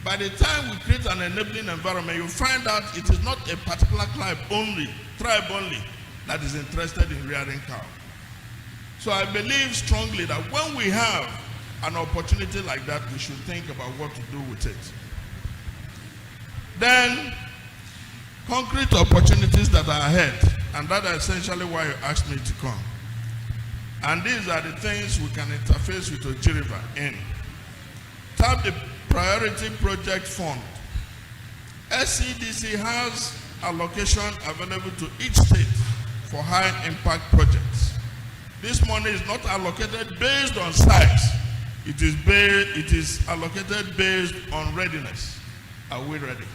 By the time we create an enabling environment, you find out it is not a particular tribe only that is interested in rearing cow. So I believe strongly that when we have an opportunity like that, we should think about what to do with it. Then, concrete opportunities that are ahead, and that is essentially why you asked me to come. And these are the things we can interface with ENUGU in. Tap the Priority Project Fund. SCDC has allocation available to each state for high impact projects. This money is not allocated based on size. It is allocated based on readiness. Are we ready?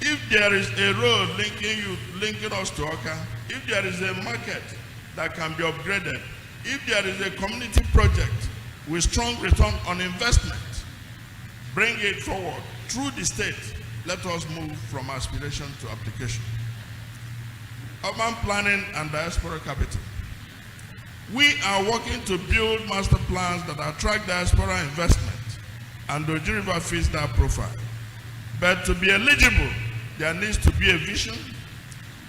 If there is a road linking us to Oka, if there is a market that can be upgraded, if there is a community project with strong return on investment, bring it forward through the state. Let us move from aspiration to application. Urban planning and diaspora capital. We are working to build master plans that attract diaspora investment, and ENUGU fits that profile. But to be eligible, there needs to be a vision,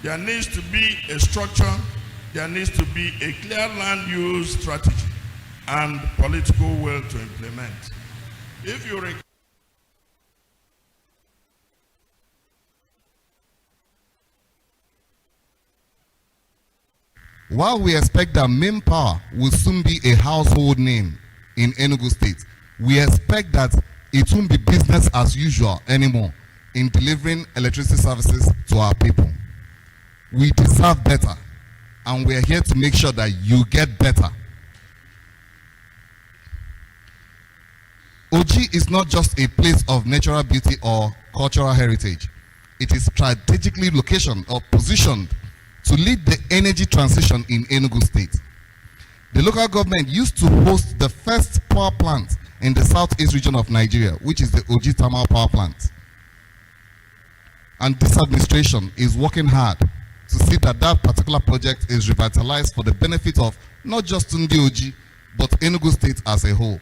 there needs to be a structure, there needs to be a clear land use strategy and political will to implement. If you recall, while we expect that main power will soon be a household name in Enugu State, we expect that it won't be business as usual anymore in delivering electricity services to our people. We deserve better, and we are here to make sure that you get better. Oji is not just a place of natural beauty or cultural heritage. It is strategically located or positioned to lead the energy transition in Enugu State. The local government used to host the first power plant in the southeast region of Nigeria, which is the Oji Thermal Power Plant. And this administration is working hard to see that that particular project is revitalized for the benefit of not just Ndi Oji, but Enugu State as a whole.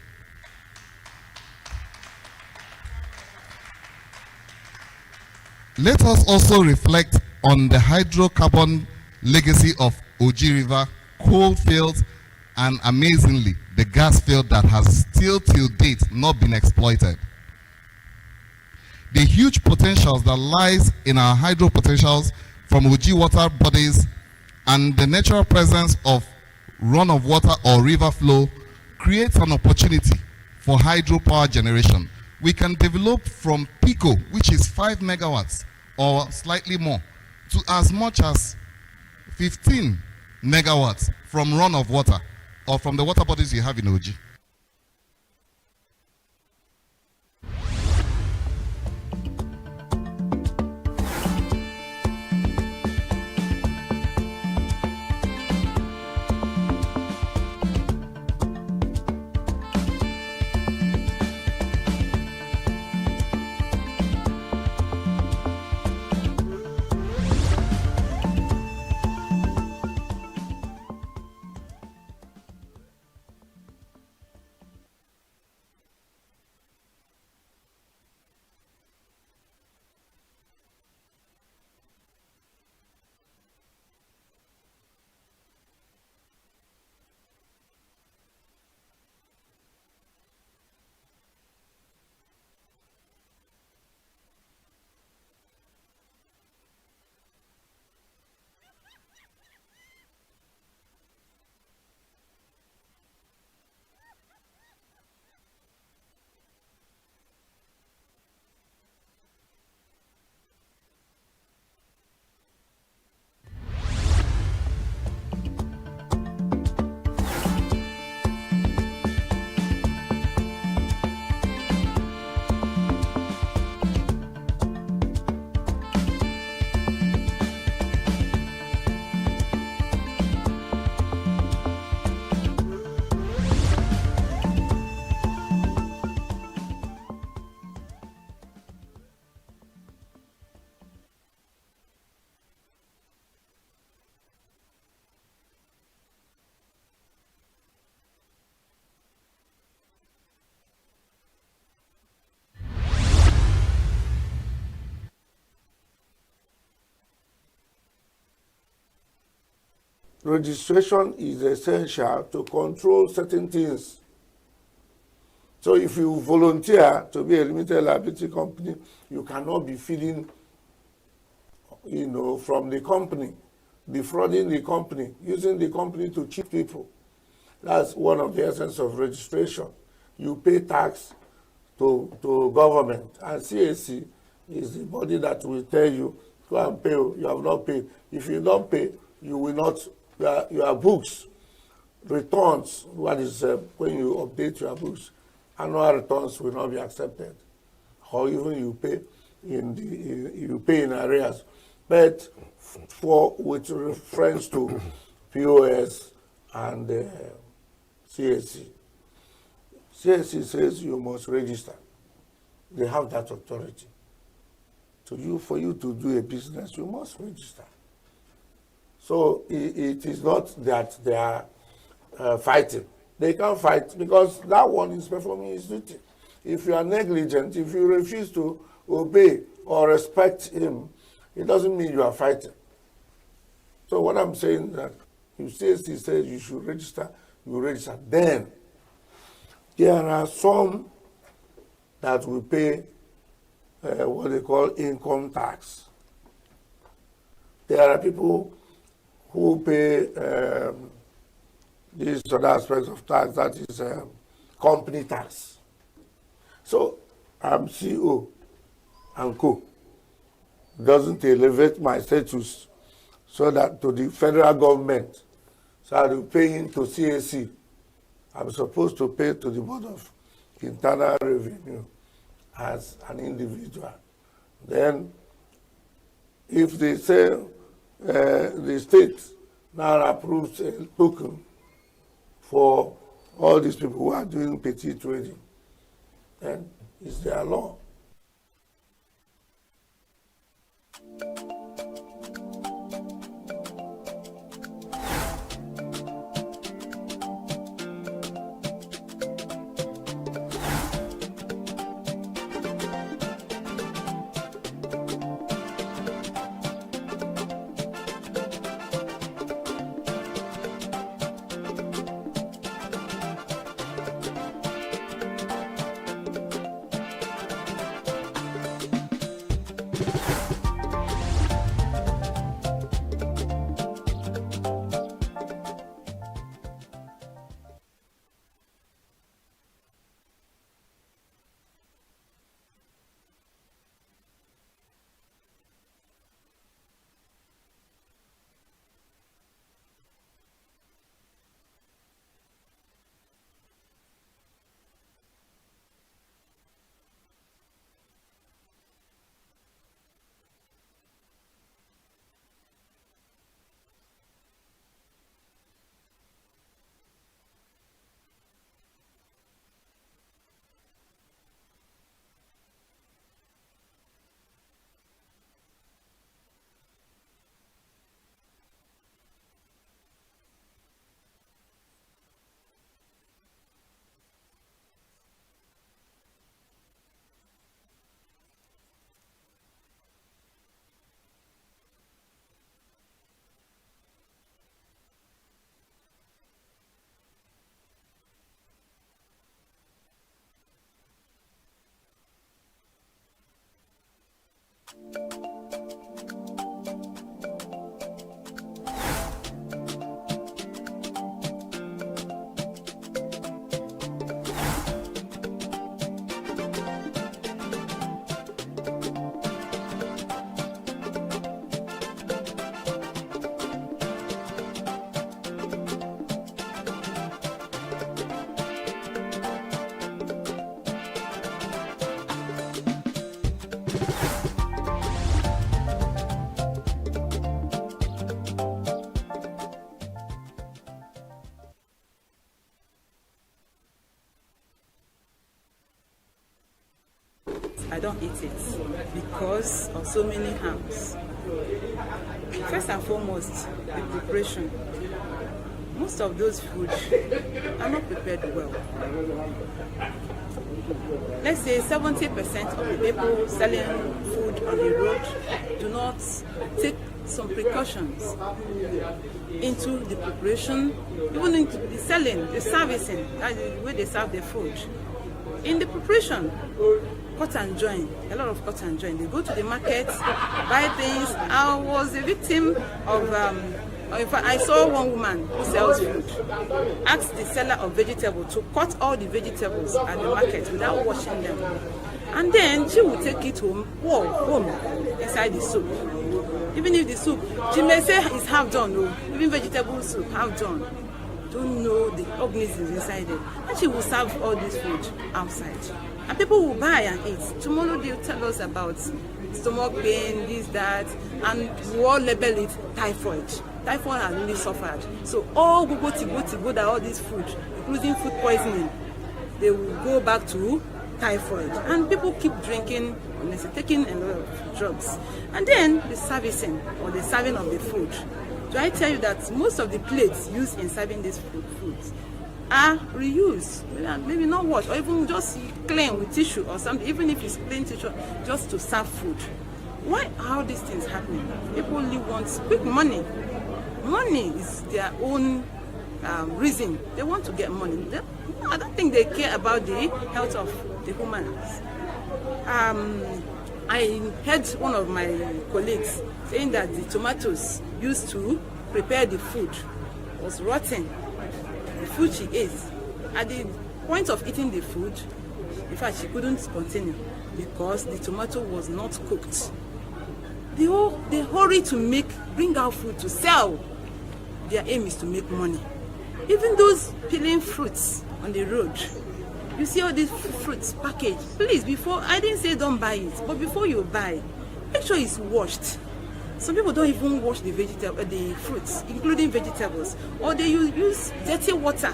Let us also reflect on the hydrocarbon legacy of Oji River, coal fields, and amazingly, the gas field that has still till date not been exploited. The huge potentials that lies in our hydro potentials from Oji water bodies and the natural presence of run of water or river flow creates an opportunity for hydropower generation. We can develop from PICO, which is 5 megawatts or slightly more, to as much as 15 megawatts from run of water or from the water bodies you have in Oji. registration is essential to control certain things. So if you volunteer to be a limited liability company, you cannot be feeding, from the company, defrauding the company, using the company to cheat people. That's one of the essence of registration. You pay tax to government, and CAC is the body that will tell you, go and pay, you have not paid. If you don't pay, you will not, your books, returns, what is when you update your books, annual returns will not be accepted, or even you pay in arrears. But with reference to POS and CAC, CAC says you must register. They have that authority. For you to do a business, you must register. So it is not that they are fighting. They can't fight because that one is performing his duty. If you are negligent, if you refuse to obey or respect him, it doesn't mean you are fighting. So what I'm saying that if CST says you should register, you register. Then there are some that will pay what they call income tax. There are people who pay these other aspects of tax, that is company tax. So I'm CEO and co. Doesn't elevate my status so that to the federal government, so I'll be paying to CAC. I'm supposed to pay to the Board of Internal Revenue as an individual. Then if they say the state now approves a token for all these people who are doing petty trading, then it's their law. I don't eat it because of so many harms. First and foremost, the preparation. Most of those foods are not prepared well. Let's say 70% of the people selling food on the road do not take some precautions into the preparation, even into the selling, the servicing, that's the way they serve the food. In the preparation, cut and join, a lot of cut and join. They go to the market, buy things. I was a victim of, in fact, I saw one woman who sells food ask the seller of vegetables to cut all the vegetables at the market without washing them. And then she will take it home, inside the soup. Even if the soup, she may say it's half done, no, even vegetable soup, half done. Don't know the organisms inside it. And she will serve all this food outside. And people will buy and eat. Tomorrow they'll tell us about stomach pain, this, that, and we all label it typhoid. Typhoid has really suffered. So all go that all this food, including food poisoning, they will go back to typhoid. And people keep drinking, taking a lot of drugs. And then the servicing or the serving of the food. Do I tell you that most of the plates used in serving these foods are reused, maybe not washed, or even just clean with tissue or something, even if it's plain tissue, just to serve food. Why are these things happening? People only want quick money. Money is their own reason. They want to get money. I don't think they care about the health of the humans. I heard one of my colleagues saying that the tomatoes used to prepare the food was rotten. The food she ate, at the point of eating the food, in fact, she couldn't continue because the tomato was not cooked. They hurry to bring out food to sell. Their aim is to make money. Even those peeling fruits on the road, you see all these fruits packaged. Please, I didn't say don't buy it, but before you buy, make sure it's washed. Some people don't even wash the fruits, including vegetables, or they use dirty water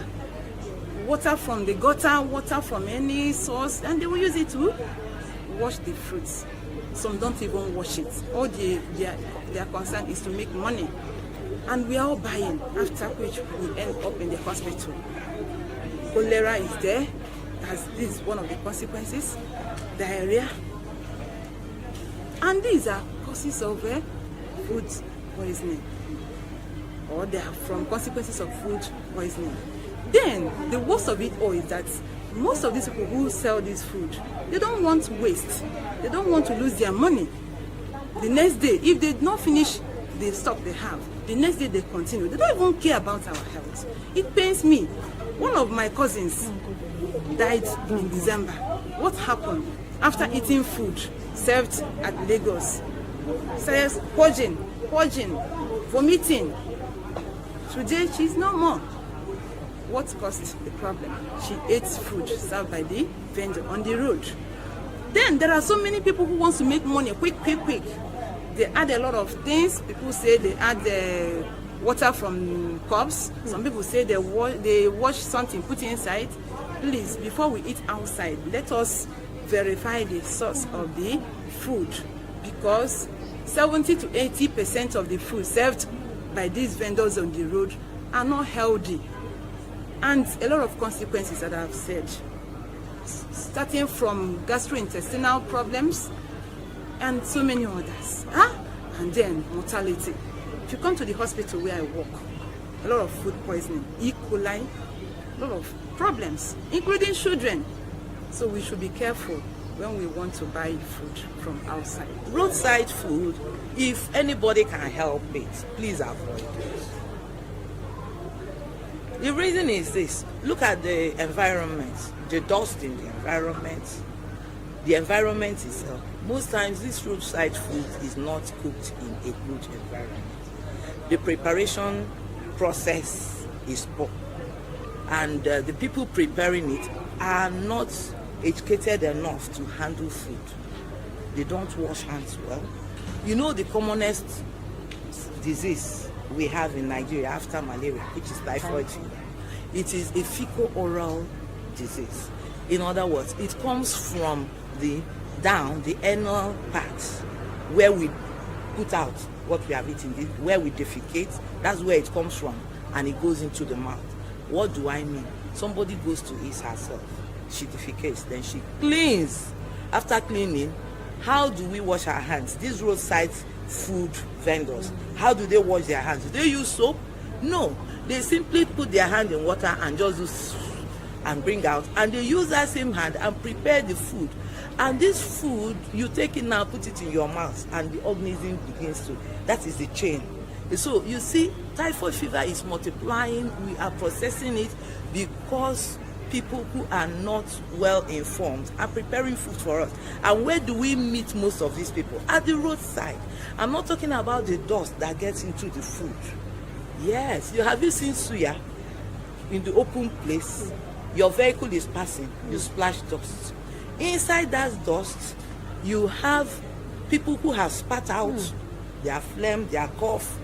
from the gutter, water from any source, and they will use it to wash the fruits. Some don't even wash it. All their concern is to make money, and we are all buying. After which we end up in the hospital. Cholera is there. This is one of the consequences. Diarrhea, and these are causes of food poisoning, or they are from consequences of food poisoning. Then the worst of it all is that most of these people who sell this food, they don't want waste. They don't want to lose their money. The next day, if they not finish the stock they have, the next day they continue. They don't even care about our health. It pains me. One of my cousins died in December. What happened? After eating food served at Lagos, says purging, vomiting. Today she's no more. What caused the problem? She ate food served by the vendor on the road. Then there are so many people who want to make money quick. They add a lot of things. People say they add water from cups. Some people say they wash something, put it inside. Please, before we eat outside, let us verify the source of the food, because 70 to 80% of the food served by these vendors on the road are not healthy, and a lot of consequences that I've said, starting from gastrointestinal problems and so many others, and then mortality. If you come to the hospital where I work, a lot of food poisoning, E. coli, a lot of problems, including children. So we should be careful when we want to buy food from outside. Roadside food, if anybody can help it, please avoid it. The reason is this: look at the environment, the dust in the environment itself. Most times this roadside food is not cooked in a good environment. The preparation process is poor, and the people preparing it are not educated enough to handle food. They don't wash hands well. You know, the commonest disease we have in Nigeria after malaria, which is typhoid fever, it is a fecal-oral disease. In other words, it comes from the anal part, where we put out what we have eaten, where we defecate. That's where it comes from, and it goes into the mouth. What do I mean? Somebody goes to eat herself, she defecates, then she cleans. After cleaning, how do we wash our hands? These roadside food vendors. How do they wash their hands? Do they use soap? No. They simply put their hand in water and just do and bring out, and they use that same hand and prepare the food. And this food, you take it now, put it in your mouth, and the organism begins to, that is the chain. So you see, typhoid fever is multiplying. We are processing it because people who are not well informed are preparing food for us. And where do we meet most of these people? At the roadside. I'm not talking about the dust that gets into the food. Yes, have you seen suya in the open place? Your vehicle is passing, you splash dust. Inside that dust, you have people who have spat out their phlegm, their cough,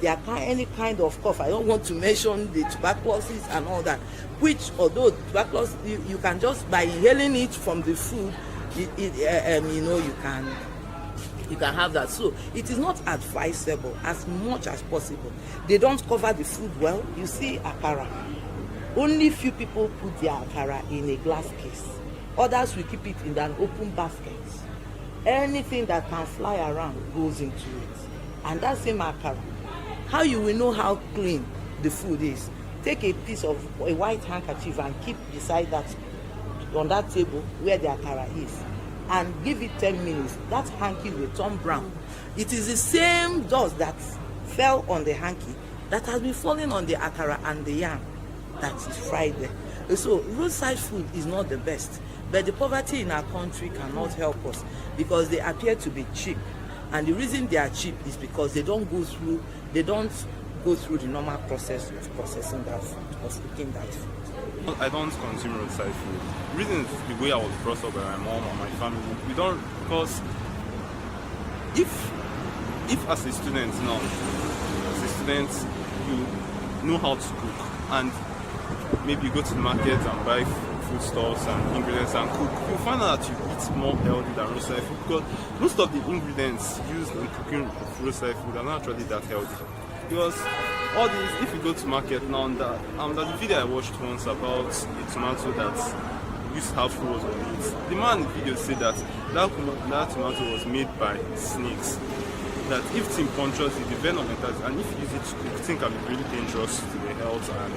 any kind of cough. I don't want to mention the tuberculosis and all that, which although tuberculosis, you can just, by inhaling it from the food, you know, you can have that. So it is not advisable as much as possible. They don't cover the food well. You see akara. Only few people put their akara in a glass case. Others will keep it in an open basket. Anything that can fly around goes into it. And that same akara, how you will know how clean the food is? Take a piece of a white handkerchief and keep beside that, on that table where the akara is, and give it 10 minutes. That hanky will turn brown. It is the same dust that fell on the hanky that has been falling on the akara and the yam that is fried there. So roadside food is not the best, but the poverty in our country cannot help us because they appear to be cheap, and the reason they are cheap is because they don't go through the normal process of processing that food, of cooking that food. I don't consume roadside food. The reason is the way I was brought up by my mom and my family. We don't, because if as a student now, you know how to cook, and maybe you go to the market and buy foodstuffs and ingredients and cook, you'll find out that you eat more healthy than roadside food, because most of the ingredients used in cooking roadside food are not actually that healthy. Because all these, if you go to market now, there's a video I watched once about a tomato that used to have frogs on it. The man in the video said that tomato was made by snakes. That if it's punctures, the venom enters, and if you use it to cook, it can be really dangerous to the health. And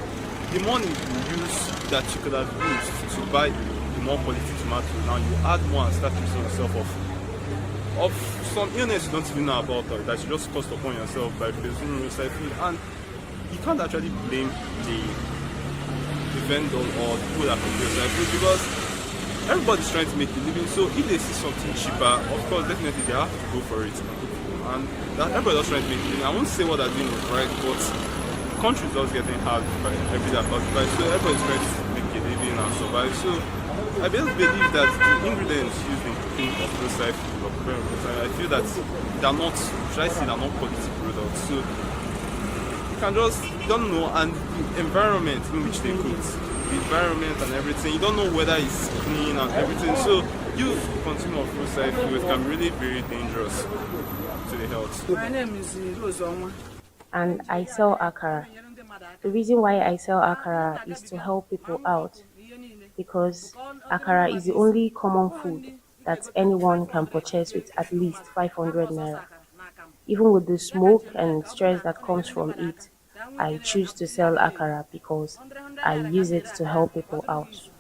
the money you use that you could have used to buy the more quality tomato, now you add more and start using yourself of some illness you don't even know about, or that you just cost upon yourself by consuming roadside food. And you can't actually blame the vendor or the people that cook roadside food, because everybody's trying to make a living. So if they see something cheaper, of course, definitely they have to go for it. And everybody's trying to make a living. I won't say what they're doing is right, but the country is just getting hard by every day about price. So everybody's trying to make a living and survive. So I just believe that the ingredients used in cooking of roadside food, I feel that they're not, they're not quality products. So you don't know, and the environment in which they cook, the environment and everything, you don't know whether it's clean and everything. So you consume of roadside food can be really very dangerous to the health. My name is Rose Onwa, and I sell akara. The reason why I sell akara is to help people out, because akara is the only common food that anyone can purchase with at least 500 naira. Even with the smoke and stress that comes from it, I choose to sell akara because I use it to help people out.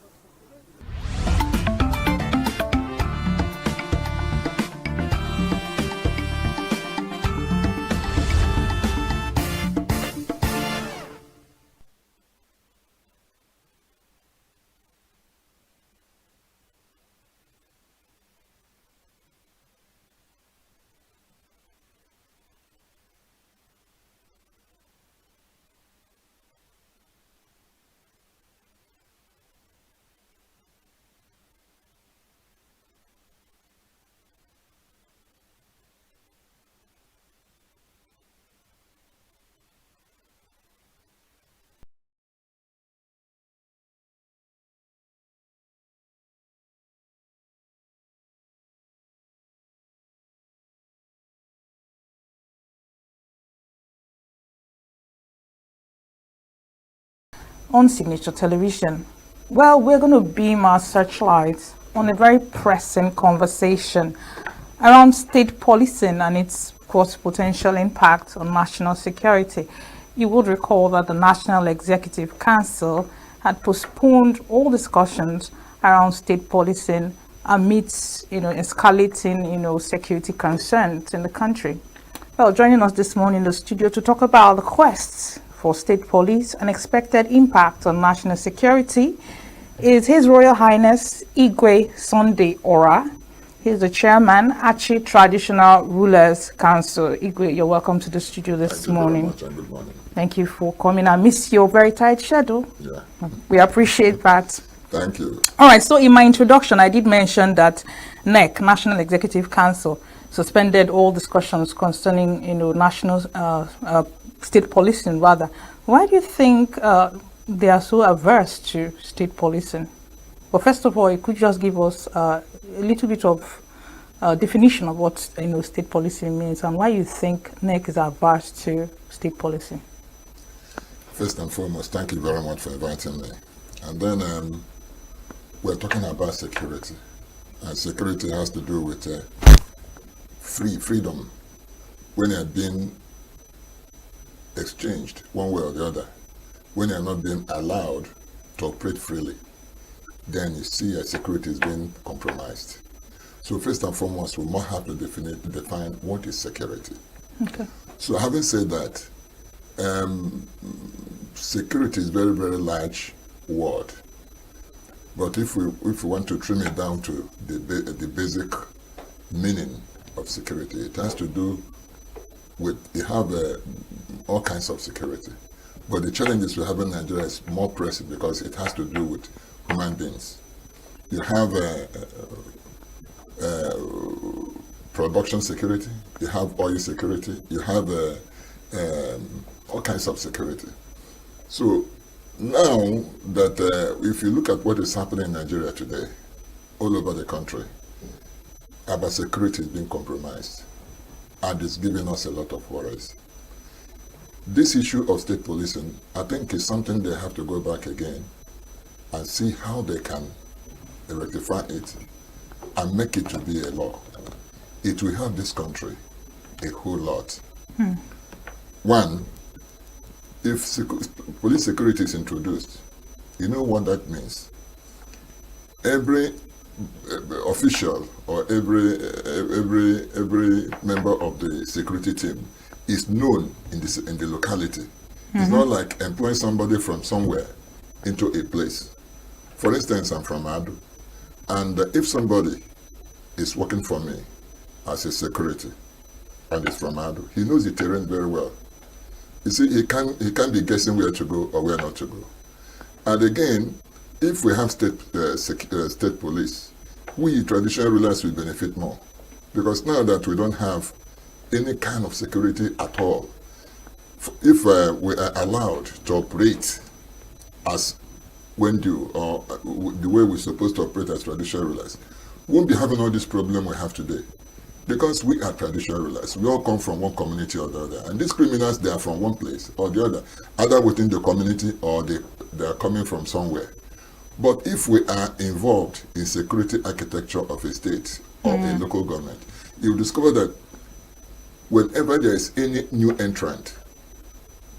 on Signature Television. Well, we're going to beam our searchlights on a very pressing conversation around state policing and its course, potential impact on national security. You would recall that the National Executive Council had postponed all discussions around state policing amidst, escalating, security concerns in the country. Well, joining us this morning in the studio to talk about the quests for state police and expected impact on national security is His Royal Highness Igwe Sunday Ora. He's the chairman, Achi Traditional Rulers Council. Igwe, you're welcome to the studio this morning. Thank you very much and good morning. Thank you for coming. I miss your very tight schedule. Yeah. We appreciate that. Thank you. All right, so in my introduction, I did mention that NEC, National Executive Council, suspended all discussions concerning, national state policing, rather. Why do you think they are so averse to state policing? Well, first of all, you could just give us a little bit of definition of what state policing means and why you think NEC is averse to state policing. First and foremost, thank you very much for inviting me. And then we're talking about security. And security has to do with freedom when you're being exchanged one way or the other, when you're not being allowed to operate freely, then you see security is being compromised. So first and foremost, we must have to define what is security. Okay. So having said that, security is very, very large word. But if we want to trim it down to the basic meaning of security, it has to do with, you have all kinds of security. But the challenges we have in Nigeria is more pressing because it has to do with human beings. You have production security, you have oil security, you have all kinds of security. So now that if you look at what is happening in Nigeria today, all over the country, our security is being compromised and it's giving us a lot of worries. This issue of state policing, I think, is something they have to go back again and see how they can rectify it and make it to be a law. It will help this country a whole lot. One, if police security is introduced, you know what that means. Every official or every member of the security team is known in the locality. It's not like employing somebody from somewhere into a place. For instance, I'm from Adu, and if somebody is working for me as a security and is from Adu, he knows the terrain very well. You see, he can't be guessing where to go or where not to go. And again, if we have state police, we traditional rulers will benefit more, because now that we don't have any kind of security at all, if we are allowed to operate as when due, or the way we're supposed to operate as traditional rulers, we won't be having all this problem we have today. Because we are traditional rulers, we all come from one community or the other, and these criminals, they are from one place or the other, either within the community or they are coming from somewhere. But if we are involved in security architecture of a state or a local government, you'll discover that whenever there is any new entrant,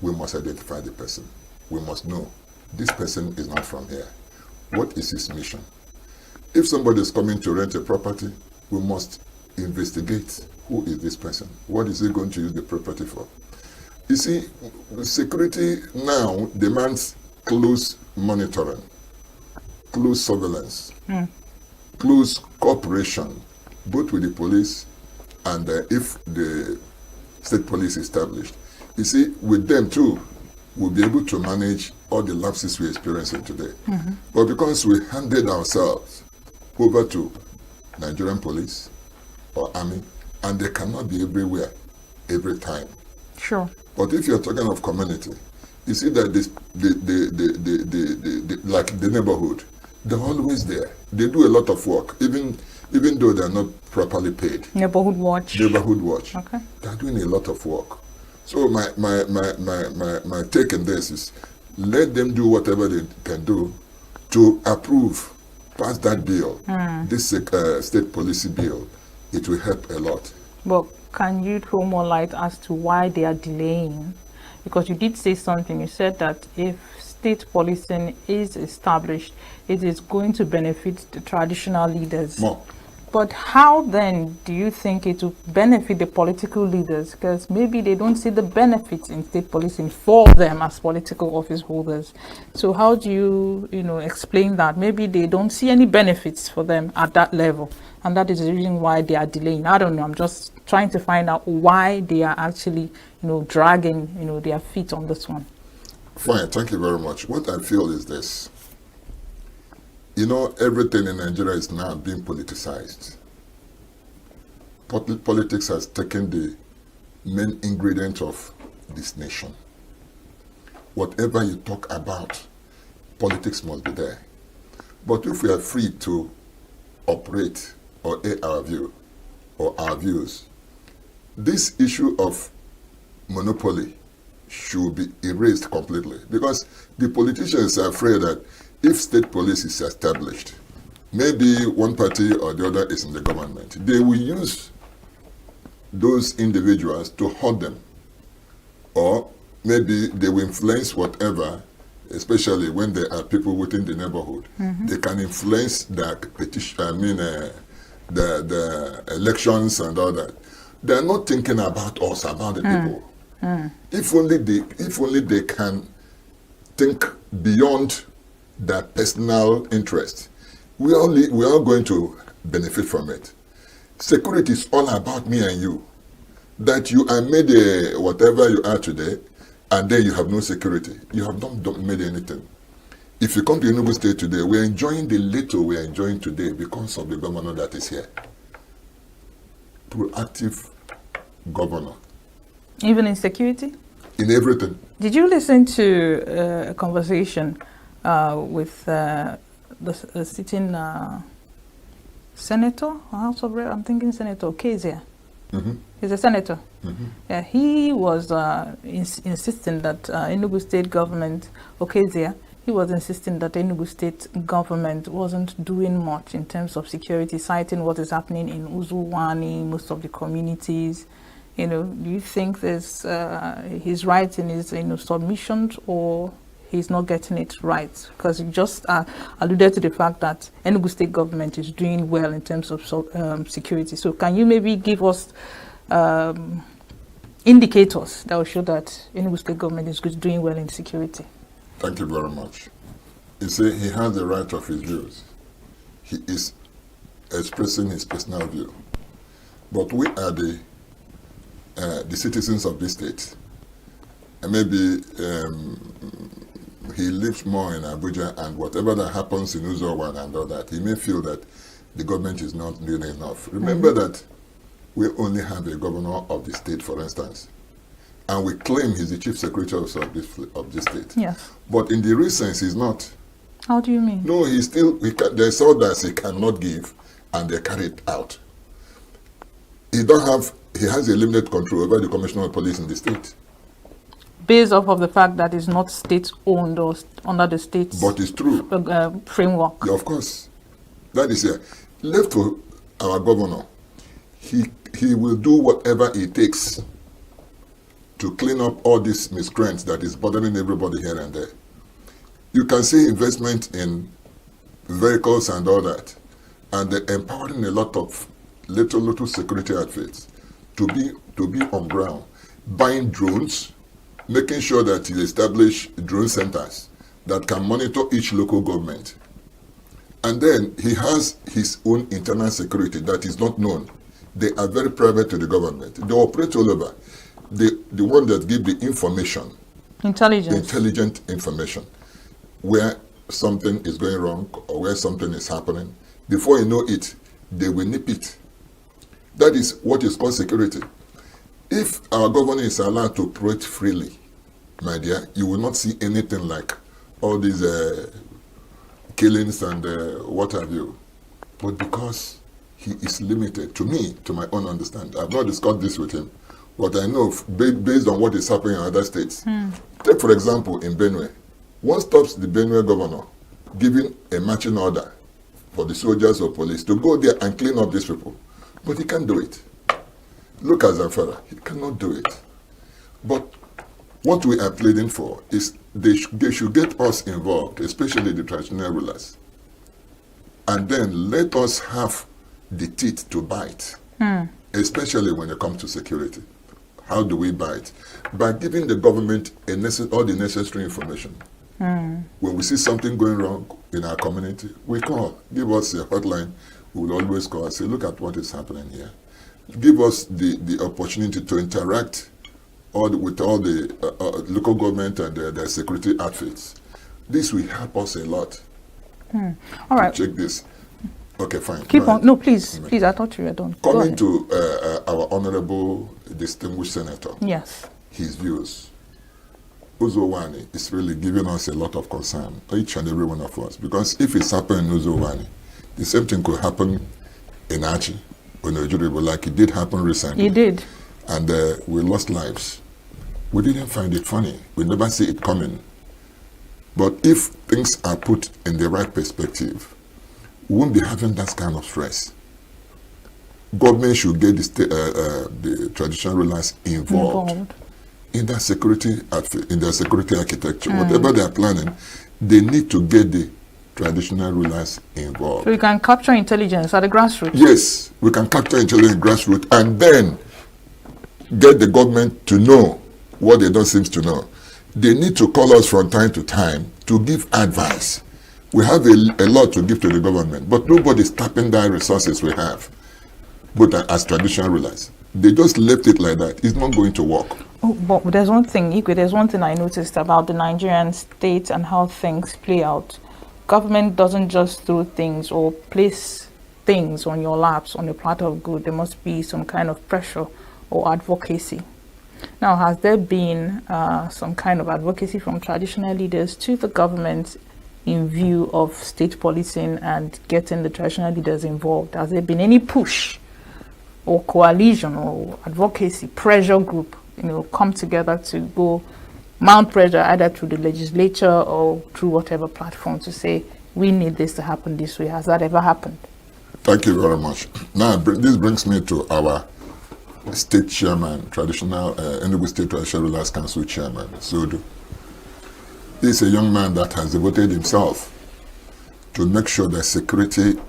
we must identify the person. We must know this person is not from here. What is his mission? If somebody is coming to rent a property, we must investigate who is this person. What is he going to use the property for? You see, security now demands close monitoring, close surveillance, close cooperation, both with the police and if the state police established. You see, with them too, we'll be able to manage all the lapses we're experiencing today. But because we handed ourselves over to Nigerian police or army, and they cannot be everywhere, every time. Sure. But if you're talking of community, you see that like the neighborhood, they're always there. They do a lot of work, even though they're not properly paid. Neighborhood watch. Neighborhood watch. Okay. They're doing a lot of work. So my take on this is, let them do whatever they can do to pass that bill, this state policy bill. It will help a lot. But can you throw more light as to why they are delaying? Because you did say something. You said that if state policing is established, it is going to benefit the traditional leaders. More. But how then do you think it will benefit the political leaders? Because maybe they don't see the benefits in state policing for them as political office holders. So how do you, explain that? Maybe they don't see any benefits for them at that level, and that is the reason why they are delaying. I don't know. I'm just trying to find out why they are actually, dragging, their feet on this one. Fine, thank you very much. What I feel is this. Everything in Nigeria is now being politicized. Politics has taken the main ingredient of this nation. Whatever you talk about, politics must be there. But if we are free to operate or air our view or our views, this issue of monopoly should be erased completely, because the politicians are afraid that if state police is established, maybe one party or the other is in the government, they will use those individuals to hurt them, or maybe they will influence whatever, especially when there are people within the neighborhood. They can influence the petition, the elections and all that. They are not thinking about us, about the people. If only they can think beyond their personal interest, we are going to benefit from it. Security is all about me and you. That you are made whatever you are today, and then you have no security. You have not made anything. If you come to ENUGU State today, we are enjoying the little we are enjoying today because of the governor that is here. Proactive governor. Even in security? In everything. Did you listen to a conversation with the sitting senator, House of Rep? I'm thinking Senator Kezia. He's a senator. Yeah, he was insisting that Enugu State government, Okezia, he was insisting that Enugu State government wasn't doing much in terms of security, citing what is happening in Uzuwani, most of the communities. Do you think there's he's right in his submissions, or he's not getting it right? Because you just alluded to the fact that Enugu State government is doing well in terms of security. So can you maybe give us indicators that will show that Enugu State government is doing well in security? Thank you very much. You see, he has the right of his views. He is expressing his personal view. But we are the citizens of this state. And maybe he lives more in Abuja, and whatever that happens in Uzowan and all that, he may feel that the government is not doing enough. Remember that we only have a governor of the state, for instance, and we claim he's the chief secretary of this state. Yes. But in the real sense, he's not. How do you mean? No, there's orders he cannot give, and they carry it out. He has a limited control over the commissioner of police in the state. Based off of the fact that it's not state-owned or under the state's but it's true. Framework. Yeah, of course. That is here. Left to our governor, he will do whatever it takes to clean up all these miscreants that is bothering everybody here and there. You can see investment in vehicles and all that, and they're empowering a lot of little security outfits to be on ground, buying drones, making sure that he establish drone centers that can monitor each local government. And then he has his own internal security that is not known. They are very private to the government. They operate all over. The one that give the information, intelligent information, where something is going wrong or where something is happening, before you know it, they will nip it. That is what is called security. If our governor is allowed to operate freely, my dear, you will not see anything like all these killings and what have you. But because he is limited, to me, to my own understanding, I've not discussed this with him, but I know based on what is happening in other states. Take, for example, in Benue. One stops the Benue governor giving a marching order for the soldiers or police to go there and clean up these people. But he can't do it. Look at Zamfara. He cannot do it. But what we are pleading for is they should get us involved, especially the traditional rulers. And then let us have the teeth to bite, especially when it comes to security. How do we bite? By giving the government all the necessary information. When we see something going wrong in our community, we call. Give us a hotline. We will always call and say, look at what is happening here. Give us the opportunity to interact with all the local government and their security outfits. This will help us a lot. All right. Check this. Okay, fine. Keep on. No, please. Please, I thought you were done. Coming to our honorable distinguished senator. Yes. His views. Uzowani is really giving us a lot of concern, each and every one of us. Because if it's happening in Uzowani, the same thing could happen in Achi, or Nigeria, like it did happen recently. It did. And we lost lives. We didn't find it funny. We never see it coming. But if things are put in the right perspective, we won't be having that kind of stress. Government should get the traditional rulers involved in their security architecture. Whatever they are planning, they need to get the traditional rulers involved. So we can capture intelligence at the grassroots. Yes, we can capture intelligence at the grassroots and then get the government to know what they don't seem to know. They need to call us from time to time to give advice. We have a lot to give to the government, but nobody's tapping the resources we have, but as traditional rulers. They just left it like that. It's not going to work. Oh, but there's one thing, Igwe, there's one thing I noticed about the Nigerian state and how things play out. Government doesn't just throw things or place things on your laps on a platter of good. There must be some kind of pressure or advocacy. Now, has there been some kind of advocacy from traditional leaders to the government in view of state policing and getting the traditional leaders involved? Has there been any push or coalition or advocacy, pressure group, come together to go mount pressure either through the legislature or through whatever platform to say, we need this to happen this way? Has that ever happened? Thank you very much. Now, this brings me to our state chairman, traditional ENUGU State Traditional Rulers Council chairman, Sodu. He's a young man that has devoted himself to make sure that security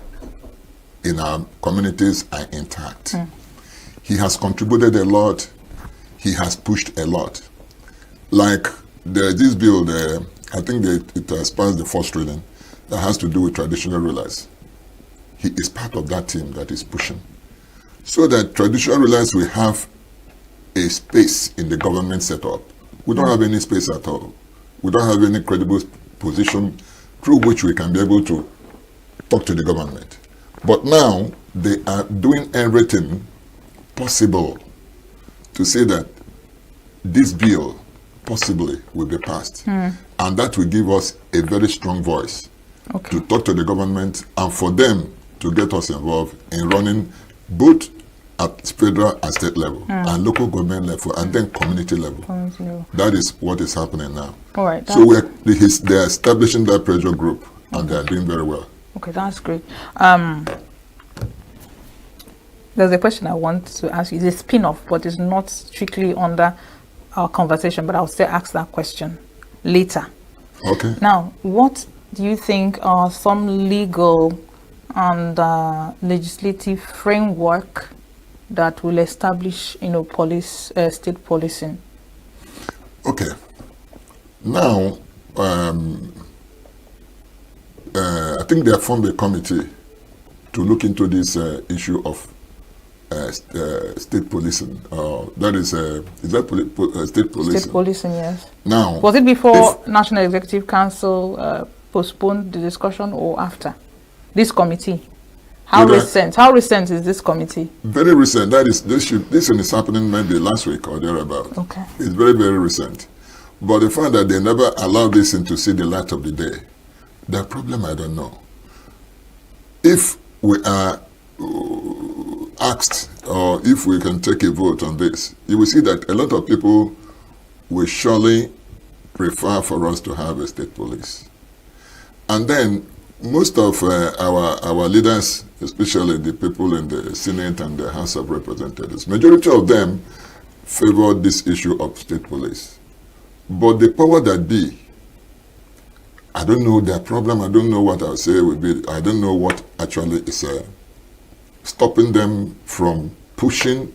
in our communities are intact. He has contributed a lot. He has pushed a lot. Like this bill, I think it has passed the first reading that has to do with traditional rulers. He is part of that team that is pushing. So that traditional rulers will have a space in the government setup. We don't have any space at all. We don't have any credible position through which we can be able to talk to the government. But now they are doing everything possible to say that this bill possibly will be passed. And that will give us a very strong voice to talk to the government and for them to get us involved in running both at federal and state level and local government level and then community level. That is what is happening now. All right. So they're establishing that pressure group and they're doing very well. Okay, that's great. There's a question I want to ask you. It's a spin-off, but it's not strictly under our conversation, but I'll still ask that question later. Okay. Now, what do you think are some legal and legislative framework that will establish, state policing? Okay. Now, I think they have formed a committee to look into this issue of state policing. That is that state policing? State policing, yes. Now, was it before National Executive Council postponed the discussion or after? This committee. How recent is this committee? Very recent. That is this is happening maybe last week or thereabout. Okay. It's very, very recent. But the fact that they never allowed this in to see the light of the day, the problem I don't know. If we are asked or if we can take a vote on this, you will see that a lot of people will surely prefer for us to have a state police. And then most of our leaders, especially the people in the Senate and the House of Representatives, majority of them favor this issue of state police. But the power that be, I don't know their problem. I don't know what I'll say will be. I don't know what actually is stopping them from pushing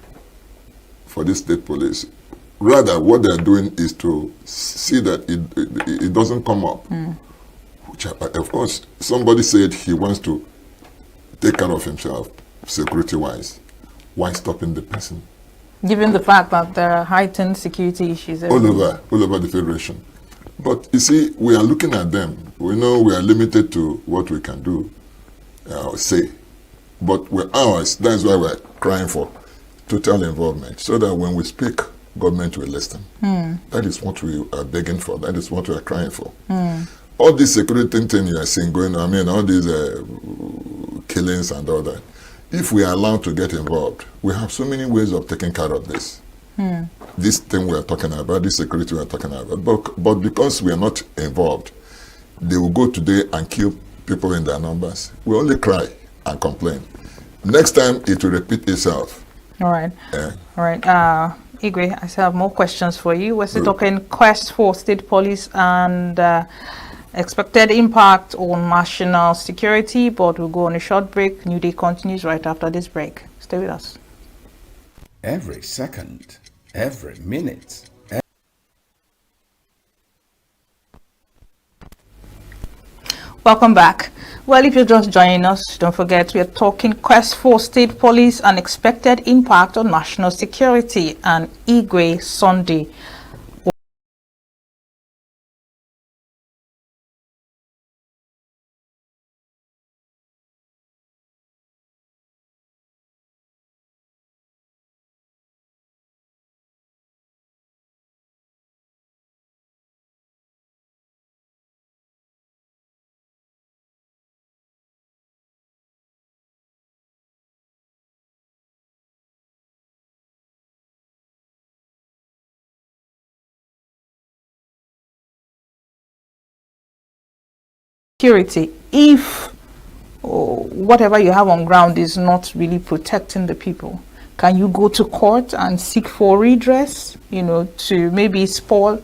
for this state police. Rather, what they're doing is to see that it doesn't come up. Which, of course, somebody said he wants to take care of himself, security-wise. Why stopping the person? Given the fact that there are heightened security issues all over the Federation. But you see, we are looking at them. We know we are limited to what we can do, say. But we're ours. That's why we're crying for total involvement, so that when we speak, government will listen. That is what we are begging for. That is what we are crying for. All this security thing you are seeing going on, I mean, all these killings and all that, if we are allowed to get involved, we have so many ways of taking care of this. This thing we are talking about, this security we are talking about. But because we are not involved, they will go today and kill people in their numbers. We only cry and complain. Next time, it will repeat itself. All right. All right. Igwe, I still have more questions for you. We're still talking quest for state police and expected impact on national security, but we'll go on a short break. New Day continues right after this break. Stay with us. Every second, every minute. Welcome back. Well, if you're just joining us, don't forget we are talking quest for state police and expected impact on national security, and Igwe Sunday. Security, if whatever you have on ground is not really protecting the people, can you go to court and seek for redress, to maybe spoil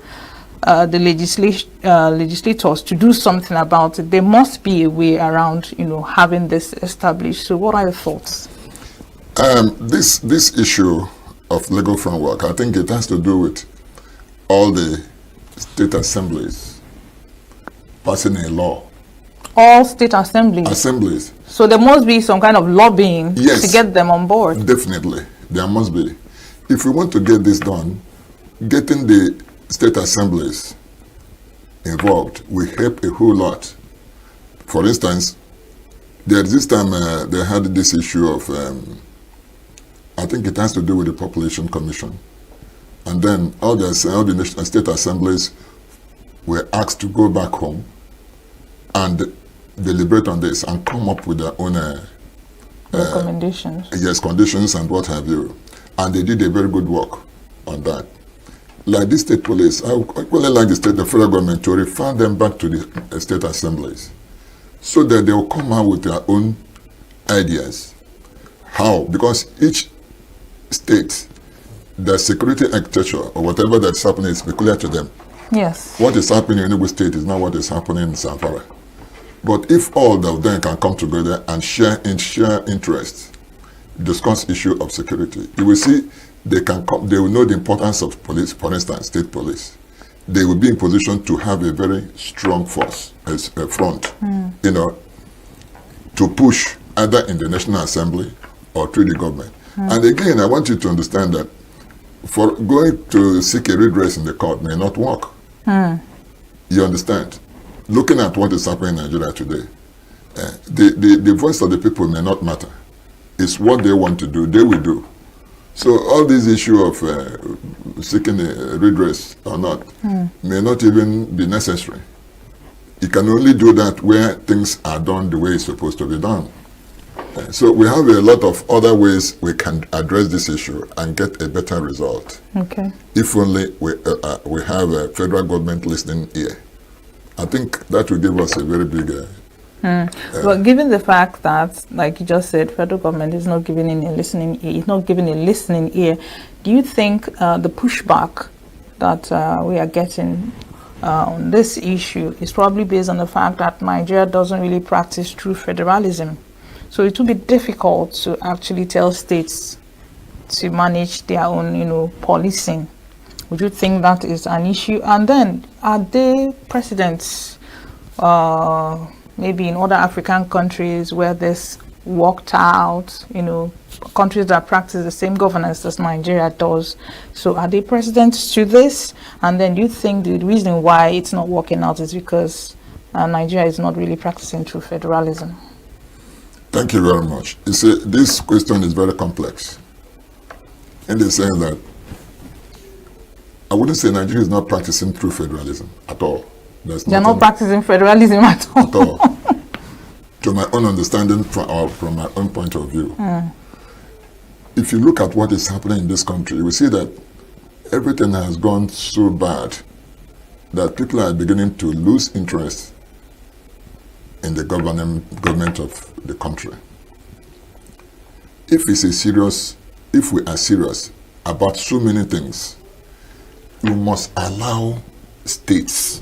the legislators to do something about it? There must be a way around, having this established. So what are your thoughts? This issue of legal framework, I think it has to do with all the state assemblies passing a law. All state assemblies? Assemblies. So there must be some kind of lobbying to get them on board? Definitely. There must be. If we want to get this done, getting the state assemblies involved will help a whole lot. For instance, this time they had this issue of, I think it has to do with the Population Commission. And then all the state assemblies were asked to go back home and deliberate on this and come up with their own recommendations. Yes, conditions and what have you. And they did a very good work on that. Like the state police, I equally like the federal government to refer them back to the state assemblies so that they will come out with their own ideas. How? Because each state, the security architecture or whatever that's happening is peculiar to them. Yes. What is happening in ENUGU state is not what is happening in Zamfara. But if all of them can come together and share interests, discuss issue of security, you will see they will know the importance of police, for instance, state police. They will be in position to have a very strong force as a front, to push either in the National Assembly or through the government. And again, I want you to understand that for going to seek a redress in the court may not work. You understand? Looking at what is happening in Nigeria today, the voice of the people may not matter. It's what they want to do, they will do. So all this issue of seeking a redress or not may not even be necessary. You can only do that where things are done the way it's supposed to be done. So we have a lot of other ways we can address this issue and get a better result. Okay. If only we have a federal government listening ear. I think that will give us a very big But given the fact that, like you just said, federal government is not giving in a listening ear, it's not giving a listening ear, do you think the pushback that we are getting on this issue is probably based on the fact that Nigeria doesn't really practice true federalism? So it will be difficult to actually tell states to manage their own, policing. Would you think that is an issue? And then, are there precedents, maybe in other African countries where this worked out, countries that practice the same governance as Nigeria does? So are there precedents to this? And then do you think the reason why it's not working out is because Nigeria is not really practicing true federalism? Thank you very much. You see, this question is very complex in the sense that I wouldn't say Nigeria is not practicing true federalism at all. They're not practicing federalism at all. At all. To my own understanding, from my own point of view, if you look at what is happening in this country, we see that everything has gone so bad that people are beginning to lose interest in the government of the country. If we are serious about so many things, we must allow states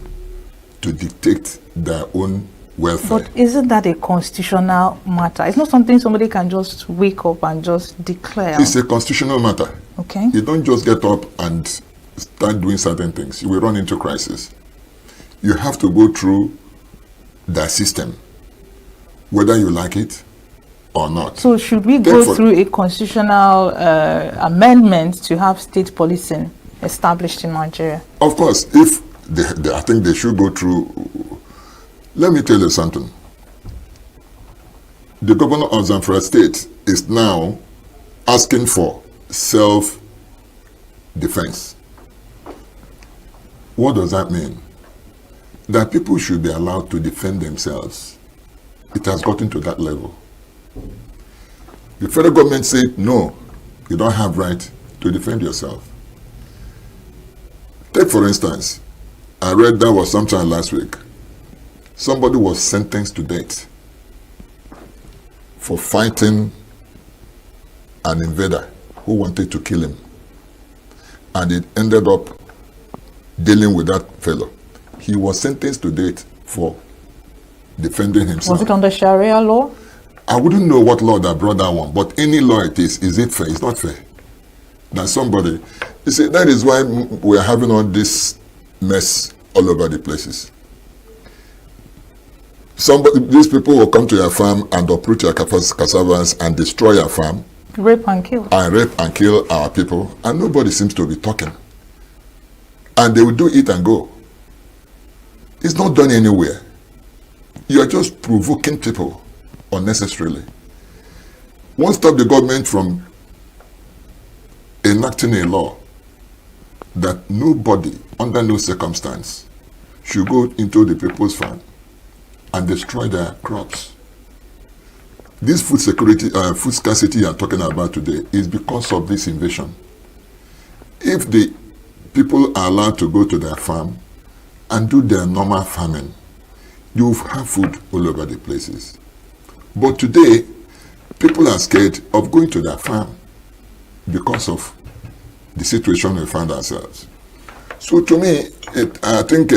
to dictate their own welfare. But isn't that a constitutional matter? It's not something somebody can just wake up and just declare. It's a constitutional matter. Okay. You don't just get up and start doing certain things. You will run into crisis. You have to go through the system, whether you like it or not. So should we go through a constitutional amendment to have state policing established in Nigeria? Of course, if I think they should go through. Let me tell you something. The governor of Zamfara State is now asking for self-defense. What does that mean? That people should be allowed to defend themselves. It has gotten to that level. The federal government said, no, you don't have right to defend yourself. Take for instance, I read that was sometime last week. Somebody was sentenced to death for fighting an invader who wanted to kill him. And it ended up dealing with that fellow. He was sentenced to death for defending himself. Was it under Sharia law? I wouldn't know what law that brought that one, but any law it is it fair? It's not fair. That somebody, you see, that is why we are having all this mess all over the places. These people will come to your farm and uproot your cassavas and destroy your farm. Rape and kill. And rape and kill our people, and nobody seems to be talking. And they will do it and go. It's not done anywhere. You are just provoking people unnecessarily. Won't stop the government from enacting a law that nobody, under no circumstance, should go into the people's farm and destroy their crops. This food scarcity you are talking about today is because of this invasion. If the people are allowed to go to their farm and do their normal farming, you have food all over the places. But today, people are scared of going to their farm because of the situation we find ourselves. So to me, I think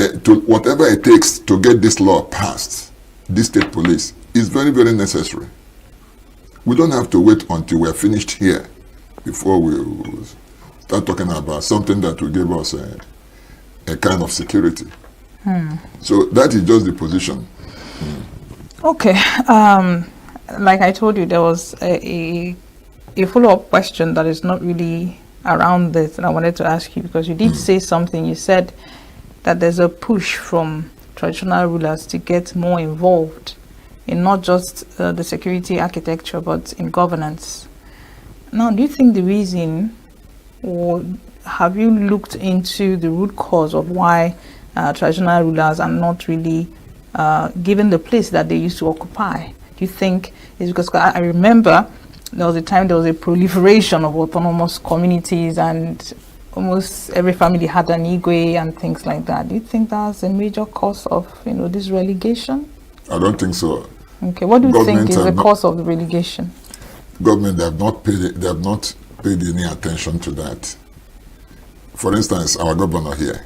whatever it takes to get this law passed, this state police, is very, very necessary. We don't have to wait until we're finished here before we start talking about something that will give us a kind of security. So that is just the position. Okay. Like I told you, there was a follow-up question that is not really around this that I wanted to ask you, because you did say something. You said that there's a push from traditional rulers to get more involved in not just the security architecture, but in governance. Now, do you think the reason, or have you looked into the root cause of why traditional rulers are not really given the place that they used to occupy? Do you think it's because, I remember there was a time there was a proliferation of autonomous communities and almost every family had an ENUGU and things like that. Do you think that's a major cause of this relegation? I don't think so. Okay, what do you think Governments is the have not- cause of the relegation? Government, they have not paid any attention to that. For instance, our governor here,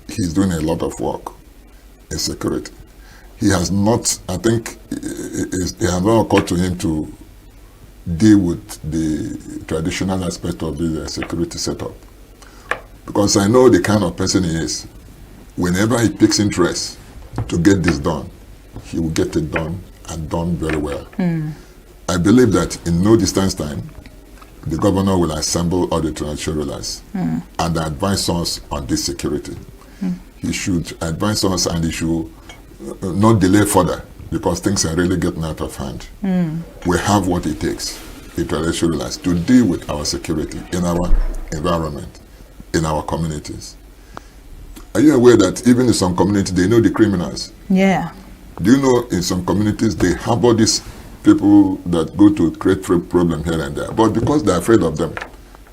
he's doing a lot of work in security. He has not, I think, it has not occurred to him to deal with the traditional aspect of the security setup. Because I know the kind of person he is. Whenever he picks interest to get this done, he will get it done and done very well. I believe that in no distance time, the governor will assemble all the traditional rulers and advise us on this security. He should advise us, and he should not delay further, because things are really getting out of hand. We have what it takes, the traditional rulers, to deal with our security in our environment, in our communities. Are you aware that even in some communities, they know the criminals? Yeah. Do you know in some communities, they harbor these people that go to create problem here and there, but because they're afraid of them,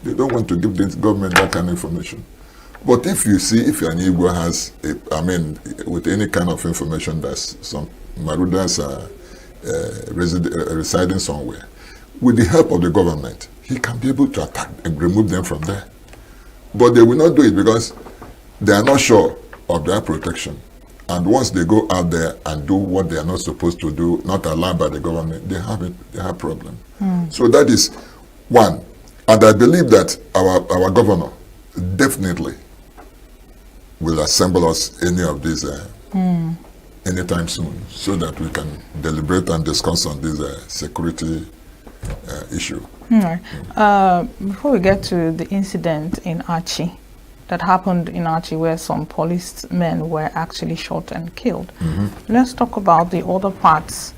they don't want to give the government that kind of information. But if you see, if an ENUGU has, with any kind of information that some marauders are residing somewhere, with the help of the government, he can be able to attack and remove them from there. But they will not do it because they are not sure of their protection. And once they go out there and do what they are not supposed to do, not allowed by the government, they have problem. So that is one. And I believe that our governor definitely will assemble us any of these anytime soon, so that we can deliberate and discuss on this security issue. All right. Before we get to the incident in Archie, that happened in Archie, where some policemen were actually shot and killed. Let's talk about the other parts,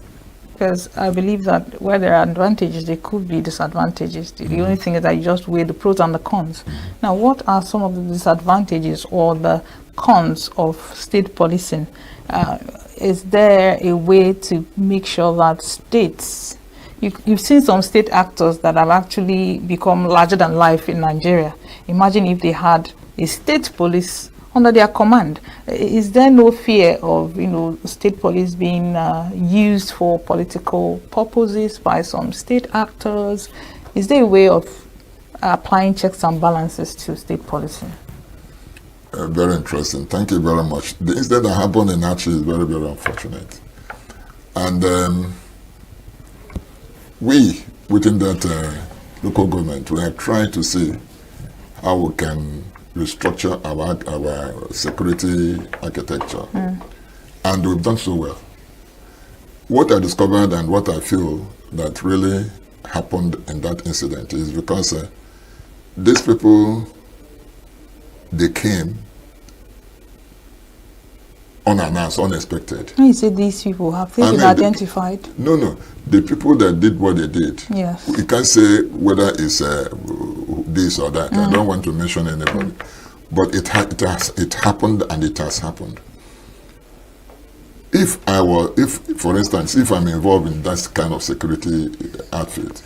because I believe that where there are advantages, there could be disadvantages. The only thing is that you just weigh the pros and the cons. Now, what are some of the disadvantages or the cons of state policing? Is there a way to make sure that states, you've seen some state actors that have actually become larger than life in Nigeria. Imagine if they had a state police under their command. Is there no fear of, state police being used for political purposes by some state actors? Is there a way of applying checks and balances to state policing? Very interesting. Thank you very much. The incident that happened in Archie is very, very unfortunate. And we, within that local government, we are trying to see how we can restructure our security architecture. And we've done so well. What I discovered and what I feel that really happened in that incident is because these people, they came unannounced, unexpected. When you say these people, have they been identified? No. The people that did what they did. Yes. We can't say whether it's this or that. I don't want to mention anybody. But it happened, and it has happened. If, for instance, if I'm involved in that kind of security outfit,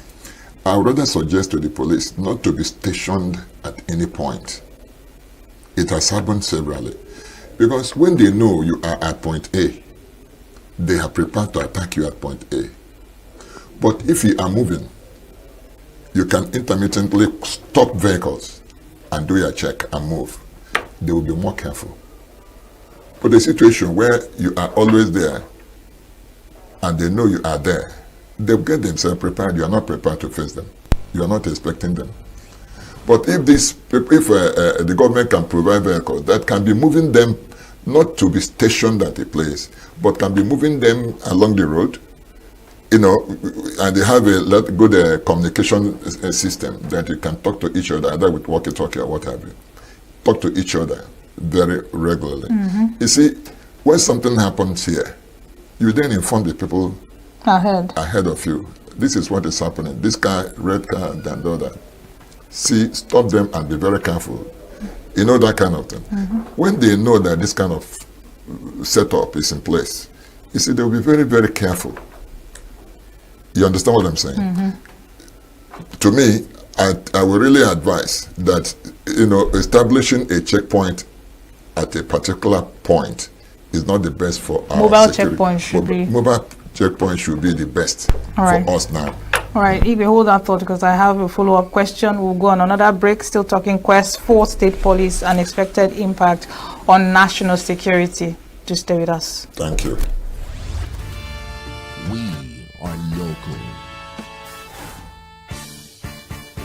I would rather suggest to the police not to be stationed at any point. It has happened severally. Because when they know you are at point A, they are prepared to attack you at point A. But if you are moving, you can intermittently stop vehicles and do your check and move. They will be more careful. But the situation where you are always there and they know you are there, they'll get themselves prepared. You are not prepared to face them. You are not expecting them. But if the government can provide vehicles that can be moving them, not to be stationed at a place, but can be moving them along the road, and they have a good communication system that you can talk to each other, either with walkie-talkie or what have you. Talk to each other very regularly. You see, when something happens here, you then inform the people ahead of you. This is what is happening. This car, red car, and all that. See, stop them and be very careful. That kind of thing. When they know that this kind of setup is in place, you see, they'll be very, very careful. You understand what I'm saying? To me, I would really advise that, establishing a checkpoint at a particular point is not the best for our Mobile security. checkpoint should be. Mobile checkpoint should be the best All right. for us now. All right, Igwe, hold that thought because I have a follow-up question. We'll go on another break, still talking Quest for State Police and expected impact on national security. Just stay with us. Thank you. We are local.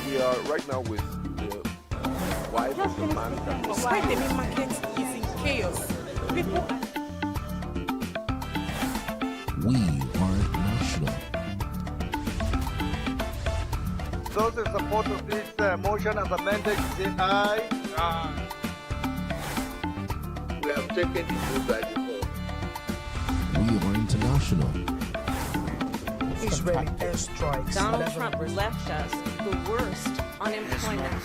We are right now with the wife of the man that was... Why the main market is in chaos? People... We are national. Those in support of this motion as amended, say aye. Aye. We have taken the vote by default. We are international. Israeli airstrikes. Donald Trump left us the worst unemployment.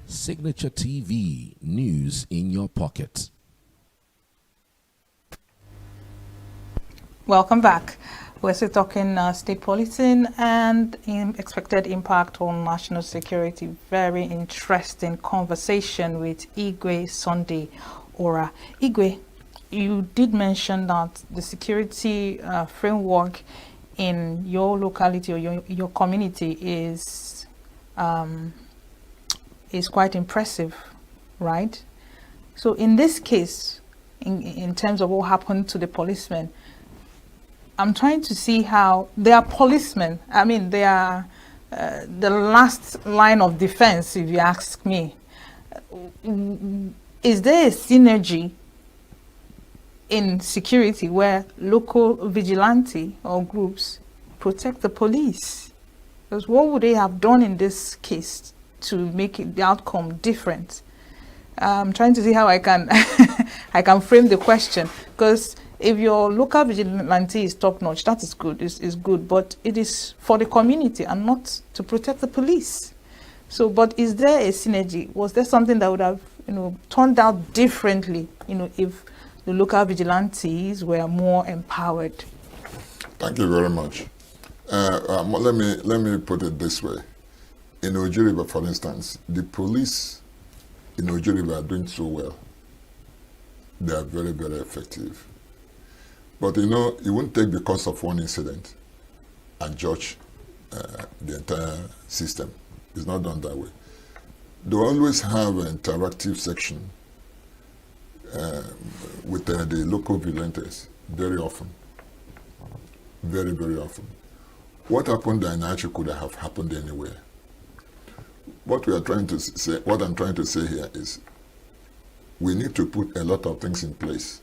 Signature TV, news in your pocket. Welcome back. We're still talking state policing and expected impact on national security. Very interesting conversation with Igwe Sunday Ora. Igwe, you did mention that the security framework in your locality or your community is quite impressive, right? So in this case, in terms of what happened to the policemen, I'm trying to see how they are policemen. I mean, they are the last line of defense, if you ask me. Is there a synergy in security where local vigilante or groups protect the police? Because what would they have done in this case to make the outcome different? I'm trying to see how I can I can frame the question, because if your local vigilante is top notch, that is good, is good, but it is for the community and not to protect the police. So, but is there a synergy? Was there something that would have, turned out differently, if the local vigilantes were more empowered? Thank you very much. Let me put it this way. In Oji River, for instance, the police in Oji River are doing so well. They are very, very effective. But it won't take because of one incident and judge the entire system. It's not done that way. They always have an interactive section with the local vigilantes very often. Very, very often. What happened in Nigeria could have happened anywhere. What I'm trying to say here is we need to put a lot of things in place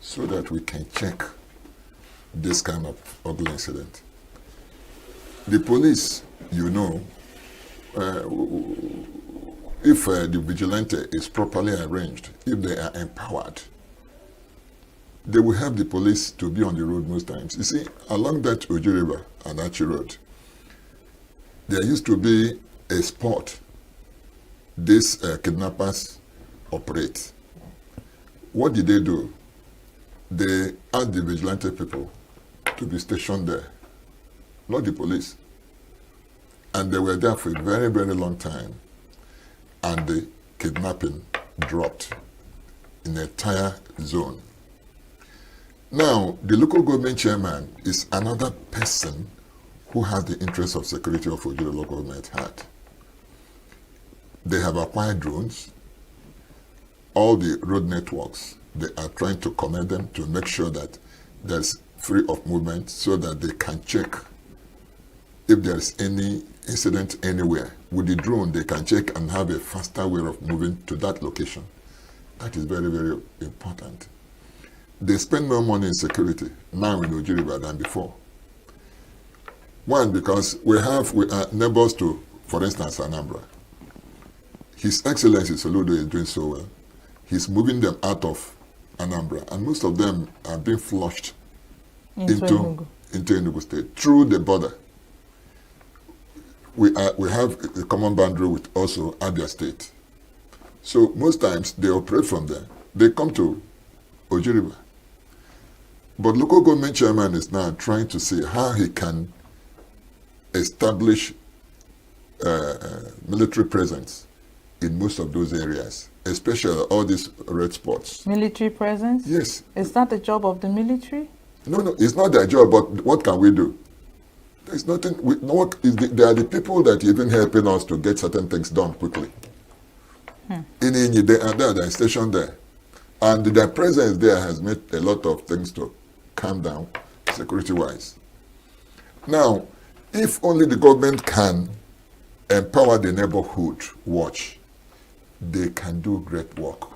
so that we can check this kind of ugly incident. The police, if the vigilante is properly arranged, if they are empowered, they will help the police to be on the road most times. You see, along that Oji River and Achi Road, there used to be a spot these kidnappers operate. What did they do? They asked the vigilante people to be stationed there, not the police. And they were there for a very, very long time. And the kidnapping dropped in the entire zone. Now, the local government chairman is another person who has the interest of security of Oji local government at. They have acquired drones. All the road networks, they are trying to connect them to make sure that there's free of movement so that they can check if there's any incident anywhere. With the drone, they can check and have a faster way of moving to that location. That is very, very important. They spend more money in security now in Oji River than before. One, because we are neighbors to, for instance, Anambra. His Excellency Soludo is doing so well. He's moving them out of Anambra, and most of them are being flushed into Enugu State through the border. We have a common boundary with also Abia State. So most times they operate from there. They come to Oji River. But local government chairman is now trying to see how he can establish military presence in most of those areas, especially all these red spots. Military presence? Yes. Is that the job of the military? No, it's not their job, but what can we do? There's nothing, they are the people that even helping us to get certain things done quickly. In Inyi, they are there, they're stationed there. And their presence there has made a lot of things to calm down, security-wise. Now, if only the government can empower the neighborhood watch, they can do great work.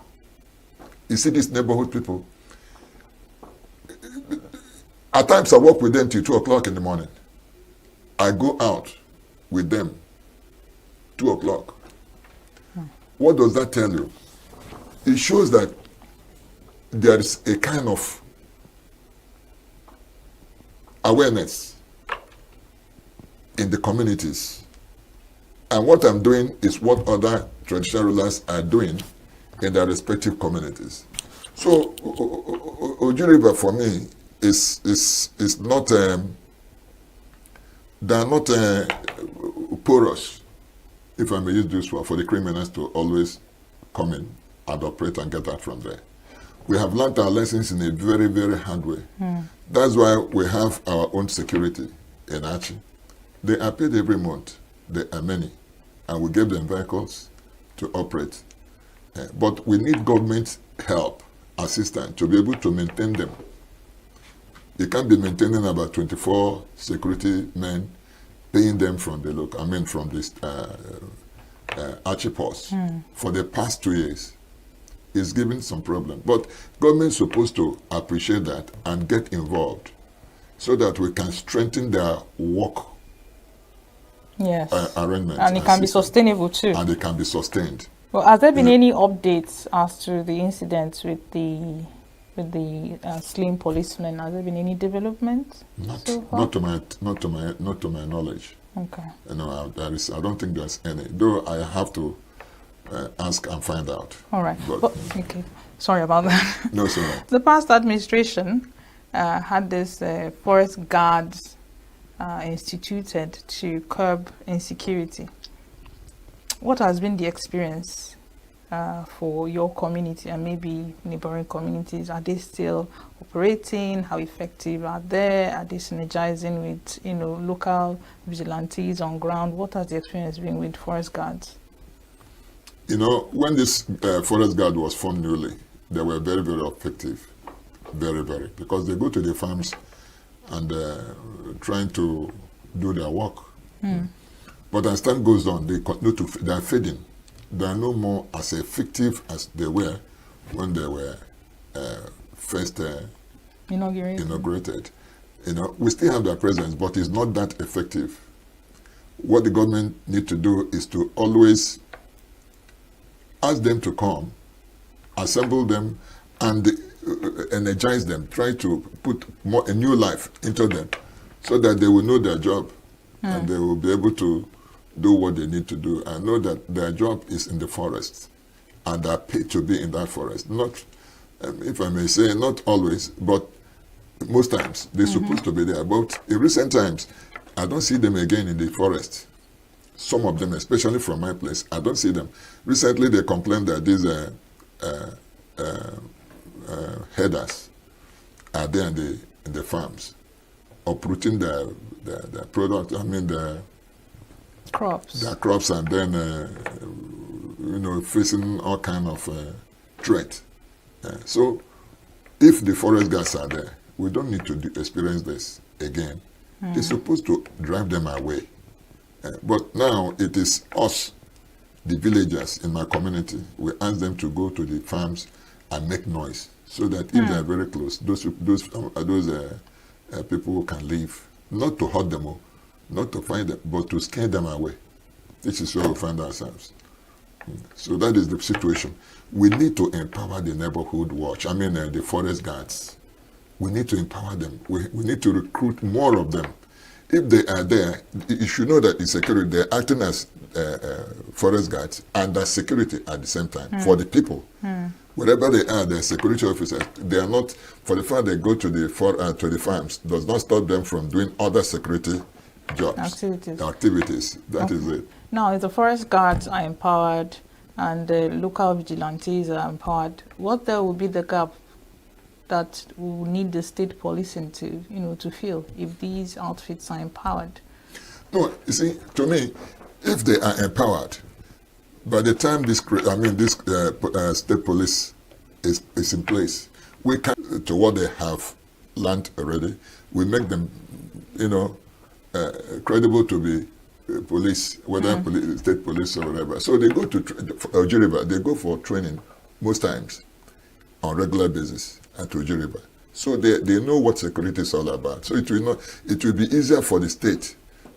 You see these neighborhood people, at times I work with them till 2 o'clock in the morning. I go out with them 2 o'clock. What does that tell you? It shows that there is a kind of awareness in the communities. And what I'm doing is what other traditional rulers are doing in their respective communities. So Oju River for me is not, they are not porous, if I may use this word, for the criminals to always come in and operate and get out from there. We have learned our lessons in a very, very hard way. That's why we have our own security in Achi. They are paid every month. They are many. And we give them vehicles to operate. But we need government help, assistance, to be able to maintain them. You can't be maintaining about 24 security men, paying them from the local, from this Achi post for the past 2 years. It's giving some problem. But government's supposed to appreciate that and get involved so that we can strengthen their work arrangements. And it can be sustainable too. And it can be sustained. Well, has there been any updates as to the incidents with the slim policemen? Has there been any development? Not to my knowledge. Okay. I don't think there's any. Though I have to ask and find out. All right. Okay. Sorry about that. No, it's all right. The past administration had this forest guards instituted to curb insecurity. What has been the experience for your community and maybe neighboring communities? Are they still operating? How effective are they? Are they synergizing with local vigilantes on ground? What has the experience been with forest guards? When this forest guard was formed newly, they were very, very effective. Very, very. Because they go to the farms and trying to do their work. But as time goes on, they continue they are fading. They are no more as effective as they were when they were first inaugurated. We still have their presence, but it's not that effective. What the government need to do is to always ask them to come, assemble them, and energize them, try to put a new life into them so that they will know their job and they will be able to do what they need to do and know that their job is in the forest and they are paid to be in that forest. Not, if I may say, not always, but most times they're supposed to be there. But in recent times, I don't see them again in the forest. Some of them, especially from my place, I don't see them. Recently, they complained that these headers are there in the farms, uprooting their product. The crops. Their crops, and then facing all kind of threat. So, if the forest guards are there, we don't need to experience this again. It's supposed to drive them away. But now it is us, the villagers in my community, we ask them to go to the farms and make noise so that if they are very close, those people can leave. Not to hurt them, not to find them, but to scare them away. This is where we find ourselves. So that is the situation. We need to empower the neighborhood watch, the forest guards. We need to empower them. We need to recruit more of them. If they are there, you should know that in security, they're acting as forest guards and there's security at the same time for the people. Wherever they are, they're security officers. They are not, for the fact they go to the farms, does not stop them from doing other security jobs. Activities. That is it. Now, if the forest guards are empowered and the local vigilantes are empowered, what there will be the gap that we will need the state policing to, to fill if these outfits are empowered? No, you see, to me, if they are empowered, by the time this state police is in place, we can, to what they have learned already, we make them, credible to be police, whether state police or whatever. So they go to Ojiriba, they go for training most times on regular basis at Ojiriba. So they know what security is all about. So it will be easier for the state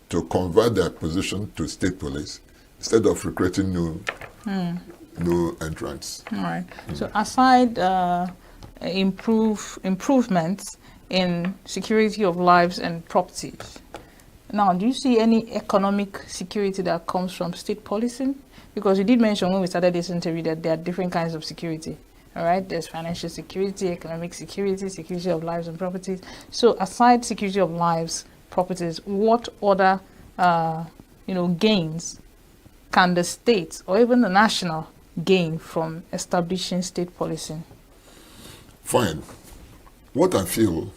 to convert their position to state police instead of recruiting new entrants. All right. So aside improvements in security of lives and properties, now, do you see any economic security that comes from state policing? Because you did mention when we started this interview that there are different kinds of security. All right, there's financial security, economic security, security of lives and properties. So aside security of lives, properties, what other gains can the state or even the national gain from establishing state policing? Fine. What I feel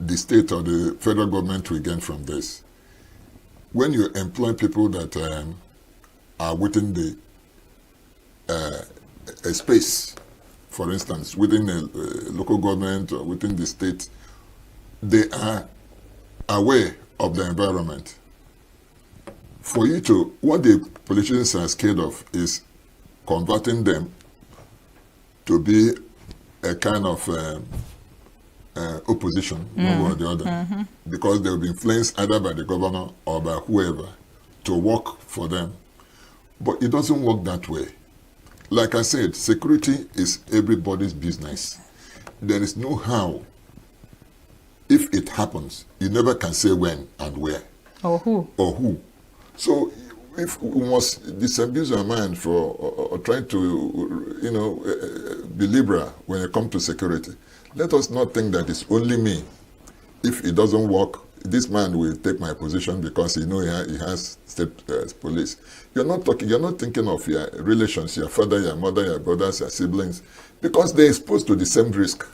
the state or the federal government will gain from this, when you employ people that are within the a space, for instance, within a local government or within the state, they are aware of the environment. For you to, what the politicians are scared of is converting them to be a kind of opposition, one way or the other, because they will be influenced either by the governor or by whoever to work for them. But it doesn't work that way. Like I said, security is everybody's business. There is no how. If it happens, you never can say when and where. Or who. So if we must disabuse our mind for trying to, be liberal when it comes to security, let us not think that it's only me. If it doesn't work, this man will take my position because he has state police. You're not thinking of your relations, your father, your mother, your brothers, your siblings, because they're exposed to the same risk.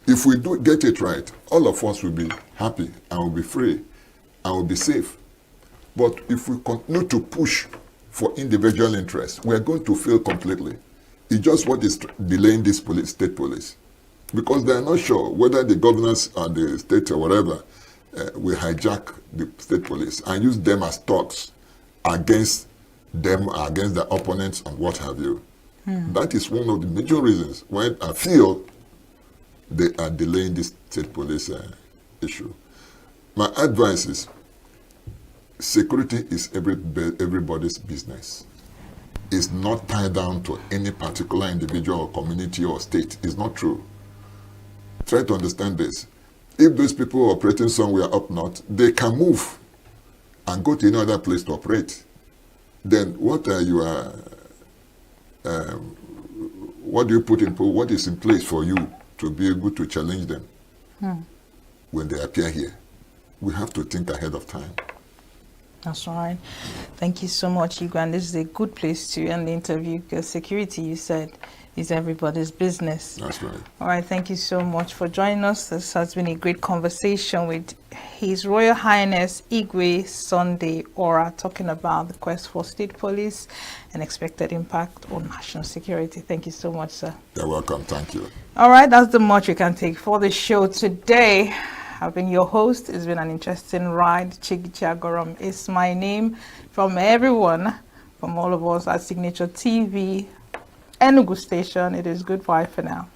If we do get it right, all of us will be happy and will be free and will be safe. But if we continue to push for individual interests, we are going to fail completely. It's just what is delaying this state police. Because they are not sure whether the governors or the state or whatever will hijack the state police and use them as thugs against them, against their opponents and what have you. That is one of the major reasons why I feel they are delaying this state police issue. My advice is, security is everybody's business. It's not tied down to any particular individual or community or state. It's not true. Try to understand this. If those people are operating somewhere up north, they can move and go to any other place to operate. Then what do you put in place? What is in place for you to be able to challenge them when they appear here? We have to think ahead of time. That's right. Thank you so much, Igwe. And this is a good place to end the interview because security, you said, is everybody's business. That's right. All right. Thank you so much for joining us. This has been a great conversation with His Royal Highness Igwe Sunday Ora, talking about the quest for state police and expected impact on national security. Thank you so much, sir. You're welcome. Thank you. All right. That's the much we can take for the show today. I've been your host. It's been an interesting ride. Chigichi Agorom is my name. From everyone, from all of us at Signaturetv, ENUGU station, it is goodbye for now.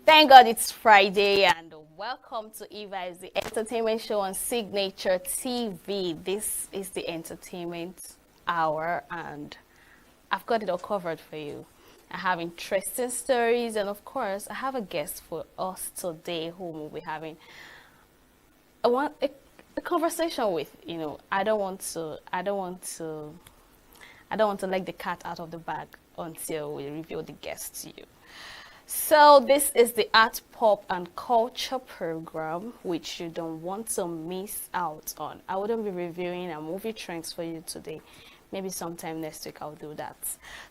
Thank God it's Friday, and welcome to Eva is the entertainment show on Signature TV. This is the entertainment hour, and I've got it all covered for you. I have interesting stories, and of course, I have a guest for us today whom we'll be having a conversation with. You know, I don't want to let the cat out of the bag until we reveal the guest to you. So this is the Art, Pop and Culture program, which you don't want to miss out on. I wouldn't be reviewing a movie trends for you today. Maybe sometime next week I'll do that.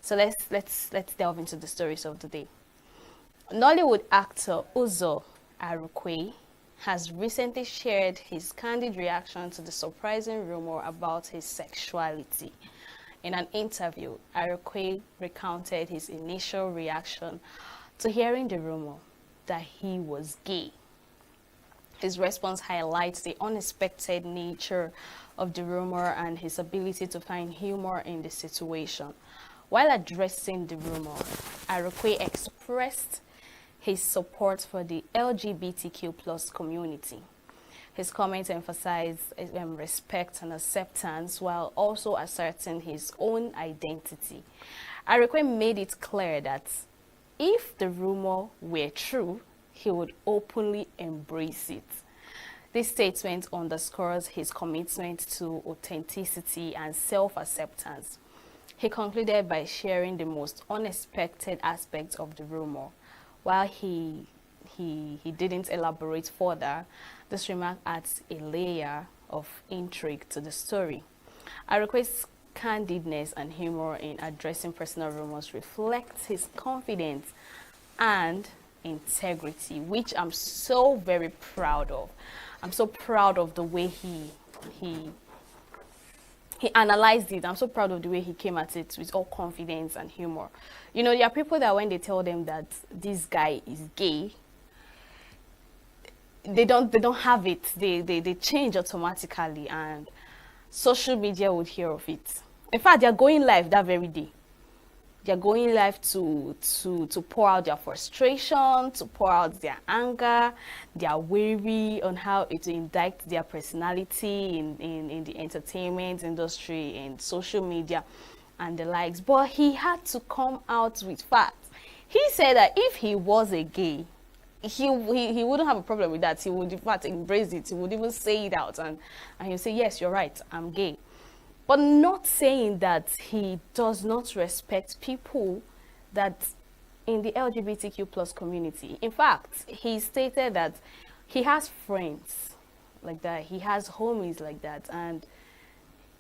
So let's delve into the stories of the day. Nollywood actor Uzo Arukwe has recently shared his candid reaction to the surprising rumor about his sexuality. In an interview, Arukwe recounted his initial reaction to hearing the rumor that he was gay. His response highlights the unexpected nature of the rumor and his ability to find humor in the situation. While addressing the rumor, Arukwe expressed his support for the LGBTQ+ community. His comments emphasized respect and acceptance while also asserting his own identity. Arukwe made it clear that if the rumor were true, he would openly embrace it. This statement underscores his commitment to authenticity and self-acceptance. He concluded by sharing the most unexpected aspects of the rumor. While he didn't elaborate further, this remark adds a layer of intrigue to the story. Arukwe's candidness and humor in addressing personal rumors reflects his confidence and integrity, which I'm so very proud of. I'm so proud of the way he analyzed it. I'm so proud of the way he came at it with all confidence and humor. You know, there are people that when they tell them that this guy is gay, they don't have it. They change automatically, and social media would hear of it. In fact, they're going live that very day. They're going live to pour out their frustration, to pour out their anger, their worry on how it will indict their personality in the entertainment industry and social media and the likes. But he had to come out with facts. He said that if he was a gay, he wouldn't have a problem with that. He would in fact embrace it. He would even say it out and he'll say, yes, you're right, I'm gay. But not saying that he does not respect people that in the LGBTQ+ community. In fact, he stated that he has friends like that. He has homies like that. And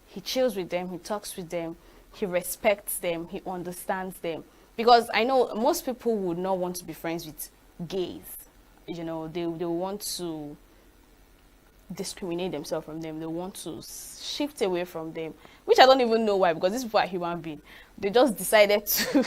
he chills with them. He talks with them. He respects them. He understands them. Because I know most people would not want to be friends with gays. You know, they want to discriminate themselves from them. They want to shift away from them, which I don't even know why, because these people are human beings. They just decided to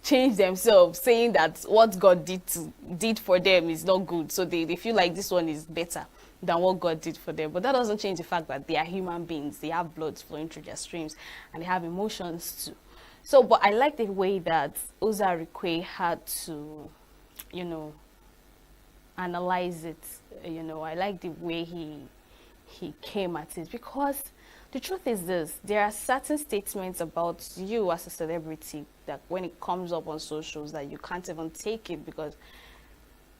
change themselves, saying that what God did for them is not good. So they feel like this one is better than what God did for them. But that doesn't change the fact that they are human beings. They have blood flowing through their streams and they have emotions too. So, but I like the way that Uzo Arukwe had to, you know, analyze it. You know, I like the way he came at it, because the truth is this: there are certain statements about you as a celebrity that when it comes up on socials that you can't even take it, because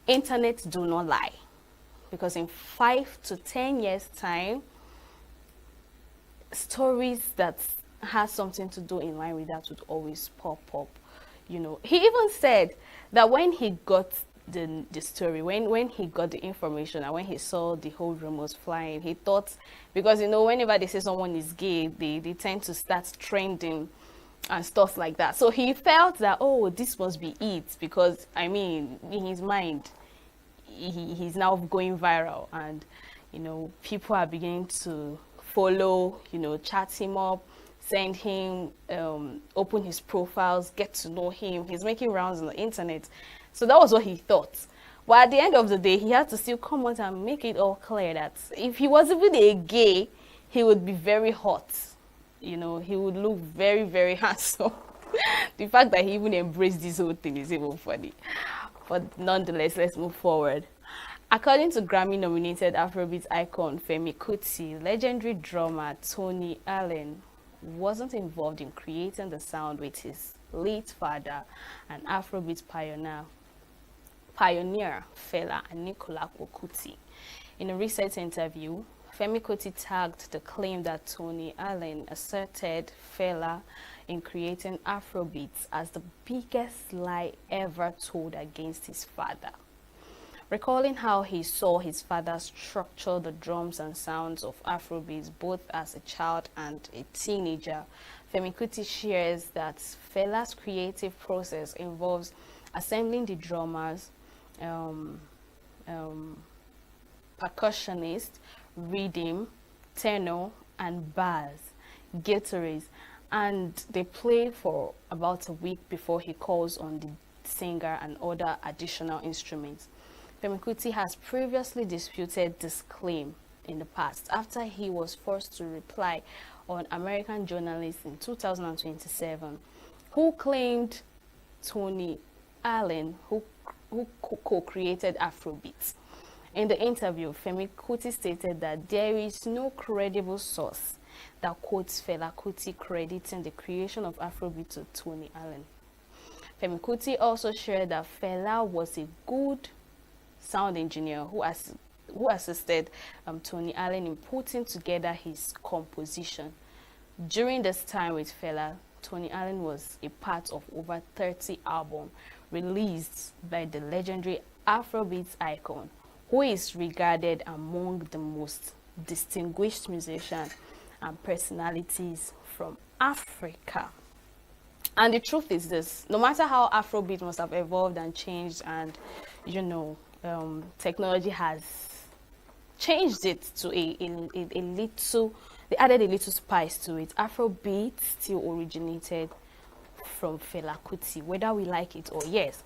internet do not lie. Because in 5 to 10 years time, stories that has something to do in line with that would always pop up. You know, he even said that when he got the story, when he got the information and when he saw the whole rumors flying, he thought, because you know, whenever they say someone is gay, they tend to start trending and stuff like that. So he felt that, oh, this must be it, because I mean, in his mind, he's now going viral, and you know, people are beginning to follow, you know, chat him up, send him, open his profiles, get to know him. He's making rounds on the internet. So that was what he thought. But at the end of the day, he had to still come out and make it all clear that if he was even a gay, he would be very hot. You know, he would look very, very handsome. The fact that he even embraced this whole thing is even funny. But nonetheless, let's move forward. According to Grammy-nominated Afrobeat icon Femi Kuti, legendary drummer Tony Allen wasn't involved in creating the sound with his late father and Afrobeat pioneer Fela Anikulapo Kuti. In a recent interview, Femi Kuti tagged the claim that Tony Allen asserted Fela in creating Afrobeats as the biggest lie ever told against his father. Recalling how he saw his father structure the drums and sounds of Afrobeats both as a child and a teenager, Femi Kuti shares that Fela's creative process involves assembling the drummers, percussionist, rhythm, tenor, and bass, guitarists, and they play for about a week before he calls on the singer and other additional instruments. Femi Kuti has previously disputed this claim in the past after he was forced to reply on American journalist in 2027 who claimed Tony Allen who co-created Afrobeats. In the interview, Femi Kuti stated that there is no credible source that quotes Fela Kuti crediting the creation of Afrobeat to Tony Allen. Femi Kuti also shared that Fela was a good sound engineer who assisted Tony Allen in putting together his composition. During this time with Fela, Tony Allen was a part of over 30 albums released by the legendary Afrobeats icon, who is regarded among the most distinguished musicians and personalities from Africa. And the truth is this: no matter how Afrobeat must have evolved and changed, and technology has changed it to a little, they added a little spice to it, Afrobeat still originated from Fela Kuti, whether we like it or yes.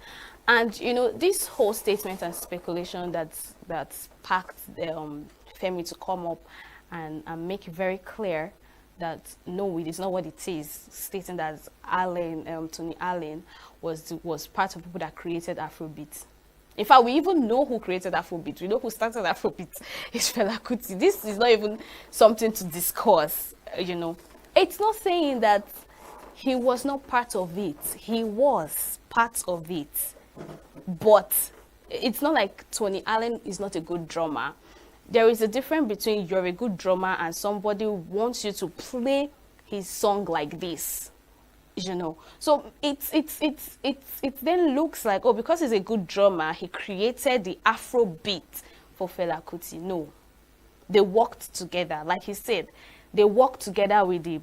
And this whole statement and speculation that's sparked Femi to come up and make it very clear that no, it is not what it is, stating that Tony Allen was part of people that created Afrobeat. In fact, we even know who created Afrobeat. We know who started Afrobeat. It's Fela Kuti. This is not even something to discuss, It's not saying that he was not part of it. He was part of it. But it's not like Tony Allen is not a good drummer. There is a difference between you're a good drummer and somebody wants you to play his song like this. So it then looks like, oh, because he's a good drummer, he created the Afro beat for Fela Kuti. No, they worked together. Like he said, they worked together with the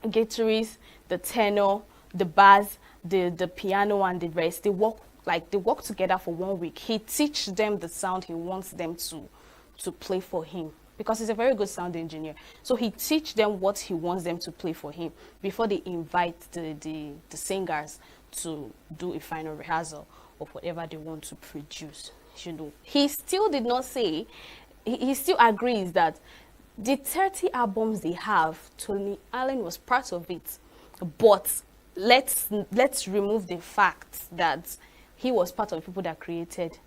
guitarist, the tenor, the bass, the piano, and the rest. They work together for 1 week. He teaches them the sound he wants them to play for him, because he's a very good sound engineer. So he teaches them what he wants them to play for him before they invite the singers to do a final rehearsal of whatever they want to produce. He still did not say, he still agrees that the 30 albums they have, Tony Allen was part of it. But let's remove the fact that he was part of the people that created.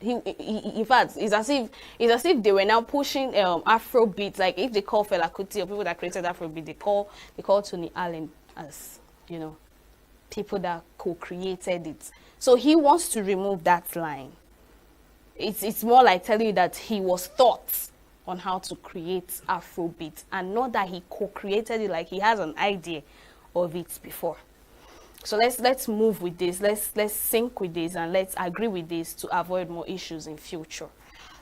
In fact, it's as if they were now pushing Afrobeat. Like if they call Fela Kuti or people that created Afrobeat, they call Tony Allen as people that co-created it. So he wants to remove that line. It's more like telling you that he was taught on how to create Afrobeat, and not that he co-created it, like he has an idea of it before. So let's move with this. Let's sync with this, and let's agree with this to avoid more issues in future.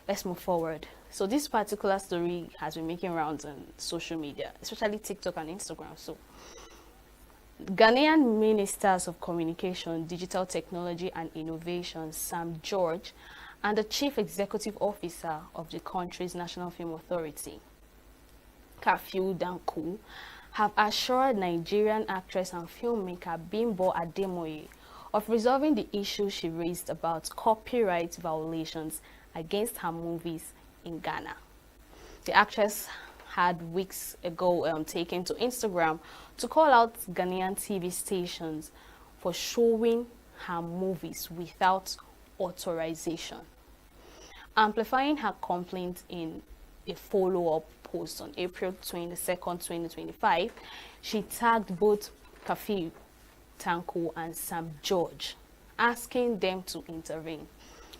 Let's move forward. So this particular story has been making rounds on social media, especially TikTok and Instagram. So Ghanaian Ministers of Communication, Digital Technology and Innovation, Sam George, and the Chief Executive Officer of the country's National Film Authority, Kafiu Danku, have assured Nigerian actress and filmmaker Bimbo Ademoye of resolving the issue she raised about copyright violations against her movies in Ghana. The actress had weeks ago taken to Instagram to call out Ghanaian TV stations for showing her movies without authorization. Amplifying her complaint in a follow-up post on April 22nd, 2025, she tagged both Kafi Tanko and Sam George, asking them to intervene.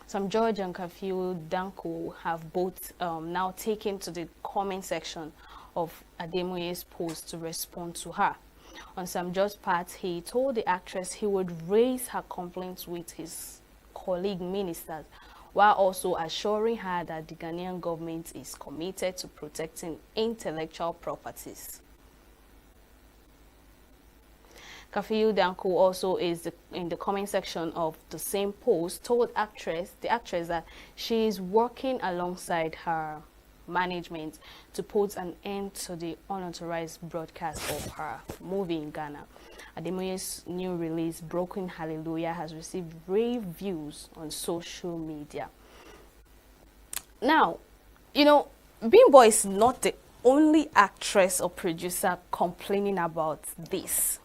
Sam George and Kafi Danko have both now taken to the comment section of Ademoye's post to respond to her. On Sam George's part, he told the actress he would raise her complaints with his colleague ministers, while also assuring her that the Ghanaian government is committed to protecting intellectual properties. Kafiu Danko also is in the comment section of the same post told the actress that she is working alongside her management to put an end to the unauthorized broadcast of her movie in Ghana. Ademoye's new release, Broken Hallelujah, has received rave views on social media. Now, you know, Bimbo is not the only actress or producer complaining about this.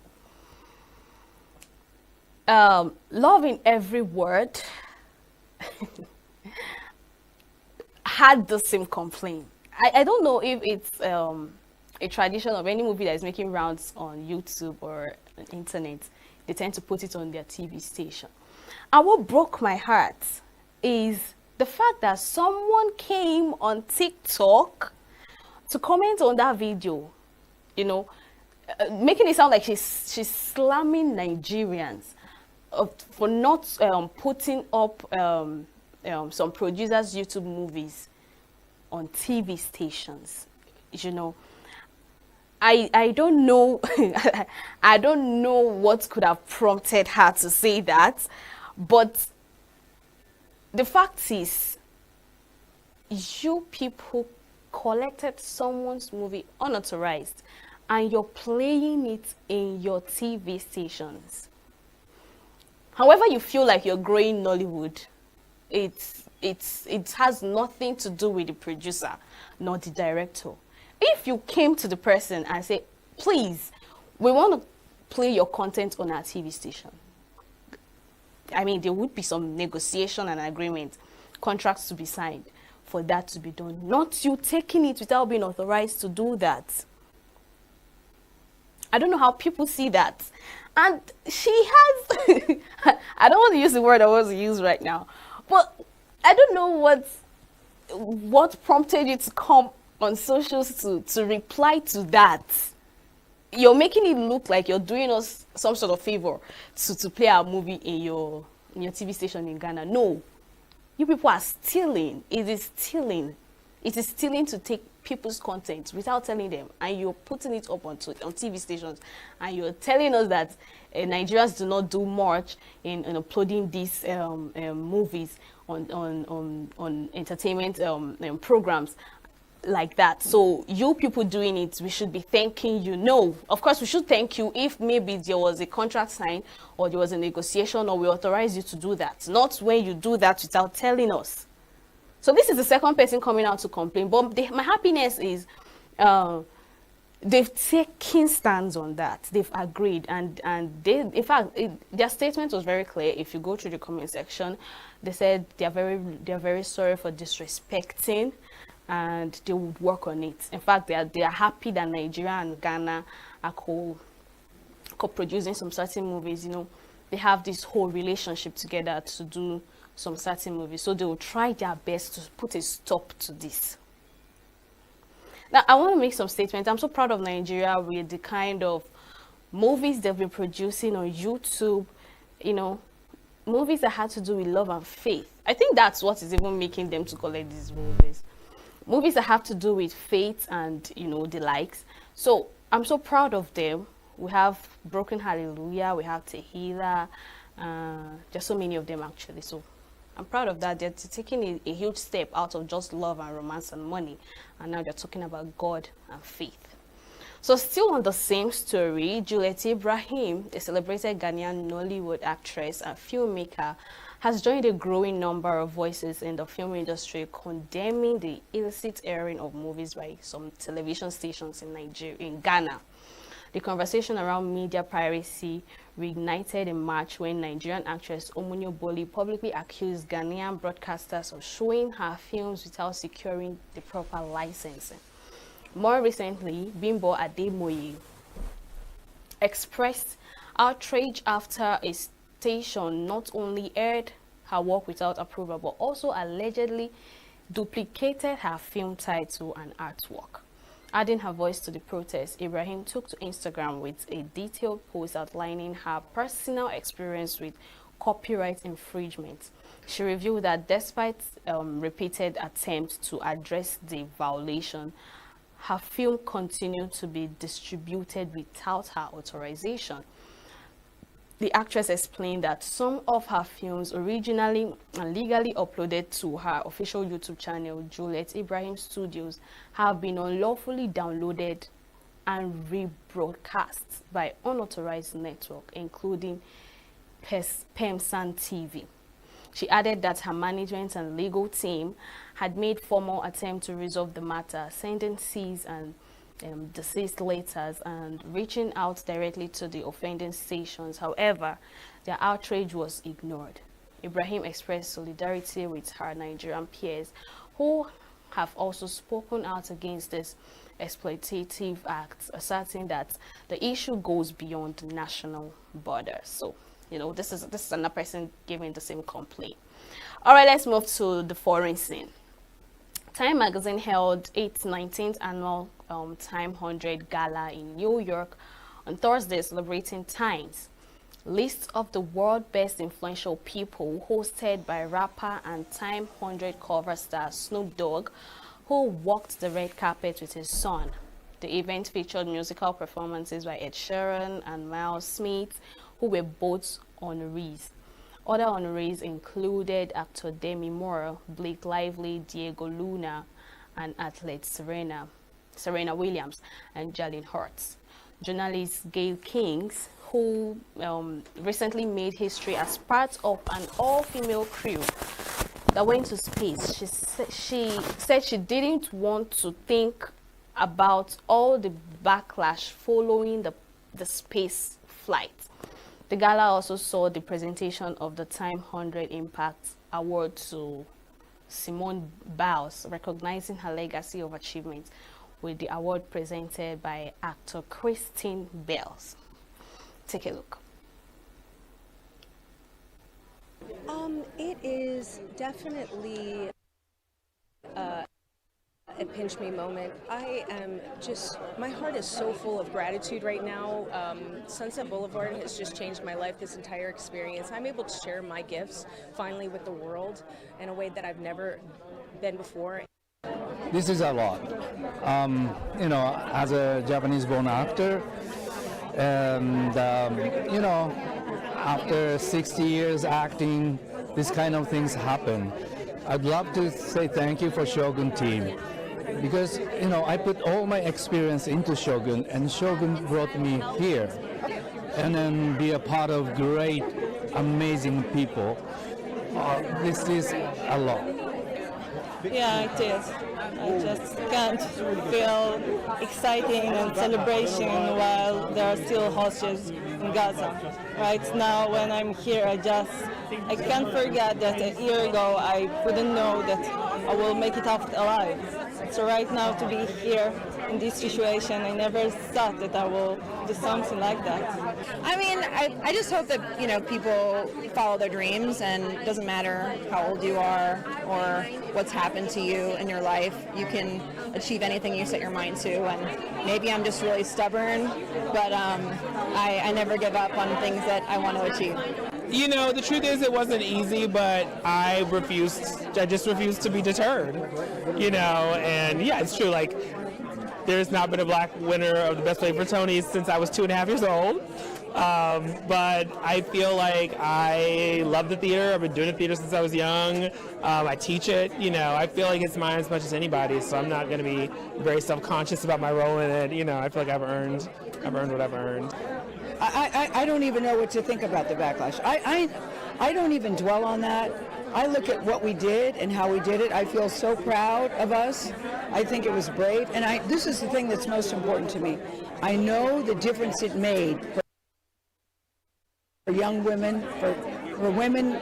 Love in Every Word had the same complaint. I don't know if it's a tradition of any movie that is making rounds on YouTube or on internet. They tend to put it on their TV station. And what broke my heart is the fact that someone came on TikTok to comment on that video, you know, making it sound like she's slamming Nigerians for not putting up some producers' YouTube movies on TV stations. You know, I don't know I don't know what could have prompted her to say that, but the fact is, you people collected someone's movie unauthorized and you're playing it in your TV stations. However you feel like you're growing Nollywood, it has nothing to do with the producer nor the director. If you came to the person and say, please, we want to play your content on our TV station, I mean, there would be some negotiation and agreement, contracts to be signed for that to be done. Not you taking it without being authorized to do that. I don't know how people see that. And she has, I don't want to use the word I want to use right now, but I don't know what prompted you to come on socials to reply to that. You're making it look like you're doing us some sort of favor to play our movie in your TV station in Ghana. No, you people are stealing. It is stealing. It is stealing to take people's content without telling them, and you're putting it up on TV stations, and you're telling us that Nigerians do not do much in uploading these movies on entertainment programs like that. So you people doing it, we should be thanking you. No, of course we should thank you if maybe there was a contract signed or there was a negotiation or we authorize you to do that, not when you do that without telling us. So this is the second person coming out to complain, but my happiness is they've taken stands on that. They've agreed, and they, in fact, their statement was very clear. If you go through the comment section, they said they're very sorry for disrespecting, and they would work on it. In fact, they are happy that Nigeria and Ghana are co-producing some certain movies. You know, they have this whole relationship together to do some certain movies, so they will try their best to put a stop to this. Now, I want to make some statements. I'm so proud of Nigeria with the kind of movies they've been producing on YouTube, you know, movies that had to do with love and faith. I think that's what is even making them to collect these movies. Movies that have to do with faith and, you know, the likes. So I'm so proud of them. We have Broken Hallelujah, we have Tehila, there's so many of them actually. So I'm proud of that. They're taking a huge step out of just love and romance and money, and now they're talking about God and faith. So still on the same story, Juliet Ibrahim, a celebrated Ghanaian Nollywood actress and filmmaker, has joined a growing number of voices in the film industry condemning the illicit airing of movies by some television stations in Ghana. The conversation around media piracy reignited in March when Nigerian actress Omunyo Boli publicly accused Ghanaian broadcasters of showing her films without securing the proper licensing. More recently, Bimbo Ademoye expressed outrage after a station not only aired her work without approval but also allegedly duplicated her film title and artwork. Adding her voice to the protest, Ibrahim took to Instagram with a detailed post outlining her personal experience with copyright infringement. She revealed that despite repeated attempts to address the violation, her film continued to be distributed without her authorization. The actress explained that some of her films originally and legally uploaded to her official YouTube channel, Juliet Ibrahim Studios, have been unlawfully downloaded and rebroadcast by unauthorized network, including PEMSAN TV. She added that her management and legal team had made formal attempts to resolve the matter, sending cease and desist letters and reaching out directly to the offending stations. However, their outrage was ignored. Ibrahim expressed solidarity with her Nigerian peers who have also spoken out against this exploitative act, asserting that the issue goes beyond national borders. So, you know, this is another person giving the same complaint. All right, let's move to the foreign scene. Time magazine held its 19th annual Time 100 Gala in New York on Thursday, celebrating Times. List of the world's best influential people, hosted by rapper and Time 100 cover star Snoop Dogg, who walked the red carpet with his son. The event featured musical performances by Ed Sheeran and Miles Smith, who were both honorees. Other honorees included actor Demi Moore, Blake Lively, Diego Luna, and athlete Serena Williams and Jalen Hurts. Journalist Gayle Kings, who recently made history as part of an all-female crew that went to space. She said she didn't want to think about all the backlash following the space flight. The gala also saw the presentation of the Time 100 Impact Award to Simone Biles, recognizing her legacy of achievement, with the award presented by actor Christine Bales. Take a look. It is definitely a pinch me moment. I am just, my heart is so full of gratitude right now. Sunset Boulevard has just changed my life, this entire experience. I'm able to share my gifts finally with the world in a way that I've never been before. This is a lot. You know, as a Japanese-born actor, and you know, after 60 years acting, this kind of things happen. I'd love to say thank you for Shogun team, because you know, I put all my experience into Shogun, and Shogun brought me here, and then be a part of great, amazing people. This is a lot. Yeah, it is. I just can't feel exciting and celebration while there are still hostages in Gaza. Right now, when I'm here, I can't forget that a year ago I wouldn't know that I will make it out alive. So right now, to be here in this situation, I never thought that I will do something like that. I mean, I just hope that, you know, people follow their dreams, and it doesn't matter how old you are or what's happened to you in your life, you can achieve anything you set your mind to. And maybe I'm just really stubborn, but I never give up on things that I want to achieve. You know, the truth is it wasn't easy, but I just refused to be deterred, you know, and yeah, it's true, like, there's not been a black winner of the Best Play for Tony since I was 2.5 years old, but I feel like I love the theater. I've been doing the theater since I was young. I teach it, you know, I feel like it's mine as much as anybody's, so I'm not going to be very self-conscious about my role in it. You know, I feel like I've earned what I've earned. I don't even know what to think about the backlash. I don't even dwell on that. I look at what we did and how we did it. I feel so proud of us. I think it was brave. And this is the thing that's most important to me. I know the difference it made for young women, for women,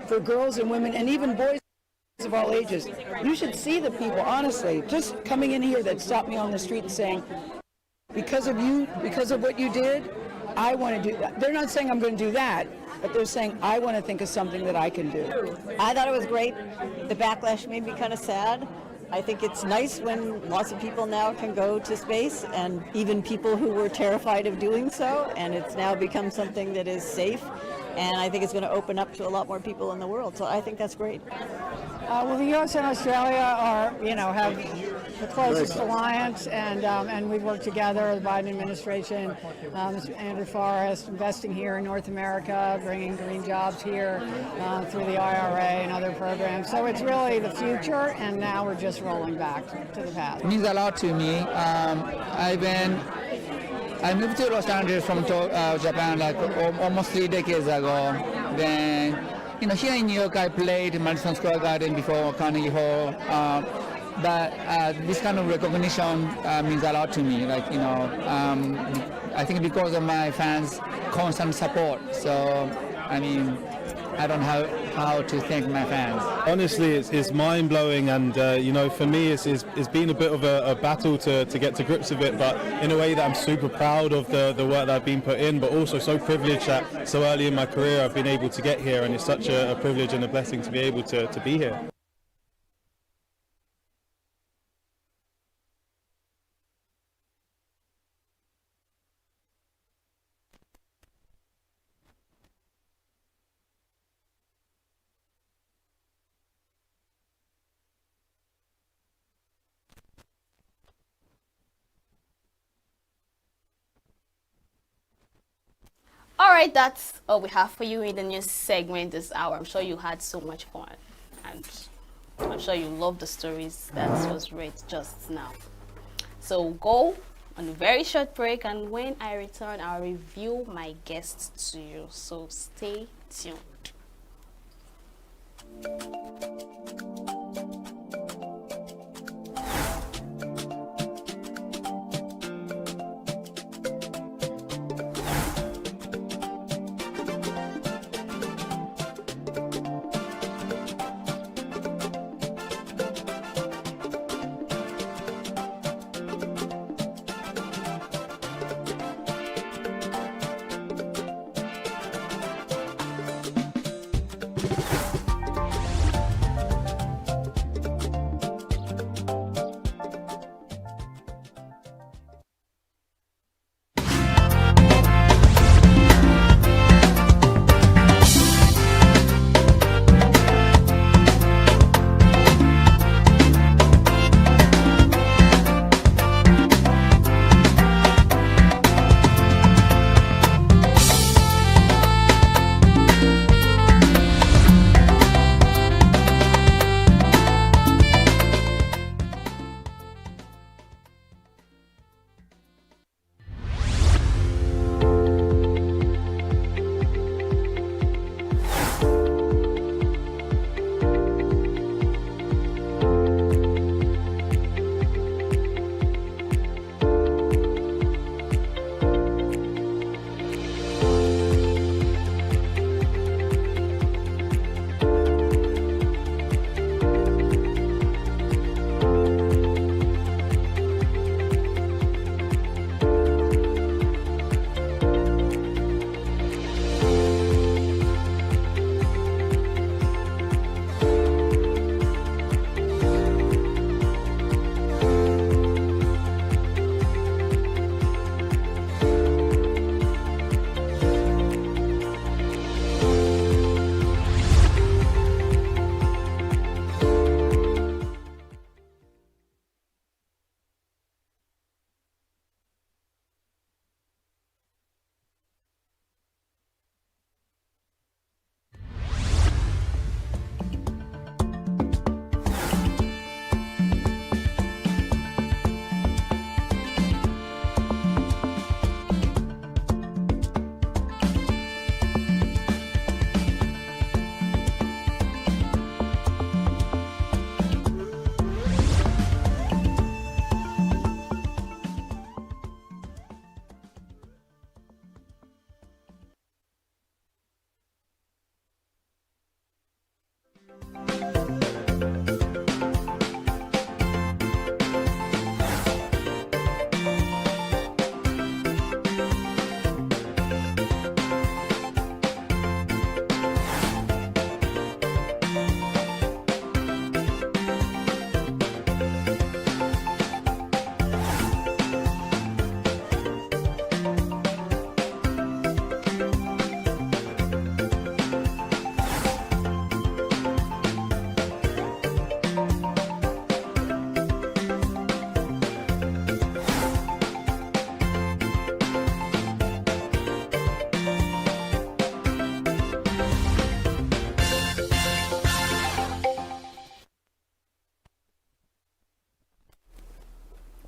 for girls and women, and even boys of all ages. You should see the people, honestly, just coming in here that stopped me on the street and saying, because of you, because of what you did, I want to do that. They're not saying I'm going to do that, but they're saying I want to think of something that I can do. I thought it was great. The backlash made me kind of sad. I think it's nice when lots of people now can go to space, and even people who were terrified of doing so, and it's now become something that is safe, and I think it's going to open up to a lot more people in the world, so I think that's great. Well, the U.S. and Australia are, have the closest alliance, and we've worked together, the Biden administration, Andrew Forrest, investing here in North America, bringing green jobs here through the IRA and other programs. So it's really the future, and now we're just rolling back to the past. It means a lot to me. I moved to Los Angeles from Japan like almost 3 decades ago. Then, here in New York, I played Madison Square Garden before Carnegie Hall. But this kind of recognition means a lot to me. I think because of my fans' constant support. So, I don't know how to thank my fans. Honestly, it's mind-blowing, and for me, it's been a bit of a battle to get to grips with it, but in a way that I'm super proud of the work that I've been put in, but also so privileged that so early in my career I've been able to get here, and it's such a privilege and a blessing to be able to be here. All right, that's all we have for you in the news segment this hour. I'm sure you had so much fun, and I'm sure you loved the stories that was read just now. So go on a very short break, and when I return, I'll review my guests to you. So stay tuned.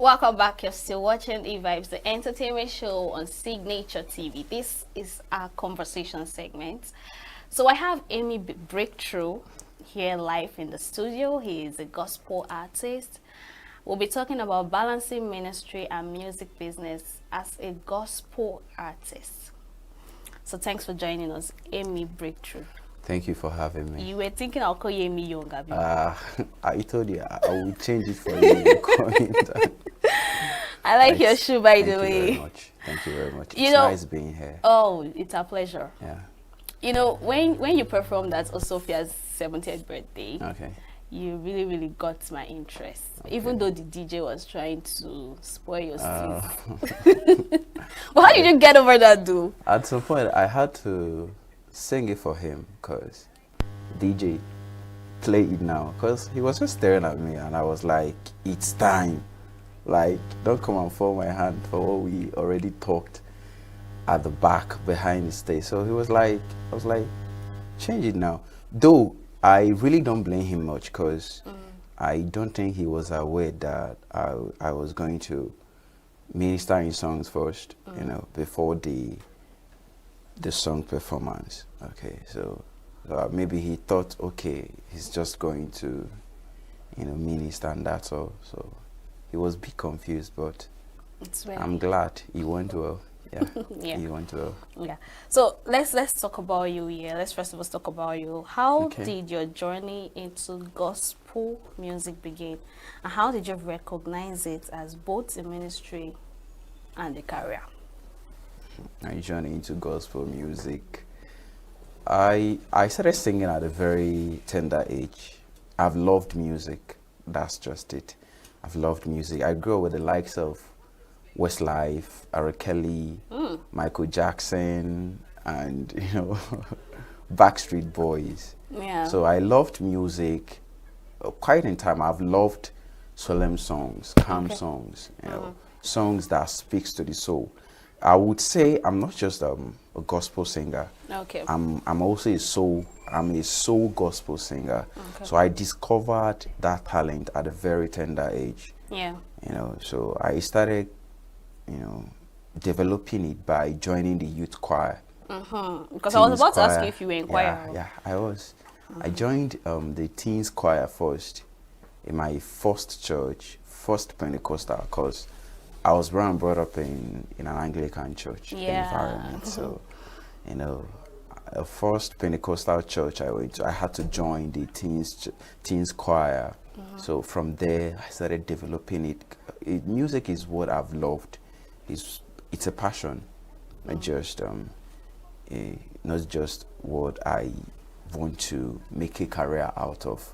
Welcome back. You're still watching E-Vibes, the entertainment show on Signature TV. This is our conversation segment. So I have Amy Breakthrough here live in the studio. He is a gospel artist. We'll be talking about balancing ministry and music business as a gospel artist. So thanks for joining us, Amy Breakthrough. Thank you for having me. You were thinking I'll call you Amy Younger. I told you I will change it for you. I like your shoe, by the way. Thank you very much. Thank you very much. It's nice being here. Oh, it's a pleasure. Yeah. You know, when you performed at Osophia's 70th birthday, okay, you really got my interest. Okay. Even though the DJ was trying to spoil your steez. But how did you get over that, though? At some point, I had to sing it for him because DJ, play it now. Because he was just staring at me and I was like, it's time. Like, don't come and fold my hand for what we already talked at the back behind the stage. So he was like, I was like, change it now. Though I really don't blame him much because I don't think he was aware that I was going to minister in songs first, you know, before the song performance. Okay, so maybe he thought, okay, he's just going to, you know, minister and that's all. So he was a bit confused, but I'm glad he went well. Yeah, yeah. He went well. Yeah. So let's talk about you here. Let's first of all talk about you. How did your journey into gospel music begin, and how did you recognize it as both a ministry and a career? My journey into gospel music. I started singing at a very tender age. I've loved music. That's just it. I've loved music. I grew up with the likes of Westlife, R. Kelly, Michael Jackson, and you know, Backstreet Boys. Yeah. So I loved music. Quite in time, I've loved solemn songs, calm songs, you know, songs that speaks to the soul. I would say I'm not just a gospel singer. Okay. I'm also a soul gospel singer. Okay. So I discovered that talent at a very tender age. Yeah. You know, so I started, you know, developing it by joining the youth choir. Because I was about to ask you if you were in choir. Yeah, I was. I joined the teens choir first in my first church, first Pentecostal, because I was born and brought up in an Anglican church environment. So, you know, the first Pentecostal church I went to, I had to join the teens choir. So from there, I started developing it. Music is what I've loved. It's a passion, not just what I want to make a career out of.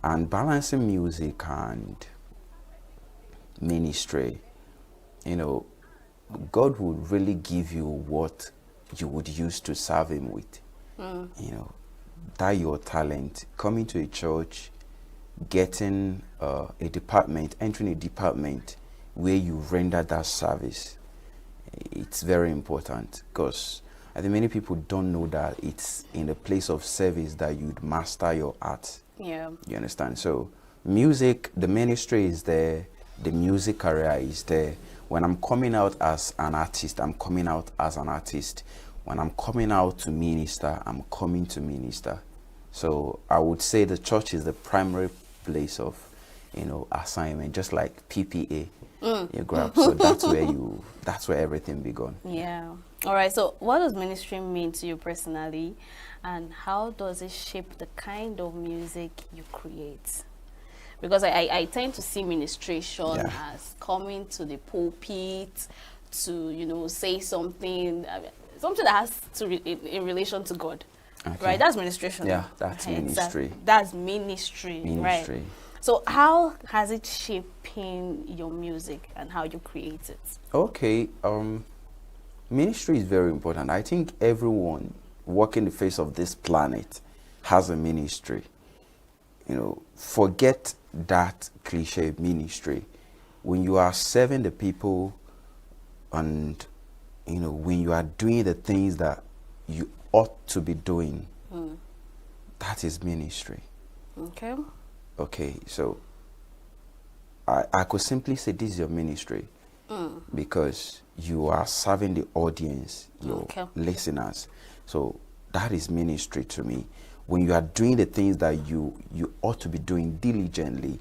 And balancing music and ministry, you know, God would really give you what you would use to serve him with. You know, that your talent, coming to a church, getting a department, entering a department where you render that service. It's very important because I think many people don't know that it's in a place of service that you'd master your art. Yeah. You understand? So music, the ministry is there, the music career is there. When I'm coming out as an artist, I'm coming out as an artist. When I'm coming out to minister, I'm coming to minister. So I would say the church is the primary place of, you know, assignment, just like PPA. You grab. So that's where everything began. Yeah. All right. So what does ministry mean to you personally, and how does it shape the kind of music you create? Because I tend to see ministration as coming to the pulpit to, you know, say something, something that has to in relation to God. Okay. Right? That's ministration. Yeah, that's ministry. That's ministry. Right? So how has it shaping your music and how you create it? Okay. Ministry is very important. I think everyone walking the face of this planet has a ministry. You know, forget that cliche ministry. When you are serving the people and, you know, when you are doing the things that you ought to be doing, that is ministry. Okay. Okay, so I could simply say this is your ministry because you are serving the audience, your listeners. So that is ministry to me. When you are doing the things that you ought to be doing diligently,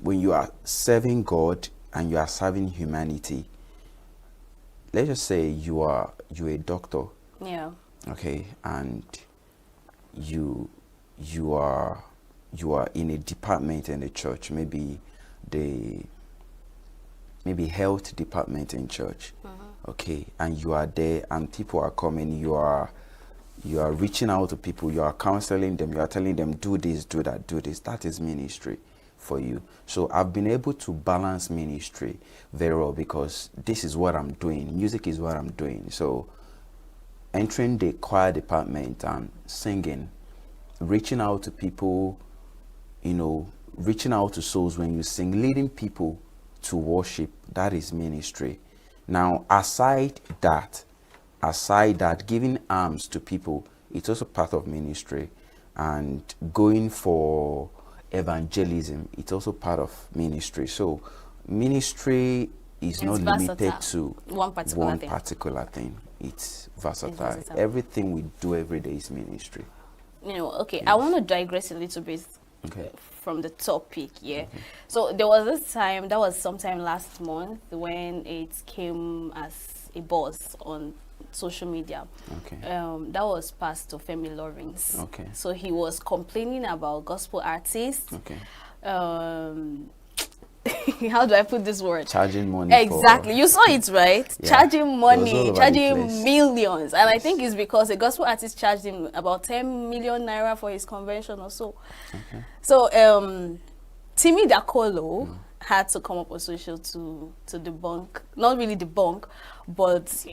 when you are serving God and you are serving humanity, let's just say you're a doctor. Yeah. Okay, and you are in a department in the church, maybe health department in church. Okay, and you are there and people are coming, you are reaching out to people, you are counseling them, you are telling them do this, do that, do this. That is ministry for you. So I've been able to balance ministry very well because this is what I'm doing. Music is what I'm doing. So entering the choir department and singing, reaching out to people, reaching out to souls when you sing, leading people to worship, that is ministry. Now, aside that, giving alms to people, it's also part of ministry. And going for evangelism, it's also part of ministry. So ministry is not limited to one particular thing. It's versatile. Everything we do every day is ministry. Okay, I want to digress a little bit from the topic. So there was this time, that was sometime last month, when it came as a buzz on social media. That was Pastor Femi Lawrence. So he was complaining about gospel artists. How do I put this word? Charging money. Exactly. You saw it, right? Charging money, charging millions. And I think it's because a gospel artist charged him about 10 million naira for his convention or so. So Timi Dakolo had to come up on social to debunk, not really debunk, but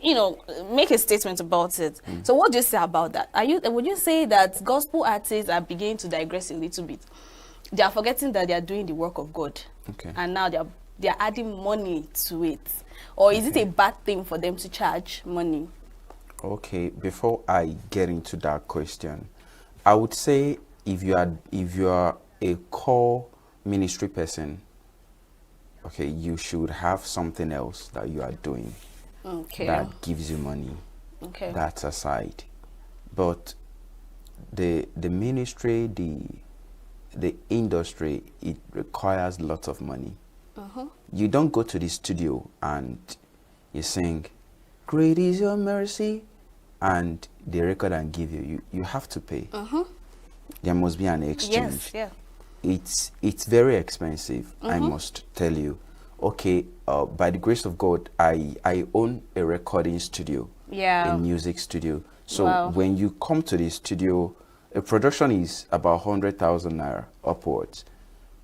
make a statement about it. So what do you say about that? Would you say that gospel artists are beginning to digress a little bit? They are forgetting that they are doing the work of God, and now they are adding money to it, or is it a bad thing for them to charge money? Okay, before I get into that question, I would say if you are a core ministry person, you should have something else that you are doing that gives you money. That's aside, but the ministry, the industry, it requires lots of money. You don't go to the studio and you sing "Great is your mercy" and they record and give you have to pay. There must be an exchange. It's very expensive. I must tell you. By the grace of God, I own a recording studio, a music studio. So when you come to the studio, a production is about 100,000 naira upwards.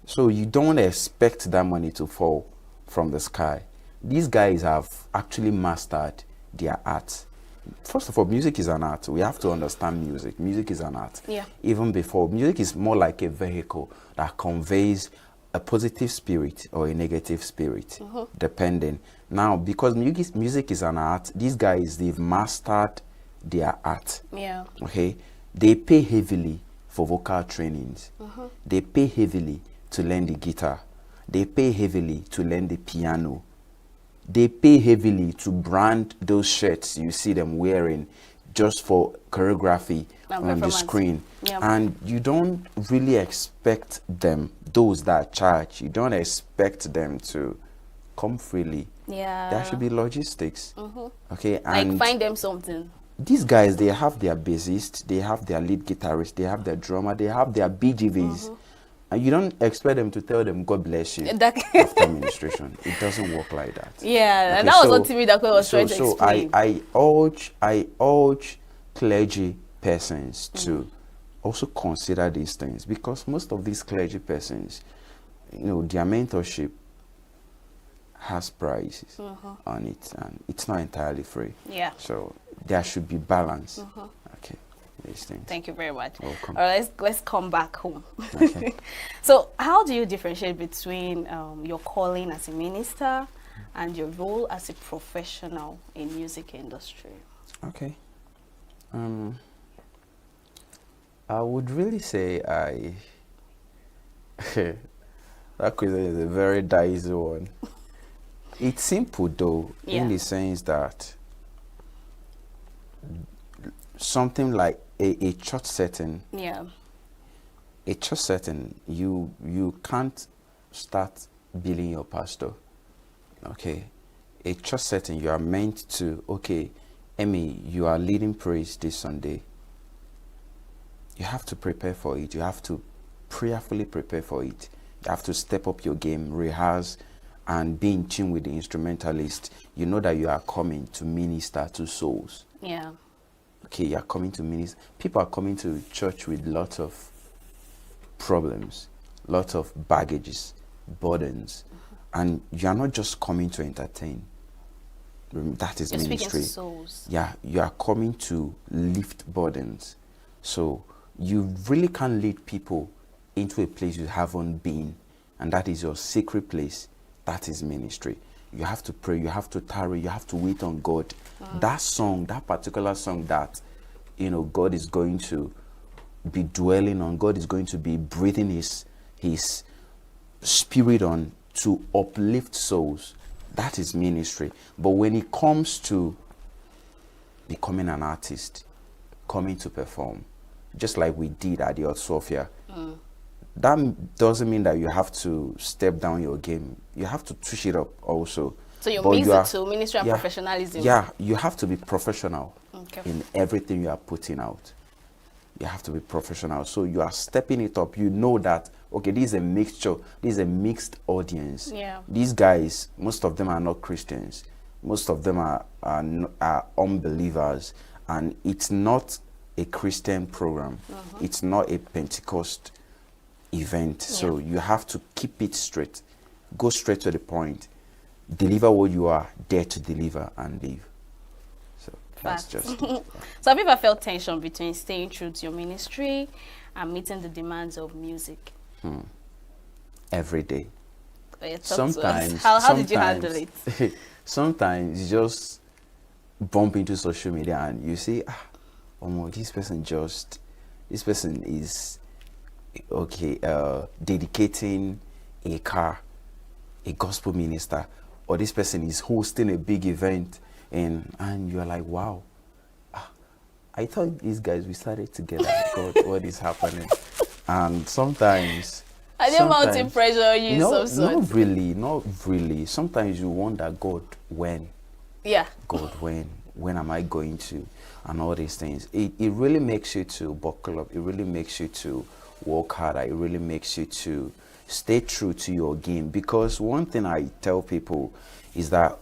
So you don't expect that money to fall from the sky. These guys have actually mastered their art. First of all, music is an art. We have to understand music. Music is an art. Even before, music is more like a vehicle that conveys a positive spirit or a negative spirit, depending. Now, because music is an art, these guys, they've mastered their art. They pay heavily for vocal trainings. They pay heavily to learn the guitar. They pay heavily to learn the piano. They pay heavily to brand those shirts you see them wearing just for choreography on the screen. And you don't really expect them, those that charge, you don't expect them to come freely. There should be logistics. And find them something. These guys, they have their bassist, they have their lead guitarist, they have their drummer, they have their BGVs. And you don't expect them to tell them, God bless you, after administration. It doesn't work like that. And that was what Timi Dakolo was trying to explain. I urge clergy persons to also consider these things, because most of these clergy persons, their mentorship has prices on it, and it's not entirely free. So there should be balance. These things. Thank you very much. Welcome. All right, let's come back home. So how do you differentiate between your calling as a minister and your role as a professional in music industry? I would really say That question is a very dicey one. It's simple though, in the sense that something like a church setting. Yeah. A church setting, you can't start billing your pastor. Okay. A church setting, you are meant to, okay, Emmy, you are leading praise this Sunday. You have to prepare for it. You have to prayerfully prepare for it. You have to step up your game, rehearse, and be in tune with the instrumentalist. You know that you are coming to minister to souls. Yeah. Okay, you are coming to minister. People are coming to church with lots of problems, lots of baggages, burdens, and you are not just coming to entertain. That is You're ministry. speaking to souls. Yeah, you are coming to lift burdens. So you really can't lead people into a place you haven't been, and that is your secret place. That is ministry. You have to pray, you have to tarry, you have to wait on God. That song, that particular song that, you know, God is going to be dwelling on, God is going to be breathing his spirit on to uplift souls. That is ministry. But when it comes to becoming an artist, coming to perform, just like we did at the Hot Sophia, that doesn't mean that you have to step down your game. You have to touch it up also. So you But mix you it are- to ministry and professionalism. Yeah, you have to be professional Okay. in everything you are putting out. You have to be professional. So you are stepping it up. You know that, okay, this is a mixture. This is a mixed audience. Yeah. These guys, most of them are not Christians. Most of them are unbelievers. And it's not a Christian program. It's not a Pentecost event. So you have to keep it straight. Go straight to the point. Deliver what you are there to deliver and leave. So that's Facts. just it. So have you ever felt tension between staying true to your ministry and meeting the demands of music? Every day. Oh, yeah, talk to us. Sometimes. How did you handle it? Sometimes you just bump into social media and you see, this person is dedicating a car, a gospel minister, or this person is hosting a big event, and you're like, wow, I thought these guys, we started together. God, what is happening? And sometimes Are they mounting pressure on you? no, Some sort? not really. Sometimes you wonder, God, when? Yeah. God, when am I going to? And all these things. It really makes you to buckle up. It really makes you to work harder. It really makes you to stay true to your game. Because one thing I tell people is that,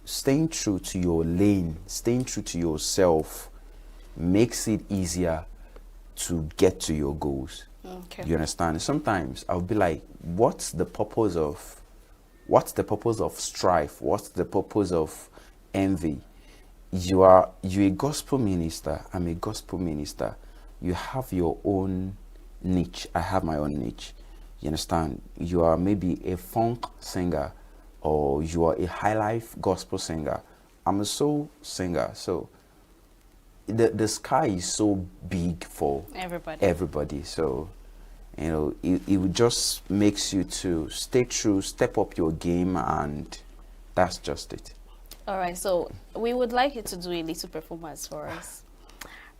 staying true to your lane, staying true to yourself makes it easier to get to your goals. Okay. You understand? Sometimes I'll be like, what's the purpose of strife? What's the purpose of envy? You're a gospel minister. I'm a gospel minister. You have your own niche. I have my own niche. You understand? You are maybe a funk singer, or you are a high life gospel singer. I'm a soul singer. So the sky is so big for everybody. So it just makes you to stay true, step up your game, and that's just it. All right, so we would like you to do a little performance for us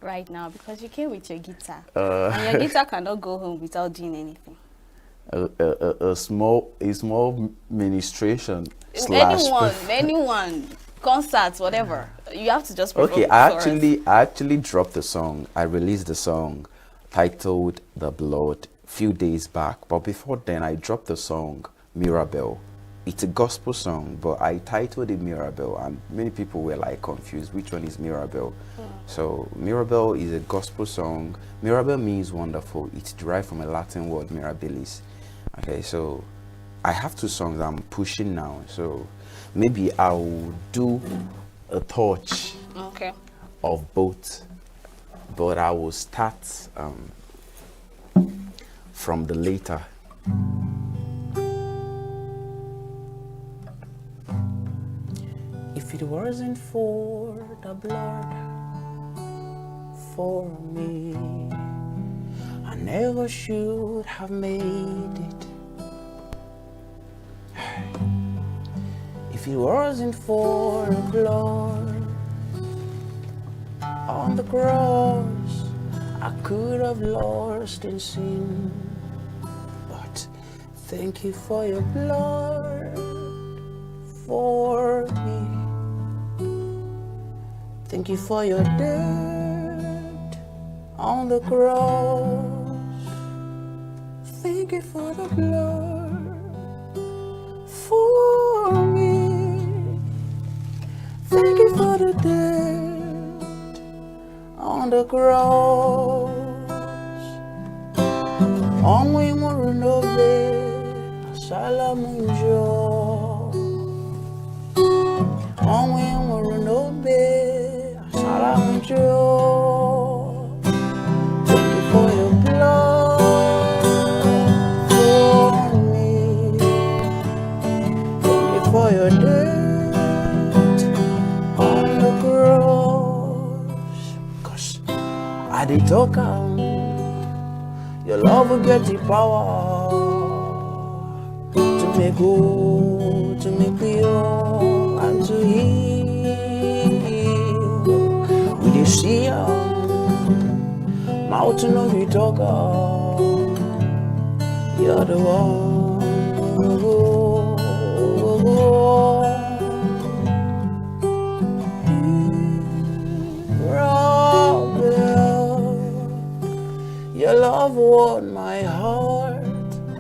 right now, because you came with your guitar, and your guitar cannot go home without doing anything. A small ministration / anyone, concerts, whatever. You have to just perform. Okay, I actually dropped the song. I released the song titled "The Blood" few days back, but before then I dropped the song Mirabelle. It's a gospel song, but I titled it Mirabelle, and many people were like confused which one is Mirabelle. So Mirabelle is a gospel song. Mirabelle means wonderful. It's derived from a Latin word, mirabilis. Okay, so I have 2 songs I'm pushing now, so maybe I'll do a touch of both, but I will start from the later. If it wasn't for the blood for me, I never should have made it If it wasn't for the blood on the cross, I could have lost in sin. But thank you for your blood for me. Thank you for your death on the cross. Thank you for the blood for me. Thank you for the death on the cross. Only more no salamunjo. Only more no salamunjo. Thank you for your blood for me. Thank you for your death on the cross. 'Cause I did talk your love will get the power to make good, to make pure, and to heal. We did see mountain of you talk, you're the one. Your love won my heart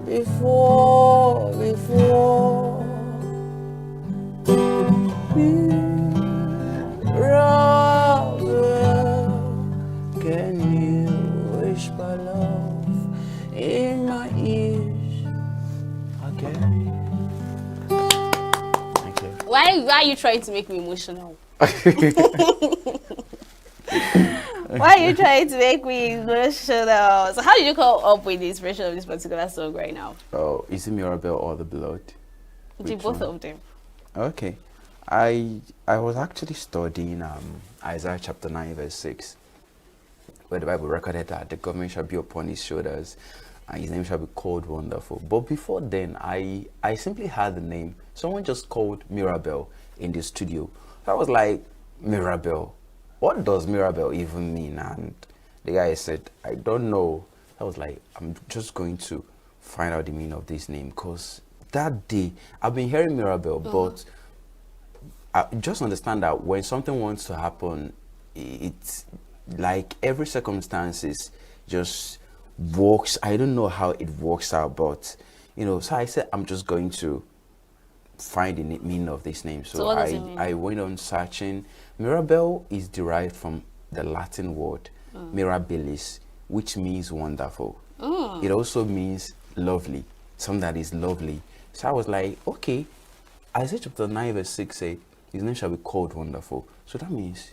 before. Can you whisper love in my ears again? Thank you. Why are you trying to make me emotional? Why are you trying to make me emotional? So how did you come up with the inspiration of this particular song right now? Oh, is it Mirabelle or the blood? Both of them. Okay. I was actually studying Isaiah chapter 9 verse 6, where the Bible recorded that the government shall be upon his shoulders and his name shall be called Wonderful. But before then, I simply had the name. Someone just called Mirabelle in the studio. So I was like, Mirabelle? What does Mirabelle even mean? And the guy said, I don't know. I was like, I'm just going to find out the meaning of this name, because that day I've been hearing Mirabelle, but I just understand that when something wants to happen, it's like every circumstances just works. I don't know how it works out, but so I said I'm just going to find the meaning of this name. So what does it mean? I went on searching. Mirabelle is derived from the Latin word mirabilis, which means wonderful. It also means lovely, something that is lovely. So I was like, okay, Isaiah chapter 9 verse 6 said, his name shall be called Wonderful. So that means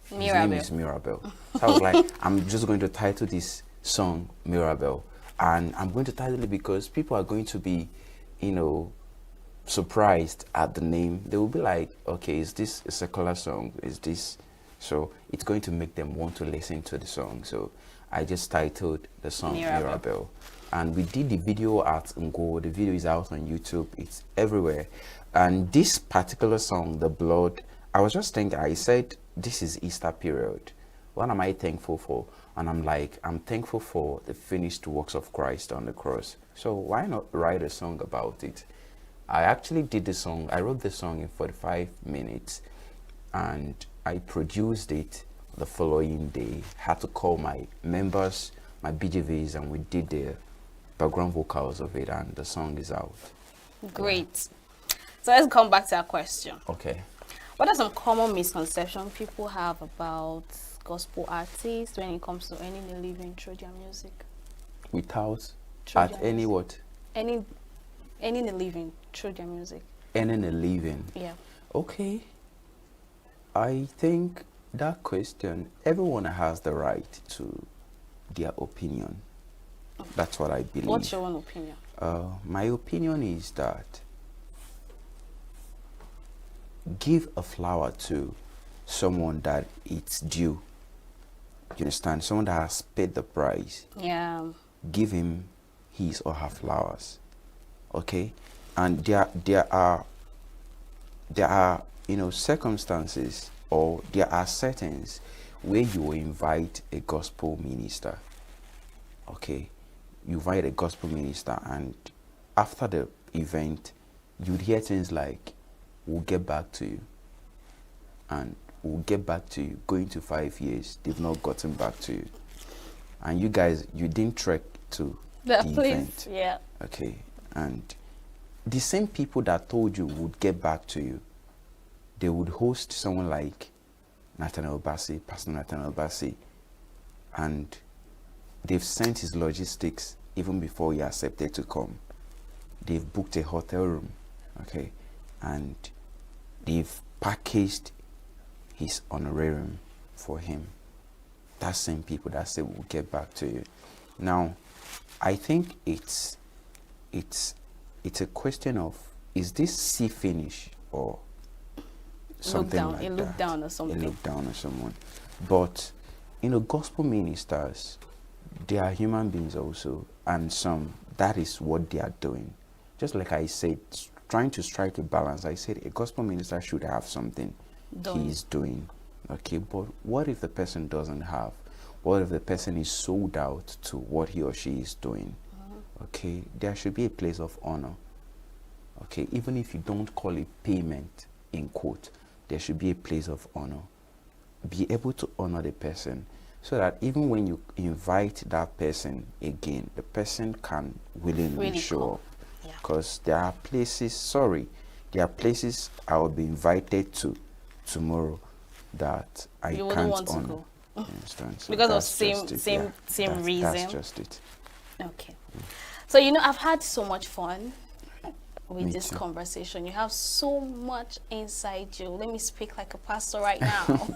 his name is Mirabelle. So I was like, I'm just going to title this song Mirabelle. And I'm going to title it because people are going to be, surprised at the name. They will be like, okay, is this a secular song? Is this? So it's going to make them want to listen to the song. So I just titled the song Mirabelle. And we did the video at ENUGU. The video is out on YouTube. It's everywhere. And this particular song, The Blood, I was just thinking, I said, this is Easter period. What am I thankful for? And I'm like, I'm thankful for the finished works of Christ on the cross. So why not write a song about it? I actually did the song. I wrote the song in 45 minutes and I produced it the following day. Had to call my members, my BGVs, and we did the background vocals of it, and the song is out. Great. So let's come back to our question. Okay. What are some common misconceptions people have about gospel artists when it comes to earning a living through their music? Without at any what? Earning a living through their music. Earning a living. Yeah. Okay. I think that question, everyone has the right to their opinion. That's what I believe. What's your own opinion? My opinion is that give a flower to someone that it's due. You understand? Someone that has paid the price. Yeah. Give him his or her flowers. Okay? And there are there are, circumstances, or there are settings where you will invite a gospel minister. Okay, you invite a gospel minister, and after the event, you'd hear things like, "We'll get back to you," and "We'll get back to you." Going to 5 years, they've not gotten back to you, and you guys, you didn't trek to the event. Yeah. Okay, and the same people that told you would get back to you, they would host someone like Nathaniel Bassi, Pastor Nathaniel Bassi, and they've sent his logistics even before he accepted to come. They've booked a hotel room, okay, and they've packaged his honorarium for him. That same people that say we'll get back to you. Now, I think it's a question of, is this see finish or something like that? A look down or something. A look down or someone. But gospel ministers, they are human beings also, and that is what they are doing. Just like I said, trying to strike a balance. I said a gospel minister should have something he's doing. Okay, but what if the person doesn't have? What if the person is sold out to what he or she is doing? Okay, there should be a place of honor. Okay, even if you don't call it payment in quote, there should be a place of honor. Be able to honor the person, so that even when you invite that person again, the person can willingly show up. Because there are places I will be invited to tomorrow that I you can't want honor. to go. So because of same reason. That's just it. Okay. So I've had so much fun with this conversation. You have so much inside you. Let me speak like a pastor right now.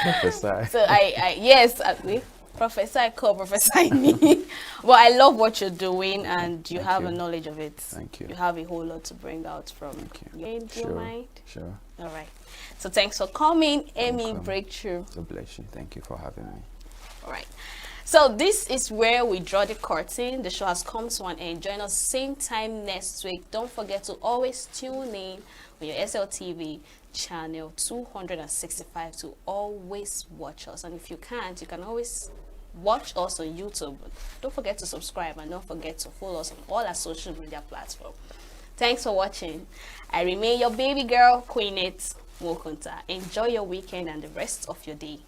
Prophesy. So yes, prophesy, prophesy me. But I love what you're doing, and you have a knowledge of it. Thank you. You have a whole lot to bring out from. Do you mind? Sure. All right. So thanks for coming, Amy Breakthrough. God bless you. Thank you for having me. All right. So this is where we draw the curtain. The show has come to an end. Join us same time next week. Don't forget to always tune in on your SLTV channel 265 to always watch us. And if you can't, you can always watch us on YouTube. Don't forget to subscribe, and don't forget to follow us on all our social media platforms. Thanks for watching. I remain your baby girl, Queenette Mokunta. Enjoy your weekend and the rest of your day.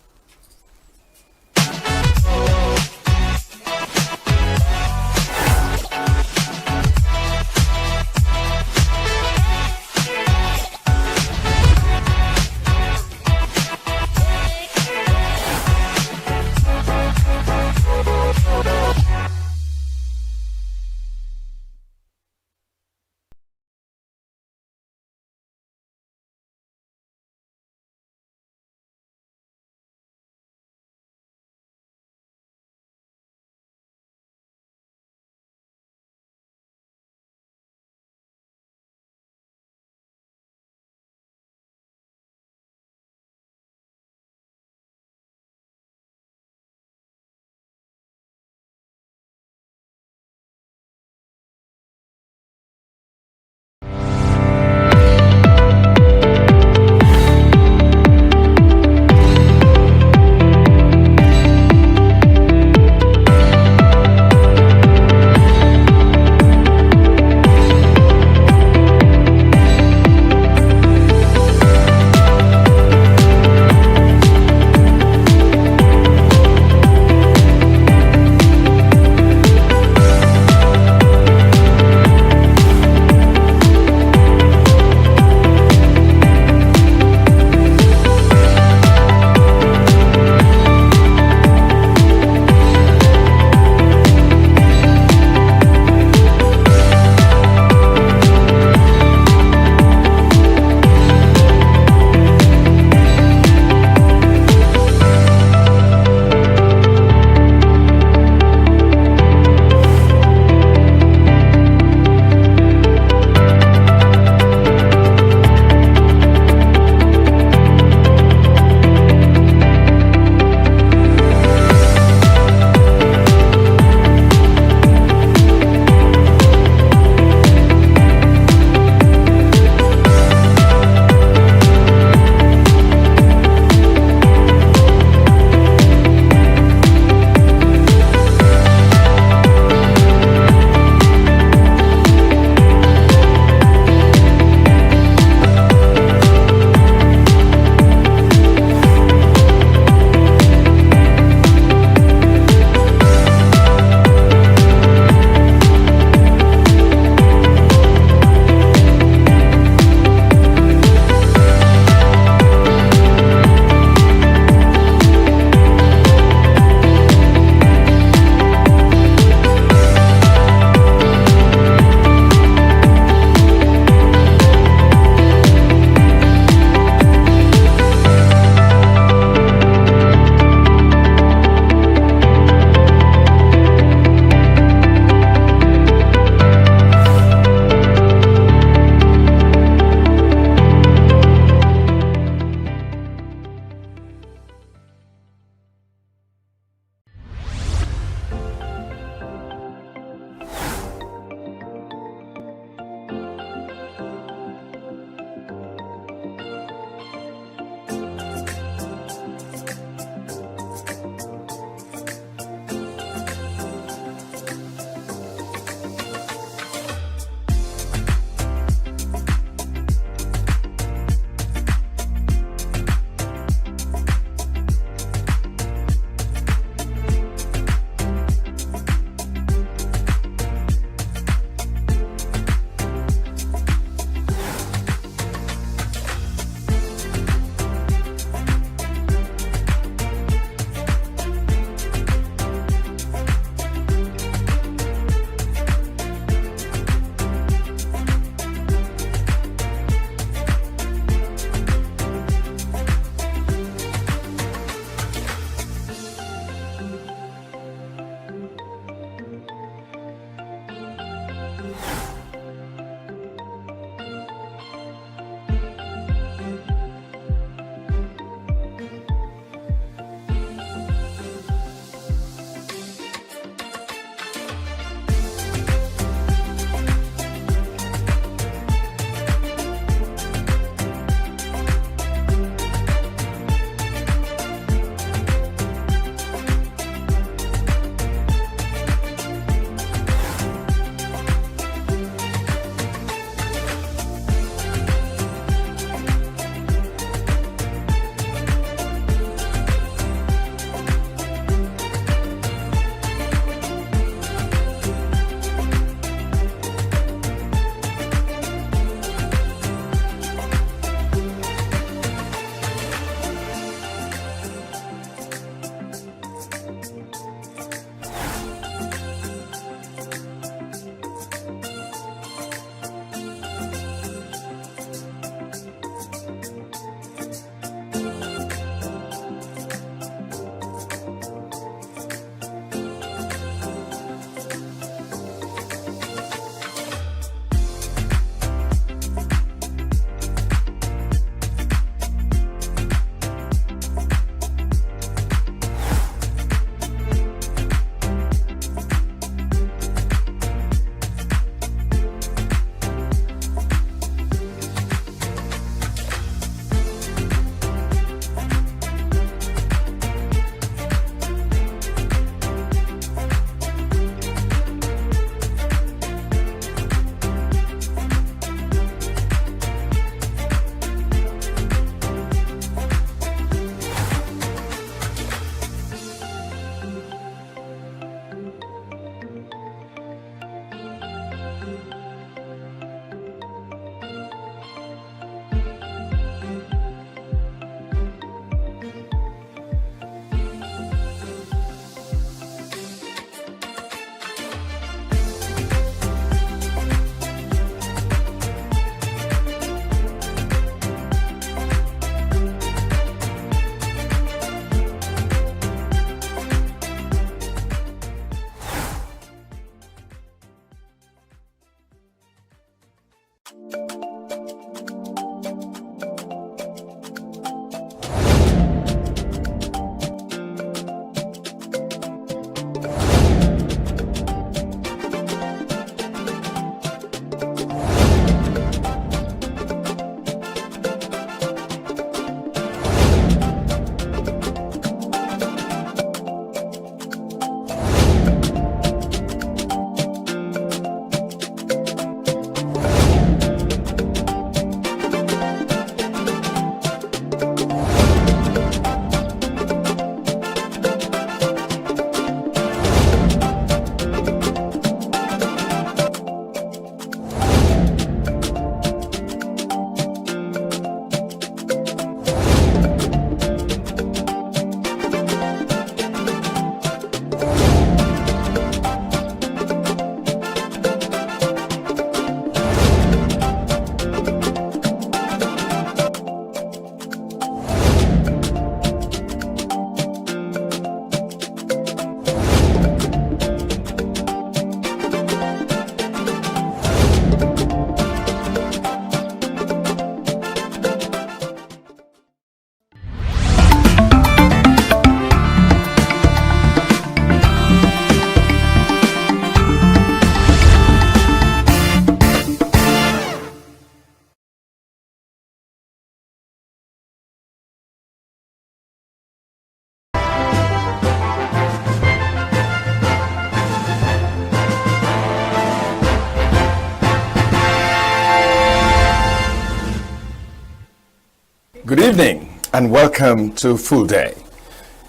Good evening and welcome to Full Day,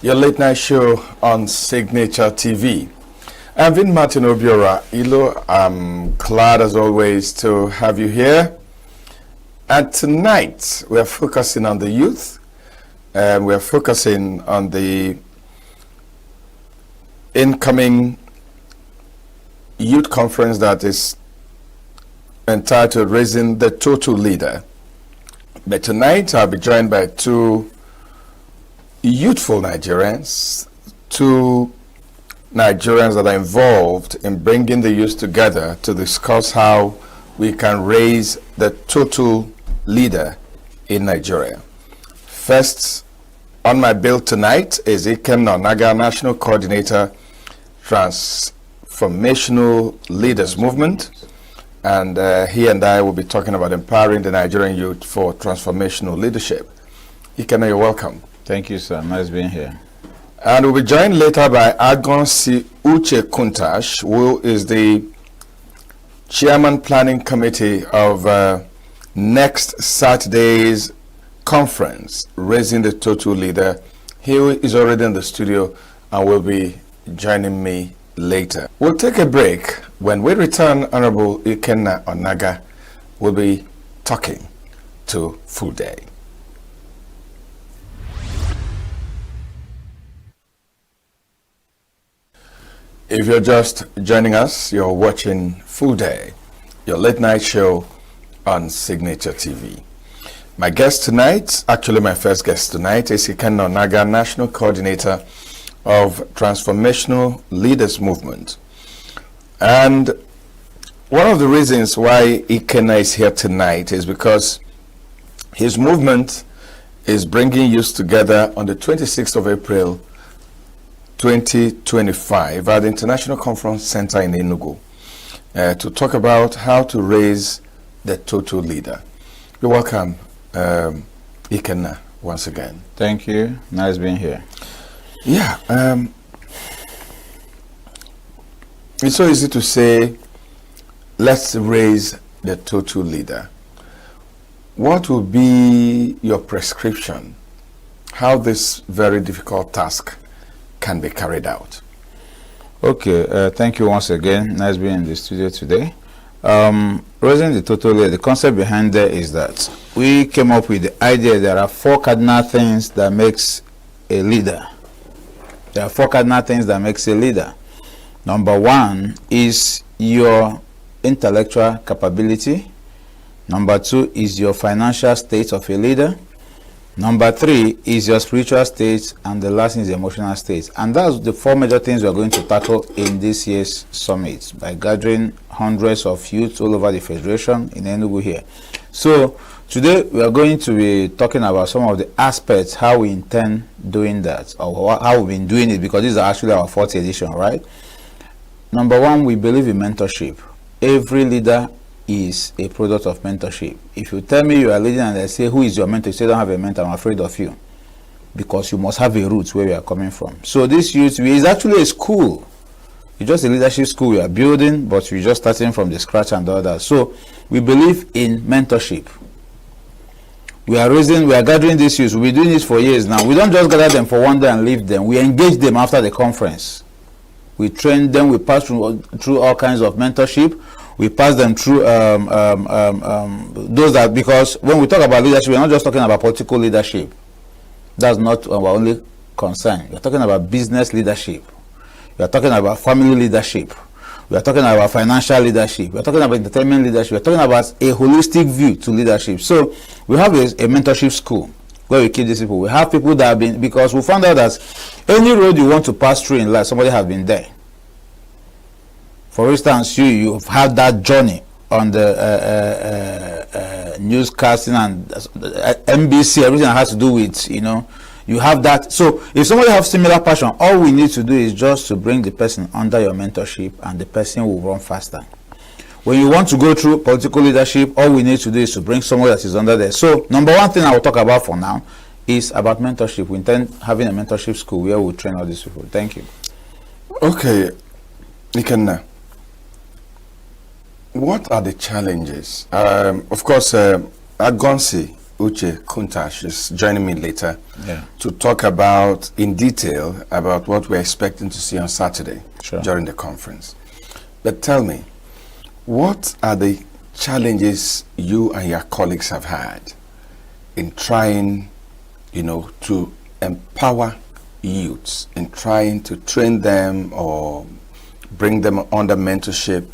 your late night show on Signature TV. I'm Vin Martin Obiora Ilo. I'm glad as always to have you here. And tonight we are focusing on the youth. We are focusing on the incoming youth conference that is entitled Raising the Total Leader. But tonight I'll be joined by two youthful Nigerians, two Nigerians that are involved in bringing the youth together to discuss how we can raise the total leader in Nigeria. First on my bill tonight is ENUGU, National Coordinator, Transformational Leaders Movement. And he and I will be talking about empowering the Nigerian youth for transformational leadership. Ikenna, you're welcome. Thank you, sir. Nice being here. And we'll be joined later by Agonsi Uche Kuntash, who is the Chairman Planning Committee of next Saturday's conference, Raising the Total Leader. He is already in the studio and will be joining me later. We'll take a break. When we return, Honorable Ikenna Onaga will be talking to Full Day. If you're just joining us, you're watching Full Day, your late night show on Signature TV. My guest tonight, actually my first guest tonight, is Ikenna Onaga, National Coordinator of Transformational Leaders Movement. And one of the reasons why Ikenna is here tonight is because his movement is bringing youth together on the 26th of April 2025 at the International Conference Center in ENUGU to talk about how to raise the total leader. You're welcome, Ikenna, once again. Thank you. Nice being here. Yeah, it's so easy to say, let's raise the total leader. What will be your prescription? How this very difficult task can be carried out? Okay, thank you once again. Nice being in the studio today. Raising the total leader, the concept behind there is that we came up with the idea there are four cardinal things that makes a leader. There are four cardinal things that makes a leader. Number one is your intellectual capability. Number two is your financial state of a leader. Number three is your spiritual state, and the last is the emotional state. And that's the four major things we are going to tackle in this year's summit by gathering hundreds of youth all over the Federation in ENUGU here. So today we are going to be talking about some of the aspects how we intend doing that, or how we've been doing it, because this is actually our fourth edition, right? Number one, we believe in mentorship. Every leader is a product of mentorship. If you tell me you are leading and I say, who is your mentor? You say, I don't have a mentor, I'm afraid of you. Because you must have a root where we are coming from. So this youth is actually a school. It's just a leadership school we are building, but we're just starting from the scratch and all that. So we believe in mentorship. We are gathering these youth. We've been doing this for years now. We don't just gather them for one day and leave them. We engage them after the conference. We train them, we pass through all kinds of mentorship. We pass them through those that, because when we talk about leadership, we're not just talking about political leadership. That's not our only concern. We're talking about business leadership. We're talking about family leadership. We're talking about financial leadership. We're talking about entertainment leadership. We're talking about a holistic view to leadership. So we have a mentorship school where we keep these people. We have people that have been, because we found out that any road you want to pass through in life, somebody has been there. For instance, you've had that journey on the newscasting and NBC, everything that has to do with, you have that. So if somebody has similar passion, all we need to do is just to bring the person under your mentorship, and the person will run faster. When you want to go through political leadership, all we need to do is to bring someone that is under there. So number one thing I will talk about for now is about mentorship. We intend having a mentorship school where we train all these people. Thank you. Okay, Ikenna, what are the challenges? Of course, Agonsi Uche Kunta. She's joining me later Yeah. to talk about, in detail, about what we're expecting to see on Saturday during the conference. But tell me, what are the challenges you and your colleagues have had in trying, to empower youths, in trying to train them or bring them under mentorship?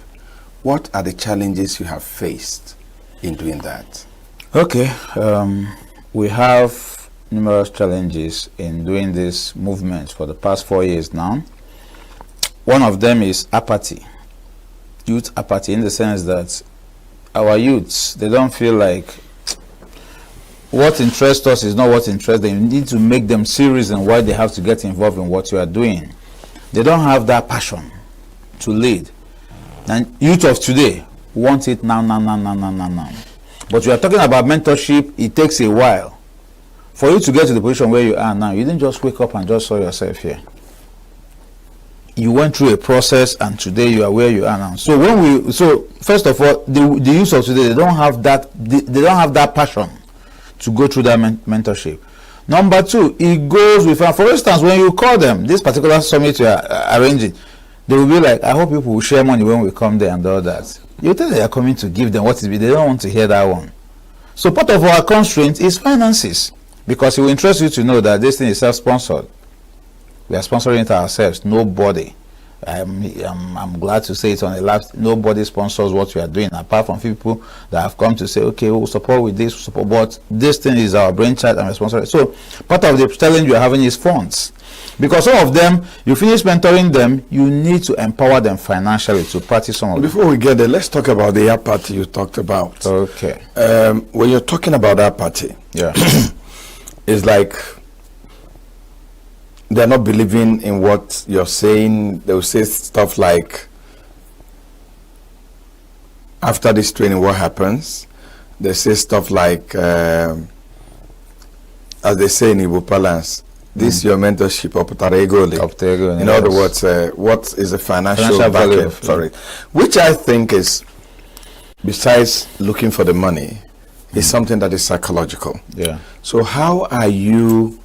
What are the challenges you have faced in doing that? Okay, we have numerous challenges in doing this movement for the past 4 years now. One of them is apathy, youth apathy, in the sense that our youths, they don't feel like what interests us is not what interests them. You need to make them see reason why they have to get involved in what you are doing. They don't have that passion to lead. And youth of today want it now. But we are talking about mentorship. It takes a while for you to get to the position where you are now. You didn't just wake up and just saw yourself here. You went through a process, and today you are where you are now. So first of all, the youth of today, they don't have that passion to go through that mentorship. Number two, it goes with, for instance, when you call them, this particular summit you are arranging, they will be like, I hope people will share money when we come there and all that. You tell them they are coming to give them what is, they don't want to hear that one. So part of our constraint is finances, because it will interest you to know that this thing is self-sponsored. We are sponsoring it ourselves. Nobody. I'm glad to say it on the last. Nobody sponsors what we are doing, apart from people that have come to say, okay, we'll support with this, we'll support, but this thing is our brainchild and responsibility. So part of the challenge you are having is funds, because some of them, you finish mentoring them, you need to empower them financially to practice some of them. Before we get there, let's talk about the apathy you talked about. Okay. When you're talking about apathy, yeah, it's like they're not believing in what you're saying. They'll say stuff like, after this training, what happens? They say stuff like, as they say in Igbo parlance, this is your mentorship, in other words, what is the financial value? Sorry, which I think is, besides looking for the money, is something that is psychological. Yeah. So how are you,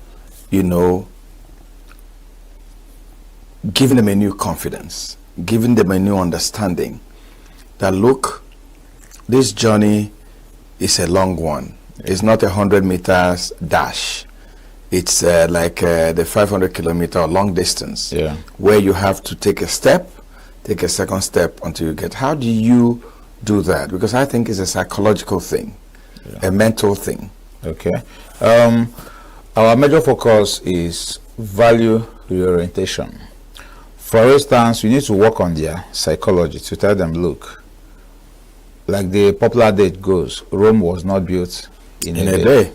giving them a new confidence, giving them a new understanding that, look, this journey is a long one. It's not 100 meters dash. It's like the 500 kilometer long distance, where you have to take a step, take a second step until you get. How do you do that? Because I think it's a psychological thing, a mental thing. Okay. Our major focus is value reorientation. For instance, you need to work on their psychology to tell them, look, like the popular adage goes, Rome was not built in a day.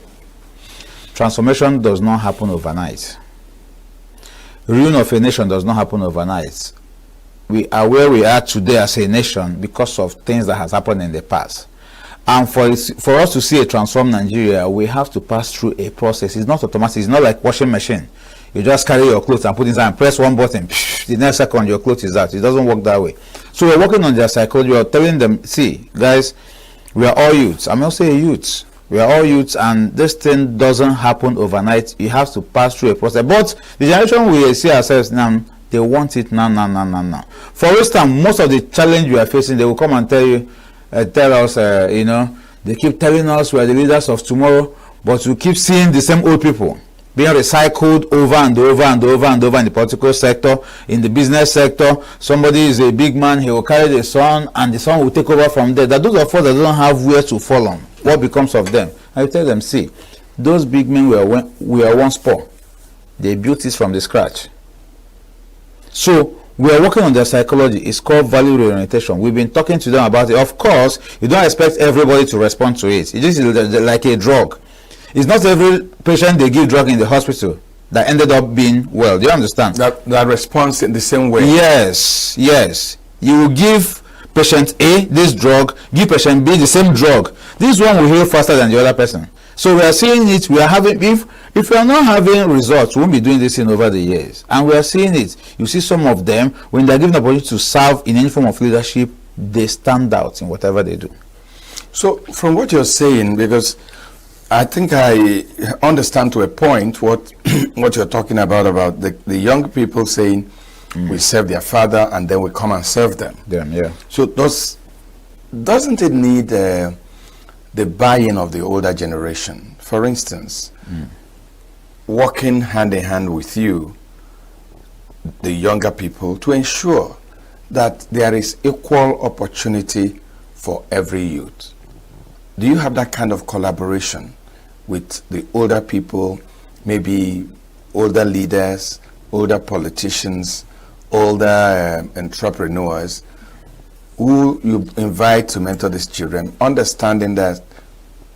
Transformation does not happen overnight. Ruin of a nation does not happen overnight. We are where we are today as a nation because of things that has happened in the past. And for us to see a transformed Nigeria, we have to pass through a process. It's not automatic. It's not like washing machine. You just carry your clothes and put it inside and press one button. The next second, your clothes is out. It doesn't work that way. So we're working on their psychology. We're telling them, see, guys, we are all youths. I'm not saying youths. We are all youths, and this thing doesn't happen overnight. You have to pass through a process. But the generation we see ourselves now, they want it now. For instance, most of the challenge we are facing, they will come and tell us, they keep telling us we are the leaders of tomorrow, but we keep seeing the same old people being recycled over and over in the political sector, in the business sector. Somebody is a big man, he will carry the son, and the son will take over from there. That those of us that don't have where to fall on, what becomes of them? I tell them, see, those big men we are once poor. They built it from the scratch. So we are working on their psychology. It's called value reorientation. We've been talking to them about it. Of course, you don't expect everybody to respond to it. It is like a drug. It's not every patient they give drug in the hospital that ended up being well. Do you understand? That responds in the same way. Yes. You will give patient A this drug, give patient B the same drug. This one will heal faster than the other person. So we are seeing it. We are having, if we are not having results, we won't be doing this thing over the years. And we are seeing it. You see some of them, when they are given the opportunity to serve in any form of leadership, they stand out in whatever they do. So from what you're saying, because I think I understand to a point what what you're talking about the young people saying we serve their father and then we come and serve them. Yeah. So doesn't it need the buy-in of the older generation? For instance, working hand in hand with you, the younger people, to ensure that there is equal opportunity for every youth. Do you have that kind of collaboration with the older people, maybe older leaders, older politicians, older entrepreneurs, who you invite to mentor these children, understanding that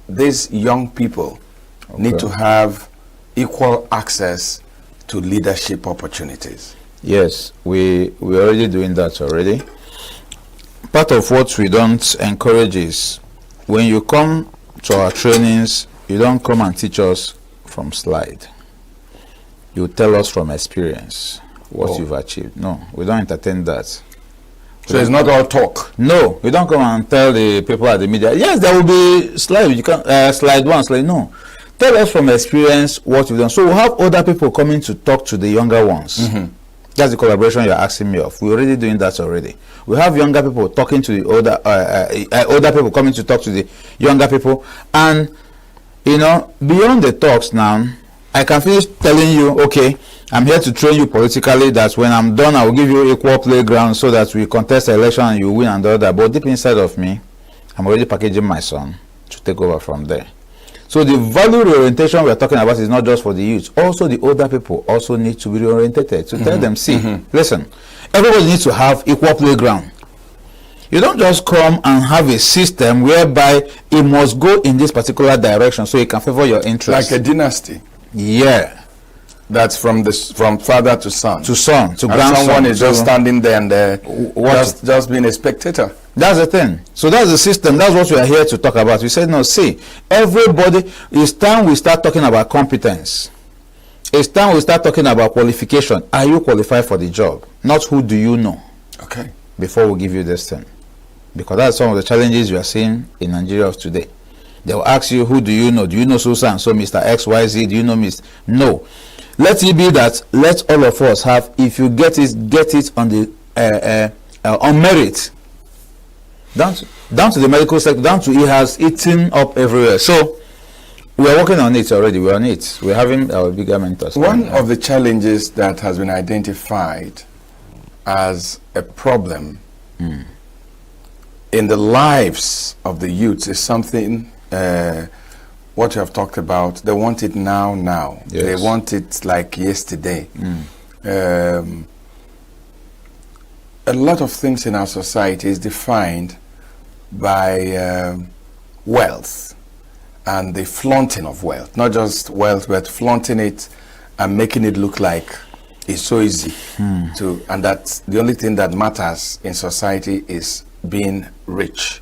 these young people need to have equal access to leadership opportunities? Yes, we're already doing that already. Part of what we don't encourage is when you come to our trainings, you don't come and teach us from slide. You tell us from experience what you've achieved. No, we don't entertain that. So it's not all talk. No, we don't come and tell the people at the media, yes, there will be slide. You can slide one, slide no. Tell us from experience what you've done. So we'll have other people coming to talk to the younger ones. That's the collaboration you're asking me of. We're already doing that already. We have younger people talking to the older people coming to talk to the younger people. And, you know, beyond the talks now, I can finish telling you, okay, I'm here to train you politically, that when I'm done, I will give you equal playground so that we contest the election and you win and all that. But deep inside of me, I'm already packaging my son to take over from there. So the value reorientation we're talking about is not just for the youth. Also, the older people also need to be reorientated. To tell them, see, listen, everybody needs to have equal playground. You don't just come and have a system whereby it must go in this particular direction so it can favor your interest. Like a dynasty. Yeah. That's from father to son. To son, to and grandson. Someone is just standing there and just being a spectator. That's the thing. So that's the system. That's what we are here to talk about. We said, no, see, everybody, it's time we start talking about competence. It's time we start talking about qualification. Are you qualified for the job? Not who do you know. Okay. Before we give you this thing. Because that's some of the challenges we are seeing in Nigeria of today. They will ask you, who do you know? Do you know so and so, Mr. XYZ? Do you know Mr. No. Let it be that, let all of us have, if you get it on the on merit. Down to the medical sector, down to it has eaten up everywhere. So we are working on it already. We're on it. We're having our bigger mentors. One of the challenges that has been identified as a problem in the lives of the youths is something what you have talked about. They want it now. Yes. They want it like yesterday. A lot of things in our society is defined by wealth and the flaunting of wealth. Not just wealth, but flaunting it and making it look like it's so easy to, and that the only thing that matters in society is being rich.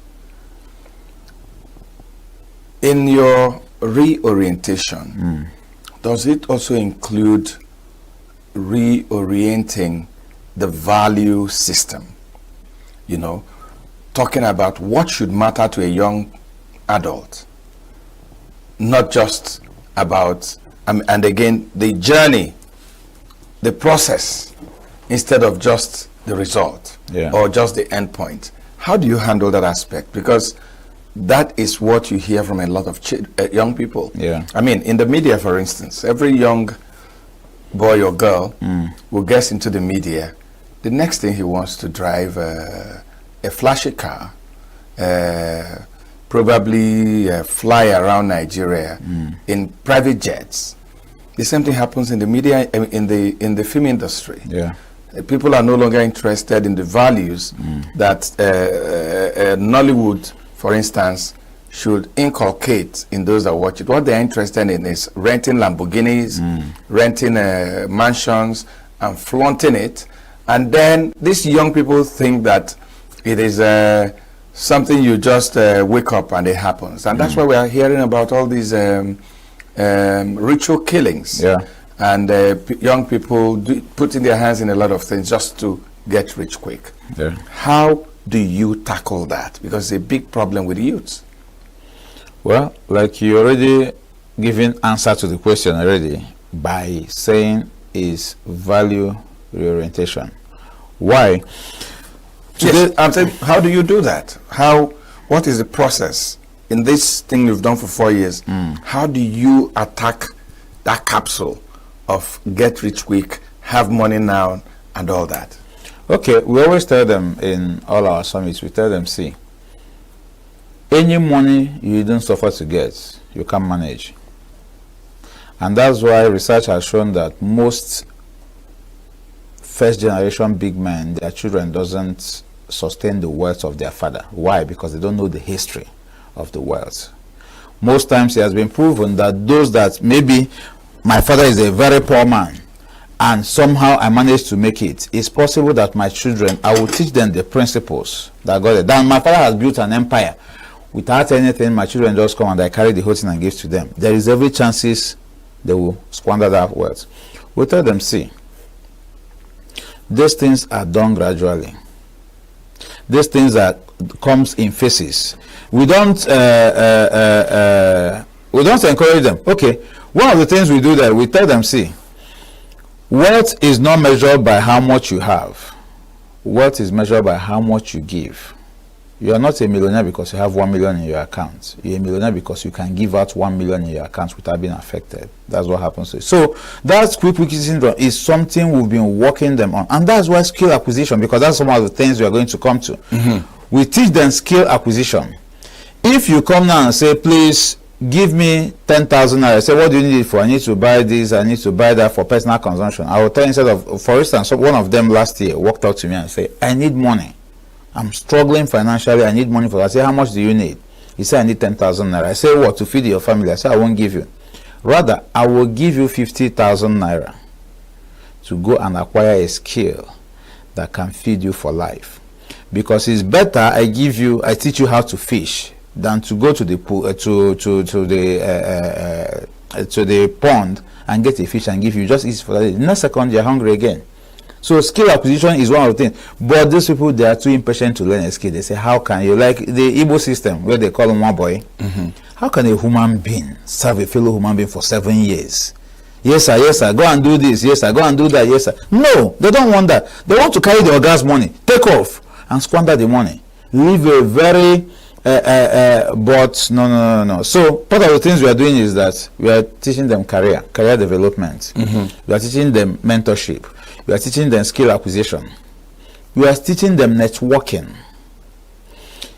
In your reorientation, does it also include reorienting the value system? You know, talking about what should matter to a young adult, not just about, and again, the journey, the process, instead of just the result or just the end point. How do you handle that aspect? Because that is what you hear from a lot of young people. Yeah. I mean, in the media, for instance, every young boy or girl who gets into the media, the next thing he wants to drive a flashy car, probably fly around Nigeria in private jets. The same thing happens in the media, in the film industry. Yeah. People are no longer interested in the values that Nollywood, for instance, should inculcate in those that watch it. What they're interested in is renting Lamborghinis, renting mansions, and flaunting it. And then these young people think that it is something you just wake up and it happens. And that's why we are hearing about all these ritual killings. Yeah. And young people putting their hands in a lot of things just to get rich quick. Yeah. How do you tackle that? Because it's a big problem with youths. Well, like you already given answer to the question already by saying is value reorientation. Why? Yes, I'm saying, how do you do that? What is the process in this thing you've done for 4 years? How do you attack that capsule of get rich quick, have money now, and all that? Okay, we always tell them in all our summits, we tell them, see, any money you don't suffer to get, you can manage. And that's why research has shown that most first generation big men, their children doesn't sustain the wealth of their father. Why? Because they don't know the history of the wealth. Most times it has been proven that those that maybe my father is a very poor man and somehow I managed to make it, it's possible that my children, I will teach them the principles that got it. Then my father has built an empire. Without anything, my children just come and I carry the whole thing and give to them. There is every chances they will squander that wealth. We tell them, see, these things are done gradually. These things are comes in phases. We don't encourage them. Okay, one of the things we do there, we tell them, see, wealth is not measured by how much you have. Wealth is measured by how much you give. You are not a millionaire because you have 1 million in your account. You're a millionaire because you can give out 1 million in your account without being affected. That's what happens to you. So that quick witty syndrome is something we've been working them on. And that's why skill acquisition, because that's some of the things we are going to come to. We teach them skill acquisition. If you come now and say, please give me 10,000 naira, I say, what do you need it for? I need to buy this, I need to buy that for personal consumption. I will tell you, instead of, for instance, one of them last year walked out to me and said, I need money. I'm struggling financially. I need money for that. I say, how much do you need? He said, I need 10,000 naira. I say, what, to feed your family? I said, I won't give you. Rather, I will give you 50,000 naira to go and acquire a skill that can feed you for life. Because it's better I teach you how to fish than to go to the pool, to the pond and get a fish and give you just eat for that. In a second, you're hungry again. So skill acquisition is one of the things. But these people, they are too impatient to learn a skill. They say, how can you, like the Igbo system where they call them one boy, how can a human being serve a fellow human being for 7 years? Yes sir, go and do this. Yes sir, go and do that. Yes sir. No, they don't want that. They want to carry the organ's money, take off and squander the money. Live a very but no. So part of the things we are doing is that we are teaching them career development. We are teaching them mentorship. We are teaching them skill acquisition. We are teaching them networking.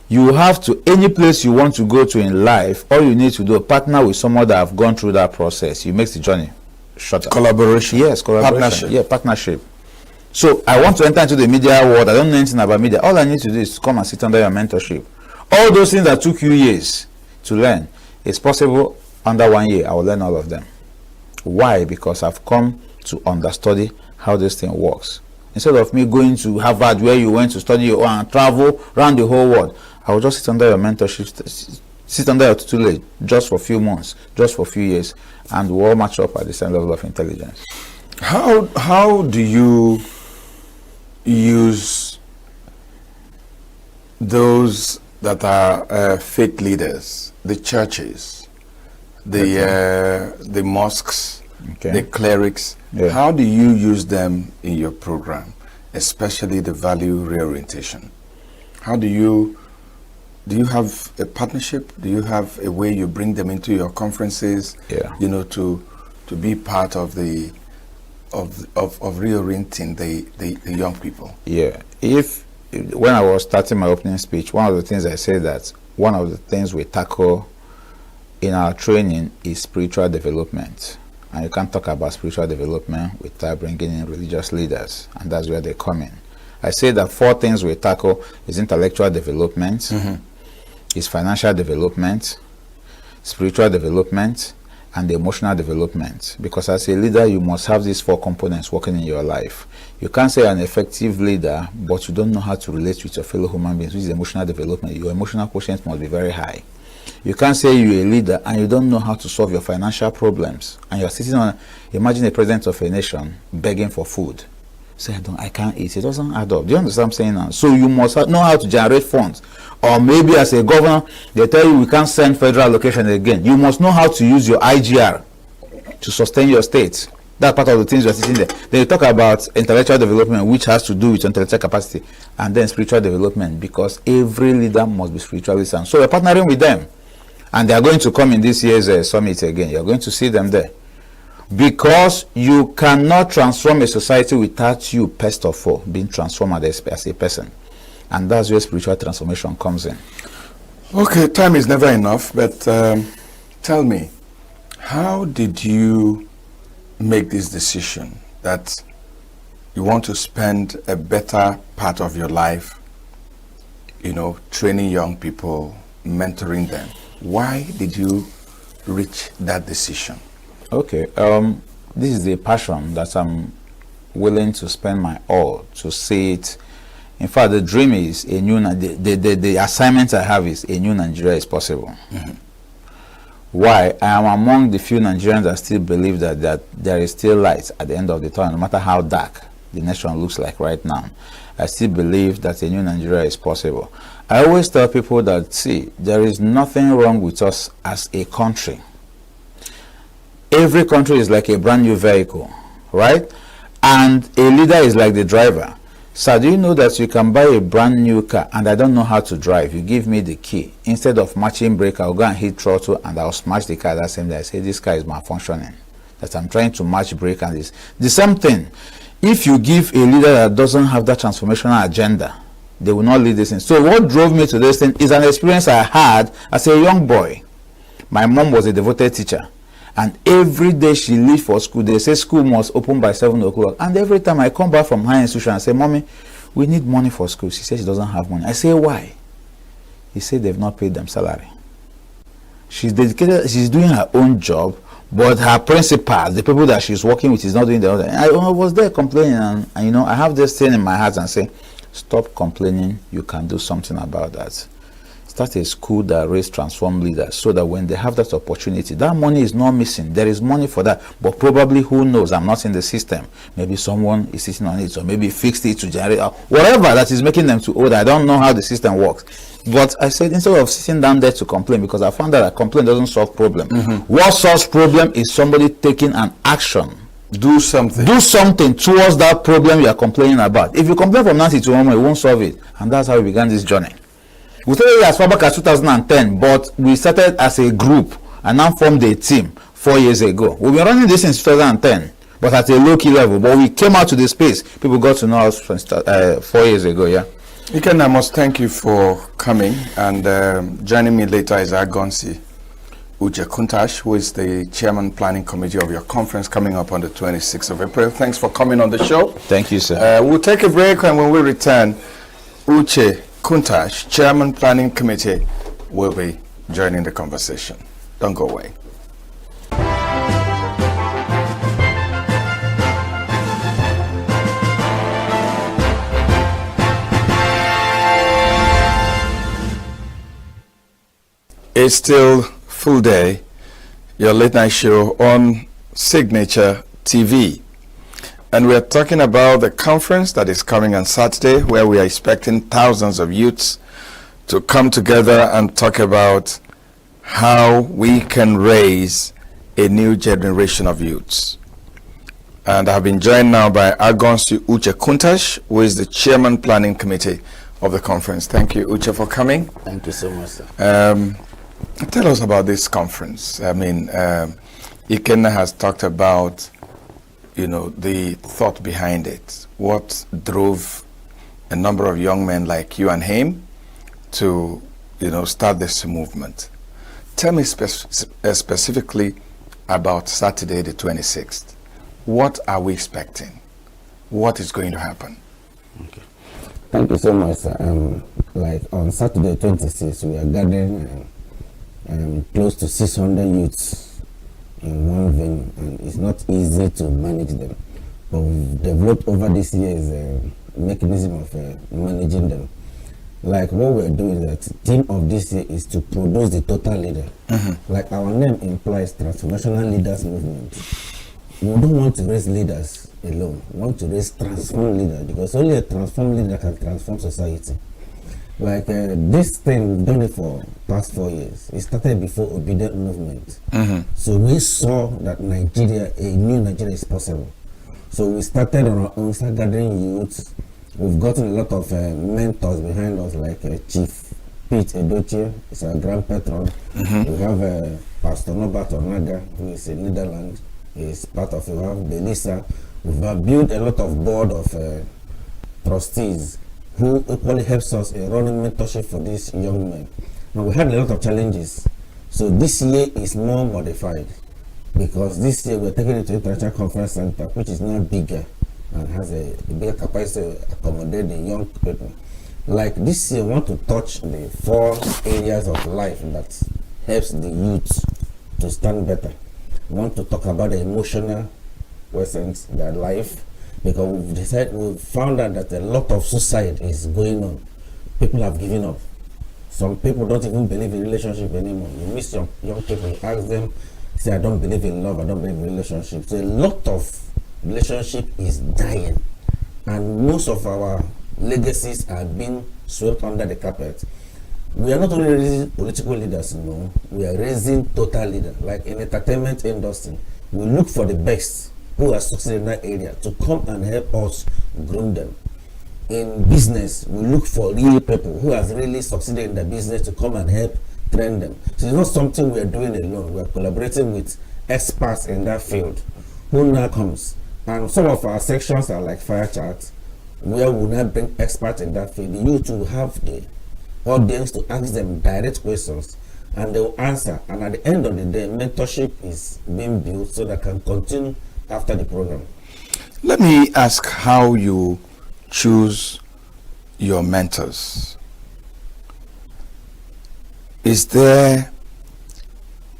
You have to, any place you want to go to in life, all you need to do, partner with someone that have gone through that process. You make the journey shorter. Collaboration. Yes, collaboration. Partnership. Yeah, partnership. So I want to enter into the media world. I don't know anything about media. All I need to do is to come and sit under your mentorship. All those things that took you years to learn, it's possible under 1 year. I will learn all of them. Why? Because I've come to understudy how this thing works. Instead of me going to Harvard where you went to study and travel around the whole world, I will just sit under your mentorship, sit under your tutelage just for a few months, just for a few years, and we'll all match up at the same level of intelligence. How do you use those that are faith leaders, the churches, the mosques, the clerics? Yeah. How do you use them in your program, especially the value reorientation? How do you have a partnership? Do you have a way you bring them into your conferences? Yeah. You know, to be part of the of reorienting the young people. Yeah. When I was starting my opening speech, one of the things I said that one of the things we tackle in our training is spiritual development. And you can't talk about spiritual development without bringing in religious leaders, and that's where they come in. I say that 4 things we tackle is intellectual development, is financial development, spiritual development, and emotional development. Because as a leader, you must have these 4 components working in your life. You can't say an effective leader, but you don't know how to relate with your fellow human beings, which is emotional development. Your emotional quotient must be very high. You can't say you're a leader and you don't know how to solve your financial problems. And you're sitting on, imagine a president of a nation begging for food. say, I can't eat. It doesn't add up. Do you understand what I'm saying now? So you must know how to generate funds. Or maybe as a governor, they tell you we can't send federal allocation again. You must know how to use your IGR to sustain your state. That's part of the things we're sitting there. Then you talk about intellectual development, which has to do with intellectual capacity, and then spiritual development, because every leader must be spiritually sound. So we're partnering with them. And they are going to come in this year's summit again. You're going to see them there. Because you cannot transform a society without you, first of all, being transformed as a person. And that's where spiritual transformation comes in. Okay, time is never enough, but tell me, how did you make this decision that you want to spend a better part of your life, training young people, mentoring them? Why did you reach that decision? Okay, this is a passion that I'm willing to spend my all to see it. In fact, the dream is a new, the assignment I have is a new Nigeria is possible. Mm-hmm. Why? I am among the few Nigerians that still believe that there is still light at the end of the tunnel, no matter how dark the nation looks like right now. I still believe that a new Nigeria is possible. I always tell people that, see, there is nothing wrong with us as a country. Every country is like a brand new vehicle, right? And a leader is like the driver. So do you know that you can buy a brand new car and I don't know how to drive? You give me the key. Instead of matching brake, I'll go and hit throttle and I'll smash the car that same day. I say, this car is malfunctioning. That I'm trying to match brake and this. The same thing. If you give a leader that doesn't have that transformational agenda, they will not lead this thing. So what drove me to this thing is an experience I had as a young boy. My mom was a devoted teacher. And every day she leaves for school, they say school must open by 7 o'clock. And every time I come back from higher institution and say, Mommy, we need money for school. She says she doesn't have money. I say, why? He said they've not paid them salary. She's dedicated, she's doing her own job, but her principals, the people that she's working with, is not doing the other. And I was there complaining, and I have this thing in my heart and say, stop complaining, you can do something about that. Start a school that raises transform leaders so that when they have that opportunity, that money is not missing. There is money for that, but probably, who knows, I'm not in the system. Maybe someone is sitting on it, or maybe fixed it to generate whatever that is making them too old. I don't know how the system works. But I said, instead of sitting down there to complain, because I found that a complaint doesn't solve problem. Mm-hmm. What solves problem is somebody taking an action. Do something towards that problem you are complaining about. If you complain from Nancy to Mama, it won't solve it. And that's how we began this journey. We started as far back as 2010, but we started as a group and now formed a team 4 years ago. We've been running this since 2010, but at a low-key level. But we came out to the space. People got to know us 4 years ago, yeah. Iken, I must thank you for coming, and joining me later is Agonsi Uche Kuntash, who is the Chairman Planning Committee of your conference coming up on the 26th of April. Thanks for coming on the show. Thank you, sir. We'll take a break, and when we return, Uche Kuntash, Chairman Planning Committee, will be joining the conversation. Don't go away. It's still full day, your late night show on Signaturetv. And we're talking about the conference that is coming on Saturday, where we are expecting thousands of youths to come together and talk about how we can raise a new generation of youths. And I've been joined now by Agonsi Uche Kuntash, who is the Chairman Planning Committee of the conference. Thank you, Uche, for coming. Thank you so much, sir. Tell us about this conference. I mean, Ikenna has talked about the thought behind it. What drove a number of young men like you and him to, start this movement? Tell me specifically about Saturday the 26th. What are we expecting? What is going to happen? Okay. Thank you so much, sir. Like on Saturday 26th, we are gathering close to 600 youths in one venue, and it's not easy to manage them, but we've developed over this years a mechanism of managing them. Like what we're doing, that theme of this year is to produce the total leader. Mm-hmm. Like our name implies, transformational leaders movement. we don't want to raise leaders alone. We want to raise transform leaders, because only a transformed leader can transform society. Like this thing, we've done it for past 4 years. It started before obedient movement. So we saw that Nigeria, a new Nigeria is possible. So we started on our own, started gathering youths. We've gotten a lot of mentors behind us, like Chief Pete Edochie is our grand patron. We have Pastor Norbert Onaga, who is in Netherlands. Is part of it. We have Belisa. We've built a lot of board of trustees who equally helps us in running mentorship for these young men. Now we had a lot of challenges. So this year is more modified, because this year we're taking it to International Conference Center, which is now bigger and has a bigger capacity to accommodate the young people. Like this year, we want to touch the 4 areas of life that helps the youth to stand better. We want to talk about the emotional essence, their life, because we've found out that a lot of suicide is going on. People have given up. Some people don't even believe in relationship anymore. You meet some young people, you ask them, say, I don't believe in love, I don't believe in relationships. So a lot of relationship is dying, and most of our legacies are being swept under the carpet. We are not only raising political leaders, no, we are raising total leaders. Like in entertainment industry, we look for the best who are succeeded in that area to come and help us groom them. In business, we look for real people who has really succeeded in the business to come and help train them. So it's not something we are doing alone. We are collaborating with experts in that field who now comes. And some of our sections are like fire chats, where we now bring experts in that field. You to have the audience to ask them direct questions, and they will answer. And at the end of the day, mentorship is being built so that can continue after the program. Let me ask how you choose your mentors. Is there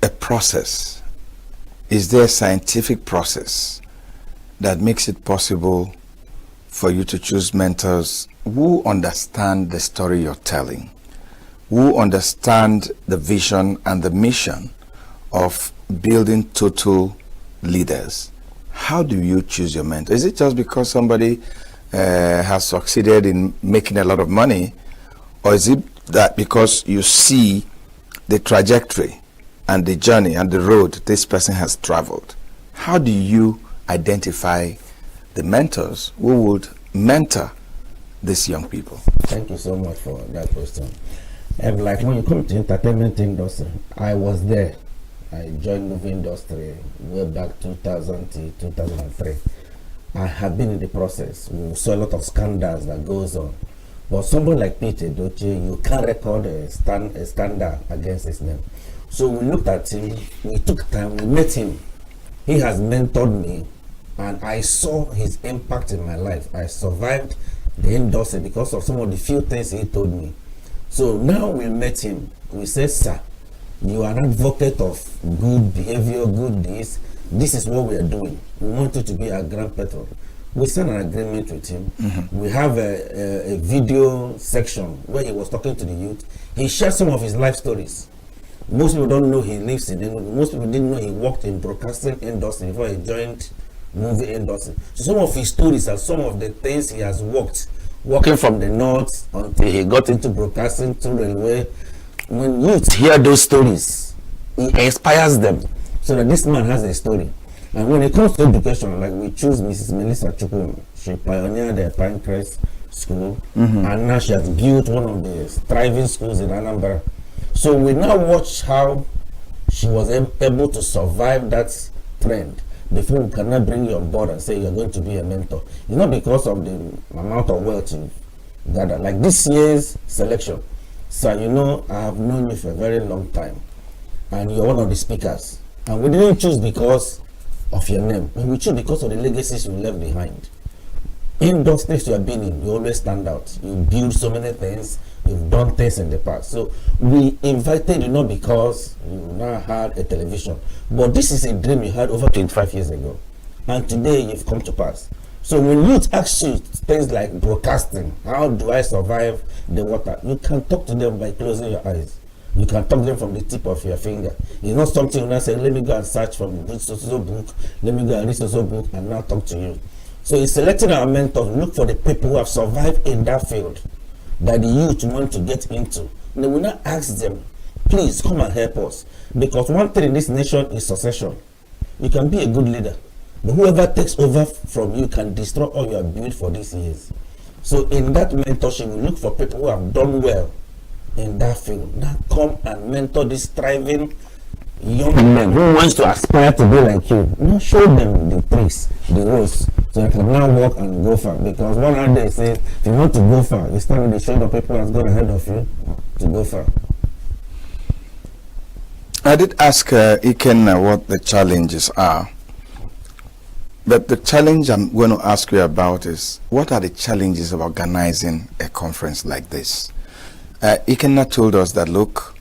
a process? Is there a scientific process that makes it possible for you to choose mentors who understand the story you're telling, who understand the vision and the mission of building total leaders? How do you choose your mentor? Is it just because somebody has succeeded in making a lot of money, or is it that because you see the trajectory and the journey and the road this person has traveled? How do you identify the mentors who would mentor these young people? Thank you so much for that question. And like when you come to entertainment industry, I was there. I joined movie industry way back 2000 to 2003. I have been in the process. We saw a lot of scandals that goes on. But somebody like Peter Edochie, you can't record a scandal against his name. So we looked at him, we took time, we met him. He has mentored me, and I saw his impact in my life. I survived the industry because of some of the few things he told me. So now we met him, we said, sir, you are an advocate of good behavior, good deeds. This is what we are doing. We want you to be our grand patron. We signed an agreement with him. We have a video section where he was talking to the youth. He shared some of his life stories. Most people don't know he lives in ENUGU. Most people didn't know he worked in broadcasting industry before he joined movie industry. So some of his stories are some of the things he has working from the north until he got into broadcasting through railway. When youth hear those stories, it inspires them, so that this man has a story. And when it comes to education, like we choose Mrs. Melissa Chukwu, she pioneered the Pinecrest School, and now she has built one of the thriving schools in Anambra. So we now watch how she was able to survive that trend before we cannot bring you on board and say you're going to be a mentor. It's not because of the amount of wealth you gather. Like this year's selection, so you know I have known you for a very long time, and you're one of the speakers. And we didn't choose because of your name, but we choose because of the legacies you left behind. In those states you have been in, you always stand out. You build so many things, you've done things in the past. So we invited you not because you now had a television, but this is a dream you had over 25 years ago, and today you've come to pass. So when youth ask you things like broadcasting, how do I survive the water, you can talk to them by closing your eyes. You can talk them from the tip of your finger. It's not something you now say, let me go and search from this book, let me go and read this book and now talk to you. So in selecting our mentors, look for the people who have survived in that field that the youth want to get into. They will not ask them, please come and help us. Because one thing in this nation is succession. You can be a good leader, but whoever takes over from you can destroy all you have built for these years. So in that mentorship, we look for people who have done well in that field. Now come and mentor these thriving young men who wants to aspire to be like you. Now show them the tricks, the roads, so you can now walk and go far. Because one out there says, if you want to go far, you start with the show the people that's gone ahead of you to go far. I did ask Iken what the challenges are. But the challenge I'm going to ask you about is, what are the challenges of organizing a conference like this? Ikenna told us that, look,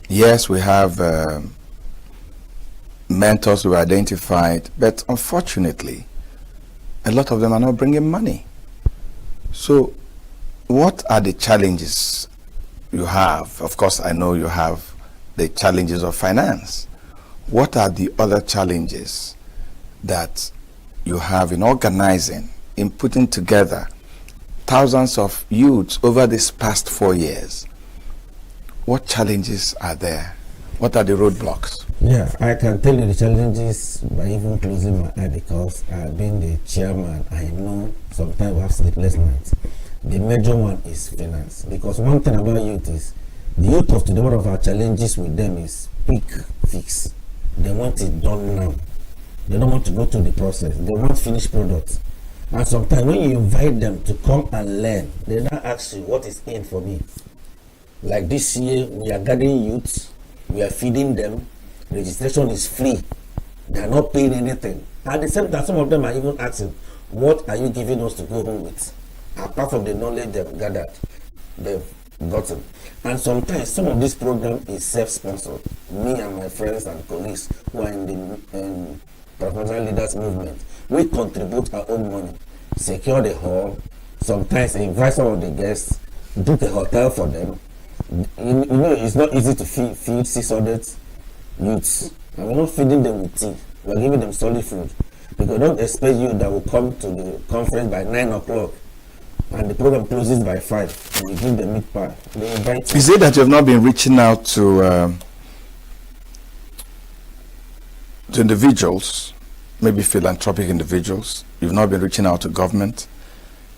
yes, we have mentors who are identified, but unfortunately, a lot of them are not bringing money. So what are the challenges you have? Of course, I know you have the challenges of finance. What are the other challenges that you have in organizing, in putting together thousands of youths over these past 4 years? What challenges are there? What are the roadblocks? Yeah, I can tell you the challenges by even closing my eye, because I've been the chairman. I know sometimes we have sleepless nights. The major one is finance, because one thing about youth is, the youth of today, one of our challenges with them is quick fix. They want it done now. They don't want to go through the process. They want finished products. And sometimes when you invite them to come and learn, they now ask you, what is in for me? Like this year, we are gathering youths, we are feeding them, registration is free. They are not paying anything. At the same time, some of them are even asking, what are you giving us to go home with? Apart from the knowledge they've gathered, they've gotten. And sometimes some of this program is self-sponsored. Me and my friends and colleagues who are in the professional leaders movement, we contribute our own money, secure the hall, sometimes invite some of the guests, book a hotel for them. You know, it's not easy to feed 600 youths, and we're not feeding them with tea. We're giving them solid food, because don't expect you that will come to the conference by 9 o'clock and the program closes by 5 and you give them meat pie. They invite you. Is it that you have not been reaching out to individuals, maybe philanthropic individuals? You've not been reaching out to government?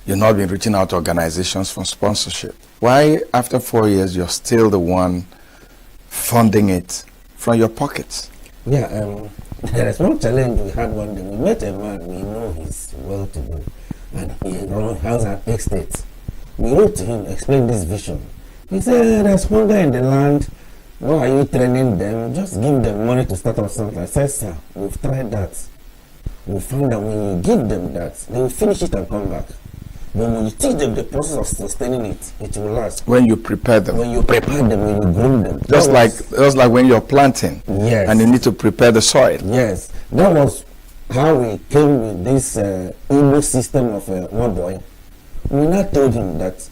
You've not been reaching out to organizations for sponsorship? Why, after 4 years, you're still the one funding it from your pockets? Yeah, there is one challenge we had one day. We met a man, we know he's well-to-do, and he has an estate. We wrote to him, explained this vision. He said, there's hunger in the land. Why are you training them? Just give them money to start up something. I said, sir, we've tried that. We found that when you give them that, they will finish it and come back. But when you teach them the process of sustaining it, it will last. When you prepare them. When you prepare them, when you groom them. Just like when you're planting. Yes. And you need to prepare the soil. Yes. That was how we came with this ENUGU system of one boy. We now told him that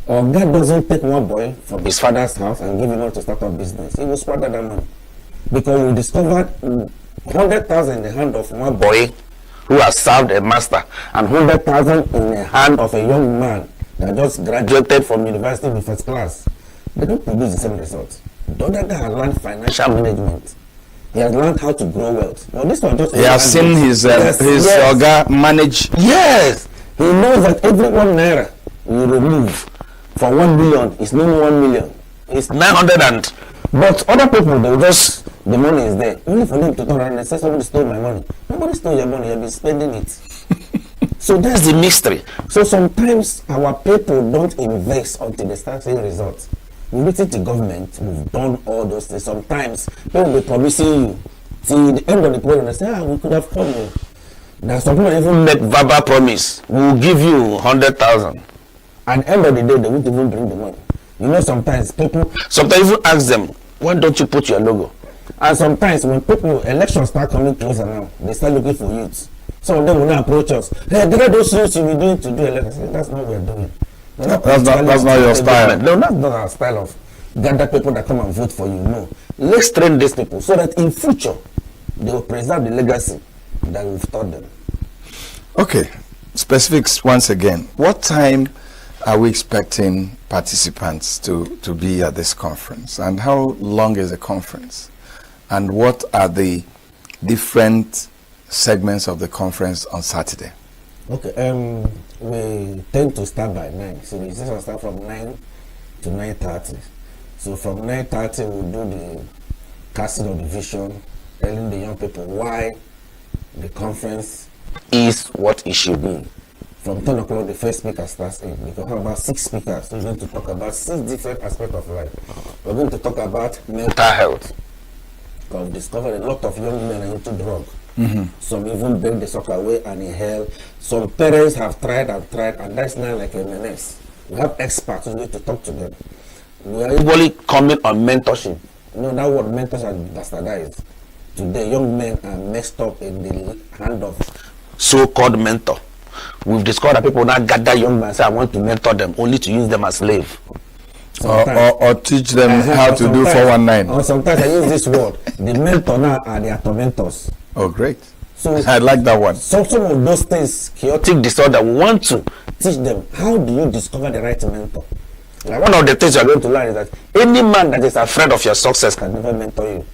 God doesn't take one boy from his father's house and give him money to start up business. He will squander that money. Because we discovered 100,000 in the hand of one boy who has served a master, and 100,000 in the hand of a young man that just graduated from university in first class. They don't produce the same results. The other guy has learned financial management. He has learned how to grow wealth. Now this one just he has seen his Oga manage. Yes, he knows that every 1 naira you remove for 1 million is no 1 million. It's 900 and. But other people, they just, the money is there. Only for them to turn around and say, somebody stole my money. Nobody stole your money, you've been spending it. So that's the mystery. So sometimes our people don't invest until they start seeing results. We meet it to government, we've done all those things. Sometimes people will be promising you till the end of the program, they say, we could have come here. Now some people even make verbal promise, we'll give you 100,000. And end of the day, they won't even bring the money. You know, sometimes people, sometimes even ask them, why don't you put your logo? And sometimes when people, elections start coming closer now, they start looking for youths. Some of them will now approach us. Hey, there are those youths you'll be doing to do elections. That's not what we're doing. That's not your style. No, that's not our style of gather people that come and vote for you. No. Let's train these people so that in future they will preserve the legacy that we've taught them. Okay. Specifics once again. What time are we expecting participants to be at this conference? And how long is the conference? And what are the different segments of the conference on Saturday? Okay, we tend to start by 9. So we just start from 9 to 9:30. So from 9:30 we'll do the casting of the vision, telling the young people why the conference is what it should be. From 10 o'clock the first speaker starts in. We have about 6 speakers who are going to talk about 6 different aspects of life. We're going to talk about mental health. Because we discovered a lot of young men are into drugs. Some even break the soccer away and inhale. Some parents have tried, and that's not like a menace. We have experts who need to talk to them. We are equally coming on mentorship. You know that word mentors are bastardized. Today, young men are messed up in the hand of so-called mentor. We've discovered that people now gather young men and say, I want to mentor them, only to use them as slave. Or teach them how to do 419. Or sometimes I use this word. The mentor now are their tormentors. Oh, great. So I like that one. So some of those things, chaotic disorder, we want to teach them how do you discover the right mentor. Like one of the things you are going to learn is that any man that is afraid of your success can never mentor you.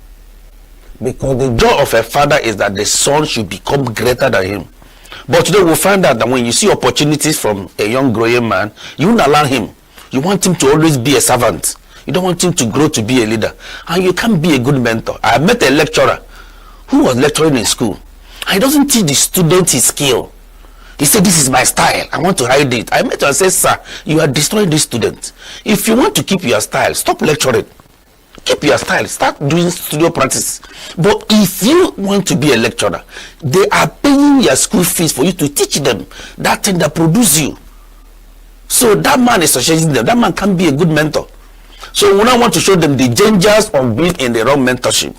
Because the joy of a father is that the son should become greater than him. But today we'll find out that when you see opportunities from a young growing man, you won't allow him. You want him to always be a servant. You don't want him to grow to be a leader. And you can't be a good mentor. I met a lecturer who was lecturing in school. And he doesn't teach the student his skill. He said, this is my style. I want to hide it. I met him and said, sir, you are destroying this student. If you want to keep your style, stop lecturing. Keep your style. Start doing studio practice. But if you want to be a lecturer, they are paying your school fees for you to teach them that thing that produces you. So that man is associating them. That man can be a good mentor. So we now want to show them the dangers of being in the wrong mentorship.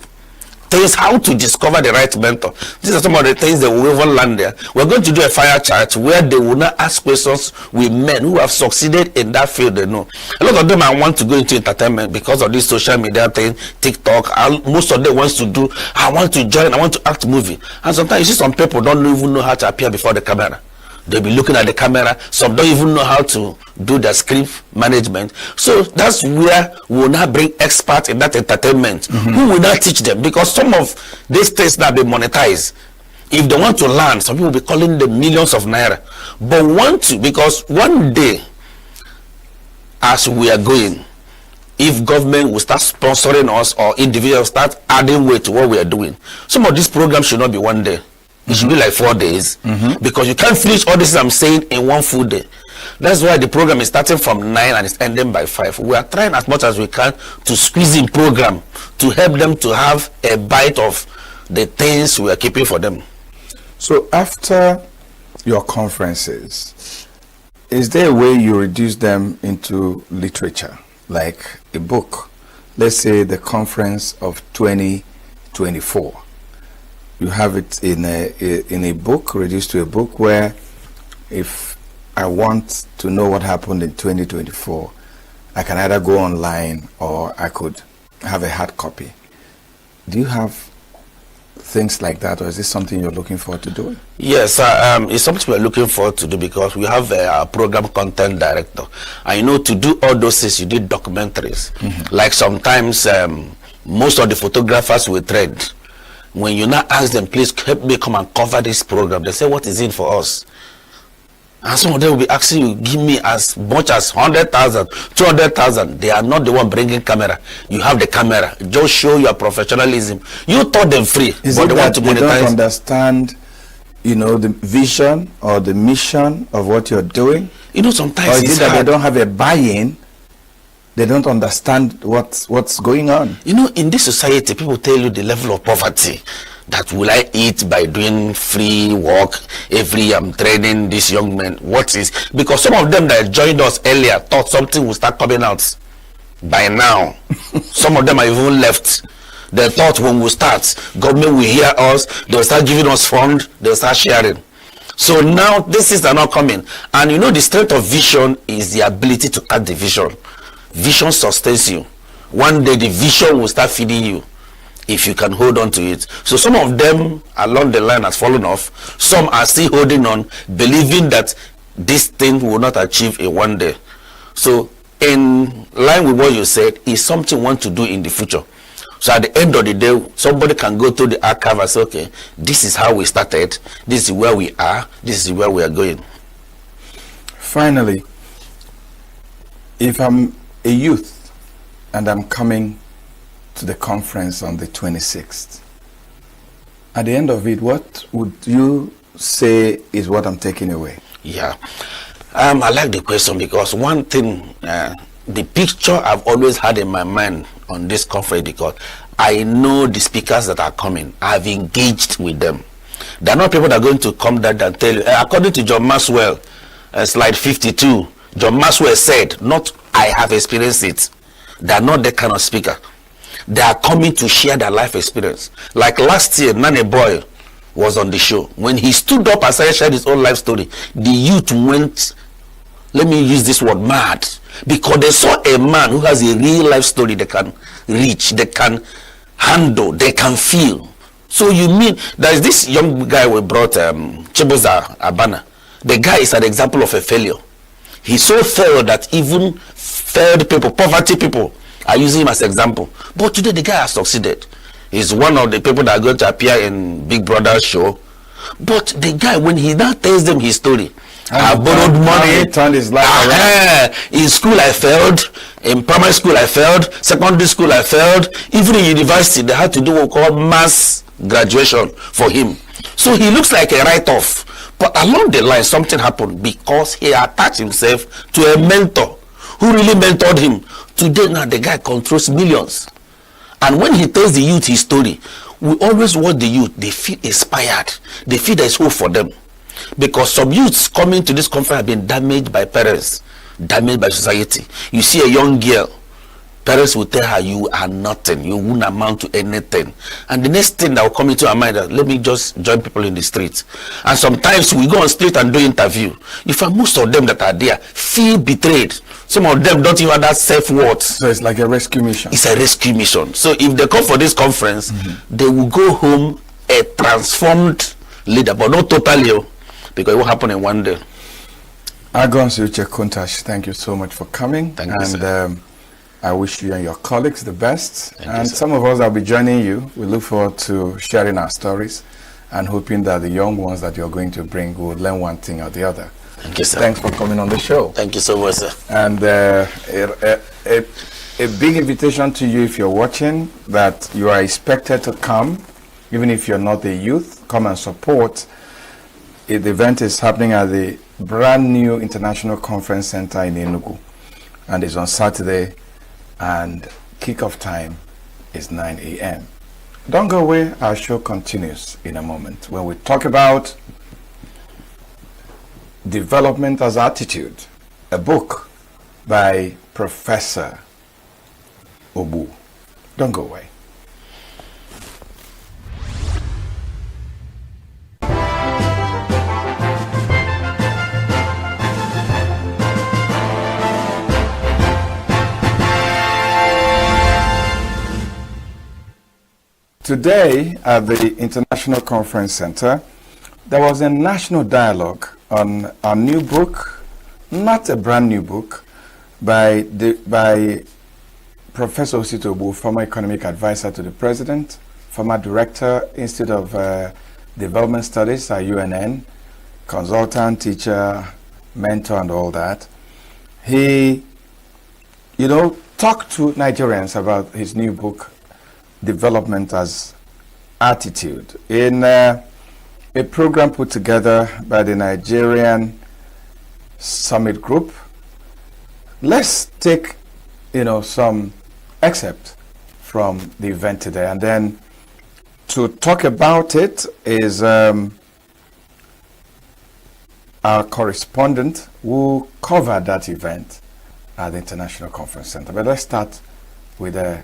Things how to discover the right mentor. These are some of the things that we will learn there. We're going to do a fire chat where they will not ask questions with men who have succeeded in that field they know. A lot of them I want to go into entertainment because of this social media thing, TikTok. Most of them wants to do, I want to join, I want to act movie. And sometimes you see some people don't even know how to appear before the camera. They'll be looking at the camera. Some don't even know how to do the script management. So that's where we will now bring experts in that entertainment who will now teach them. Because some of these things that they monetize, if they want to learn, some people will be calling them millions of naira. But want to, because one day, as we are going, if government will start sponsoring us or individuals start adding weight to what we are doing, some of these programs should not be one day. It should be like 4 days because you can't finish all this I'm saying in one full day. That's why the program is starting from 9 and it's ending by 5. We are trying as much as we can to squeeze in program to help them to have a bite of the things we are keeping for them. So after your conferences, is there a way you reduce them into literature, like a book? Let's say the conference of 2024. You have it in a book, reduced to a book, where if I want to know what happened in 2024, I can either go online or I could have a hard copy. Do you have things like that, or is this something you're looking forward to doing? Yes, it's something we're looking forward to do because we have a program content director. And you know, to do all those things, you did documentaries. Like sometimes most of the photographers will trade. When you now ask them, please help me come and cover this program, they say, what is it for us? And some of them will be asking you, give me as much as 100,000, 200,000. They are not the one bringing camera. You have the camera. Just show your professionalism. You taught them free. Is it that they don't understand, you know, the vision or the mission of what you're doing? You know, sometimes or is it that they don't have a buy-in? They don't understand what's going on. You know, in this society, people tell you the level of poverty. That will I eat by doing free work every year? I'm training these young men. What is? Because some of them that joined us earlier thought something will start coming out by now. Some of them are even left. They thought when we start, government will hear us. They'll start giving us funds. They'll start sharing. So now this is not coming. And you know, the strength of vision is the ability to cut the vision. Vision sustains you. one day the vision will start feeding you if you can hold on to it. So some of them along the line has fallen off. Some are still holding on, believing that this thing will not achieve in one day. So in line with what you said, is something you want to do in the future. So at the end of the day, somebody can go through the archive and say, okay, this is how we started, this is where we are, this is where we are going. Finally, if I'm a youth and I'm coming to the conference on the 26th, at the end of it, what would you say is what I'm taking away? Yeah, I like the question, because one thing, the picture I've always had in my mind on this conference, because I know the speakers that are coming, I've engaged with them. They're not people that are going to come that and tell you, according to John Maxwell, slide 52, John Maxwell said, not I have experienced it. They're not that kind of speaker. They are coming to share their life experience. Like last year, Nane Boy was on the show. When he stood up and started sharing his own life story, the youth went, let me use this word, mad. Because they saw a man who has a real life story they can reach, they can handle, they can feel. So you mean, there's this young guy we brought, Chibuza Abana. The guy is an example of a failure. He so failed that even failed people, poverty people, are using him as an example. But today the guy has succeeded. He's one of the people that are going to appear in Big Brother's show. But the guy, when he now tells them his story, I borrowed money, turned his life around. In school I failed, in primary school I failed, secondary school I failed, even in university they had to do what we call mass graduation for him. So he looks like a write-off. But along the line something happened, because he attached himself to a mentor who really mentored him. Today now the guy controls millions. And when he tells the youth his story, we always want the youth, they feel inspired, they feel there's hope for them. Because some youths coming to this conference have been damaged by parents, damaged by society. You see a young girl, parents will tell her, you are nothing, you won't amount to anything. And the next thing that will come into our mind is, let me just join people in the street. And sometimes we go on street and do interview. You find most of them that are there feel betrayed. Some of them don't even have that self-worth. So it's like a rescue mission. It's a rescue mission. So if they come for this conference, they will go home a transformed leader, but not totally, because it will happen in one day. Agon Suche Kuntash, thank you so much for coming. Thank you, sir. I wish you and your colleagues the best. Thank and you, some of us that will be joining you, we look forward to sharing our stories and hoping that the young ones that you're going to bring will learn one thing or the other. Thank you, sir. Thanks for coming on the show. Thank you so much, sir. And a big invitation to you, if you're watching, that you are expected to come, even if you're not a youth, come and support. The event is happening at the brand new International Conference Center in ENUGU, and it's on Saturday, and kickoff time is 9 a.m. Don't go away, our show continues in a moment when we talk about Development as Attitude, a book by Professor Obu. Don't go away. Today at the International Conference Center, there was a national dialogue on a new book, not a brand new book, by Professor Osito Obu, former economic advisor to the president, former director, Institute of Development Studies at UNN, consultant, teacher, mentor, and all that. He, talked to Nigerians about his new book, Development as Attitude, in a program put together by the Nigerian Summit Group. Let's take, some excerpt from the event today, and then to talk about it is our correspondent who covered that event at the International Conference Center. But let's start with a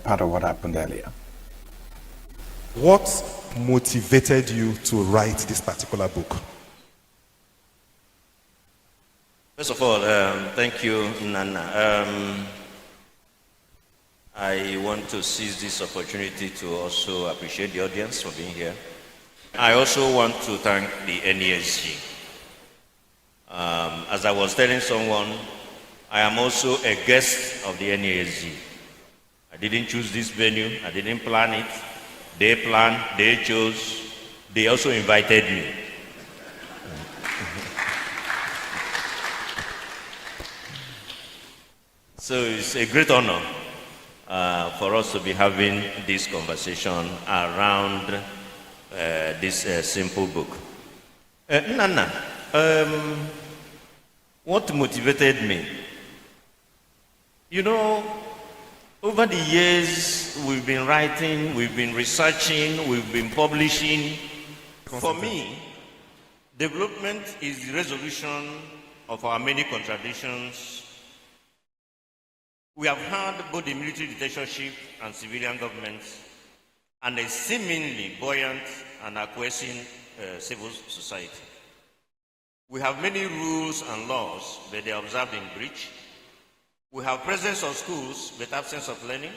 part of what happened earlier. What motivated you to write this particular book? First of all, thank you, Nana. I want to seize this opportunity to also appreciate the audience for being here. I also want to thank the NESG. As I was telling someone, I am also a guest of the NESG. I didn't choose this venue, I didn't plan it. They planned, they chose, they also invited me. So it's a great honor for us to be having this conversation around this simple book. Nana, what motivated me? You know, over the years, we've been writing, we've been researching, we've been publishing. For me, development is the resolution of our many contradictions. We have had both the military dictatorship and civilian governments, and a seemingly buoyant and acquiescing civil society. We have many rules and laws, but they are observed in breach. We have presence of schools, but absence of learning.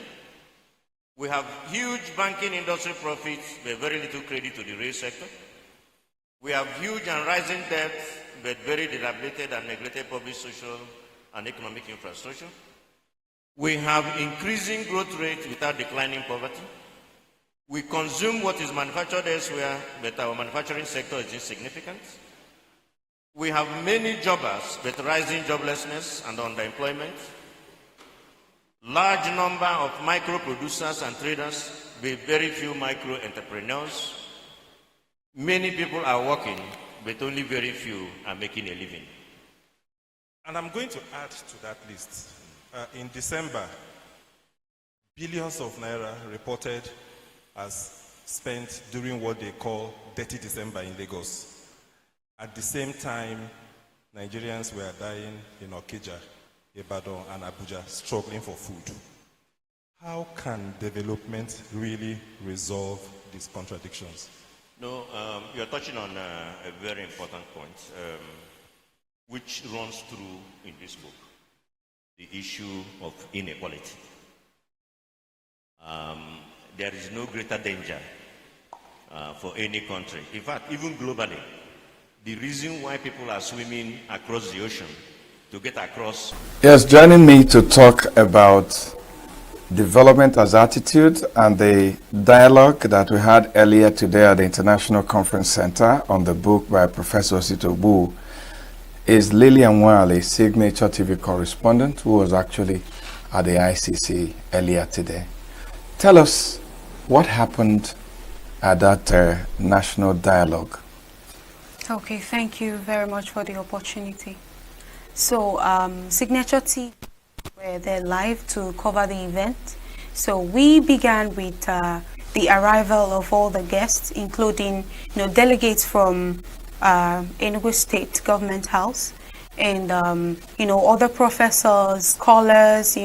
We have huge banking industry profits, but very little credit to the real sector. We have huge and rising debt, but very dilapidated and neglected public, social, and economic infrastructure. We have increasing growth rates without declining poverty. We consume what is manufactured elsewhere, but our manufacturing sector is insignificant. We have many jobbers, but rising joblessness and underemployment. Large number of micro producers and traders, with very few micro entrepreneurs. Many people are working, but only very few are making a living. And I'm going to add to that list. In December, billions of naira reported as spent during what they call Dirty December in Lagos. At the same time, Nigerians were dying in Okija, Ibadan, and Abuja, struggling for food. How can development really resolve these contradictions? No, you're touching on a very important point, which runs through in this book. The issue of inequality. There is no greater danger for any country. In fact, even globally, the reason why people are swimming across the ocean to get across. Yes, joining me to talk about development as attitude and the dialogue that we had earlier today at the International Conference Center on the book by Professor Signaturetv is Lillian Wale, Signaturetv correspondent, who was actually at the ICC earlier today. Tell us what happened at that national dialogue. Okay, thank you very much for the opportunity. So, Signaturetv were there live to cover the event. So we began with the arrival of all the guests, including delegates from ENUGU State Government House, and other professors, scholars,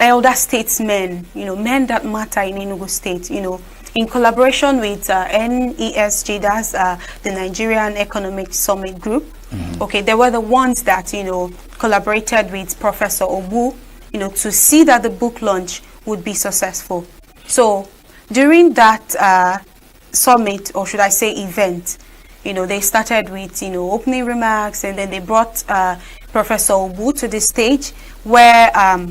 elder statesmen, men that matter in ENUGU State, in collaboration with NESG, that's the Nigerian Economic Summit Group. Okay, they were the ones that collaborated with Professor Obu, to see that the book launch would be successful. So during that summit, or should I say event, they started with opening remarks, and then they brought Professor Obu to the stage, where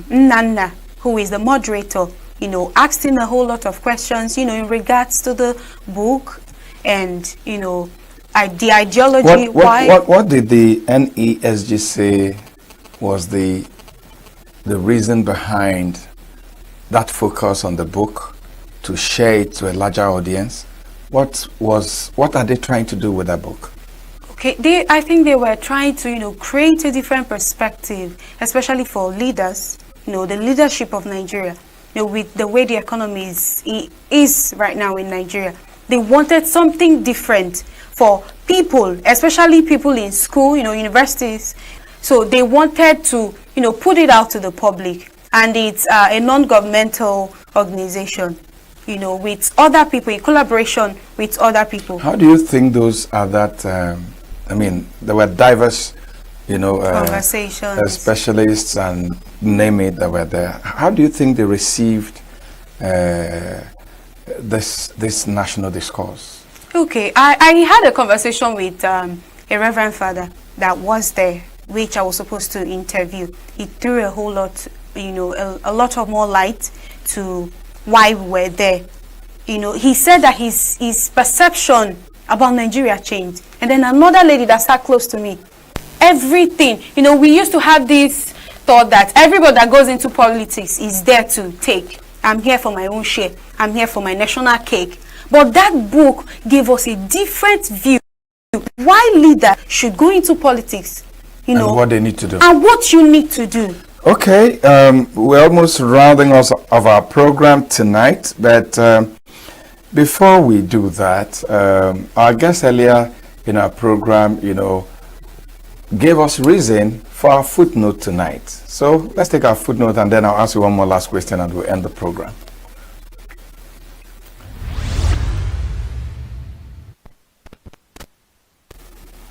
Nana, who is the moderator, asked him a whole lot of questions, in regards to the book and the ideology. What did the NESG say was the reason behind that focus on the book, to share it to a larger audience? What are they trying to do with that book? Okay, I think they were trying to create a different perspective, especially for leaders, the leadership of Nigeria, with the way the economy is right now in Nigeria. They wanted something different for people, especially people in school, universities. So they wanted to, put it out to the public. And it's a non-governmental organization, with other people, in collaboration with other people. How do you think those are that, there were diverse conversations, specialists and name it that were there. How do you think they received this national discourse? Okay, I had a conversation with a Reverend Father that was there, which I was supposed to interview. He threw a whole lot, a lot of more light to why we were there. He said that his perception about Nigeria changed. And then another lady that sat close to me, everything, we used to have this thought that everybody that goes into politics is there to take. I'm here for my own share. I'm here for my national cake. But that book gave us a different view. Why leaders should go into politics, and what they need to do. And what you need to do. Okay, we're almost rounding us of our program tonight, but before we do that, our guest earlier in our program, gave us reason for our footnote tonight. So let's take our footnote and then I'll ask you one more last question and we'll end the program.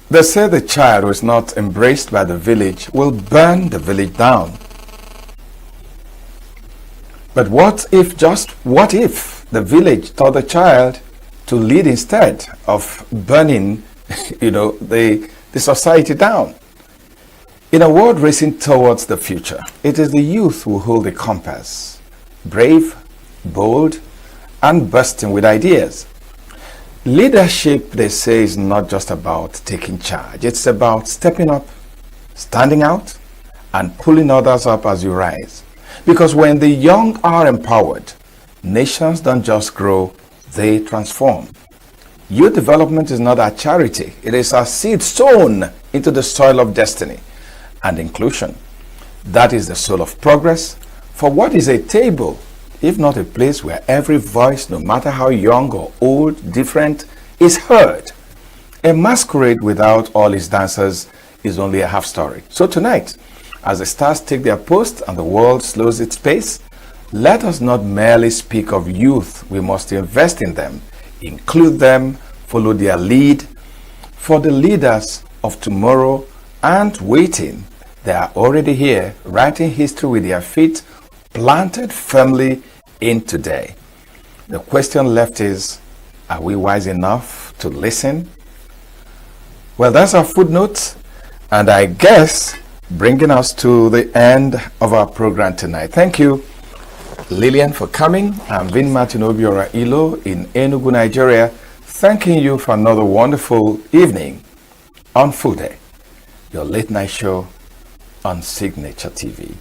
They say the child who is not embraced by the village will burn the village down. But what if the village taught the child to lead instead of burning, the society down? In a world racing towards the future, it is the youth who hold the compass, brave, bold, and bursting with ideas. Leadership, they say, is not just about taking charge. It's about stepping up, standing out, and pulling others up as you rise. Because when the young are empowered, nations don't just grow, they transform. Youth development is not a charity. It is a seed sown into the soil of destiny and inclusion. That is the soul of progress. For what is a table, if not a place where every voice, no matter how young or old, different, is heard? A masquerade without all its dancers is only a half story. So tonight, as the stars take their post and the world slows its pace, let us not merely speak of youth. We must invest in them, include them, follow their lead. For the leaders of tomorrow aren't waiting. They are already here, writing history with their feet planted firmly in today. The question left is, are we wise enough to listen? Well, that's our footnote, and I guess bringing us to the end of our program tonight. Thank you, Lillian, for coming. I'm Vin Martin Obiora Ilo in Enugu, Nigeria, thanking you for another wonderful evening on Food Day, your late night show on Signature TV.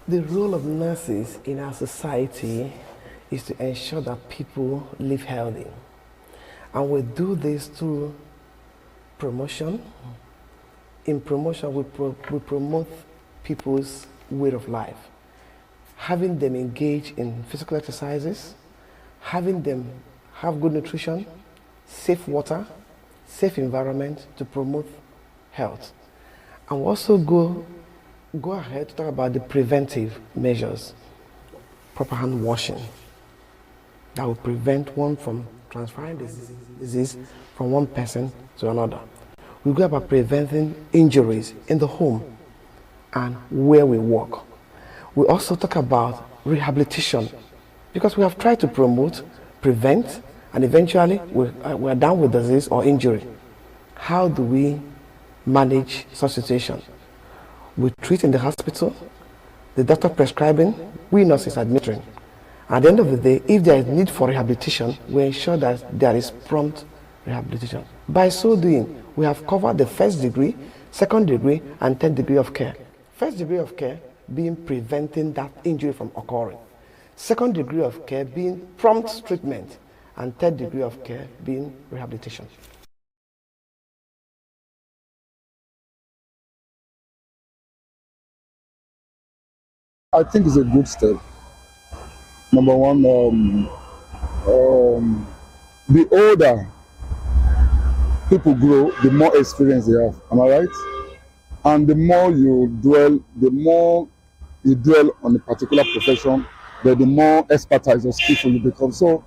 The role of nurses in our society is to ensure that people live healthy. And we do this through promotion. In promotion, we promote people's way of life, having them engage in physical exercises, having them have good nutrition, safe water, safe environment to promote health. And we also go ahead to talk about the preventive measures, proper hand washing, that will prevent one from transferring disease from one person to another. We go about preventing injuries in the home and where we work. We also talk about rehabilitation, because we have tried to promote, prevent, and eventually we're done with disease or injury. How do we manage such situation? We treat in the hospital, the doctor prescribing, we nurses administering. At the end of the day, if there is need for rehabilitation, we ensure that there is prompt rehabilitation. By so doing, we have covered the first degree, second degree, and third degree of care. First degree of care being preventing that injury from occurring. Second degree of care being prompt treatment. And third degree of care being rehabilitation. I think it's a good step. Number one, the older people grow, the more experience they have. Am I right? And the more you dwell on a particular profession, the more expertise or skillful you become. So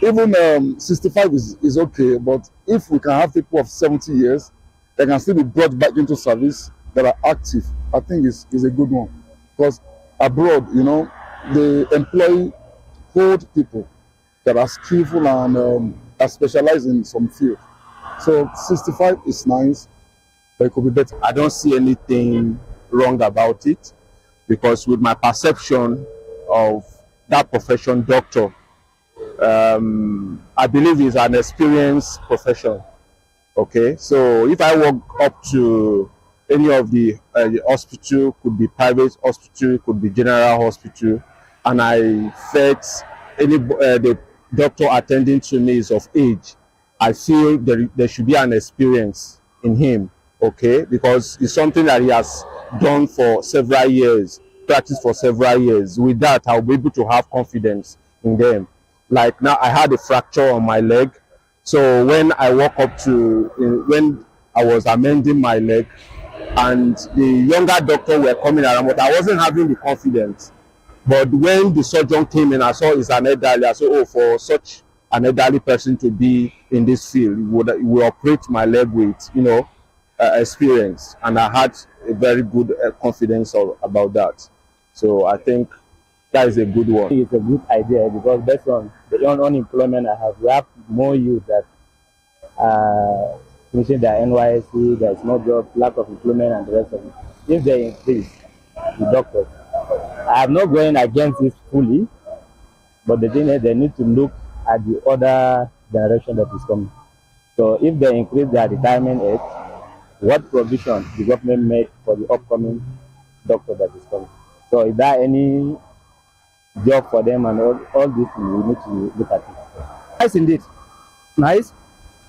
even 65 is okay, but if we can have people of 70 years that can still be brought back into service, that are active, I think is a good one. Because abroad, they employ old people that are skillful and are specialized in some field. So 65 is nice, but it could be better. I don't see anything wrong about it, because with my perception of that profession, doctor, I believe it's an experienced profession. Okay, so if I walk up to any of the hospital, could be private hospital, could be general hospital, and I felt the doctor attending to me is of age, I feel there should be an experience in him. Okay, because it's something that he has done for several years, practiced for several years. With that, I'll be able to have confidence in them. Like now, I had a fracture on my leg. So when I walk up when I was amending my leg, and the younger doctor were coming around, but I wasn't having the confidence. But when the surgeon came in, I saw it's an elderly. I said, oh, for such an elderly person to be in this field, we operate my leg with, experience. And I had a very good confidence about that. So I think that is a good one. It's a good idea, because based on the unemployment I have, we have more youth that finishing their NYSC, there's no job, lack of employment, and the rest of it. If they increase the doctors, I am not going against it fully, but the thing is they need to look at the other generation that is coming. So if they increase their retirement age, what provision the government made for the upcoming doctor that is coming? So is there any job for them, and all this we need to look at it. Nice indeed. Nice.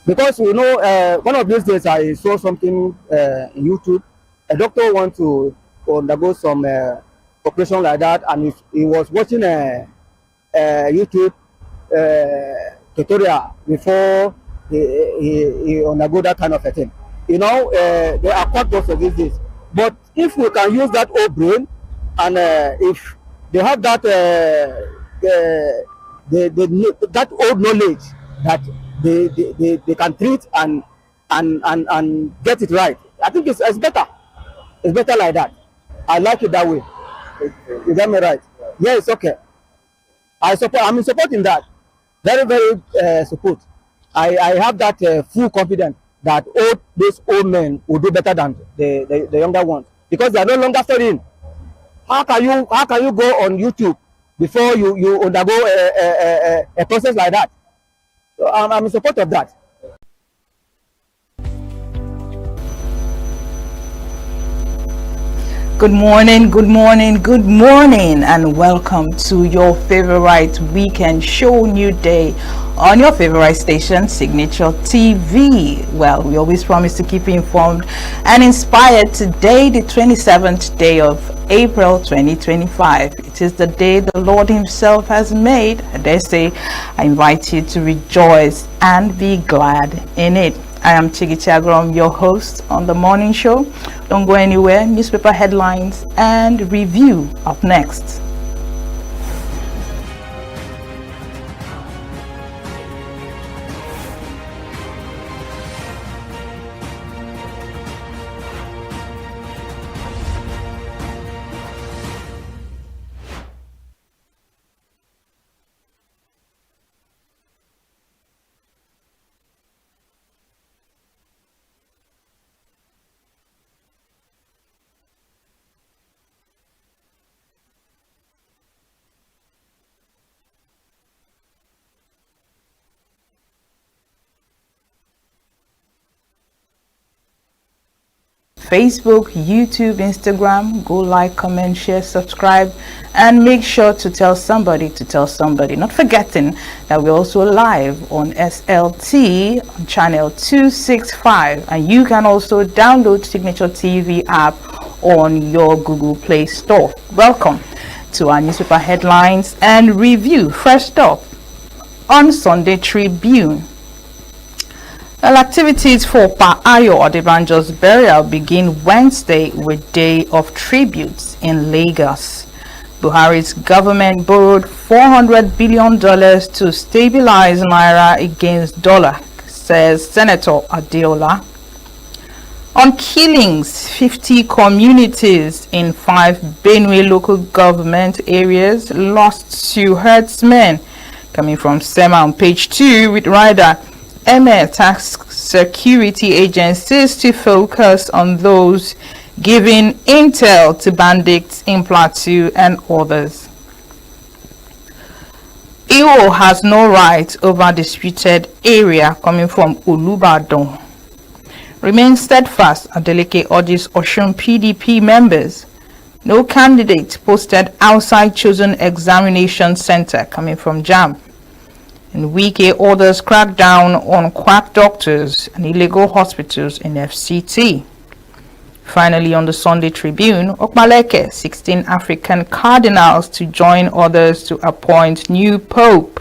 Because one of these days I saw something in YouTube. A doctor wants to undergo some operation like that, and he was watching a YouTube tutorial before he undergo that kind of a thing. They are quite those of these days. But if we can use that old brain, and if they have that that old knowledge that they can treat and get it right, I think it's better. It's better like that. I like it that way. You get me right? Yeah, it's okay. I'm in support in that. Very, very support. I have that full confidence that these old men will do better than the younger ones, because they are no longer studying. How can you go on YouTube before you undergo a process like that? So I'm in support of that. Good morning, good morning, good morning, and welcome to your favorite weekend show, New Day, on your favorite station, Signature TV. Well, we always promise to keep you informed and inspired. Today, the 27th day of April 2025. It is the day the Lord himself has made. I dare say, I invite you to rejoice and be glad in it. I am Chigitiagrom, your host on the morning show. Don't go anywhere. Newspaper headlines and review up next. Facebook, YouTube, Instagram. Go like, comment, share, subscribe, and make sure to tell somebody to tell somebody. Not forgetting that we're also live on SLT on channel 265, and you can also download Signature TV app on your Google Play Store. Welcome to our newspaper headlines and review. First up on Sunday Tribune. Well, activities for Pa Ayo Adebanjo's burial begin Wednesday with Day of Tributes in Lagos. Buhari's government borrowed $400 billion to stabilize Naira against dollar, says Senator Adeola. On killings, 50 communities in 5 Benue local government areas lost 2 herdsmen. Coming from SEMA on page 2 with rider Emir tasks security agencies to focus on those giving intel to bandits in Plateau and others. Iwo has no right over disputed area, coming from Olubadan. Remain steadfast, Adeleke urges Osun PDP members. No candidate posted outside chosen examination center, coming from JAM. And Wike orders crackdown on quack doctors and illegal hospitals in FCT. Finally, on the Sunday Tribune, Okmaleke, 16 African cardinals to join others to appoint new pope,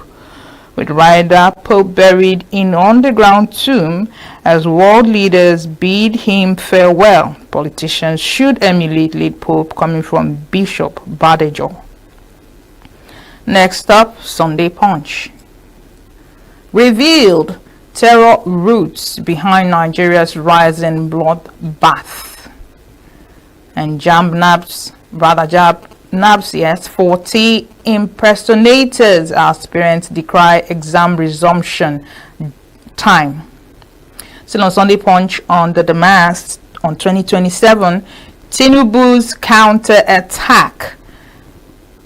with rider Pope buried in underground tomb as world leaders bid him farewell. Politicians should emulate late Pope, coming from Bishop Badejo. Next up, Sunday Punch. Revealed terror roots behind Nigeria's rising bloodbath. And Jab Nabs, 40 impersonators aspirants decry exam resumption time. Still on Sunday Punch, under the mask on 2027, Tinubu's counter-attack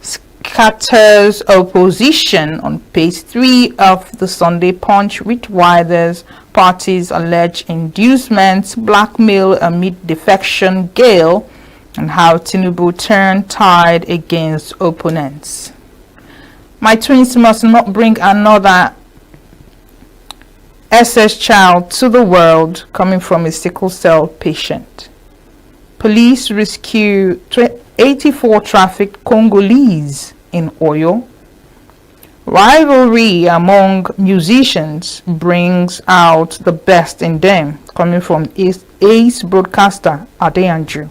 scatters opposition on page 3 of the Sunday Punch, with withers parties allege inducements, blackmail amid defection gale, and how Tinubu turned tide against opponents. My twins must not bring another SS child to the world, coming from a sickle cell patient. Police rescue 84 trafficked Congolese in Oyo. Rivalry among musicians brings out the best in them, coming from ace broadcaster Adeyanju.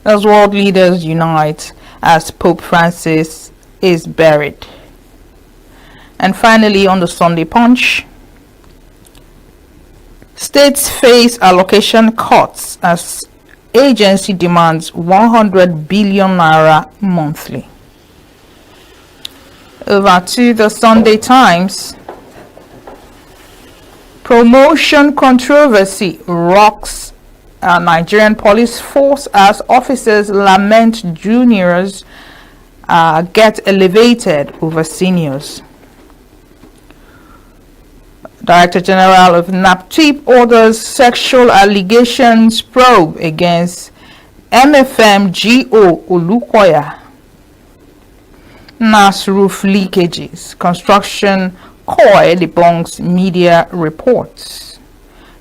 As world leaders unite as Pope Francis is buried. And finally, on the Sunday Punch, states face allocation cuts as agency demands 100 billion naira monthly. Over to the Sunday Times. Promotion controversy rocks Nigerian police force as officers lament juniors get elevated over seniors. Director General of NAPTIP orders sexual allegations probe against MFM GO Olukoya. NAS roof leakages. Construction COI debunks media reports.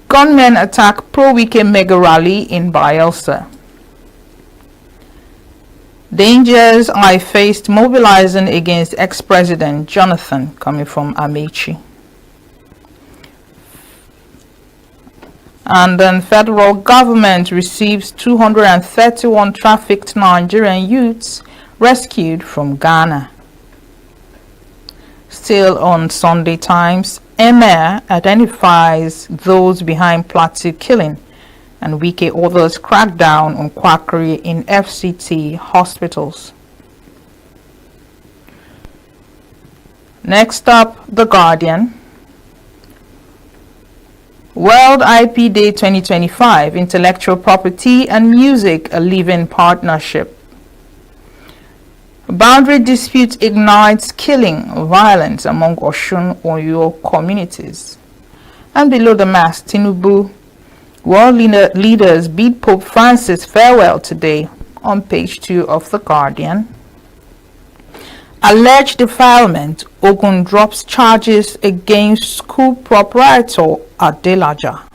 Gunmen attack pro-Wike mega rally in Bayelsa. Dangers I faced mobilizing against ex-president Jonathan, coming from Amechi. And then federal government receives 231 trafficked Nigerian youths rescued from Ghana. Still on Sunday Times, Emir identifies those behind Plateau killing, and Wike orders crackdown on quackery in FCT hospitals. Next up, The Guardian. World IP Day 2025, Intellectual Property and Music, a Living Partnership. Boundary dispute ignites killing, violence among Osun Oyo communities. And below the mast, Tinubu World leaders bid Pope Francis farewell today, on page 2 of The Guardian. Alleged defilement, Ogun drops charges against school proprietor Adelaja.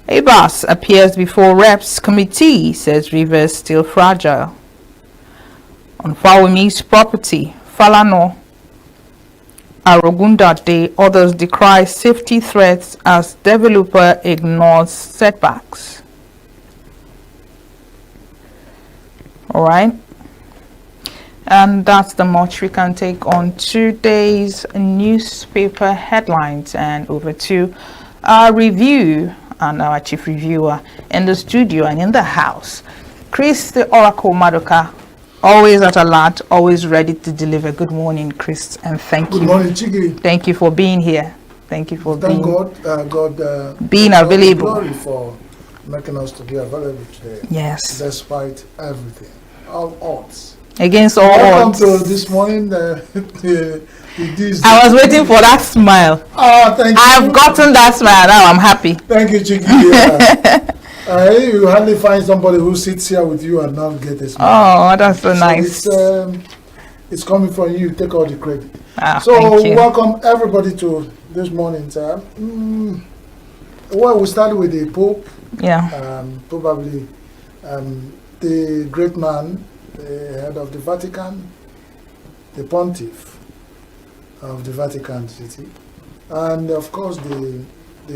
Abbas appears before Reps Committee, says Rivers still fragile. On Fawemi's property, Falano, Arogunda Day, others decry safety threats as developer ignores setbacks. All right. And that's the much we can take on today's newspaper headlines. And over to our review and our chief reviewer in the studio and in the house, Chris the Oracle Madoka, always at alert, always ready to deliver. Good morning, Chris, and thank you. Good morning, Chigi. Thank you for being here. Thank you for being being available. Glory for making us to be available today. Yes. Despite everything, all odds. Against all odds. Welcome to this morning. I was waiting for that smile. Ah, thank you. I've gotten that smile. Now I'm happy. Thank you, Chigi. You hardly find somebody who sits here with you and now get a smile. Oh, that's so nice. It's coming from you. Take all the credit. Thank you. Welcome everybody to this morning. Well, we started with the Pope. Yeah. Probably the great man, the head of the Vatican, the Pontiff of the Vatican City, and of course the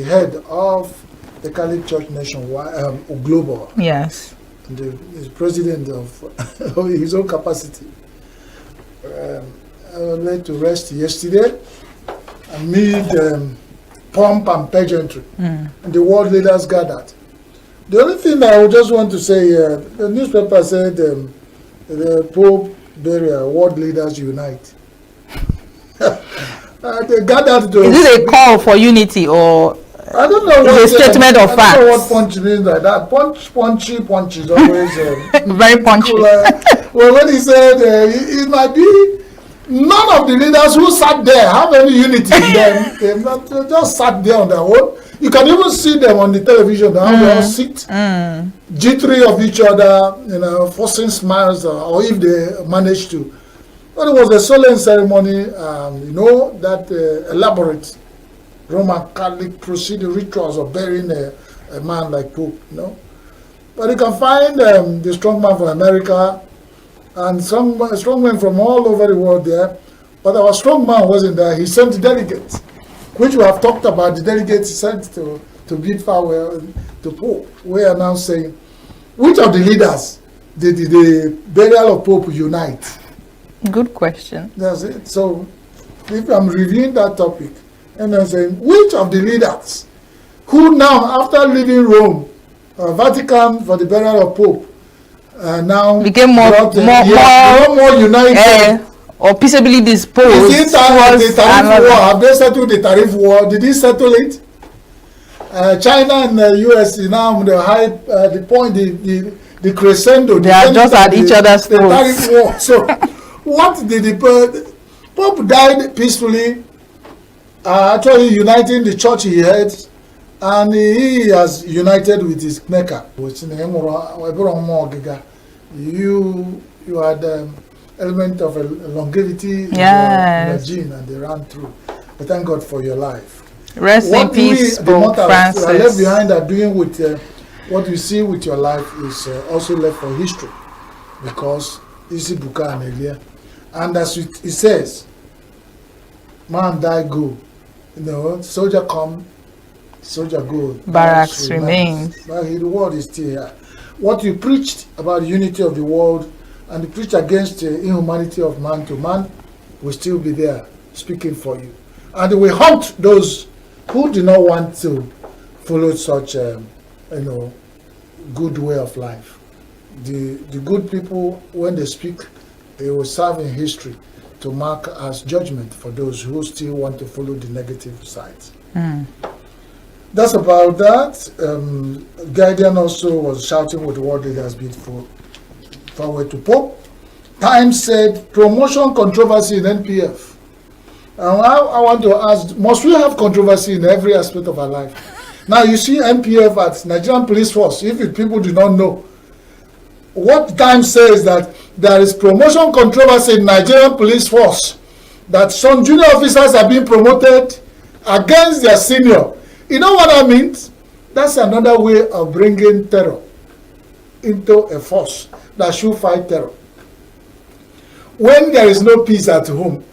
head of the Catholic Church nationwide, global. Yes. The president of his own capacity. I went to rest yesterday amid pomp and pageantry, and the world leaders gathered. The only thing I would just want to say, the newspaper said the Pope burial, world leaders unite. They gathered to. Is it a call for unity or? I don't know. It's a statement of facts. I don't know what punch means like that. Punch is always very punchy. Well, when he said it might be none of the leaders who sat there have any unity in them. They just sat there on their own. You can even see them on the television now. They all sit, jittery of each other, forcing smiles, or if they manage to. But it was a solemn ceremony, that elaborate Roman Catholic procedure rituals of burying a man like Pope, But you can find the strong man from America and some strong men from all over the world there. But our strong man wasn't there. He sent delegates, which we have talked about. The delegates sent to bid farewell to Pope. We are now saying, which of the leaders did the burial of Pope unite? Good question. That's it. So if I'm reviewing that topic, and I'm saying, which of the leaders who now, after leaving Rome, Vatican for the burial of Pope, now became more united, or peaceably disposed? Is it the tariff war? Have they settled the tariff war? Did he settle it? China and the US is now on the high, the point, the crescendo. They are just at each other's throats. The tariff war. So, what did the Pope died peacefully? Actually uniting the church he had, and he has united with his Mecca. You had element of longevity in your gene, and they ran through. But thank God for your life. Rest in peace, Pope Francis. I left behind are doing with what you see with your life is also left for history, because Isi Buka and Elia, and as it says, man die go. Soldier come, soldier go. Barracks remains. But the world is still here. What you preached about the unity of the world and you preached against the inhumanity of man to man will still be there speaking for you. And we hunt those who do not want to follow such, good way of life. The good people, when they speak, they will serve in history to mark as judgment for those who still want to follow the negative sides. That's about that. Guardian also was shouting with the world leaders bid forward to Pope. Times said promotion controversy in NPF. I want to ask, must we have controversy in every aspect of our life? Now you see NPF at Nigerian Police Force, if people do not know, what Time says that there is promotion controversy in Nigerian Police Force, that some junior officers are being promoted against their senior. You know what that means? That's another way of bringing terror into a force that should fight terror. When there is no peace at home,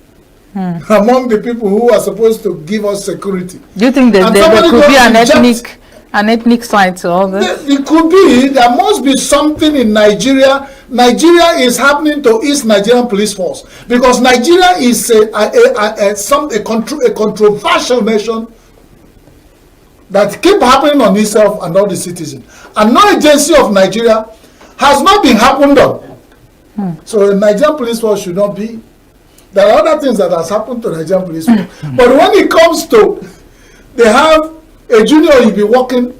among the people who are supposed to give us security. Do you think that there could be an ethnic side to all this? It could be. There must be something in Nigeria. Nigeria is happening to East Nigerian Police Force because Nigeria is a controversial nation that keep happening on itself and all the citizens. And no agency of Nigeria has not been happened on. So the Nigerian Police Force should not be. There are other things that has happened to Nigerian Police Force. But when it comes to, they have a junior, you'll be working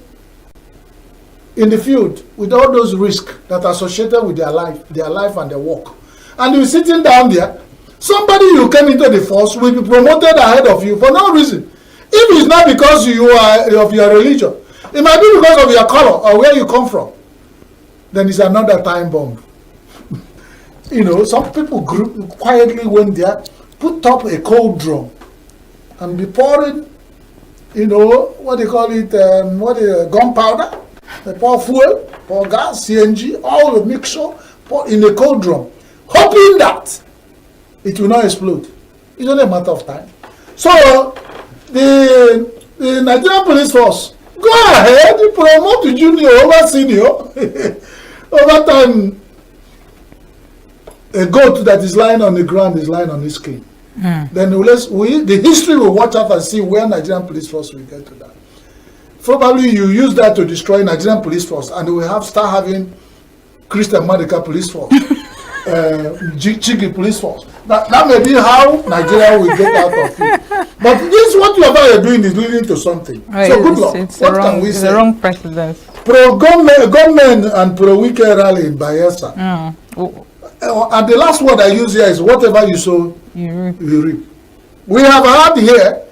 in the field with all those risks that are associated with their life and their work. And you're sitting down there, somebody you came into the force will be promoted ahead of you for no reason. If it's not because you are of your religion, it might be because of your color or where you come from, then it's another time bomb. You know, some people quietly went there, put up a cold drum, and be pouring, you know, what they call it, gunpowder. They pour fuel, pour gas, CNG, all the mixture, pour in a cold drum, hoping that it will not explode. It's only a matter of time. So, the Nigerian Police Force, go ahead, promote the junior over senior. Over time, a goat that is lying on the ground is lying on his skin. Then the history will watch out and see where Nigerian Police Force will get to that. Probably you use that to destroy Nigerian Police Force, and we start having Christian Madika Police Force, Chigi Police Force. That may be how Nigeria will get out of it. But this, what you are doing is leading to something. Right, so good luck. What can we say? It's the wrong precedent. Pro-government and pro-weekend rally in Bayelsa. And the last word I use here is whatever you sow, you reap. We have had here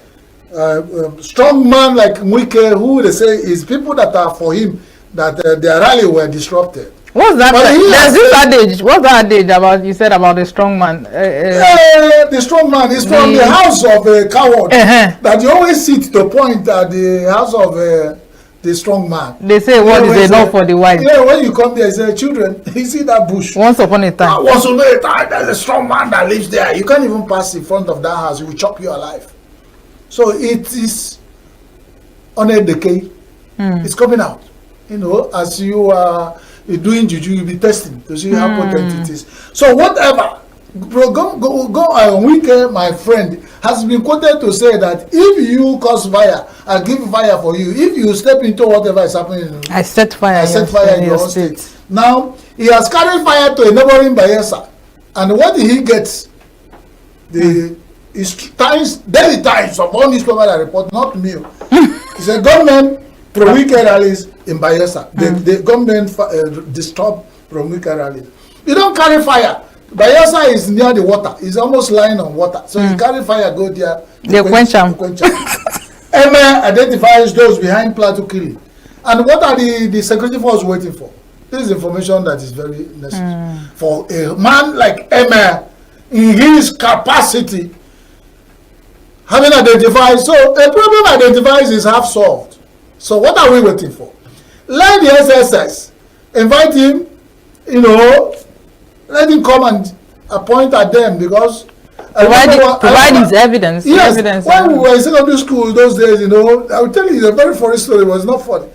strong man like Mwike, who they say is people that are for him, that their rally were disrupted. What's that? There's this adage. What's that adage about? You said about the strong man. The strong man is from the house of a coward. That you always sit to point at the house of the strong man. They say what is enough for the wife. Yeah, when you come there, say, children, you see that bush. Once upon a time. Once upon a time, there's a strong man that lives there. You can't even pass in front of that house. He will chop you alive. So it is on a decay. It's coming out. You know, as you are doing juju, you'll be testing to see how potent it is. So whatever, go Wike, my friend, has been quoted to say that if you cause fire, I give fire for you. If you step into whatever is happening, I set fire in your state. Now, he has carried fire to a neighboring Bayelsa. And what he gets, daily times of all newspaper that report, not me. It's a government pro-weekend rallies in Bayelsa. The government disturb pro-weekend rallies. You don't carry fire. Bayelsa is near the water. It's almost lying on water. So you carry fire, go there. They quench them. Emma identifies those behind plateau killing. And what are the security force waiting for? This is information that is very necessary. For a man like Emma, in his capacity, having identified, so a problem identifies is half solved. So what are we waiting for? Let the SSS invite him, you know, let him come and appoint at them, because provide his evidence. Yes, evidence. When we were in secondary school those days, you know, I will tell you, it's a very funny story. It was not funny.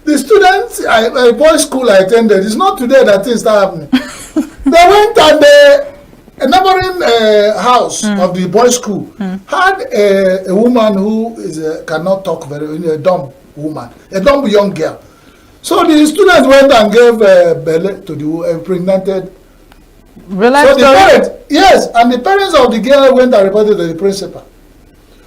The students, a boys' school I attended, it's not today that things start happening. They went and a neighboring house of the boys' school had a woman who cannot talk a dumb woman, a dumb young girl. So the students went and gave belly to the impregnated. So the parents, yes, and the parents of the girl went and reported to the principal.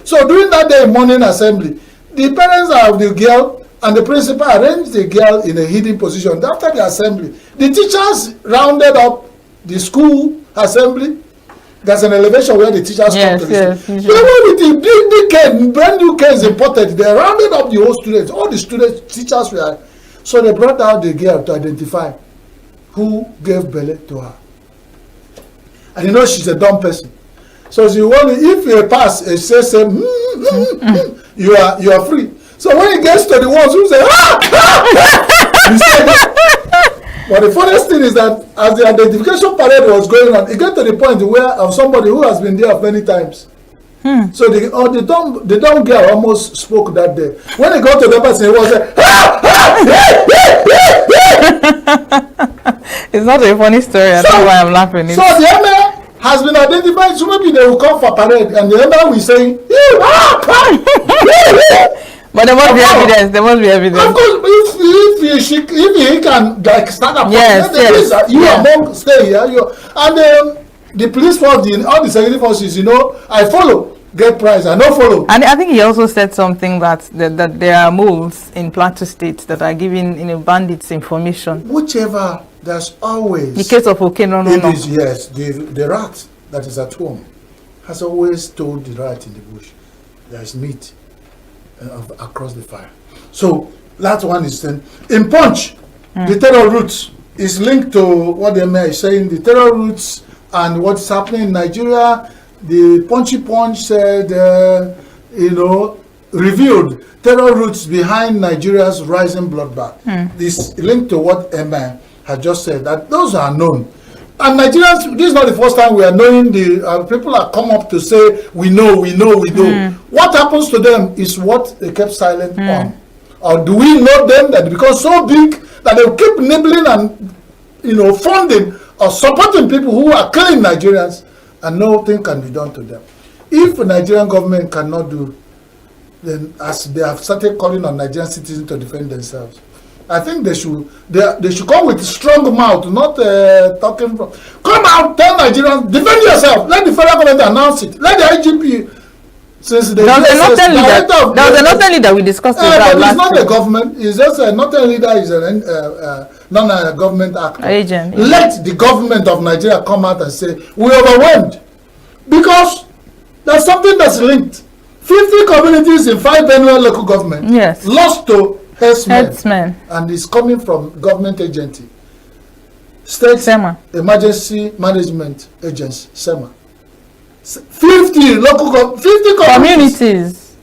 So during that day morning assembly, the parents of the girl and the principal arranged the girl in a hidden position. After the assembly, the teachers rounded up the school assembly. there's an elevation where the teachers come to the yes, school. They went with the big case, brand new case imported. They rounded up the whole students. All the students, teachers were. So they brought out the girl to identify who gave belly to her. And you know she's a dumb person. So she only if you pass, it says you are free. So when it gets to the ones who say but the funniest thing is that as the identification parade was going on, it got to the point where of somebody who has been there many times. So the dumb girl almost spoke that day. When they got to the person, it was it's not a funny story. I don't know why I'm laughing. So the emir has been identified. So maybe they will come for parade, and the emir will say, but there must be evidence. There must be evidence. Of course, if he can like start up, you among stay here. And the police force, all the security forces, I follow, get prize, I don't follow. And I think he also said something that there are moves in Plateau State that are giving bandits information. Whichever, there's always. The case of Okeno, yes, the rat that is at home has always told the rat in the bush, there is meat across the fire. So that one is then in Punch. The terror roots is linked to what the mayor is saying. The terror roots and what's happening in Nigeria. The Punchy Punch said, revealed terror roots behind Nigeria's rising bloodbath. This linked to what Emma had just said, that those are known. And Nigerians, this is not the first time we are knowing the people are come up to say, we know. What happens to them is what they kept silent on. Or do we know them that because so big that they keep nibbling and, funding or supporting people who are killing Nigerians and nothing can be done to them. If the Nigerian government cannot do, then as they have started calling on Nigerian citizens to defend themselves, I think they should come with strong mouth, not talking from. Come out, tell Nigerians, defend yourself. Let the federal government announce it. Let the IGP. Since the there was a northern leader we discussed but it's not the government. It's just a northern leader is a non-government actor. Agent. Let the government of Nigeria come out and say we overwhelmed because there's something that's linked. 50 communities in 5 Benue local government lost to herdsmen, and it's coming from government agency, state emergency management agency, SEMA. 50 local 50 communities.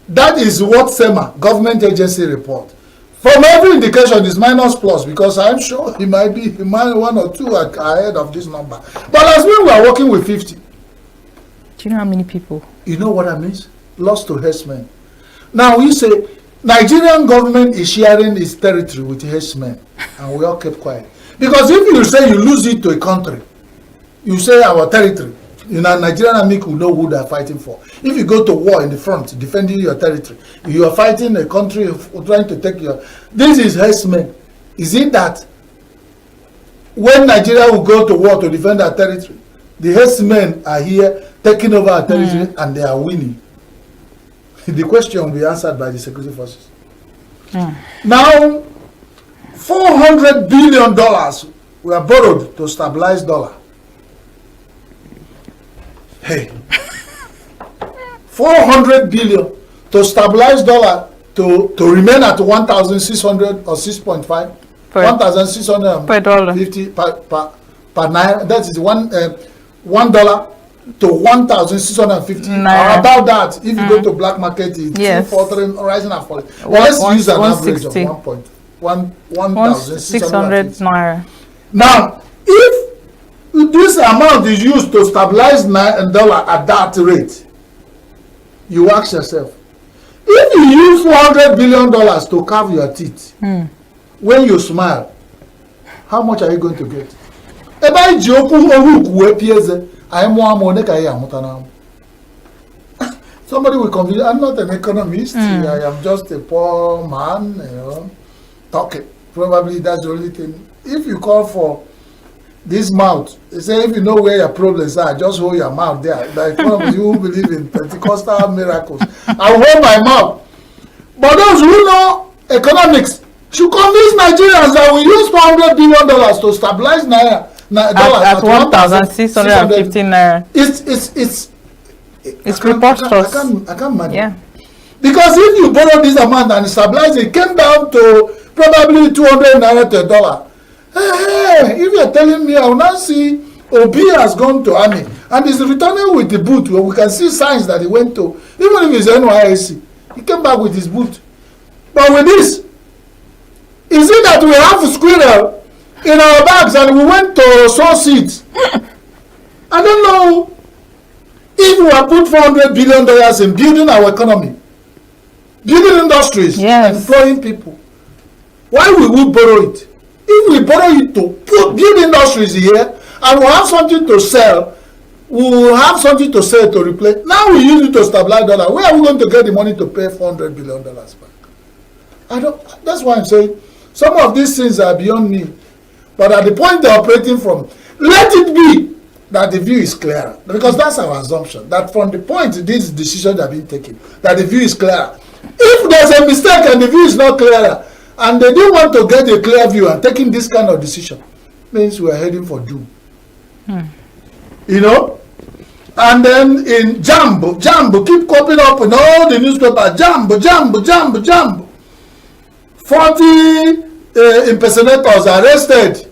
That is what SEMA government agency report. From every indication is minus plus because I'm sure he might be 1 or 2 ahead of this number. But as we are working with 50. Do you know how many people? You know what I mean? Lost to herdsmen. Now we say Nigerian government is sharing its territory with herdsmen, and we all kept quiet. Because if you say you lose it to a country, you say our territory. Nigerian army will know who they are fighting for. If you go to war in the front, defending your territory, you are fighting a country trying to take your. This is herdsmen. Is it that when Nigeria will go to war to defend our territory, the herdsmen are here taking over our territory and they are winning? The question will be answered by the security forces. Now, $400 billion were borrowed to stabilize dollar. Hey, 400 billion to stabilize dollar to remain at 1,600 or 6.5, 1,650 per naira. That is $1 to 1,650. Or about that, if you go to black market, it's rising and falling. Let's use an average of 1,600 naira. Now, if this amount is used to stabilize dollar at that rate, you ask yourself, if you use $400 billion to carve your teeth, when you smile, how much are you going to get? Somebody will confuse. I'm not an economist. I am just a poor man, talking. Probably that's the only thing. If you call for this mouth, they say if you know where your problems are, just hold your mouth there. Like one of you who believe in Pentecostal miracles, I hold my mouth. But those who know economics should convince Nigerians that we use $400 billion to stabilize Naira at 1,615 naira. It's preposterous. I can't manage. Yeah. Because if you borrow this amount and stabilize it, came down to probably 200 naira to $1. Hey, if you're telling me, I will not see Obi has gone to army and is returning with the boot, where we can see signs that he went to, even if it's NYSC, he came back with his boot. But with this, is it that we have squirrel in our bags and we went to sow seeds? I don't know if we have put $400 billion in building our economy, building industries, employing people. Why will we borrow it? If we borrow it to build industries here and we'll have something to sell, we'll have something to sell to replace. Now we use it to stabilize dollar. Where are we going to get the money to pay $400 billion back? That's why I'm saying some of these things are beyond me. But at the point they're operating from, let it be that the view is clearer. Because that's our assumption. That from the point these decisions have been taken, that the view is clearer. If there's a mistake and the view is not clearer, and they don't want to get a clear view and taking this kind of decision, means we are heading for doom. You know? And then in Jambo keep popping up in all the newspapers, Jambo. 40 impersonators arrested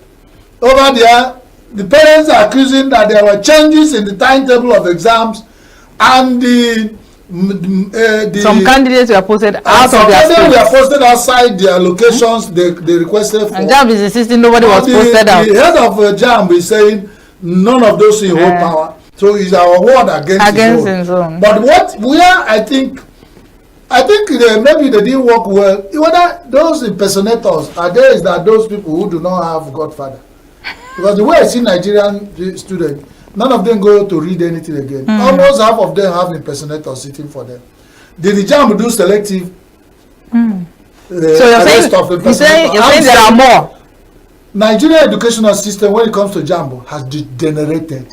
over there. The parents are accusing that there were changes in the timetable of exams, and some candidates were posted out of their states. They were posted outside their locations they requested for. And JAMB is insisting nobody was posted out. The head of JAMB is saying none of those things hold power. So it's our word against his own. But I think maybe they didn't work well. Whether those impersonators are there, that those people who do not have Godfather. Because the way I see Nigerian students, none of them go to read anything again. Almost half of them have impersonators sitting for them. Did the JAMB do selective so you're saying there are more? Nigerian educational system, when it comes to JAMB, has degenerated.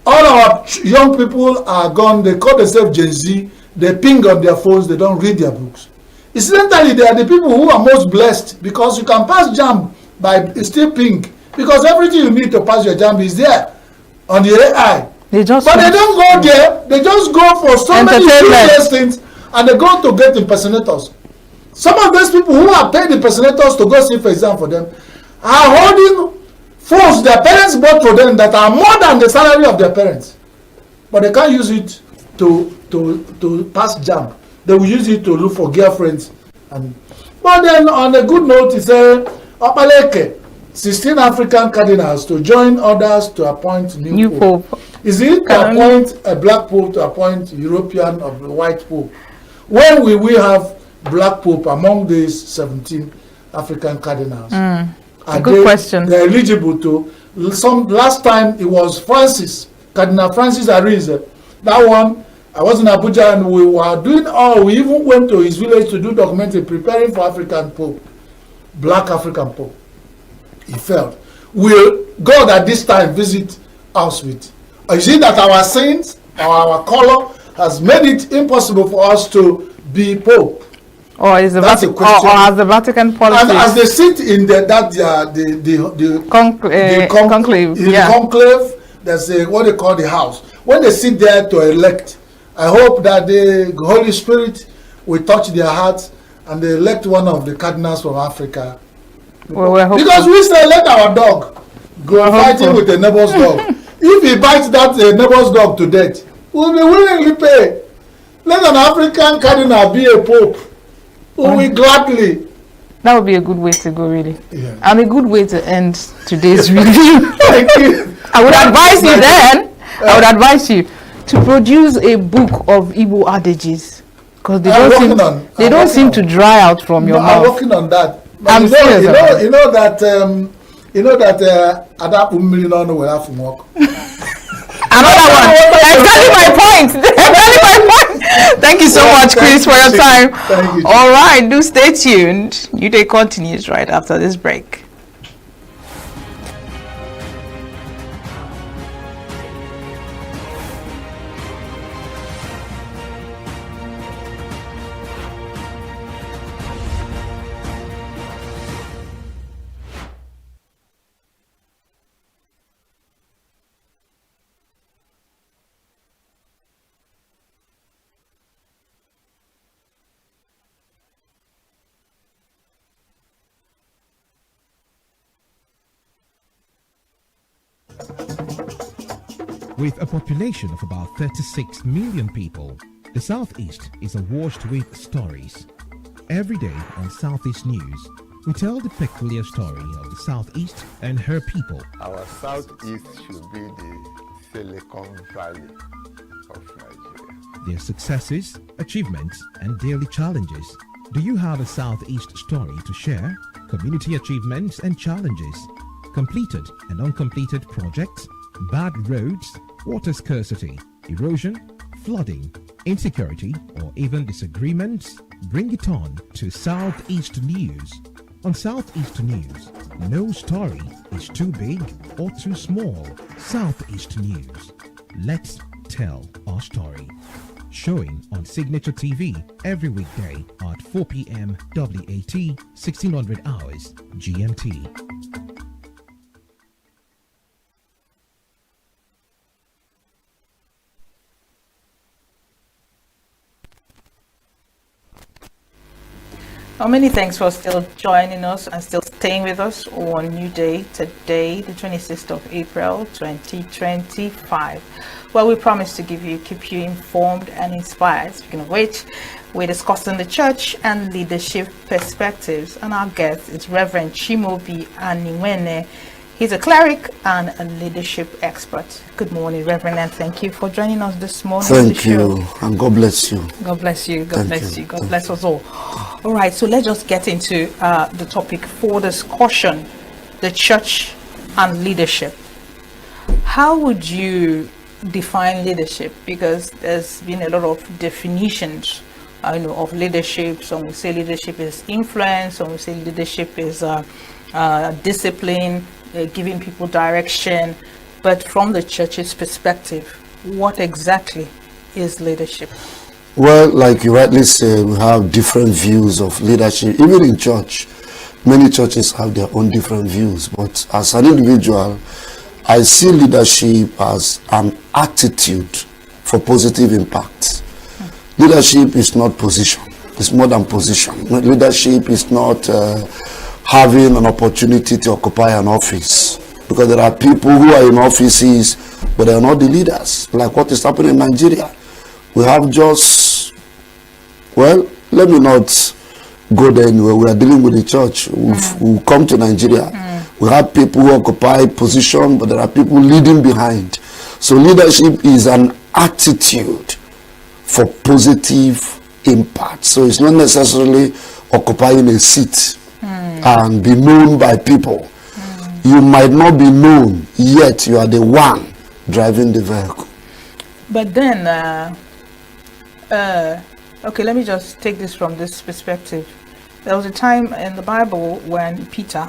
All our young people are gone. They call themselves Gen Z. They ping on their phones. They don't read their books. Incidentally, they are the people who are most blessed, because you can pass JAMB by still ping. Because everything you need to pass your JAMB is there on the AI. But they don't go there. They just go for so many useless things, and they go to get impersonators. Some of those people who are paid impersonators to go see for exam for them are holding phones their parents bought for them that are more than the salary of their parents. But they can't use it to pass JAMB. They will use it to look for girlfriends. But then on a good note, he said, Opaleke, 16 African cardinals to join others to appoint new pope. Is it to appoint a black pope, to appoint European or white pope? When will we have black pope among these 17 African cardinals? Good question. They're eligible to. Last time it was Cardinal Francis Arize. That one, I was in Abuja and we were doing we even went to his village to do documentary preparing for African pope, black African pope. He failed. Will God at this time visit us with? Or is it that our sins or our color has made it impossible for us to be pope? Or is the Vatican, or as the Vatican politics? And as they sit in conclave, there's what they call the house. When they sit there to elect, I hope that the Holy Spirit will touch their hearts and they elect one of the cardinals from Africa. Because we still let our dog go fighting with a neighbor's dog. If he bites that neighbor's dog to death, we'll be willingly pay. Let an African cardinal be a pope. We gladly. That would be a good way to go, really. Yeah. And a good way to end today's review. Thank you. I would advise you to produce a book of Igbo adages, because they don't seem to dry out from your mouth. I'm working on that. I'm serious. You know that Adapu Milinono will have to work. Another one. Exactly my point. Thank you so much, Chris, for your time. Thank you. All right, do stay tuned. New Day continues right after this break. With a population of about 36 million people, the Southeast is awash with stories. Every day on Southeast News, we tell the peculiar story of the Southeast and her people. Our Southeast should be the Silicon Valley of Nigeria. Their successes, achievements, and daily challenges. Do you have a Southeast story to share? Community achievements and challenges, completed and uncompleted projects, bad roads, water scarcity, erosion, flooding, insecurity, or even disagreements? Bring it on to Southeast News. On Southeast News, no story is too big or too small. Southeast News. Let's tell our story. Showing on Signaturetv every weekday at 4 p.m. WAT, 1600 hours GMT. Well, many thanks for still joining us and still staying with us on New Day today, the 26th of April, 2025. Well, we promise to keep you informed and inspired. Speaking of which, we're discussing the church and leadership perspectives, and our guest is Reverend Chimobi Aniwene. He's a cleric and a leadership expert. Good morning, Reverend, and thank you for joining us this morning. Thank you, and God bless you. God bless you. God bless you. God bless us all. All right, so let's just get into the topic for discussion, the church and leadership. How would you define leadership? Because there's been a lot of definitions of leadership. Some will say leadership is influence, some will say leadership is discipline, giving people direction. But from the church's perspective, what exactly is leadership? Well, like you rightly say, we have different views of leadership. Even in church, many churches have their own different views. But as an individual, I see leadership as an attitude for positive impact. Leadership is not position. It's more than position. Leadership is not having an opportunity to occupy an office. Because there are people who are in offices, but they are not the leaders. Like what is happening in Nigeria. We have just, well, let me not go there anyway. We are dealing with the church. We've come to Nigeria. We have people who occupy position, but there are people leading behind. So leadership is an attitude for positive impact. So it's not necessarily occupying a seat and be known by people. You might not be known, yet you are the one driving the vehicle. But then, okay, let me just take this from this perspective. There was a time in the Bible when Peter,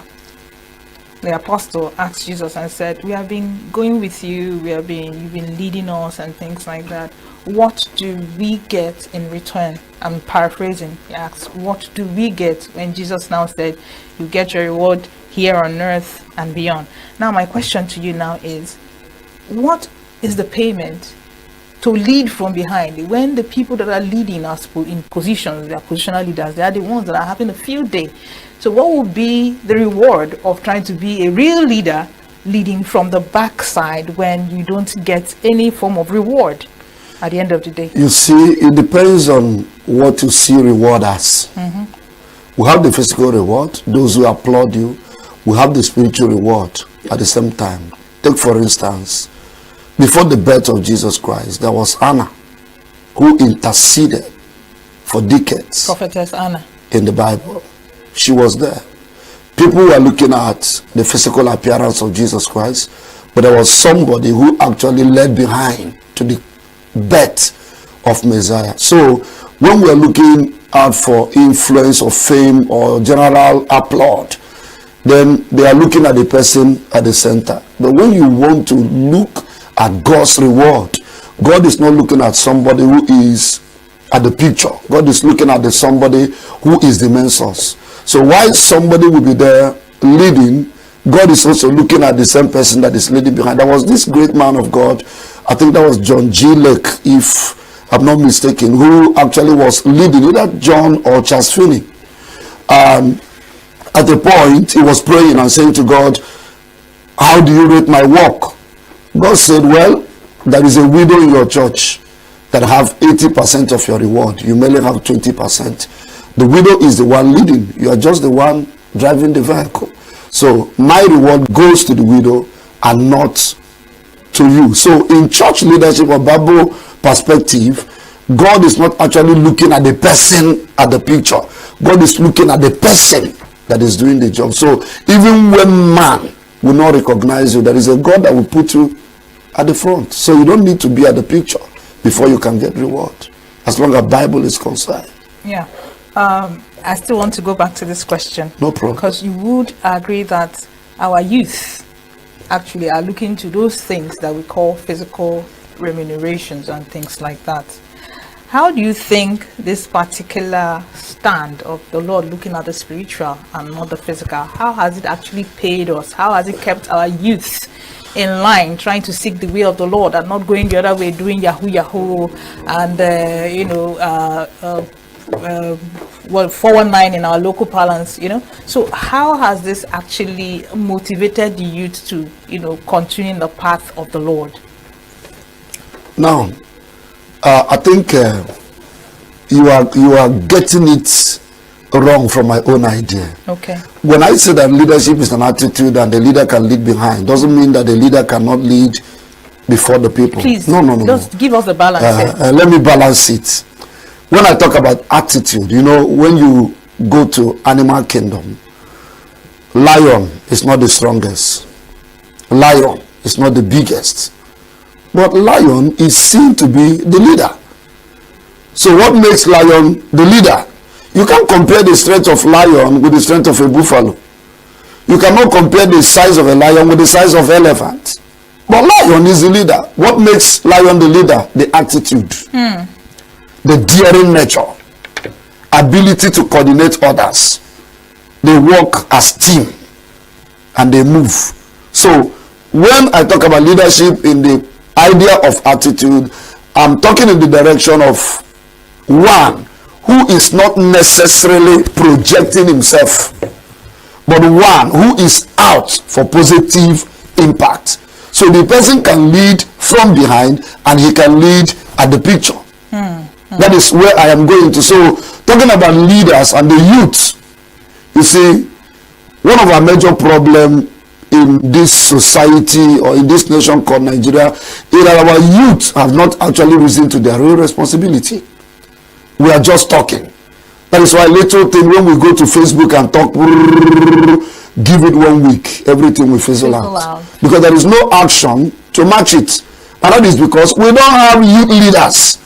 the apostle, asked Jesus and said, we have been going with you, you've been leading us and things like that. What do we get in return? I'm paraphrasing. He asked, what do we get? When Jesus now said, you get your reward here on earth and beyond. Now my question to you now is, what is the payment to lead from behind? When the people that are leading us in positions, they are positional leaders, they are the ones that are having a field day. So what would be the reward of trying to be a real leader leading from the backside when you don't get any form of reward at the end of the day? You see, it depends on what you see reward as. We have the physical reward, those who applaud you. We have the spiritual reward at the same time. Take for instance, before the birth of Jesus Christ, there was Anna who interceded for decades. Prophetess Anna. In the Bible. She was there. People were looking at the physical appearance of Jesus Christ, but there was somebody who actually led behind to the birth of Messiah. So when we're looking out for influence or fame or general applaud, then they are looking at the person at the center. But when you want to look at God's reward, God is not looking at somebody who is at the picture. God is looking at somebody who is the main source. So while somebody will be there leading, God is also looking at the same person that is leading behind. There was this great man of God, I think that was John G. Lake, if I'm not mistaken, who actually was leading, either John or Charles Finney. At the point, he was praying and saying to God, how do you rate my work? God said, well, there is a widow in your church that have 80% of your reward. You merely have 20%. The widow is the one leading. You are just the one driving the vehicle. So my reward goes to the widow and not to you. So in church leadership or Bible perspective, God is not actually looking at the person at the picture. God is looking at the person that is doing the job. So even when man will not recognize you, there is a God that will put you at the front. So you don't need to be at the picture before you can get reward, as long as Bible is concerned. Yeah. I still want to go back to this question. No problem. Because you would agree that our youth actually are looking to those things that we call physical remunerations and things like that. How do you think this particular stand of the Lord looking at the spiritual and not the physical, how has it actually paid us? How has it kept our youth in line, trying to seek the way of the Lord and not going the other way, doing yahoo yahoo and 419 in our local parlance, So how has this actually motivated the youth to, continue in the path of the Lord? Now, I think you are getting it wrong from my own idea. Okay. When I say that leadership is an attitude and the leader can lead behind, doesn't mean that the leader cannot lead before the people. Please, no. Just give us the balance. Let me balance it. When I talk about attitude, when you go to animal kingdom, lion is not the strongest. Lion is not the biggest. But lion is seen to be the leader. So what makes lion the leader? You can't compare the strength of lion with the strength of a buffalo. You cannot compare the size of a lion with the size of elephant. But lion is the leader. What makes lion the leader? The attitude. The daring nature. Ability to coordinate others. They work as team. And they move. So when I talk about leadership in the idea of attitude, I'm talking in the direction of one who is not necessarily projecting himself, but one who is out for positive impact. So the person can lead from behind and he can lead at the picture. That is where I am going to. So talking about leaders and the youth, you see, one of our major problems in this society or in this nation called Nigeria is that our youth have not actually risen to their real responsibility. We are just talking. That is why little thing, when we go to Facebook and talk, give it 1 week, everything will fizzle out. Because there is no action to match it. And that is because we don't have youth leaders.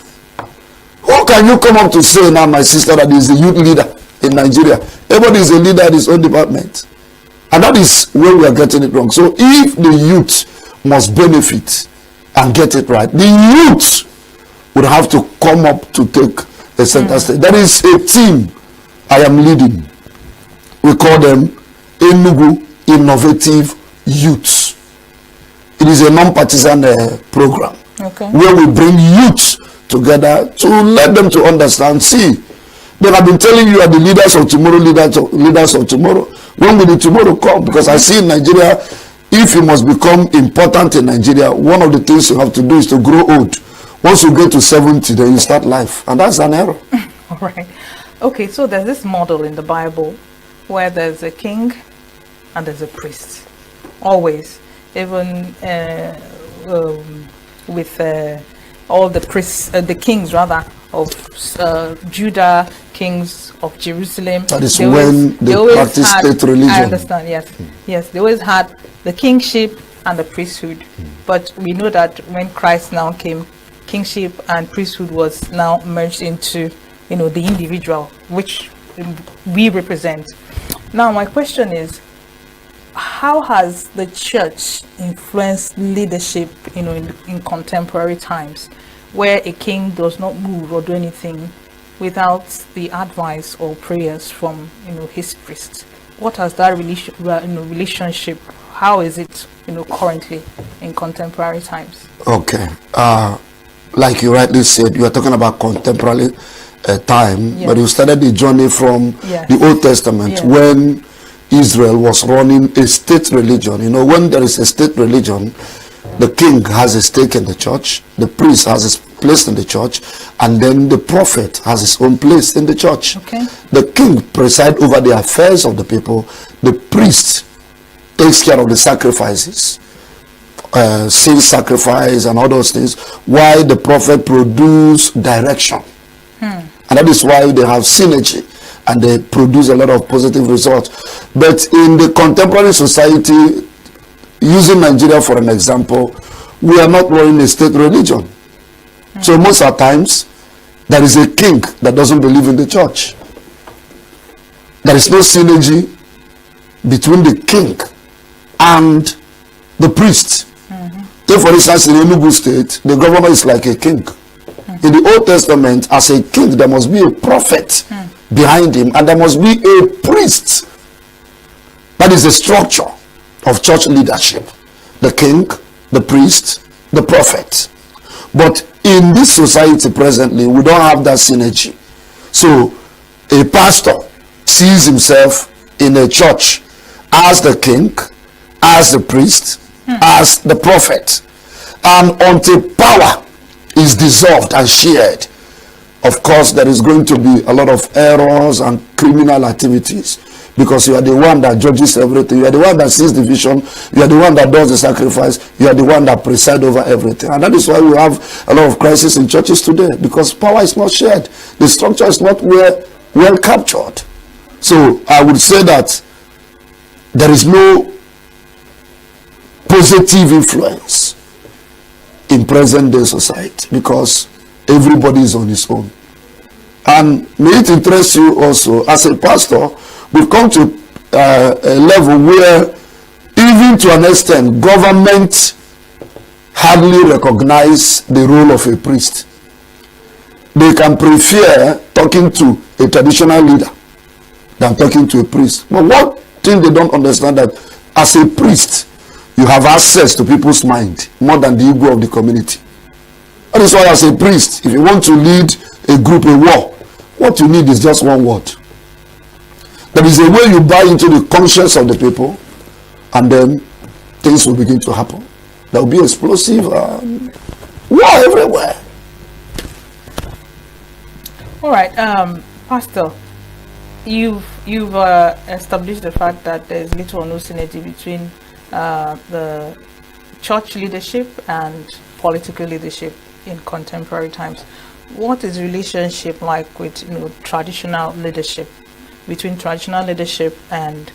Who can you come up to say now, my sister, that is the youth leader in Nigeria? Everybody is a leader in his own department. And that is where we are getting it wrong. So if the youth must benefit and get it right, the youth would have to come up to take a center stage. There is a team I am leading. We call them ENUGU Innovative Youths. It is a non-partisan program where we bring youth together to let them to understand. See, they have been telling you are the leaders of tomorrow, leaders of tomorrow. When will the tomorrow come? Because I see in Nigeria, if you must become important in Nigeria, one of the things you have to do is to grow old. Once you get to 70, then you start life. And that's an error. All right. Okay, so there's this model in the Bible where there's a king and there's a priest. Always. Even with all the priests, the kings rather, of Judah, kings of Jerusalem. That is when they practice state religion. I understand, yes. Yes, they always had the kingship and the priesthood. But we know that when Christ now came, kingship and priesthood was now merged into, the individual, which we represent. Now, my question is, how has the church influenced leadership, in contemporary times, where a king does not move or do anything without the advice or prayers from, his priest? What has that relationship? How is it, currently in contemporary times? Okay. Like you rightly said, you are talking about contemporary time, but you started the journey from the Old Testament when Israel was running a state religion. When there is a state religion, The king has a stake in the church, the priest has his place in the church, and then the prophet has his own place in the church. Okay. The king presides over the affairs of the people. The priest takes care of the sacrifices, sin sacrifice and all those things, while the prophet produces direction. And that is why they have synergy and they produce a lot of positive results. But in the contemporary society, using Nigeria for an example, we are not running a state religion. So most of the times, there is a king that doesn't believe in the church. There is no synergy between the king and the priest. Take for instance, in ENUGU state, the governor is like a king. In the Old Testament, as a king, there must be a prophet behind him, and there must be a priest. That is the structure of church leadership. The king, the priest, the prophet. But in this society presently, we don't have that synergy. So a pastor sees himself in a church as the king, as the priest, as the prophet. And until power is dissolved and shared, of course there is going to be a lot of errors and criminal activities, because you are the one that judges everything, you are the one that sees the vision, you are the one that does the sacrifice, you are the one that presides over everything. And that is why we have a lot of crisis in churches today, because power is not shared, the structure is not well captured. So I would say that there is no positive influence in present day society, because everybody is on his own. And may it interest you also, as a pastor, we've come to a level where, even to an extent, government hardly recognize the role of a priest. They can prefer talking to a traditional leader than talking to a priest. But one thing they don't understand, that as a priest, you have access to people's mind more than the ego of the community. That is why, as a priest, if you want to lead a group, a war, what you need is just one word. There is a way you buy into the conscience of the people, and then things will begin to happen. There will be explosive war everywhere. All right, Pastor, you've established the fact that there's little or no synergy between the church leadership and political leadership in contemporary times. What is the relationship like with traditional leadership, between traditional leadership and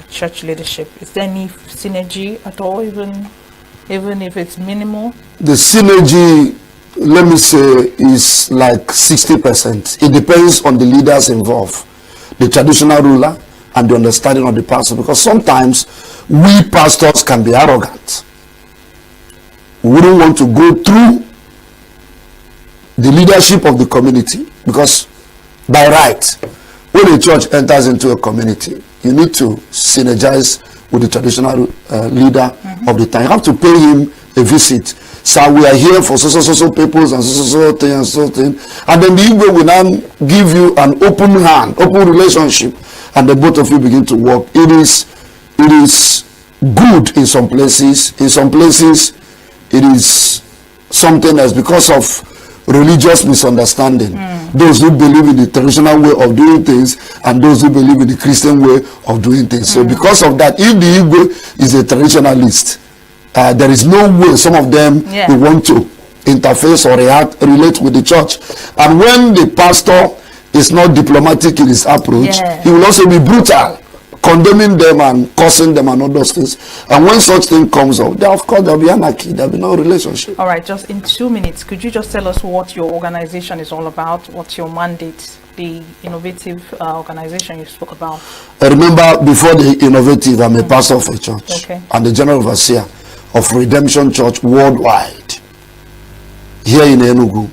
church leadership? Is there any synergy at all, even if it's minimal? The synergy, let me say, is like 60%. It depends on the leaders involved, the traditional ruler and the understanding of the pastor, because sometimes we pastors can be arrogant. We wouldn't want to go through the leadership of the community, because by right, when a church enters into a community, you need to synergize with the traditional leader of the time. You have to pay him a visit. So we are here for so peoples and so thing and so thing, and then the Igbo will now give you an open hand, open relationship, and the both of you begin to work. It is good in some places. In some places, it is something else because of religious misunderstanding. Those who believe in the traditional way of doing things and those who believe in the Christian way of doing things. So because of that, if the Igbo is a traditionalist, there is no way some of them will want to interface or relate with the church. And when the pastor is not diplomatic in his approach, he will also be brutal, condemning them and cursing them and all those things. And when such thing comes up, then of course there will be anarchy, there will be no relationship. All right, just in 2 minutes, could you just tell us what your organization is all about? What's your mandate, the innovative organization you spoke about? I remember, before the innovative, I'm a pastor of a church and the general overseer of Redemption Church worldwide here in ENUGU.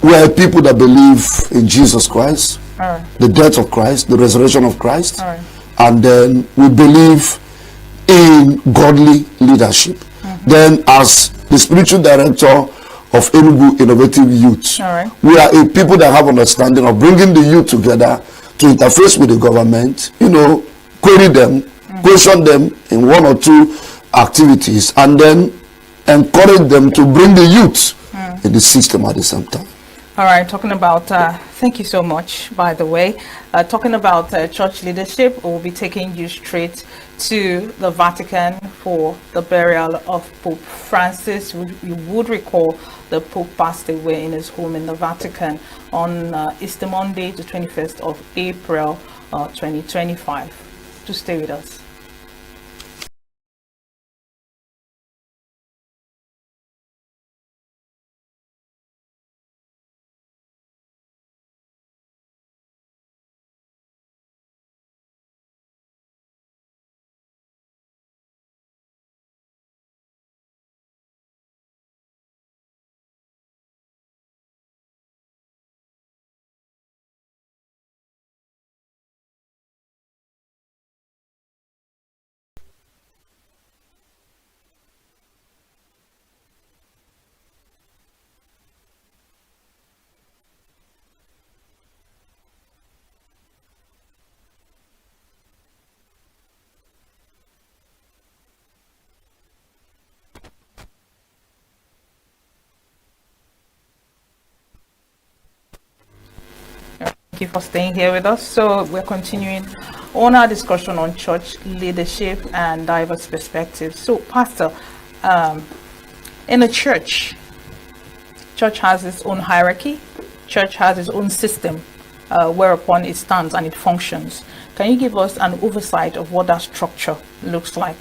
We are people that believe in Jesus Christ, the death of Christ, the resurrection of Christ, and then we believe in godly leadership. Then, as the spiritual director of ENUGU Innovative Youth, we are a people that have understanding of bringing the youth together to interface with the government, query them, question them in one or two activities and then encourage them to bring the youth in the system at the same time. All right, talking about, thank you so much, by the way. Talking about church leadership, we'll be taking you straight to the Vatican for the burial of Pope Francis. You would recall the Pope passed away in his home in the Vatican on Easter Monday, the 21st of April, 2025. To stay with us. Thank you for staying here with us. So we're continuing on our discussion on church leadership and diverse perspectives. So Pastor, in a church has its own hierarchy, church has its own system whereupon it stands and it functions. Can you give us an oversight of what that structure looks like?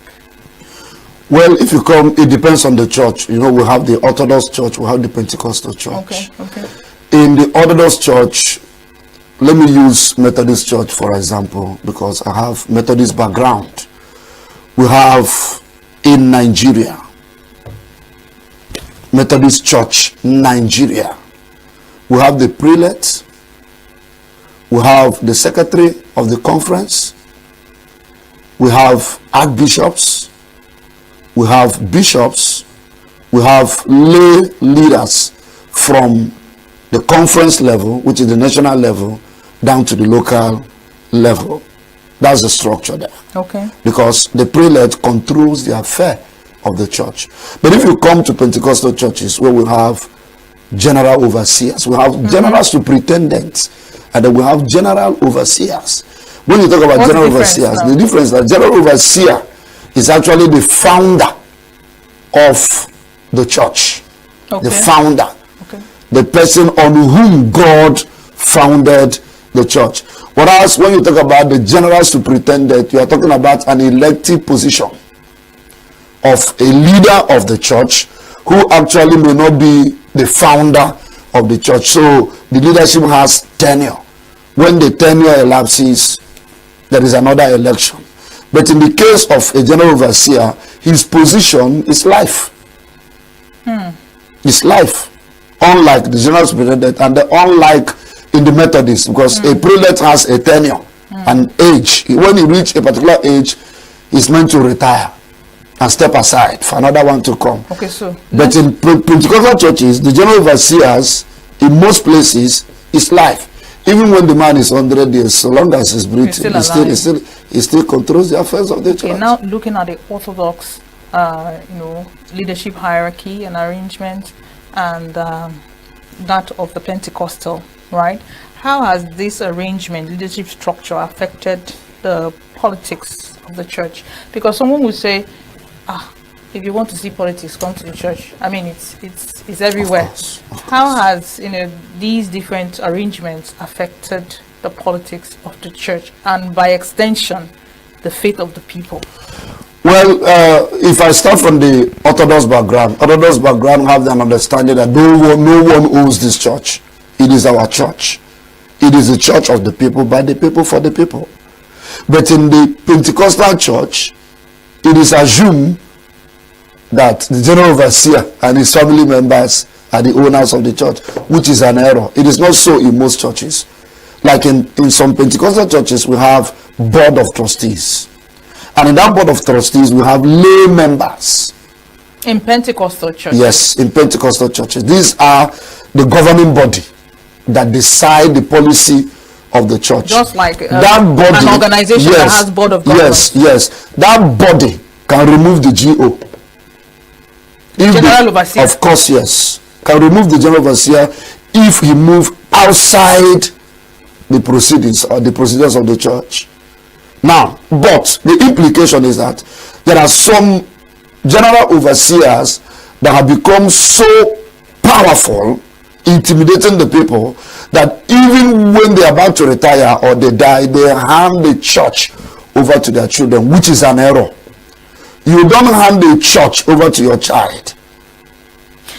Well, if you come, it depends on the church. You know, we have the Orthodox Church, we have the Pentecostal Church. Okay. In the Orthodox Church, let me use Methodist Church for example, because I have Methodist background. We have in Nigeria, Methodist Church, Nigeria. We have the prelate, we have the secretary of the conference, we have archbishops, we have bishops, we have lay leaders from the conference level, which is the national level, down to the local level. That's the structure there. Okay. Because the prelate controls the affair of the church. But if you come to Pentecostal churches where we have general overseers, we have general superintendents, and then we have general overseers. When you talk about What's general the difference overseers, now? the difference is that general overseer is actually the founder of the church. Okay. The founder. Okay. The person on whom God founded the church. Whereas when you talk about the general superintendent, you are talking about an elective position of a leader of the church who actually may not be the founder of the church. So the leadership has tenure. When the tenure elapses, there is another election. But in the case of a general overseer, his position is life. It's life. Unlike the general superintendent and unlike in the Methodist, because a prelate has a tenure, an age. When he reaches a particular age, he's meant to retire and step aside for another one to come. Okay, so But in Pentecostal churches, the general overseers in most places is life. Even when the man is 100 years, so long as he's breathing, he still controls the affairs of the church. Okay, now looking at the Orthodox, leadership hierarchy and arrangement, and that of the Pentecostal, right? How has this arrangement, leadership structure, affected the politics of the church? Because someone would say, if you want to see politics, come to the church. I mean, it's everywhere. Of course. How has these different arrangements affected the politics of the church, and by extension, the faith of the people? Well, if I start from the Orthodox background have an understanding that no one owns this church. It is our church. It is the church of the people, by the people, for the people. But in the Pentecostal church, it is assumed that the general overseer and his family members are the owners of the church, which is an error. It is not so in most churches. Like in some Pentecostal churches, we have board of trustees. And in that board of trustees, we have lay members. In Pentecostal churches? Yes, in Pentecostal churches. These are the governing body that decide the policy of the church. Just like that body, an organization that has board of governors. Yes. That body can remove the GO. General overseer. Of course, yes. Can remove the general overseer if he move outside the proceedings or the procedures of the church. Now, but the implication is that there are some general overseers that have become so powerful, intimidating the people, that even when they are about to retire or they die, they hand the church over to their children, which is an error. You don't hand the church over to your child,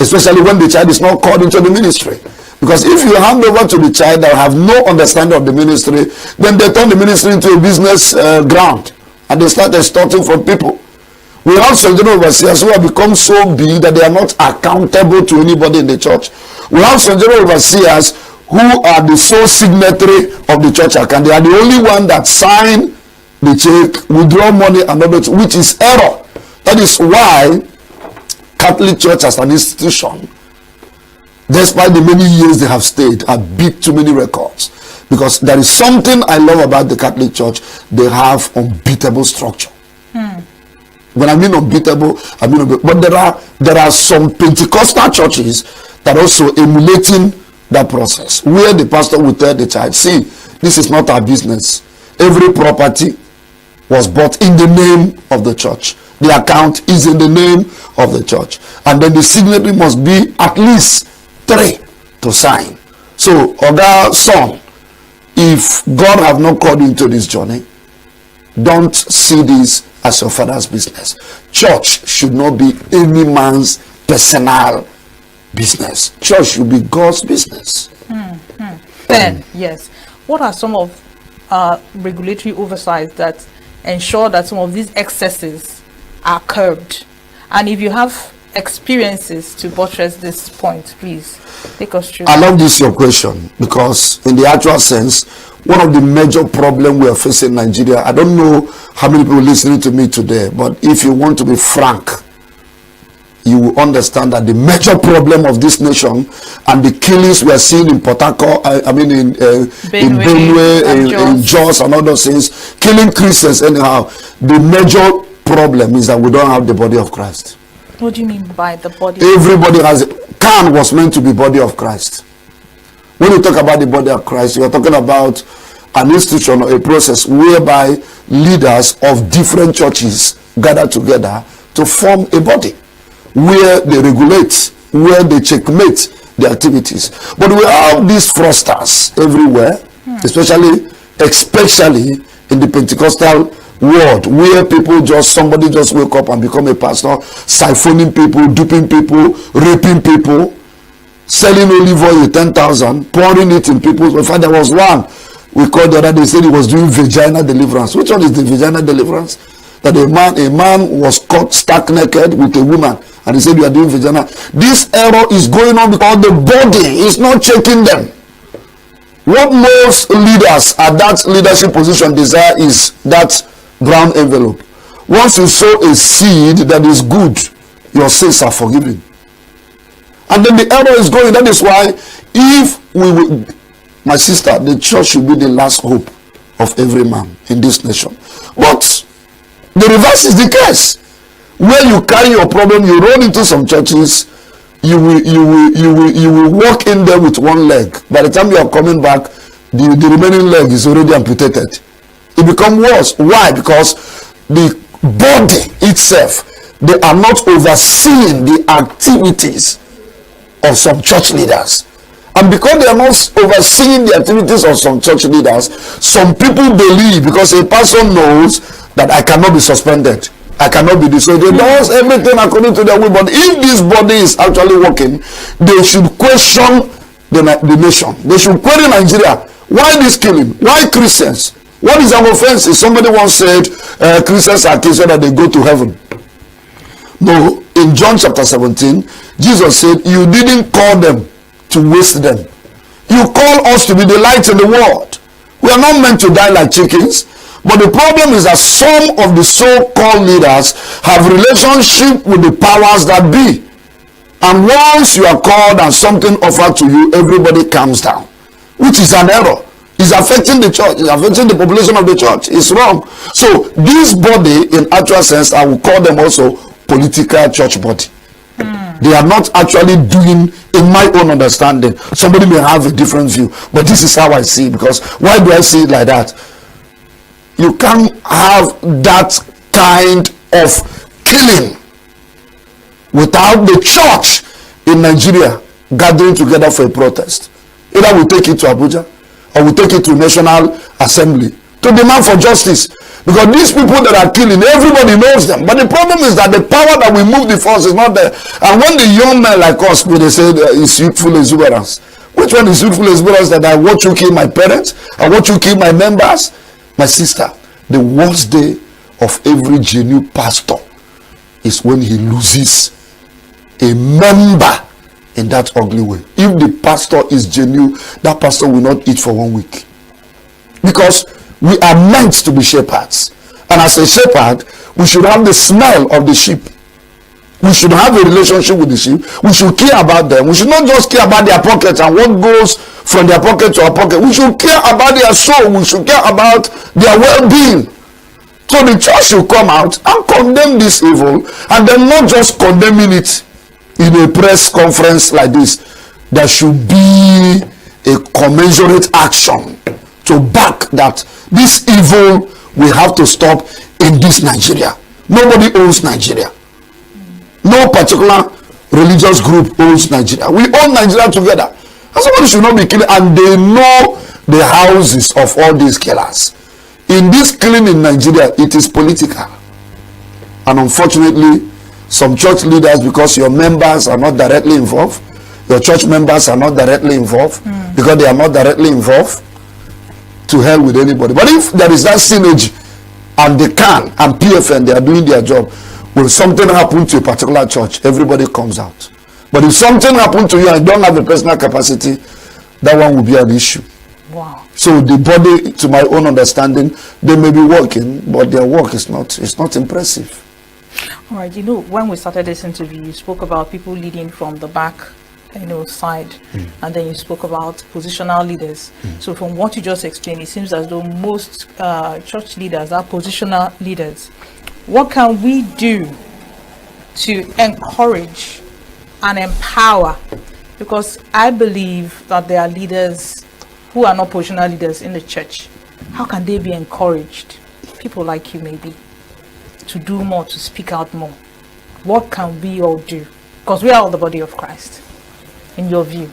especially when the child is not called into the ministry. Because if you hand over to the child that have no understanding of the ministry, then they turn the ministry into a business ground and they start extorting from people. We have some general overseers who have become so big that they are not accountable to anybody in the church. We have some general overseers who are the sole signatory of the church account. They are the only one that sign the check, withdraw money, and all that, which is error. That is why Catholic Church as an institution, despite the many years they have stayed, have beat too many records. Because there is something I love about the Catholic Church. They have unbeatable structure. When I mean unbeatable, I mean unbeatable. But there are some Pentecostal churches that are also emulating that process, where the pastor will tell the child, see, this is not our business. Every property was bought in the name of the church. The account is in the name of the church. And then the signatory must be at least 3 to sign. So, Oga son, if God have not called you into this journey, don't see this as your father's business. Church should not be any man's personal business. Church should be God's business. Then, yes, what are some of regulatory oversights that ensure that some of these excesses are curbed? And if you have experiences to buttress this point, please take us through. I love this your question, because in the actual sense, one of the major problems we are facing in Nigeria, I don't know how many people listening to me today, but if you want to be frank, you will understand that the major problem of this nation and the killings we are seeing in Port Harcourt, in Benue, in Jos and all those things, killing Christians anyhow, the major problem is that we don't have the body of Christ. What do you mean by the body? Everybody has it. Can was meant to be body of Christ. When you talk about the body of Christ, you are talking about an institution or a process whereby leaders of different churches gather together to form a body where they regulate, where they checkmate the activities. But we have these fraudsters everywhere, especially in the Pentecostal world, where somebody just wake up and become a pastor, siphoning people, duping people, raping people, selling olive oil at 10,000, pouring it in people's. In fact, there was one we called the other day, said he was doing vagina deliverance. Which one is the vagina deliverance? That a man was caught stark naked with a woman, and he said, you are doing vagina. This error is going on because the body is not checking them. What most leaders at that leadership position desire is that brown envelope. Once you sow a seed that is good, your sins are forgiven. And then the error is going. That is why, if we will, my sister, the church should be the last hope of every man in this nation. But the reverse is the case. Where you carry your problem, you run into some churches, you will walk in there with one leg. By the time you are coming back, the remaining leg is already amputated. It becomes worse. Why? Because the body itself, they are not overseeing the activities of some church leaders. And because they are not overseeing the activities of some church leaders, some people believe, because a person knows that I cannot be suspended, I cannot be dissuaded, they do everything according to their will. But if this body is actually working, they should question the nation. They should query Nigeria. Why this killing? Why Christians? What is our offense? Somebody once said Christians are killed so that they go to heaven. No, in John chapter 17, Jesus said, you didn't call them to waste them. You call us to be the light in the world. We are not meant to die like chickens. But the problem is that some of the so-called leaders have relationship with the powers that be. And once you are called and something offered to you, everybody calms down, which is an error. It's affecting the church. It's affecting the population of the church. It's wrong. So this body, in actual sense, I will call them also political church body. They are not actually doing, in my own understanding. Somebody may have a different view, but this is how I see it. Because why do I see it like that? You can't have that kind of killing without the church in Nigeria gathering together for a protest. Either we take it to Abuja or we take it to National Assembly to demand for justice. Because these people that are killing, everybody knows them. But the problem is that the power that we move the force is not there. And when the young men like us, when they say it's youthful exuberance, which one is youthful exuberance? That I watch you kill my parents, I watch you kill my members? My sister, the worst day of every genuine pastor is when he loses a member in that ugly way. If the pastor is genuine, that pastor will not eat for 1 week. Because we are meant to be shepherds, and as a shepherd we should have the smell of the sheep. We should have a relationship with the sheep. We should care about them. We should not just care about their pockets and what goes from their pocket to our pocket. We should care about their soul. We should care about their well-being. So the church should come out and condemn this evil, and then not just condemning it in a press conference like this. There should be a commensurate action to back that this evil we have to stop in this Nigeria. Nobody owns Nigeria. No particular religious group owns Nigeria. We own Nigeria together. And somebody should not be killing, and they know the houses of all these killers. In this killing in Nigeria, it is political. And unfortunately, some church leaders, because your members are not directly involved, your church members are not directly involved, because they are not directly involved, to hell with anybody. But if there is that synergy, and they can, and PFN, they are doing their job, when something happen to a particular church, everybody comes out. But if something happen to you and you don't have a personal capacity, that one will be an issue. Wow. So the body, to my own understanding, they may be working, but their work is not impressive. All right, when we started this interview, you spoke about people leading from the back, side, and then you spoke about positional leaders. So from what you just explained, it seems as though most church leaders are positional leaders. What can we do to encourage and empower? Because I believe that there are leaders who are not positional leaders in the church. How can they be encouraged? People like you, maybe, to do more, to speak out more. What can we all do? Because we are all the body of Christ, in your view.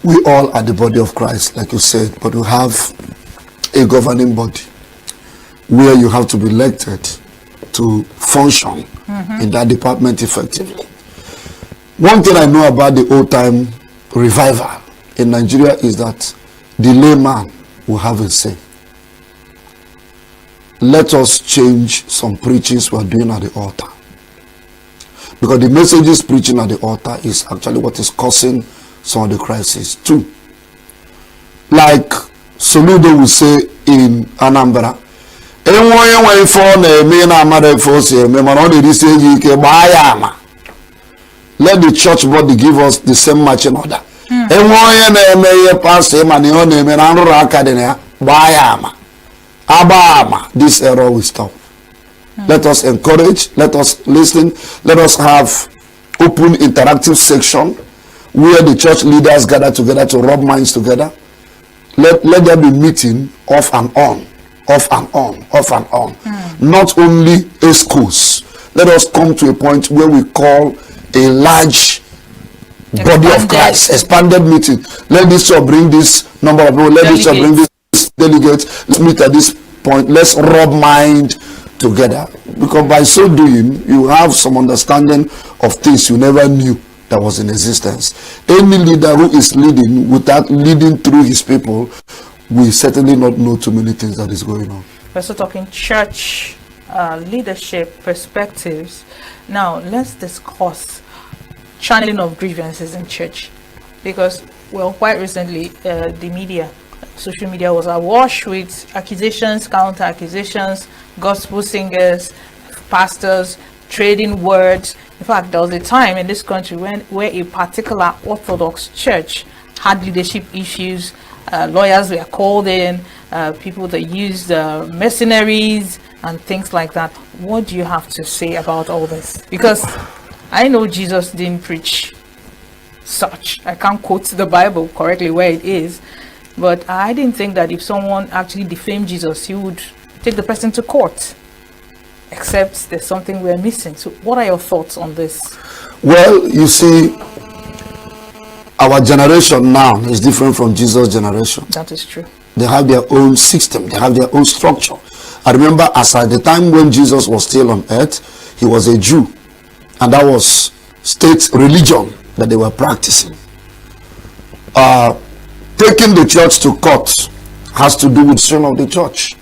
We all are the body of Christ, like you said, but we have a governing body where you have to be elected to function in that department effectively. One thing I know about the old time revival in Nigeria is that the layman will have a say. Let us change some preachings we are doing at the altar, because the messages preaching at the altar is actually what is causing some of the crises too. Like Soludo will say in Anambra, let the church body give us the same marching order. This error will stop. Let us encourage, let us listen, let us have open interactive section where the church leaders gather together to rub minds together. Let there be meeting off and on, off and on, off and on. Not only a schools. Let us come to a point where we call a large body of Christ, expanded meeting. Let this church bring this number of people, let this church bring this delegate. Let's meet at this point. Let's rub mind together, because by so doing you have some understanding of things you never knew that was in existence. Any leader who is leading without leading through his people will certainly not know too many things that is going on. We're still talking church leadership perspectives. Now let's discuss channeling of grievances in church, because quite recently the media, social media was awash with accusations, counter accusations, gospel singers, pastors trading words. In fact, there was a time in this country where a particular Orthodox church had leadership issues, lawyers were called in, people that used mercenaries and things like that. What do you have to say about all this? Because I know Jesus didn't preach such. I can't quote the Bible correctly where it is, but I didn't think that if someone actually defamed Jesus, he would take the person to court. Except there's something we're missing. So what are your thoughts on this? Well, you see, our generation now is different from Jesus' generation. That is true. They have their own system. They have their own structure. I remember as at the time when Jesus was still on earth, he was a Jew. And that was state religion that they were practicing. Taking the church to court has to do with sin of the church.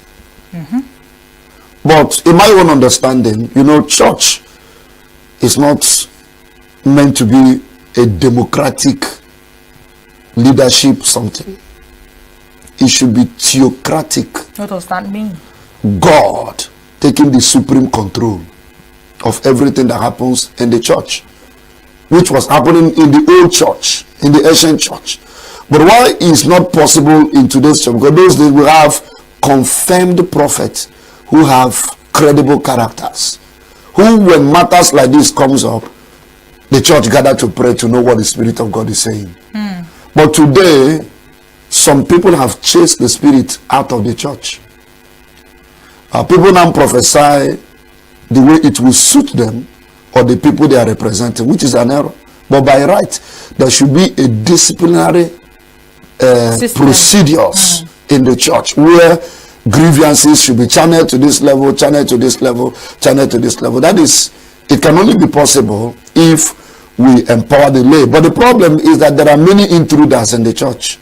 But in my own understanding, you know, church is not meant to be a democratic leadership something. It should be theocratic. What does that mean? God taking the supreme control of everything that happens in the church, which was happening in the old church, in the ancient church. But why is not possible in today's church? Because those days we have confirmed prophets who have credible characters, who when matters like this comes up, the church gather to pray to know what the Spirit of God is saying. But today, some people have chased the Spirit out of the church. People now prophesy the way it will suit them or the people they are representing, which is an error. But by right, there should be a disciplinary procedures in the church where grievances should be channeled to this level, channeled to this level, channeled to this level. That is, it can only be possible if we empower the lay. But the problem is that there are many intruders in the church.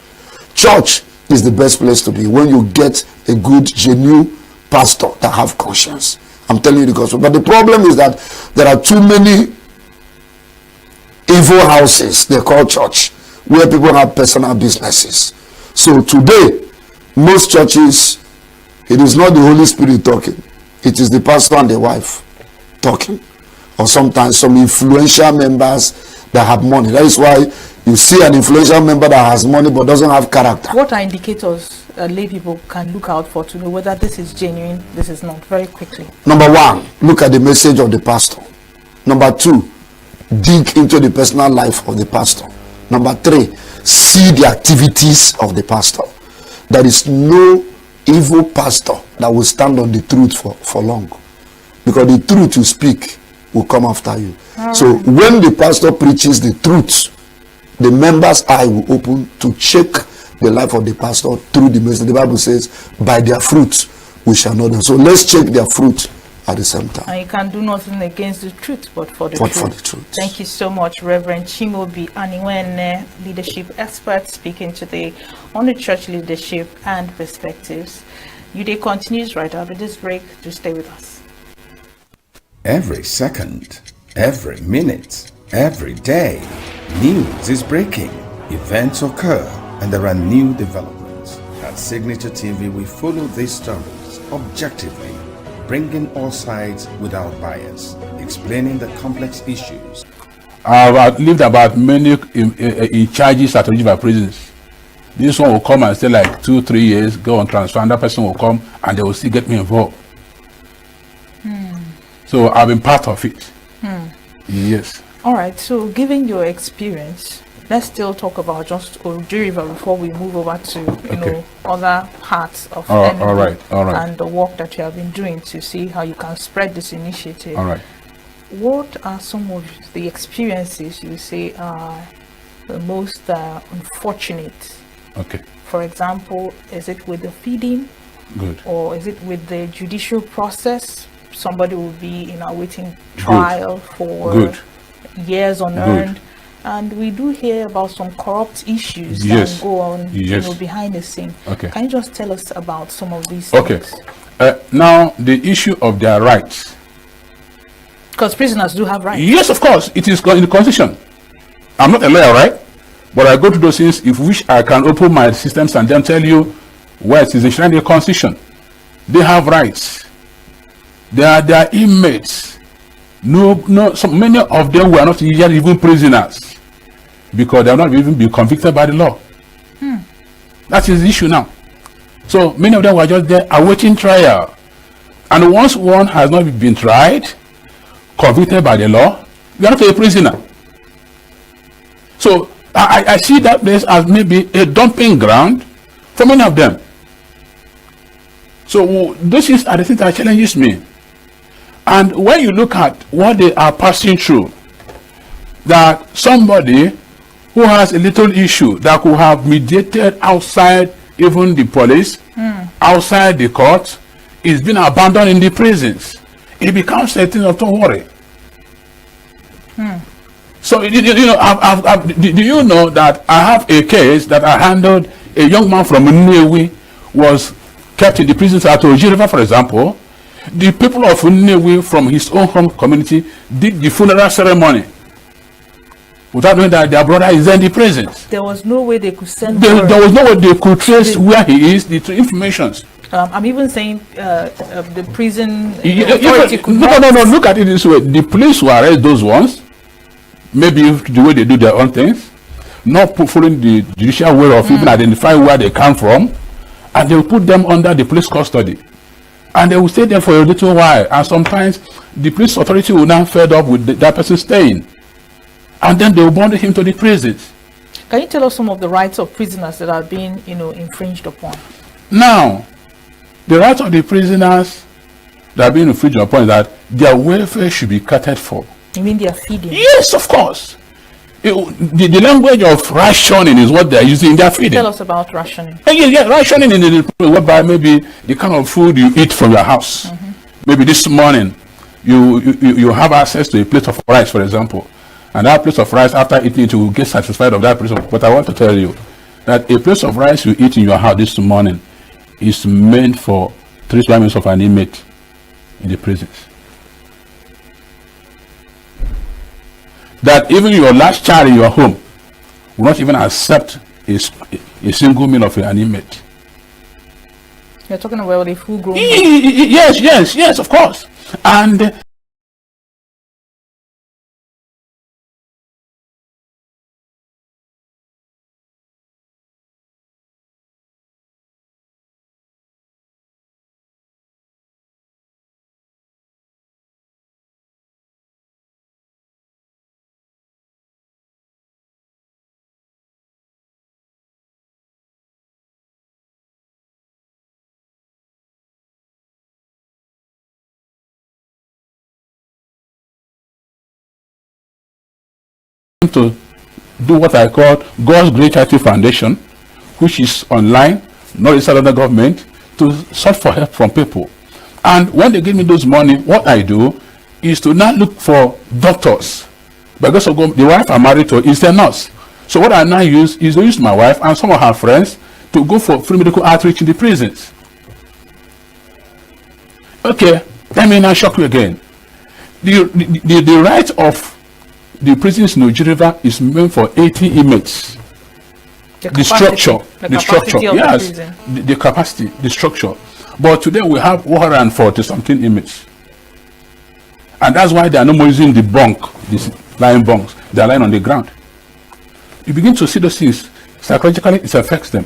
Church is the best place to be when you get a good, genuine pastor that have conscience. I'm telling you the gospel. But the problem is that there are too many evil houses, they call church, where people have personal businesses. So today, most churches, it is not the Holy Spirit talking. It is the pastor and the wife talking. Or sometimes some influential members that have money. That is why you see an influential member that has money but doesn't have character. What are indicators lay people can look out for to know whether this is genuine, this is not, very quickly? Number one, look at the message of the pastor. Number two, dig into the personal life of the pastor. Number three, see the activities of the pastor. There is no evil pastor that will stand on the truth for long, because the truth you speak will come after you. So when the pastor preaches the truth, the members' eye will open to check the life of the pastor through the message. The Bible says, by their fruits we shall know them. So let's check their fruit at the same time. And you can do nothing against the truth, but for the truth. For the truth. Thank you so much, Reverend Chimobi Aniwene, leadership expert, speaking today on the church leadership and perspectives. Your day continues right after this break. To stay with us. Every second, every minute, every day, news is breaking, events occur, and there are new developments. At Signaturetv, we follow these stories objectively, bringing all sides without bias, explaining the complex issues. I've lived about many in charges at River prisons. This one will come and stay like 2-3 years, go on transfer, and that person will come and they will still get me involved. So I've been part of it. Yes. All right. So, given your experience, let's still talk about just Oruju River before we move over to you know other parts of ENUGU all right. and the work that you have been doing to see how you can spread this initiative. All right. What are some of the experiences you say are the most unfortunate? Okay. For example, is it with the feeding? Good. Or is it with the judicial process? Somebody will be in a waiting trial for years unearned. And we do hear about some corrupt issues that go on you know, behind the scene. Okay. Can you just tell us about some of these things? Okay. Now, the issue of their rights. Because prisoners do have rights. Yes, of course. It is in the Constitution. I'm not a lawyer, right? But I go to those things if which I can open my systems and then tell you where it is enshrined in the Constitution. They have rights. They are inmates. So many of them were not even prisoners because they have not even been convicted by the law. That is the issue now. So many of them were just there awaiting trial. And once one has not been tried, convicted by the law, you are not a prisoner. So I see that place as maybe a dumping ground for many of them. So those things are the things that challenges me. And when you look at what they are passing through, that somebody who has a little issue that could have mediated outside even the police, outside the court, is being abandoned in the prisons. It becomes a thing of don't worry. So do you know that I have a case that I handled? A young man from Nnewi was kept in the prisons at Ojiriva, for example. The people of Nnewi from his own home community did the funeral ceremony without knowing that their brother is in the prisons. There was no way they could send There was no way they could trace where he is, the informations. I'm even saying the prison No, look at it this way. The police will arrest those ones, maybe the way they do their own things, not following the judicial way of even identifying where they come from, and they will put them under the police custody. And they will stay there for a little while, and sometimes the police authority will now fed up with that person staying. And then they will bundle him to the prisons. Can you tell us some of the rights of prisoners that are being, infringed upon? Now, the rights of the prisoners that are being infringed upon is that their welfare should be catered for. You mean their feeding? Yes, of course. The language of rationing is what they are using in their feeding. Tell us about rationing. Yeah, rationing in the whereby maybe the kind of food you eat from your house. Maybe this morning you have access to a plate of rice, for example. And that plate of rice, after eating it, you will get satisfied of that plate. But I want to tell you that a plate of rice you eat in your house this morning is meant for 3 square meters of an inmate in the prisons. That even your last child in your home will not even accept a single meal of an inmate. You're talking about a full grown. Yes, of course. And to do what I call God's Great Charity Foundation, which is online, not registered under government, to search for help from people. And when they give me those money, what I do is to now look for doctors. Because of the wife I'm married to is a nurse. So what I now use is to use my wife and some of her friends to go for free medical outreach in the prisons. Okay, let me now shock you again. The right of the prisons in Ojiriva is meant for 80 inmates. The structure, yes, the capacity, the structure. But today we have 140 something inmates. And that's why they are no more using the bunk, these lying bunks. They are lying on the ground. You begin to see those things. Psychologically, it affects them.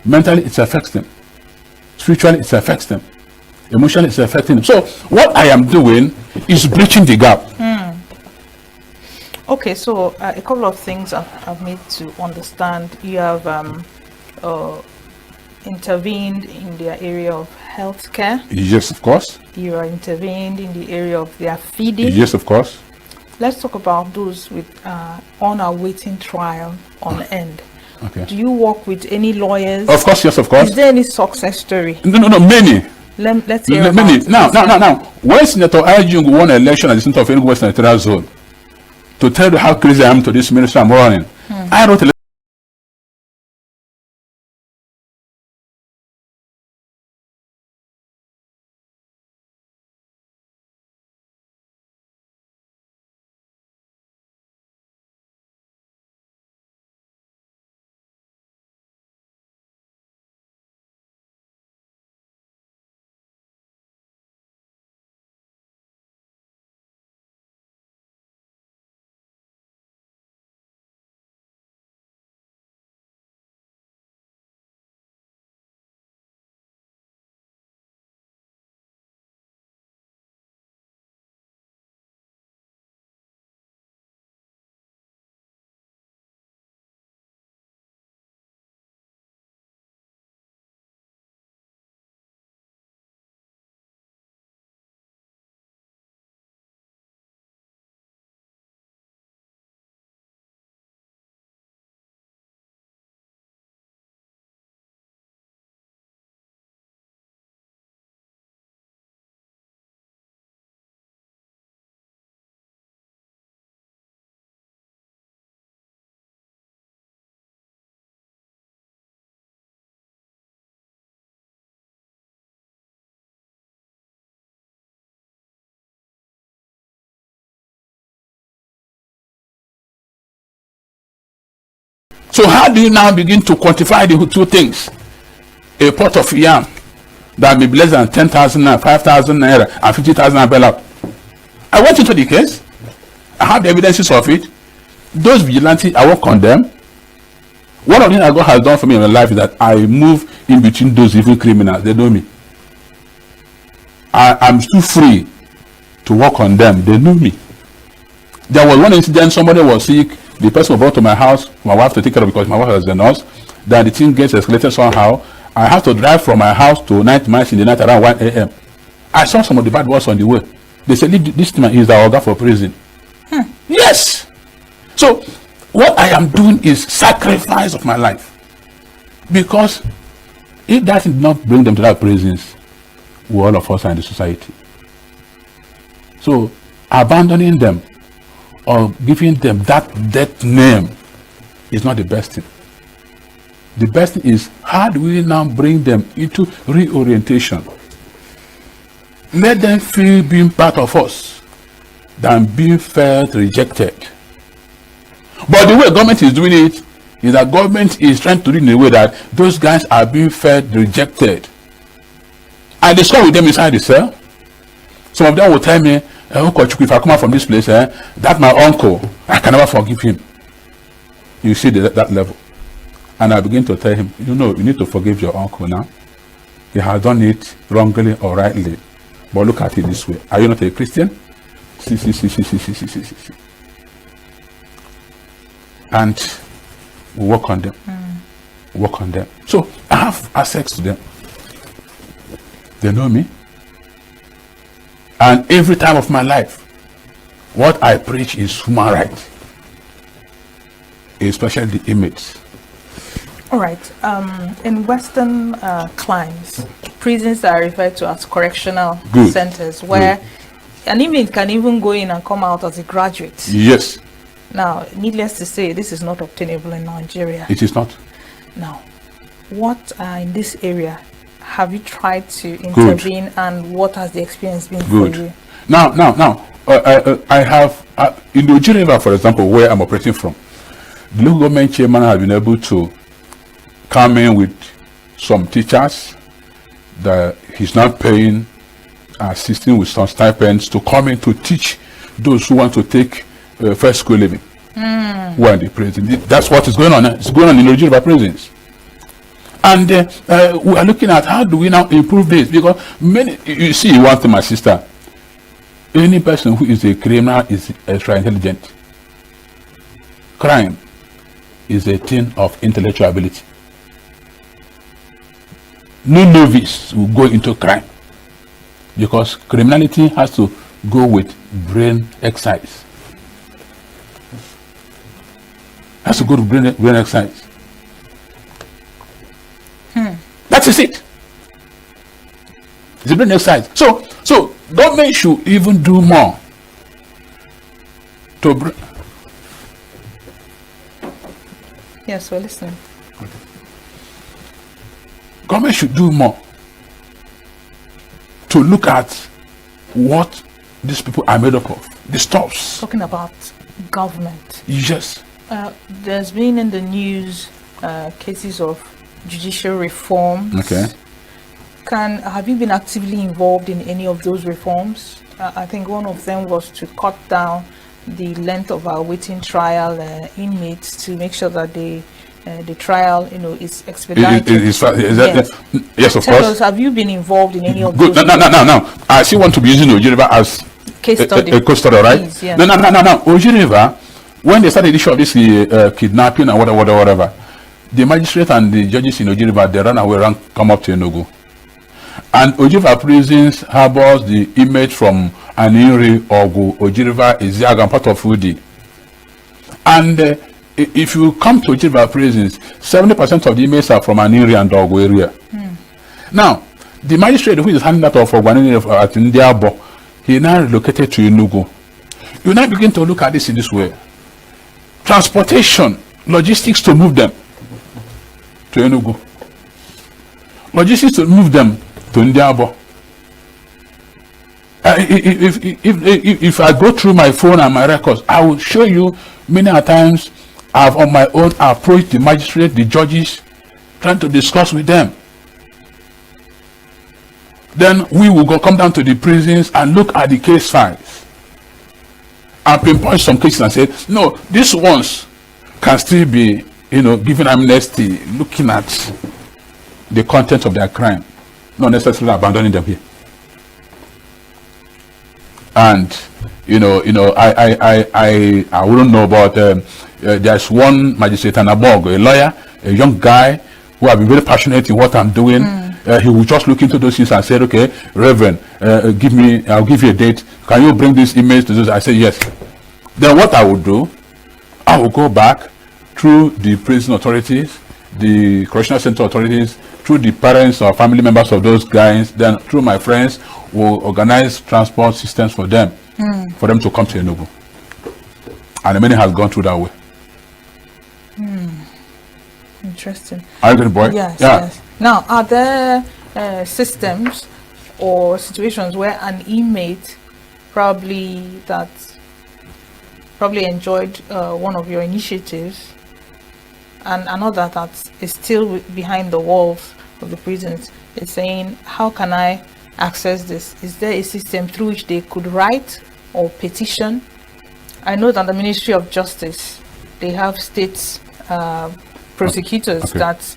Mentally, it affects them. Spiritually, it affects them. Emotionally, it's affecting them. So what I am doing is bridging the gap. Okay, so a couple of things I've made to understand. You have intervened in their area of healthcare. Yes, of course. You are intervened in the area of their feeding. Yes, of course. Let's talk about those with on awaiting trial on end. Okay. Do you work with any lawyers? Of course, yes, of course. Is there any success story? No, many. Let's hear many. about it. Now, when Senator ENUGU won an election at the center of ENUGU Senatorial Zone, to tell you how crazy I am to this minister I'm running, I wrote a So how do you now begin to quantify the two things? A pot of yam that may be less than 10,000 naira, 5,000 naira, and 50,000 naira bail. I went into the case. I have the evidences of it. Those vigilantes, I won't condemn. One of the things that God has done for me in my life is that I move in between those evil criminals. They know me. I'm still free to work on them. They know me. There was one incident, somebody was sick. The person was brought to my house, my wife to take care of because my wife was a nurse. Then the thing gets escalated somehow. I have to drive from my house to 90 miles in the night around 1 a.m. I saw some of the bad boys on the way. They said, this man is our order for prison. Yes. So what I am doing is sacrifice of my life. Because if that did not bring them to that prisons, all of us are in the society. So abandoning them or giving them that death name is not the best thing. The best thing is, how do we now bring them into reorientation? Let them feel being part of us than being felt rejected. But the way government is doing it is that government is trying to do it in a way that those guys are being felt rejected. I discuss with them inside the cell. Some of them will tell me, if I come out from this place, that's my uncle. I can never forgive him. You see that level. And I begin to tell him, you need to forgive your uncle now. He has done it wrongly or rightly. But look at it this way. Are you not a Christian? See. And we work on them. Work on them. So I have access to them. They know me. And every time of my life, what I preach is human rights, especially the inmates. All right. In Western climes, prisons are referred to as correctional centers, where an inmate can even go in and come out as a graduate. Yes. Now, needless to say, this is not obtainable in Nigeria. It is not. Now, what in this area have you tried to intervene, and what has the experience been for you? Now, I have in ENUGU, for example, where I'm operating from, the local government chairman has been able to come in with some teachers that he's not paying, assisting with some stipends to come in to teach those who want to take first school living. Who are in the prison. That's what is going on. It's going on in ENUGU prisons. And we are looking at how do we now improve this, because you see one thing, my sister, any person who is a criminal is extra intelligent. Crime is a thing of intellectual ability. No novice will go into crime, because criminality has to go with brain exercise. Has to go to brain exercise. That is it. It's a brain exercise. So government should even do more to Yes, we're listening. Government should do more to look at what these people are made up of. The stuffs. Talking about government. Yes. There's been in the news cases of judicial reforms. Okay. Have you been actively involved in any of those reforms? I think one of them was to cut down the length of our waiting trial inmates to make sure that the trial, is expedited. Yes, of Tell course. us, have you been involved in any of Good. those? No. I still want to be using ENUGU as Case study. a case study, right? Please, yeah. No. ENUGU, when they started the issue of this kidnapping and whatever, the magistrate and the judges in ENUGU, they ran away, come up to ENUGU. And ENUGU prisons harbors the inmates from Aniri, Ogu, ENUGU, Eziaga, and part of Udi. And if you come to ENUGU prisons, 70% of the inmates are from Aniri and Ogu area. Now, the magistrate who is handling that of Aniri at Ndiabo, he now relocated to ENUGU. You now begin to look at this in this way. Transportation, logistics to move them to ENUGU. Logistics to move them to Ndiabo. If I go through my phone and my records, I will show you many a times I've on my own approached the magistrate, the judges, trying to discuss with them. Then we will come down to the prisons and look at the case files and pinpoint some cases and say, no, these ones can still be, given amnesty, looking at the content of their crime, not necessarily abandoning them here. And I wouldn't know about. There's one magistrate and a lawyer, a young guy who have been very passionate in what I'm doing. He will just look into those things and say, okay, Reverend, I'll give you a date. Can you bring this image to this? I say yes. Then what I will do, I will go back through the prison authorities, the correctional center authorities, through the parents or family members of those guys, then through my friends, will organize transport systems for them, for them to come to ENUGU. And many has gone through that way. Interesting. Are you good, boy? Yes, yeah. yes. Now, are there systems or situations where an inmate probably enjoyed one of your initiatives and another that is still behind the walls of the prisons is saying, how can I access this? Is there a system through which they could write or petition? I know that the Ministry of Justice, they have state prosecutors that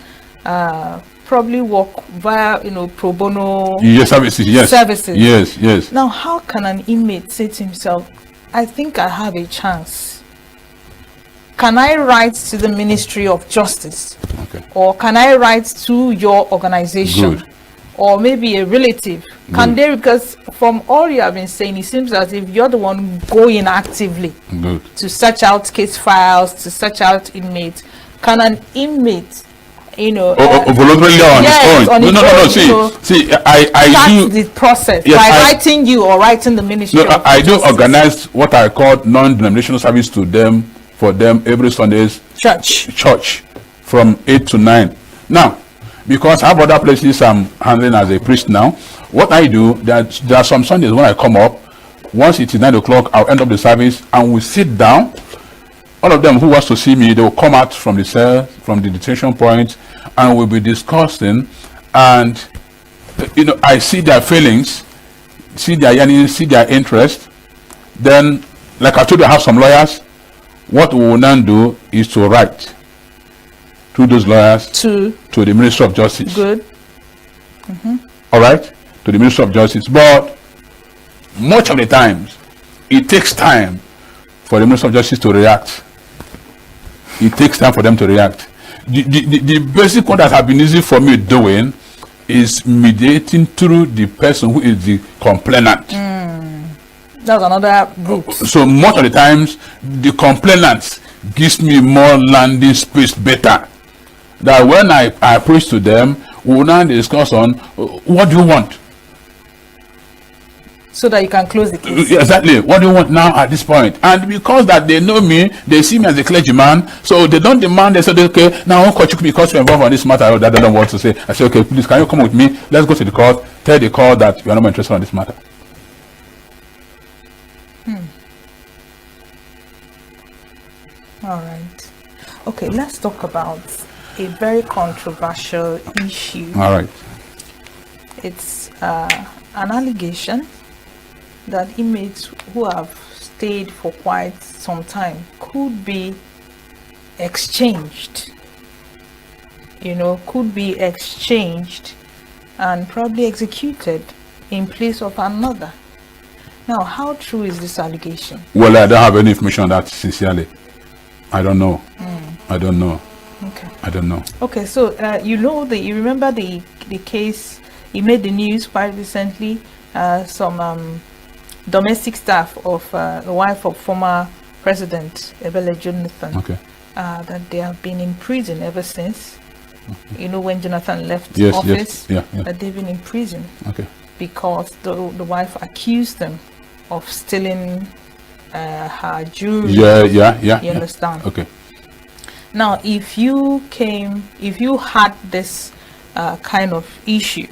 probably work via pro bono services. Yes. Now, how can an inmate say to himself, I think I have a chance? Can I write to the Ministry of Justice? Or can I write to your organization? Good. Or maybe a relative? Can they, because from all you have been saying, it seems as if you're the one going actively to search out case files, to search out inmates. Can an inmate, voluntarily on his own? No. See, I do the process yes, by writing you or writing the Ministry of I do Justice. organize what I call non-denominational service to them, for them every Sunday's church from 8 to 9. Now, because I have other places I'm handling as a priest now, what I do, there are some Sundays when I come up, once it is 9 o'clock, I'll end up the service and we sit down. All of them who wants to see me, they will come out from the cell, from the detention point, and we'll be discussing. And I see their feelings, see their yearning, see their interest. Then, like I told you, I have some lawyers. What we will now do is to write through those lawyers to the Ministry of Justice. Good. All right, to the Ministry of Justice. But much of the times, it takes time for the Ministry of Justice to react. It takes time for them to react. The basic one that has been easy for me doing is mediating through the person who is the complainant. That's another route. So most of the times, the complainant gives me more landing space better. That when I approach to them, we will now discuss on what do you want? So that you can close the case. Exactly. What do you want now at this point? And because that they know me, they see me as a clergyman, so they don't demand. They say, okay, now because you're involved on this matter, that I don't want to say. I say, okay, please, can you come with me? Let's go to the court. Tell the court that you are not interested in this matter. All right. Okay, let's talk about a very controversial issue. All right. It's an allegation that inmates who have stayed for quite some time could be exchanged. Could be exchanged and probably executed in place of another. Now, how true is this allegation? Well, I don't have any information on that, sincerely. I don't know. I don't know. Okay. I don't know. Okay, so you remember the case, it made the news quite recently, some domestic staff of the wife of former President Ebele Jonathan, that they have been in prison ever since. When Jonathan left office, that they've been in prison because the wife accused them of stealing her jewelry. You understand? Okay. Now, if you had this kind of issue,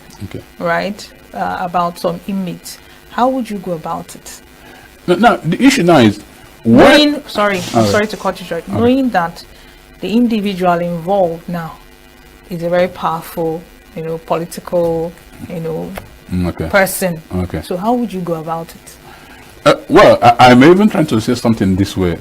right, about some inmates, how would you go about it? Now, the issue now is sorry to cut you short. Knowing that the individual involved now is a very powerful, political, person. Okay. So how would you go about it? Well, I'm even trying to say something this way.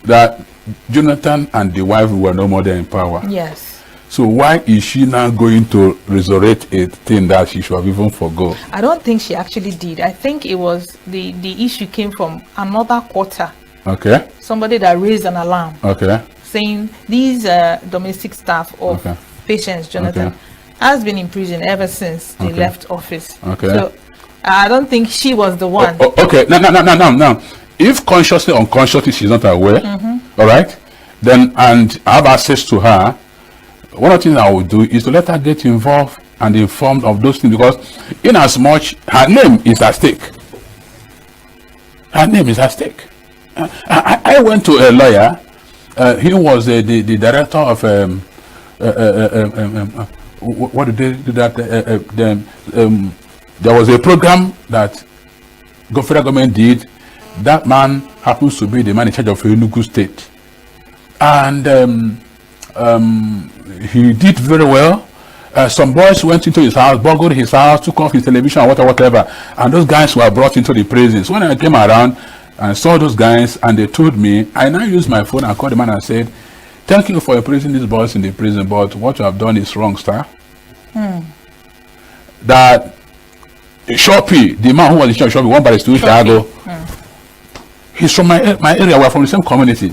That Jonathan and the wife were no more than in power. Yes. So why is she now going to resurrect a thing that she should have even forgo? I don't think she actually did. I think it was the issue came from another quarter. Okay. Somebody that raised an alarm. Okay. Saying these domestic staff of patients, Jonathan, has been in prison ever since they left office. Okay. So I don't think she was the one. Okay. Now. If consciously or unconsciously she's not aware, all right, then and I have access to her, one of the things I would do is to let her get involved and informed of those things, because in as much her name is at stake. Her name is at stake. I went to a lawyer. He was the director of what did they do that? There was a program that the federal government did. That man happens to be the man in charge of ENUGU state, and he did very well. Some boys went into his house, burgled his house, took off his television, whatever, and those guys were brought into the prisons. When I came around and saw those guys, and they told me, I now used my phone and called the man and said, "Thank you for imprisoning these boys in the prison, but what you have done is wrong, sir." That Shopee, the man who was in charge of Shopee, one by the Chicago. He's from my area. We're from the same community.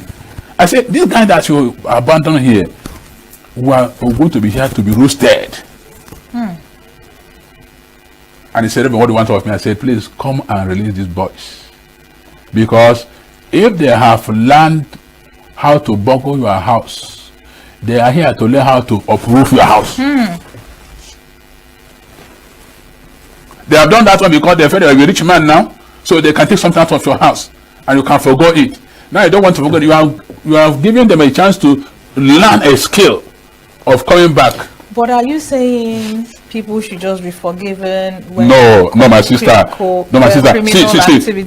I said, these guys that you abandoned here were going to be here to be roasted. And he said, what do you want of me? I said, please come and release these boys. Because if they have learned how to burgle your house, they are here to learn how to uproot your house. They have done that one because they feel they're a rich man now, so they can take something out of your house. And you can forgo it. Now you don't want to forget. You have given them a chance to learn a skill of coming back. But are you saying people should just be forgiven? When No, my sister.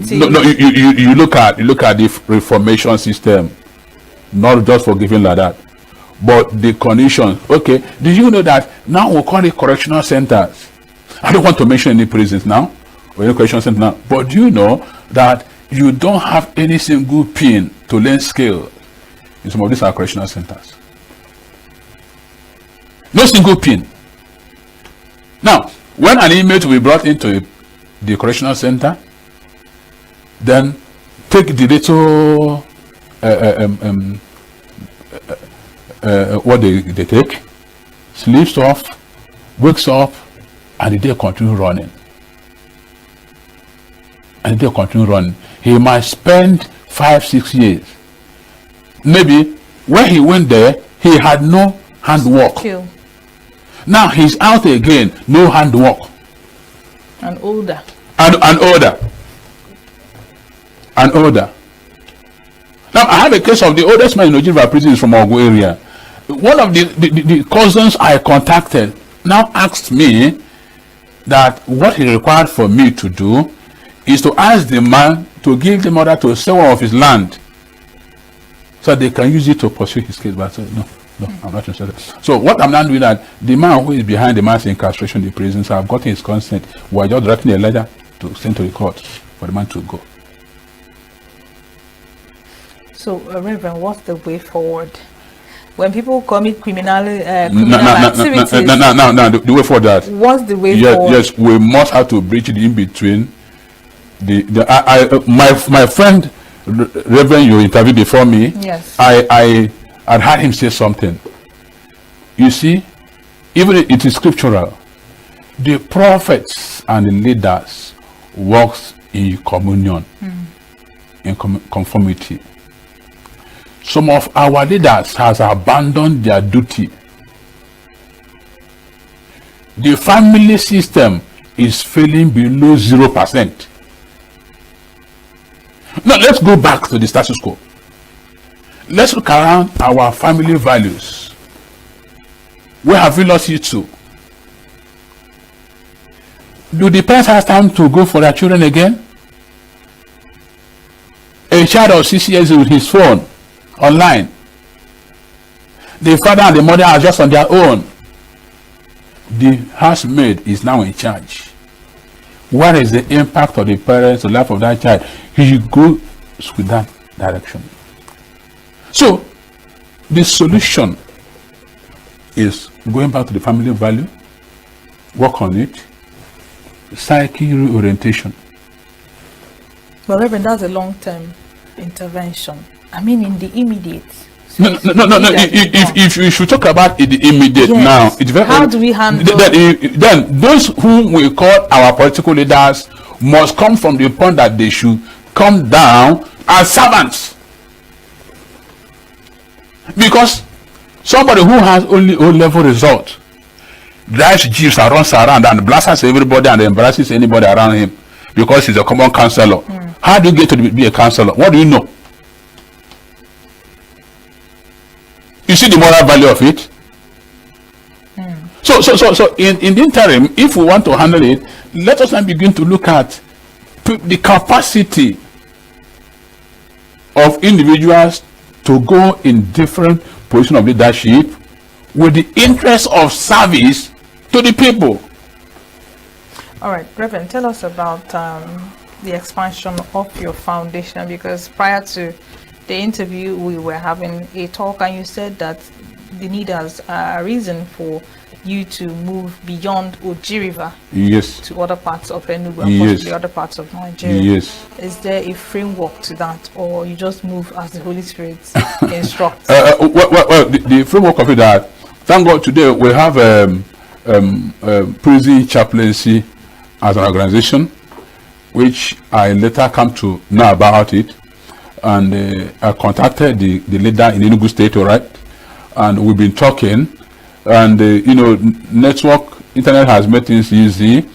See, no, you look at the reformation system, not just forgiving like that, but the conditions. Okay, do you know that now we call it correctional centers? I don't want to mention any prisons now or any correctional center now, but do you know that you don't have any single pin to learn skill in some of these correctional centers? No single pin. Now, when an inmate will be brought into the correctional center, then take the little what they take, sleeps off, wakes up, and the day continue running. He might spend 5-6 years. Maybe when he went there, he had no handwork. Now he's out again, no handwork. And older. And older. Now I have a case of the oldest man in Nigeria prison is from Ogu area. One of the cousins I contacted now asked me that what he required for me to do is to ask the man to give them order to sell one of his land so they can use it to pursue his case. But I said, no, I'm not interested. So what I'm now doing that the man who is behind the man's incarceration in the prison, so I've gotten his consent. We're just writing a letter to send to the court for the man to go. So, Reverend, what's the way forward? When people commit criminal activities, the way forward that. What's the way forward? Yes, we must have to bridge it in between. My friend Reverend, you interviewed before me. Yes. I had heard him say something. You see, even it is scriptural. The prophets and the leaders works in communion, in conformity. Some of our leaders has abandoned their duty. The family system is failing below 0%. Now let's go back to the status quo. Let's look around our family values. Where have we lost it to? Do the parents have time to go for their children again? A child of 6 years with his phone online, The father and the mother are just on their own. The housemaid is now in charge. What is the impact of the parents, the life of that child? He goes with that direction. So, the solution is going back to the family value, work on it, psyche reorientation. But Reverend, that's a long-term intervention. I mean, in the immediate. No. If you should talk about the immediate now, it's very. How do we handle? Then those whom we call our political leaders must come from the point that they should come down as servants. Because somebody who has only O-level result drives jeeps and runs around and blasts everybody and embarrasses anybody around him because he's a common counselor. How do you get to be a counselor? What do you know? You see the moral value of it? So in the interim, if we want to handle it, let us now begin to look at the capacity of individuals to go in different positions of leadership with the interest of service to the people. All right, Reverend, tell us about the expansion of your foundation, because prior to the interview we were having a talk and you said that the need has a reason for you to move beyond Oji River to other parts of Enugu and possibly other parts of Nigeria. Is there a framework to that, or you just move as the Holy Spirit instructs? Well, the framework of it that, thank God today we have prison chaplaincy as an organization, which I later come to know about it. And I contacted the leader in Enugu State, all right, and we've been talking, and internet has made things easy.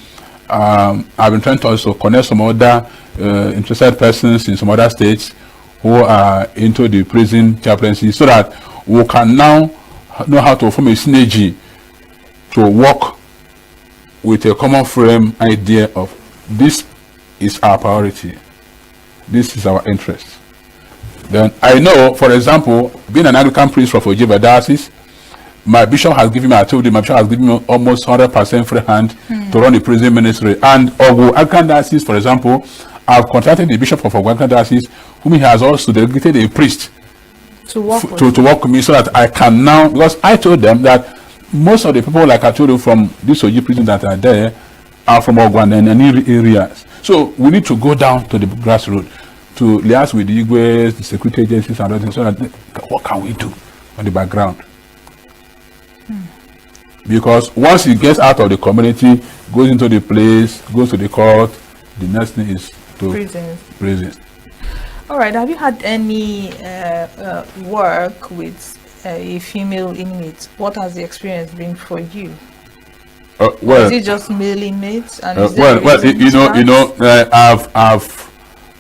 I've been trying to also connect some other interested persons in some other states who are into the prison chaplaincy, so that we can now know how to form a synergy to work with a common frame idea of this is our priority, this is our interest. Then I know, for example, being an Anglican priest from Oji River Diocese, my bishop has given me, I told you, my bishop has given me almost 100% free hand to run the prison ministry. And Ogu Anglican Diocese, for example, I've contacted the bishop of Ogu Anglican Diocese, whom he has also delegated a priest to work with me, so that I can now, because I told them that most of the people, like I told you, from this Oji prison that are there are from Ogu and any areas. So we need to go down to the grassroots to liaise with the Igwes, the security agencies and others, so that what can we do on the background? Because once he gets out of the community, goes into the place, goes to the court, the next thing is to prisons. All right, have you had any work with a female inmate? What has the experience been for you? Well, is it just male inmates? And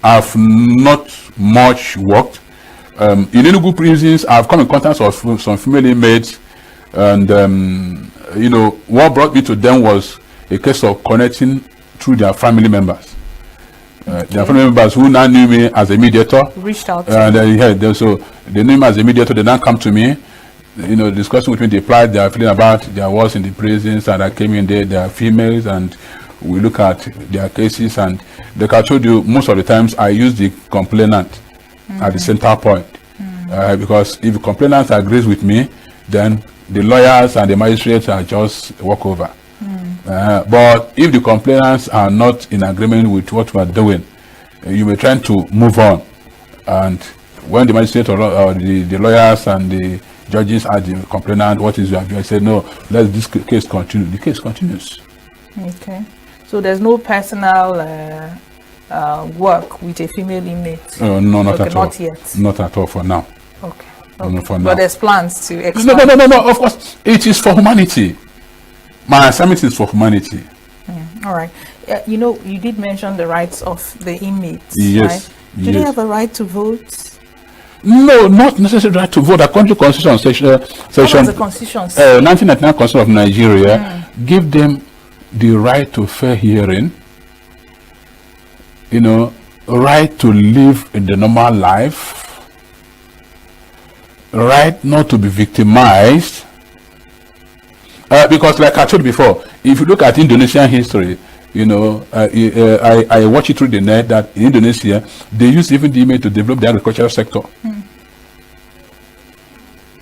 I've not much worked in Enugu prisons. I've come in contact with some female inmates, and what brought me to them was a case of connecting through their family members. Their family members who now knew me as a mediator reached out to so they knew me as a mediator. They now come to me, discussing with me the plight they are feeling about their wars in the prisons, and I came in there. They are females, and we look at their cases, and like I told you, most of the times I use the complainant at the center point, because if the complainant agrees with me, then the lawyers and the magistrates are just walk over. But if the complainants are not in agreement with what we are doing, you may try to move on, and when the magistrate or the lawyers and the judges ask the complainant, what is your view? I say, no, let this case continue. The case continues. Okay. So there's no personal work with a female inmate? No, not at all. Not yet? Not at all for now. Okay. For now. But there's plans to expand? No, of course. It is for humanity. My assignment is for humanity. All right. You did mention the rights of the inmates, yes, right? Do they have a right to vote? No, not necessarily right to vote. The country constitution section 1999 Constitution of Nigeria give them the right to fair hearing, right to live in the normal life, right not to be victimized. Because like I told you before, if you look at Indonesian history, you know, I watch it through the net that in Indonesia, they use even the image to develop the agricultural sector.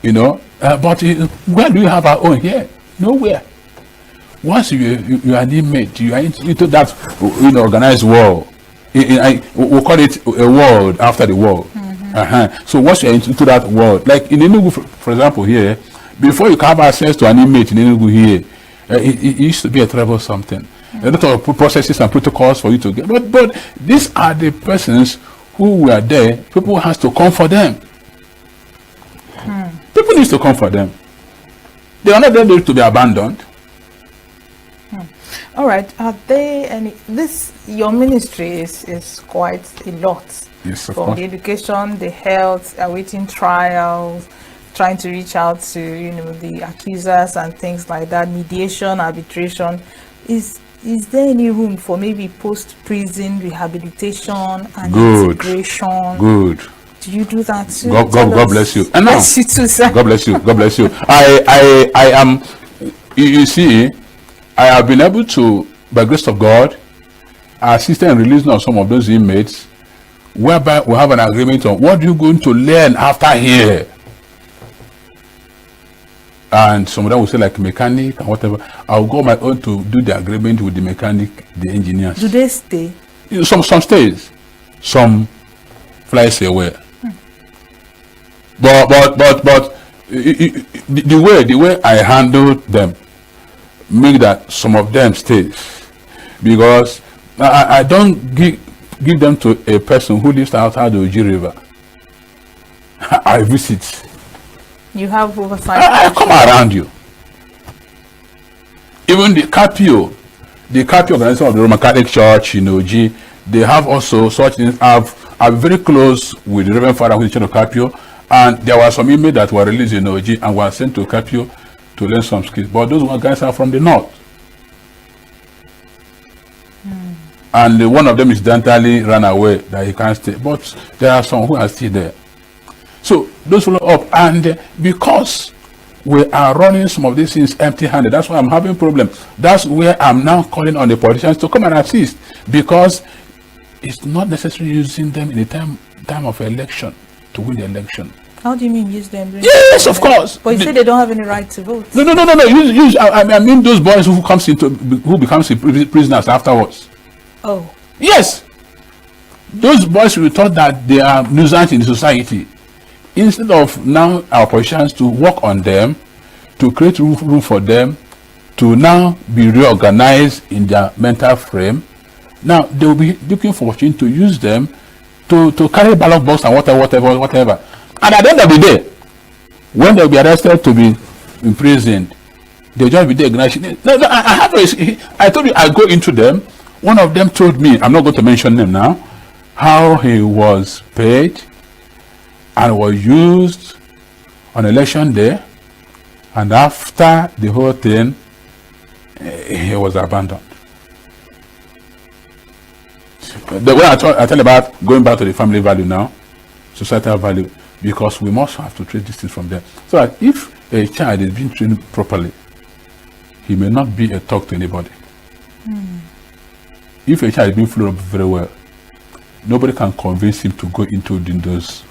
You know, but where do you have our own here? Nowhere. Once you are an inmate, you are into that, you know, organized war. We'll call it a world after the war. So once you're into that world, like in ENUGU, for example, here, before you can have access to an inmate in ENUGU here, it used to be a trouble something. A lot of processes and protocols for you to get. But these are the persons who were there. People has to come for them. People need to come for them. They are not there to be abandoned. All right. Are there any? Your ministry is quite a lot. Yes, of From course. the education, the health, awaiting trials, trying to reach out to the accusers and things like that, mediation, arbitration. Is there any room for maybe post-prison rehabilitation and integration? Good. Do you do that too? God bless you. And now, bless you too, sir. God bless you. God bless you. I am. You see, I have been able to, by grace of God, assist in releasing of some of those inmates, whereby we have an agreement on what you're going to learn after here. And some of them will say like mechanic and whatever. I'll go on my own to do the agreement with the mechanic, the engineers. Do they stay? Some stays, some flies away. But the way I handle them make that some of them stays, because I don't give them to a person who lives outside the Oji River. I visit. You have oversight. I come around you. Even the Capio organization of the Roman Catholic Church in Oji, they have also such things. I'm very close with the Reverend Father who is the Church of Capio, and there were some inmates that were released in Oji and were sent to Capio to learn some skills. But those guys are from the north. And one of them incidentally ran away that he can't stay. But there are some who are still there. So those follow up, and because we are running some of these things empty-handed, that's why I'm having problems. That's where I'm now calling on the politicians to come and assist, because it's not necessarily using them in the time of election to win the election. How do you mean use them? Yes, of course. But you say they don't have any right to vote. No. I mean those boys who becomes prisoners afterwards. Oh. Yes. Those boys we thought that they are nuisance in the society. Instead of now our politicians to work on them, to create room for them, to now be reorganized in their mental frame, now they will be looking for opportunity to use them to carry ballot box and whatever. And at the end of the day, when they'll be arrested to be imprisoned, they'll just be there. No, I told you I go into them. One of them told me, I'm not going to mention them now, how he was paid and was used on election day, and after the whole thing, he was abandoned. The way I tell about going back to the family value now, societal value, because we must have to treat this thing from there. So that if a child is being trained properly, he may not be a talk to anybody. If a child is being followed up very well, nobody can convince him to go into those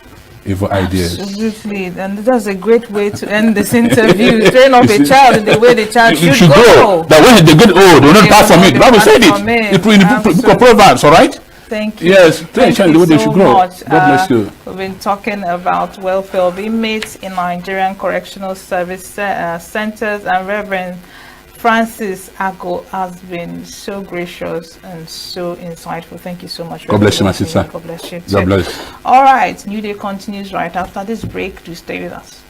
evil ideas. Absolutely, and that's a great way to end this interview. Train up a child in the way the child should go. That when they get old, they will not depart from it. The Bible said it. It's in the book of Proverbs, all right? Thank you. Yes, train a child the way they should grow. Much. God bless you. We've been talking about welfare of inmates in Nigerian correctional service centers, and Reverend Francis Ago has been so gracious and so insightful. Thank you so much. God bless you, my sister. God bless you too. God bless. All right, New Day continues right after this break. Do stay with us.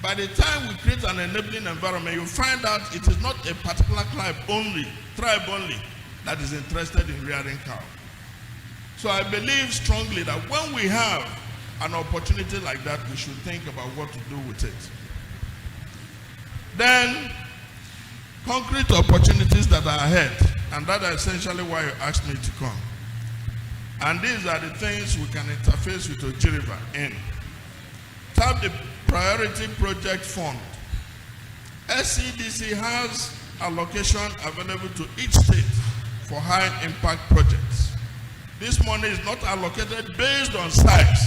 By the time we create an enabling environment, you find out it is not a particular tribe only that is interested in rearing cow. So I believe strongly that when we have an opportunity like that, we should think about what to do with it. Then, concrete opportunities that are ahead, and that is essentially why you asked me to come. And these are the things we can interface with Ojiriva in. Tap the Priority Project Fund. SCDC has allocation available to each state for high impact projects. This money is not allocated based on size.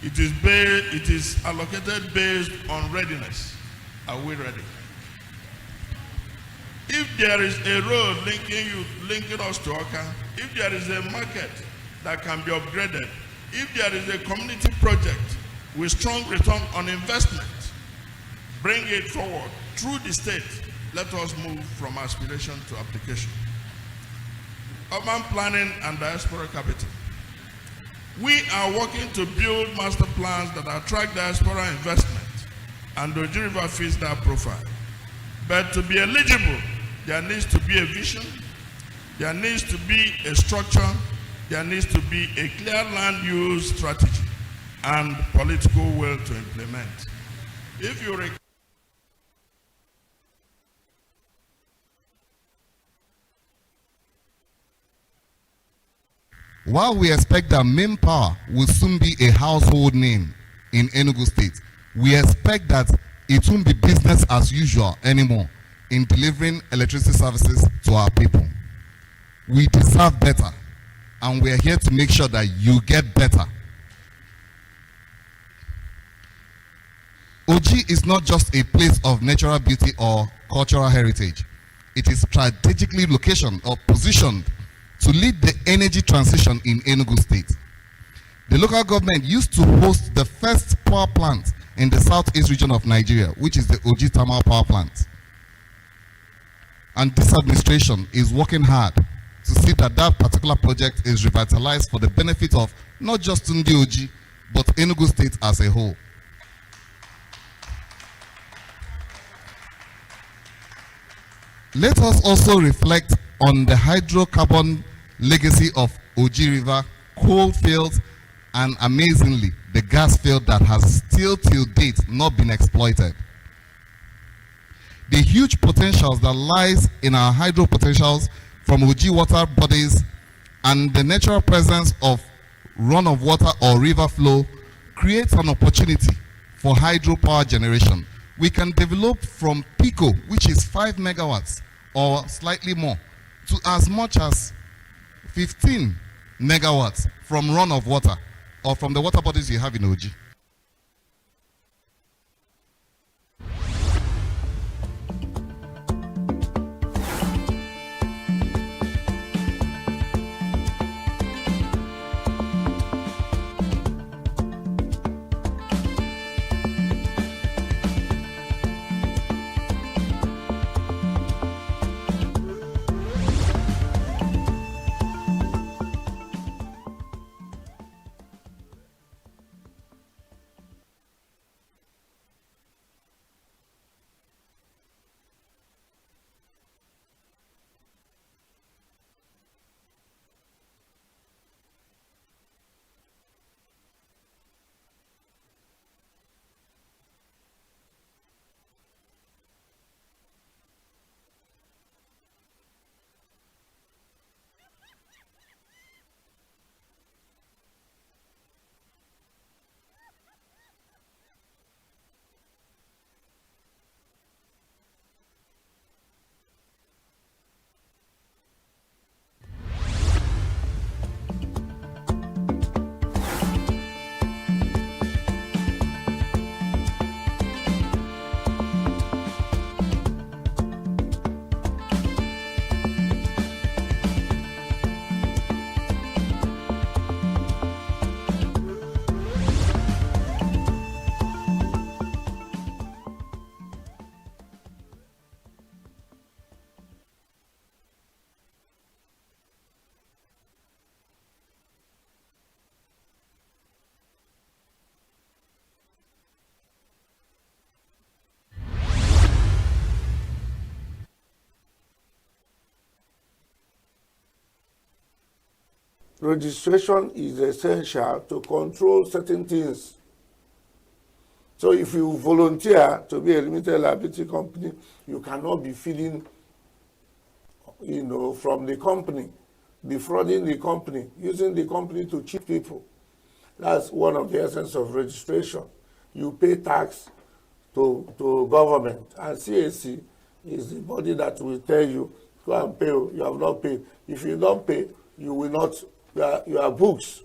It is allocated based on readiness. Are we ready? If there is a road linking us to Oka, if there is a market that can be upgraded, if there is a community project with strong return on investment, bring it forward through the state. Let us move from aspiration to application. Urban planning and diaspora capital. We are working to build master plans that attract diaspora investment, and the Ojiriva fits that profile. But to be eligible, there needs to be a vision, there needs to be a structure, there needs to be a clear land use strategy and political will to implement. If you While we expect that main power will soon be a household name in Enugu State, we expect that it won't be business as usual anymore in delivering electricity services to our people. We deserve better, and we are here to make sure that you get better. Oji is not just a place of natural beauty or cultural heritage. It is strategically located or positioned to lead the energy transition in Enugu State. The local government used to host the first power plant in the southeast region of Nigeria, which is the Oji Thermal Power Plant. And this administration is working hard to see that that particular project is revitalized for the benefit of not just Ndi Oji, but Enugu State as a whole. Let us also reflect on the hydrocarbon legacy of Oji River, coal fields, and amazingly, the gas field that has still till date not been exploited. The huge potentials that lies in our hydro potentials from Oji water bodies and the natural presence of run of water or river flow creates an opportunity for hydropower generation. We can develop from Pico, which is 5 megawatts or slightly more, to as much as 15 megawatts from run of water or from the water bodies you have in Oji. registration is essential to control certain things. So if you volunteer to be a limited liability company, you cannot be feeding, from the company, defrauding the company, using the company to cheat people. That's one of the essence of registration. You pay tax to government, and CAC is the body that will tell you, go and pay, you have not paid. If you don't pay, you will not, your books,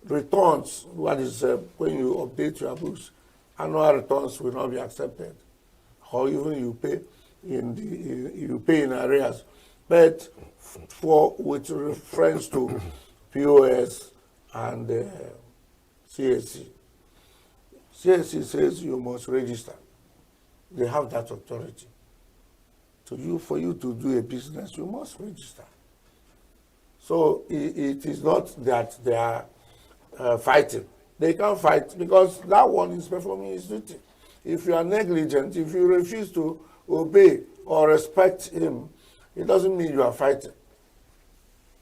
returns, what is when you update your books, annual returns will not be accepted, or even you pay in arrears. But with reference to POS and CAC, CAC says you must register. They have that authority. For you to do a business, you must register. So it is not that they are fighting. They can't fight because that one is performing his duty. If you are negligent, if you refuse to obey or respect him, it doesn't mean you are fighting.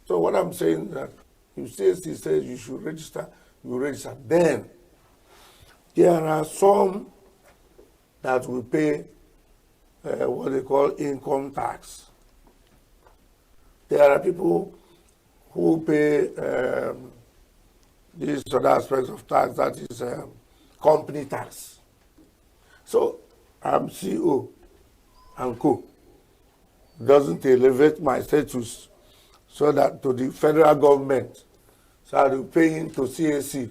So what I'm saying is that if CAC says you should register, you register. Then there are some that will pay what they call income tax. There are people who pay these other aspects of tax, that is company tax. So I'm CEO and co. Doesn't elevate my status so that to the federal government, so I'll be paying to CAC.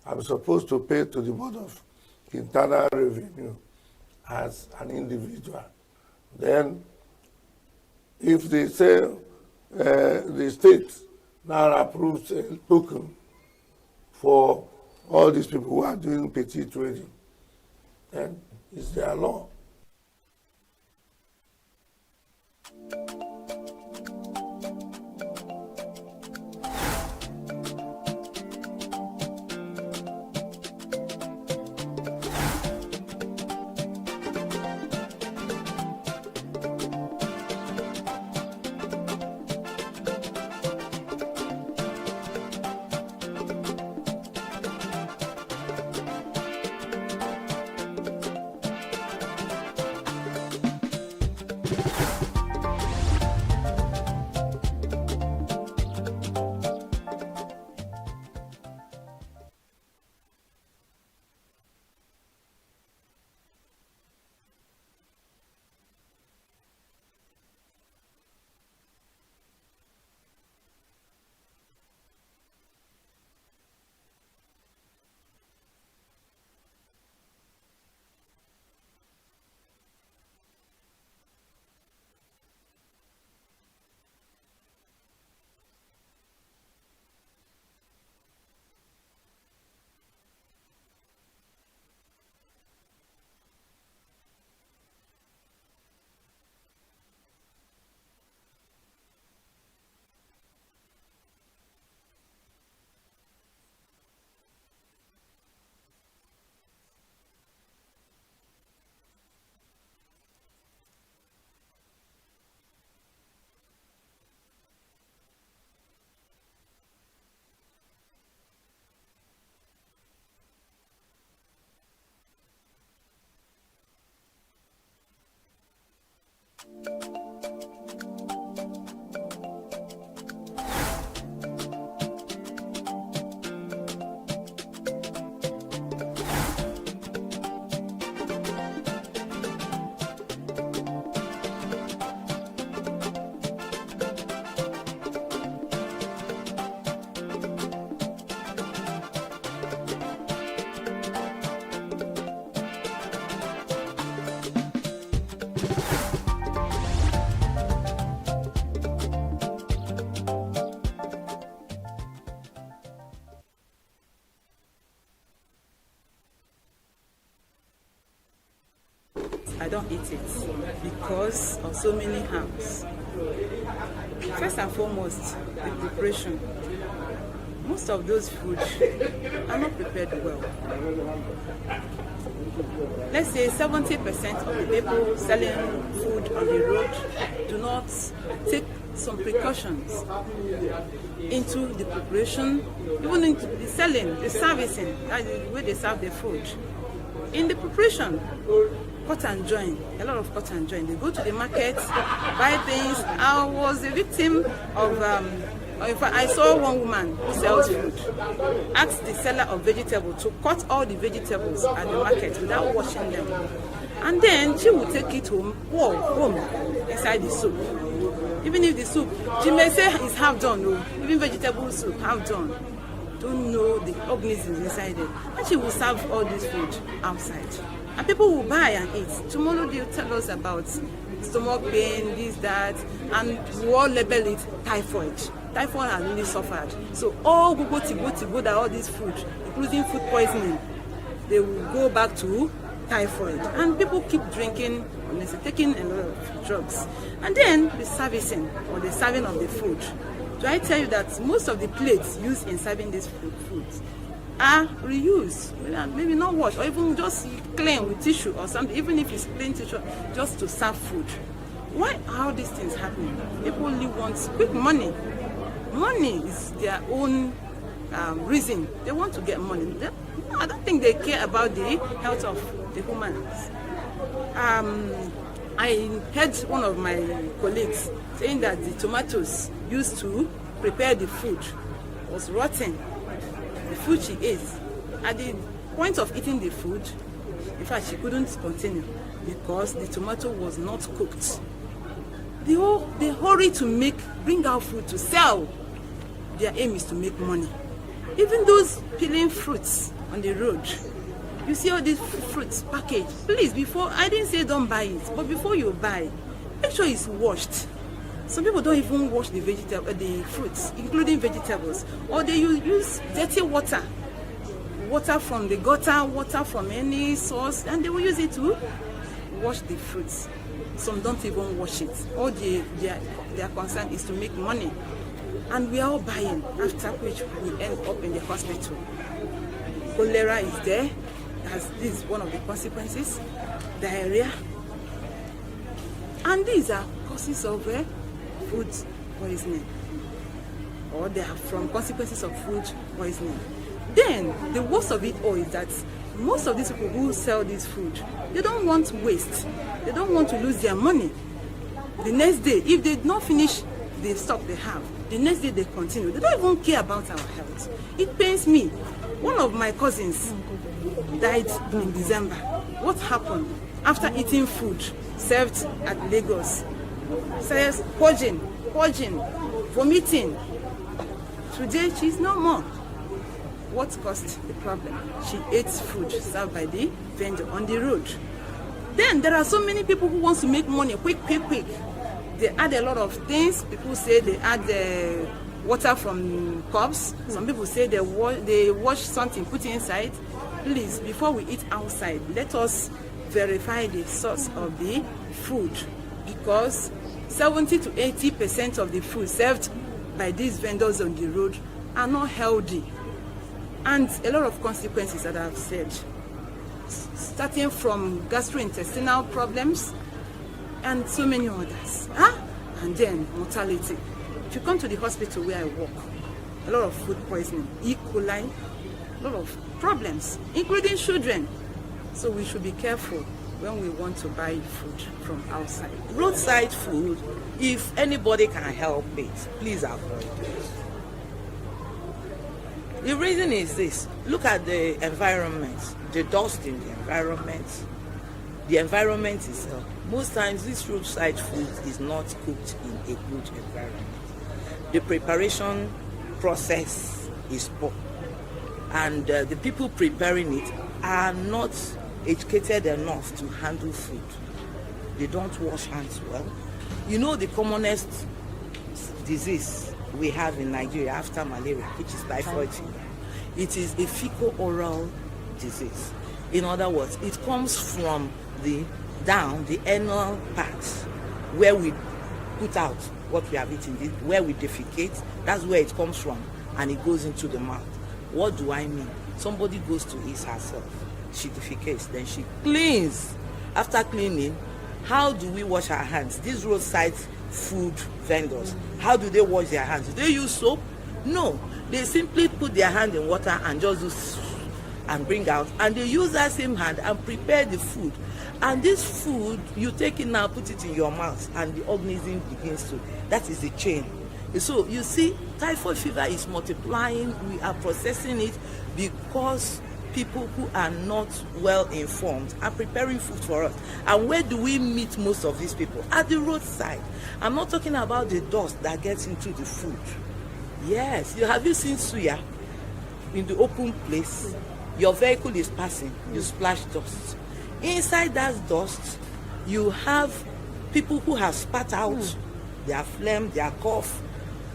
I'm supposed to pay to the Board of Internal Revenue as an individual. Then if they say the state now approves a token for all these people who are doing petty trading, then it's their law. I don't eat it because of so many harms. First and foremost, the preparation. Most of those foods are not prepared well. Let's say 70% of the people selling food on the road do not take some precautions into the preparation, even into the selling, the servicing, that's the way they serve the food. In the preparation, cut and join, a lot of cut and join. They go to the market, buy things. I was a victim of, in fact, I saw one woman who sells food, asked the seller of vegetables to cut all the vegetables at the market without washing them. And then she would take it home, inside the soup. Even if the soup, she may say it's half done, no, even vegetable soup, half done. Don't know the organisms inside it. And she will serve all this food outside. And people will buy and eat. Tomorrow they'll tell us about stomach pain, this, that, and we all label it typhoid. Typhoid has really suffered. So all go that all this food, including food poisoning, they will go back to typhoid. And people keep drinking, taking a lot of drugs. And then the servicing or the serving of the food. Do I tell you that most of the plates used in serving these foods are reused, maybe not washed, or even just clean with tissue or something, even if it's plain tissue, just to serve food. Why are these things happening? People only want quick money. Money is their own reason. They want to get money. I don't think they care about the health of the humans. I heard one of my colleagues saying that the tomatoes used to prepare the food was rotten. The food she ate, at the point of eating the food, in fact, she couldn't continue because the tomato was not cooked. They hurry to bring out food to sell. Their aim is to make money. Even those peeling fruits on the road, you see all these fruits packaged. Please, I didn't say don't buy it, but before you buy, make sure it's washed. Some people don't even wash the fruits, including vegetables, or they use dirty water from the gutter, water from any source, and they will use it to wash the fruits. Some don't even wash it. All their concern is to make money, and we are all buying. After which we end up in the hospital. Cholera is there. This is one of the consequences. Diarrhea, and these are causes of food poisoning, or they are from consequences of food poisoning. Then the worst of it all is that most of these people who sell this food, they don't want waste. They don't want to lose their money. The next day, if they don't finish the stock they have, the next day they continue. They don't even care about our health. It pains me. One of my cousins died in December. What happened? After eating food served at Lagos, says purging, vomiting. Today she's no more. What caused the problem? She ate food served by the vendor on the road. Then there are so many people who want to make money quick. They add a lot of things. People say they add water from cups. Some people say they wash something, put it inside. Please, before we eat outside, let us verify the source of the food, because 70 to 80% of the food served by these vendors on the road are not healthy, and a lot of consequences that I've said, starting from gastrointestinal problems and so many others, and then mortality. If you come to the hospital where I work, a lot of food poisoning, E. coli, a lot of problems, including children. So we should be careful when we want to buy food from outside. Roadside food, if anybody can help it, please avoid it. The reason is this: look at the environment, the dust in the environment itself. Most times this roadside food is not cooked in a good environment. The preparation process is poor, and the people preparing it are not educated enough to handle food. They don't wash hands well. You know, the commonest disease we have in Nigeria after malaria, which is typhoid fever, it is a fecal-oral disease. In other words, it comes from the anal parts, where we put out what we have eaten, where we defecate. That's where it comes from, and it goes into the mouth. What do I mean? Somebody goes to eat herself, she defecates, then she cleans. After cleaning, how do we wash our hands? These roadside food vendors. How do they wash their hands? Do they use soap? No. They simply put their hand in water and just do and bring out, and they use that same hand and prepare the food. And this food, you take it now, put it in your mouth, and the organism begins to, that is the chain. So you see, typhoid fever is multiplying. We are processing it because people who are not well informed are preparing food for us. And where do we meet most of these people? At the roadside. I'm not talking about the dust that gets into the food. Yes, have you seen suya in the open place? Your vehicle is passing, you splash dust. Inside that dust, you have people who have spat out their phlegm, their cough,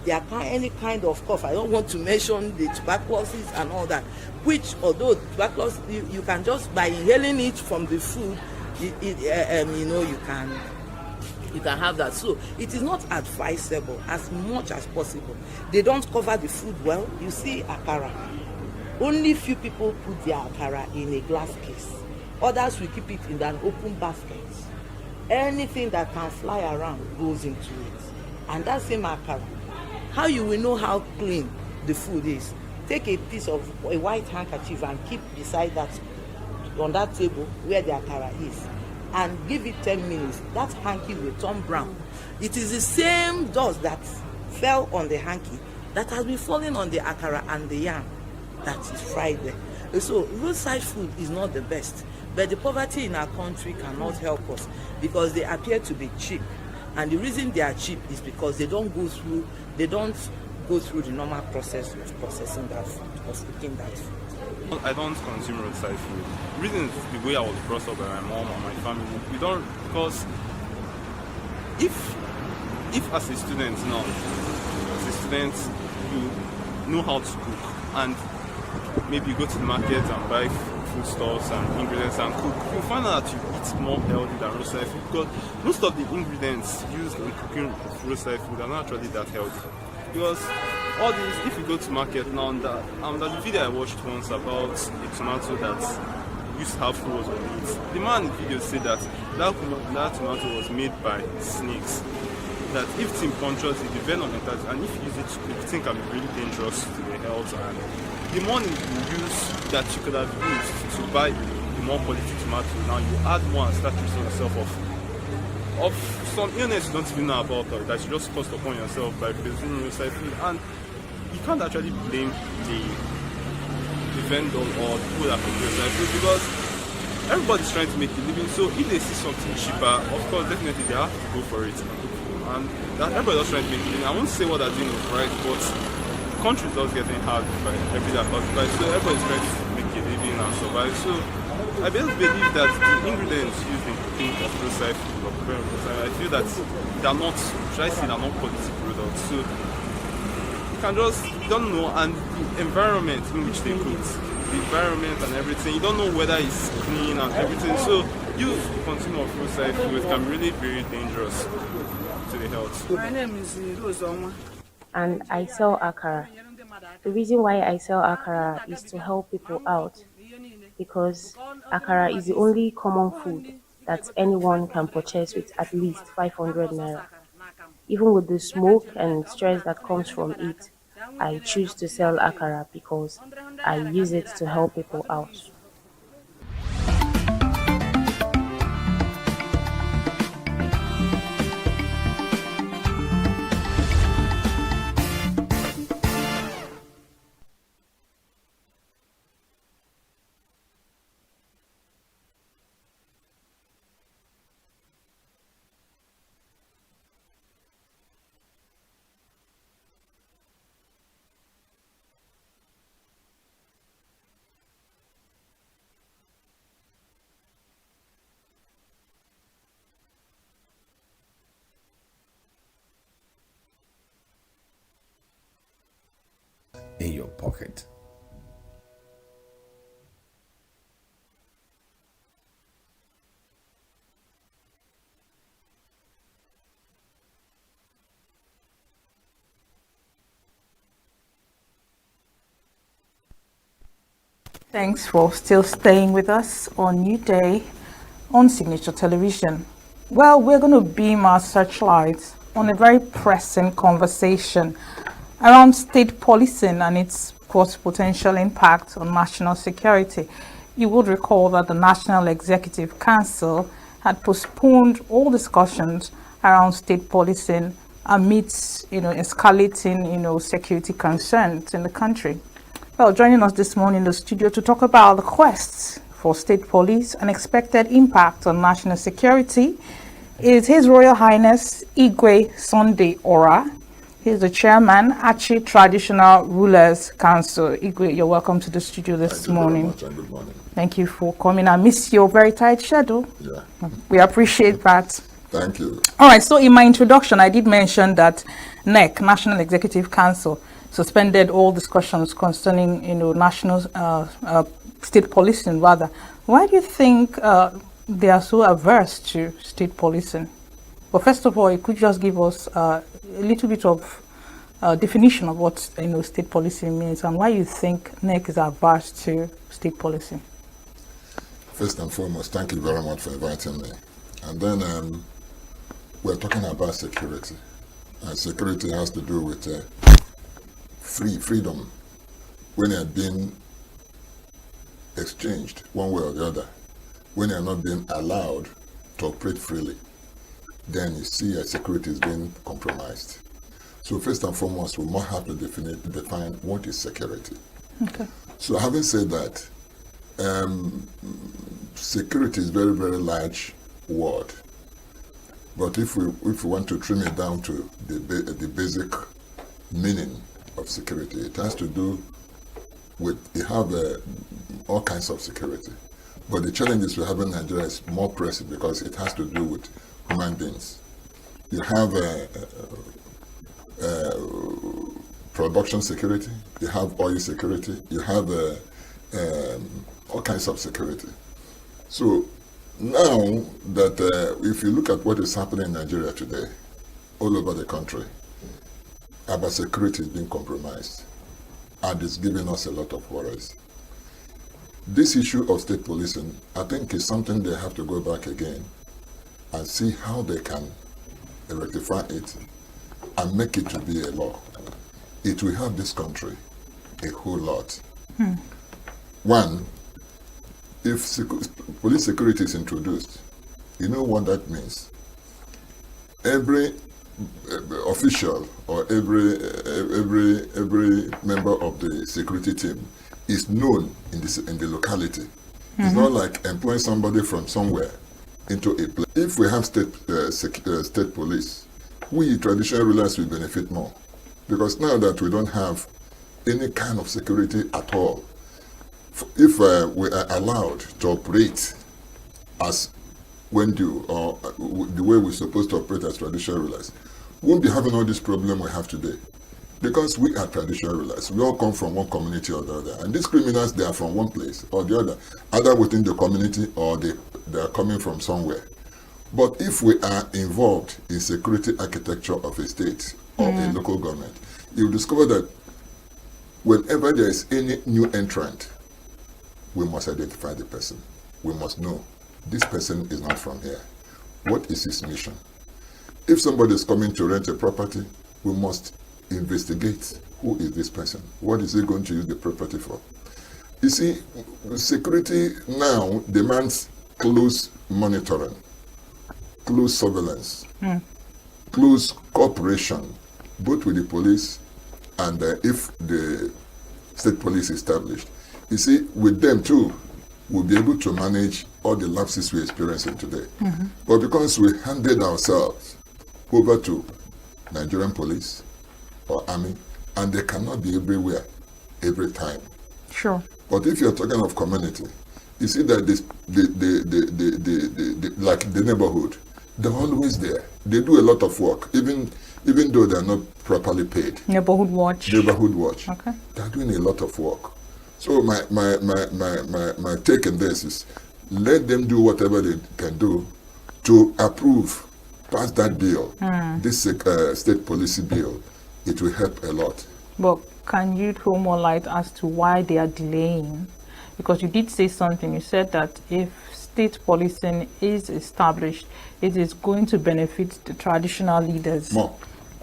any kind of cough. I don't want to mention the tuberculosis and all that, which although tuberculosis, you can just, by inhaling it from the food, you know, you can have that. So it is not advisable as much as possible. They don't cover the food well. You see akara. Only few people put their akara in a glass case. Others will keep it in an open basket. Anything that can fly around goes into it. And that same akara, how you will know how clean the food is? Take a piece of a white handkerchief and keep beside that, on that table where the akara is, and give it 10 minutes. That hanky will turn brown. It is the same dust that fell on the hanky that has been falling on the akara and the yam that is fried there. So roadside food is not the best, but the poverty in our country cannot help us because they appear to be cheap. And the reason they are cheap is because they don't go through the normal process of processing that food, of cooking that food. I don't consume roadside food. The reason is the way I was brought up by my mom and my family. We don't, because if as a student now, you know how to cook, and maybe you go to the market and buy foodstuffs and ingredients and cook, you'll find out that you eat more healthy than roadside food, because most of the ingredients used in cooking roadside food are not actually that healthy. Because all these, if you go to market now, there's a video I watched once about a tomato that used to have holes on it. The man in the video said that tomato was made by snakes. That if it's punctures, the venom enters, and if you use it to cook, it can be really dangerous to the health. And the money you use that you could have used to buy the more quality tomato, now you add more and start treating yourself of some illness you don't even know about, or that you just caused upon yourself by consuming roadside food. And you can't actually blame the vendor or the people that cook roadside food, because everybody's trying to make a living. So if they see something cheaper, of course, definitely they have to go for it. And that everybody's trying to make a living. I won't say what they're doing is right, but the country is just getting hard by every day about price. So everybody's trying to make a living and survive. So I just believe that the ingredients used in cooking of roadside food, I feel that they're not, they're not quality products. So you can just, you don't know, and the environment in which they cook, the environment and everything, you don't know whether it's clean and everything. So you consume of roadside food can be really very dangerous to the health. My name is Rose, and I sell akara. The reason why I sell akara is to help people out, because akara is the only common food that anyone can purchase with at least 500 naira. Even with the smoke and stress that comes from it, I choose to sell akara because I use it to help people out. In your pocket. Thanks for still staying with us on New Day on Signature Television. Well, we're going to beam our searchlights on a very pressing conversation around state policing and its potential impact on national security. You would recall that the National Executive Council had postponed all discussions around state policing amidst, escalating, security concerns in the country. Well, joining us this morning in the studio to talk about the quest for state police and expected impact on national security is His Royal Highness Igwe Sunday Ora. He's the chairman, Achi Traditional Rulers Council. Igwe, you're welcome to the studio this morning. Thank you very much and good morning. Thank you for coming. I miss your very tight schedule. Yeah. We appreciate that. Thank you. All right, so in my introduction, I did mention that NEC, National Executive Council, suspended all discussions concerning, national state policing, rather. Why do you think they are so averse to state policing? Well, first of all, you could just give us a little bit of definition of what state policing means and why you think NEC is averse to state policing. First and foremost, thank you very much for inviting me. And then we're talking about security. And security has to do with freedom when you're being exchanged one way or the other, when you're not being allowed to operate freely, then you see security is being compromised. So first and foremost, we must have to define what is security. Okay. So having said that, security is very, very large word. But if we want to trim it down to the basic meaning of security, it has to do with, you have all kinds of security. But the challenges we have in Nigeria is more pressing because it has to do with human beings. You have production security, you have oil security, you have all kinds of security. So now that if you look at what is happening in Nigeria today, all over the country, our security is being compromised and it's giving us a lot of worries. This issue of state policing, I think, is something they have to go back again and see how they can rectify it and make it to be a law. It will help this country a whole lot. One, if police security is introduced, you know what that means. Every official or every member of the security team is known in the locality. It's not like employing somebody from somewhere into a place. If we have state police, we traditional rulers will benefit more, because now that we don't have any kind of security at all, if we are allowed to operate as when due, or the way we're supposed to operate as traditional rulers, we won't be having all this problem we have today. Because we are traditional rulers, we all come from one community or the other, and these criminals, they are from one place or the other, either within the community or they are coming from somewhere. But if we are involved in security architecture of a state or a local government, you'll discover that whenever there is any new entrant, we must identify the person. We must know this person is not from here. What is his mission? If somebody is coming to rent a property, we must investigate who is this person. What is he going to use the property for? You see, security now demands close monitoring, close surveillance, close cooperation, both with the police and if the state police is established. You see, with them too, we'll be able to manage all the lapses we're experiencing today. But because we handed ourselves over to Nigerian police or army, and they cannot be everywhere, every time. Sure. But if you're talking of community, you see that like the neighborhood, they're always there. They do a lot of work, even though they're not properly paid. Neighborhood watch. Neighborhood watch. Okay. They're doing a lot of work. So my take on this is, let them do whatever they can do to approve, pass that bill, this state policy bill. It will help a lot. But can you throw more light as to why they are delaying? because you did say something. You said that if state policing is established, it is going to benefit the traditional leaders. More.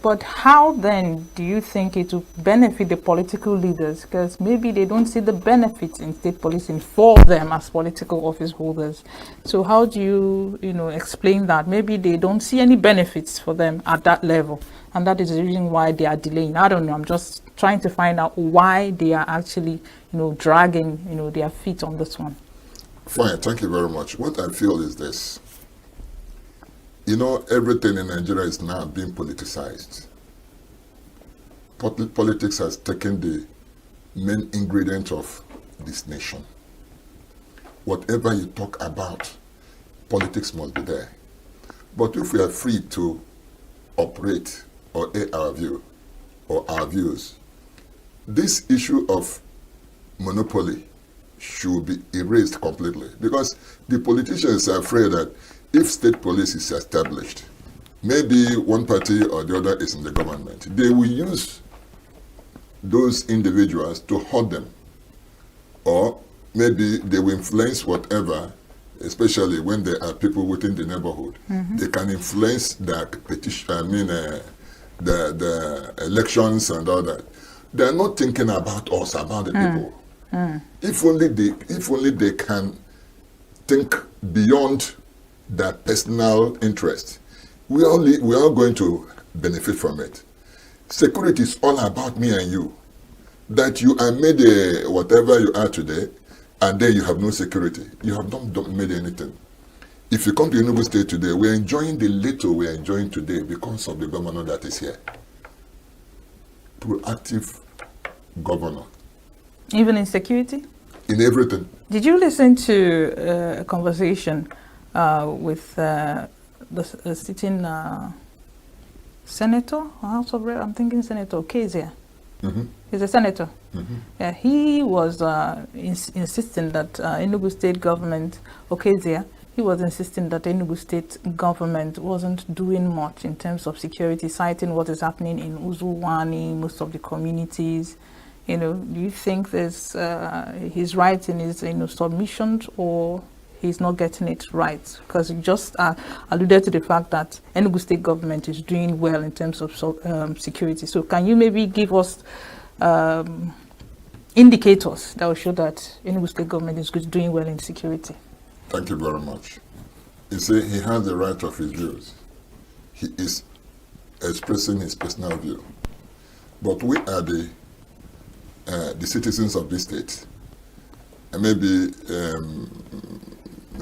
But how then do you think it will benefit the political leaders? Because maybe they don't see the benefits in state policing for them as political office holders. So how do you, explain that? Maybe they don't see any benefits for them at that level. And that is the reason why they are delaying. I don't know. I'm just trying to find out why they are actually, dragging, their feet on this one. Fine. Thank you very much. What I feel is this. Everything in Nigeria is now being politicized. Politics has taken the main ingredient of this nation. Whatever you talk about, politics must be there. But if we are free to operate or air our view or our views, this issue of monopoly should be erased completely, because the politicians are afraid that if state police is established, maybe one party or the other is in the government, they will use those individuals to hurt them. Or maybe they will influence whatever, especially when there are people within the neighborhood. Mhm. They can influence the the elections and all that. They are not thinking about us, about the people. If only they can think beyond their personal interest, we are going to benefit from it. Security is all about me and you. That you are made whatever you are today, and then you have no security. You have not made anything. If you come to ENUGU State today, we are enjoying the little we are enjoying today because of the governor that is here. Proactive governor. Even in security? In everything. Did you listen to a conversation with the sitting senator, House of Rep? I'm thinking Senator Kezia. Mm-hmm. He's a senator. Mm-hmm. Yeah, he was insisting that Enugu State government, Okezia, he was insisting that Enugu State government wasn't doing much in terms of security, citing what is happening in Uzuwani, most of the communities. Do you think there's he's right in his submissions, or he's not getting it right? Because you just alluded to the fact that Enugu State government is doing well in terms of security. So can you maybe give us indicators that will show that Enugu State government is doing well in security? Thank you very much. You see, he has the right of his views. He is expressing his personal view. But we are the citizens of this state. And maybe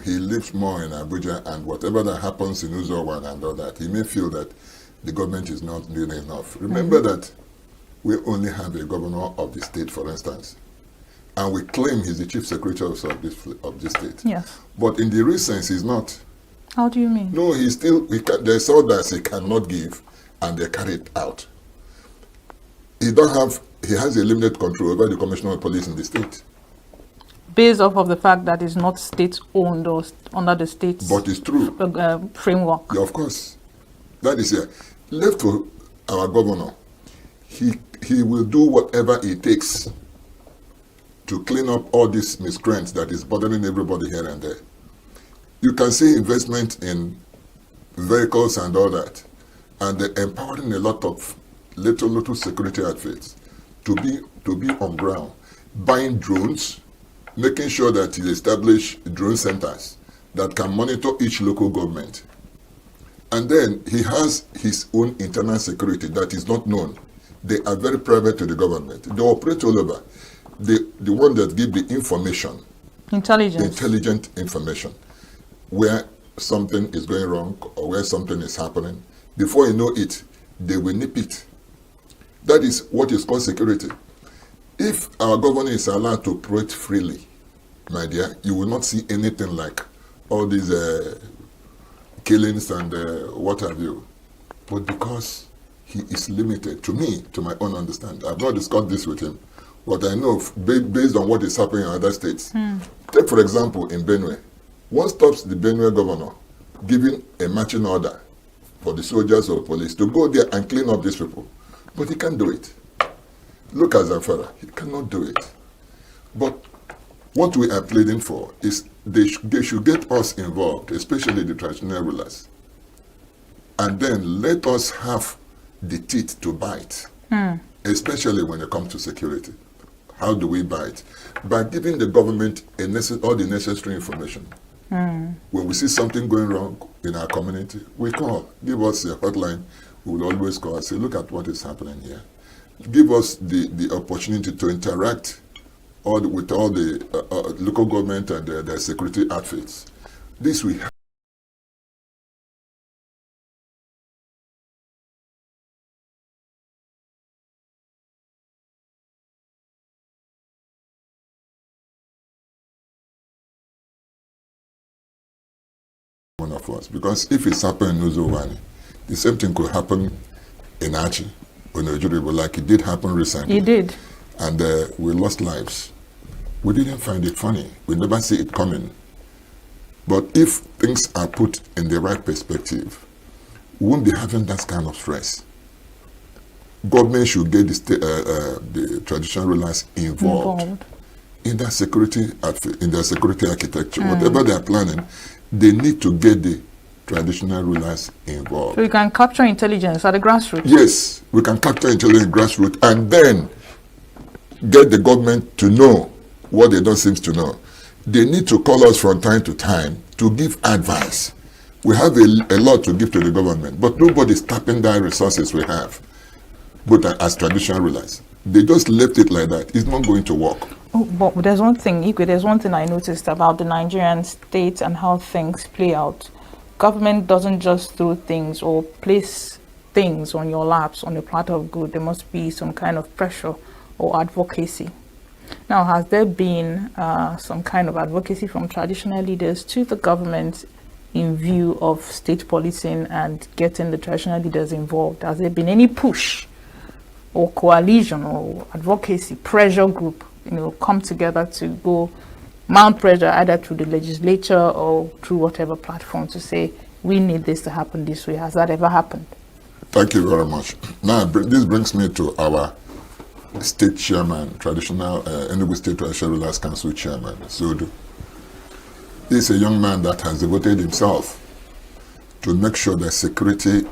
he lives more in Abuja, and whatever that happens in Uzowan and all that, he may feel that the government is not doing enough. Remember that we only have a governor of the state, for instance, and we claim he's the chief secretary of this state. Yes. But in the real sense, he's not. How do you mean? No, there's orders he cannot give, and they carry it out. He has a limited control over the commissioner of police in the state. Based off of the fact that it's not state-owned or under the state's but it's true. Framework. Yeah, of course. That is here. Left to our governor, he will do whatever it takes to clean up all these miscreants that is bothering everybody here and there. You can see investment in vehicles and all that, and they're empowering a lot of little security outfits to be on ground, buying drones, making sure that he establish drone centers that can monitor each local government. And then he has his own internal security that is not known. They are very private to the government. They operate all over. The one that give the information, intelligent information, where something is going wrong or where something is happening, before you know it, they will nip it. That is what is called security. If our governor is allowed to operate freely, my dear, you will not see anything like all these killings and what have you. But because he is limited, to me, to my own understanding, I've not discussed this with him, what I know based on what is happening in other states. Take, for example, in Benue. One stops the Benue governor giving a marching order for the soldiers or police to go there and clean up these people. But he can't do it. Look at Zamfara. He cannot do it. But What we are pleading for is they should get us involved, especially the traditional rulers. And then let us have the teeth to bite, especially when it comes to security. How do we bite? By giving the government all the necessary information. When we see something going wrong in our community, we call. Give us a hotline. We will always call and say, look at what is happening here. Give us the opportunity to interact with all the local government and their security outfits. This we have. One of us, because if it's happened in Nuzowani, the same thing could happen in Achi, like it did happen recently. It did. And we lost lives. We didn't find it funny. We never see it coming. But if things are put in the right perspective, we won't be having that kind of stress. Government should get the traditional rulers involved in their security architecture. Whatever they are planning, they need to get the traditional rulers involved. So we can capture intelligence at the grassroots? Yes, we can capture intelligence at the grassroots and then get the government to know what they don't seem to know. They need to call us from time to time to give advice. We have a lot to give to the government, but nobody's tapping the resources we have, but as traditional rulers. They just left it like that. It's not going to work. Oh, but there's one thing, Igwe, there's one thing I noticed about the Nigerian state and how things play out. Government doesn't just throw things or place things on your laps on a platter of good. There must be some kind of pressure or advocacy. Now, has there been some kind of advocacy from traditional leaders to the government in view of state policing and getting the traditional leaders involved? Has there been any push or coalition or advocacy pressure group, come together to go mount pressure either through the legislature or through whatever platform to say, we need this to happen this way? Has that ever happened? Thank you very much. Now, this brings me to our state chairman, traditional ENUGU State Traditional Rulers Council chairman, Sudu. He's a young man that has devoted himself to make sure that security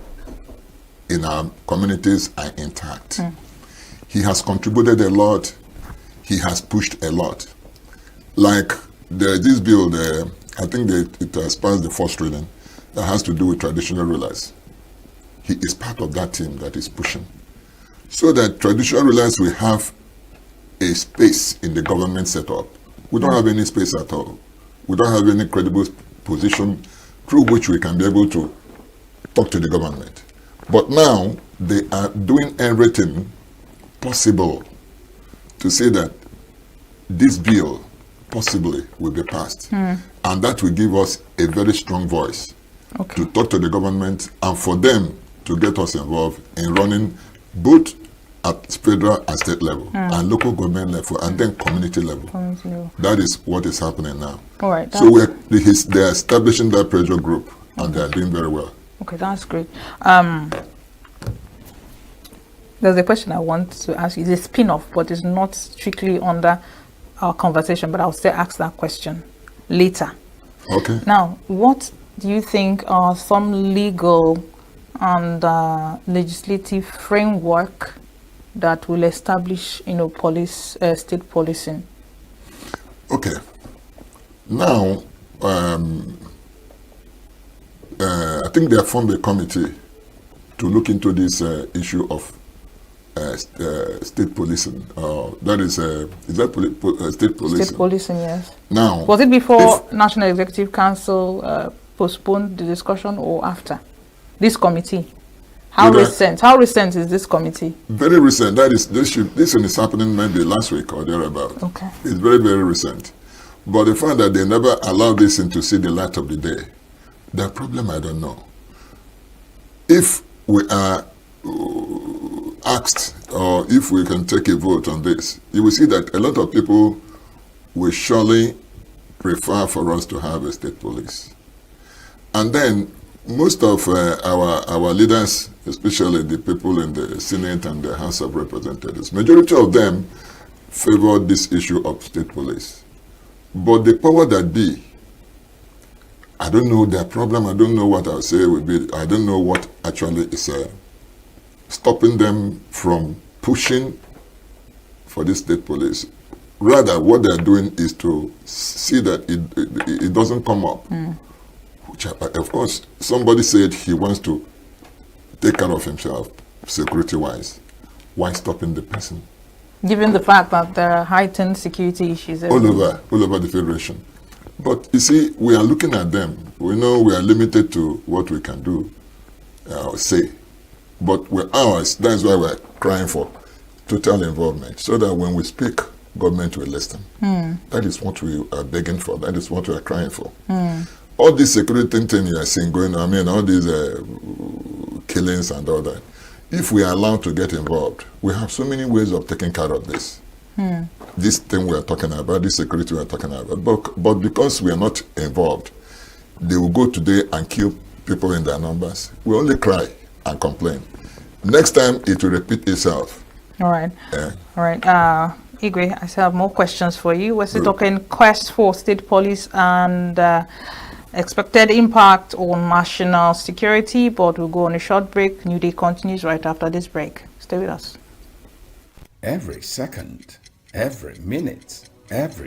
in our communities are intact. He has contributed a lot. He has pushed a lot. Like this bill, I think it has passed the first reading that has to do with traditional rulers. He is part of that team that is pushing. So that traditional rulers will have a space in the government setup. We don't have any space at all. We don't have any credible position through which we can be able to talk to the government. But now they are doing everything possible to say that this bill possibly will be passed. And that will give us a very strong voice to talk to the government and for them to get us involved in running both at federal and state level and local government level and then community level. That is what is happening now. All right. So they're establishing that pressure group and they're doing very well. Okay, that's great. There's a question I want to ask you. It's a spin-off, but it's not strictly under our conversation, but I'll still ask that question later. Okay. Now, what do you think are some legal and legislative framework that will establish, state policing? Okay. Now, I think they have formed a committee to look into this issue of state policing. That is that state policing? State policing, yes. Now, was it before National Executive Council postponed the discussion or after? This committee. How recent is this committee? Very recent. This one is happening maybe last week or thereabout. Okay. It's very, very recent. But the fact that they never allowed this to see the light of the day, the problem I don't know. If we are asked or if we can take a vote on this, you will see that a lot of people will surely prefer for us to have a state police. And then most of our leaders, especially the people in the Senate and the House of Representatives, majority of them favored this issue of state police. But the power that be, I don't know their problem. I don't know what I'll say will be. I don't know what actually is stopping them from pushing for this state police. Rather, what they're doing is to see that it doesn't come up. Which, of course, somebody said he wants to take care of himself, security-wise. Why stopping the person? Given the fact that there are heightened security issues all over the Federation. But you see, we are looking at them. We know we are limited to what we can do, say. But we're ours. That's why we're crying for total involvement, so that when we speak, government will listen. That is what we are begging for. That is what we are crying for. All this security thing you are seeing going on, I mean, all these killings and all that, if we are allowed to get involved, we have so many ways of taking care of this. This thing we are talking about, this security we are talking about. But because we are not involved, they will go today and kill people in their numbers. We only cry and complain. Next time, it will repeat itself. All right. All right. Igwe, I still have more questions for you. We're still talking quest for state police and expected impact on national security, but we'll go on a short break. New Day continues right after this break. Stay with us. Every second, every minute, every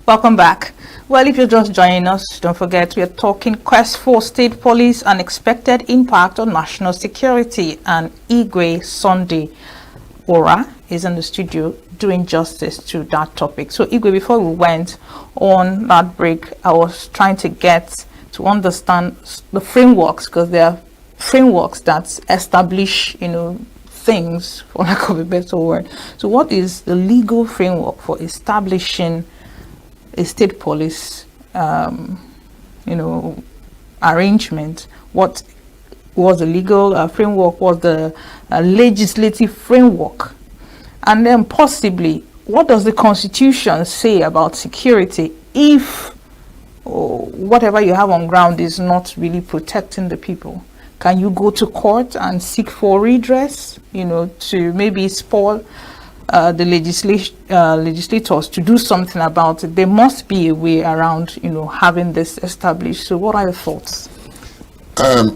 Welcome back. Well, if you're just joining us, don't forget we are talking quest for state police and expected impact on national security, and Igwe Sunday Ora is in the studio doing justice to that topic. So Igwe, before we went on that break, I was trying to get to understand the frameworks, because there are frameworks that establish, things, for lack of a better word. So what is the legal framework for establishing a state police, arrangement? What was the legal framework? Was the legislative framework? And then possibly, what does the Constitution say about security if whatever you have on ground is not really protecting the people? Can you go to court and seek for redress, to maybe spoil the legislators to do something about it? There must be a way around, having this established. So what are your thoughts?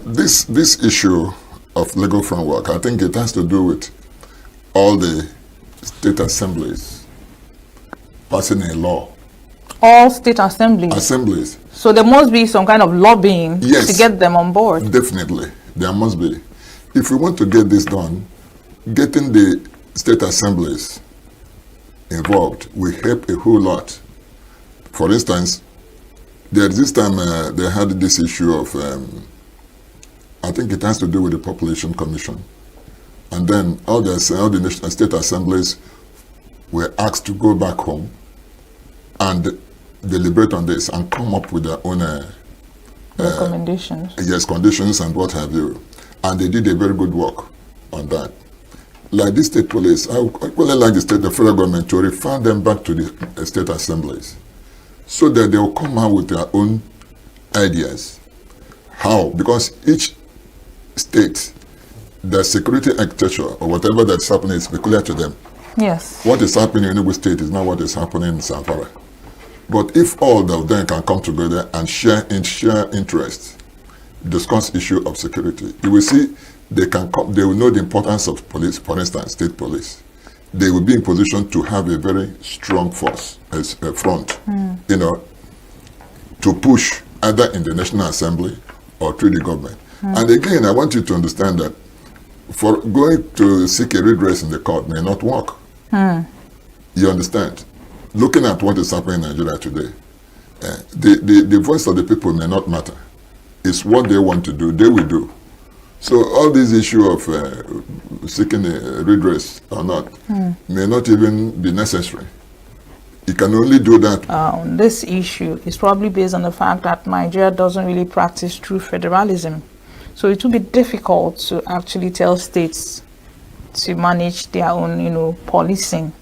This issue of legal framework, I think it has to do with all the state assemblies passing a law. All state assemblies? So there must be some kind of lobbying to get them on board. Definitely, there must be. If we want to get this done, getting the state assemblies involved will help a whole lot. For instance, this time they had this issue of, I think it has to do with the Population Commission. And then all the state assemblies were asked to go back home and deliberate on this and come up with their own recommendations. Conditions and what have you. And they did a very good work on that. Like this state police, I really like the federal government to refer them back to the state assemblies so that they will come out with their own ideas. How? Because each state, the security architecture or whatever that's happening is peculiar to them. Yes. What is happening in ENUGU state is not what is happening in Zamfara. But if all of them can come together and share interests, discuss issue of security, you will see they will know the importance of police, for instance, state police. They will be in position to have a very strong force as a front, to push either in the National Assembly or through the government. And again, I want you to understand that for going to seek a redress in the court may not work. You understand? Looking at what is happening in Nigeria today, the voice of the people may not matter. It's what they want to do, they will do. So all this issue of seeking a redress or not may not even be necessary. You can only do that. This issue is probably based on the fact that Nigeria doesn't really practice true federalism. So it will be difficult to actually tell states to manage their own, policing.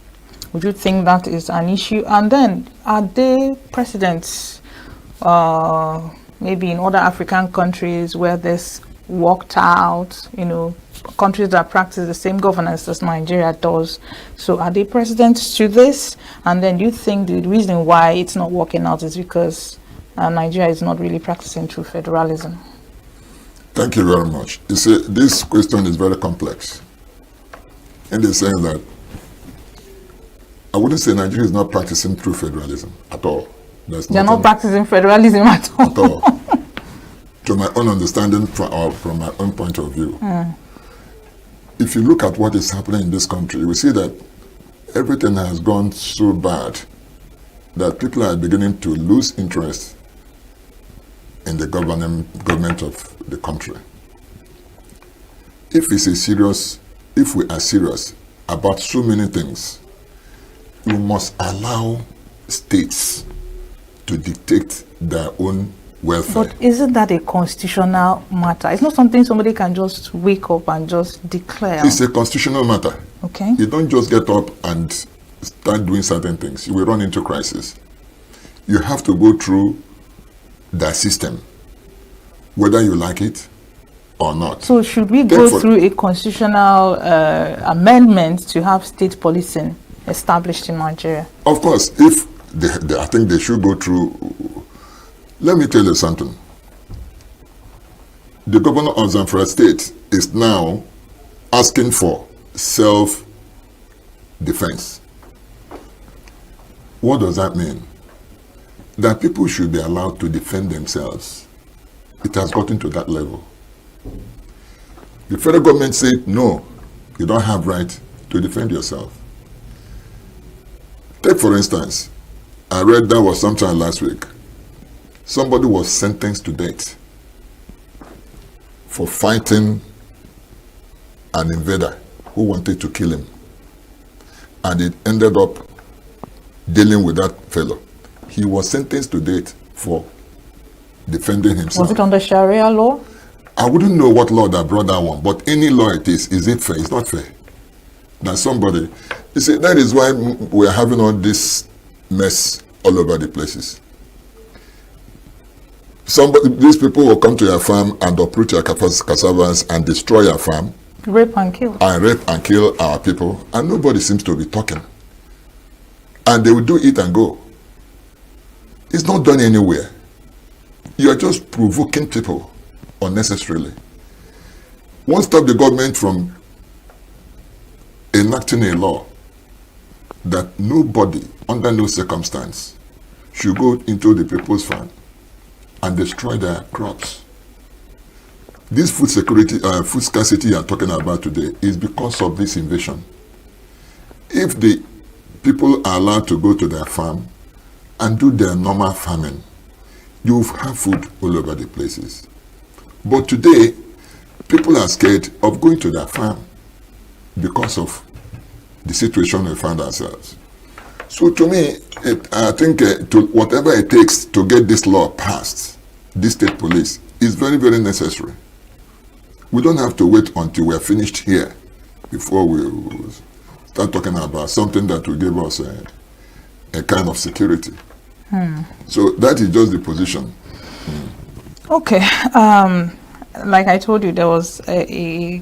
Would you think that is an issue? And then, are there precedents, maybe in other African countries where this worked out, countries that practice the same governance as Nigeria does? So are they precedents to this? And then do you think the reason why it's not working out is because Nigeria is not really practicing true federalism? Thank you very much. You see, this question is very complex in the sense that I wouldn't say Nigeria is not practicing true federalism at all. They're not practicing federalism at all. At all. To my own understanding, from my own point of view. If you look at what is happening in this country, you will see that everything has gone so bad that people are beginning to lose interest in the government of the country. If we are serious about so many things, we must allow states to dictate their own welfare. But isn't that a constitutional matter? It's not something somebody can just wake up and just declare. It's a constitutional matter. Okay. You don't just get up and start doing certain things. You will run into crisis. You have to go through that system, whether you like it or not. So should we go through a constitutional amendment to have state policing established in Nigeria? Of course, if I think they should go through. Let me tell you something. The governor of Zamfara State is now asking for self-defense. What does that mean? That people should be allowed to defend themselves. It has gotten to that level. The federal government said, no, you don't have right to defend yourself. Take for instance, I read that was sometime last week. Somebody was sentenced to death for fighting an invader who wanted to kill him. And it ended up dealing with that fellow. He was sentenced to death for defending himself. Was it under Sharia law? I wouldn't know what law that brought that one, but any law it is it fair? It's not fair. That somebody, you see, that is why we're having all this mess all over the places. These people will come to your farm and uproot your cassavas and destroy your farm. Rape and kill. And rape and kill our people, and nobody seems to be talking. And they will do it and go. It's not done anywhere. You are just provoking people unnecessarily. Won't stop the government from enacting a law that nobody, under no circumstance, should go into the people's farm and destroy their crops. This food scarcity you are talking about today is because of this invasion. If the people are allowed to go to their farm and do their normal farming, you have food all over the places. But today, people are scared of going to their farm because of the situation we find ourselves. So to me, I think whatever it takes to get this law passed, this state police, is very, very necessary. We don't have to wait until we are finished here before we start talking about something that will give us a kind of security. So that is just the position. Okay. Like I told you, there was a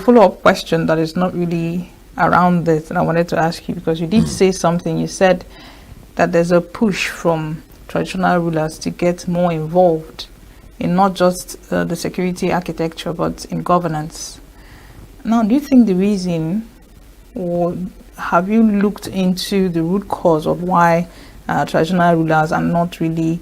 follow-up question that is not really around this, and I wanted to ask you because you did say something. You said that there's a push from traditional rulers to get more involved in not just the security architecture, but in governance. Now, do you think the reason, or have you looked into the root cause of why traditional rulers are not really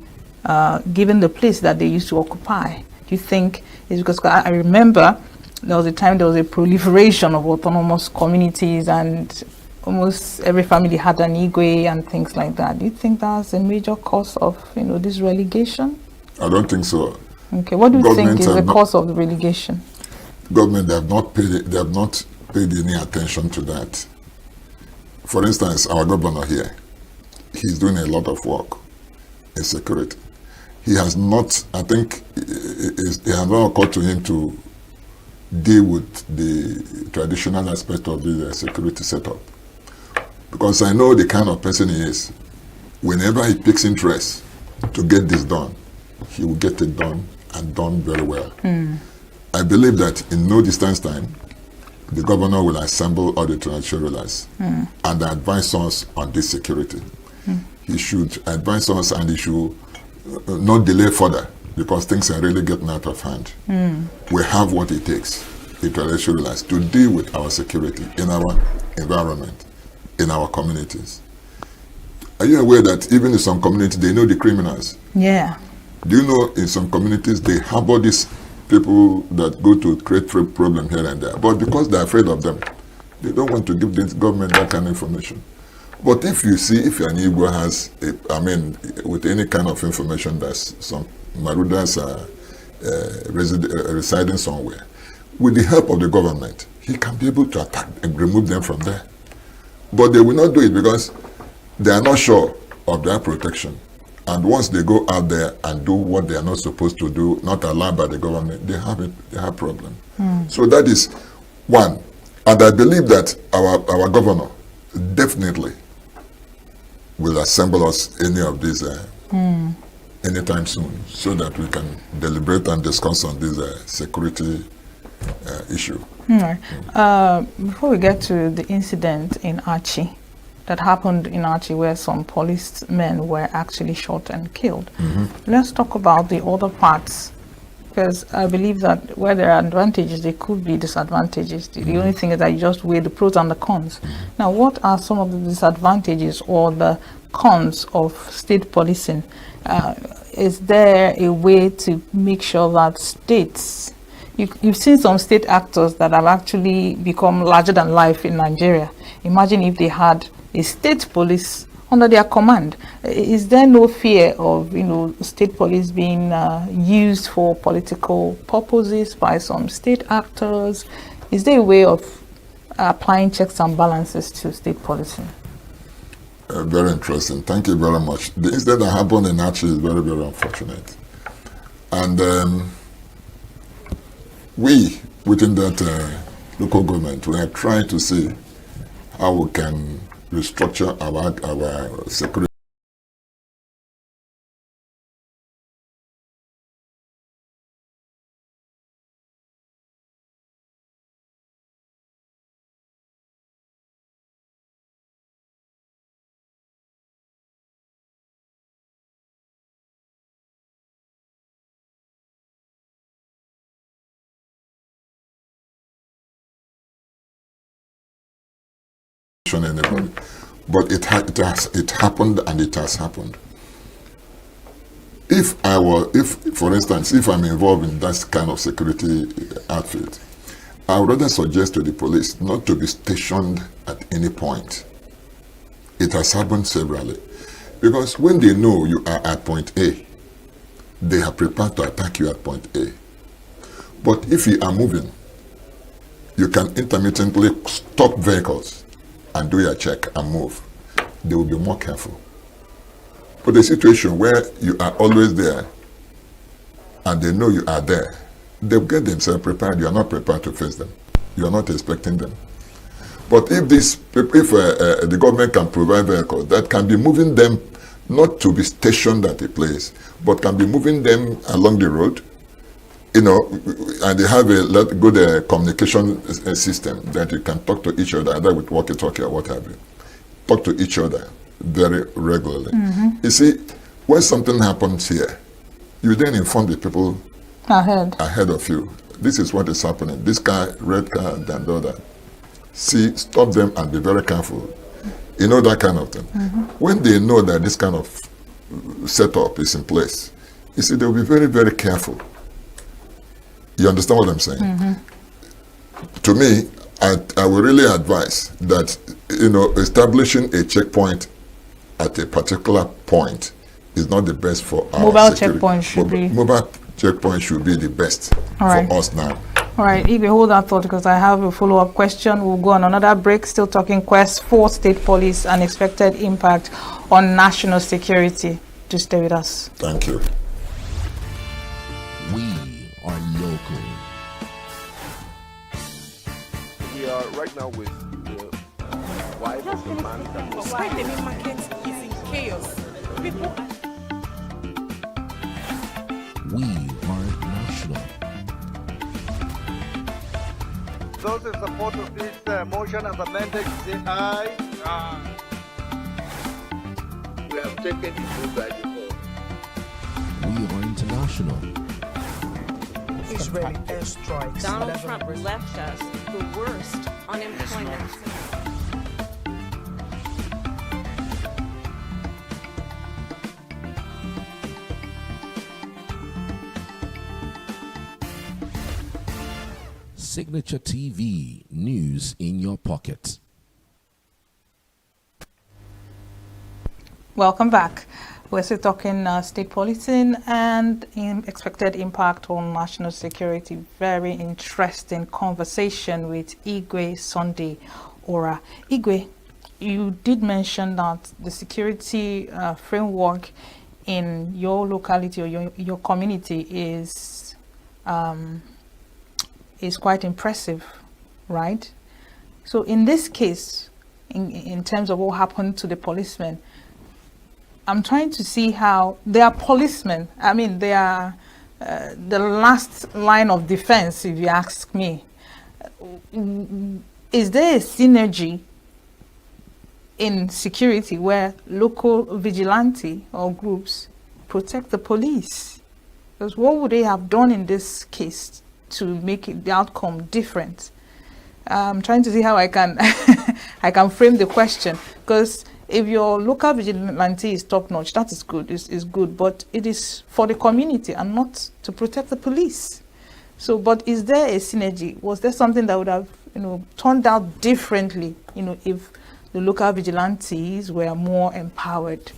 given the place that they used to occupy? Do you think it's because, I remember there was a time there was a proliferation of autonomous communities and almost every family had an Igwe and things like that. Do you think that's a major cause of this relegation? I don't think so. Okay, what do you think is the cause of the relegation? government, they have not paid any attention to that. For instance, our governor here, he's doing a lot of work in security. He has not, I think, it has not occurred to him to deal with the traditional aspect of the security setup. Because I know the kind of person he is. Whenever he picks interest to get this done, he will get it done and done very well. I believe that in no distance time, the governor will assemble all the traditional rulers and advise us on this security. He should advise us, and he should not delay further, because things are really getting out of hand. We have what it takes, the traditional rulers, to deal with our security in our environment, in our communities. Are you aware that even in some communities, they know the criminals? Yeah. Do you know in some communities, they harbor these people that go to create problem here and there, but because they're afraid of them, they don't want to give the government that kind of information. But if you see, if an ENUGU has, with any kind of information that some marauders are residing somewhere, with the help of the government, he can be able to attack and remove them from there. But they will not do it because they are not sure of their protection. And once they go out there and do what they are not supposed to do, not allowed by the government, they have problem. So that is one. And I believe that our governor definitely will assemble us any of these anytime soon, so that we can deliberate and discuss on this security issue. Before we get to the incident in Archie, that happened in Archie, where some policemen were actually shot and killed. Let's talk about the other parts, because I believe that where there are advantages, there could be disadvantages. The only thing is that you just weigh the pros and the cons. Now, what are some of the disadvantages or the cons of state policing? Is there a way to make sure that states, you've seen some state actors that have actually become larger than life in Nigeria. Imagine if they had a state police under their command. Is there no fear of, state police being used for political purposes by some state actors? Is there a way of applying checks and balances to state policing? Very interesting. Thank you very much. The incident that happened in Archie is very, very unfortunate. And we, within that local government, we are trying to see how we can restructure our security. Anybody. But it happened, and it has happened. If for instance, if I'm involved in that kind of security outfit, I would rather suggest to the police not to be stationed at any point. It has happened severally. Because when they know you are at point A, they are prepared to attack you at point A. But if you are moving, you can intermittently stop vehicles and do your check and move. They will be more careful. But the situation where you are always there and they know you are there, they'll get themselves prepared. You are not prepared to face them. You are not expecting them. But if the government can provide vehicles that can be moving them, not to be stationed at a place, but can be moving them along the road, and they have a good communication system that you can talk to each other, either with walkie-talkie or what have you. Talk to each other very regularly. You see, when something happens here, you then inform the people ahead of you. This is what is happening. This car, red car, and the other. See, stop them and be very careful. That kind of thing. When they know that this kind of setup is in place, you see, they'll be very, very careful. You understand what I'm saying? To me, I would really advise that, establishing a checkpoint at a particular point is not the best for our mobile security. Checkpoint should be. Mobile checkpoint should be the best for us now. All right, Igwe, hold that thought because I have a follow-up question. We'll go on another break, still talking quest for state police and expected impact on national security. Just stay with us. Thank you. We are local. We are right now with the wife of the man that was... Why the main market is in chaos? People... We are national. Those in support of this motion as amended, say aye. Aye. We have taken it through by default. We are international. Israeli airstrikes. Donald Trump left us the worst unemployment. Signature TV, news in your pocket. Welcome back. We're still talking state policing and expected impact on national security. Very interesting conversation with Igwe Sunday Ora. Igwe, you did mention that the security framework in your locality or your community is quite impressive, right? So in this case, in terms of what happened to the policemen, I'm trying to see how they are policemen. I mean, they are the last line of defense, if you ask me. Is there a synergy in security where local vigilante or groups protect the police? Because what would they have done in this case to make the outcome different? I'm trying to see how I can I can frame the question, because if your local vigilante is top notch, that is good, is good, but it is for the community and not to protect the police. So, but is there a synergy? Was there something that would have, turned out differently, if the local vigilantes were more empowered?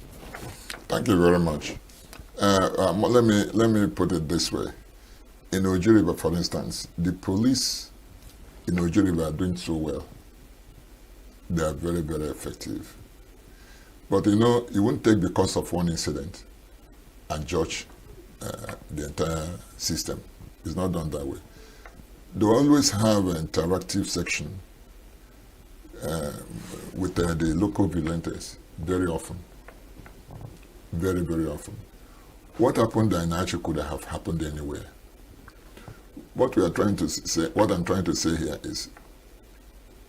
Thank you very much. Let me put it this way. In Oju River, for instance, the police in Oju River are doing so well. They are very, very effective. But it won't take because of one incident and judge the entire system. It's not done that way. They always have an interactive section with the local vigilantes very often. Very, very often. What happened in Nigeria could have happened anywhere. What I'm trying to say here is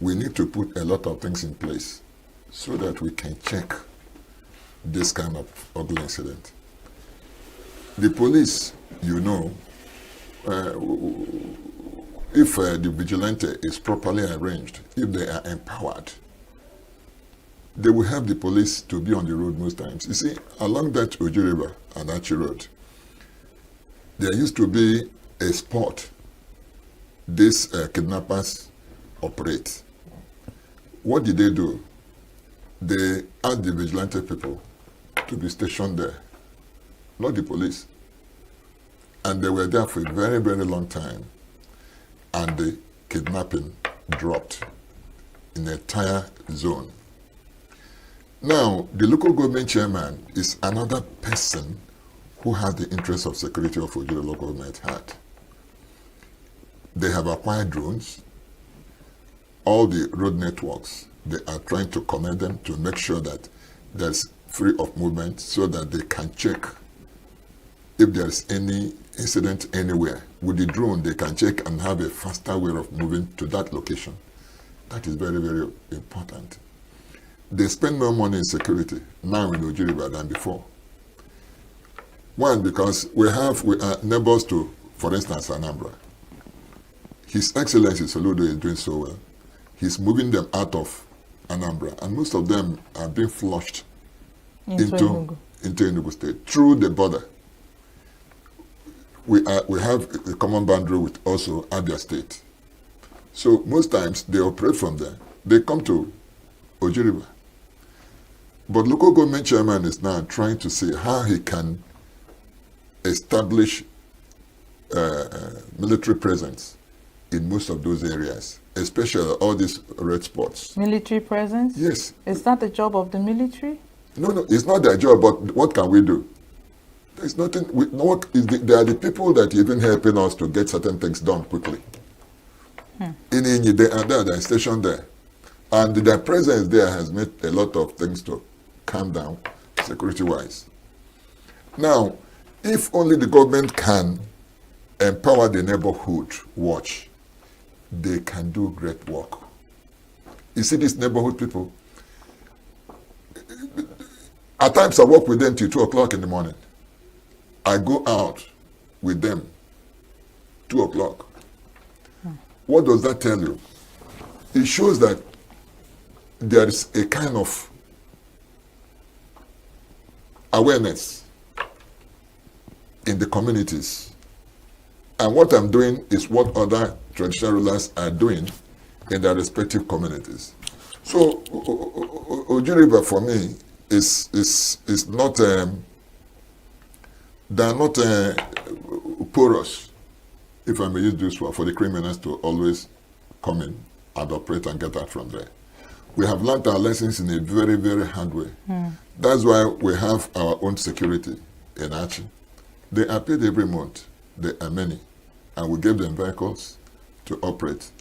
we need to put a lot of things in place so that we can check this kind of ugly incident. The police, if the vigilante is properly arranged, if they are empowered, they will help the police to be on the road most times. You see, along that Oju River and Achi Road, there used to be a spot these kidnappers operate. What did they do? They asked the vigilante people to be stationed there, not the police. And they were there for a very, very long time. And the kidnapping dropped in the entire zone. Now, the local government chairman is another person who has the interest of security of Oju local government had. They have acquired drones. All the road networks, they are trying to connect them to make sure that there's free of movement so that they can check if there's any incident anywhere. With the drone, they can check and have a faster way of moving to that location. That is very, very important. They spend more money in security now in Oju River than before. One, because we are neighbors to, for instance, Anambra. His Excellency Soludo is doing so well. He's moving them out of Anambra, and most of them are being flushed into Enugu State through the border. We have a common boundary with also Abia State. So most times they operate from there. They come to Oju River. But local government chairman is now trying to see how he can establish military presence in most of those areas, especially all these red spots. Military presence? Yes. Is that the job of the military? No, it's not their job, but what can we do? There's nothing, they are the people that even helping us to get certain things done quickly. In Inyi, they are there, they are stationed there. And their presence there has made a lot of things to calm down, security-wise. Now, if only the government can empower the neighborhood watch, they can do great work. You see these neighborhood people, at times I work with them till 2 o'clock in the morning. I go out with them 2 o'clock. What does that tell you? It shows that there is a kind of awareness in the communities. And what I'm doing is what other traditional rulers are doing in their respective communities. So Oju River for me is not, they're not porous, if I may use this word, for the criminals to always come in and operate and get out from there. We have learned our lessons in a very, very hard way. That's why we have our own security in Achi. They are paid every month. They are many. And we give them vehicles to operate.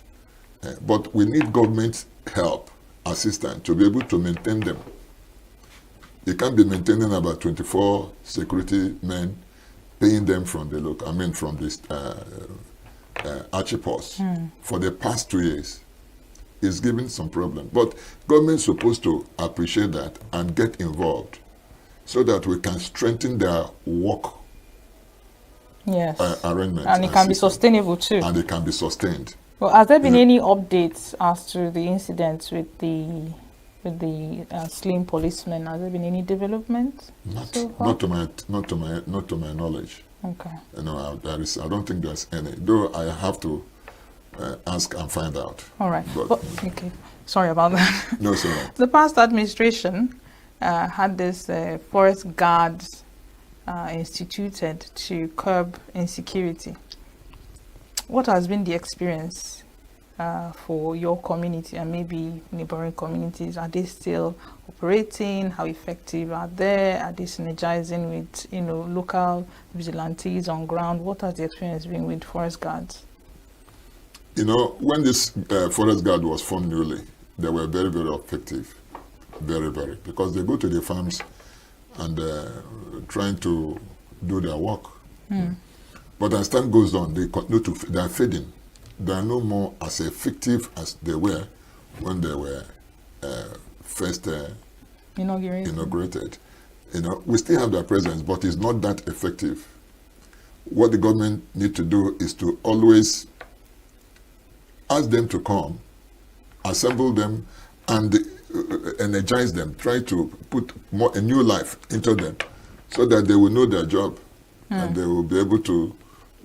But we need government help, assistance, to be able to maintain them. You can't be maintaining about 24 security men, paying them from the local, from this Achi post for the past 2 years. It's giving some problem. But government's supposed to appreciate that and get involved so that we can strengthen their work arrangements. And it can be sustainable too. And it can be sustained. Well, has there been any updates as to the incidents with the slim policemen? Has there been any development so far? Not to my knowledge. Okay. I don't think there's any. Though I have to ask and find out. All right. Okay. Sorry about that. No, it's all right. The past administration had this forest guards instituted to curb insecurity. What has been the experience for your community and maybe neighboring communities? Are they still operating? How effective are they? Are they synergizing with local vigilantes on ground? What has the experience been with forest guards? When this forest guard was formed newly, they were very, very effective. Very, very. Because they go to the farms and trying to do their work. But as time goes on, they continue they are fading. They are no more as effective as they were when they were first inaugurated. We still have their presence, but it's not that effective. What the government need to do is to always ask them to come, assemble them, and energize them, try to put a new life into them so that they will know their job and they will be able to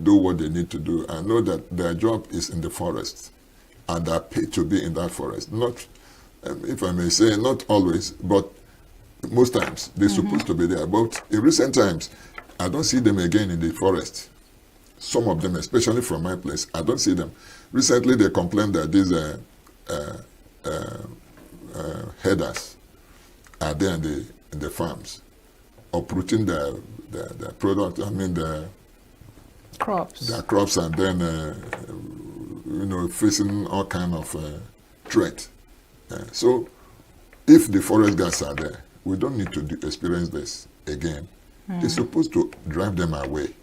do what they need to do and know that their job is in the forest and are paid to be in that forest. Not, if I may say, not always, but most times they're supposed to be there. But in recent times, I don't see them again in the forest. Some of them, especially from my place, I don't see them. Recently, they complained that these headers are there in the farms, uprooting their product. Their crops. Their crops, and then facing all kind of threat. So, if the forest guards are there, we don't need to experience this again. It's supposed to drive them away.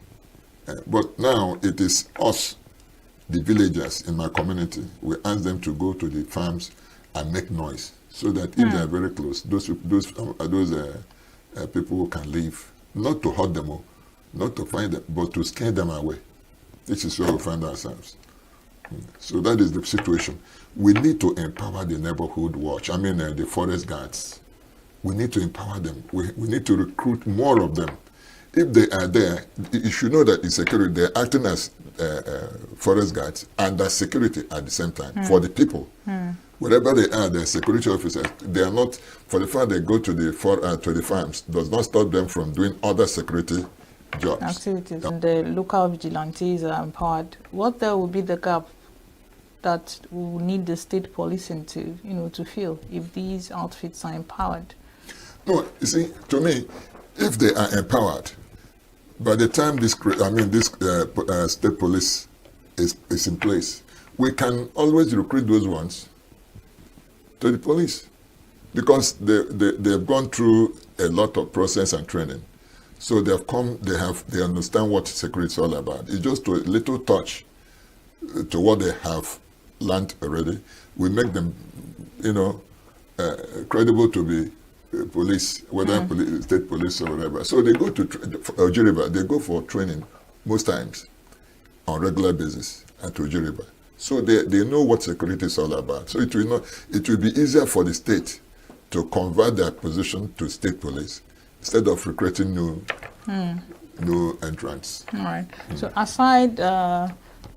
But now it is us, the villagers in my community, we ask them to go to the farms and make noise so that if they are very close, those people can leave, not to hurt them, not to find them, but to scare them away. This is where we find ourselves. So that is the situation. We need to empower the neighborhood watch, the forest guards. We need to empower them. We need to recruit more of them. If they are there, you should know that in security, they're acting as forest guards and as security at the same time for the people. Wherever they are, they're security officers. They are not, for the fact they go to the farms, does not stop them from doing other security jobs. Activities. And the local vigilantes are empowered. What there will be the gap that we will need the state policing to, to fill if these outfits are empowered? No, you see, to me, if they are empowered, by the time this state police is in place, we can always recruit those ones to the police, because they've gone through a lot of process and training. So they understand what security is all about. It's just a little touch to what they have learned already. We make them, credible to be police, whether state police or whatever. So they go to Ojiriba, they go for training most times on regular basis at Ojiriba. So they know what security is all about. So it will be easier for the state to convert their position to state police instead of recruiting new entrants. All right. So aside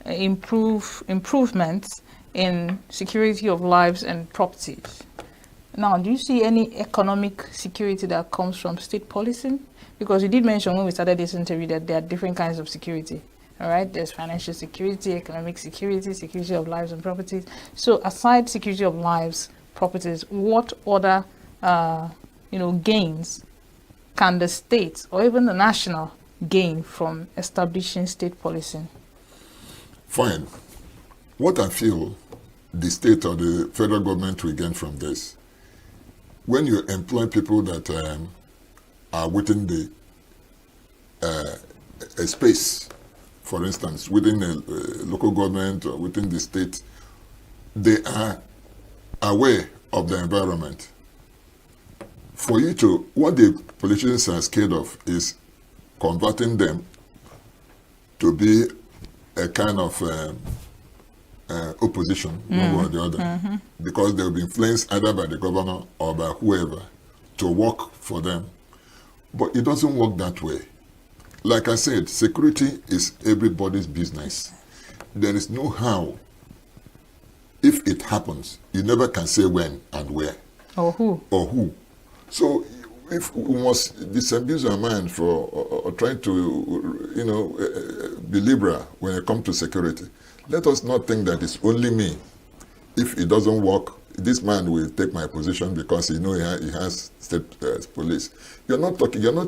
improvements in security of lives and properties, now do you see any economic security that comes from state policing? Because you did mention when we started this interview that there are different kinds of security. All right, there's financial security, economic security, security of lives and properties. So aside security of lives, properties, what other gains can the state or even the national gain from establishing state policing? Fine. What I feel the state or the federal government will gain from this, when you employ people that are within the a space, for instance, within a local government or within the state, they are aware of the environment. For you to, what the politicians are scared of is converting them to be a kind of opposition, one way or the other, because they will be influenced either by the governor or by whoever to work for them. But it doesn't work that way. Like I said, security is everybody's business. There is no how. If it happens, you never can say when and where. Or who. So if we must disabuse our mind for trying to, be liberal when it comes to security, let us not think that it's only me. If it doesn't work, this man will take my position because he has state police. You're not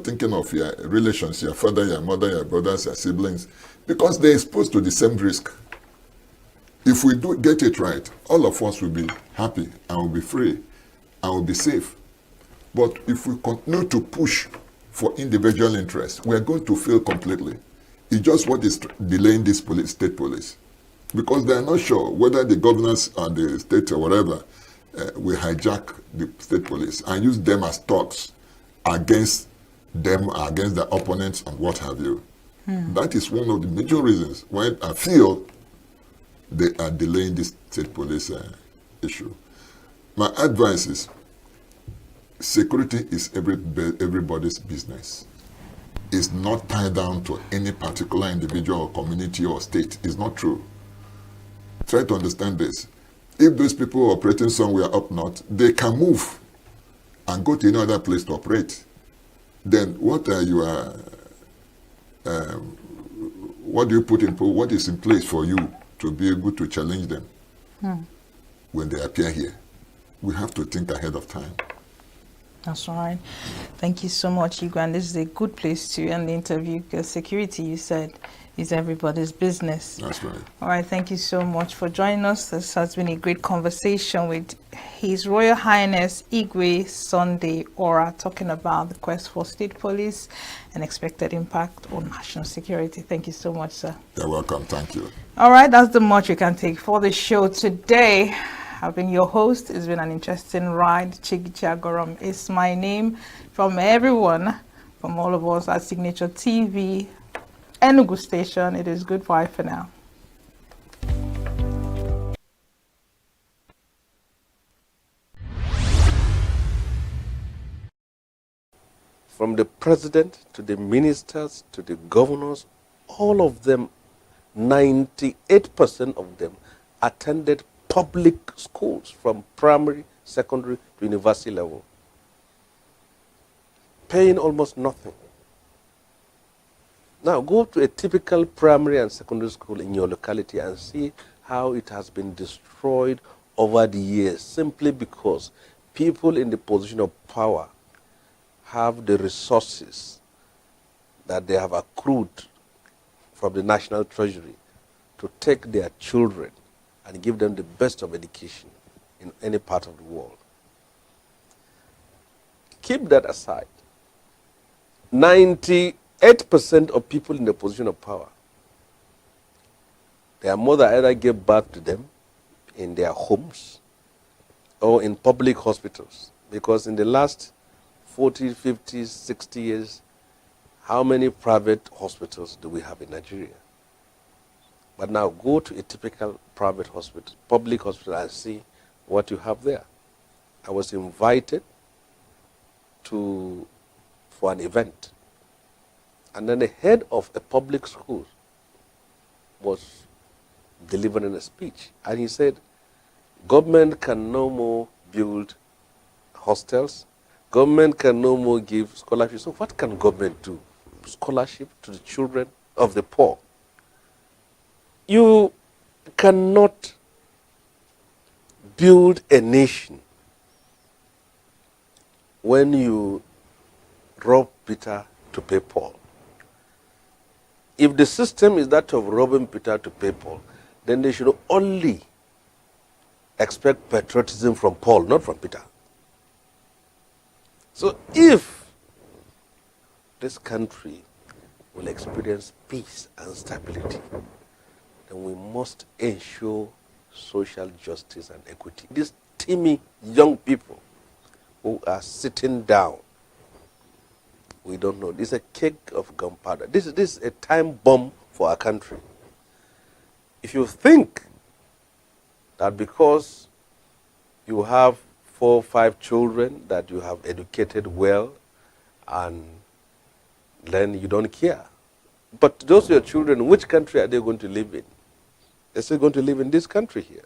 thinking of your relations, your father, your mother, your brothers, your siblings, because they're exposed to the same risk. If we do get it right, all of us will be happy and will be free and will be safe. But if we continue to push for individual interests, we are going to fail completely. It's just what is delaying this state police. Because they are not sure whether the governors and the state or whatever will hijack the state police and use them as thugs against them, against their opponents and what have you. That is one of the major reasons why I feel they are delaying this state police issue. My advice is, security is everybody's business. It's not tied down to any particular individual or community or state. It's not true. Try to understand this. If those people are operating somewhere up north, they can move and go to any other place to operate. Then what do you put in place? What is in place for you to be able to challenge them when they appear here? We have to think ahead of time. That's right. Thank you so much, Igwe. And this is a good place to end the interview because security, you said, is everybody's business. That's right. All right. Thank you so much for joining us. This has been a great conversation with His Royal Highness Igwe Sunday Ora, talking about the quest for state police and expected impact on national security. Thank you so much, sir. You're welcome. Thank you. All right. That's the much we can take for the show today. I've been your host. It's been an interesting ride. Chigichi Agorom is my name. From everyone, from all of us at Signaturetv, ENUGU station, it is goodbye for now. From the president to the ministers to the governors, all of them, 98% of them attended public schools from primary, secondary to university level, paying almost nothing. Now go to a typical primary and secondary school in your locality and see how it has been destroyed over the years simply because people in the position of power have the resources that they have accrued from the national treasury to take their children and give them the best of education in any part of the world. Keep that aside. 98% of people in the position of power, their mother either gave birth to them in their homes or in public hospitals. Because in the last 40, 50, 60 years, how many private hospitals do we have in Nigeria? But now go to a typical private hospital, public hospital, and see what you have there. I was invited for an event. And then the head of a public school was delivering a speech. And he said, government can no more build hostels. Government can no more give scholarships. So what can government do? Scholarship to the children of the poor. You cannot build a nation when you rob Peter to pay Paul. If the system is that of robbing Peter to pay Paul, then they should only expect patriotism from Paul, not from Peter. So if this country will experience peace and stability, then we must ensure social justice and equity. These teamy young people who are sitting down, we don't know. This is a cake of gunpowder. This is a time bomb for our country. If you think that because you have 4 or 5 children that you have educated well and then you don't care. But those are your children, which country are they going to live in? They're still going to live in this country here.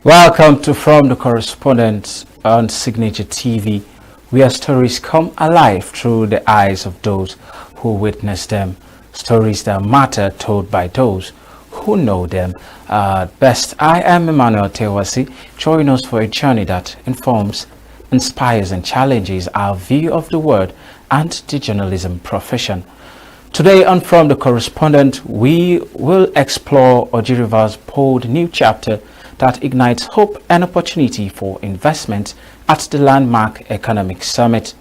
Welcome to From the Correspondent on Signature TV, where stories come alive through the eyes of those who witness them. Stories that matter told by those who know them best. I am Emmanuel Tewasi. Join us for a journey that informs, inspires and challenges our view of the world and the journalism profession. Today on From the Correspondent, we will explore Oji River's bold new chapter that ignites hope and opportunity for investment at the landmark economic summit.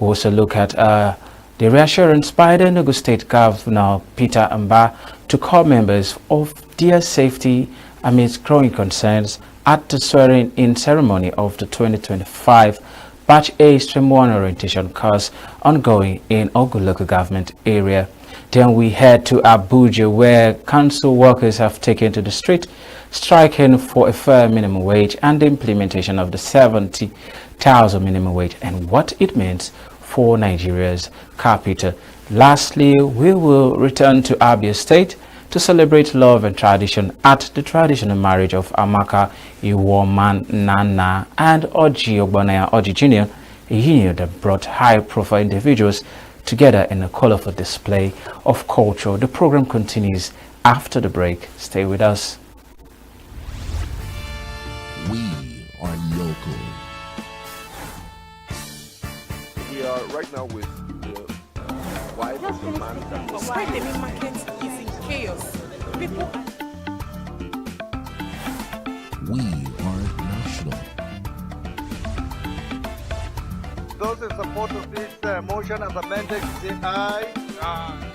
We also look at the reassurance by the ENUGU State Governor Peter Mba to core members of their safety amidst growing concerns at the swearing-in ceremony of the 2025 Batch A Stream 1 orientation course ongoing in ENUGU local government area. Then we head to Abuja, where council workers have taken to the street, striking for a fair minimum wage and the implementation of the 70,000 minimum wage and what it means for Nigeria's capital. Lastly, we will return to Abia State to celebrate love and tradition at the traditional marriage of Amaka Iwoman Nana and Oji Ogbonaya Oji Jr., a union that brought high-profile individuals together in a colorful display of culture. The program continues after the break. Stay with us. We are local. We are right now with the wife of the man that was Why the main market is in chaos? People. We are national. Those in support of this motion as amended, say aye. Aye.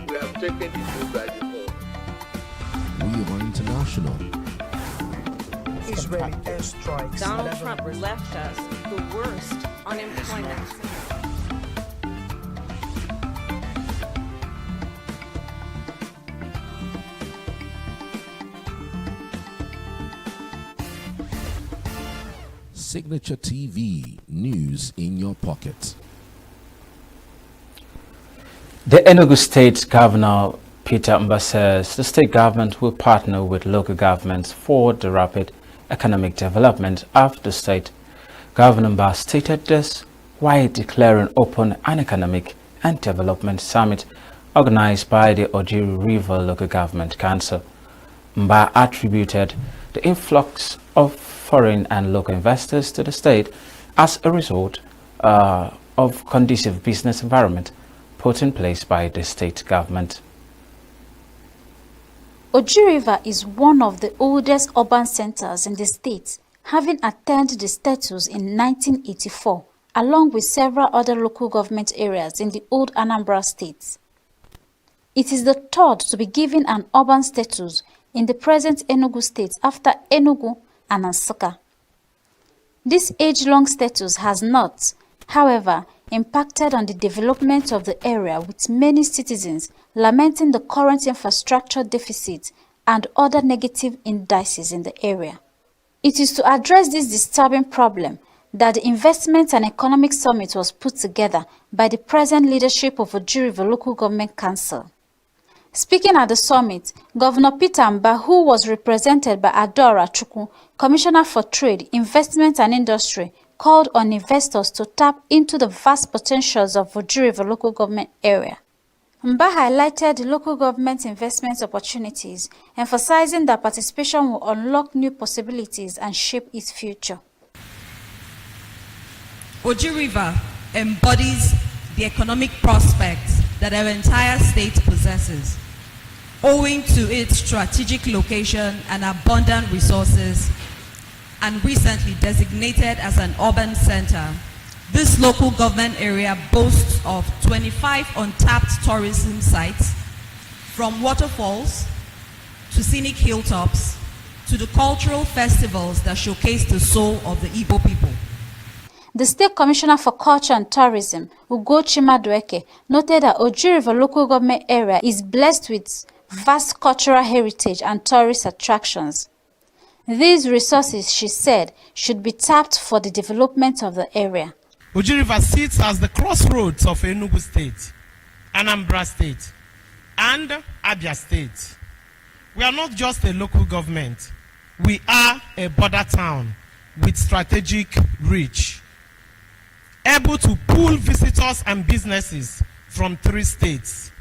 we have taken the vote by default. We are international. Israeli airstrikes. Donald Trump left us the worst unemployment. Signature TV, news in your pocket. The ENUGU State Governor Peter Mba says the state government will partner with local governments for the rapid economic development of the state. Governor Mba stated this while declaring open an economic and development summit organized by the Oji River Local Government Council. Mba attributed the influx of foreign and local investors to the state as a result of conducive business environment put in place by the state government. Oji River is one of the oldest urban centers in the state, having attained the status in 1984, along with several other local government areas in the old Anambra state. It is the third to be given an urban status in the present ENUGU state after ENUGU and Nsukka. This age-long status has not, however, impacted on the development of the area, with many citizens lamenting the current infrastructure deficit and other negative indices in the area. It is to address this disturbing problem that the Investment and Economic Summit was put together by the present leadership of Oji River Local Government Council. Speaking at the summit, Governor Peter Mba, who was represented by Adora Chukwu, Commissioner for Trade, Investment and Industry, called on investors to tap into the vast potentials of Oji River Local Government area. Mba highlighted the local government investment opportunities, emphasizing that participation will unlock new possibilities and shape its future. Oji River embodies the economic prospects that our entire state possesses. Owing to its strategic location and abundant resources, and recently designated as an urban center, this local government area boasts of 25 untapped tourism sites, from waterfalls to scenic hilltops to the cultural festivals that showcase the soul of the Igbo people. The State Commissioner for Culture and Tourism, Ugochi Madueke, noted that Oji River Local Government area is blessed with vast cultural heritage and tourist attractions. These resources, she said, should be tapped for the development of the area. Oji River sits as the crossroads of ENUGU State, Anambra State, and Abia State. We are not just a local government, We are a border town with strategic reach, able to pull visitors and businesses from 3 states.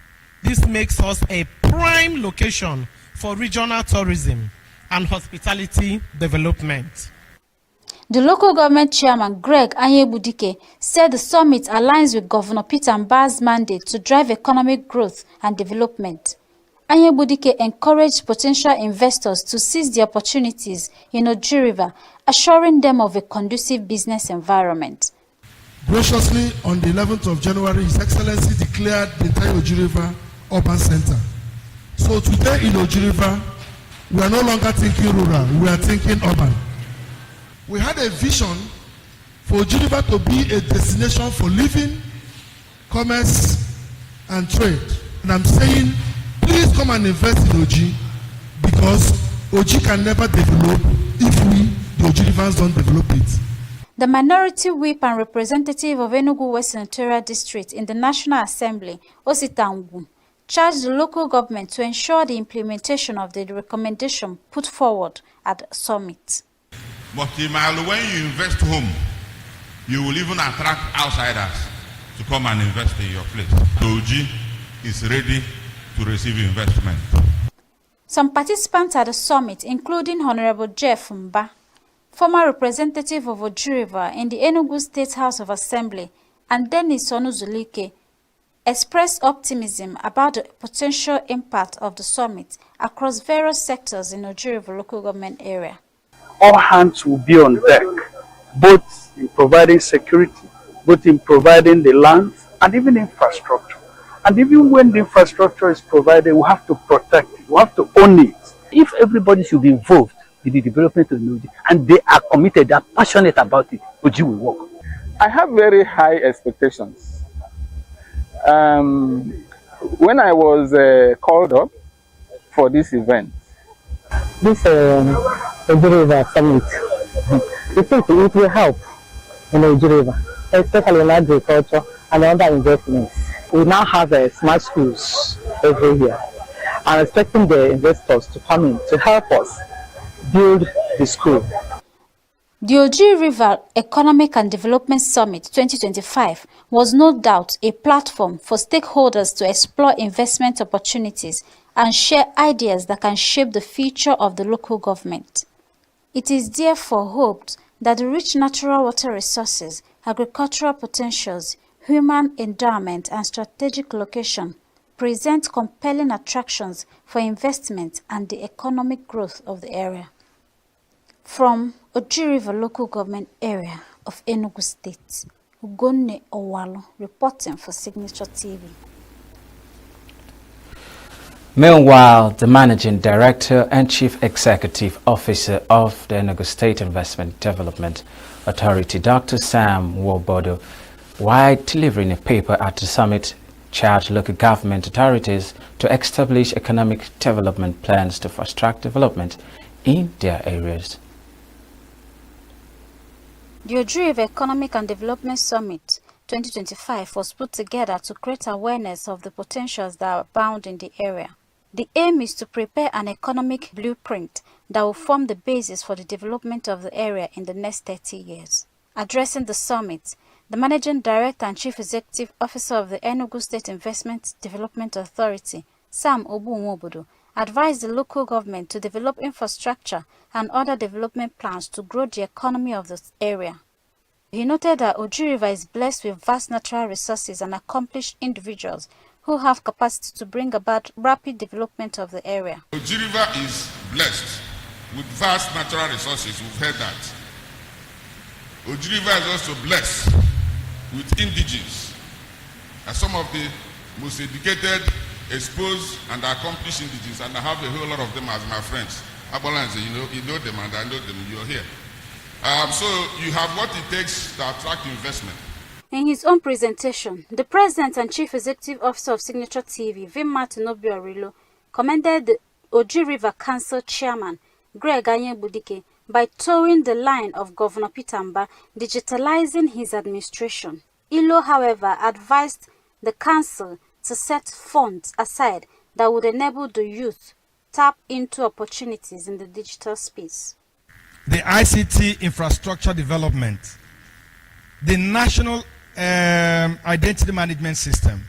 This makes us a prime location for regional tourism and hospitality development. The local government chairman, Greg Anyebudike, said the summit aligns with Governor Peter Mba's mandate to drive economic growth and development. Anyebudike encouraged potential investors to seize the opportunities in Oji River, assuring them of a conducive business environment. Graciously, on the 11th of January, His Excellency declared the entire Oji River urban center. So today in Oji River, we are no longer thinking rural, we are thinking urban. We had a vision for Oji River to be a destination for living, commerce, and trade. And I'm saying, please come and invest in Oji, because Oji can never develop if we, the Oji Rivers, don't develop it. The minority whip and representative of ENUGU West Senatorial District in the National Assembly, Ositangu, charged the local government to ensure the implementation of the recommendation put forward at the summit. But when you invest home, you will even attract outsiders to come and invest in your place. Oji is ready to receive investment. Some participants at the summit, including Honorable Jeff Mba, former representative of Oji River in the Enugu State House of Assembly, and Dennis Onuzulike, expressed optimism about the potential impact of the summit across various sectors in Oji River local government area. All hands will be on deck, both in providing security, both in providing the land and even infrastructure. And even when the infrastructure is provided, we have to protect it, we have to own it. If everybody should be involved in the development of Oji, and they are committed, they are passionate about it, Oji will work. I have very high expectations. When I was called up for this event, this Oji River Summit, I think it will help in Oji River, especially in agriculture and other investments. We now have smart schools every year. I'm expecting the investors to come in to help us build the school. The Oji River Economic and Development Summit 2025 was no doubt a platform for stakeholders to explore investment opportunities and share ideas that can shape the future of the local government. It is therefore hoped that the rich natural water resources, agricultural potentials, human endowment, and strategic location present compelling attractions for investment and the economic growth of the area. From Oji River local government area of Enugu State, Ugonne Owalo reporting for Signature TV. Meanwhile, the Managing Director and Chief Executive Officer of the Enugu State Investment Development Authority, Dr. Sam Wobodo, while delivering a paper at the summit, charged local government authorities to establish economic development plans to fast-track development in their areas. The Oji River Economic and Development Summit 2025 was put together to create awareness of the potentials that abound in the area. The aim is to prepare an economic blueprint that will form the basis for the development of the area in the next 30 years. Addressing the summit, the Managing Director and Chief Executive Officer of the Enugu State Investment Development Authority, Sam Obunwobodo, advised the local government to develop infrastructure and other development plans to grow the economy of the area. He noted that Oji River is blessed with vast natural resources and accomplished individuals who have capacity to bring about rapid development of the area. Oji River is blessed with vast natural resources, we've heard that. Oji River is also blessed with indigenes, and some of the most educated, exposed, and accomplished indigenes, and I have a whole lot of them as my friends. Abolans, you know them, and I know them, you're here. So you have what it takes to attract investment. In his own presentation, the President and Chief Executive Officer of Signature TV, Vimma Tinobiorilo, commended the Oji River Council Chairman, Greg Anyebudike, by towing the line of Governor Peter Mba, digitalizing his administration. Ilo, however, advised the council to set funds aside that would enable the youth tap into opportunities in the digital space. The ICT infrastructure development, the national identity management system,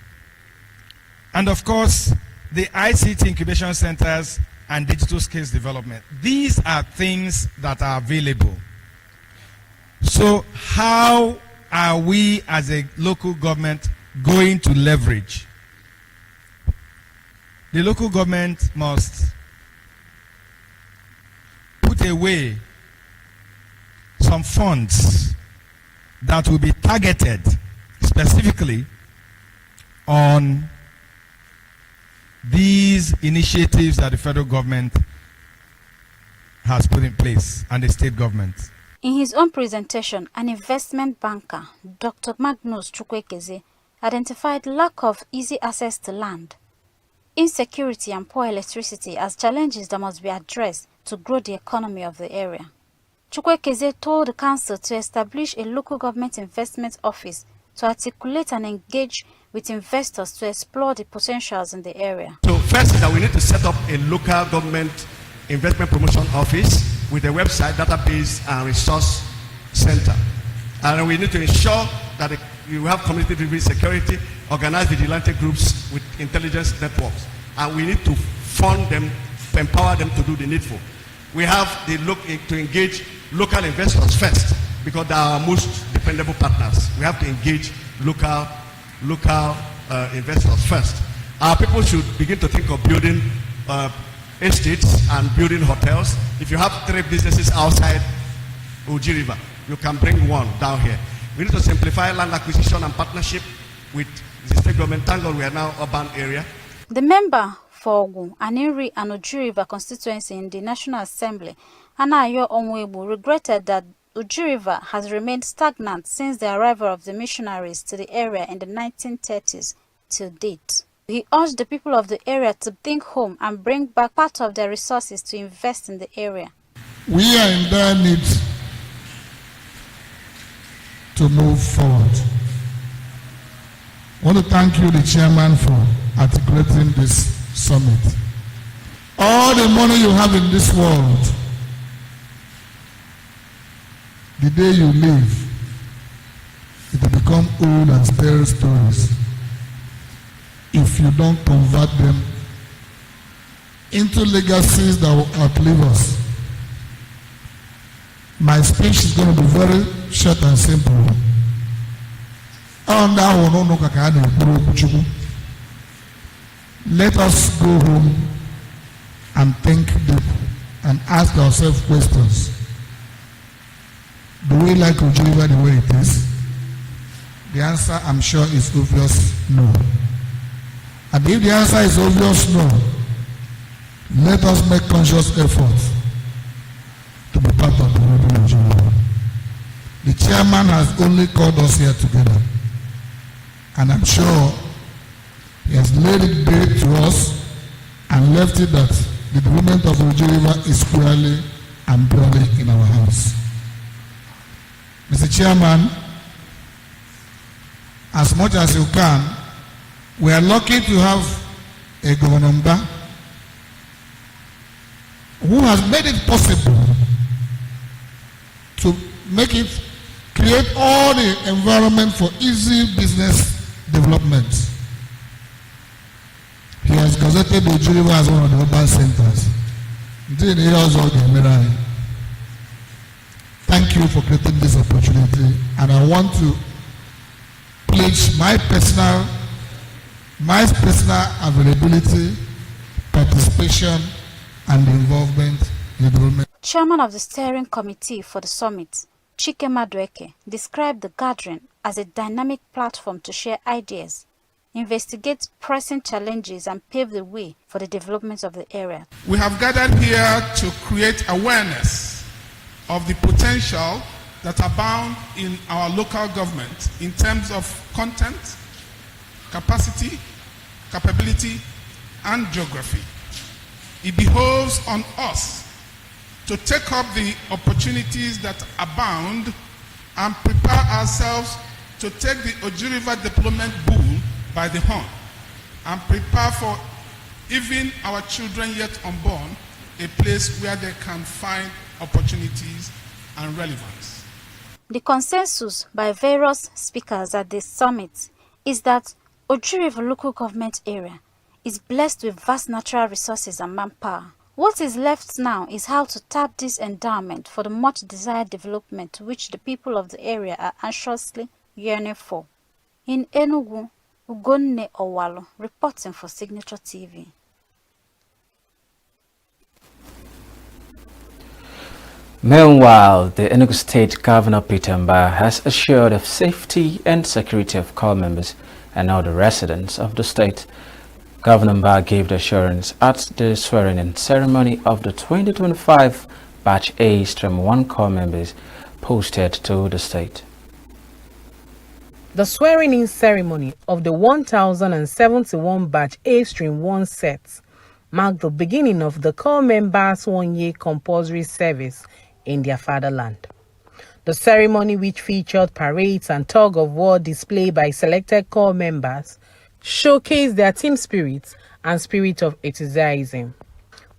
and of course, the ICT incubation centers and digital skills development. These are things that are available. So how are we as a local government going to leverage? The local government must put away some funds that will be targeted specifically on these initiatives that the federal government has put in place and the state government. In his own presentation, an investment banker, Dr. Magnus Chukwuekeze, identified lack of easy access to land, insecurity and poor electricity as challenges that must be addressed to grow the economy of the area. Chukwuekeze told the council to establish a local government investment office to articulate and engage with investors to explore the potentials in the area. So first is that we need to set up a local government investment promotion office with a website, database and resource center. And we need to ensure that you have community-driven security, organize vigilante groups with intelligence networks. And we need to fund them, empower them to do the needful. We have to engage local investors first because they are our most dependable partners. We have to engage local investors first. Our people should begin to think of building estates and building hotels. If you have 3 businesses outside Oji River, you can bring one down here. We need to simplify land acquisition and partnership with the state government. Thank God we are now urban area. The member for Ogun, Aniri and Oji River constituency in the National Assembly, Anayo Onwebu, regretted that Oji River has remained stagnant since the arrival of the missionaries to the area in the 1930s to date. He urged the people of the area to think home and bring back part of their resources to invest in the area. We are in dire need to move forward. I want to thank you, the chairman, for articulating this summit. All the money you have in this world, the day you leave, it will become old and stale stories if you don't convert them into legacies that will outlive us. My speech is going to be very short and simple. Let us go home and think deep and ask ourselves questions. Do we like Oji River the way it is? The answer, I'm sure, is obvious no. And if the answer is obvious no, let us make conscious effort to be part of the Oji River. The chairman has only called us here together, and I'm sure he has laid it bare to us and left it that the development of Oji River is squarely and purely in our hands. Mr. Chairman, as much as you can, we are lucky to have a Governor who has made it possible to create all the environment for easy business development. He has gazetted Oji River as one of the urban centers. Thank you for creating this opportunity, and I want to pledge my personal availability, participation, and involvement in the development. Chairman of the steering committee for the summit, Chike Madueke, described the gathering as a dynamic platform to share ideas, investigate pressing challenges, and pave the way for the development of the area. We have gathered here to create awareness of the potential that abound in our local government in terms of content, capacity, capability, and geography. It behoves on us to take up the opportunities that abound and prepare ourselves to take the Oji River deployment bull by the horn and prepare for even our children yet unborn, a place where they can find opportunities and relevance. The consensus by various speakers at this summit is that Oju River local government area is blessed with vast natural resources and manpower. What is left now is how to tap this endowment for the much desired development which the people of the area are anxiously yearning for. In Enugu, Ugonne Owalo reporting for Signature TV. Meanwhile, the Enugu State Governor Peter Mbah has assured of safety and security of corps members and other residents of the state. Governor Mbah gave the assurance at the swearing-in ceremony of the 2025 Batch A-1 corps members posted to the state. The swearing-in ceremony of the 1071 Batch A-1 sets marked the beginning of the corps members' one-year compulsory service in their fatherland. The ceremony, which featured parades and tug-of-war display by selected corps members, showcased their team spirit and spirit of enthusiasm.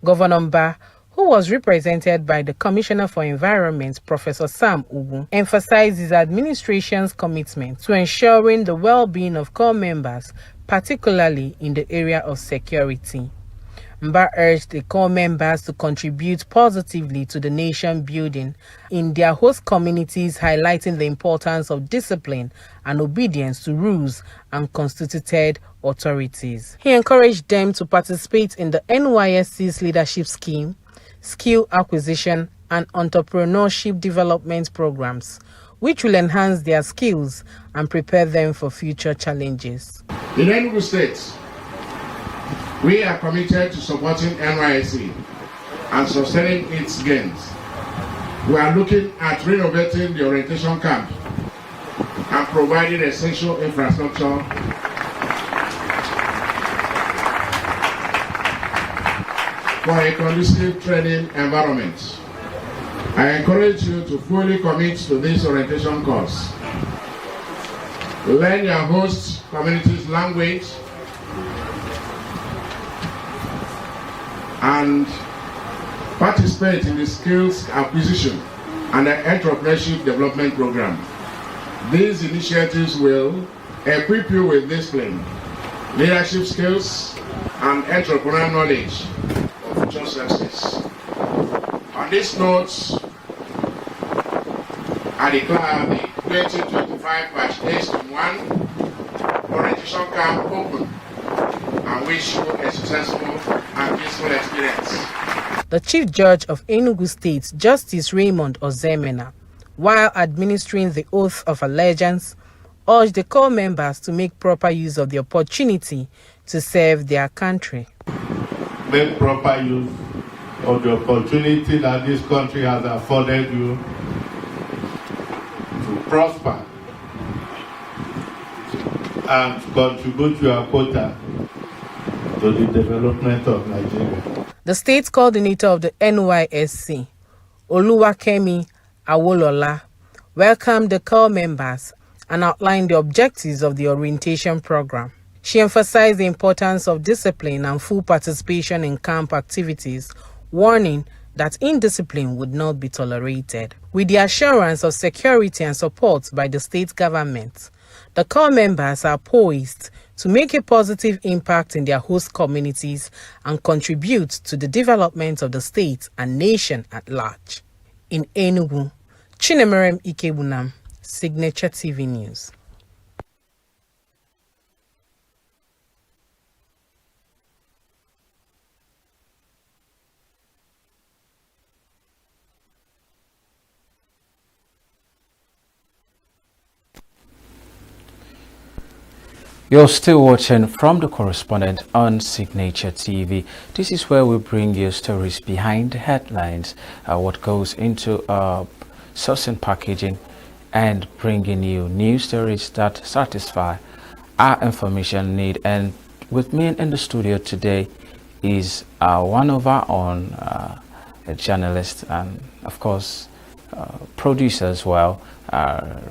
Governor Mbah, who was represented by the Commissioner for Environment, Professor Sam Ugu, emphasized his administration's commitment to ensuring the well-being of corps members, particularly in the area of security. Mbah urged the corps members to contribute positively to the nation building in their host communities, highlighting the importance of discipline and obedience to rules and constituted authorities. He encouraged them to participate in the NYSC's leadership scheme, skill acquisition and entrepreneurship development programs, which will enhance their skills and prepare them for future challenges. In Enugu State, we are committed to supporting NYSC and sustaining its gains. We are looking at renovating the orientation camp and providing essential infrastructure for a conducive training environment. I encourage you to fully commit to this orientation course. Learn your host community's language and participate in the skills acquisition and the entrepreneurship development program. These initiatives will equip you with discipline, leadership skills, and entrepreneurial knowledge for future success. On this note, I declare the 2025 Batch A-1 orientation camp open and wish you a successful and peaceful experience. The Chief Judge of Enugu State, Justice Raymond Ozemena, while administering the oath of allegiance, urged the corps members to make proper use of the opportunity to serve their country. Make proper use of the opportunity that this country has afforded you to prosper and to contribute your quota to the development of Nigeria. The state coordinator of the NYSC, Oluwakemi Awolola, welcomed the corps members and outlined the objectives of the orientation program. She emphasized the importance of discipline and full participation in camp activities, warning that indiscipline would not be tolerated. With the assurance of security and support by the state government, the corps members are poised to make a positive impact in their host communities and contribute to the development of the state and nation at large. In Enugu, Chinemerem Ikebunam, Signature TV News. You're still watching From the Correspondent on Signature TV. This is where we bring you stories behind the headlines, what goes into sourcing, packaging, and bringing you news stories that satisfy our information need. And with me in the studio today is one of our own, a journalist and, of course, producer as well,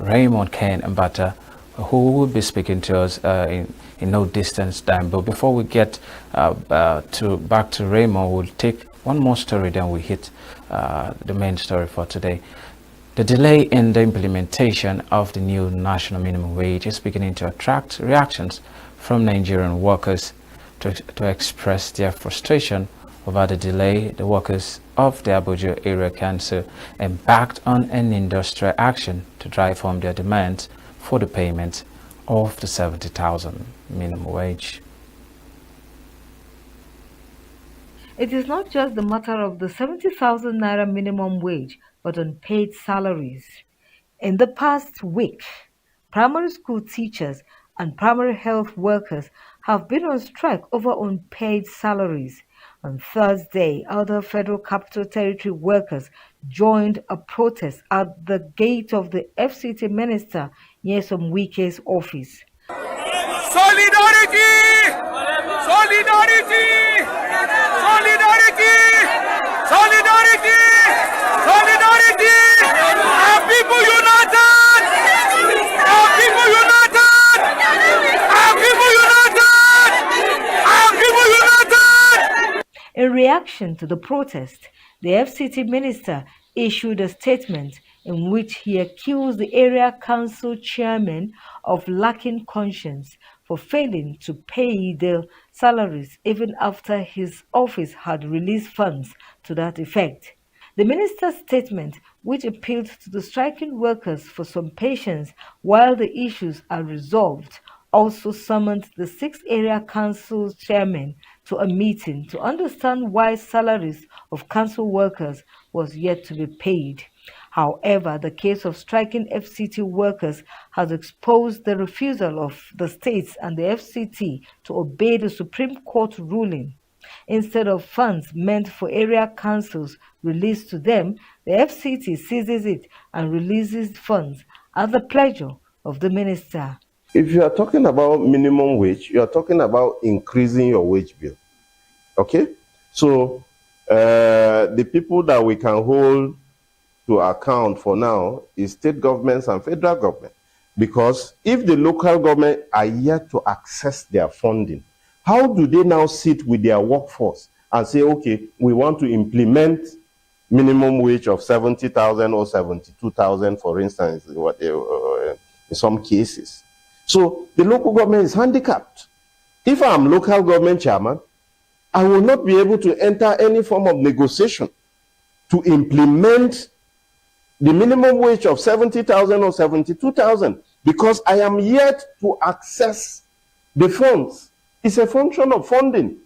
Raymond Ken Mbata, who will be speaking to us in no distance time. But before we get back to Raymond, we'll take one more story, then we hit the main story for today. The delay in the implementation of the new national minimum wage is beginning to attract reactions from Nigerian workers. To express their frustration over the delay, the workers of the Abuja Area Council embarked on an industrial action to drive home their demands for the payment of the 70,000 minimum wage. It is not just the matter of the 70,000 naira minimum wage, but unpaid salaries. In the past week, primary school teachers and primary health workers have been on strike over unpaid salaries. On Thursday, other Federal Capital Territory workers joined a protest at the gate of the FCT minister near Wike's office. Solidarity! Solidarity! Solidarity! Solidarity! Solidarity! Our people united! Our people united! Our people united! Our people united! In reaction to the protest, the FCT minister issued a statement in which he accused the area council chairman of lacking conscience for failing to pay the salaries even after his office had released funds to that effect. The minister's statement, which appealed to the striking workers for some patience while the issues are resolved, also summoned the 6 area council chairmen to a meeting to understand why salaries of council workers was yet to be paid. However, the case of striking FCT workers has exposed the refusal of the states and the FCT to obey the Supreme Court ruling. Instead of funds meant for area councils released to them, the FCT seizes it and releases funds at the pleasure of the minister. If you are talking about minimum wage, you are talking about increasing your wage bill. Okay? So, the people that we can hold to account for now is state governments and federal government. Because if the local government are yet to access their funding, how do they now sit with their workforce and say, okay, we want to implement minimum wage of 70,000 or 72,000, for instance, in some cases? So the local government is handicapped. If I'm local government chairman, I will not be able to enter any form of negotiation to implement the minimum wage of 70,000 or 72,000 because I am yet to access the funds. It's a function of funding.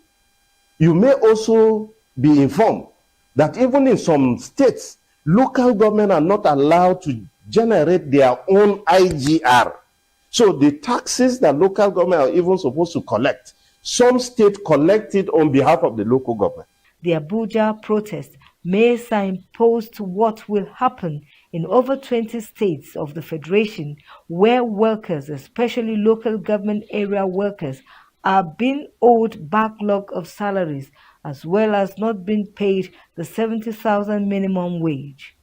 You may also be informed that even in some states, local government are not allowed to generate their own IGR. So the taxes that local government are even supposed to collect, some states collect it on behalf of the local government. The Abuja protest may signpost what will happen in over 20 states of the Federation where workers, especially local government area workers, are being owed backlog of salaries as well as not being paid the 70,000 minimum wage.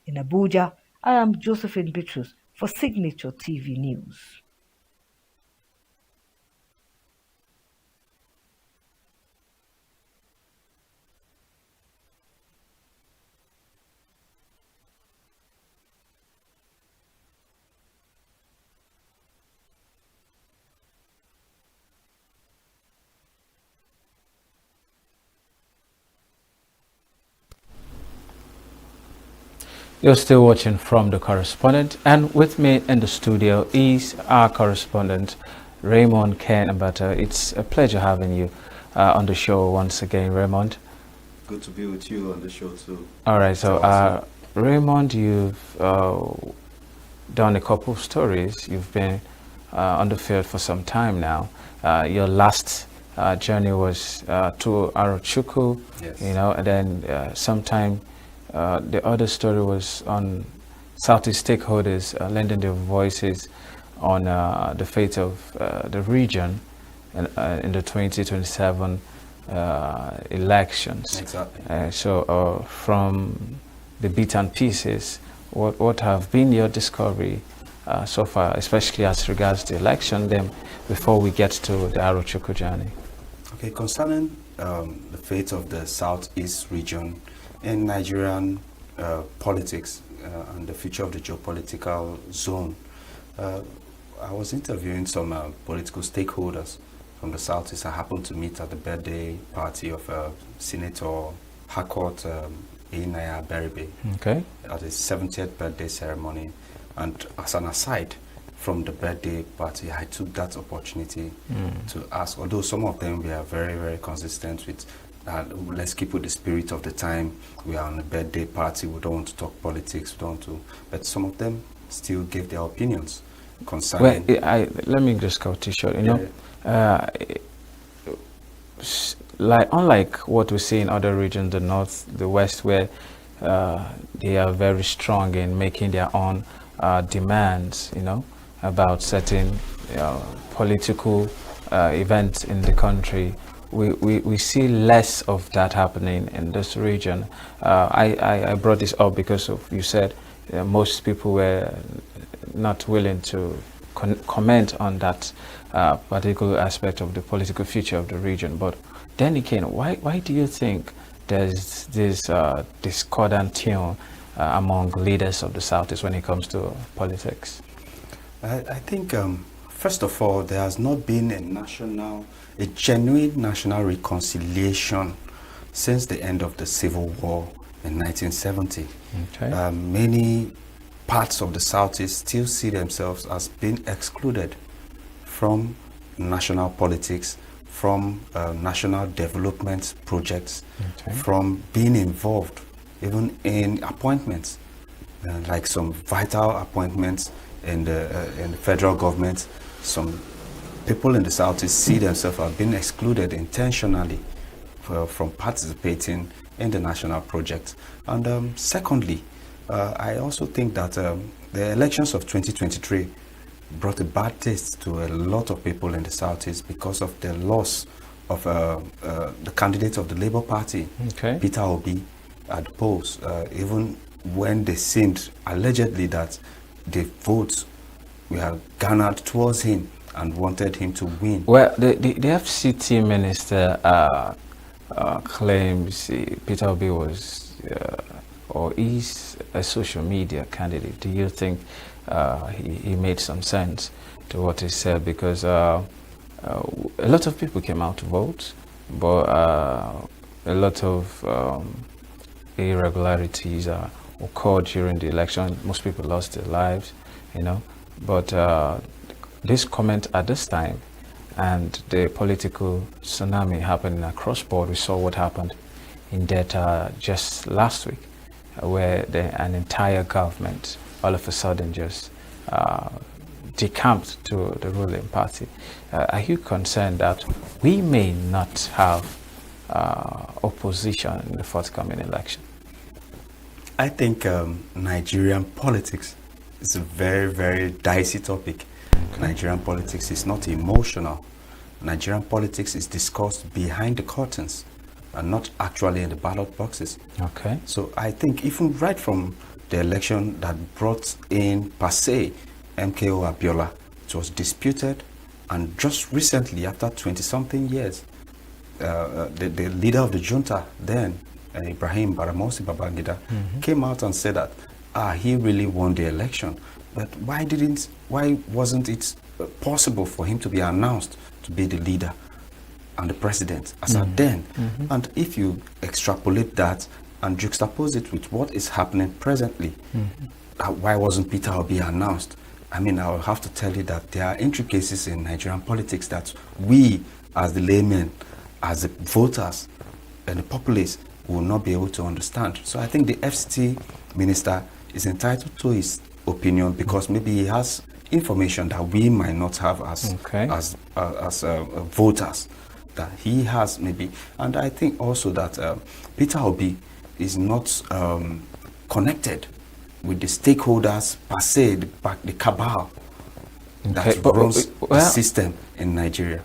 In Abuja, I am Josephine Bitrus for Signature TV News. You're still watching From the Correspondent, and with me in the studio is our correspondent, Raymond Ken Abata. It's a pleasure having you on the show once again, Raymond. Good to be with you on the show too. All right, so Raymond, you've done a couple of stories. You've been on the field for some time now. Your last journey was to Arochukwu, yes. You know, and then sometime the other story was on Southeast stakeholders lending their voices on the fate of the region in the 2027 elections. Exactly. So from the bits and pieces, what have been your discovery so far, especially as regards the election, then before we get to the Arochukwu journey? Okay, concerning the fate of the Southeast region in Nigerian politics and the future of the geopolitical zone, I was interviewing some political stakeholders from the Southeast. I happened to meet at the birthday party of Senator Harcourt Inaya Beribe at his 70th birthday ceremony. And as an aside from the birthday party, I took that opportunity to ask, although some of them were very, very consistent with let's keep with the spirit of the time. We are on a birthday party, we don't want to talk politics, we don't want to, but some of them still gave their opinions concerning. Well, let me just cut it short. You know, like unlike what we see in other regions, the north, the west, where they are very strong in making their own demands, you know, about certain political events in the country. We see less of that happening in this region. I brought this up because of, you said most people were not willing to comment on that particular aspect of the political future of the region. But then again, why do you think there's this discordant tune among leaders of the Southeast when it comes to politics? I think, first of all, there has not been a genuine national reconciliation since the end of the Civil War in 1970. Many parts of the Southeast still see themselves as being excluded from national politics, from national development projects, from being involved even in appointments, like some vital appointments in the federal government. Some people in the Southeast see themselves as being excluded intentionally from participating in the national project. And secondly, I also think that the elections of 2023 brought a bad taste to a lot of people in the Southeast because of the loss of the candidate of the Labour Party, Peter Obi, at the polls, even when they seemed allegedly that the votes were garnered towards him and wanted him to win. Well, the FCT minister claims Peter Obi was or is a social media candidate. Do you think he made some sense to what he said? Because a lot of people came out to vote, but a lot of irregularities occurred during the election. Most people lost their lives, you know. But this comment at this time and the political tsunami happening across board, we saw what happened in Delta just last week, where an entire government all of a sudden just decamped to the ruling party. Are you concerned that we may not have opposition in the forthcoming election? I think Nigerian politics is a very, very dicey topic. Nigerian politics is not emotional. Nigerian politics is discussed behind the curtains and not actually in the ballot boxes. So I think even right from the election that brought in per se MKO Abiola, it was disputed, and just recently, after 20-something years, the leader of the junta then, Ibrahim Baramosi Babangida, came out and said that he really won the election. But why wasn't it possible for him to be announced to be the leader and the president as at then? And if you extrapolate that and juxtapose it with what is happening presently, why wasn't Peter Obi announced? I mean, I'll have to tell you that there are intricacies in Nigerian politics that we, as the laymen, as the voters and the populace, will not be able to understand. So I think the FCT minister is entitled to his opinion because maybe he has information that we might not have as voters, that he has maybe. And I think also that Peter Obi is not connected with the stakeholders per se, the cabal that runs the system in Nigeria.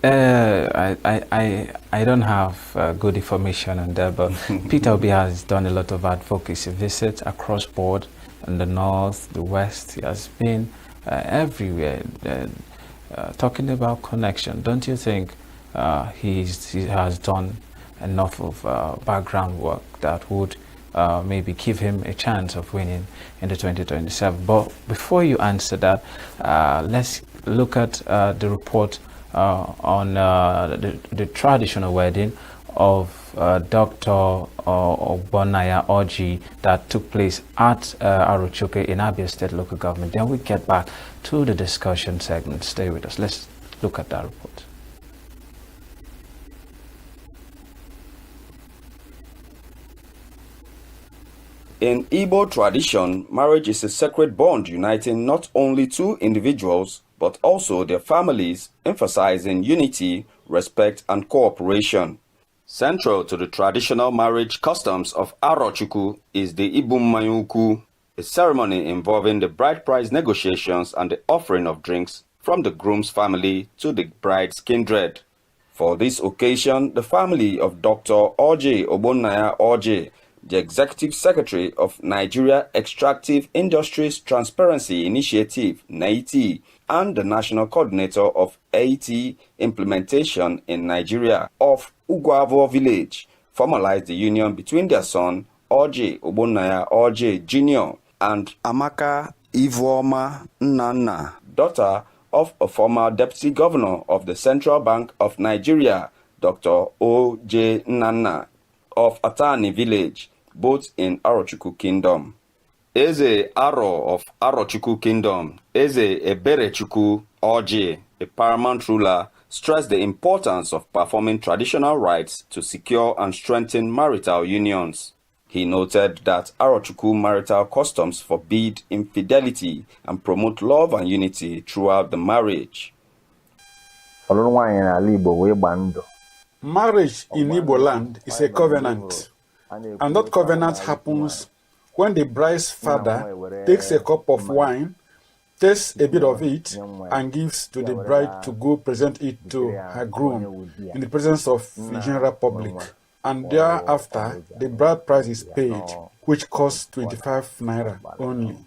I don't have good information on that, but Peter Obi has done a lot of advocacy visits across board in the north, the west. He has been everywhere, talking about connection. Don't you think he has done enough of background work that would maybe give him a chance of winning in the 2027? But before you answer that, let's look at the report on the traditional wedding of Dr. Ogbonnaya Orji that took place at Arochuke in Abia State Local Government. Then we get back to the discussion segment. Stay with us. Let's look at that report. In Igbo tradition, marriage is a sacred bond uniting not only two individuals, but also their families, emphasizing unity, respect, and cooperation. Central to the traditional marriage customs of Arochukwu is the Ibummayukwu, a ceremony involving the bride price negotiations and the offering of drinks from the groom's family to the bride's kindred. For this occasion, the family of Dr. Orji Ogbonnaya Orji, the Executive Secretary of Nigeria Extractive Industries Transparency Initiative, NAITI, and the National Coordinator of AIT Implementation in Nigeria of Ugwavo Village, formalized the union between their son, Orji Ogbonnaya Orji Jr., and Amaka Ivuoma Nnanna, daughter of a former Deputy Governor of the Central Bank of Nigeria, Dr. O.J. Nnanna, of Atani Village, both in Arochukwu Kingdom. Eze Aro of Arochukwu Kingdom, Eze Eberechukwu Orji, a paramount ruler, stressed the importance of performing traditional rites to secure and strengthen marital unions. He noted that Arochukwu marital customs forbid infidelity and promote love and unity throughout the marriage. Marriage in Igbo land is a covenant, and that covenant happens when the bride's father takes a cup of wine, tastes a bit of it, and gives to the bride to go present it to her groom in the presence of the general public. And thereafter, the bride price is paid, which costs 25 naira only.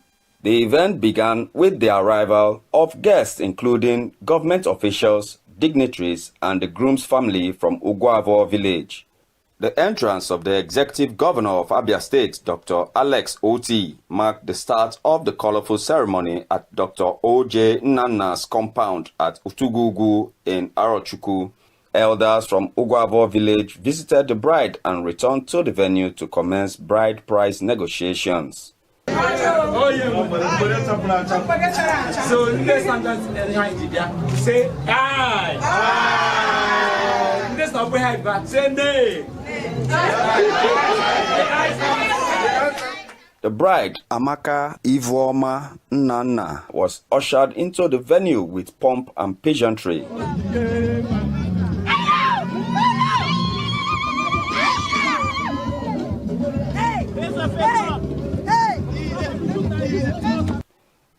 The event began with the arrival of guests including government officials, dignitaries, and the groom's family from Ugwavo village. The entrance of the Executive Governor of Abia State, Dr. Alex Oti, marked the start of the colorful ceremony at Dr. O.J. Nnanna's compound at Utugugu in Arochukwu. Elders from Ugwavo village visited the bride and returned to the venue to commence bride price negotiations. So say aye. This not behind but say nay. The bride, Amaka Ivuoma Nnanna, was ushered into the venue with pomp and pageantry.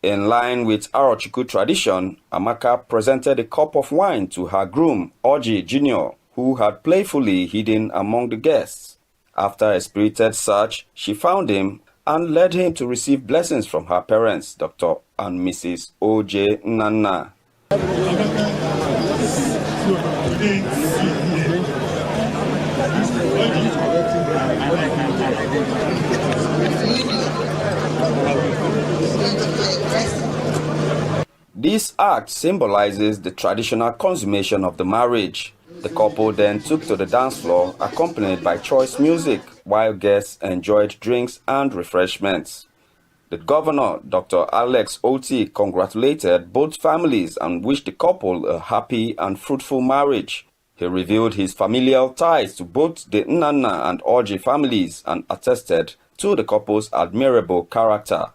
In line with Arochukwu tradition, Amaka presented a cup of wine to her groom, Orji Jr., who had playfully hidden among the guests. After a spirited search, she found him and led him to receive blessings from her parents, Dr. and Mrs. O.J. Nnanna. This act symbolizes the traditional consummation of the marriage. The couple then took to the dance floor, accompanied by choice music, while guests enjoyed drinks and refreshments. The governor, Dr. Alex Oti, congratulated both families and wished the couple a happy and fruitful marriage. He revealed his familial ties to both the Nnanna and Orji families and attested to the couple's admirable character.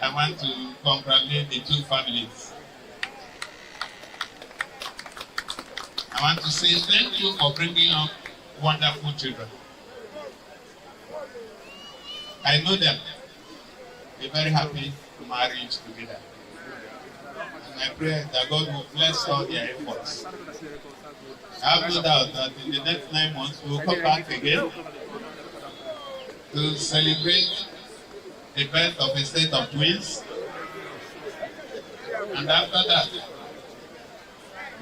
I want to congratulate the two families. I want to say thank you for bringing up wonderful children. I know them. They're very happy to marry together. And I pray that God will bless all their efforts. I have no doubt that in the next 9 months we will come back again to celebrate the birth of a set of twins. And after that,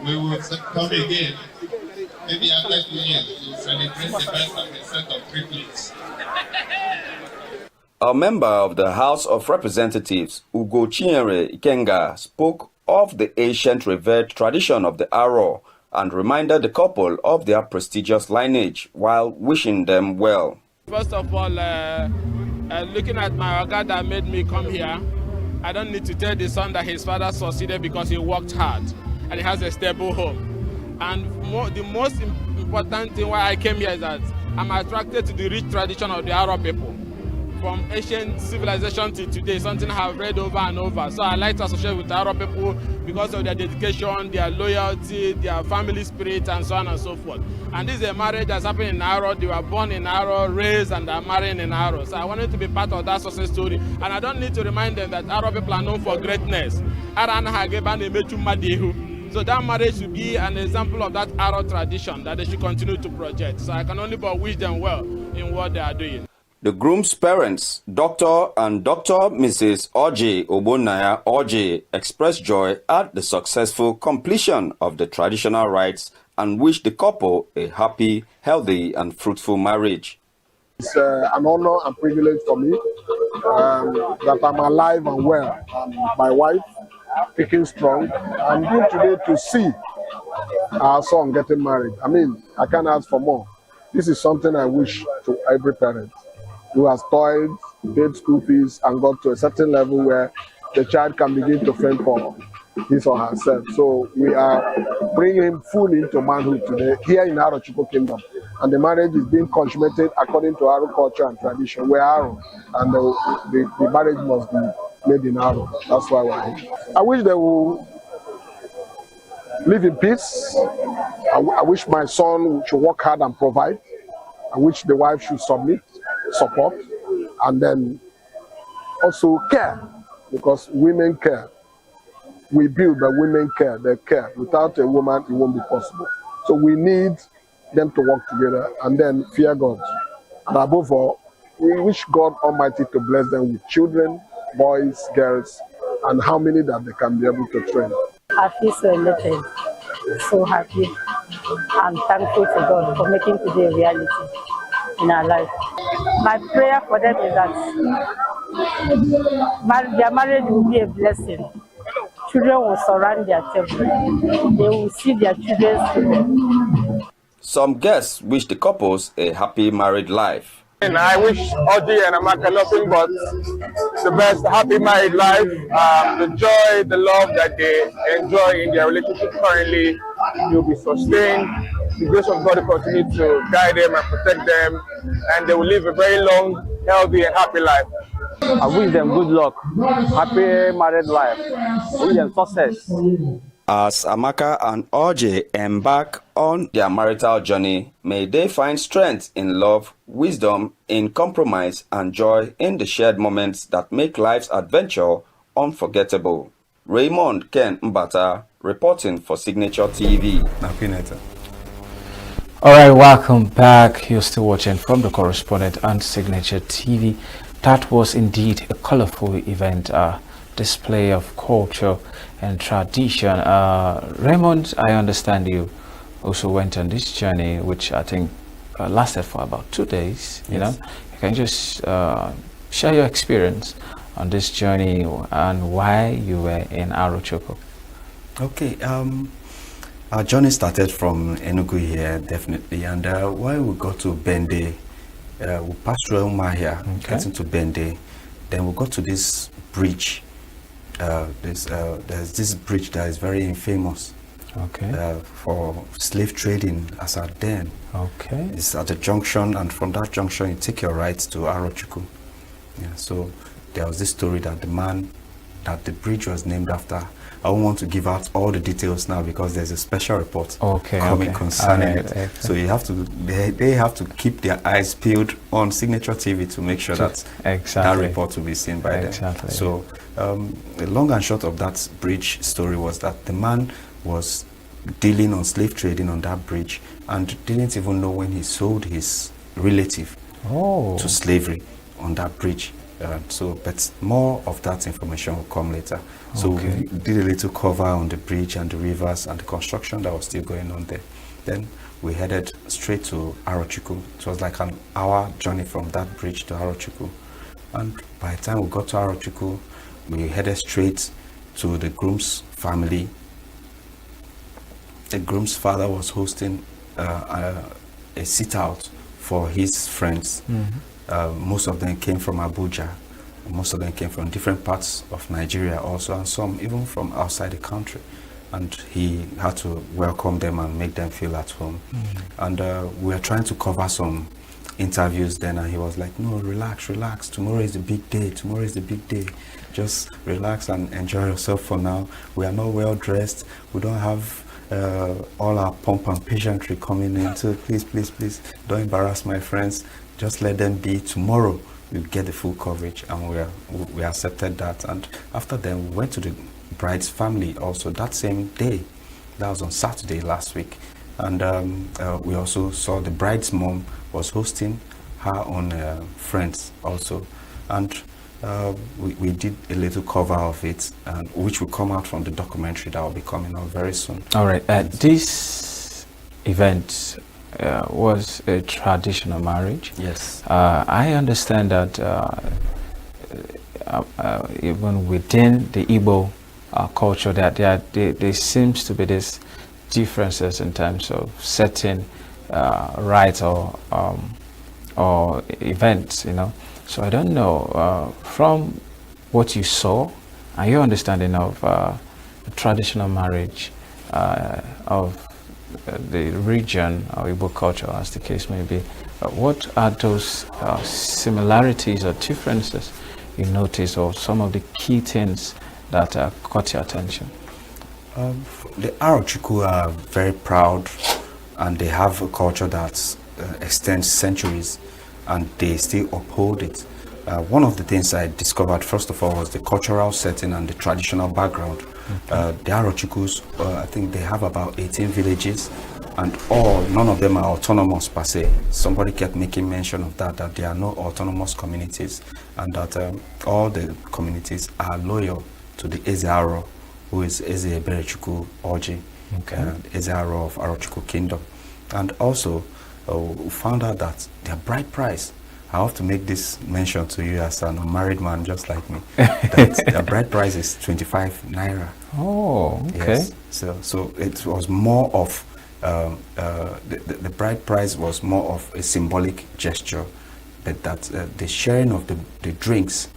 we will come again, maybe after 2 years, to celebrate the birth of a set of triplets. A member of the House of Representatives, Ugo Ikenga, spoke of the ancient revered tradition of the Aro and reminded the couple of their prestigious lineage while wishing them well. First of all, looking at my Oga that made me come here, I don't need to tell the son that his father succeeded because he worked hard and he has a stable home. And the most important thing why I came here is that I'm attracted to the rich tradition of the Arab people. From ancient civilization to today, something I've read over and over. So I like to associate with Arab people because of their dedication, their loyalty, their family spirit, and so on and so forth. And this is a marriage that's happening in Aro. They were born in Aro, raised, and are marrying in Aro. So I wanted to be part of that success story. And I don't need to remind them that Arab people are known for greatness. So that marriage should be an example of that Aro tradition that they should continue to project. So I can only but wish them well in what they are doing. The groom's parents, Dr. and Dr. Mrs. Oje Obonaya Oje, expressed joy at the successful completion of the traditional rites and wished the couple a happy, healthy, and fruitful marriage. It's an honor and privilege for me that I'm alive and well, and my wife picking strong. I'm here today to see our son getting married. I mean, I can't ask for more. This is something I wish to every parent who has toiled, paid school fees, and got to a certain level where the child can begin to fend for his or herself. So we are bringing him fully into manhood today here in Aro Chukwu Kingdom. And the marriage is being consummated according to Aro culture and tradition. We're Aro, and the marriage must be made in Aro. That's why we're here. I wish they will live in peace. I wish my son should work hard and provide. I wish the wife should submit, support, and then also care, because women care. We build, but women care. They care. Without a woman, it won't be possible. So we need them to work together and then fear God. And above all, we wish God Almighty to bless them with children, boys, girls, and how many that they can be able to train. I feel so elated, so happy. I'm thankful to God for making today a reality in our life. My prayer for them is that their marriage will be a blessing. Children will surround their table. They will see their children's children. Some guests wish the couples a happy married life. And I wish Oji and Amaka nothing but the best happy married life, the joy, the love that they enjoy in their relationship currently will be sustained. The grace of God will continue to guide them and protect them, and they will live a very long, healthy, and happy life. I wish them good luck, happy married life, I wish them success. As Amaka and Oje embark on their marital journey, may they find strength in love, wisdom in compromise, and joy in the shared moments that make life's adventure unforgettable. Raymond Ken Mbata, reporting for Signature TV. All right, welcome back. You're still watching From the Correspondent on Signature TV. That was indeed a colorful event, display of culture and tradition. Raymond, I understand you also went on this journey, which I think lasted for about 2 days. You know, you can just share your experience on this journey and why you were in Aro Chukwu. Okay, our journey started from ENUGU here, definitely, and while we got to Bende, we passed through Umahia, getting to Bende, then we got to this bridge. There's this bridge that is very infamous for slave trading as at then. Okay. It's at a junction, and from that junction you take your right to Aro Chukwu. Yeah, so there was this story that the man that the bridge was named after. I don't want to give out all the details now because there's a special report coming concerning it. So you have to, they have to keep their eyes peeled on Signature TV to make sure that that report will be seen by them. So the long and short of that bridge story was that the man was dealing on slave trading on that bridge and didn't even know when he sold his relative to slavery on that bridge. But more of that information will come later. So we did a little cover on the bridge and the rivers and the construction that was still going on there. Then we headed straight to Arochukwu. It was like an hour journey from that bridge to Arochukwu. And by the time we got to Arochukwu, we headed straight to the groom's family. The groom's father was hosting a sit-out for his friends. Most of them came from Abuja. Most of them came from different parts of Nigeria also, and some even from outside the country. And he had to welcome them and make them feel at home. And we were trying to cover some interviews then, and he was like, no, relax, relax. Tomorrow is the big day. Tomorrow is the big day. Just relax and enjoy yourself for now. We are not well dressed. We don't have all our pomp and pageantry coming in. So please, please, please don't embarrass my friends. Just let them be. Tomorrow we'll get the full coverage, and we accepted that. And after then we went to the bride's family also that same day. That was on Saturday last week. And we also saw the bride's mom was hosting her own friends also. And we did a little cover of it, which will come out from the documentary that will be coming out very soon. All right. This event was a traditional marriage. Yes. I understand that even within the Igbo culture, that there seems to be this differences in terms of certain rites or events, you know. So I don't know, from what you saw and your understanding of traditional marriage of the region or Igbo culture, as the case may be, what are those similarities or differences you notice, or some of the key things that caught your attention? The Arochukwu are very proud, and they have a culture that extends centuries, and they still uphold it. One of the things I discovered, first of all, was the cultural setting and the traditional background. The Arochukwus, I think they have about 18 villages, and none of them are autonomous per se. Somebody kept making mention of that there are no autonomous communities, and that all the communities are loyal to the Eze-Aro, who is Eze Eberechukwu Oji, Eze-Aro of Arochukwu Kingdom. And also, we found out that their bride price, I have to make this mention to you as an unmarried man just like me, that their bride price is 25 naira. Oh, okay. Yes. So it was more of, the bride price was more of a symbolic gesture, but that the sharing of the drinks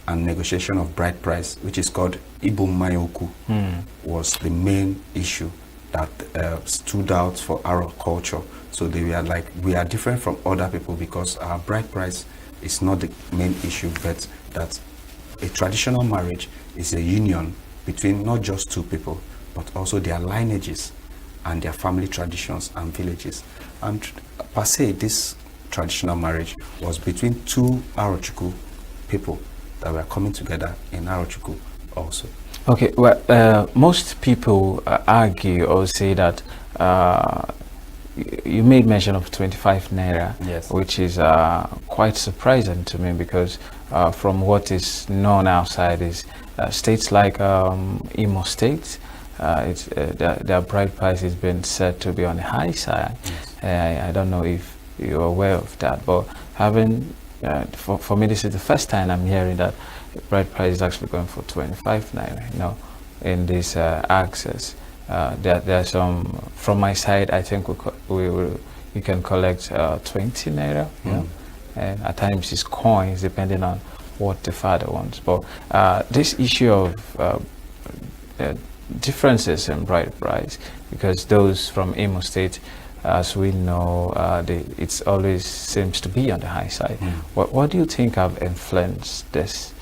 and negotiation of bride price, which is called Ibu Mayoku, was the main issue that stood out for our culture. So they were like, we are different from other people because our bride price is not the main issue, but that a traditional marriage is a union between not just two people, but also their lineages and their family traditions and villages. And per se, this traditional marriage was between two Arochukwu people that were coming together in Arochukwu also. Okay, well, most people argue or say that you made mention of 25 naira, yes, which is quite surprising to me, because from what is known outside is states like Imo State, their bride price has been said to be on the high side. Yes. I don't know if you're aware of that, but having for me, this is the first time I'm hearing that the bride price is actually going for 25 naira, you know, in this access. There are some, from my side, I think you can collect 20 naira, you know, and at times it's coins depending on what the father wants. But this issue of differences in bride price, because those from Imo State, as we know, it always seems to be on the high side. What do you think have influenced this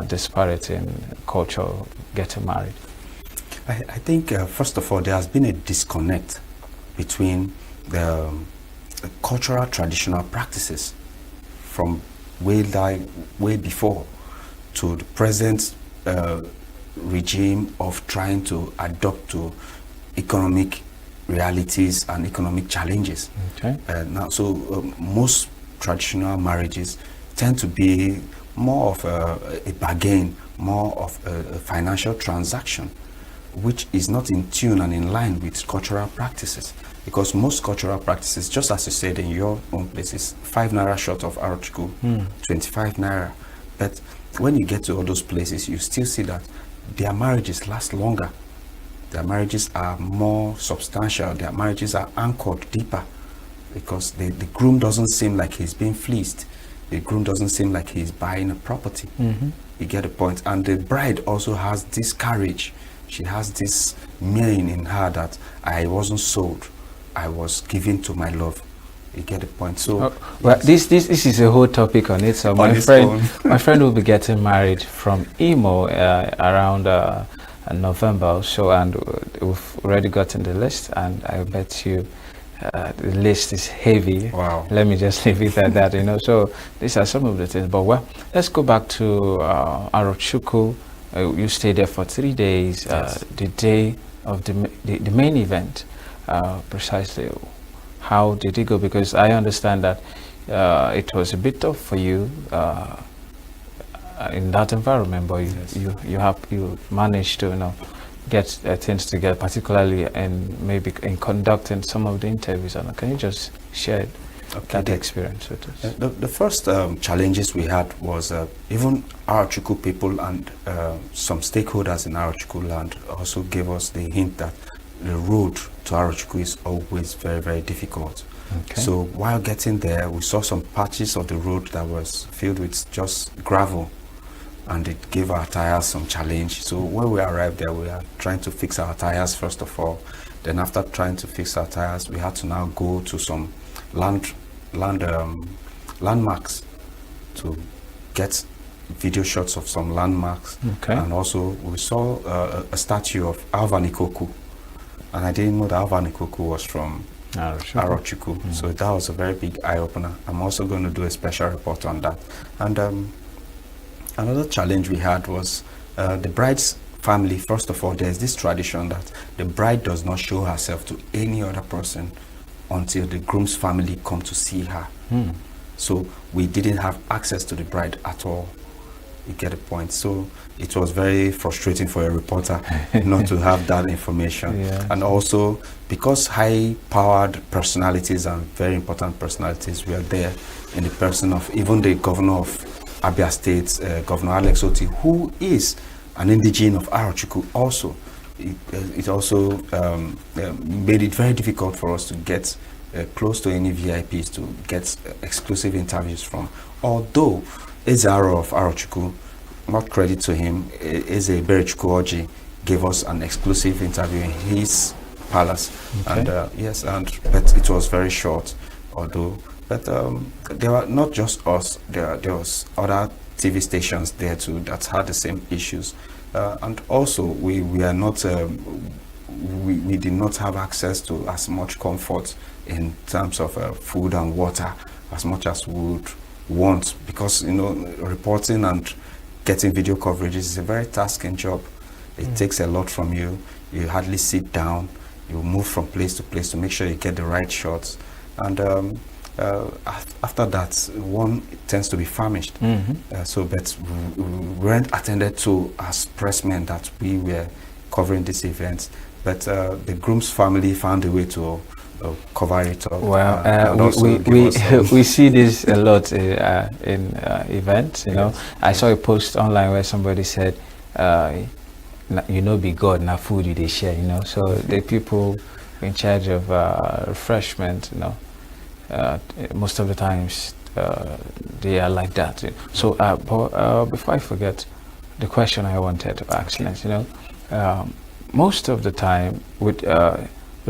disparity in culture of getting married? I think, first of all, there has been a disconnect between the cultural traditional practices from way before to the present regime of trying to adapt to economic realities and economic challenges. Okay. Now, so most traditional marriages tend to be more of a bargain, more of a financial transaction, which is not in tune and in line with cultural practices. Because most cultural practices, just as you said in your own places, 5 naira short of Arochukwu, 25 naira. But when you get to all those places, you still see that their marriages last longer. Their marriages are more substantial. Their marriages are anchored deeper, because the groom doesn't seem like he's being fleeced. The groom doesn't seem like he's buying a property. You get the point. And the bride also has this courage. She has this meaning in her that I wasn't sold, I was given to my love. You get the point. So well, this is a whole topic on it. So my friend will be getting married from Imo around November or so, and we've already gotten the list, and I bet you the list is heavy. Wow. Let me just leave it at that, you know. So these are some of the things. But well, let's go back to Arochukwu. You stayed there for 3 days. Yes. The day of the main event, precisely. How did it go? Because I understand that it was a bit tough for you in that environment, but you managed to get things together, particularly and maybe in conducting some of the interviews. And can you just share that experience with us? The first challenges we had was even Arochukwu people and some stakeholders in Arochukwu land also gave us the hint that the road to Arochukwu is always very, very difficult. Okay. So while getting there, we saw some patches of the road that was filled with just gravel, and it gave our tires some challenge. So when we arrived there, we were trying to fix our tires first of all. Then after trying to fix our tires, we had to now go to some landmarks to get video shots of some landmarks. Okay. And also we saw a statue of Alvanikoku, and I didn't know that Alvanikoku was from Arochukwu. So that was a very big eye-opener. I'm also going to do a special report on that. And another challenge we had was the bride's family. First of all, there's this tradition that the bride does not show herself to any other person until the groom's family come to see her. So we didn't have access to the bride at all. You get the point. So it was very frustrating for a reporter not to have that information. Yeah. And also because high-powered personalities and very important personalities were there in the person of even the governor of Abia State, Governor Alex Oti, who is an indigene of Arochukwu also. It also made it very difficult for us to get close to any VIPs to get exclusive interviews from. Although Ezaro of Arochukwu, not credit to him, Eze Berechukwu Oji gave us an exclusive interview in his palace. Okay. And but it was very short, although. But there were not just us. There was other TV stations there too that had the same issues, and also we are not. We did not have access to as much comfort in terms of food and water as much as we would want, because reporting and getting video coverage is a very tasking job. It takes a lot from you. You hardly sit down. You move from place to place to make sure you get the right shots, and after that, one tends to be famished. But we weren't attended to as pressmen that we were covering this event. But the groom's family found a way to cover it up. Well, we see this a lot in events. I saw a post online where somebody said, be God, now food you they share. So the people in charge of refreshment, most of the times they are like that. So before I forget the question I wanted to ask, most of the time with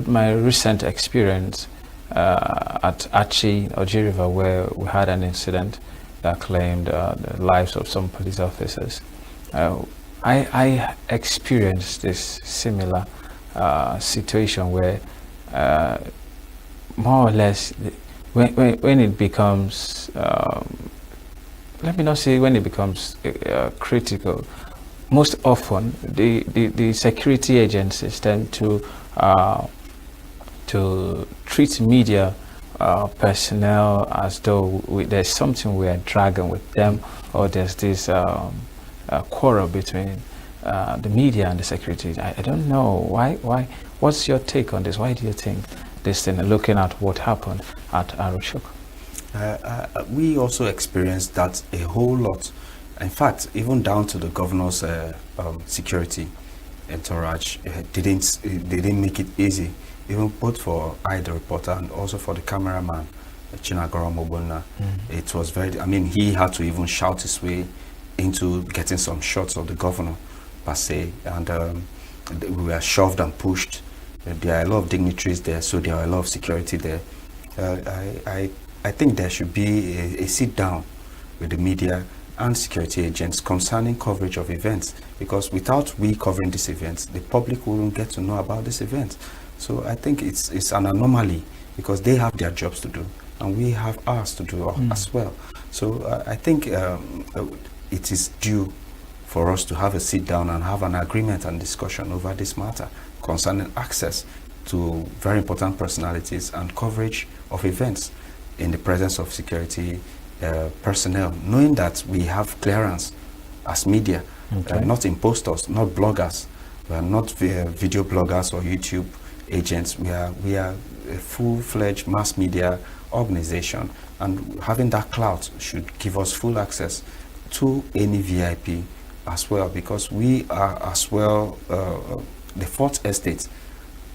my recent experience at Achi or River, where we had an incident that claimed the lives of some police officers, I experienced this similar situation where more or less when it becomes let me not say when it becomes critical, most often the security agencies tend to treat media personnel as though there's something we are dragging with them, or there's this quarrel between the media and the security. I don't know. Why? What's your take on this? Why do you think this thing, looking at what happened at Arochukwu? We also experienced that a whole lot. In fact, even down to the governor's security entourage, they didn't make it easy, even both for I, the reporter, and also for the cameraman, Chinagoro Mobona. It was very, I mean, he had to even shout his way into getting some shots of the governor, per se, and we were shoved and pushed. There are a lot of dignitaries there, so there are a lot of security there. I think there should be a sit down with the media and security agents concerning coverage of events, because without we covering these events, the public wouldn't get to know about this event. So I think it's an anomaly, because they have their jobs to do and we have ours to do as well. So I think it is due for us to have a sit down and have an agreement and discussion over this matter concerning access to very important personalities and coverage of events in the presence of security personnel, knowing that we have clearance as media, not imposters, not bloggers. We are not video bloggers or YouTube agents. We are a full-fledged mass media organization, and having that clout should give us full access to any VIP as well, because we are as well the fourth estate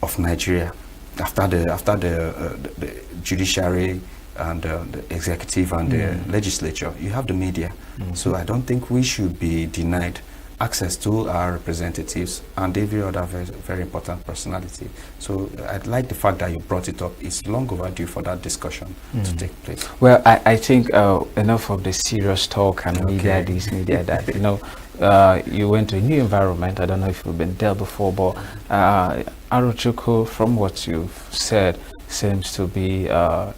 of Nigeria after the judiciary and the executive and the legislature. You have the media. So I don't think we should be denied access to our representatives and every other very important personality. So I'd like the fact that you brought it up. It's long overdue for that discussion to take place. Well, I think enough of the serious talk and media, this media that, you know, you went to a new environment. I don't know if you've been there before, but Arochukwu, from what you've said, seems to be a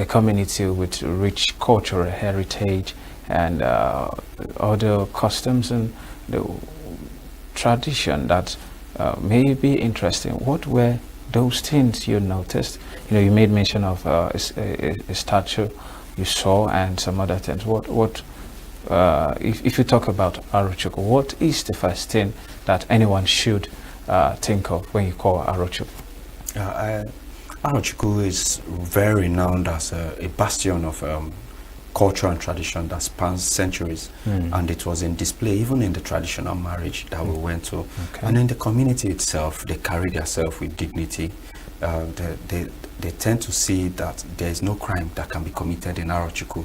community with rich cultural heritage and other customs and the tradition that may be interesting. What were those things you noticed? You know, you made mention of a statue you saw and some other things. What if you talk about Arochukwu, what is the first thing that anyone should think of when you call Arochukwu? Arochukwu is very renowned as a bastion of culture and tradition that spans centuries, and it was in display even in the traditional marriage that we went to. And in the community itself, they carry themselves with dignity. They tend to see that there is no crime that can be committed in Arochukwu.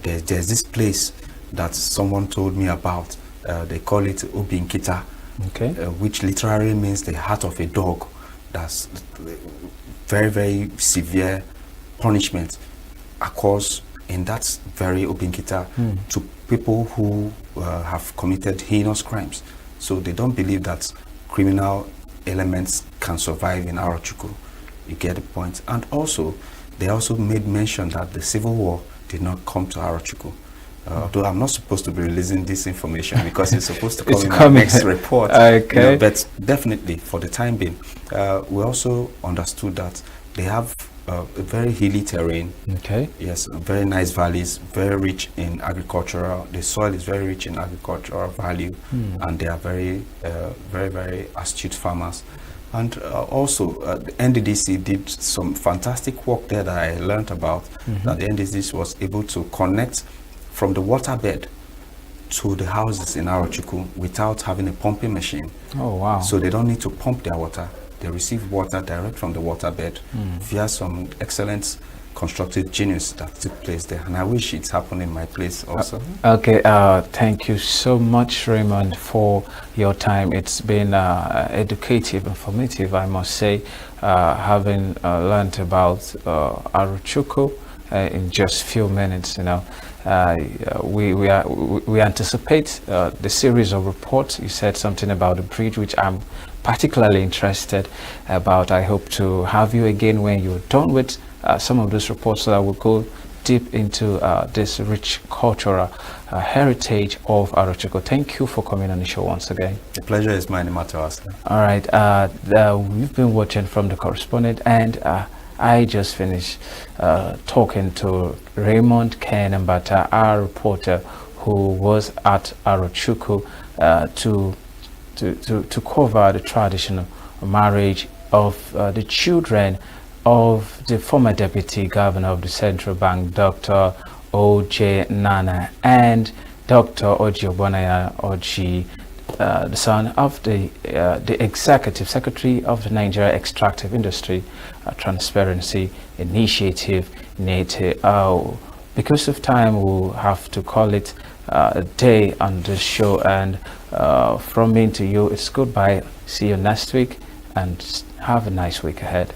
There's this place that someone told me about. They call it Obinkita, which literally means the heart of a dog. That's very, very severe punishment occurs in that very Obinkita to people who have committed heinous crimes. So they don't believe that criminal elements can survive in Arochukwu. You get the point. And also, they also made mention that the civil war did not come to Arochukwu. Though I'm not supposed to be releasing this information because it's supposed to come in the next report. You know, but definitely, for the time being, we also understood that they have a very hilly terrain. Yes, very nice valleys, very rich in agricultural. The soil is very rich in agricultural value, and they are very, very astute farmers. And also, the NDDC did some fantastic work there that I learned about. That the NDDC was able to connect from the waterbed to the houses in Arochukwu without having a pumping machine. Oh, wow. So they don't need to pump their water. They receive water direct from the waterbed via some excellent constructive genius that took place there. And I wish it's happened in my place also. Thank you so much, Raymond, for your time. It's been educative, informative, I must say, having learned about Arochukwu in just few minutes. You know, we anticipate the series of reports. You said something about the bridge, which I'm particularly interested about. I hope to have you again when you're done with some of those reports, so that we'll go deep into this rich cultural heritage of Arochukwu. Thank you for coming on the show once again. The pleasure is mine, Master. All right, we've been watching From the Correspondent, and I just finished talking to Raymond Kenambata, our reporter, who was at Arochukwu to cover the traditional marriage of the children of the former deputy governor of the central bank, Dr. O.J. Nana, and Dr. Oji Ogbonaya Oji, the son of the executive secretary of the Nigeria Extractive Industry Transparency Initiative, NETE. Because of time, we'll have to call it a day on this show, and from me to you, it's goodbye. See you next week, and have a nice week ahead.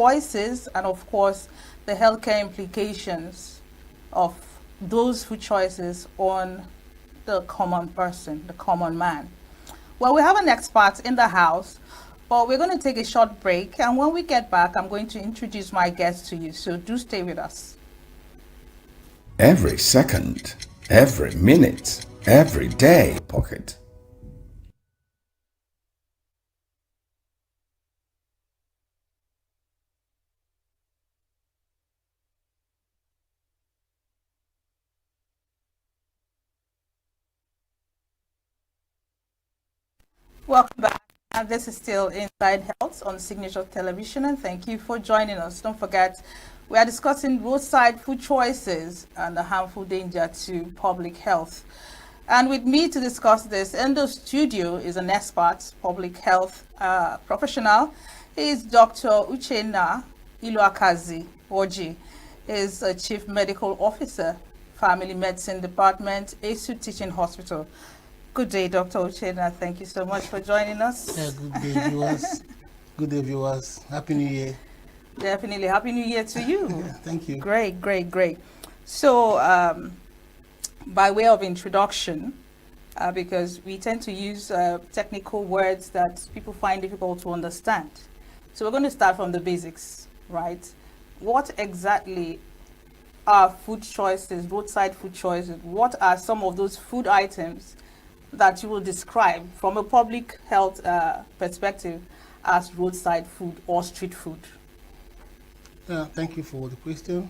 choices and, of course, the healthcare implications of those food choices on the common person, the common man? Well, we have an expert in the house, but we're going to take a short break. And when we get back, I'm going to introduce my guest to you. So do stay with us. Every second, every minute, every day pocket. Welcome back. And this is still Inside Health on Signature Television, and thank you for joining us. Don't forget, we are discussing roadside food choices and the harmful danger to public health. And with me to discuss this in the studio is an expert, public health professional. He is Dr. Uchenna Iluakazi Oji. He is a Chief Medical Officer, Family Medicine Department, ASU Teaching Hospital. Good day, Dr. Uchenna. Thank you so much for joining us. Yeah, good day, viewers. Good day, viewers. Happy New Year. Definitely. Happy New Year to you. Yeah, thank you. Great, great, great. So, by way of introduction, because we tend to use technical words that people find difficult to understand. So we're going to start from the basics, right? What exactly are food choices, roadside food choices? What are some of those food items that you will describe from a public health perspective as roadside food or street food? Thank you for the question.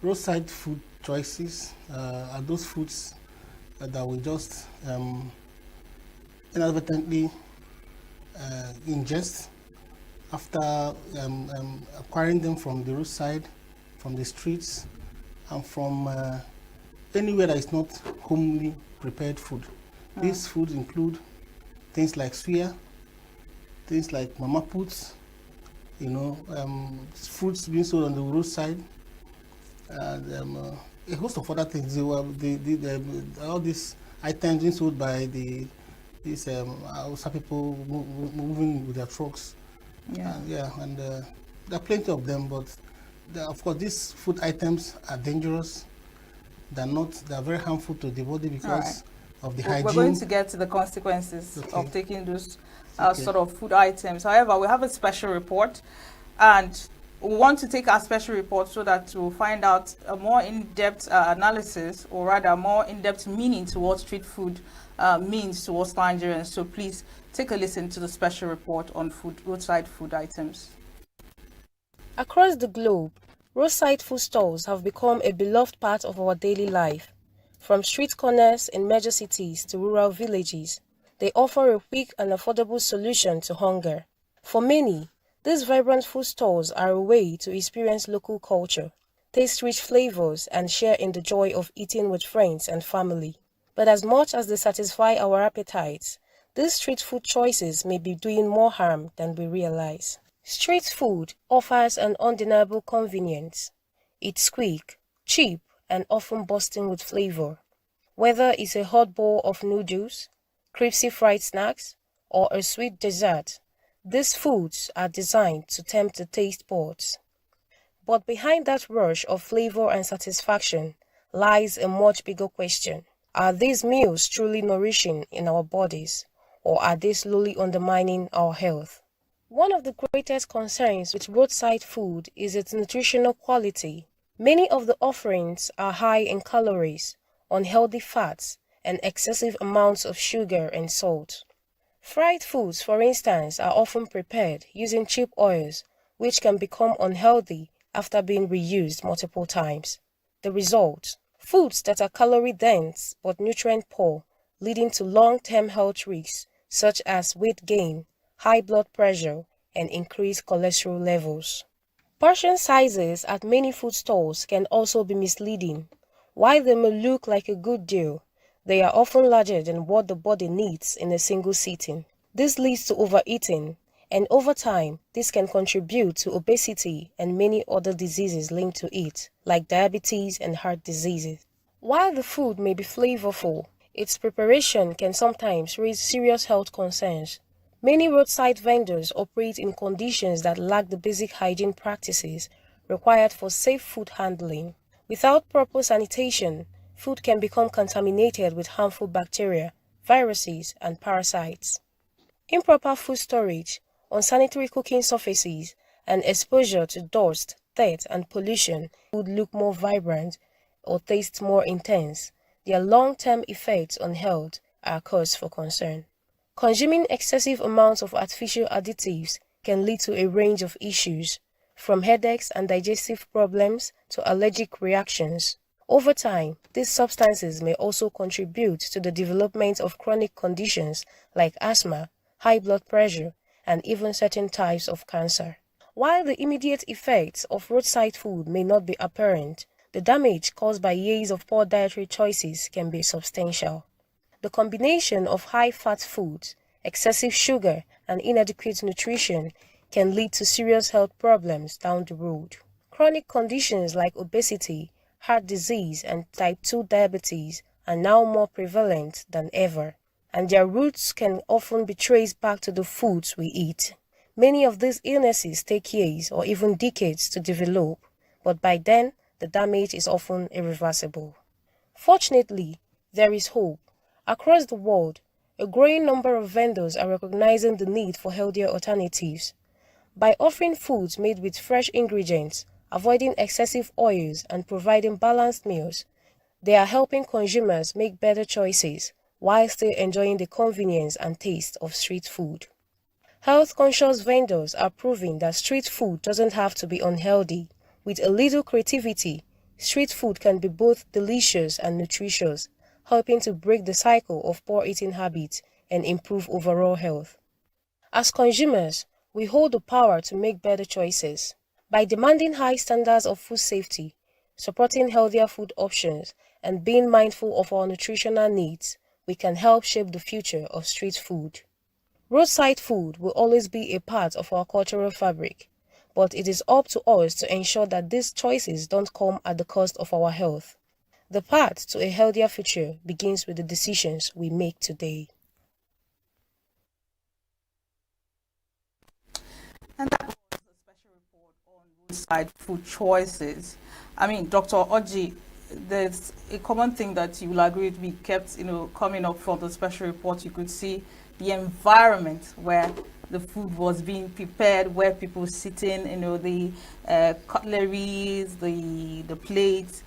Roadside food choices are those foods that we just inadvertently ingest after acquiring them from the roadside, from the streets, and from anywhere that is not homely prepared food. These foods include things like suya, things like mama puts, fruits being sold on the roadside, and a host of other things. All these items being sold by these Hausa people moving with their trucks. And there are plenty of them, but of course these food items are dangerous. They are very harmful to the body because of the hygiene. We're going to get to the consequences of taking those sort of food items. However, we have a special report, and we want to take our special report so that we'll find out a more in-depth analysis, or rather more in-depth meaning to what street food means towards Nigerians. So please take a listen to the special report on roadside food items. Across the globe, roadside food stalls have become a beloved part of our daily life. From street corners in major cities to rural villages, they offer a quick and affordable solution to hunger. For many, these vibrant food stalls are a way to experience local culture, taste rich flavors, and share in the joy of eating with friends and family. But as much as they satisfy our appetites, these street food choices may be doing more harm than we realize. Street food offers an undeniable convenience. It's quick, cheap, and often bursting with flavor. Whether it's a hot bowl of noodles, crispy fried snacks, or a sweet dessert, these foods are designed to tempt the taste buds. But behind that rush of flavor and satisfaction lies a much bigger question. Are these meals truly nourishing in our bodies, or are they slowly undermining our health? One of the greatest concerns with roadside food is its nutritional quality. Many of the offerings are high in calories, unhealthy fats, and excessive amounts of sugar and salt. Fried foods, for instance, are often prepared using cheap oils, which can become unhealthy after being reused multiple times. The result: foods that are calorie-dense but nutrient-poor, leading to long-term health risks such as weight gain, high blood pressure, and increased cholesterol levels. Portion sizes at many food stalls can also be misleading. While they may look like a good deal, they are often larger than what the body needs in a single sitting. This leads to overeating, and over time, this can contribute to obesity and many other diseases linked to it, like diabetes and heart diseases. While the food may be flavorful, its preparation can sometimes raise serious health concerns. Many roadside vendors operate in conditions that lack the basic hygiene practices required for safe food handling. Without proper sanitation, food can become contaminated with harmful bacteria, viruses, and parasites. Improper food storage, unsanitary cooking surfaces, and exposure to dust, dirt, and pollution would look more vibrant or taste more intense. Their long-term effects on health are cause for concern. Consuming excessive amounts of artificial additives can lead to a range of issues, from headaches and digestive problems to allergic reactions. Over time, these substances may also contribute to the development of chronic conditions like asthma, high blood pressure, and even certain types of cancer. While the immediate effects of roadside food may not be apparent, the damage caused by years of poor dietary choices can be substantial. The combination of high-fat foods, excessive sugar, and inadequate nutrition can lead to serious health problems down the road. Chronic conditions like obesity, heart disease, and type 2 diabetes are now more prevalent than ever, and their roots can often be traced back to the foods we eat. Many of these illnesses take years or even decades to develop, but by then, the damage is often irreversible. Fortunately, there is hope. Across the world, a growing number of vendors are recognizing the need for healthier alternatives. By offering foods made with fresh ingredients, avoiding excessive oils, and providing balanced meals, they are helping consumers make better choices while still enjoying the convenience and taste of street food. Health-conscious vendors are proving that street food doesn't have to be unhealthy. With a little creativity, street food can be both delicious and nutritious, helping to break the cycle of poor eating habits and improve overall health. As consumers, we hold the power to make better choices. By demanding high standards of food safety, supporting healthier food options, and being mindful of our nutritional needs, we can help shape the future of street food. Roadside food will always be a part of our cultural fabric, but it is up to us to ensure that these choices don't come at the cost of our health. The path to a healthier future begins with the decisions we make today. And that was a special report on roadside food choices. I mean, Dr. Oji, there's a common thing that you will agree with me kept, coming up from the special report. You could see the environment where the food was being prepared, where people were sitting, the cutleries, the plates.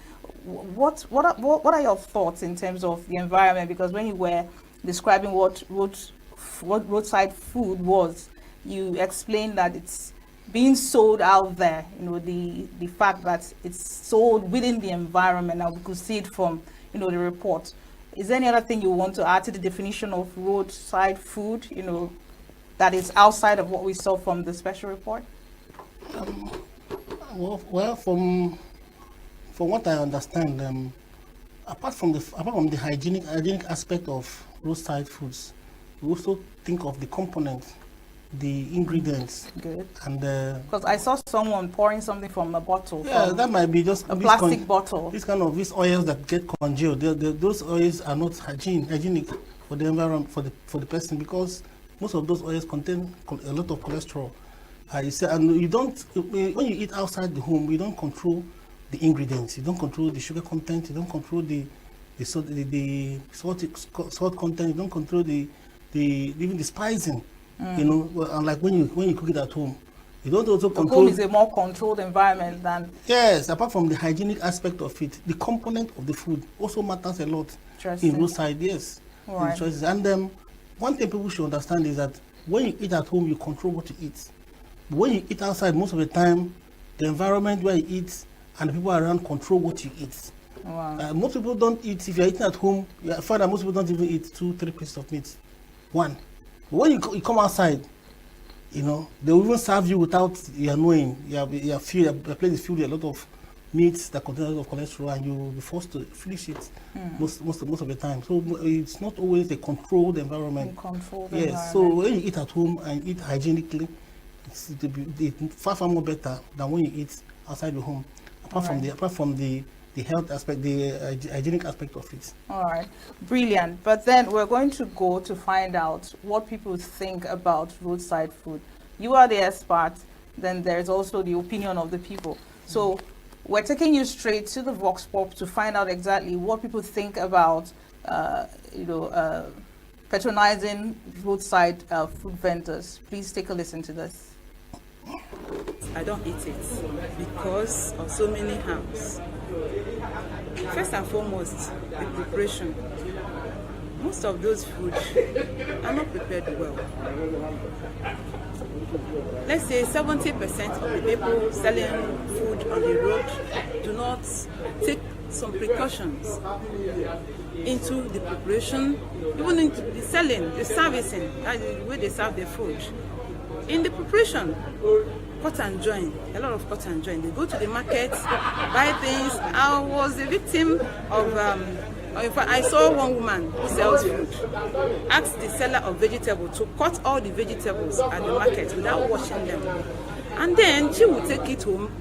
What are your thoughts in terms of the environment? Because when you were describing what roadside food was, you explained that it's being sold out there, the fact that it's sold within the environment, and we could see it from, the report. Is there any other thing you want to add to the definition of roadside food, that is outside of what we saw from the special report? Well, from what I understand, apart from the hygienic aspect of roadside foods, we also think of the components, the ingredients. Good. And because I saw someone pouring something from a bottle. Yeah, that might be just a plastic bottle. These oils that get congealed. Those oils are not hygienic for the environment, for the person, because most of those oils contain a lot of cholesterol. And you don't, when you eat outside the home, you don't control the ingredients. You don't control the sugar content. You don't control the salt content. You don't control even the spicing. Unlike when you cook it at home, you don't also control. Home is a more controlled environment than. Yes, apart from the hygienic aspect of it, the component of the food also matters a lot in roadside. Yes, right. Choices. And one thing people should understand is that when you eat at home, you control what you eat. But when you eat outside, most of the time, the environment where you eat and the people around control what you eat. Wow. Most people don't eat. If you're eating at home, you find that most people don't even eat 2-3 pieces of meat. One. But when you come outside, they will even serve you without you knowing. Your plate is filled with a lot of meats that contain a lot of cholesterol, and you'll be forced to finish it most of the time. So it's not always a controlled environment. Yes. So when you eat at home and eat hygienically, it's far more better than when you eat outside the home. Apart from the health aspect, the hygienic aspect of it. All right, brilliant. But then we're going to go to find out what people think about roadside food. You are the expert, then there's also the opinion of the people. So We're taking you straight to the Vox Pop to find out exactly what people think about, patronizing roadside food vendors. Please take a listen to this. I don't eat it because of so many harms. First and foremost, the preparation. Most of those food are not prepared well. Let's say 70% of the people selling food on the road do not take some precautions into the preparation, even into the selling, the servicing, the way they serve their food. In the preparation, cut and join, a lot of cut and join. They go to the market, buy things. I was a victim of, in fact, I saw one woman who sells food ask the seller of vegetables to cut all the vegetables at the market without washing them. And then she would take it home,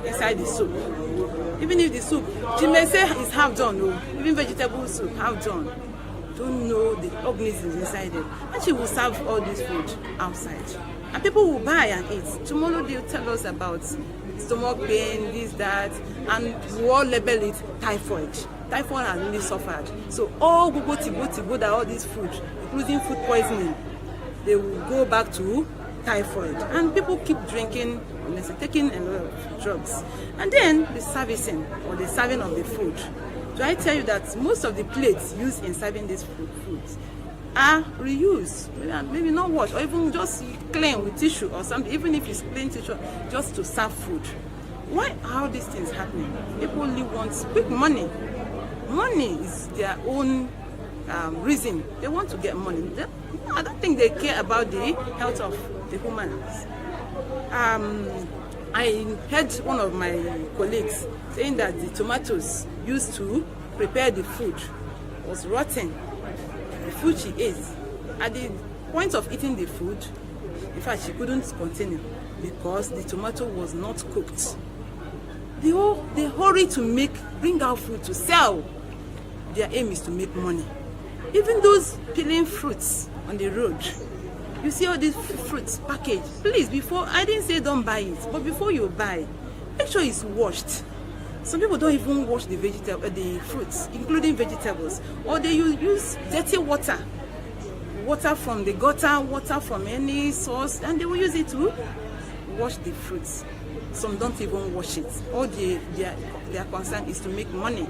inside the soup. Even if the soup, she may say it's half done, no, even vegetable soup, half done. Don't know the organisms inside it. And she will serve all this food outside. And people will buy and eat. Tomorrow they'll tell us about stomach pain, this, that, and we all label it typhoid. Typhoid has really suffered. So all go that all this food, including food poisoning, they will go back to typhoid. And people keep drinking, taking a lot of drugs. And then the servicing or the serving of the food. So I tell you that most of the plates used in serving these foods are reused, maybe not washed, or even just clean with tissue or something, even if it's plain tissue, just to serve food. Why are these things happening? People only want quick money. Money is their own reason. They want to get money. I don't think they care about the health of the humans. I heard one of my colleagues saying that the tomatoes used to prepare the food was rotten. The food she ate, at the point of eating the food, in fact, she couldn't continue because the tomato was not cooked. They hurry to bring out food to sell. Their aim is to make money. Even those peeling fruits on the road, you see all these fruits packaged. Please, I didn't say don't buy it, but before you buy, make sure it's washed. Some people don't even wash the fruits, including vegetables, or they use dirty water from the gutter, water from any source, and they will use it to wash the fruits. Some don't even wash it. All their concern is to make money,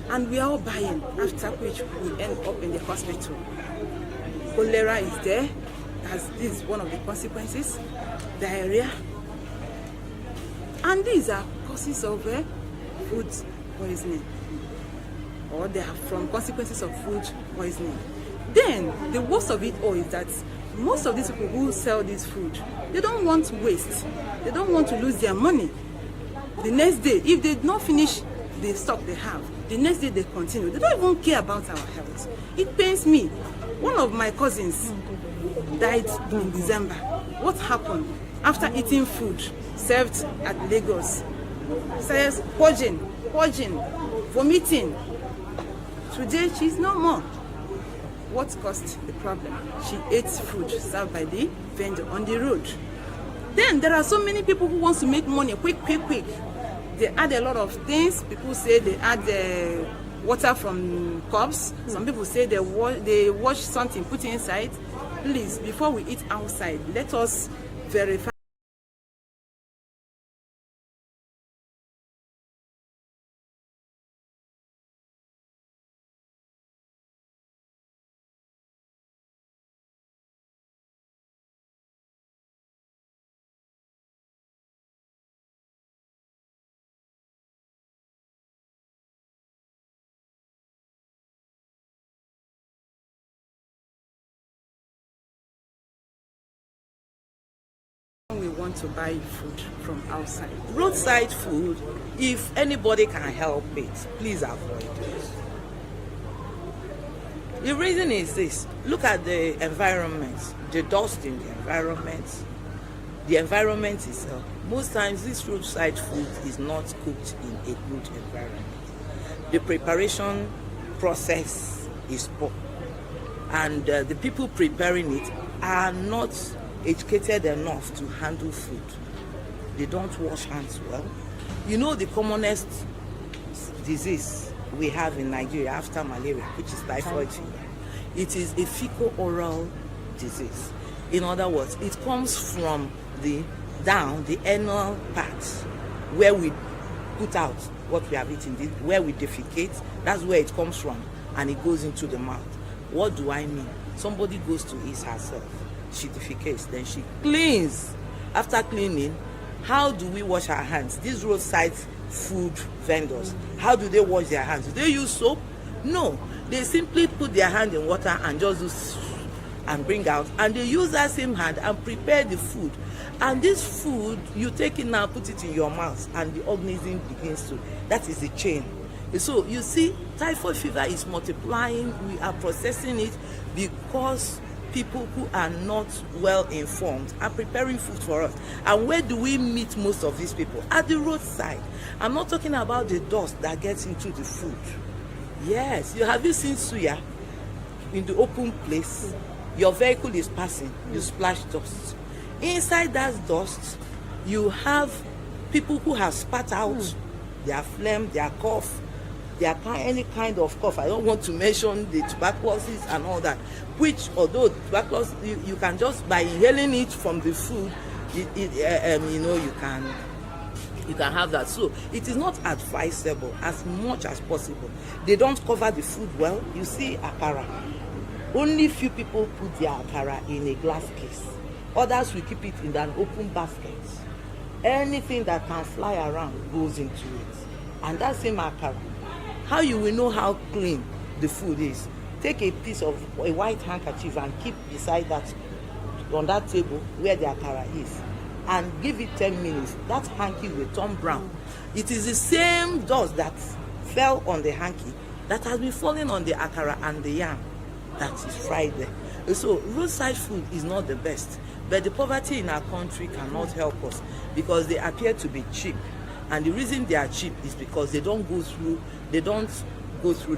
and we are all buying. After which we end up in the hospital. Cholera is there, as this is one of the consequences. Diarrhea, and these are causes of food poisoning, or they are from consequences of food poisoning. Then the worst of it all is that most of these people who sell this food, they don't want waste. They don't want to lose their money. The next day, if they don't finish the stock they have, the next day they continue. They don't even care about our health. It pains me. One of my cousins died in December. What happened? After eating food served at Lagos, says purging, vomiting. Today she's no more. What caused the problem? She ate food served by the vendor on the road. Then there are so many people who want to make money quick. They add a lot of things. People say they add water from cups. Some people say they wash something, put inside. Please, before we eat outside, let us verify. We want to buy food from outside. Roadside food, if anybody can help it, please avoid it. The reason is this: look at the environment, the dust in the environment itself. Most times this roadside food is not cooked in a good environment. The preparation process is poor, and the people preparing it are not educated enough to handle food. They don't wash hands well. You know the commonest disease we have in Nigeria after malaria, which is typhoid fever. It is a fecal-oral disease. In other words, it comes from the anal part, where we put out what we have eaten, where we defecate. That's where it comes from, and it goes into the mouth. What do I mean? Somebody goes to eat herself, she defecates, then she cleans. After cleaning, how do we wash our hands? These roadside food vendors, how do they wash their hands? Do they use soap? No, they simply put their hand in water and just do and bring out, and they use that same hand and prepare the food. And this food, you take it now, put it in your mouth, and the organism begins to, that is the chain. So you see, typhoid fever is multiplying. We are processing it because people who are not well informed are preparing food for us. And where do we meet most of these people? At the roadside. I'm not talking about the dust that gets into the food. Yes, have you seen suya in the open place? Your vehicle is passing, you splash dust. Inside that dust, you have people who have spat out their phlegm, their cough, any kind of cough. I don't want to mention the tuberculosis and all that, which although tuberculosis, you can just, by inhaling it from the food, you can have that. So it is not advisable as much as possible. They don't cover the food well. You see akara. Only few people put their akara in a glass case. Others will keep it in an open basket. Anything that can fly around goes into it. And that same akara, how you will know how clean the food is? Take a piece of a white handkerchief and keep beside that, on that table where the akara is, and give it 10 minutes. That hanky will turn brown. It is the same dust that fell on the hanky that has been falling on the akara and the yam that is fried there. So roadside food is not the best, but the poverty in our country cannot help us because they appear to be cheap. And the reason they are cheap is because they don't go through the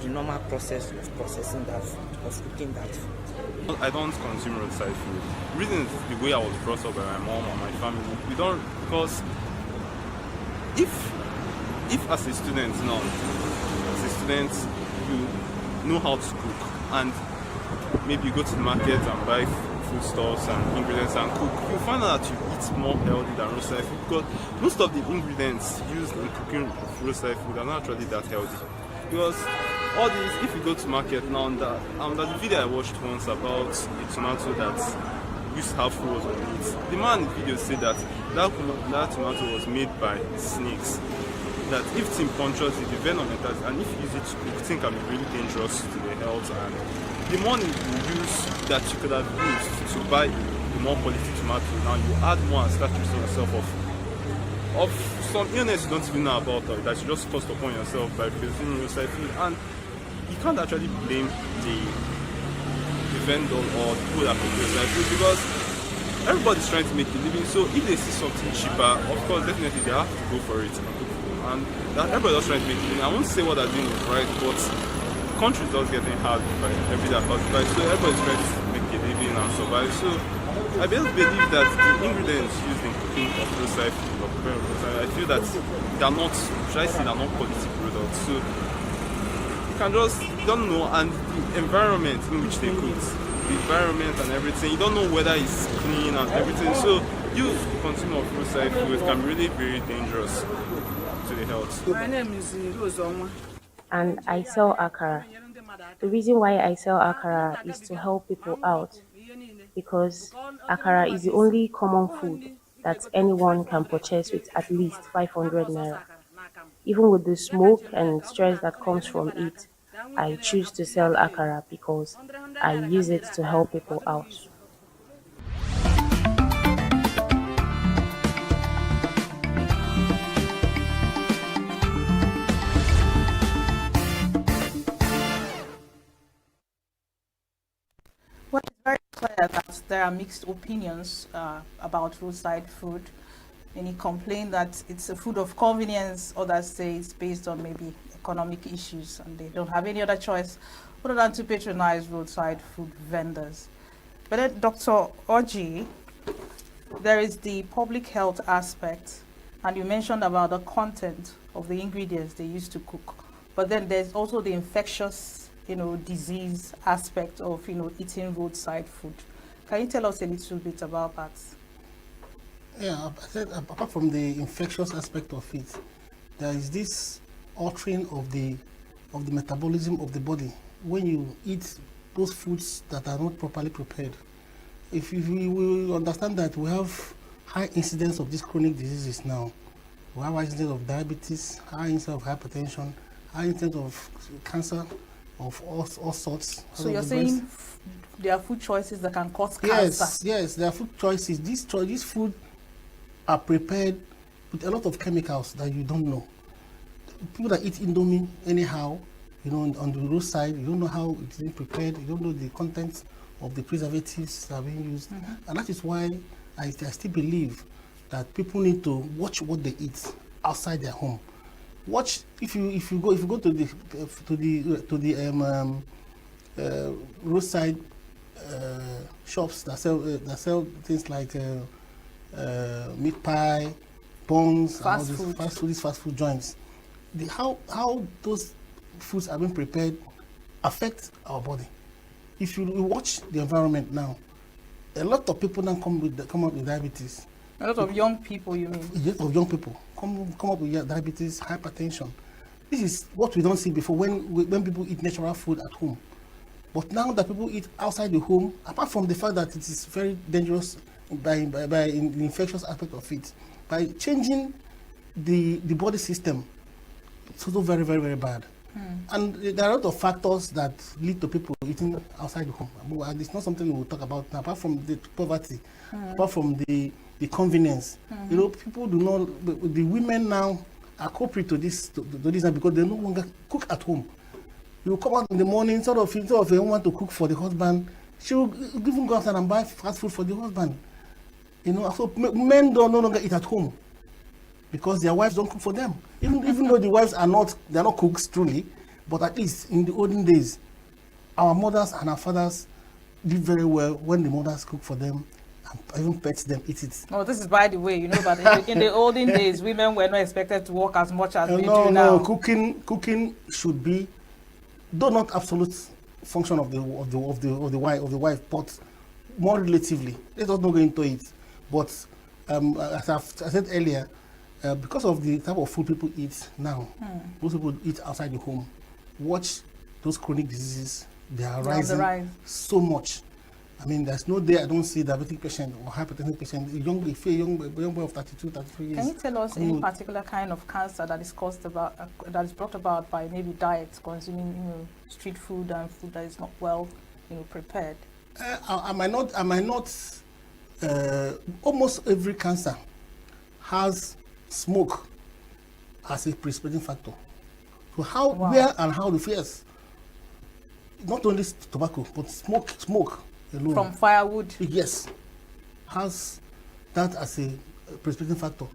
normal process of processing that food, of cooking that food. I don't consume roadside food. The reason is the way I was brought up by my mom and my family. We don't, because if as a student now, you know how to cook, and maybe you go to the market and buy foodstuffs and ingredients and cook, you'll find out that you eat more healthy than roadside food, because most of the ingredients used in cooking roadside food are not actually that healthy. Because all these, if you go to market now, there's a video I watched once about a tomato that used to have frozen on it. The man in the video said that tomato was made by snakes. That if thing punctures it, the venom enters, and if you use it to cook, thing can be really dangerous to the health. And the money you use that you could have used to buy the more quality tomato, now you add more and start using yourself of some illness you don't even know about, or that you just forced upon yourself by consuming roadside food. And you can't actually blame the vendor or the people that cook roadside food, because everybody's trying to make a living. So if they see something cheaper, of course, definitely they have to go for it and cook for them. And everybody's trying to make a living. I won't say what they're doing is right, but the country is getting hard by every day passes by. So everybody's trying to make a living and survive. So I just believe that the ingredients used in cooking of roadside food, of preparing roadside, I feel that they're not, they're not quality products. So you don't know, and the environment in which they cook, the environment and everything, you don't know whether it's clean and everything. So you consume of roadside food can be really very dangerous to the health. My name is Rose Onwa, and I sell akara. The reason why I sell akara is to help people out, because akara is the only common food that anyone can purchase with at least 500 naira. Even with the smoke and stress that comes from it, I choose to sell akara because I use it to help people out. Well, it's very clear that there are mixed opinions about roadside food. Many complain that it's a food of convenience, others say it's based on maybe economic issues and they don't have any other choice other than to patronize roadside food vendors. But then, Dr. Oji, there is the public health aspect And you mentioned about the content of the ingredients they used to cook. But then there's also the infectious, disease aspect of, eating roadside food. Can you tell us a little bit about that? Yeah, I said apart from the infectious aspect of it, there is this altering of the metabolism of the body when you eat those foods that are not properly prepared. If we will understand that we have high incidence of these chronic diseases now, we have high incidence of diabetes, high incidence of hypertension, high incidence of cancer of all sorts. So you're saying there are food choices that can cause cancer? Yes, there are food choices. These food are prepared with a lot of chemicals that you don't know. People that eat Indomie anyhow, on the roadside, you don't know how it's being prepared, you don't know the contents of the preservatives that are being used. And that is why I still believe that people need to watch what they eat outside their home. Watch if you go to the roadside shops that sell things like meat pie, buns, fast food joints. How those foods are being prepared affect our body. If you watch the environment now, a lot of people now come up with diabetes. A lot of young people, you mean? A lot of young people come up with diabetes, hypertension. This is what we don't see before when people eat natural food at home. But now that people eat outside the home, apart from the fact that it is very dangerous by the infectious aspect of it, by changing the body system, it's also very, very, very bad. And there are a lot of factors that lead to people eating outside the home. And it's not something we will talk about now, apart from the poverty, apart from the convenience. People do not, the women now are culprit to this because they no longer cook at home. You come out in the morning, instead of a woman to cook for the husband, she will even go outside and buy fast food for the husband. So men no longer eat at home because their wives don't cook for them. Even though the wives they're not cooks truly, but at least in the olden days, our mothers and our fathers did very well when the mothers cook for them and even pets them, eat it. Oh, this is by the way, but in the olden days, women were not expected to work as much as they do now. No, cooking should be, though not absolute function of the wife, but more relatively. Let us not go into it. But as I said earlier, because of the type of food people eat now, most people eat outside the home. Watch those chronic diseases; they are rising so much. I mean, there's no day I don't see a diabetic patient or hypertensive patient, a young boy of 32, 33 years. Can you tell us any particular kind of cancer that is that is brought about by maybe diet, consuming street food and food that is not well prepared? I might not. Almost every cancer has smoke as a precipitating factor. So where and how the fears? Not only tobacco, but smoke alone. From firewood? Yes, has that as a precipitating factor.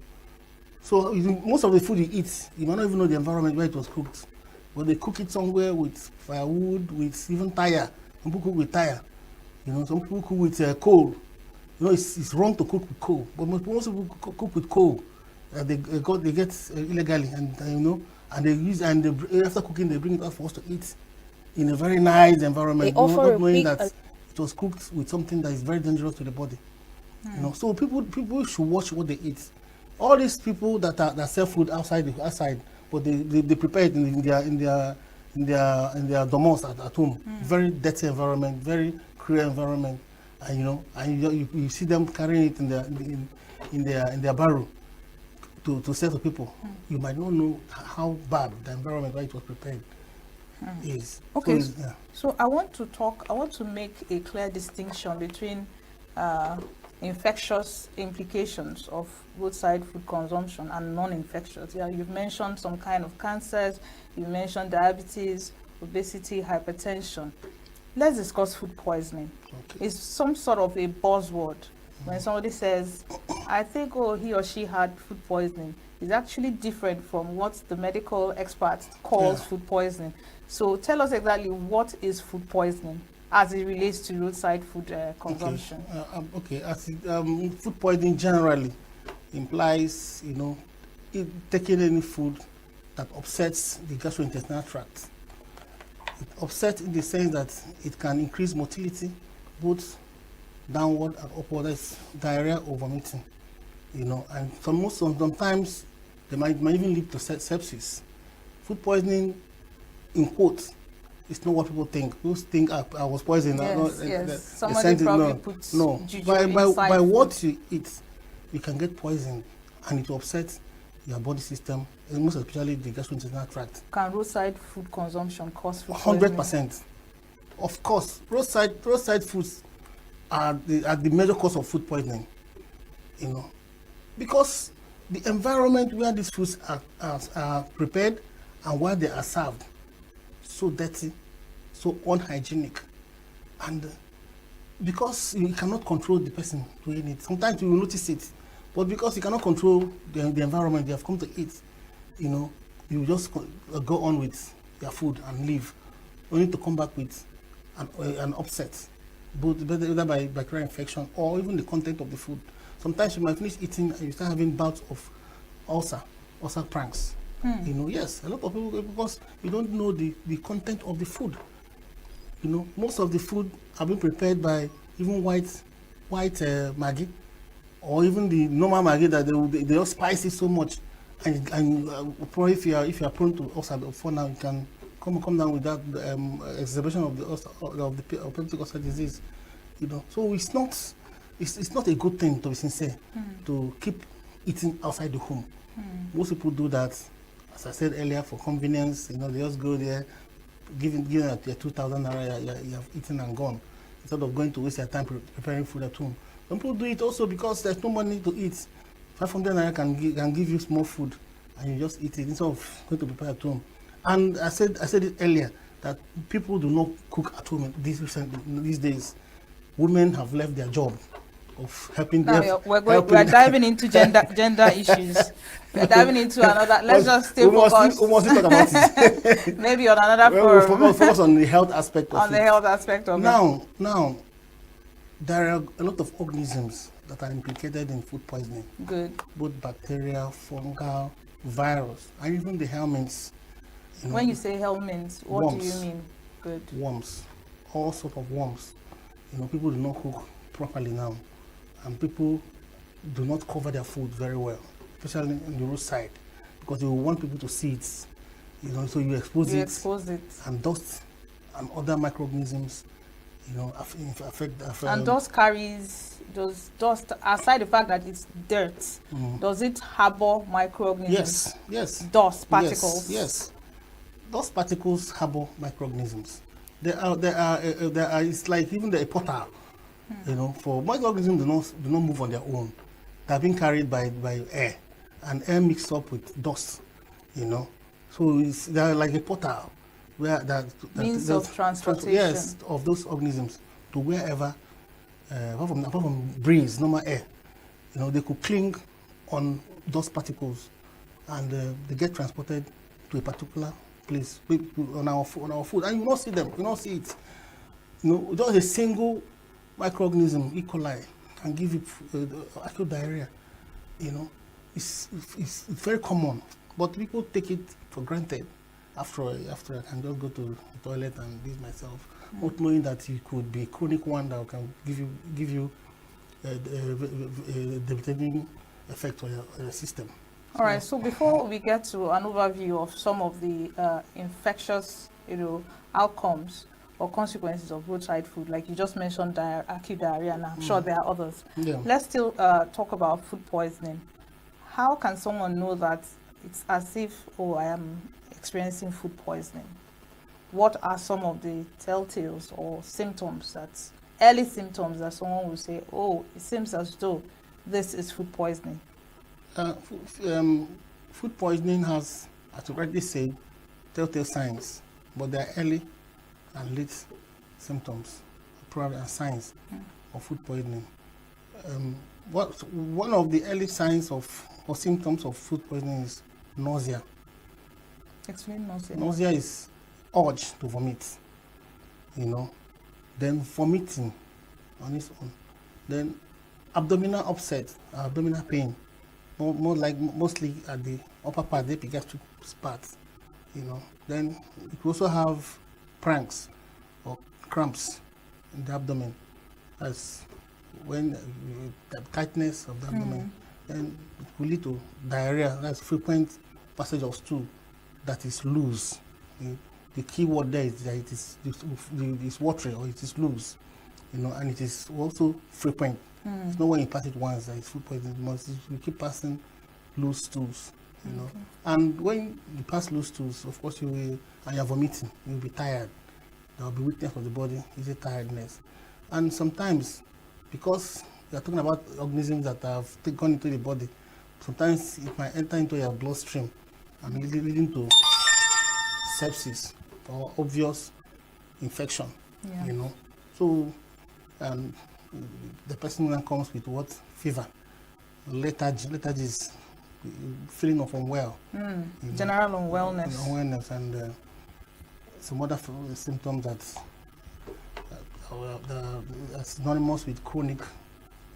So most of the food you eat, you might not even know the environment where it was cooked. But they cook it somewhere with firewood, with even tire. Some people cook with tire. Some people cook with coal. It's wrong to cook with coal, but most people cook with coal. They get illegally, and after cooking they bring it out for us to eat in a very nice environment, not knowing that it was cooked with something that is very dangerous to the body. So people should watch what they eat. All these people that sell food outside, but they prepare it in their domos at home. Very dirty environment, very cruel environment. And you see them carrying it in their barrel to sell to people. You might not know how bad the environment where it was prepared is. Okay, so I want to make a clear distinction between infectious implications of roadside food consumption and non-infectious. Yeah, you've mentioned some kind of cancers, you mentioned diabetes, obesity, hypertension. Let's discuss food poisoning. Okay. It's some sort of a buzzword. When somebody says, I think he or she had food poisoning, it's actually different from what the medical expert calls food poisoning. So tell us exactly what is food poisoning as it relates to roadside food consumption. Food poisoning generally implies, taking any food that upsets the gastrointestinal tract. It upsets in the sense that it can increase motility, both downward and upward, that's diarrhea or vomiting, and sometimes they might even lead to sepsis. Food poisoning, in quotes, it's not what people think. People think I was poisoned. Yes. Somebody probably puts juju by food. what you eat, you can get poisoned, and it will upset your body system, and most especially the gastrointestinal tract. Can roadside food consumption cause food poisoning? 100%. Of course, roadside foods are the major cause of food poisoning. Because the environment where these foods are prepared and where they are served, so dirty, so unhygienic, and because you cannot control the person doing it, sometimes you will notice it, but because you cannot control the environment you have come to eat, you just go on with your food and leave, only to come back with an upset, both either by bacterial infection or even the content of the food. Sometimes you might finish eating and you start having bouts of ulcer pranks. Yes, a lot of people, because you don't know the content of the food. Most of the food have been prepared by even white Maggi, or even the normal Maggi that they just spice it so much, and probably if you are prone to ulcer before now, you can come down with that exacerbation of the peptic ulcer disease. So it's not a good thing, to be sincere, to keep eating outside the home. Most people do that, as I said earlier, for convenience. They just go there, giving your 2,000 naira, you have eaten and gone, instead of going to waste your time preparing food at home. Some people do it also because there's no money to eat. 500 naira can give you small food, and you just eat it instead of going to prepare at home. And I said it earlier that people do not cook at home these days. Women have left their job of helping. Now we're diving into gender issues. We're diving into another. Let's just stay focused. We must talk about it. Maybe on another forum. We'll focus on the health aspect of it. On the health aspect of it. Now, there are a lot of organisms that are implicated in food poisoning. Good. Both bacteria, fungal, virus, and even the helminths. When you say helminths, what worms, do you mean? Good. Worms, all sorts of worms. People do not cook properly now, and people do not cover their food very well, especially on the roadside, because you want people to see it. So you expose it, and dust and other microorganisms, affect. And dust carries dust. Aside the fact that it's dirt, does it harbor microorganisms? Yes. Dust particles. Yes. Dust particles harbor microorganisms. There are. It's like even the portal. For microorganisms do not move on their own. They are being carried by air, and air mixed up with dust. So they are like a portal where that means of transportation. Yes, of those organisms to wherever, apart from breeze, normal air. They could cling on dust particles, and they get transported to a particular place on our food, and you not see them. You not see it. Just a single microorganism, E. coli, can give you acute diarrhea. It's very common, but people take it for granted. After I can just go to the toilet and use myself, not knowing that it could be a chronic one that can give you a debilitating effect on your system. All right. So before we get to an overview of some of the infectious, outcomes or consequences of roadside food, like you just mentioned, acute diarrhea, and I'm sure there are others. Yeah. Let's still talk about food poisoning. How can someone know that it's as if, I am experiencing food poisoning? What are some of the telltales or symptoms, early symptoms that someone will say, it seems as though this is food poisoning? Food poisoning has, as you rightly say, telltale signs, but they are early and late symptoms, probably and signs of food poisoning. One of the early signs or symptoms of food poisoning is nausea. Explain nausea. Nausea is urge to vomit, then vomiting on its own, then abdominal upset, abdominal pain, mostly at the upper part, the epigastric part, Then it will also have pranks or cramps in the abdomen. That's when the tightness of the abdomen. Then it will lead to diarrhea. That's frequent passage of stool that is loose. The key word there is that it is watery or it is loose, and it is also frequent. It's not when you pass it once that it's food poisoning. You keep passing loose stools, And when you pass loose stools, of course and you're vomiting, you'll be tired. There will be weakness of the body, easy tiredness. And sometimes, because you're talking about organisms that have gone into the body, sometimes it might enter into your bloodstream and leading to sepsis or obvious infection, So the person then comes with what? Fever, lethargy is feeling of unwell. General unwellness. And some other symptoms that's synonymous with chronic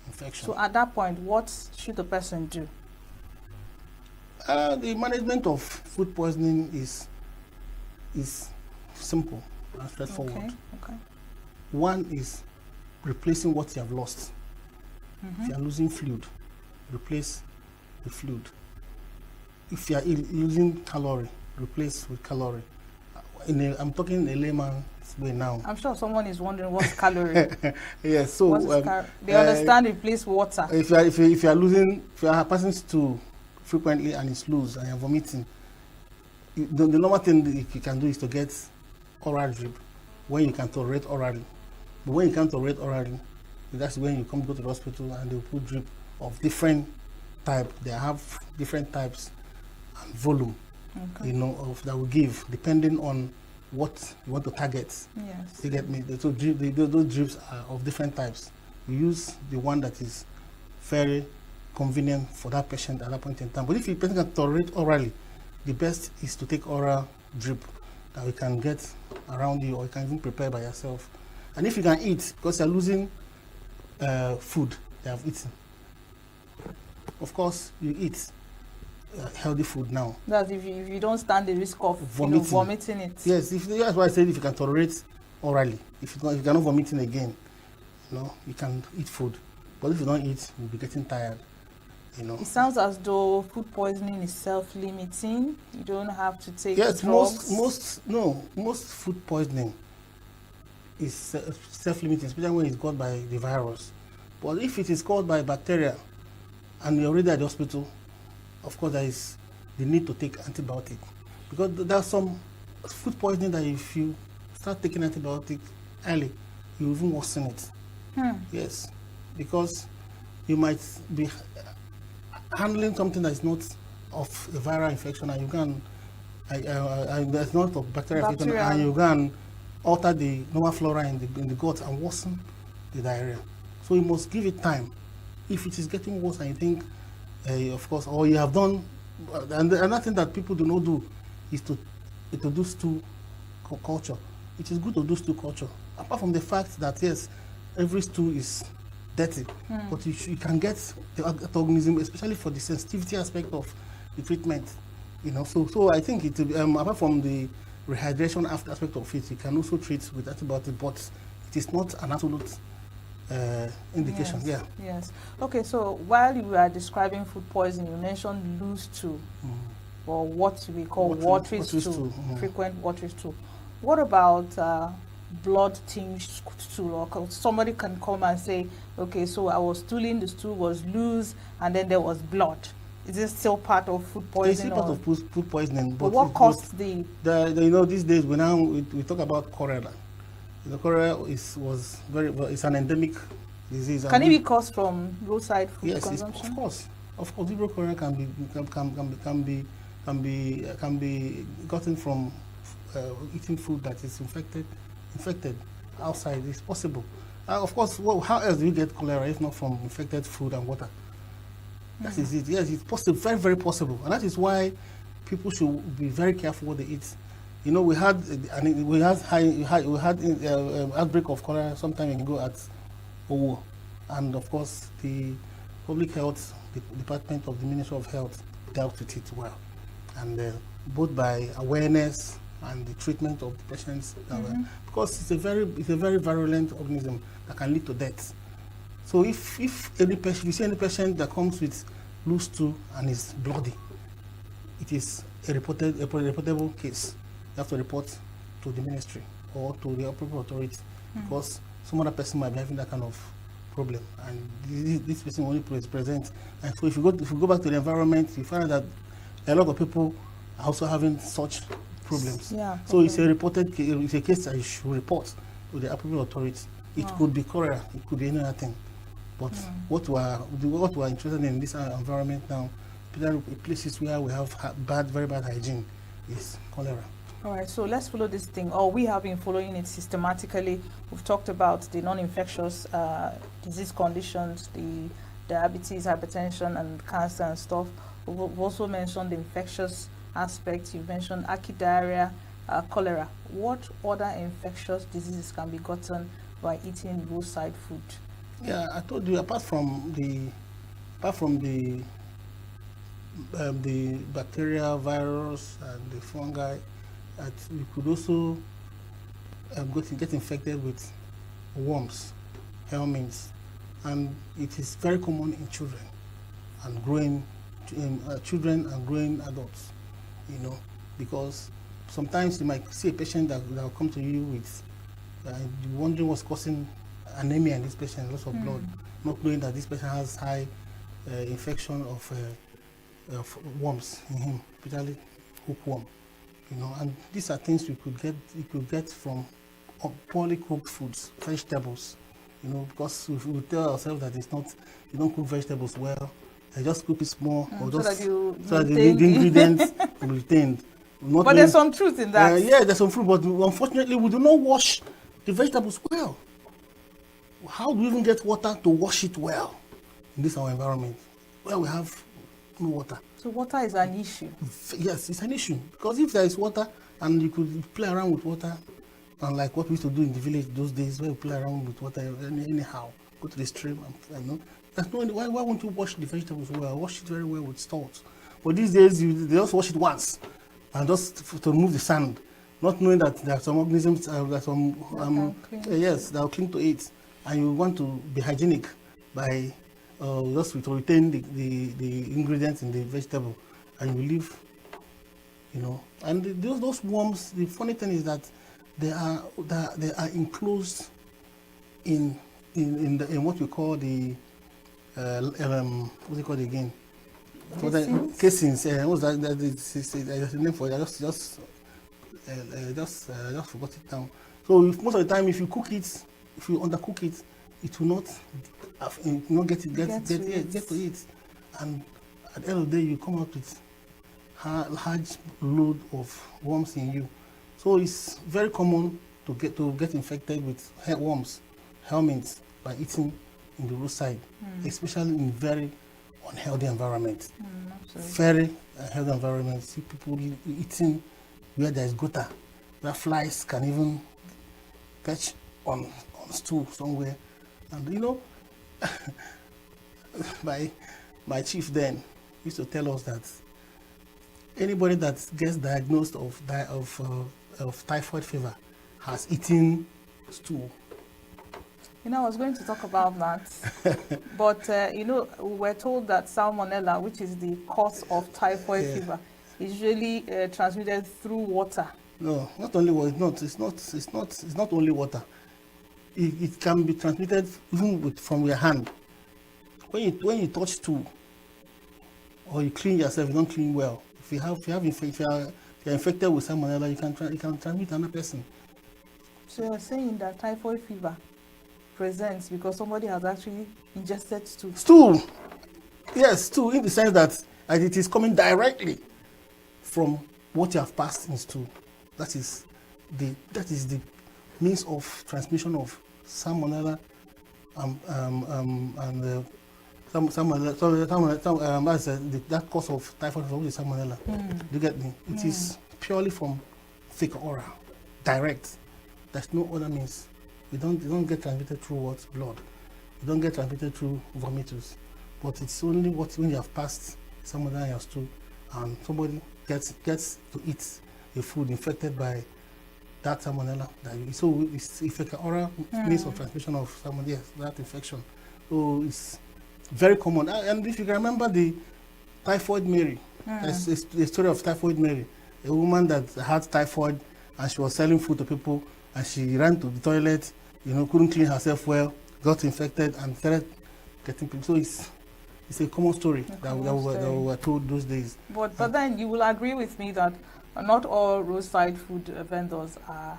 infection. So at that point, what should the person do? The management of food poisoning is simple and straightforward. Okay. One is replacing what you have lost. If you are losing fluid, replace the fluid. If you are losing calorie, replace with calorie. I'm talking in a layman's way now. I'm sure someone is wondering what's calorie. Yes, so they understand replace water. If you are passing stool frequently and it's loose and you're vomiting, the normal thing you can do is to get oral drip when you can tolerate orally. But when you can't tolerate orally, that's when you go to the hospital and they'll put drip of different type. They have different types and volume, that will give depending on what you want to target. Yes. You get me? So those drips are of different types. You use the one that is very convenient for that patient at that point in time. But if the patient can tolerate orally, the best is to take oral drip that we can get around you, or you can even prepare by yourself. And if you can eat, because you're losing food you have eaten, of course you eat healthy food now. That's if you don't stand the risk of vomiting it. Yes, that's why I said if you can tolerate orally, if you're not vomiting again, you can eat food. But if you don't eat, you'll be getting tired. It sounds as though food poisoning is self-limiting. You don't have to take drugs. Most food poisoning is self-limiting, especially when it's caused by the virus. But if it is caused by bacteria and you're already at the hospital, of course there is the need to take antibiotic. Because there's some food poisoning that if you start taking antibiotic early, you even worsen it. Yes, because you might be handling something that is not of a viral infection, and you can, there's not of bacterial infection, and you can alter the normal flora in the gut and worsen the diarrhea. So you must give it time. If it is getting worse and you think, of course, or you have done, and another thing that people do not do is to do stool culture. It is good to do stool culture. Apart from the fact that yes, every stool is dirty, but you can get the organism, especially for the sensitivity aspect of the treatment. So I think it apart from the rehydration aspect of it, you can also treat with antibiotic, but it is not an absolute indication. Yes. Okay, so while you were describing food poisoning, you mentioned loose stool, or what we call watery stool, frequent watery stool. What about blood tinged stool? Or somebody can come and say, okay, so I was stooling, the stool was loose, and then there was blood. Is this still part of food poisoning? It's still part of food poisoning. But what caused the these days we talk about cholera. The cholera is an endemic disease. Can it be caused from roadside food consumption? Yes, of course. Vibrio cholera can be gotten from eating food that is infected outside. It's possible. Of course, how else do you get cholera if not from infected food and water? That is it. Yes, it's possible, very, very possible, and that is why people should be very careful what they eat. We had outbreak of cholera some time ago at Owo, and of course the public health department of the Ministry of Health dealt with it well, and both by awareness and the treatment of the patients, because it's a very virulent organism that can lead to death. So if any patient, you see any patient that comes with loose stool and is bloody, it is a reportable case. You have to report to the ministry or to the appropriate authority, because some other person might be having that kind of problem, and this person only present. And so if you go back to the environment, you find that a lot of people are also having such problems. Yeah, so it's a case that you should report to the appropriate authority. It could be cholera, it could be any other thing. But what we are interested in this environment now, places where we have very bad hygiene, is cholera. All right, so let's follow this thing. We have been following it systematically. We've talked about the non-infectious disease conditions, the diabetes, hypertension, and cancer and stuff. We've also mentioned the infectious aspects. You've mentioned acute diarrhea, cholera. What other infectious diseases can be gotten by eating roadside food? Yeah, I told you, apart from the bacteria, virus, and the fungi, that you could also get infected with worms, helminths, and it is very common in children and growing adults. You know, because sometimes you might see a patient that will come to you with wondering what's causing anemia in this patient, loss of blood, not knowing that this patient has high infection of worms in him, particularly hookworm. You know, and these are things you could get from poorly cooked foods, vegetables. You know, because we tell ourselves that you don't cook vegetables well. They just cook it small, or so just that the ingredients will be retained. But there's some truth in that. Yeah, there's some truth, but unfortunately, we do not wash the vegetables well. How do we even get water to wash it well in this our environment where we have no water? So water is an issue. Yes, it's an issue, because if there is water and you could play around with water, unlike what we used to do in the village those days, where we play around with water anyhow, go to the stream and you know. There's no, why won't you wash the vegetables well? Wash it very well with salt. But these days, they just wash it once, and just to remove the sand, not knowing that there are some organisms, that are clean to eat, and you want to be hygienic by just to retain the ingredients in the vegetable, and you leave, you know. And those worms, the funny thing is that they are enclosed in what we call the what's it called again? Casings. What's that? There's a name for it. I just forgot it now. So most of the time, if you cook it, if you undercook it, it will not get to it, and at the end of the day, you come out with large load of worms in you. So it's very common to get infected with worms, helminths, by eating in the roadside, especially in very unhealthy environments. Very unhealthy environments. See people eating where there is gutter, where flies can even perch on stool somewhere. And you know, my chief then used to tell us that anybody that gets diagnosed of typhoid fever has eaten stool. You know, I was going to talk about that, but you know, we're told that salmonella, which is the cause of typhoid fever, is usually transmitted through water. No, not only water. It's not only water. It can be transmitted even from your hand. When you touch stool, or you clean yourself, you don't clean well. If you're infected with salmonella, you can transmit another person. So you're saying that typhoid fever presents because somebody has actually ingested stool? Stool! Yes, stool, in the sense that it is coming directly from what you have passed in stool. That is the means of transmission of salmonella that cause of typhoid fever is salmonella. You get me? It is purely from fecal oral, direct. There's no other means. You don't get transmitted through what? Blood. You don't get transmitted through vomitus. but it's only when you have passed someone in your stool and somebody gets to eat a food infected by that salmonella. So it's like an oral means of transmission of salmonella, yes, that infection. So it's very common. And if you can remember the typhoid Mary, there's the story of typhoid Mary, a woman that had typhoid and she was selling food to people and she ran to the toilet, couldn't clean herself well, got infected and started getting people. So it's a common story that we were told those days. But then you will agree with me that not all roadside food vendors are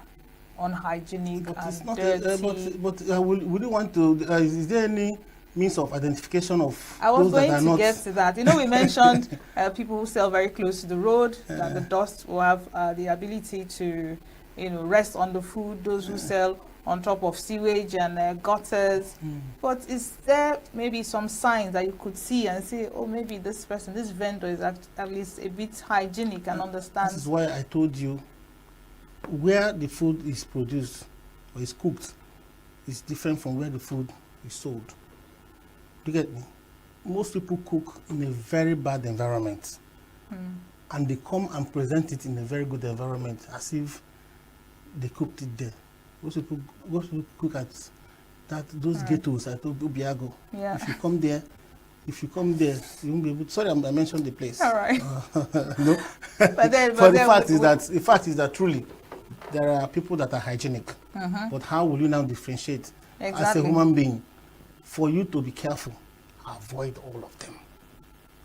unhygienic and dirty. Would you want to? Is there any means of identification of I was those that are going to not? get to that. We mentioned people who sell very close to the road, that the dust will have the ability to, rest on the food. Those who sell on top of sewage and gutters. But is there maybe some signs that you could see and say, oh, maybe this vendor is at least a bit hygienic and understands? This is why I told you where the food is produced or is cooked is different from where the food is sold. Do you get me? Most people cook in a very bad environment and they come and present it in a very good environment as if they cooked it there. Most people cook at those ghettos at Obiago. Yeah. If you come there, you won't be able to. Sorry, I mentioned the place. All right. No. The fact is that truly there are people that are hygienic. But how will you now differentiate as a human being? For you to be careful, avoid all of them.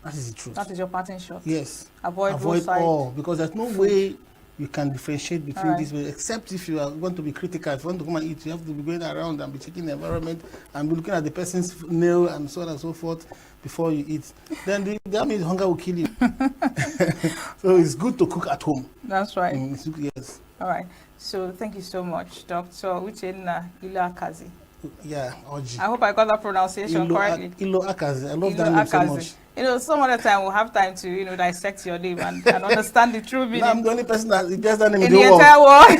That is the truth. That is your parting shot. Yes. Avoid all, because there's no way you can differentiate between these ways, except if you are going to be critical. If you want to come and eat, you have to be going around and be checking the environment and be looking at the person's nail and so on and so forth before you eat. Then that means hunger will kill you. So it's good to cook at home. That's right. Yes. All right. So thank you so much, Dr. Uchenna Iloakazi. Yeah, Oji. I hope I got that pronunciation correctly. Iloakazi. I love that name so much. Some other time we'll have time to, dissect your name and understand the true meaning. No, I'm the only person that gets that name in the entire world.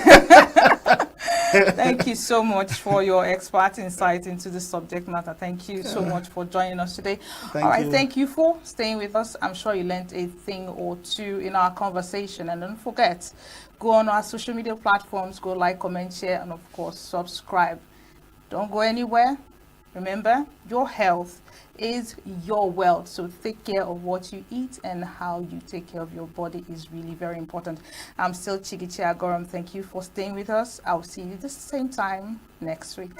Thank you so much for your expert insight into the subject matter. Thank you so much for joining us today. Thank you for staying with us. I'm sure you learned a thing or two in our conversation. And don't forget, go on our social media platforms, go like, comment, share, and of course, subscribe. Don't go anywhere. Remember, your health is your wealth. So take care of what you eat, and how you take care of your body is really very important. I'm still Chigichi Agoram. Thank you for staying with us. I'll see you the same time next week.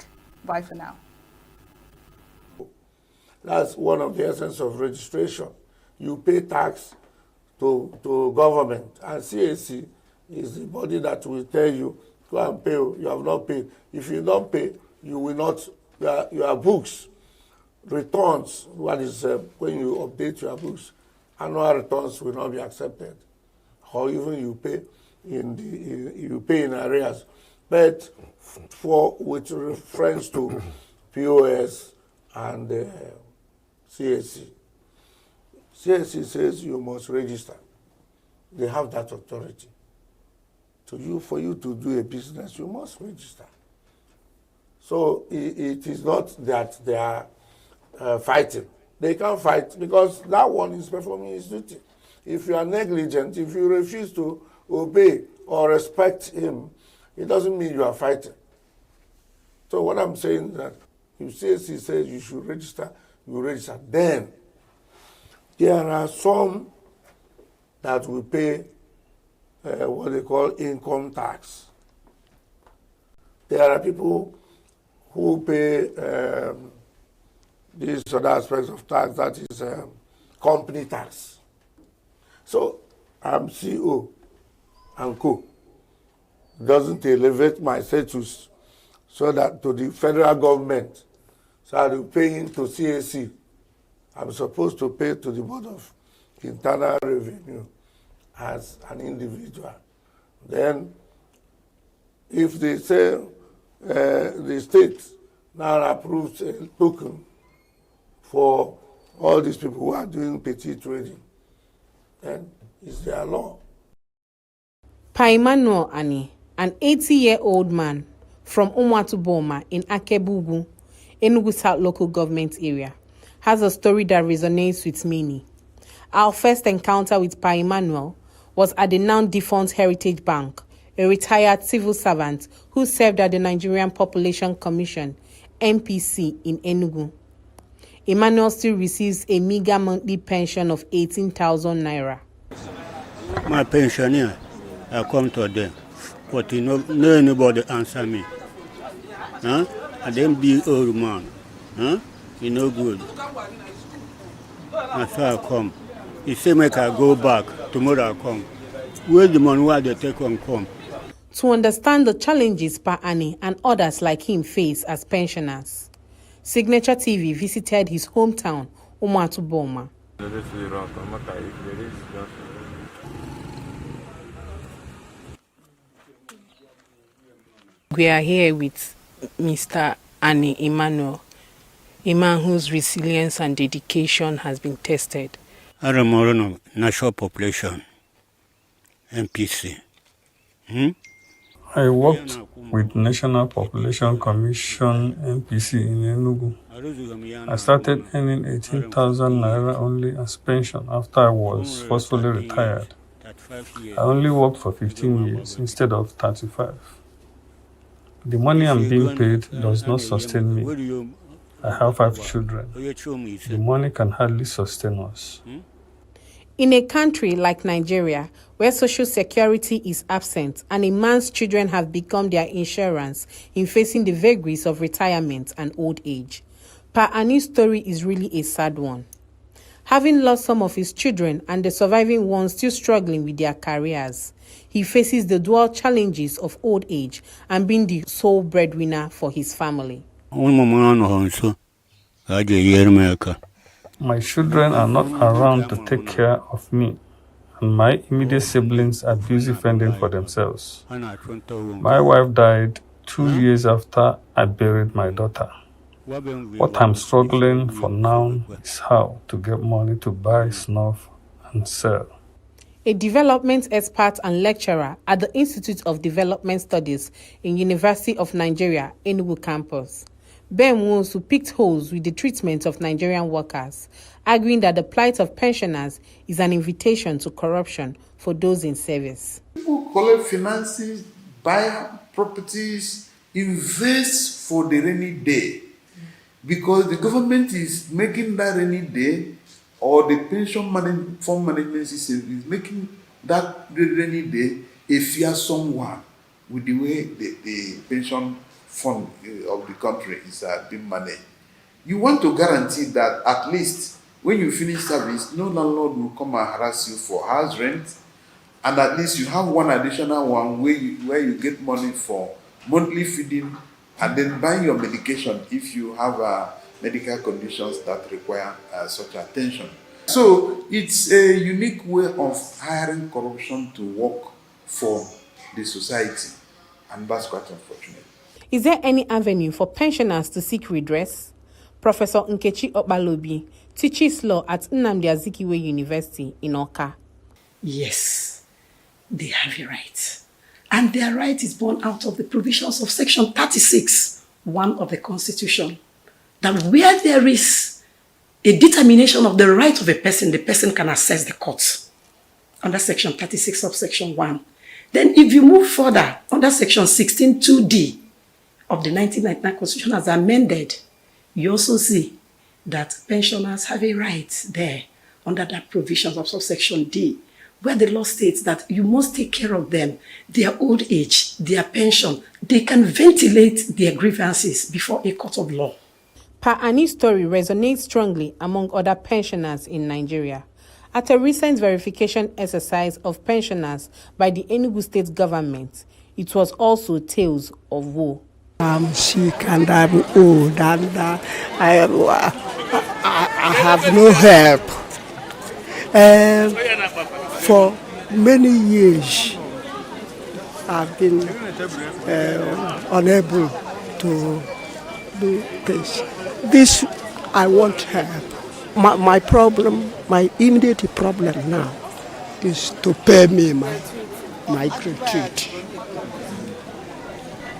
Bye for now. That's one of the essence of registration. You pay tax to government, and CAC is the body that will tell you, go and pay. You have not paid. If you don't pay, you will not, your books, returns, what is when you update your books, annual returns will not be accepted, or even you pay in arrears. But with reference to POS and CAC, CAC says you must register. They have that authority. For you to do a business, you must register. So it is not that they are fighting. They can't fight because that one is performing his duty. If you are negligent, if you refuse to obey or respect him, it doesn't mean you are fighting. So what I'm saying is that if CAC says you should register, you register. Then there are some that will pay what they call income tax. There are people who pay these other aspects of tax, that is company tax. So I'm CEO and co. Doesn't elevate my status so that to the federal government, so I'll be paying to CAC. I'm supposed to pay to the Board of Internal Revenue as an individual. Then if they say the state now approves a token for all these people who are doing petty trading, then it's their law. Paimano Ani, an 80-year-old man from Umwatu Boma in Akebugu, Enugu South local government area, has a story that resonates with many. Our first encounter with Pa Emmanuel was at the now defunct Heritage Bank, a retired civil servant who served at the Nigerian Population Commission, NPC, in ENUGU. Emmanuel still receives a meager monthly pension of 18,000 naira. My pensioner, I come to them, but no anybody answer me. Huh? I then be old man. Huh? You no good. That's why I come. He say make I go back. Tomorrow I come. Where the money where they take on come? To understand the challenges Pa Ani and others like him face as pensioners, Signaturetv visited his hometown, Umatu Boma. We are here with Mr. Ani Emmanuel, a man whose resilience and dedication has been tested. Aramorono, National Population, NPC. I worked with National Population Commission NPC in ENUGU. I started earning 18,000 naira only as pension after I was forcefully retired. I only worked for 15 years instead of 35. The money I'm being paid does not sustain me. I have 5 children. The money can hardly sustain us. In a country like Nigeria, where social security is absent and a man's children have become their insurance in facing the vagaries of retirement and old age, Pa Ani's story is really a sad one. Having lost some of his children and the surviving ones still struggling with their careers, he faces the dual challenges of old age and being the sole breadwinner for his family. My children are not around to take care of me, and my immediate siblings are busy fending for themselves. My wife died 2 years after I buried my daughter. What I'm struggling for now is how to get money to buy snuff and sell. A development expert and lecturer at the Institute of Development Studies in University of Nigeria, ENUGU campus, Ben Wonsu picked holes with the treatment of Nigerian workers, arguing that the plight of pensioners is an invitation to corruption for those in service. People collect finances, buy properties, invest for the rainy day, because the government is making that rainy day, or the pension fund management system is making that rainy day a fearsome one with the way the pension fund of the country is being managed. You want to guarantee that at least when you finish service, no landlord will come and harass you for house rent, and at least you have one additional one where you get money for monthly feeding and then buying your medication if you have medical conditions that require such attention. So it's a unique way of hiring corruption to work for the society, and that's quite unfortunate. Is there any avenue for pensioners to seek redress? Professor Nkechi Okpalobi teaches law at Nnamdi Azikiwe University in Awka. Yes, they have a right. And their right is born out of the provisions of Section 36, 1 of the Constitution, that where there is a determination of the right of a person, the person can access the courts under Section 36 of Section 1. Then if you move further, under Section 16(2)(d) of the 1999 Constitution as amended, you also see that pensioners have a right there under that provisions of subsection D, where the law states that you must take care of them, their old age, their pension. They can ventilate their grievances before a court of law. Pa Ani's story resonates strongly among other pensioners in Nigeria. At a recent verification exercise of pensioners by the ENUGU state government, it was also tales of woe. I'm sick and I'm old and I have no help. For many years, I've been unable to do this. This, I want help. My problem, my immediate problem now is to pay me my gratuity.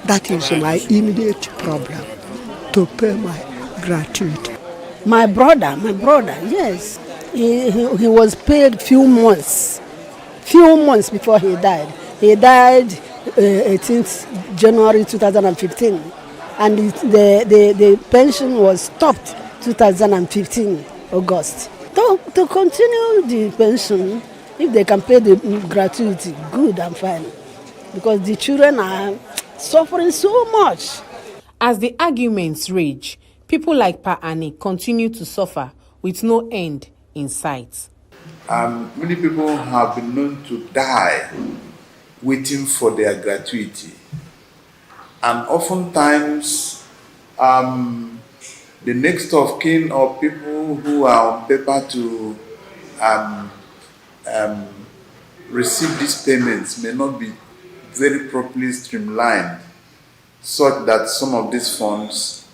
That is my immediate problem, to pay my gratuity. My brother, yes. He was paid few months before he died. He died 18th January 2015, and the pension was stopped 2015 August. To continue the pension, if they can pay the gratuity, good and fine, because the children are suffering so much. As the arguments rage, people like Pa Annie continue to suffer with no end in sight. Many people have been known to die waiting for their gratuity. And oftentimes, the next of kin or people who are on paper to receive these payments may not be very properly streamlined, such that some of these funds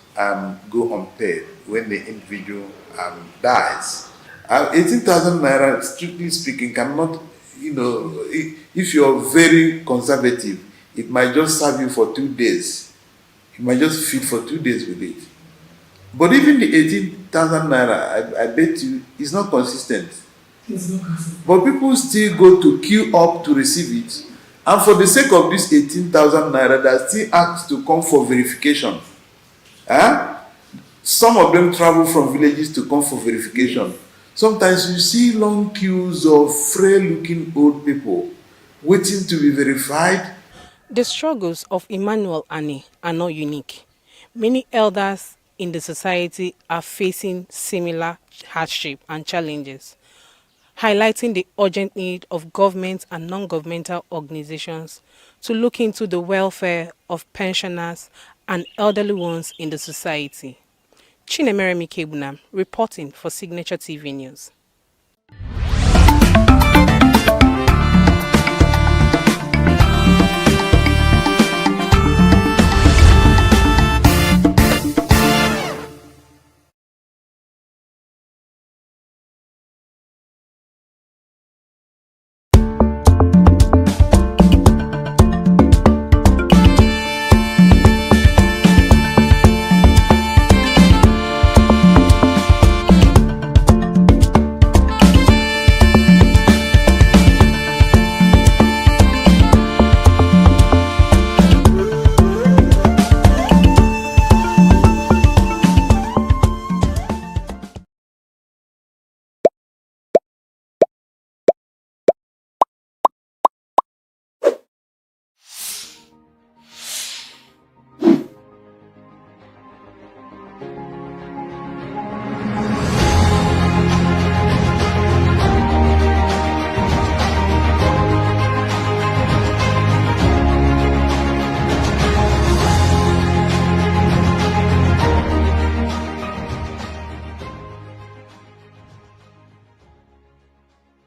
go unpaid when the individual dies. 18,000 naira, strictly speaking, cannot, if you're very conservative, it might just serve you for 2 days. You might just feed for 2 days with it. But even the 18,000 naira, I bet you, is not consistent. But people still go to queue up to receive it. And for the sake of this 18,000 naira, they still asked to come for verification. Some of them travel from villages to come for verification. Sometimes you see long queues of frail-looking old people waiting to be verified. The struggles of Emmanuel Annie are not unique. Many elders in the society are facing similar hardship and challenges, highlighting the urgent need of government and non-governmental organizations to look into the welfare of pensioners and elderly ones in the society. Chinemeremi Kebunam, reporting for Signature TV News.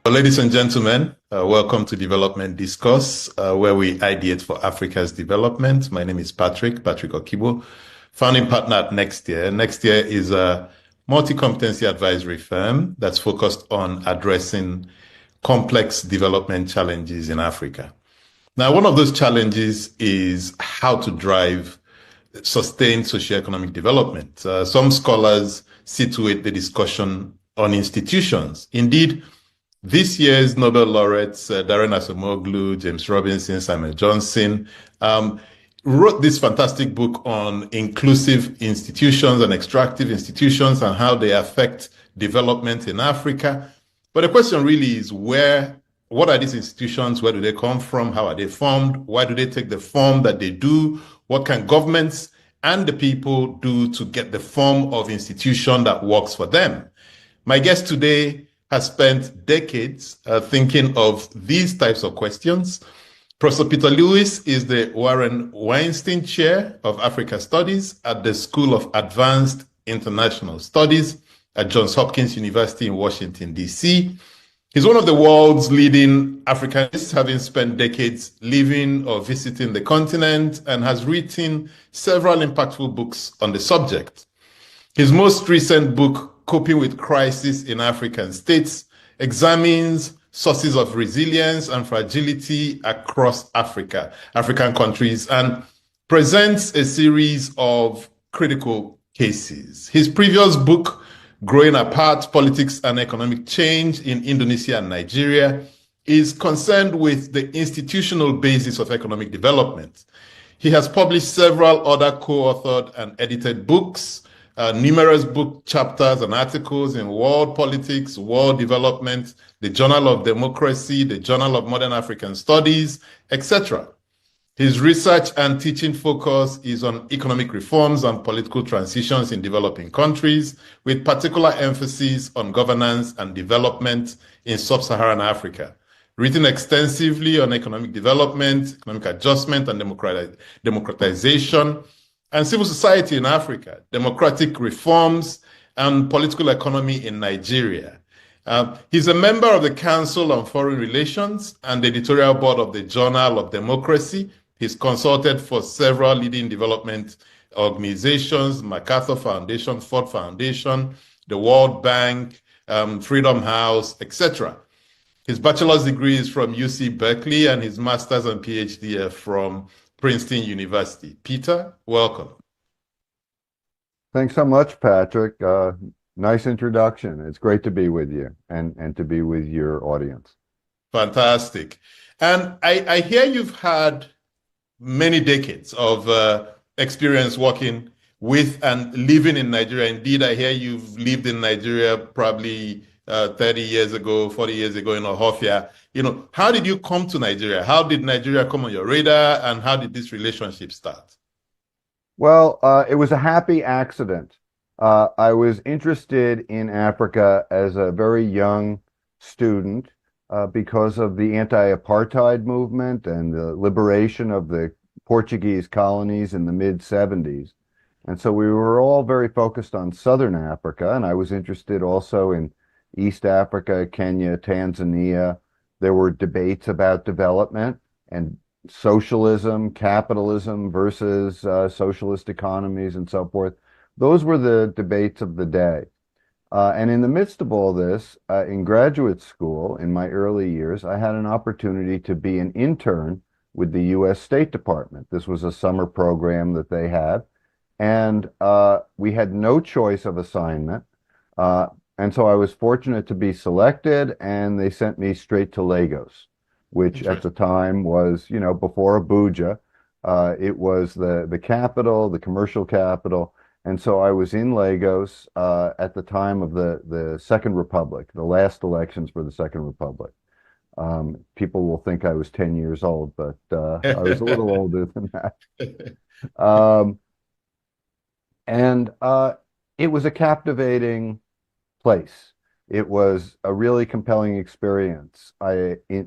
Ladies and gentlemen, welcome to Development Discourse, where we ideate for Africa's development. My name is Patrick Okibo, founding partner at Next Year. Next Year is a multi-competency advisory firm that's focused on addressing complex development challenges in Africa. Now, one of those challenges is how to drive sustained socioeconomic development. Some scholars situate the discussion on institutions. Indeed, this year's Nobel laureates, Darren Acemoglu, James Robinson, Samuel Johnson, wrote this fantastic book on inclusive institutions and extractive institutions and how they affect development in Africa. But the question really is what are these institutions? Where do they come from? How are they formed? Why do they take the form that they do? What can governments and the people do to get the form of institution that works for them? My guest today has spent decades thinking of these types of questions. Professor Peter Lewis is the Warren Weinstein Chair of Africa Studies at the School of Advanced International Studies at Johns Hopkins University in Washington, D.C. He's one of the world's leading Africanists, having spent decades living or visiting the continent, and has written several impactful books on the subject. His most recent book, Coping with Crisis in African States, examines sources of resilience and fragility across African countries, and presents a series of critical cases. His previous book, Growing Apart, Politics and Economic Change in Indonesia and Nigeria, is concerned with the institutional basis of economic development. He has published several other co-authored and edited books, numerous book chapters and articles in World Politics, World Development, the Journal of Democracy, the Journal of Modern African Studies, etc. His research and teaching focus is on economic reforms and political transitions in developing countries, with particular emphasis on governance and development in sub-Saharan Africa. Written extensively on economic development, economic adjustment and democratization, and civil society in Africa, democratic reforms, and political economy in Nigeria. He's a member of the Council on Foreign Relations and the editorial board of the Journal of Democracy. He's consulted for several leading development organizations, MacArthur Foundation, Ford Foundation, the World Bank, Freedom House, etc. His bachelor's degree is from UC Berkeley and his master's and PhD from Princeton University. Peter, welcome. Thanks so much, Patrick. Nice introduction. It's great to be with you and to be with your audience. Fantastic. And I hear you've had many decades of experience working with and living in Nigeria. Indeed, I hear you've lived in Nigeria probably 30 years ago, 40 years ago in Ohofia. You know, how did you come to Nigeria? How did Nigeria come on your radar, and how did this relationship start? Well, it was a happy accident. I was interested in Africa as a very young student because of the anti-apartheid movement and the liberation of the Portuguese colonies in the mid-70s. And so we were all very focused on Southern Africa, and I was interested also in East Africa, Kenya, Tanzania. There were debates about development and socialism, capitalism versus socialist economies and so forth. Those were the debates of the day. And in the midst of all this, in graduate school, in my early years, I had an opportunity to be an intern with the U.S. State Department. This was a summer program that they had. And we had no choice of assignment. And so I was fortunate to be selected, and they sent me straight to Lagos, which at the time was, you know, before Abuja. It was the capital, the commercial capital. And so I was in Lagos at the time of the Second Republic, the last elections for the Second Republic. People will think I was 10 years old, but I was a little older than that. And it was a captivating place. It was a really compelling experience.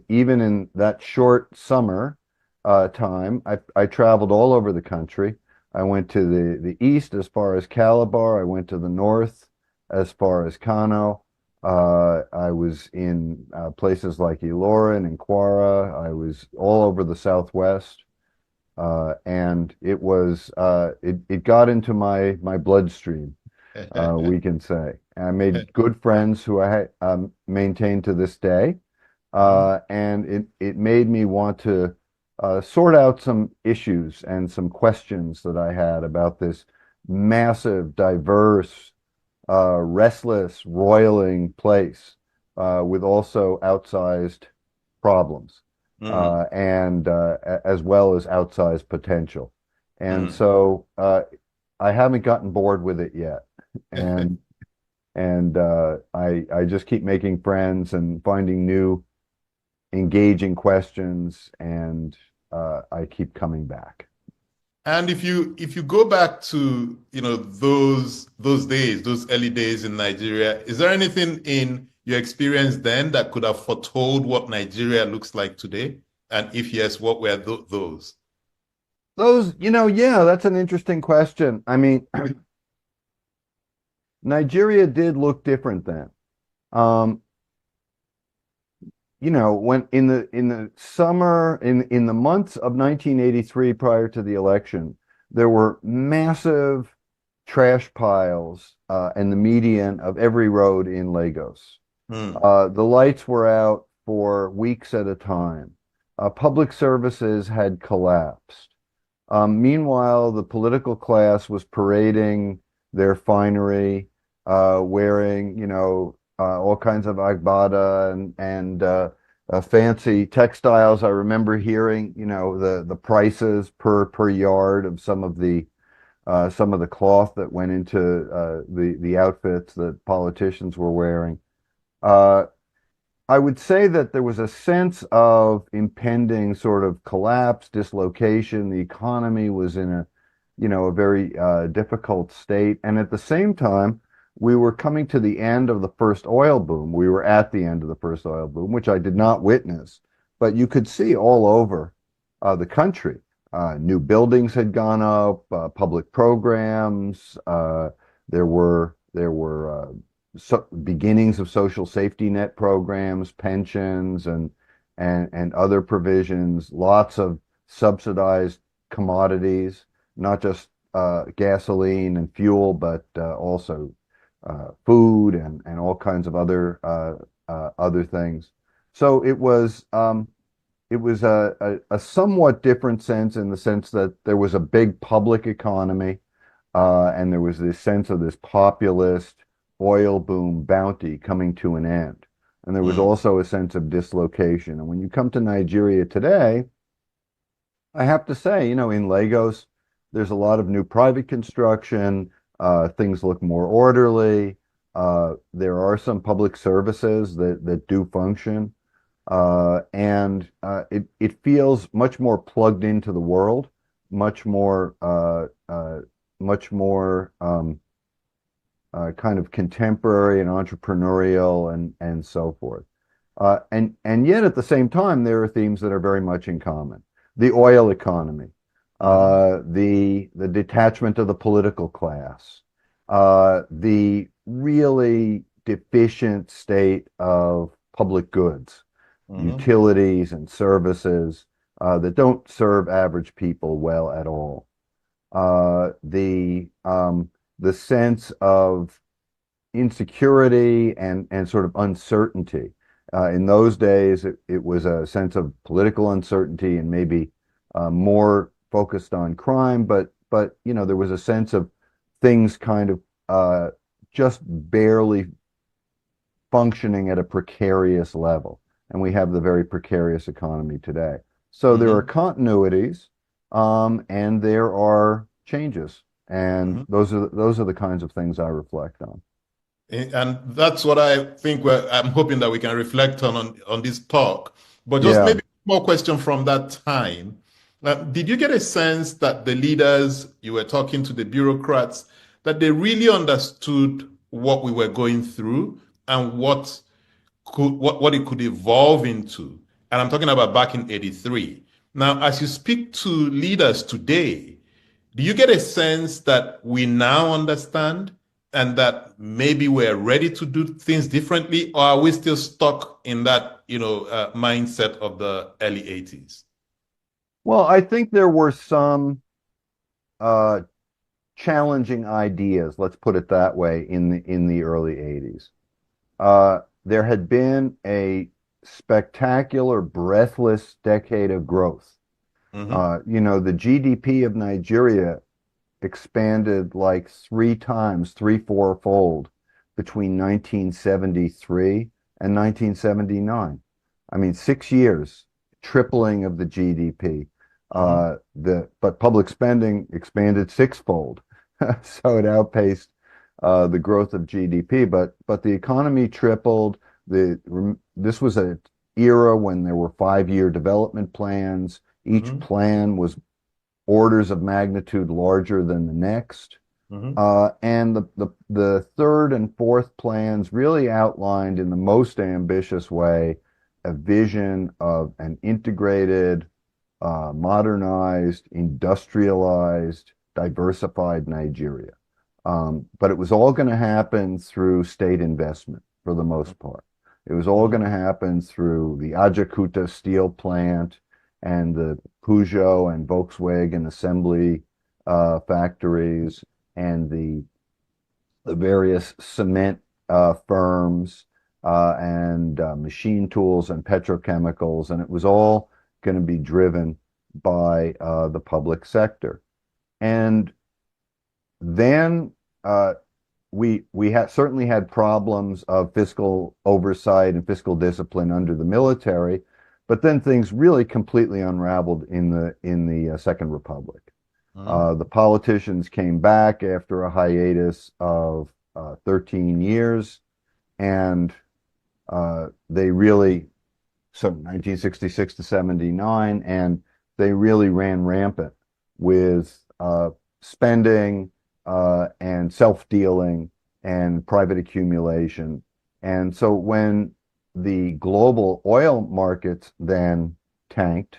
Even in that short summer time, I traveled all over the country. I went to the east as far as Calabar. I went to the north as far as Kano. I was in places like Ilorin and Kwara. I was all over the southwest. And it was it got into my bloodstream, we can say. And I made good friends who I maintain to this day, and it made me want to sort out some issues and some questions that I had about this massive, diverse, restless, roiling place with also outsized problems. And as well as outsized potential. And so I haven't gotten bored with it yet. And I just keep making friends and finding new engaging questions, and I keep coming back. And if you go back to, you know, those days, those early days in Nigeria, is there anything in your experience then that could have foretold what Nigeria looks like today? And if yes, what were those? Those, you know, yeah, that's an interesting question. I mean, Nigeria did look different then. You know, when in the summer, in the months of 1983 prior to the election, there were massive trash piles in the median of every road in Lagos. The lights were out for weeks at a time. Public services had collapsed. Meanwhile, the political class was parading their finery. wearing, all kinds of agbada and fancy textiles. I remember hearing, the prices per yard of some of the cloth that went into the outfits that politicians were wearing. I would say that there was a sense of impending sort of collapse, dislocation. The economy was in a very difficult state. And at the same time, we were coming to the end of the first oil boom. We were at the end of the first oil boom, which I did not witness, but you could see all over the country. New buildings had gone up, public programs. There were beginnings of social safety net programs, pensions, and other provisions. Lots of subsidized commodities, not just gasoline and fuel, but also food and all kinds of other things. So it was a somewhat different sense, in the sense that there was a big public economy, and there was this sense of this populist oil boom bounty coming to an end. And there was also a sense of dislocation. And when you come to Nigeria today, I have to say, in Lagos, there's a lot of new private construction. Things look more orderly. There are some public services that do function. And it feels much more plugged into the world, much more kind of contemporary and entrepreneurial and so forth. And yet at the same time, there are themes that are very much in common. The oil economy, the detachment of the political class, the really deficient state of public goods, utilities and services that don't serve average people well at all. The sense of insecurity and sort of uncertainty. In those days, it was a sense of political uncertainty and maybe more focused on crime, but there was a sense of things kind of just barely functioning at a precarious level. And we have the very precarious economy today. So there are continuities, and there are changes. And those are the kinds of things I reflect on. And that's what I think I'm hoping that we can reflect on this talk. But just maybe more question from that time. Did you get a sense that the leaders, you were talking to the bureaucrats, that they really understood what we were going through and what it could evolve into? And I'm talking about back in '83. Now, as you speak to leaders today, do you get a sense that we now understand and that maybe we're ready to do things differently, or are we still stuck in that, mindset of the early '80s? Well, I think there were some challenging ideas, let's put it that way, in the early '80s. There had been a spectacular, breathless decade of growth. The GDP of Nigeria expanded like four-fold between 1973 and 1979. I mean, 6 years, tripling of the GDP. But public spending expanded sixfold, so it outpaced the growth of GDP. But the economy tripled. This was an era when there were 5-year development plans. Each plan was orders of magnitude larger than the next. And the third and fourth plans really outlined in the most ambitious way a vision of an integrated, modernized, industrialized, diversified Nigeria. But it was all going to happen through state investment for the most part. It was all going to happen through the Ajaokuta steel plant and the Peugeot and Volkswagen assembly factories and the various cement firms and machine tools and petrochemicals, and it was all going to be driven by the public sector. And then we certainly had problems of fiscal oversight and fiscal discipline under the military, but then things really completely unraveled in the Second Republic. The politicians came back after a hiatus of 13 years, and they really, so 1966 to 79, and they really ran rampant with spending and self-dealing and private accumulation. And so when the global oil markets then tanked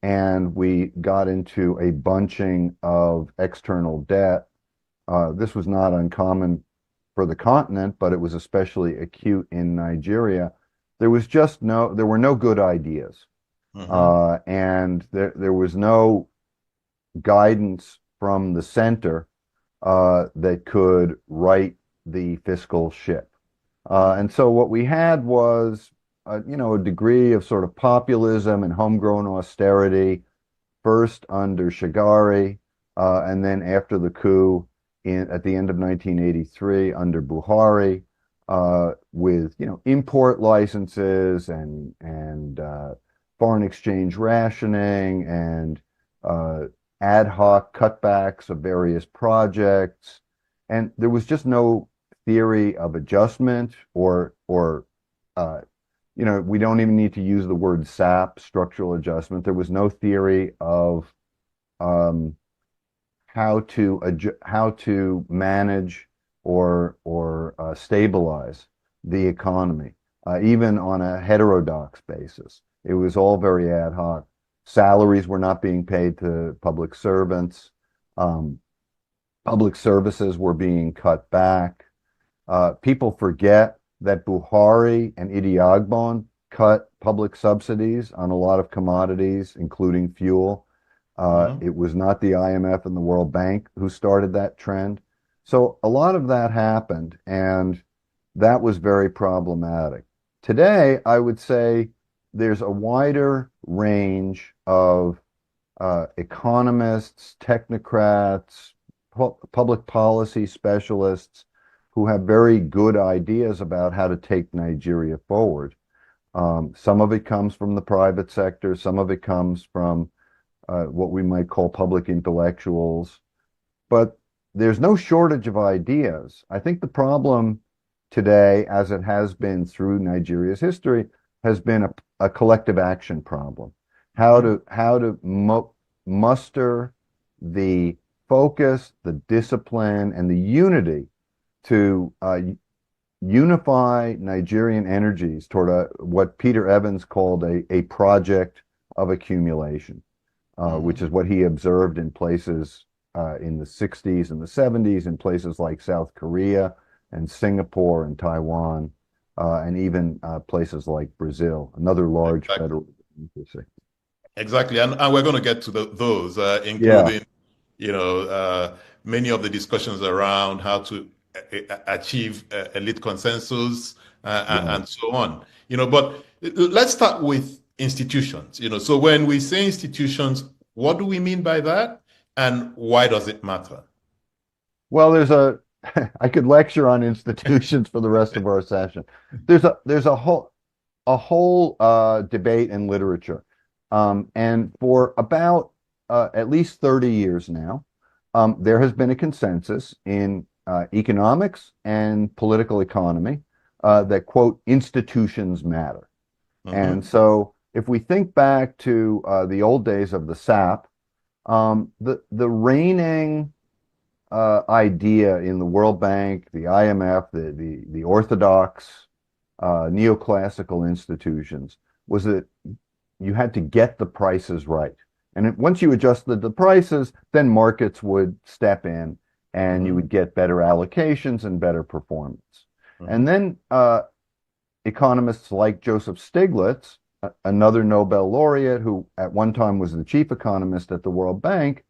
and we got into a bunching of external debt, this was not uncommon for the continent, but it was especially acute in Nigeria. There were no good ideas. And there was no guidance from the center that could right the fiscal ship. And so what we had was, a degree of sort of populism and homegrown austerity, first under Shagari, and then after the coup at the end of 1983 under Buhari, with import licenses and foreign exchange rationing and ad hoc cutbacks of various projects, and there was just no theory of adjustment or we don't even need to use the word SAP, structural adjustment. There was no theory of how to manage or stabilize the economy, even on a heterodox basis. It was all very ad hoc. Salaries were not being paid to public servants. Public services were being cut back. People forget that Buhari and Idi cut public subsidies on a lot of commodities, including fuel. It was not the IMF and the World Bank who started that trend. So a lot of that happened, and that was very problematic. Today, I would say there's a wider range of economists, technocrats, public policy specialists who have very good ideas about how to take Nigeria forward. Some of it comes from the private sector, some of it comes from what we might call public intellectuals, but there's no shortage of ideas. I think the problem today, as it has been through Nigeria's history, has been a collective action problem. How to muster the focus, the discipline, and the unity to unify Nigerian energies toward what Peter Evans called a project of accumulation, which is what he observed in places in the 60s and the 70s, in places like South Korea and Singapore and Taiwan, and even places like Brazil, another large federal democracy. Exactly, and we're going to get to those, including, many of the discussions around how to achieve elite consensus and so on. But let's start with institutions. So when we say institutions, what do we mean by that, and why does it matter? Well, I could lecture on institutions for the rest of our session. There's a whole debate in literature, and for about at least 30 years now, there has been a consensus in economics and political economy that, quote, institutions matter. And so if we think back to the old days of the SAP, the reigning idea in the World Bank, the IMF, the orthodox neoclassical institutions was that you had to get the prices right. And once you adjusted the prices, then markets would step in and you would get better allocations and better performance. And then economists like Joseph Stiglitz, another Nobel laureate who at one time was the chief economist at the World Bank,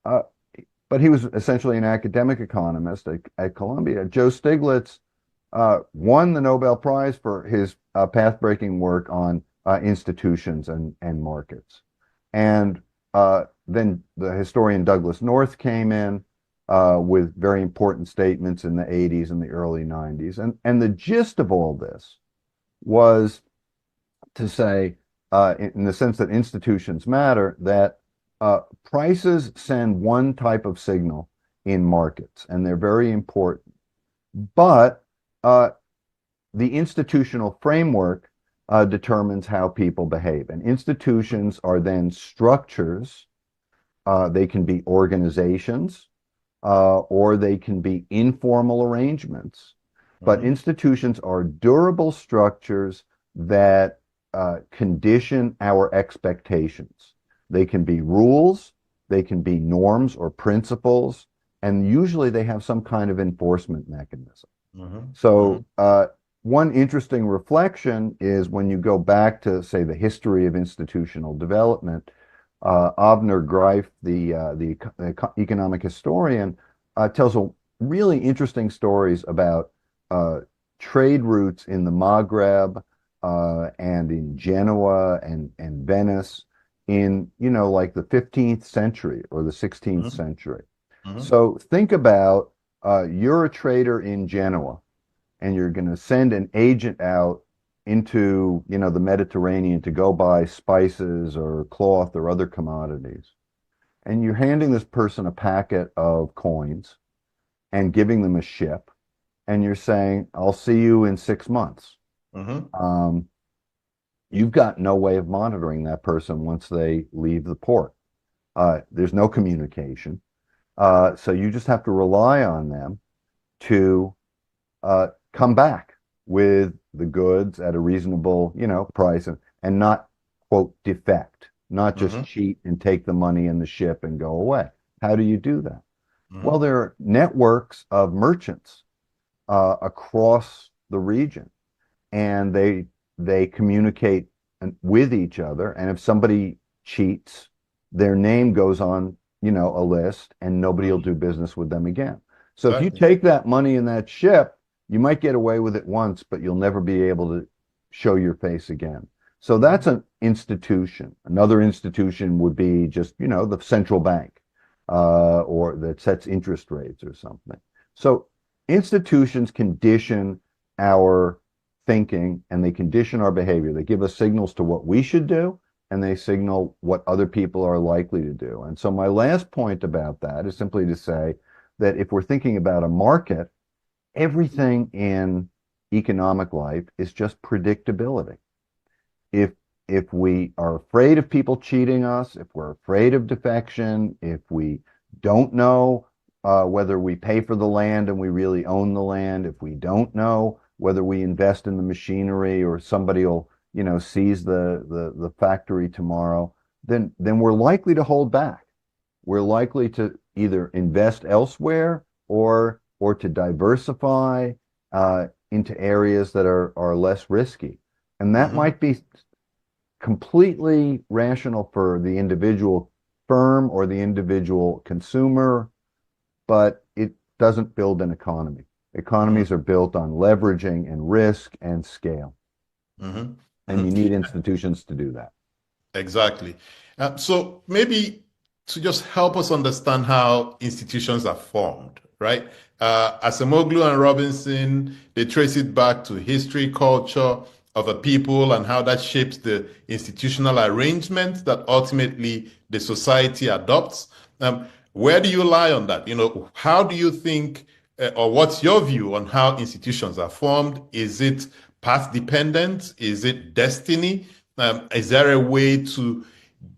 but he was essentially an academic economist at Columbia. Joe Stiglitz won the Nobel Prize for his path-breaking work on institutions and markets. And then the historian Douglas North came in, with very important statements in the 80s and the early 90s. And the gist of all this was to say, in the sense that institutions matter, that prices send one type of signal in markets, and they're very important. But the institutional framework determines how people behave. And institutions are then structures. They can be organizations, or they can be informal arrangements. But institutions are durable structures that condition our expectations. They can be rules, they can be norms or principles, and usually they have some kind of enforcement mechanism. So one interesting reflection is when you go back to, say, the history of institutional development, Avner Greif, the economic historian, tells a really interesting stories about trade routes in the Maghreb and in Genoa and Venice in, like the 15th century or the 16th century. So think about you're a trader in Genoa, and you're going to send an agent out into, the Mediterranean to go buy spices or cloth or other commodities. And you're handing this person a packet of coins and giving them a ship. And you're saying, I'll see you in 6 months. You've got no way of monitoring that person once they leave the port. There's no communication. So you just have to rely on them to come back with the goods at a reasonable, price and not, quote, defect, not just cheat and take the money in the ship and go away. How do you do that? Well, there are networks of merchants across the region, and they communicate with each other. And if somebody cheats, their name goes on, a list, and nobody will do business with them again. So if you take that money in that ship, you might get away with it once, but you'll never be able to show your face again. So that's an institution. Another institution would be just, the central bank, or that sets interest rates or something. So institutions condition our thinking, and they condition our behavior. They give us signals to what we should do, and they signal what other people are likely to do. And so my last point about that is simply to say that if we're thinking about a market, everything in economic life is just predictability. If we are afraid of people cheating us, if we're afraid of defection, if we don't know whether we pay for the land and we really own the land, if we don't know whether we invest in the machinery or somebody will, seize the factory tomorrow, then we're likely to hold back. We're likely to either invest elsewhere or to diversify into areas that are less risky. And that might be completely rational for the individual firm or the individual consumer, but it doesn't build an economy. Economies are built on leveraging and risk and scale. And you need institutions to do that. Exactly. So maybe to just help us understand how institutions are formed, right? Acemoglu and Robinson, they trace it back to history, culture of a people, and how that shapes the institutional arrangement that ultimately the society adopts. Where do you lie on that? How do you think, or what's your view on how institutions are formed? Is it path dependent? Is it destiny? Is there a way to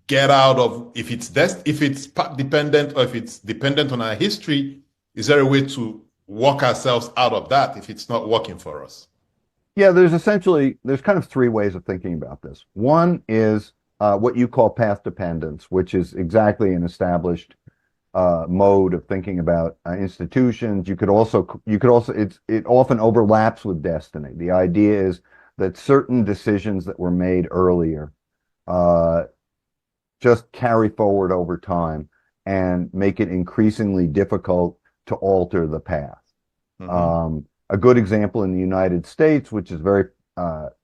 get out of, if it's path dependent or if it's dependent on our history, is there a way to walk ourselves out of that if it's not working for us? Yeah, there's kind of three ways of thinking about this. One is what you call path dependence, which is exactly an established mode of thinking about institutions. It often overlaps with destiny. The idea is that certain decisions that were made earlier just carry forward over time and make it increasingly difficult to alter the path. A good example in the United States, which is very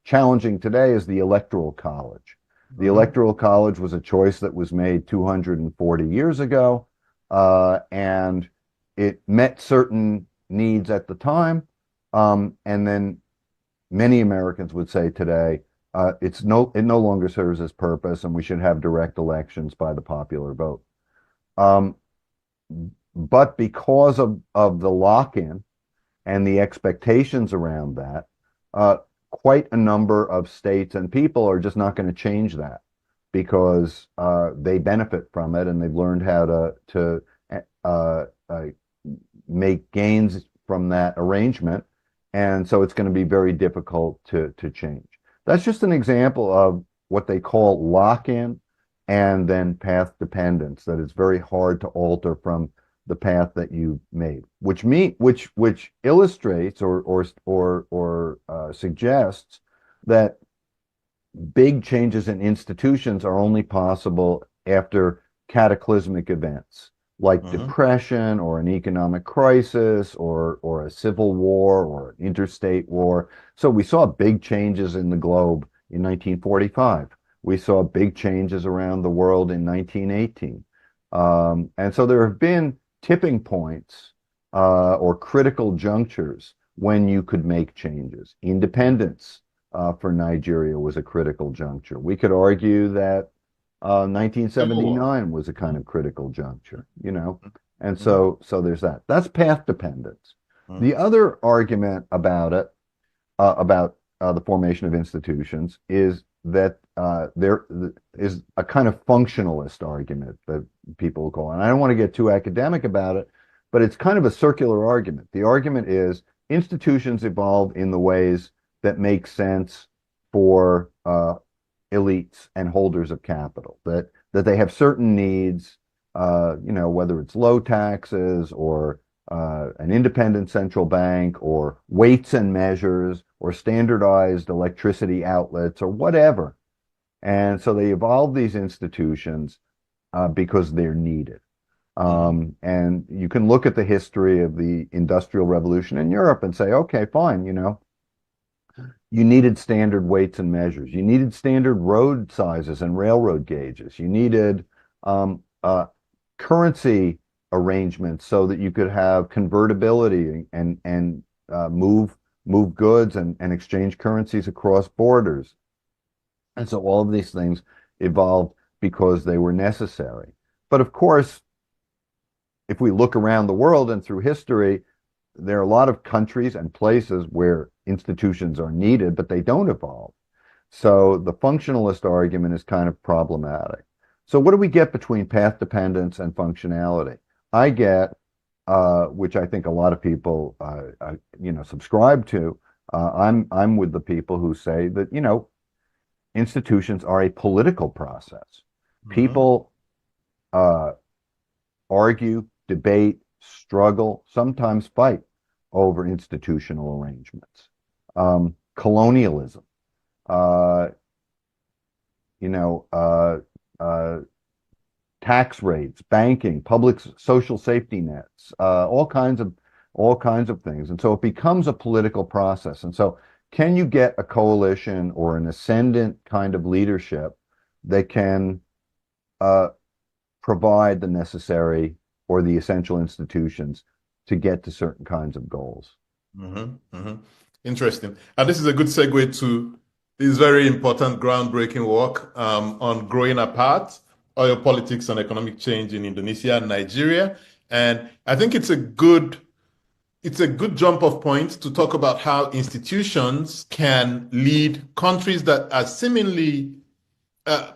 challenging today, is the Electoral College. The Electoral College was a choice that was made 240 years ago, and it met certain needs at the time, and then many Americans would say today it no longer serves its purpose, and we should have direct elections by the popular vote. But because of the lock-in and the expectations around that, quite a number of states and people are just not going to change that because they benefit from it and they've learned how to make gains from that arrangement. And so it's going to be very difficult to change. That's just an example of what they call lock-in and then path dependence, that it's very hard to alter from the path that you made, which illustrates or suggests that big changes in institutions are only possible after cataclysmic events like depression or an economic crisis or a civil war or an interstate war. So we saw big changes in the globe in 1945. We saw big changes around the world in 1918. And so there have been tipping points or critical junctures when you could make changes. Independence for Nigeria was a critical juncture. We could argue that 1979 was a kind of critical juncture, you know, and so there's that. That's path dependence. The other argument about it, about the formation of institutions, is that there is a kind of functionalist argument that people call, and I don't want to get too academic about it, but it's kind of a circular argument. The argument is institutions evolve in the ways that make sense for elites and holders of capital, that they have certain needs, you know, whether it's low taxes or an independent central bank or weights and measures or standardized electricity outlets or whatever. And so they evolve these institutions because they're needed. And you can look at the history of the Industrial Revolution in Europe and say, okay, fine, you know, you needed standard weights and measures. You needed standard road sizes and railroad gauges. You needed currency arrangements so that you could have convertibility and move goods and exchange currencies across borders. And so all of these things evolved because they were necessary. But of course, if we look around the world and through history, there are a lot of countries and places where institutions are needed, but they don't evolve. So the functionalist argument is kind of problematic. So what do we get between path dependence and functionality? I get, which I think a lot of people, you know, subscribe to. I'm with the people who say that, you know, institutions are a political process. People argue, debate, struggle, sometimes fight over institutional arrangements. Colonialism, you know, tax rates, banking, public social safety nets, all kinds of things. And so it becomes a political process. And so can you get a coalition or an ascendant kind of leadership that can provide the necessary or the essential institutions to get to certain kinds of goals? Interesting. And this is a good segue to this very important groundbreaking work on Growing Apart, Oil Politics and Economic Change in Indonesia and Nigeria. And I think it's a good jump off point to talk about how institutions can lead countries that are seemingly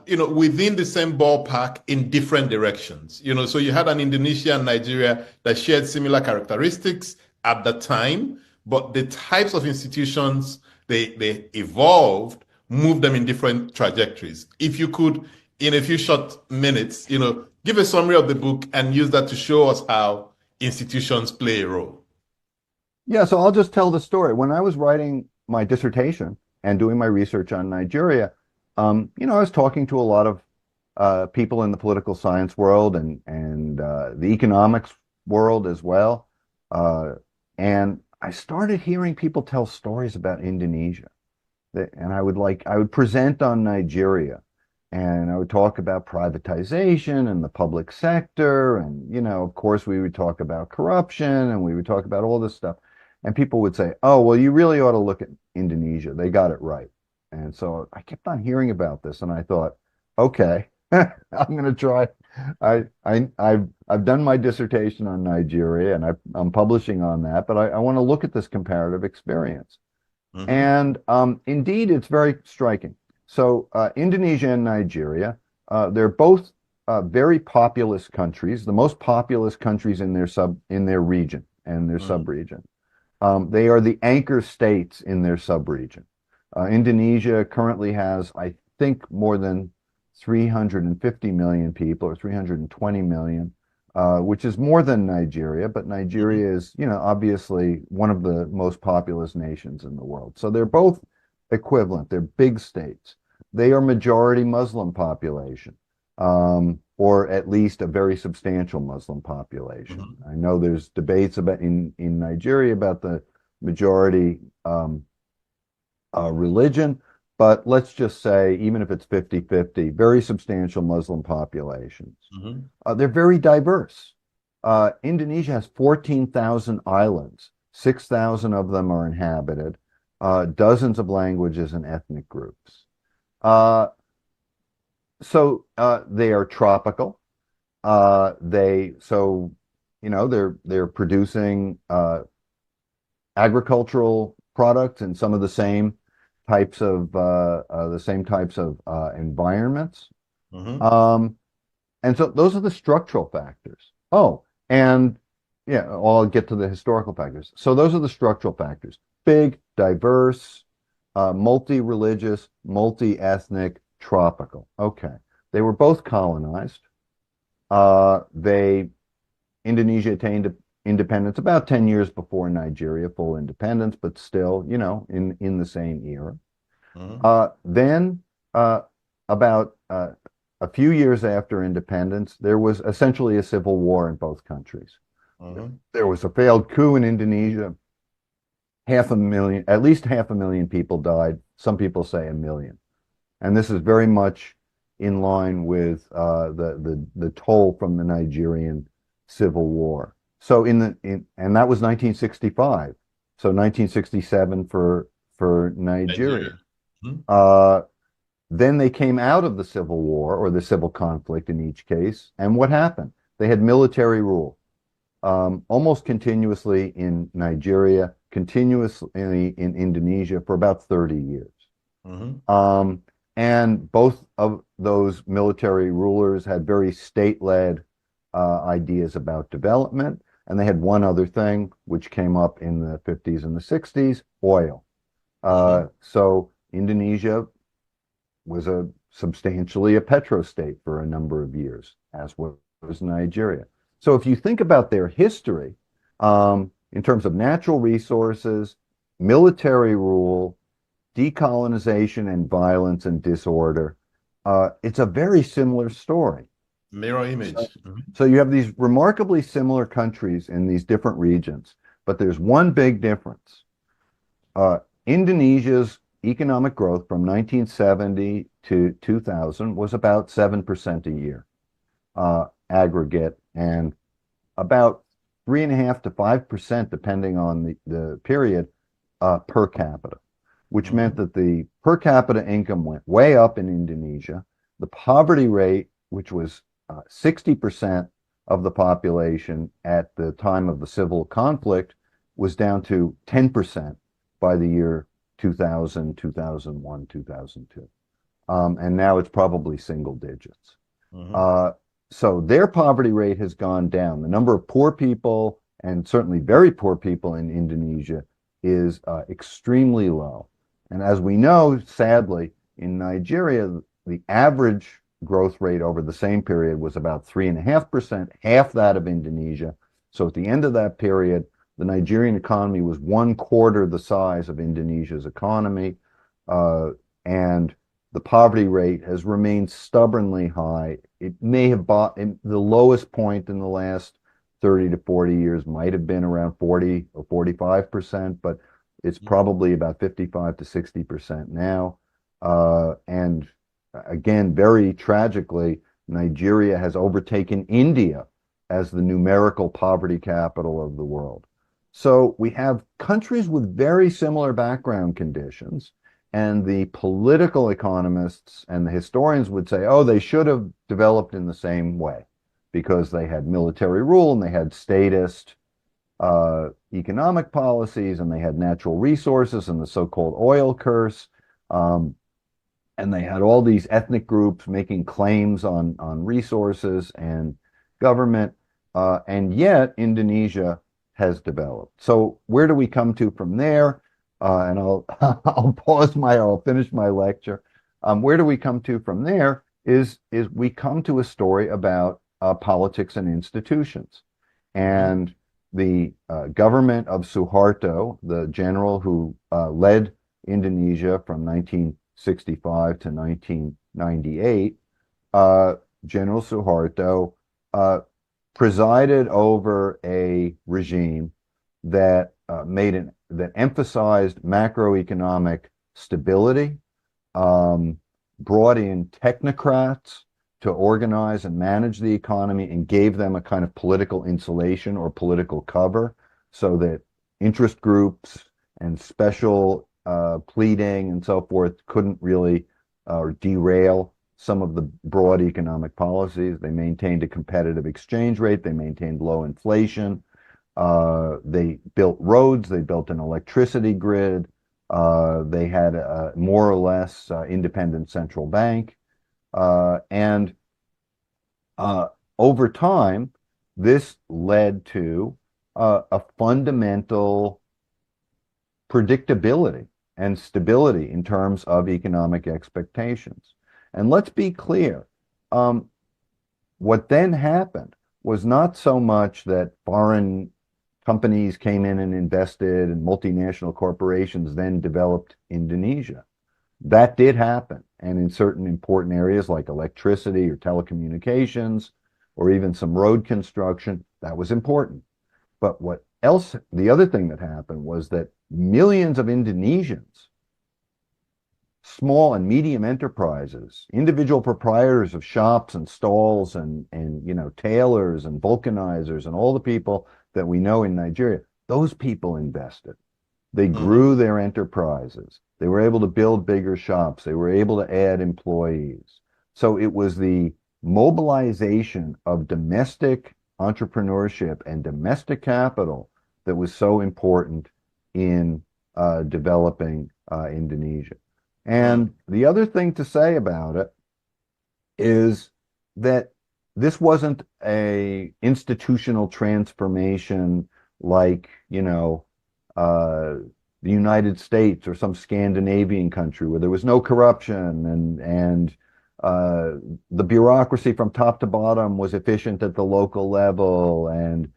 you know, within the same ballpark in different directions. You know, so you had an Indonesia and Nigeria that shared similar characteristics at the time, but the types of institutions they evolved moved them in different trajectories. If you could, in a few short minutes, you know, give a summary of the book and use that to show us how institutions play a role. Yeah, so I'll just tell the story. When I was writing my dissertation and doing my research on Nigeria, you know, I was talking to a lot of people in the political science world and the economics world as well. And I started hearing people tell stories about Indonesia. And I would present on Nigeria. And I would talk about privatization and the public sector. And, you know, of course, we would talk about corruption and we would talk about all this stuff. And people would say, oh, well, you really ought to look at Indonesia. They got it right. And so I kept on hearing about this and I thought, okay, I'm going to try. I've done my dissertation on Nigeria and I'm publishing on that, but I want to look at this comparative experience. And indeed, it's very striking. So Indonesia and Nigeria, they're both very populous countries, the most populous countries in their region and their sub-region. They are the anchor states in their sub-region. Indonesia currently has, I think, more than 350 million people, or 320 million, which is more than Nigeria, but Nigeria is, you know, obviously one of the most populous nations in the world. So they're both equivalent. They're big states. They are majority Muslim population, or at least a very substantial Muslim population. I know there's debates about in Nigeria about the majority religion, but let's just say, even if it's 50-50, very substantial Muslim populations. They're very diverse. Indonesia has 14,000 islands. 6,000 of them are inhabited. Dozens of languages and ethnic groups. So they are tropical. They're producing agricultural products in some of the same types of environments. And so those are the structural factors. Oh, and yeah, I'll get to the historical factors. So those are the structural factors. Big, diverse, multi-religious, multi-ethnic, tropical. Okay. They were both colonized. Indonesia attained independence about 10 years before Nigeria, full independence, but still, you know, in the same era. Then, about a few years after independence, there was essentially a civil war in both countries. There was a failed coup in Indonesia. At least 500,000 people died. Some people say 1 million. And this is very much in line with the toll from the Nigerian Civil War. So and that was 1965. So 1967 for Nigeria. Then they came out of the Civil War, or the civil conflict in each case. And what happened? They had military rule, almost continuously in Nigeria, continuously in Indonesia for about 30 years. And both of those military rulers had very state-led ideas about development. And they had one other thing, which came up in the 50s and the 60s, oil. So Indonesia was substantially a petrostate for a number of years, as was Nigeria. So if you think about their history, in terms of natural resources, military rule, decolonization and violence and disorder, it's a very similar story. Mirror image. So you have these remarkably similar countries in these different regions, but there's one big difference. Indonesia's economic growth from 1970 to 2000 was about 7% a year, aggregate, and about 3.5% to 5%, depending on the period, per capita, which meant that the per capita income went way up in Indonesia. The poverty rate, which was 60% of the population at the time of the civil conflict, was down to 10% by the year 2000, 2001, 2002. And now it's probably single digits. So their poverty rate has gone down. The number of poor people, and certainly very poor people in Indonesia, is extremely low. And as we know, sadly, in Nigeria, the average growth rate over the same period was about 3.5%, half that of Indonesia. So at the end of that period, the Nigerian economy was 1/4 the size of Indonesia's economy, and the poverty rate has remained stubbornly high. It may have the lowest point in the last 30 to 40 years might have been around 40 or 45%, but it's probably about 55 to 60% now. And again, very tragically, Nigeria has overtaken India as the numerical poverty capital of the world. So we have countries with very similar background conditions, and the political economists and the historians would say, oh, they should have developed in the same way because they had military rule and they had statist economic policies and they had natural resources and the so-called oil curse. And they had all these ethnic groups making claims on resources and government. And yet Indonesia has developed. So where do we come to from there? And I'll finish my lecture. Where do we come to from there is we come to a story about politics and institutions. And the government of Suharto, the general who led Indonesia from 1965 to 1998, General Suharto presided over a regime that that emphasized macroeconomic stability, brought in technocrats to organize and manage the economy, and gave them a kind of political insulation or political cover so that interest groups and special pleading and so forth couldn't really derail some of the broad economic policies. They maintained a competitive exchange rate. They maintained low inflation. They built roads. They built an electricity grid. They had a more or less independent central bank. And over time, this led to a fundamental predictability and stability in terms of economic expectations. And let's be clear, what then happened was not so much that foreign companies came in and invested and multinational corporations then developed Indonesia. That did happen. And in certain important areas like electricity or telecommunications or even some road construction, that was important. But the other thing that happened was that millions of Indonesians, small and medium enterprises, individual proprietors of shops and stalls and tailors and vulcanizers and all the people that we know in Nigeria, those people invested. They grew their enterprises. They were able to build bigger shops. They were able to add employees. So it was the mobilization of domestic entrepreneurship and domestic capital that was so important in developing Indonesia. And the other thing to say about it is that this wasn't a institutional transformation like, the United States or some Scandinavian country where there was no corruption and the bureaucracy from top to bottom was efficient at the local level and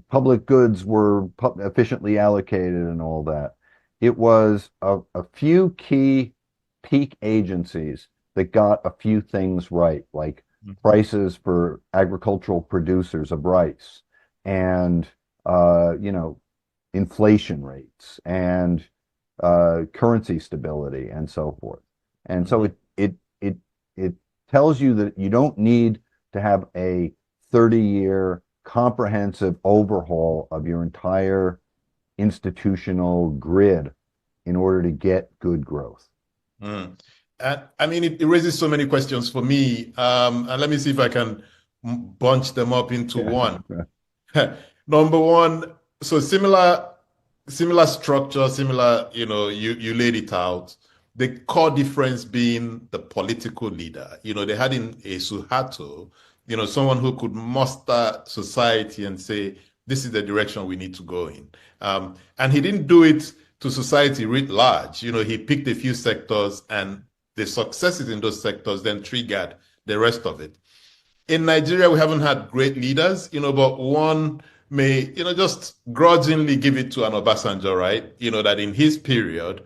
public goods were efficiently allocated and all that. It was a few key peak agencies that got a few things right, like prices for agricultural producers of rice and, inflation rates and currency stability and so forth. And so it tells you that you don't need to have a 30-year comprehensive overhaul of your entire institutional grid in order to get good growth. It raises so many questions for me. And let me see if I can bunch them up into one. Number one, so similar structure, similar, you laid it out. The core difference being the political leader. They had in a Suharto, someone who could muster society and say, this is the direction we need to go in. And he didn't do it to society writ large. He picked a few sectors and the successes in those sectors then triggered the rest of it. In Nigeria, we haven't had great leaders, but one may, just grudgingly give it to an Obasanjo, right? That in his period,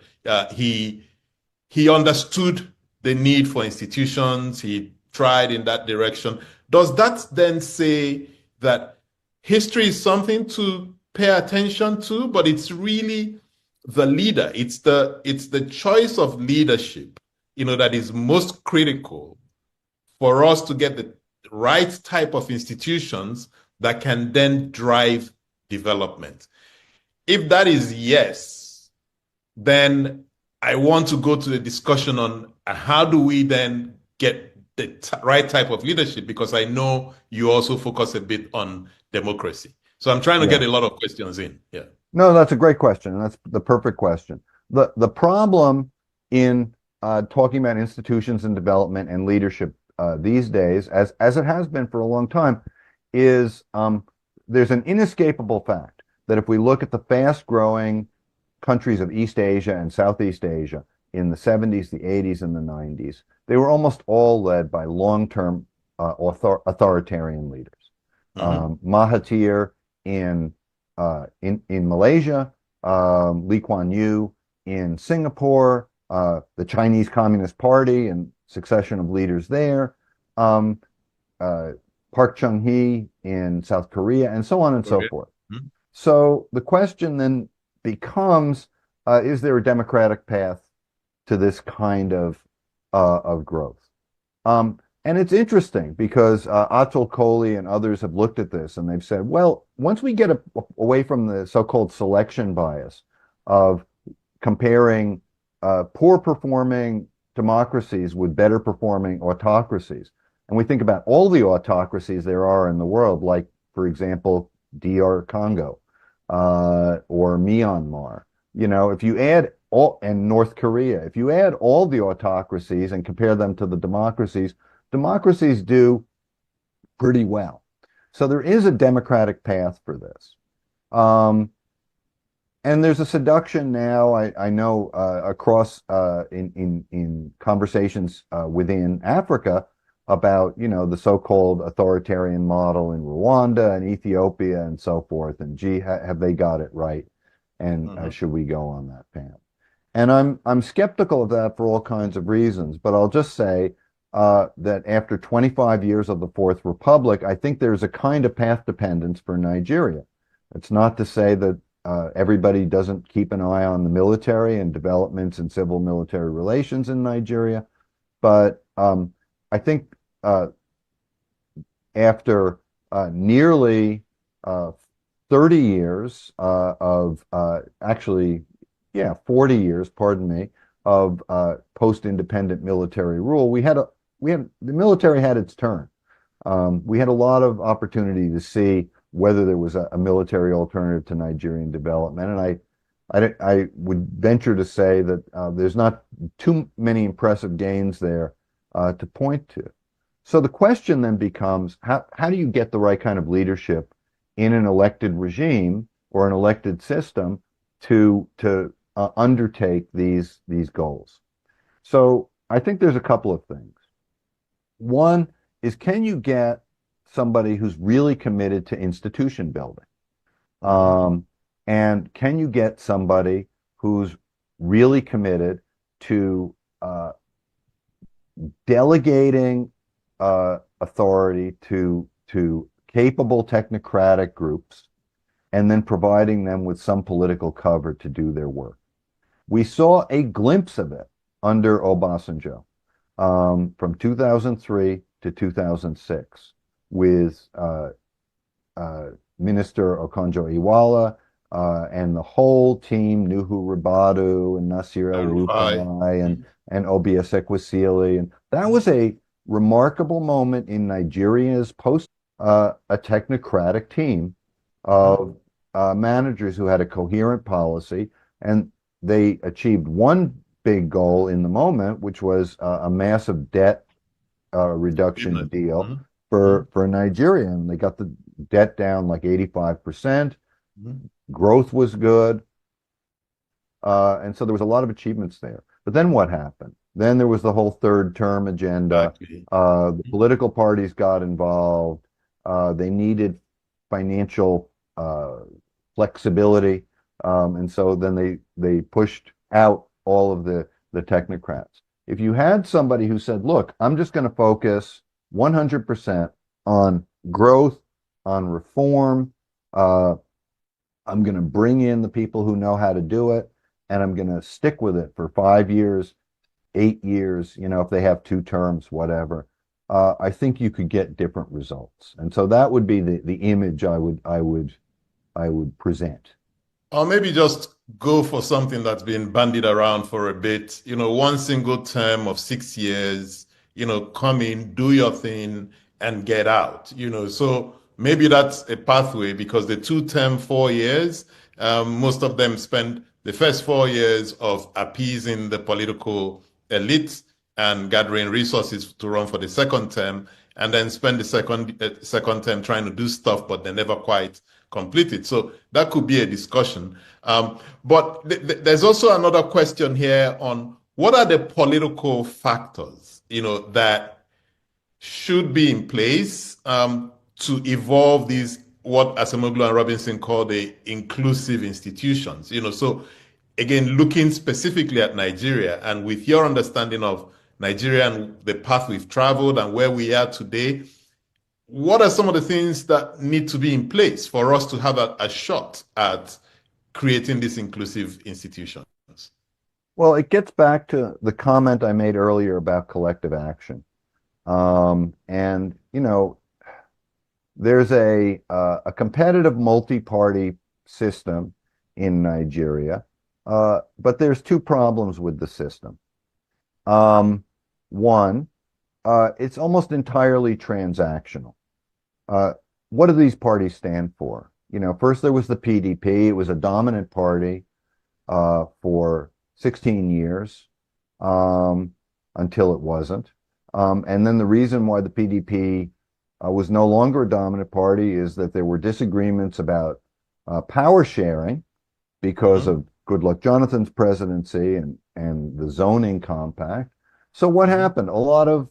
he understood the need for institutions. He tried in that direction. Does that then say that history is something to pay attention to, but it's really the leader? It's the choice of leadership, that is most critical for us to get the right type of institutions that can then drive development? If that is yes, then I want to go to the discussion on how do we then get the right type of leadership, because I know you also focus a bit on democracy. So I'm trying to get a lot of questions in. Yeah. No, that's a great question, and that's the perfect question. The problem in talking about institutions and development and leadership these days, as it has been for a long time, is there's an inescapable fact that if we look at the fast-growing countries of East Asia and Southeast Asia in the 70s, the 80s, and the 90s, they were almost all led by long-term authoritarian leaders. Mahathir in Malaysia, Lee Kuan Yew in Singapore, the Chinese Communist Party and succession of leaders there, Park Chung-hee in South Korea, and so on and so forth. So the question then becomes, is there a democratic path to this kind of growth? And it's interesting because Atul Kohli and others have looked at this and they've said, well, once we get away from the so-called selection bias of comparing poor performing democracies with better performing autocracies, and we think about all the autocracies there are in the world, like, for example, DR Congo or Myanmar, if you add and North Korea, if you add all the autocracies and compare them to the democracies do pretty well. So there is a democratic path for this. And there's a seduction now, I know, across in conversations within Africa about, the so-called authoritarian model in Rwanda and Ethiopia and so forth. And gee, have they got it right? And should we go on that path? And I'm skeptical of that for all kinds of reasons. But I'll just say that after 25 years of the Fourth Republic, I think there's a kind of path dependence for Nigeria. It's not to say that everybody doesn't keep an eye on the military and developments in civil military relations in Nigeria, but I think after nearly 30 years of 40 years, pardon me, of post-independent military rule, the military had its turn. We had a lot of opportunity to see whether there was a military alternative to Nigerian development, and I would venture to say that there's not too many impressive gains there to point to. So the question then becomes, how do you get the right kind of leadership in an elected regime or an elected system to undertake these goals? So I think there's a couple of things. One is, can you get somebody who's really committed to institution building? And can you get somebody who's really committed to delegating authority to capable technocratic groups and then providing them with some political cover to do their work? We saw a glimpse of it under Obasanjo from 2003 to 2006 with Minister Okonjo-Iweala and the whole team, Nuhu Ribadu and Nasir El-Rufai and Obiase Ekwesili. And that was a remarkable moment in Nigeria's a technocratic team of managers who had a coherent policy, and they achieved one big goal in the moment, which was a massive debt reduction deal for Nigeria. And they got the debt down like 85%. Growth was good. And so there was a lot of achievements there. But then what happened? Then there was the whole third term agenda. The political parties got involved. They needed financial flexibility. And so then they pushed out all of the technocrats. If you had somebody who said, look, I'm just going to focus 100% on growth, on reform, I'm going to bring in the people who know how to do it, and I'm going to stick with it for 5 years, 8 years, you know, if they have 2 terms, whatever, I think you could get different results. And so that would be the image I would present. Or maybe just go for something that's been bandied around for a bit, you know, one single term of 6 years, you know, come in, do your thing and get out, you know. So maybe that's a pathway, because the 2-term 4 years, most of them spend the first 4 years of appeasing the political elite and gathering resources to run for the second term, and then spend the second term trying to do stuff, but they never quite complete it. So that could be a discussion. But there's also another question here on what are the political factors, you know, that should be in place to evolve these, what Acemoglu and Robinson call the inclusive institutions. You know, so again, looking specifically at Nigeria, and with your understanding of Nigeria and the path we've traveled and where we are today, what are some of the things that need to be in place for us to have a shot at creating these inclusive institutions? Well, it gets back to the comment I made earlier about collective action. And, you know, there's a competitive multi-party system in Nigeria, but there's 2 problems with the system. One, it's almost entirely transactional. What do these parties stand for? You know, first there was the PDP. It was a dominant party for 16 years until it wasn't. And then the reason why the PDP was no longer a dominant party is that there were disagreements about power sharing because of Goodluck Jonathan's presidency and the zoning compact. So what happened? A lot of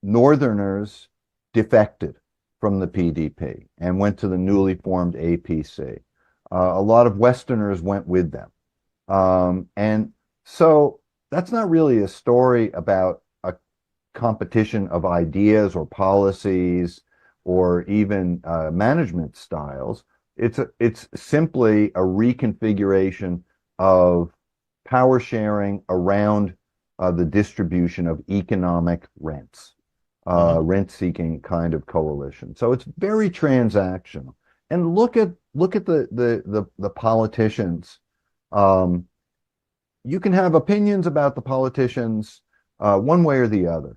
Northerners defected from the PDP and went to the newly formed APC. A lot of Westerners went with them. And so that's not really a story about a competition of ideas or policies or even management styles. It's simply a reconfiguration of power sharing around the distribution of economic rents. Rent-seeking kind of coalition. So it's very transactional. And look at the politicians. You can have opinions about the politicians one way or the other,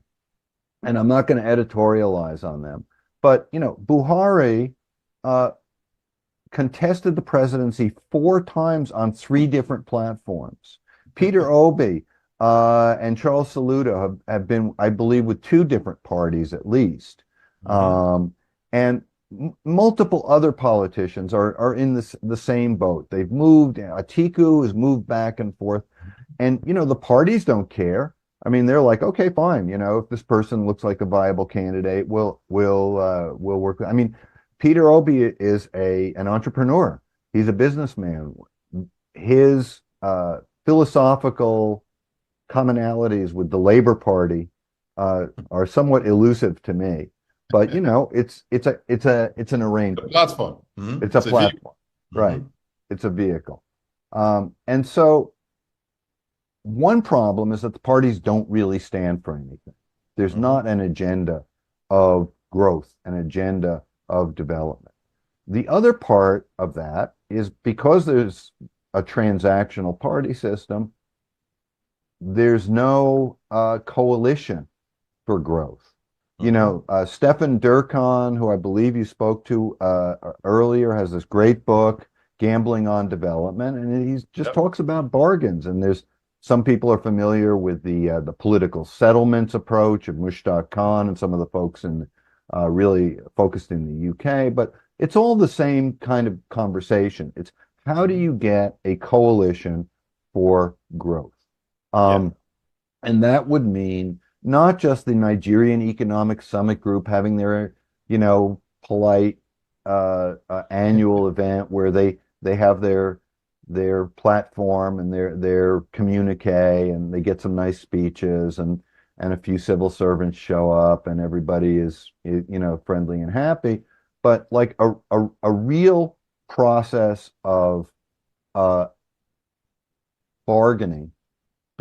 and I'm not going to editorialize on them. But you know, Buhari contested the presidency 4 times on 3 different platforms. Peter Obi and Charles Saluda have been, I believe, with 2 different parties at least. And multiple other politicians are in the same boat. They've moved. Atiku has moved back and forth. And, you know, the parties don't care. I mean, they're like, okay, fine. You know, if this person looks like a viable candidate, we'll work with. I mean, Peter Obi is an entrepreneur. He's a businessman. His philosophical commonalities with the Labor Party are somewhat elusive to me, but you know, it's an arrangement. A platform. It's a platform, right? It's a vehicle, and so one problem is that the parties don't really stand for anything. There's not an agenda of growth, an agenda of development. The other part of that is because there's a transactional party system, there's no coalition for growth. You know, Stefan Durkheim, who I believe you spoke to earlier, has this great book, Gambling on Development, and he just talks about bargains. And there's some people are familiar with the political settlements approach of Mushtaq Khan and some of the folks in really focused in the UK, but it's all the same kind of conversation. It's how do you get a coalition for growth? And that would mean not just the Nigerian Economic Summit Group having their, you know, polite annual event where they have their platform and their communique, and they get some nice speeches, and a few civil servants show up, and everybody is, you know, friendly and happy. But like a real process of bargaining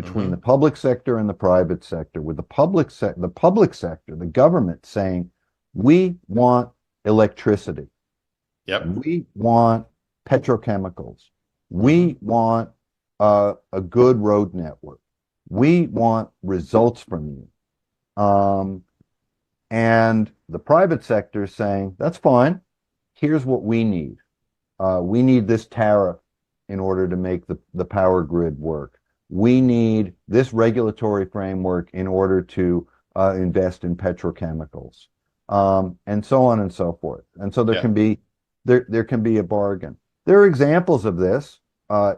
between the public sector and the private sector, with the public sector, the government saying, we want electricity. Yep. We want petrochemicals. We want a good road network. We want results from you. And the private sector is saying, that's fine. Here's what we need. We need this tariff in order to make the power grid work. We need this regulatory framework in order to invest in petrochemicals, and so on and so forth. And so there can be a bargain. There are examples of this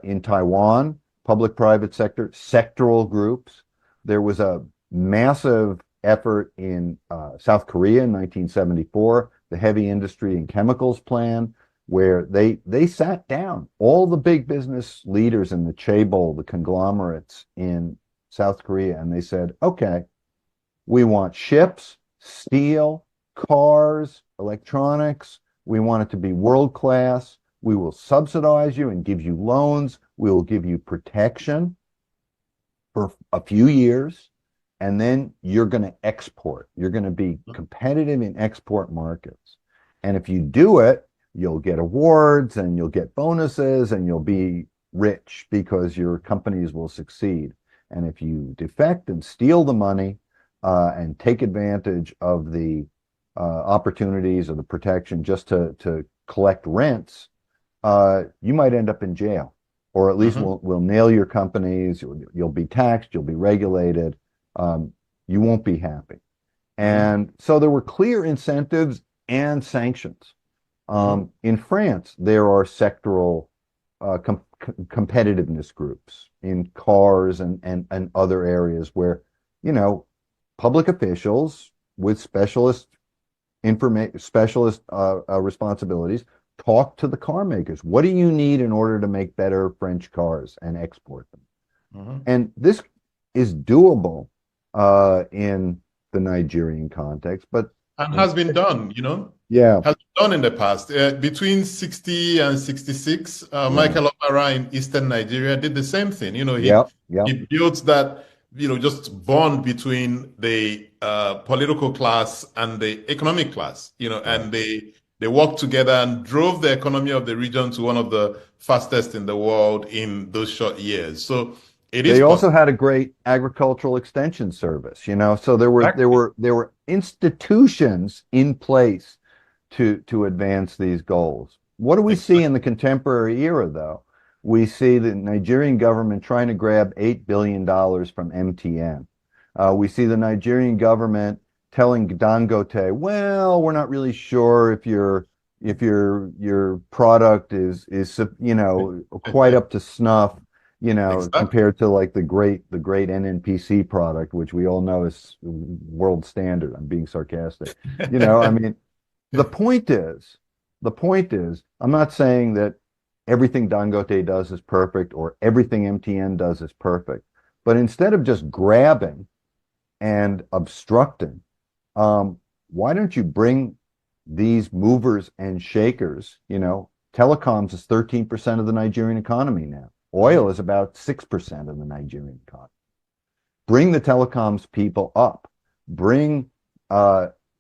in Taiwan, public-private sector, sectoral groups. There was a massive effort in South Korea in 1974, the Heavy Industry and Chemicals Plan, where they sat down, all the big business leaders in the chaebol, the conglomerates in South Korea, and they said, okay, we want ships, steel, cars, electronics. We want it to be world-class. We will subsidize you and give you loans. We will give you protection for a few years, and then you're going to export. You're going to be competitive in export markets. And if you do it, you'll get awards and you'll get bonuses and you'll be rich because your companies will succeed. And if you defect and steal the money and take advantage of the opportunities or the protection just to collect rents, you might end up in jail, or at least we'll nail your companies. You'll be taxed, you'll be regulated. You won't be happy. And so there were clear incentives and sanctions. In France, there are sectoral competitiveness groups in cars and other areas where, public officials with specialist responsibilities talk to the car makers. What do you need in order to make better French cars and export them? And this is doable in the Nigerian context, and has been done, Yeah. Has been done in the past. Between 60 and 66, Michael Opara in Eastern Nigeria did the same thing. He built that, just bond between the political class and the economic class, and they worked together and drove the economy of the region to one of the fastest in the world in those short years. So they also had a great agricultural extension service, so there were institutions in place to advance these goals. What do we see in the contemporary era, though? We see the Nigerian government trying to grab $8 billion from MTN. We see the Nigerian government telling Dangote, well, we're not really sure if your product is quite up to snuff, compared to like the great NNPC product, which we all know is world standard. I'm being sarcastic. I mean, the point is, I'm not saying that everything Dangote does is perfect or everything MTN does is perfect, but instead of just grabbing and obstructing, why don't you bring these movers and shakers? Telecoms is 13% of the Nigerian economy now. Oil is about 6% of the Nigerian economy. Bring the telecoms people up. Bring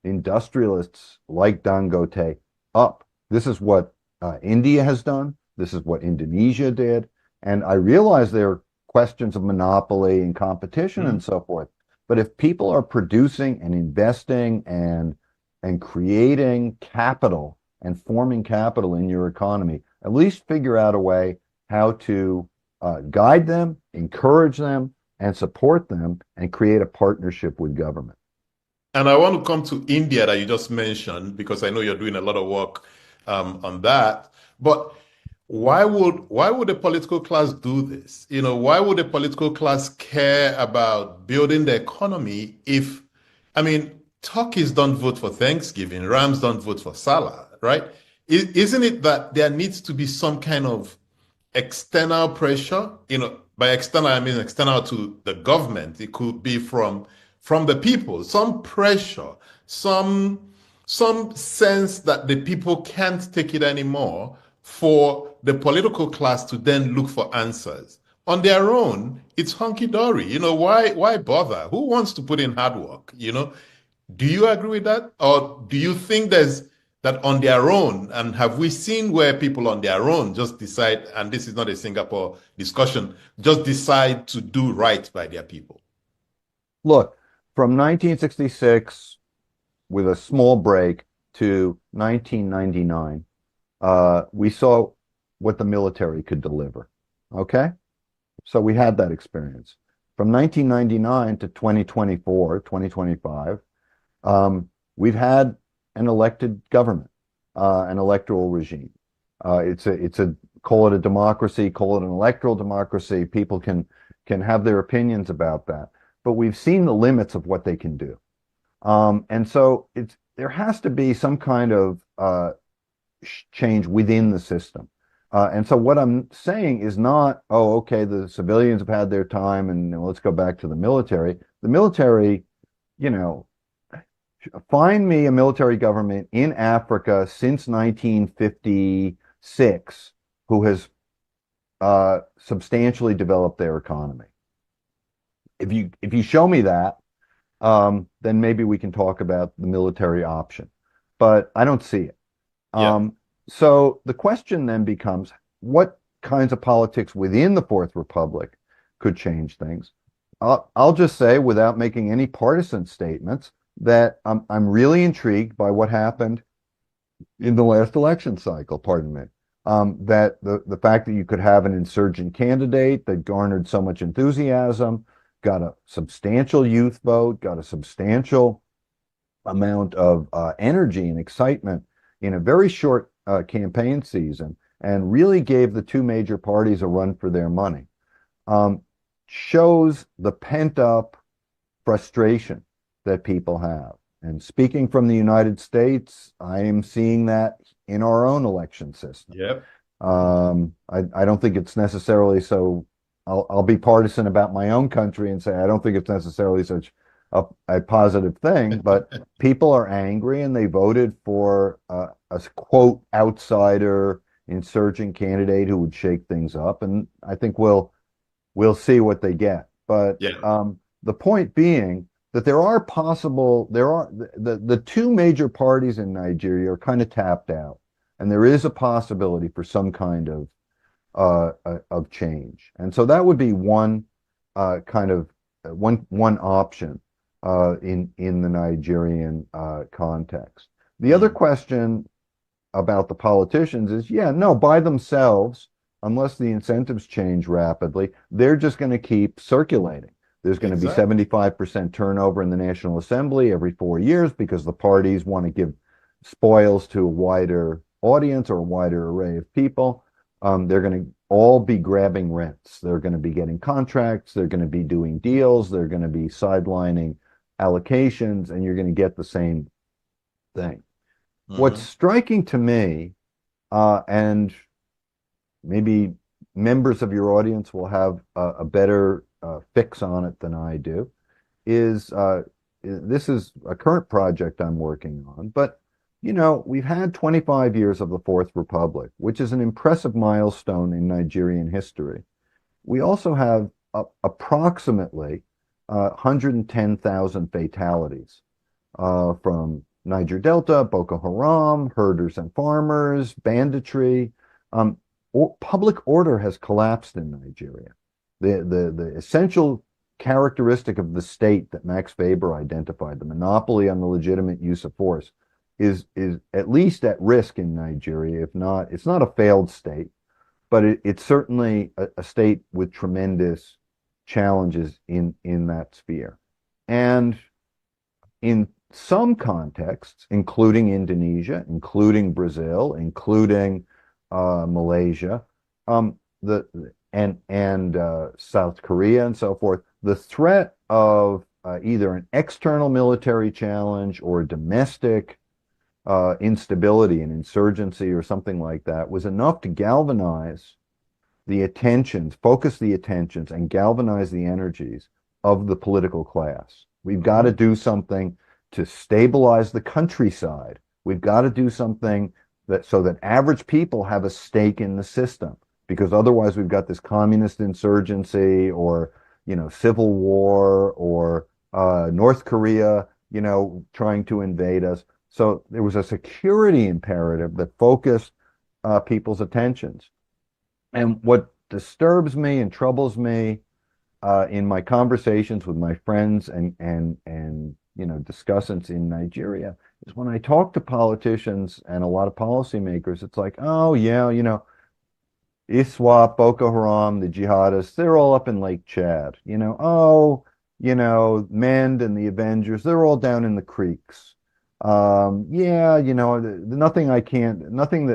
industrialists like Dangote up. This is what India has done. This is what Indonesia did. And I realize there are questions of monopoly and competition and so forth. But if people are producing and investing and creating capital and forming capital in your economy, at least figure out a way how to guide them, encourage them, and support them, and create a partnership with government. And I want to come to India that you just mentioned, because I know you're doing a lot of work on that. But why would the political class do this? Why would the political class care about building the economy if, turkeys don't vote for Thanksgiving, rams don't vote for Salah, right? Isn't it that there needs to be some kind of external pressure? By external, I mean external to the government. It could be from the people, some pressure, some sense that the people can't take it anymore for the political class to then look for answers. on their own, it's hunky-dory. Why bother? Who wants to put in hard work? Do you agree with that? Or do you think there's that on their own? And have we seen where people on their own just decide, and this is not a Singapore discussion, just decide to do right by their people? Look, from 1966, with a small break, to 1999, we saw what the military could deliver. Okay? So we had that experience. From 1999 to 2024, 2025, we've had an elected government, an electoral regime. It's a call it a democracy, call it an electoral democracy. People can have their opinions about that, but we've seen the limits of what they can do. And so there has to be some kind of change within the system. And so what I'm saying is not, oh, okay, the civilians have had their time and let's go back to the military. The military, find me a military government in Africa since 1956 who has substantially developed their economy. If you show me that, then maybe we can talk about the military option. But I don't see it. Yeah. So the question then becomes, what kinds of politics within the Fourth Republic could change things? I'll just say, without making any partisan statements, that I'm really intrigued by what happened in the last election cycle, pardon me. That the fact that you could have an insurgent candidate that garnered so much enthusiasm, got a substantial youth vote, got a substantial amount of energy and excitement in a very short campaign season, and really gave the two major parties a run for their money, shows the pent-up frustration that people have. And speaking from the United States, I am seeing that in our own election system. Yep. I don't think it's necessarily so. I'll be partisan about my own country and say I don't think it's necessarily such a positive thing, but people are angry and they voted for a quote outsider insurgent candidate who would shake things up, and I think we'll see what they get. But the point being that there are the two major parties in Nigeria are kind of tapped out, and there is a possibility for some kind of change. And so that would be one one option in the Nigerian context. The other question about the politicians is, by themselves, unless the incentives change rapidly, they're just going to keep circulating. There's going to be 75% turnover in the National Assembly every 4 years because the parties want to give spoils to a wider audience or a wider array of people. They're going to all be grabbing rents. They're going to be getting contracts. They're going to be doing deals. They're going to be sidelining allocations, and you're going to get the same thing. What's striking to me, and maybe members of your audience will have a better fix on it than I do, is this is a current project I'm working on, but we've had 25 years of the Fourth Republic, which is an impressive milestone in Nigerian history. We also have approximately 110,000 fatalities from Niger Delta, Boko Haram, herders and farmers, banditry. Public order has collapsed in Nigeria. The essential characteristic of the state that Max Weber identified, the monopoly on the legitimate use of force, is at least at risk in Nigeria. If not, it's not a failed state, but it's certainly a state with tremendous challenges in that sphere. And in some contexts, including Indonesia, including Brazil, including Malaysia, and South Korea and so forth, the threat of either an external military challenge or domestic instability and insurgency or something like that was enough to galvanize the attentions, focus the attentions, and galvanize the energies of the political class. We've got to do something to stabilize the countryside. We've got to do something so that average people have a stake in the system, because otherwise we've got this communist insurgency or, civil war or North Korea, trying to invade us. So there was a security imperative that focused people's attentions. And what disturbs me and troubles me in my conversations with my friends and discussants in Nigeria is when I talk to politicians and a lot of policymakers, it's like, oh yeah, ISWAP, Boko Haram, the jihadists, they're all up in Lake Chad. Mend and the Avengers, they're all down in the creeks. Nothing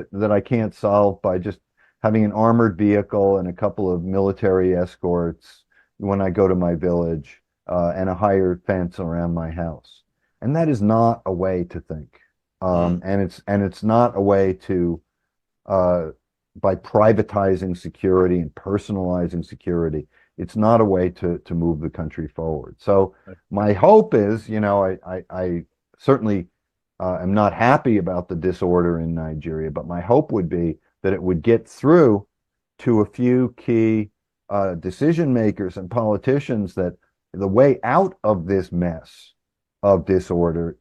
that I can't solve by just having an armored vehicle and a couple of military escorts when I go to my village, and a hired fence around my house. And that is not a way to think. And it's not a way to, by privatizing security and personalizing security, it's not a way to move the country forward. So my hope is, I certainly am not happy about the disorder in Nigeria, but my hope would be that it would get through to a few key decision makers and politicians that the way out of this mess of disorder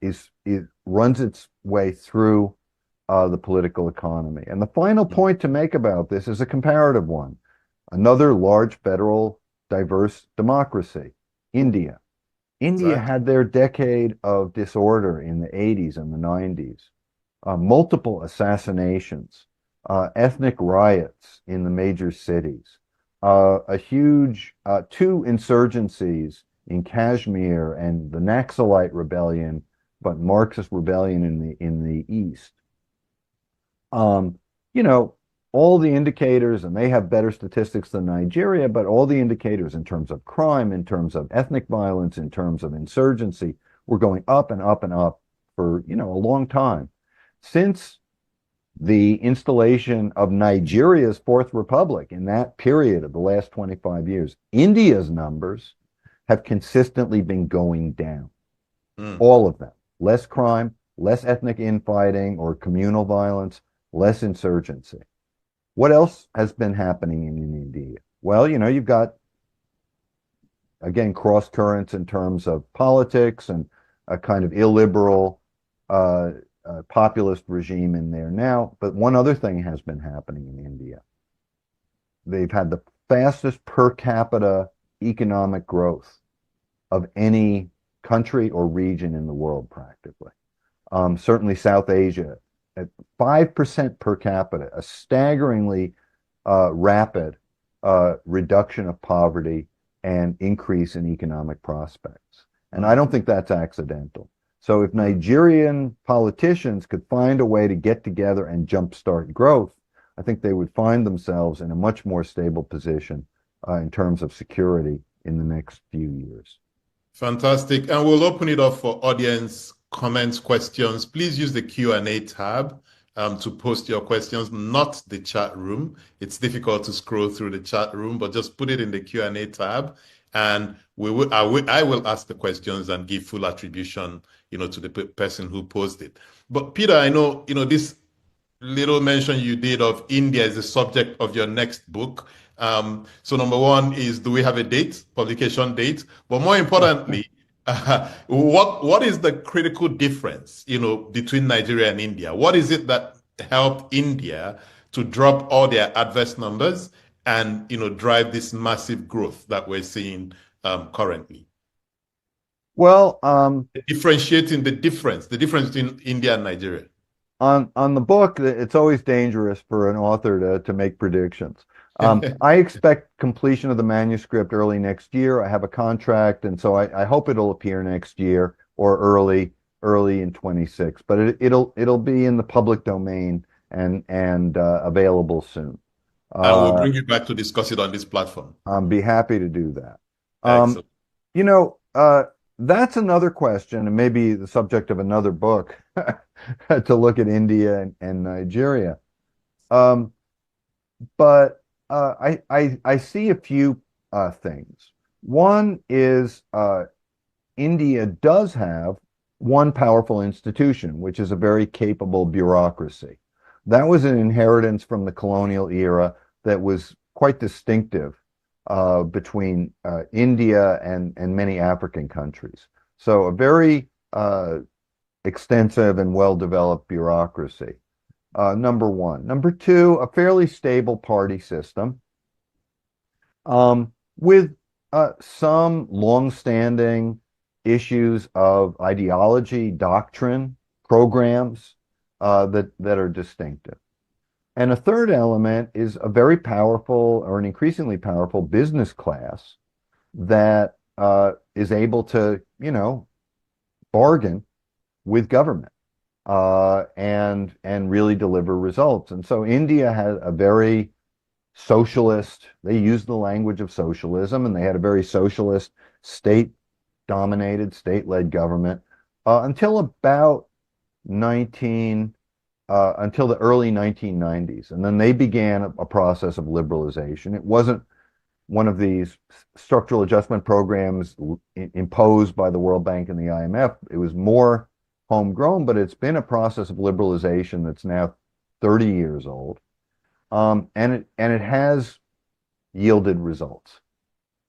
runs its way through the political economy. And the final point to make about this is a comparative one. Another large federal diverse democracy, India. India had their decade of disorder in the 80s and the 90s, multiple assassinations, ethnic riots in the major cities, a huge two insurgencies in Kashmir and the Naxalite rebellion, but Marxist rebellion in the east. All the indicators, and they have better statistics than Nigeria, but all the indicators in terms of crime, in terms of ethnic violence, in terms of insurgency, were going up and up and up for, a long time. Since the installation of Nigeria's Fourth Republic in that period of the last 25 years, India's numbers have consistently been going down. All of them. Less crime, less ethnic infighting or communal violence, less insurgency. What else has been happening in India? Well, you've got, again, cross currents in terms of politics and a kind of illiberal populist regime in there now. But one other thing has been happening in India. They've had the fastest per capita economic growth of any country or region in the world, practically. Certainly South Asia, at 5% per capita, a staggeringly rapid reduction of poverty and increase in economic prospects. And I don't think that's accidental. So if Nigerian politicians could find a way to get together and jumpstart growth, I think they would find themselves in a much more stable position in terms of security in the next few years. Fantastic. And we'll open it up for audience comments, questions. Please use the Q&A tab to post your questions, not the chat room. It's difficult to scroll through the chat room, but just put it in the Q&A tab, and I will ask the questions and give full attribution, to the person who posed it. But Peter, I know, this little mention you did of India is the subject of your next book. So number one is, do we have a date, publication date? But more importantly, what is the critical difference, between Nigeria and India? What is it that helped India to drop all their adverse numbers and, drive this massive growth that we're seeing currently? Well, differentiating the difference between India and Nigeria. On the book, it's always dangerous for an author to make predictions. I expect completion of the manuscript early next year. I have a contract, and so I hope it'll appear next year or early in 26. But it'll be in the public domain and available soon. I will bring you back to discuss it on this platform. I'll be happy to do that. Excellent. That's another question, and maybe the subject of another book, to look at India and Nigeria. But I see a few things. One is India does have one powerful institution, which is a very capable bureaucracy. That was an inheritance from the colonial era. that was quite distinctive between India and many African countries. So a very extensive and well-developed bureaucracy, number one. Number two, a fairly stable party system with some long-standing issues of ideology, doctrine, programs that are distinctive. And a third element is a very powerful, or an increasingly powerful, business class that is able to, bargain with government and really deliver results. And so India had a very socialist, they used the language of socialism, and they had a very socialist, state-dominated, state-led government until about until the early 1990s. And then they began a process of liberalization. It wasn't one of these structural adjustment programs imposed by the World Bank and the IMF. It was more homegrown, but it's been a process of liberalization that's now 30 years old. And it has yielded results.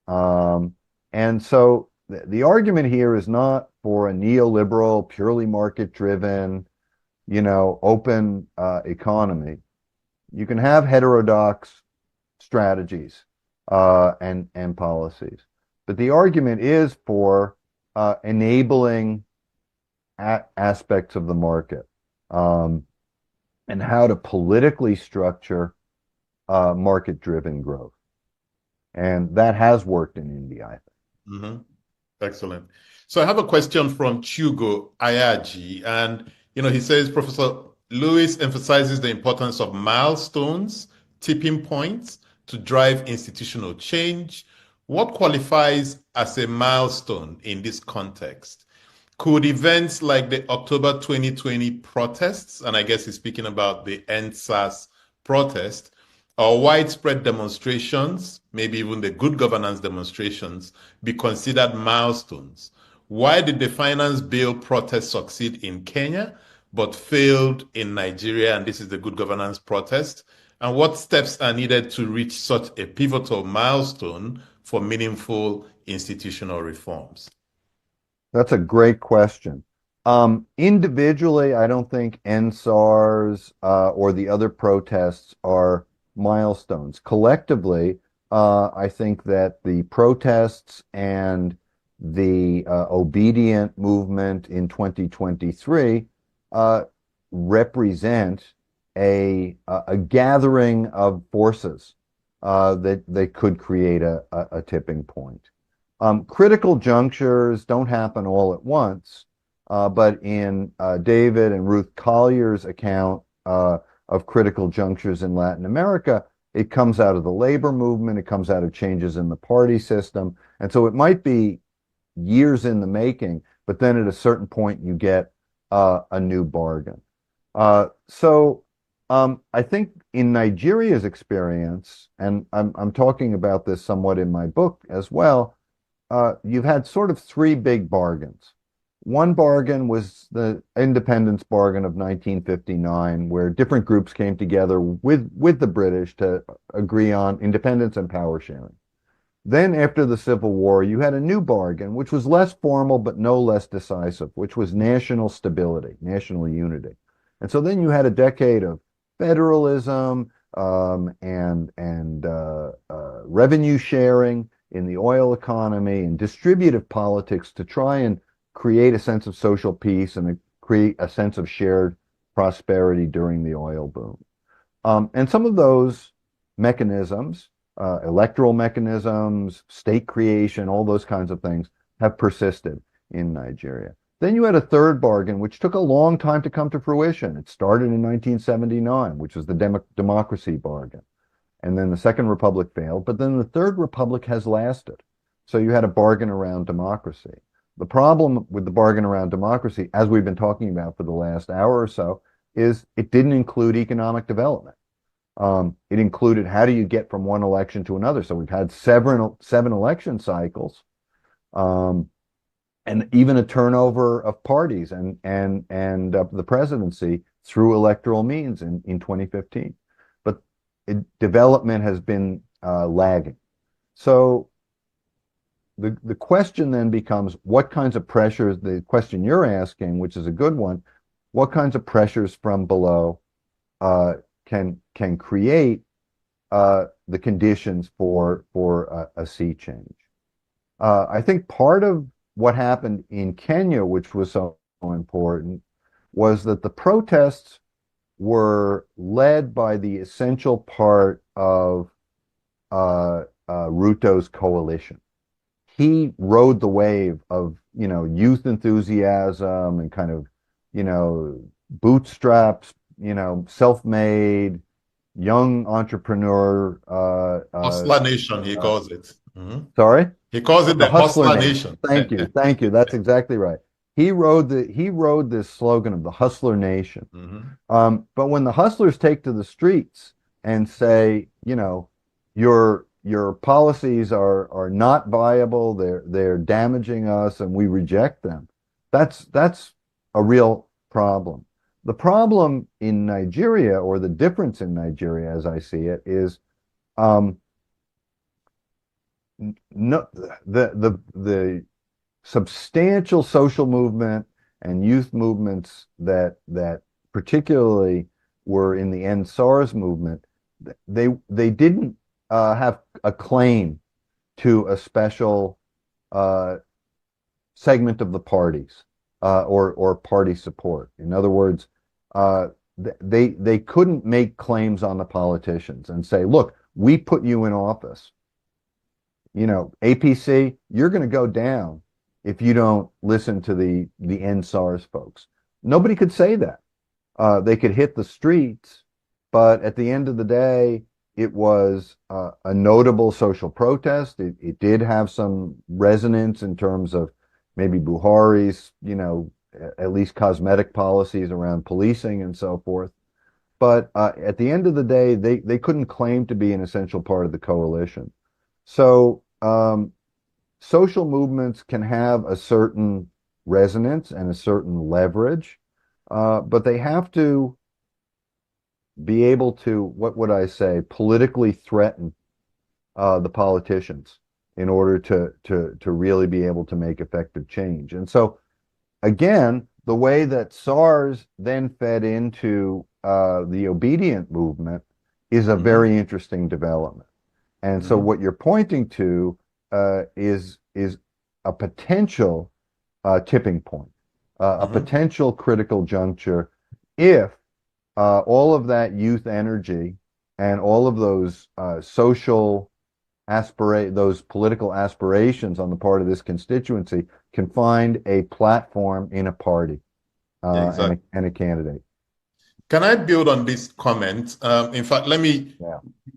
And so the argument here is not for a neoliberal, purely market-driven, open economy. You can have heterodox strategies and policies, but the argument is for enabling aspects of the market and how to politically structure market-driven growth, and that has worked in India, I think. Mm-hmm. Excellent. So I have a question from Chugo Ayaji, and he says, Professor Lewis emphasizes the importance of milestones, tipping points to drive institutional change. What qualifies as a milestone in this context? Could events like the October 2020 protests, and I guess he's speaking about the EndSARS protest, or widespread demonstrations, maybe even the good governance demonstrations, be considered milestones? Why did the finance bill protest succeed in Kenya but failed in Nigeria, and this is the good governance protest? And what steps are needed to reach such a pivotal milestone for meaningful institutional reforms? That's a great question. Individually, I don't think EndSARS or the other protests are milestones. Collectively, I think that the protests and the obedient movement in 2023 represent a gathering of forces that could create a tipping point. Critical junctures don't happen all at once, but in David and Ruth Collier's account of critical junctures in Latin America, it comes out of the labor movement, it comes out of changes in the party system, and so it might be years in the making, but then at a certain point you get a new bargain. So I think in Nigeria's experience, and I'm talking about this somewhat in my book as well, you've had sort of three big bargains. One bargain was the independence bargain of 1959, where different groups came together with the British to agree on independence and power sharing. Then after the Civil War, you had a new bargain, which was less formal but no less decisive, which was national stability, national unity. And so then you had a decade of federalism and revenue sharing in the oil economy and distributive politics to try and create a sense of social peace and create a sense of shared prosperity during the oil boom. And some of those mechanisms, electoral mechanisms, state creation, all those kinds of things have persisted in Nigeria. Then you had a third bargain, which took a long time to come to fruition. It started in 1979, which was the democracy bargain. And then the Second Republic failed, but then the Third Republic has lasted. So you had a bargain around democracy. The problem with the bargain around democracy, as we've been talking about for the last hour or so, is it didn't include economic development. It included how do you get from one election to another. So we've had seven election cycles, and even a turnover of parties and the presidency through electoral means in 2015. But development has been lagging. So the question then becomes, what kinds of pressures, the question you're asking, which is a good one, what kinds of pressures from below can create the conditions for a sea change? I think part of what happened in Kenya, which was so important, was that the protests were led by the essential part of Ruto's coalition. He rode the wave of, youth enthusiasm and kind of, bootstraps, self-made, young entrepreneur. Hustler Nation, he calls it. Sorry? He calls it the Hustler Nation. Thank you. Thank you. That's exactly right. He rode this slogan of the Hustler Nation. But when the hustlers take to the streets and say, your policies are not viable, they're damaging us, and we reject them, that's a real problem. The problem in Nigeria, or the difference in Nigeria as I see it, is the substantial social movement and youth movements that particularly were in the End SARS movement, they didn't have a claim to a special segment of the parties or party support. In other words, they couldn't make claims on the politicians and say, look, we put you in office. APC, you're going to go down if you don't listen to the End SARS folks. Nobody could say that. They could hit the streets, but at the end of the day, it was a notable social protest. It did have some resonance in terms of maybe Buhari's, at least cosmetic policies around policing and so forth. But at the end of the day, they couldn't claim to be an essential part of the coalition. So social movements can have a certain resonance and a certain leverage, but they have to be able to, what would I say, politically threaten the politicians in order to really be able to make effective change. And so, again, the way that SARS then fed into the obedient movement is a very interesting development. And so what you're pointing to is a potential tipping point, a potential critical juncture if all of that youth energy and all of those those political aspirations on the part of this constituency can find a platform in a party and a candidate. Can I build on this comment? In fact, let me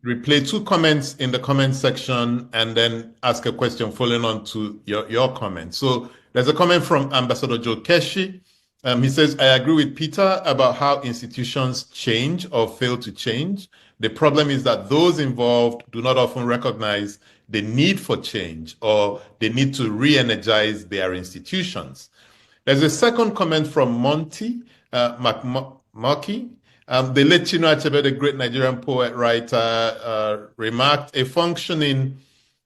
replay two comments in the comment section and then ask a question following on to your comment. So there's a comment from Ambassador Joe Keshi. He says, I agree with Peter about how institutions change or fail to change. The problem is that those involved do not often recognize the need for change or the need to re-energize their institutions. There's a second comment from Monty Maki. The late Signaturetv, the great Nigerian poet, writer, remarked, a functioning,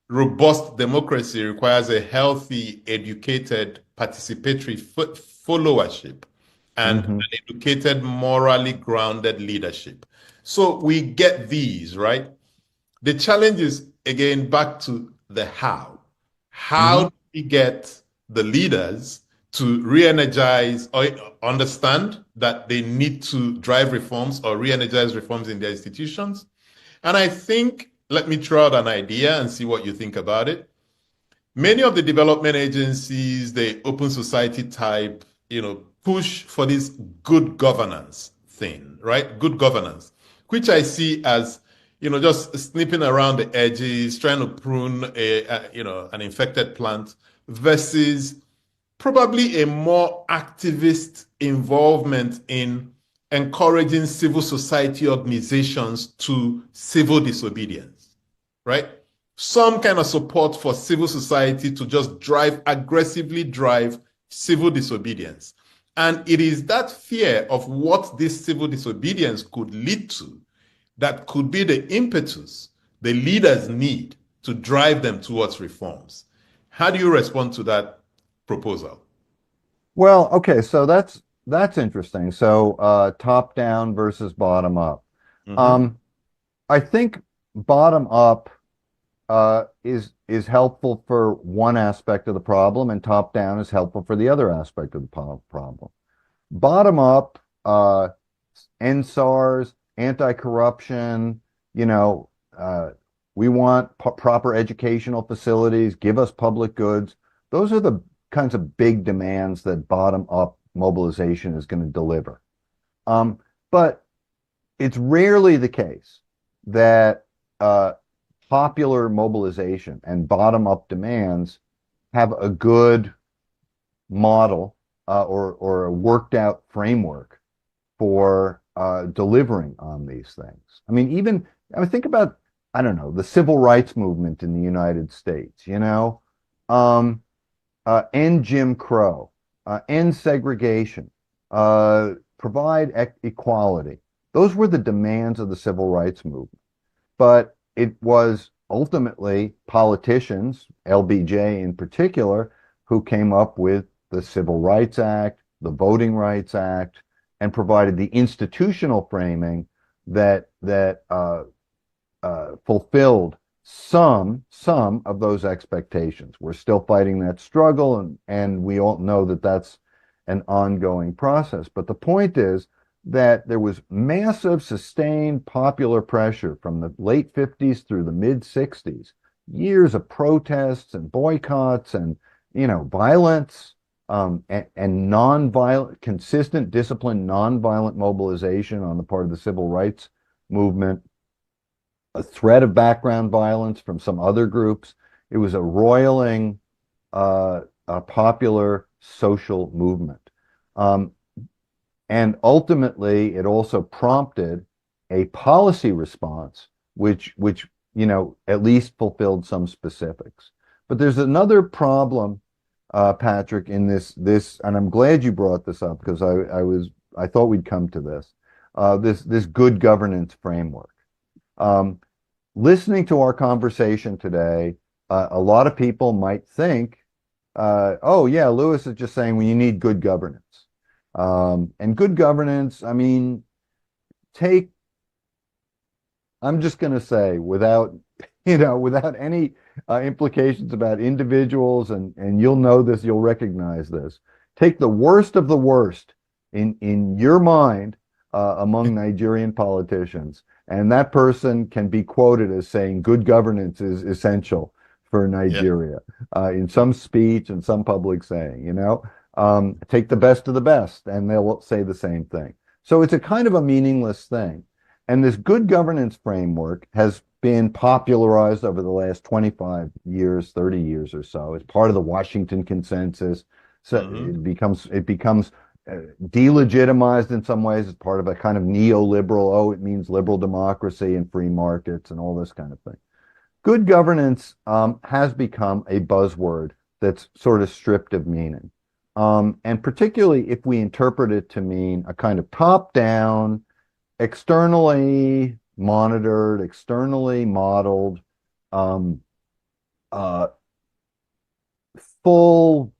robust democracy requires a healthy, educated, participatory followership and an educated, morally grounded leadership. So we get these, right? The challenge is, again, back to the how. How do we get the leaders to re-energize or understand that they need to drive reforms or re-energize reforms in their institutions? And I think, let me throw out an idea and see what you think about it. Many of the development agencies, the open society type, push for this good governance thing, right? Good governance, which I see as, just snipping around the edges, trying to prune an infected plant versus probably a more activist involvement in encouraging civil society organizations to civil disobedience, right? Some kind of support for civil society to just aggressively drive civil disobedience. And it is that fear of what this civil disobedience could lead to, that could be the impetus the leaders need to drive them towards reforms. How do you respond to that proposal? Well, okay, so that's interesting. So top down versus bottom up. I think bottom up is helpful for one aspect of the problem, and top down is helpful for the other aspect of the problem. Bottom up, NSARS, anti-corruption, we want proper educational facilities, give us public goods. Those are the kinds of big demands that bottom up mobilization is going to deliver. But it's rarely the case that popular mobilization and bottom up demands have a good model or a worked out framework for delivering on these things. I mean, think about, I don't know, the civil rights movement in the United States, end Jim Crow, end segregation, provide equality. Those were the demands of the civil rights movement. But it was ultimately politicians, LBJ in particular, who came up with the Civil Rights Act, the Voting Rights Act, and provided the institutional framing that fulfilled some of those expectations. We're still fighting that struggle, and we all know that that's an ongoing process. But the point is that there was massive, sustained popular pressure from the late 50s through the mid 60s, years of protests and boycotts and, violence, and nonviolent, consistent, disciplined, nonviolent mobilization on the part of the civil rights movement, a threat of background violence from some other groups. It was a roiling, popular social movement. And ultimately, it also prompted a policy response, which at least fulfilled some specifics. But there's another problem, Patrick, in this, and I'm glad you brought this up because I thought we'd come to this, this good governance framework. Listening to our conversation today, a lot of people might think, oh yeah, Lewis is just saying, well, you need good governance. And good governance, I mean, I'm just going to say, without any implications about individuals, and you'll know this, you'll recognize this. Take the worst of the worst in your mind among Nigerian politicians, and that person can be quoted as saying good governance is essential for Nigeria, in some speech and some public saying, take the best of the best, and they'll say the same thing. So it's a kind of a meaningless thing. And this good governance framework has been popularized over the last 25 years, 30 years or so. It's part of the Washington Consensus. So it becomes delegitimized in some ways as part of a kind of neoliberal, it means liberal democracy and free markets and all this kind of thing. Good governance has become a buzzword that's sort of stripped of meaning. And particularly if we interpret it to mean a kind of top-down, externally monitored, externally modeled, full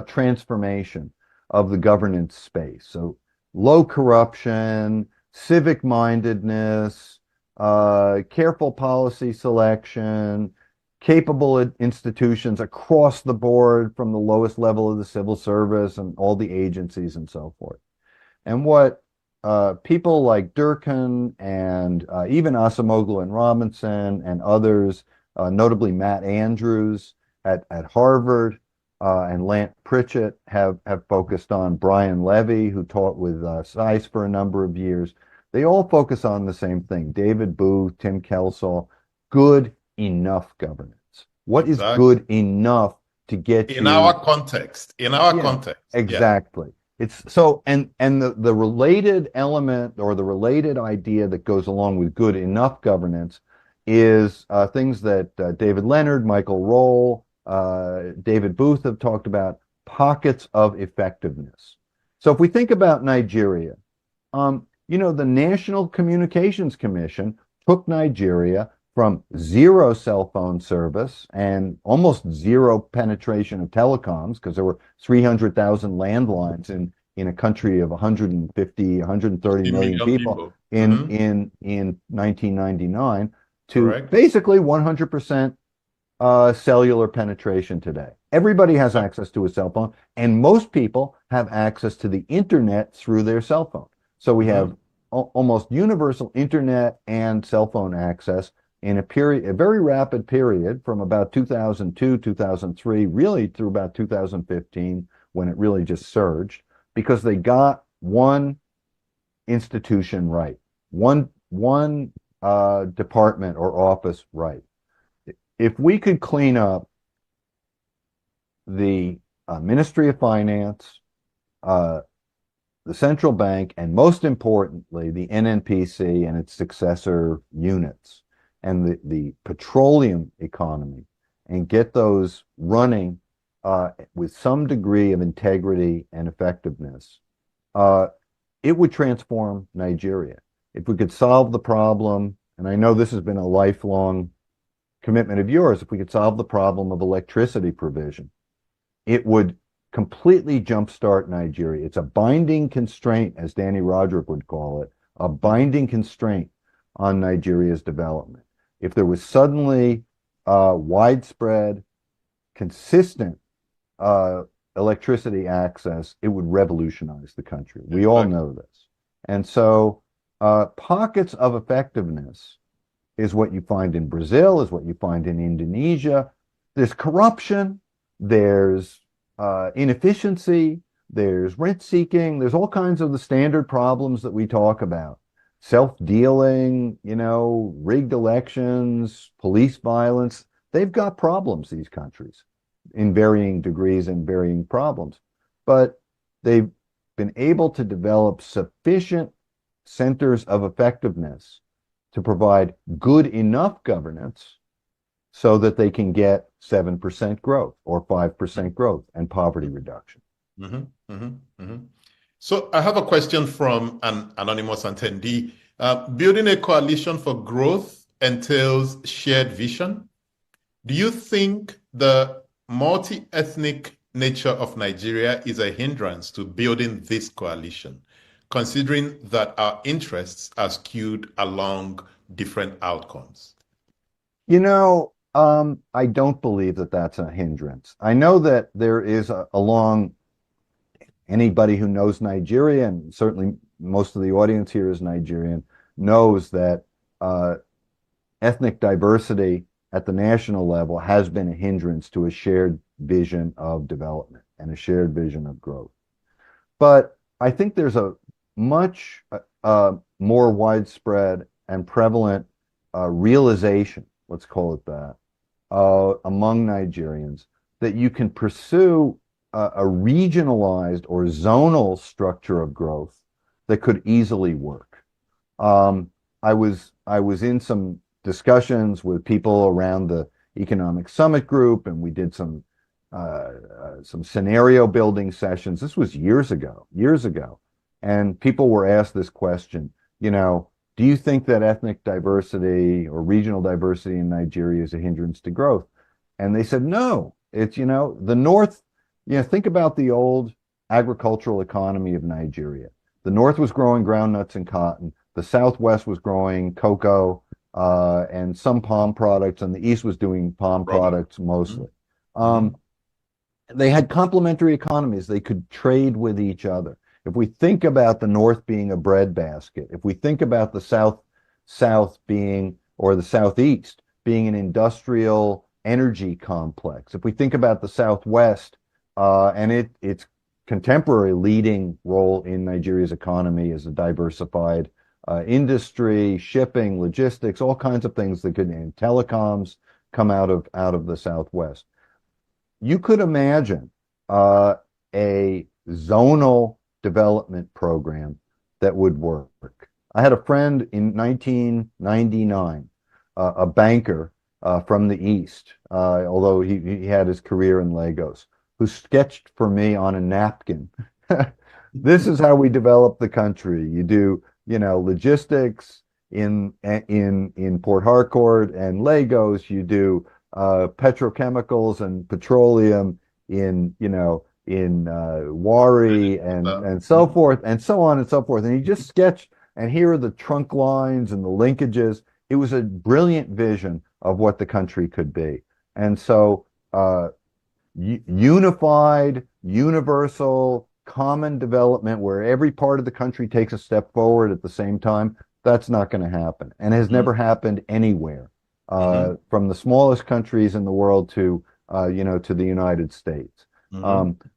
transformation of the governance space. So low corruption, civic mindedness, careful policy selection, capable institutions across the board from the lowest level of the civil service and all the agencies and so forth. And what people like Durkin and even Acemoglu and Robinson and others, notably Matt Andrews at Harvard and Lant Pritchett have focused on, Brian Levy, who taught with SAIS for a number of years. They all focus on the same thing. David Booth, Tim Kelsall, good enough governance. What is good enough to get in our context? In our context. Exactly. It's so, and the related element or the related idea that goes along with good enough governance is things that David Leonard, Michael Roll, David Booth have talked about, pockets of effectiveness. So if we think about Nigeria, You know, the National Communications Commission took Nigeria from zero cell phone service and almost zero penetration of telecoms, because there were 300,000 landlines in a country of 150, 130 million people in 1999 to basically 100% cellular penetration today. Everybody has access to a cell phone, and most people have access to the internet through their cell phone. So we have almost universal internet and cell phone access in a very rapid period from about 2002, 2003, really through about 2015, when it really just surged, because they got one institution right, one department or office right. If we could clean up the Ministry of Finance, the central bank, and most importantly, the NNPC and its successor units, and the petroleum economy, and get those running with some degree of integrity and effectiveness, it would transform Nigeria. If we could solve the problem, and I know this has been a lifelong commitment of yours, if we could solve the problem of electricity provision, it would completely jumpstart Nigeria. It's a binding constraint, as Danny Roderick would call it, a binding constraint on Nigeria's development. If there was suddenly widespread, consistent electricity access, it would revolutionize the country. We all know this. And so pockets of effectiveness is what you find in Brazil, is what you find in Indonesia. There's corruption, there's inefficiency, there's rent seeking, there's all kinds of the standard problems that we talk about. Self-dealing, you know, rigged elections, police violence. They've got problems, these countries, in varying degrees and varying problems. But they've been able to develop sufficient centers of effectiveness to provide good enough governance so that they can get 7% growth or 5% growth and poverty reduction. So I have a question from an anonymous attendee. Building a coalition for growth entails shared vision. Do you think the multi-ethnic nature of Nigeria is a hindrance to building this coalition, considering that our interests are skewed along different outcomes? You know, I don't believe that that's a hindrance. I know that there is along anybody who knows Nigeria, and certainly most of the audience here is Nigerian, knows that ethnic diversity at the national level has been a hindrance to a shared vision of development and a shared vision of growth. But I think there's a much more widespread and prevalent realization, let's call it that, among Nigerians, that you can pursue a regionalized or zonal structure of growth that could easily work. I was in some discussions with people around the Economic Summit Group, and we did some scenario building sessions. This was years ago, and people were asked this question, you know, do you think that ethnic diversity or regional diversity in Nigeria is a hindrance to growth? And they said, no, it's, you know, the North, you know, think about the old agricultural economy of Nigeria. The North was growing groundnuts and cotton. The Southwest was growing cocoa and some palm products, and the East was doing palm products mostly. They had complementary economies. They could trade with each other. If we think about the North being a breadbasket, if we think about the South being, or the Southeast being an industrial energy complex, if we think about the Southwest and its contemporary leading role in Nigeria's economy as a diversified industry, shipping, logistics, all kinds of things that could, and telecoms come out of the Southwest. You could imagine a zonal development program that would work. I had a friend in 1999, a banker from the East, although he had his career in Lagos, who sketched for me on a napkin. This is how we develop the country. You do logistics. In Port Harcourt and Lagos, you do petrochemicals and petroleum in Wari and so forth, and so on and so forth. And he just sketched, and here are the trunk lines and the linkages. It was a brilliant vision of what the country could be. And so unified, universal, common development where every part of the country takes a step forward at the same time, that's not going to happen, and has never happened anywhere, from the smallest countries in the world to to the United States.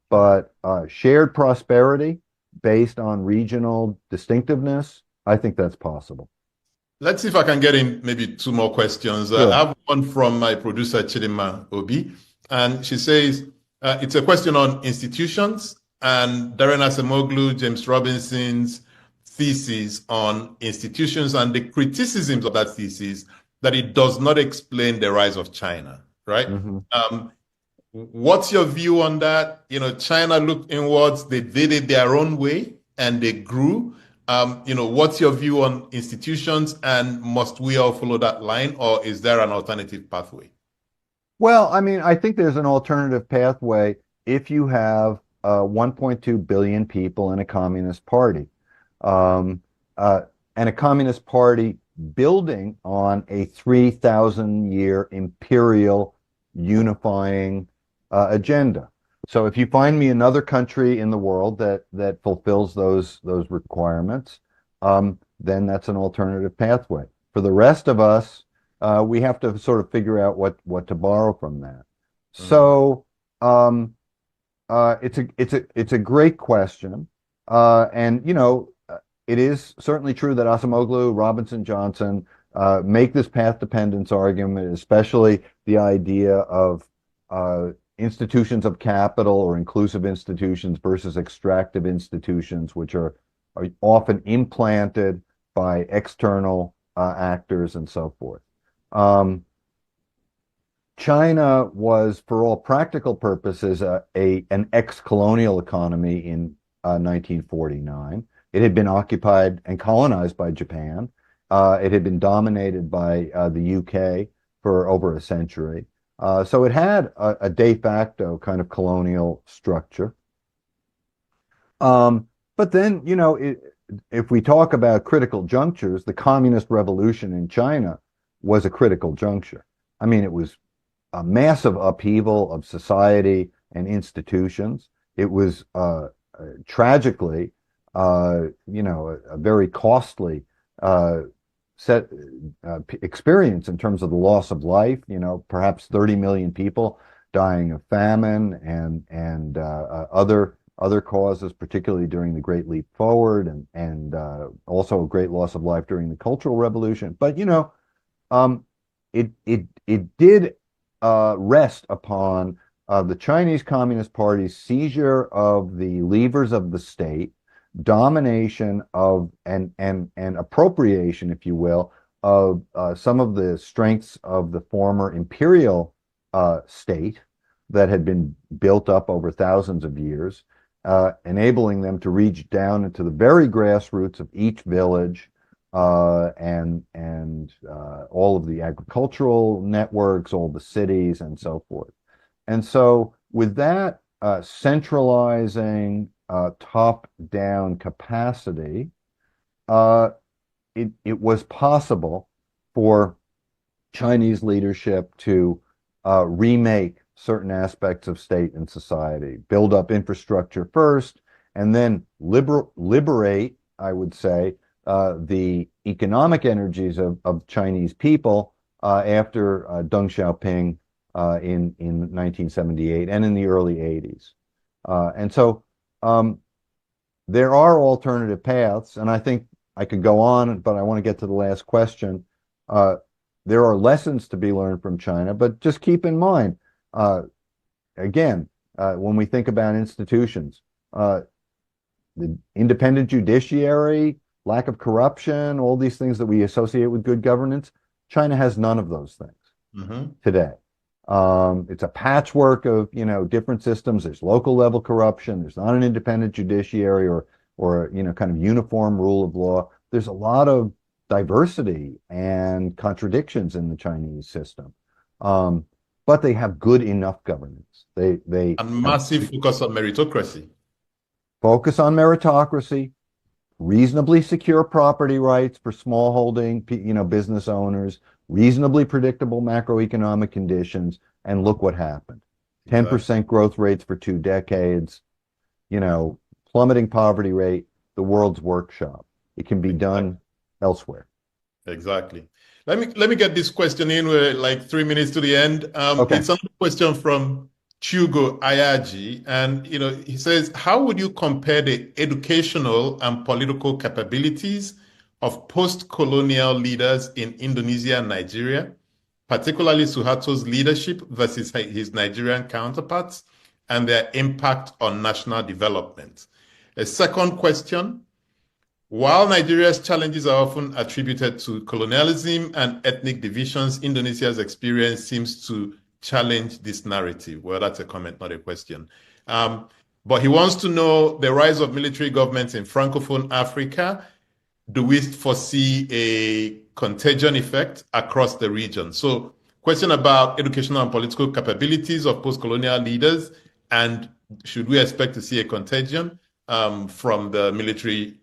But shared prosperity based on regional distinctiveness, I think that's possible. Let's see if I can get in maybe two more questions. Sure. I have one from my producer, Chidima Obi, and she says, it's a question on institutions and Darren Acemoglu, James Robinson's thesis on institutions and the criticisms of that thesis that it does not explain the rise of China, right? What's your view on that? China looked inwards, they did it their own way and they grew. What's your view on institutions, and must we all follow that line, or is there an alternative pathway? Well, I mean, I think there's an alternative pathway if you have 1.2 billion people in a communist party. And a communist party building on a 3,000-year imperial unifying agenda. So if you find me another country in the world that fulfills those requirements, then that's an alternative pathway. For the rest of us, we have to sort of figure out what to borrow from that. So it's a great question, and it is certainly true that Acemoglu, Robinson, Johnson make this path dependence argument, especially the idea of institutions of capital or inclusive institutions versus extractive institutions, which are often implanted by external actors and so forth. China was, for all practical purposes, an ex-colonial economy in 1949. It had been occupied and colonized by Japan. It had been dominated by the UK for over a century. So it had a de facto kind of colonial structure. But then, if we talk about critical junctures, the communist revolution in China was a critical juncture. I mean, it was a massive upheaval of society and institutions. It was tragically, a very costly experience in terms of the loss of life. Perhaps 30 million people dying of famine and other causes, particularly during the Great Leap Forward, and also a great loss of life during the Cultural Revolution. But it did rest upon the Chinese Communist Party's seizure of the levers of the state, domination of and appropriation, if you will, of some of the strengths of the former imperial state that had been built up over thousands of years, enabling them to reach down into the very grassroots of each village, and all of the agricultural networks, all the cities, and so forth. And so with that centralizing top-down capacity, it was possible for Chinese leadership to remake certain aspects of state and society, build up infrastructure first, and then liberate, I would say, the economic energies of Chinese people after Deng Xiaoping in 1978 and in the early 80s. And so there are alternative paths, and I think I could go on, but I want to get to the last question. There are lessons to be learned from China, but just keep in mind, again, when we think about institutions, the independent judiciary, lack of corruption, all these things that we associate with good governance, China has none of those things today. It's a patchwork of different systems. There's local level corruption. There's not an independent judiciary or kind of uniform rule of law. there's a lot of diversity and contradictions in the Chinese system. But they have good enough governance. They and massive focus on meritocracy. Focus on meritocracy, reasonably secure property rights for smallholding, business owners, reasonably predictable macroeconomic conditions, and look what happened. 10% growth rates for 2 decades, plummeting poverty rate, the world's workshop. It can be done elsewhere. Exactly. Let me get this question in. We're like 3 minutes to the end. Okay. It's another question from Chugo Ayaji, and he says, how would you compare the educational and political capabilities of post-colonial leaders in Indonesia and Nigeria, particularly Suharto's leadership versus his Nigerian counterparts, and their impact on national development? A second question: while Nigeria's challenges are often attributed to colonialism and ethnic divisions, Indonesia's experience seems to challenge this narrative. Well, that's a comment, not a question. But he wants to know the rise of military governments in Francophone Africa. Do we foresee a contagion effect across the region? So, question about educational and political capabilities of post-colonial leaders, and should we expect to see a contagion from the military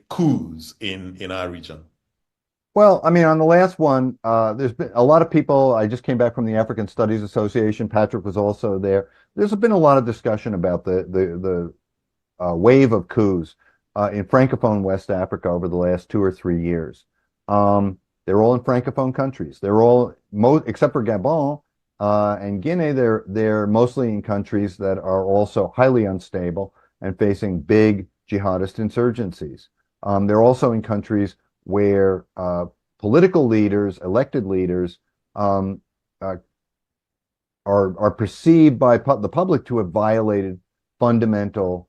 coups in our region? Well, I mean, on the last one, there's been a lot of people. I just came back from the African Studies Association. Patrick was also there. There's been a lot of discussion about the wave of coups in Francophone West Africa over the last 2 or 3 years. They're all in Francophone countries. They're all, except for Gabon and Guinea, they're mostly in countries that are also highly unstable and facing big jihadist insurgencies. They're also in countries where political leaders, elected leaders, are perceived by the public to have violated fundamental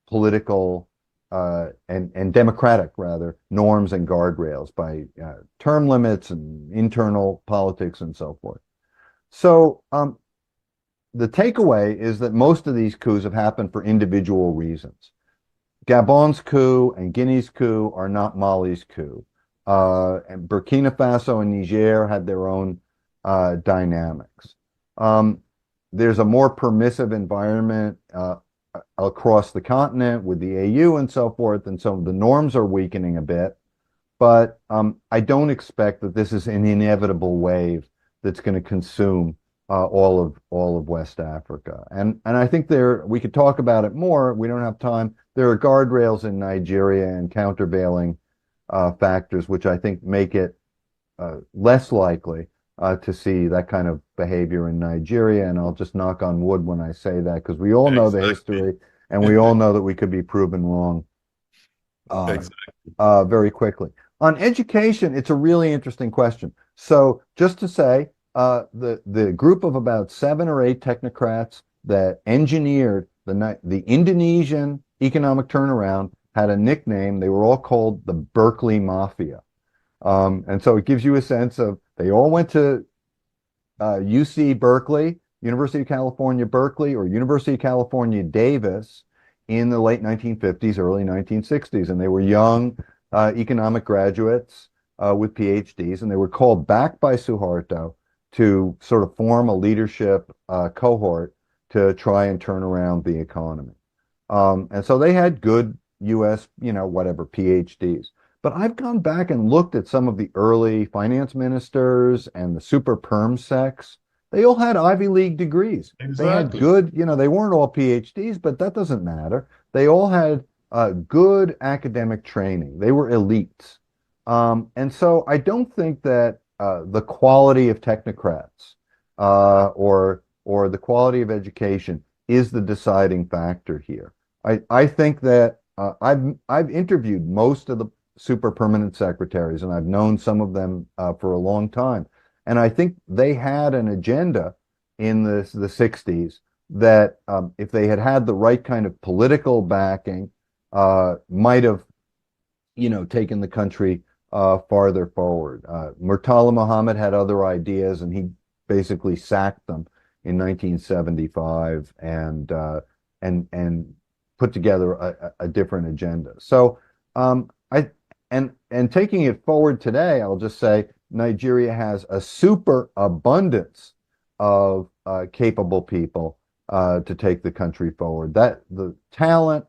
political and democratic, rather, norms and guardrails by term limits and internal politics and so forth. So the takeaway is that most of these coups have happened for individual reasons. Gabon's coup and Guinea's coup are not Mali's coup. And Burkina Faso and Niger had their own dynamics. There's a more permissive environment across the continent with the AU and so forth, and so the norms are weakening a bit. But I don't expect that this is an inevitable wave that's going to consume all of West Africa. And I think we could talk about it more. We don't have time. There are guardrails in Nigeria and countervailing factors, which I think make it less likely to see that kind of behavior in Nigeria. And I'll just knock on wood when I say that, because we all know the history, and we all know that we could be proven wrong very quickly. On education, it's a really interesting question. So just to say, the group of about 7 or 8 technocrats that engineered the Indonesian economic turnaround had a nickname. They were all called the Berkeley Mafia. And so it gives you a sense of, they all went to UC Berkeley, University of California, Berkeley, or University of California, Davis in the late 1950s, early 1960s. And they were young economic graduates with PhDs, and they were called back by Suharto to sort of form a leadership cohort to try and turn around the economy. And so they had good US, PhDs. But I've gone back and looked at some of the early finance ministers and the super perm secs. They all had Ivy League degrees. Exactly. They had good, they weren't all PhDs, but that doesn't matter. They all had good academic training. They were elites. And so I don't think that the quality of technocrats or the quality of education is the deciding factor here. I think that I've interviewed most of the super permanent secretaries, and I've known some of them for a long time. And I think they had an agenda in the 60s that if they had the right kind of political backing, might have, taken the country farther forward. Murtala Muhammad had other ideas, and he basically sacked them in 1975 and put together a different agenda. So And taking it forward today, I'll just say Nigeria has a super abundance of capable people to take the country forward. That the talent,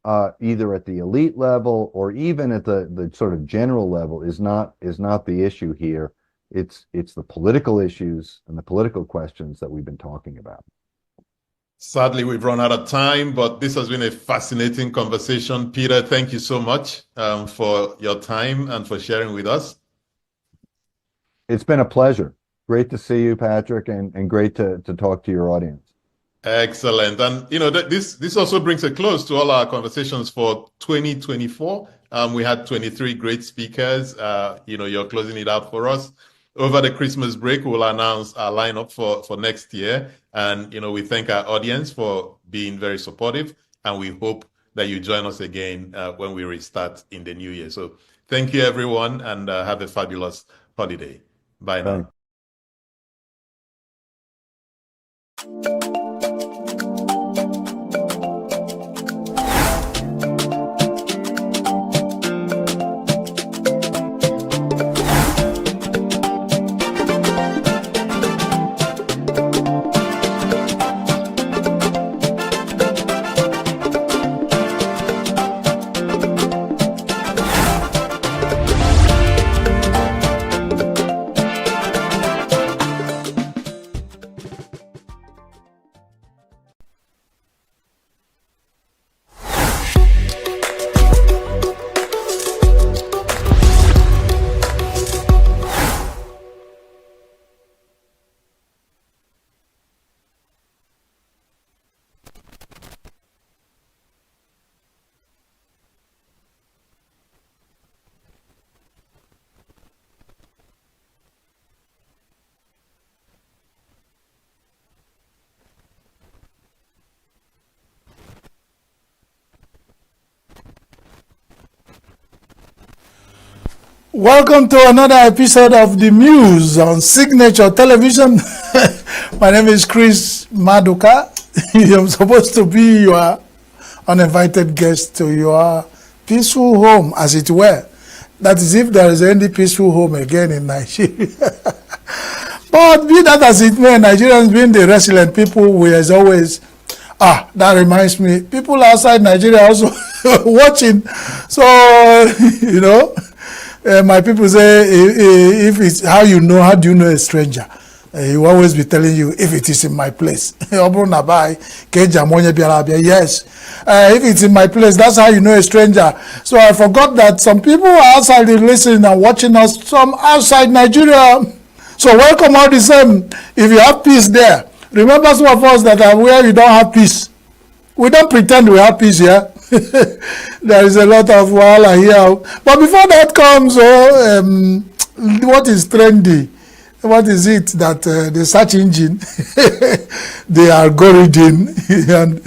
either at the elite level or even at the sort of general level, is not the issue here. It's the political issues and the political questions that we've been talking about. Sadly, we've run out of time, but this has been a fascinating conversation. Peter, thank you so much for your time and for sharing with us. It's been a pleasure. Great to see you, Patrick, and great to talk to your audience. Excellent. And, you know, this also brings a close to all our conversations for 2024. We had 23 great speakers. You know, you're closing it out for us. Over the Christmas break, we'll announce our lineup for next year. And, you know, we thank our audience for being very supportive. And we hope that you join us again when we restart in the new year. So thank you, everyone, and have a fabulous holiday. Bye now. Welcome to another episode of The Muse on Signature Television. My name is Chris Maduka. I'm supposed to be your uninvited guest to your peaceful home, as it were. That is, if there is any peaceful home again in Nigeria. But be that as it may, Nigerians being the resilient people, we as always, that reminds me, people outside Nigeria also watching. So, you know, my people say, if it's how do you know a stranger? He will always be telling you, if it is in my place. Yes. If it's in my place, that's how you know a stranger. So I forgot that some people are outside listening and watching us from outside Nigeria. So welcome all the same. If you have peace there, remember some of us that are where you don't have peace. We don't pretend we have peace here. There is a lot of wahala here. But before that comes, what is trendy? What is it that the search engine, the algorithm, and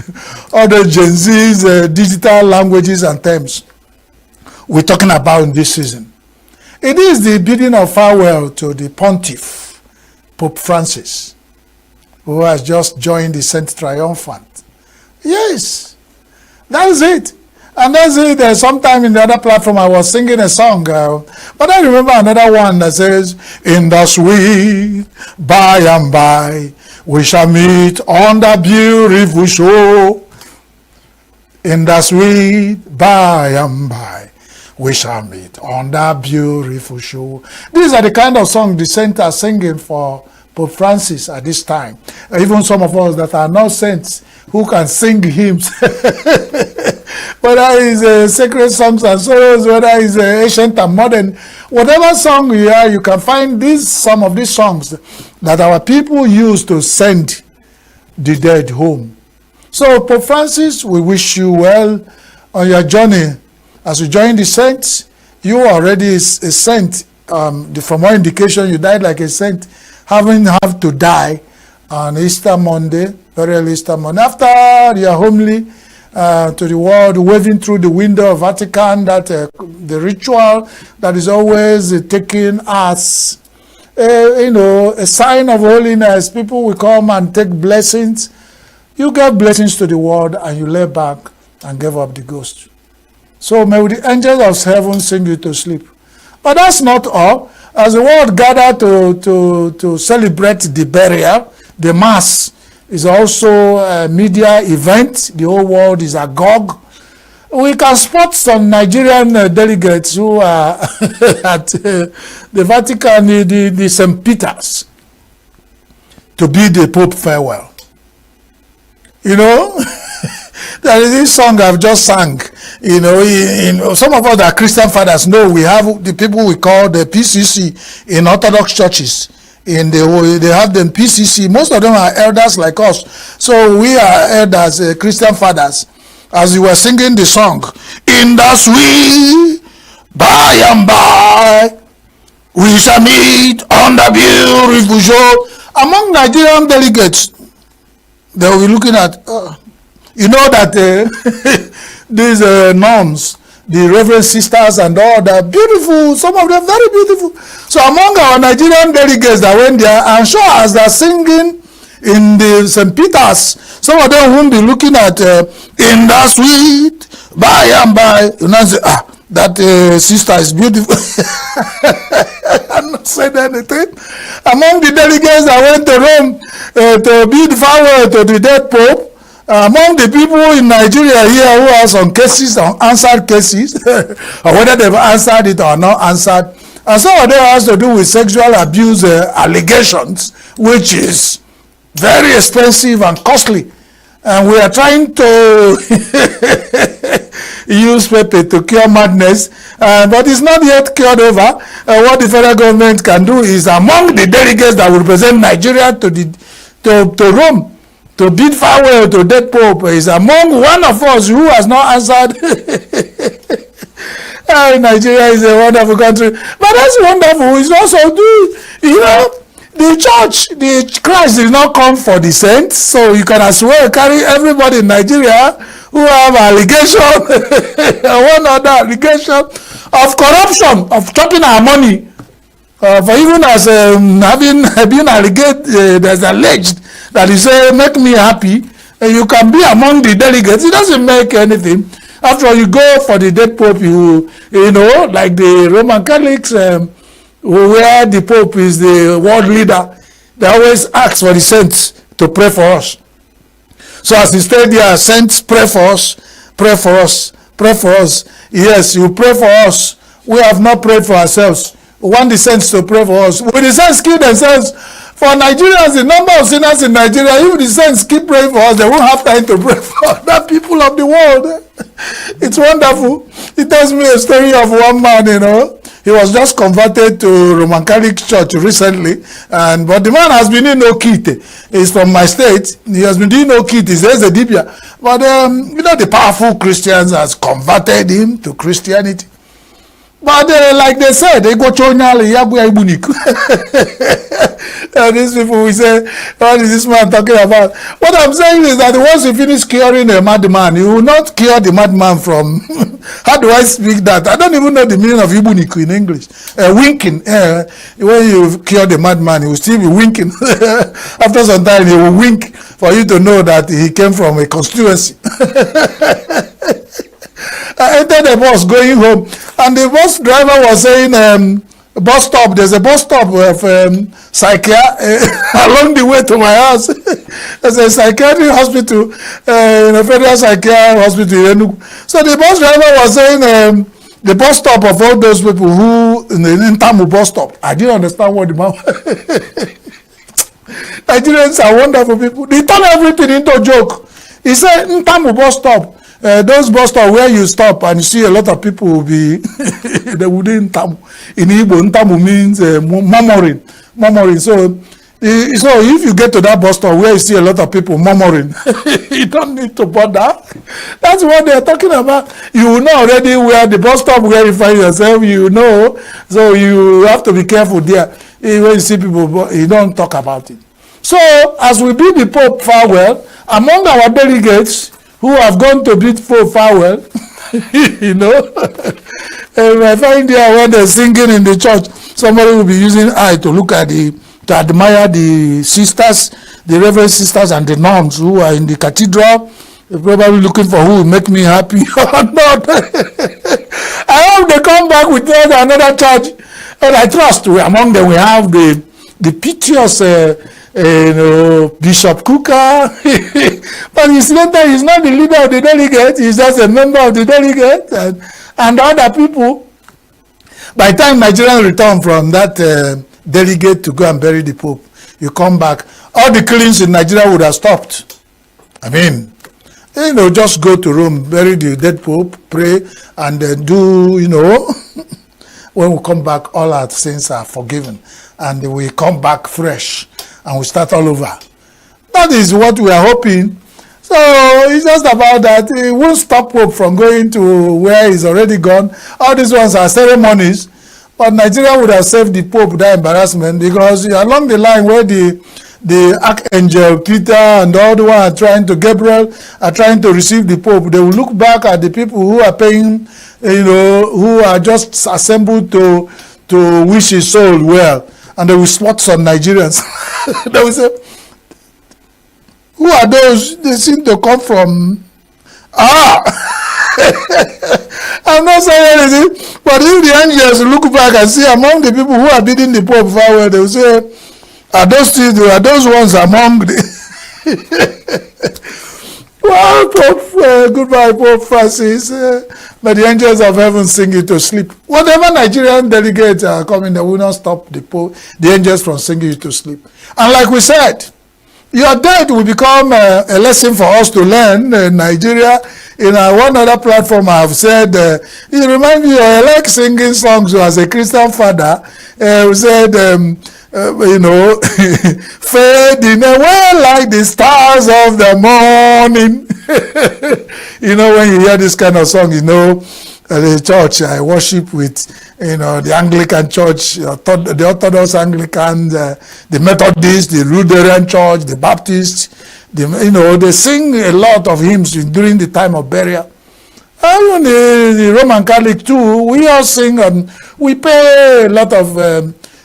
other Gen Z's digital languages and terms we're talking about in this season? It is the bidding of farewell to the Pontiff, Pope Francis, who has just joined the Saint Triumphant. Yes, that is it. And that's it. Sometime in the other platform, I was singing a song, but I remember another one that says, "In the sweet by and by, we shall meet on the beautiful shore. In the sweet by and by, we shall meet on the beautiful shore." These are the kind of songs the saints are singing for Pope Francis at this time. Even some of us that are not saints who can sing hymns. Whether it's sacred songs and sorrows, whether it's ancient and modern, whatever song you are, you can find some of these songs that our people use to send the dead home. So, Pope Francis, we wish you well on your journey. As you join the saints, you already a saint. From all indication, you died like a saint, having have to die on Easter Monday, very early Easter Monday. After your homily to the world, waving through the window of Vatican, that the ritual that is always taken as a sign of holiness. People will come and take blessings. You gave blessings to the world and you lay back and gave up the ghost. So may the angels of heaven sing you to sleep. But that's not all. As the world gathered to celebrate the burial, the mass is also a media event. The whole world is agog. We can spot some Nigerian delegates who are at the Vatican, the St. Peter's, to bid the Pope farewell. You know, there is this song I've just sang. You know, some of us that are Christian fathers know we have the people we call the PCC in Orthodox churches. They have them PCC. Most of them are elders like us. So we are elders, Christian fathers. As you were singing the song, in the sweet by and by, we shall meet on the beautiful shore. Among Nigerian delegates, they will be looking at, you know that these nuns, the reverend sisters and all that, beautiful, some of them very beautiful. So among our Nigerian delegates that went there, I'm sure as they're singing in the St. Peter's, some of them won't be looking at in the sweet by and by, you know, say, that sister is beautiful. I'm not saying anything. Among the delegates that went to Rome to bid farewell to the dead Pope, among the people in Nigeria here who have some cases, unanswered cases, or whether they've answered it or not answered, and some of them has to do with sexual abuse allegations, which is very expensive and costly. And we are trying to use paper to cure madness, but it's not yet cured over. What the federal government can do is, among the delegates that will represent Nigeria to Rome, to bid farewell to dead Pope, is among one of us who has not answered. Nigeria is a wonderful country, but that's wonderful. It's also do, you know, the church, the Christ did not come for the saints, so you can as well carry everybody in Nigeria who have allegation, one other allegation of corruption, of chopping our money, for even as having been alleged, there's alleged that you say, make me happy, and you can be among the delegates. It doesn't make anything. After all, you go for the dead Pope, you know, like the Roman Catholics, where the Pope is the world leader, they always ask for the saints to pray for us. So as he stayed there, saints, pray for us, pray for us, pray for us. Yes, you pray for us. We have not prayed for ourselves. We want the saints to pray for us. Will the saints kill themselves? For Nigerians, the number of sinners in Nigeria, if the saints keep praying for us, they won't have time to pray for other people of the world. It's wonderful. It tells me a story of one man, you know. He was just converted to Roman Catholic Church recently, but the man has been in Okite. He's from my state. He has been doing Okite. He's a Dibia. But, you know, the powerful Christians has converted him to Christianity. But like they said, they go these people will say, what is this man talking about? What I'm saying is that once you finish curing a madman, you will not cure the madman from, how do I speak that? I don't even know the meaning of ibuniku in English. Winking. When you cure the madman, he will still be winking. After some time, he will wink for you to know that he came from a constituency. I entered the bus going home, and the bus driver was saying, bus stop, there's a bus stop of along the way to my house. There's a psychiatric hospital, a federal psychiatric hospital in ENUGU. So the bus driver was saying, the bus stop of all those people who, in the Ntamu bus stop. I didn't understand what the man Nigerians are wonderful people. They turn everything into a joke. He said, Ntamu bus stop. Those bus stops where you stop and you see a lot of people will be they wouldn't Ntamu. In Igbo, Ntamu means murmuring. So if you get to that bus stop where you see a lot of people murmuring, you don't need to bother. That's what they're talking about. You know already where the bus stop where you find yourself, you know. So you have to be careful there. When you see people, you don't talk about it. So as we bid the Pope farewell, among our delegates who have gone to bid Pope farewell, you know, and I find there when they're singing in the church, somebody will be using eye to look at to admire the sisters, the reverend sisters and the nuns who are in the cathedral, They're probably looking for who will make me happy or not. I hope they come back with another charge. And I trust among them we have the piteous Bishop Kuka. But he's not the leader of the delegate, he's just a member of the delegate and other people. By the time Nigerians return from that delegate to go and bury the Pope, you come back, all the killings in Nigeria would have stopped. I mean, just go to Rome, bury the dead Pope, pray, and then do, when we come back, all our sins are forgiven. And we come back fresh, and we start all over. That is what we are hoping. So it's just about that. It won't stop Pope from going to where he's already gone. All these ones are ceremonies. But Nigeria would have saved the Pope that embarrassment, because along the line where the Archangel Peter and all the one Gabriel are trying to receive the Pope, they will look back at the people who are paying, who are just assembled to wish his soul well, and they will spot some Nigerians. They will say, who are those? They seem to come from I'm not saying anything, but if the angels look back and see among the people who are bidding the Pope farewell, they will say, are those ones among the well, Pope, goodbye, Pope Francis. May the angels of heaven sing you to sleep. Whatever Nigerian delegates are coming, they will not stop the angels from singing you to sleep. And like we said, your death will become a lesson for us to learn in Nigeria. In one other platform, I have said, it reminds me, I like singing songs as a Christian father. We said, fading away like the stars of the morning. When you hear this kind of song, the church I worship with, the Anglican church, the Orthodox Anglican, the Methodist, the Lutheran church, the Baptist, they sing a lot of hymns during the time of burial. And the Roman Catholic too, we all sing and we pay a lot of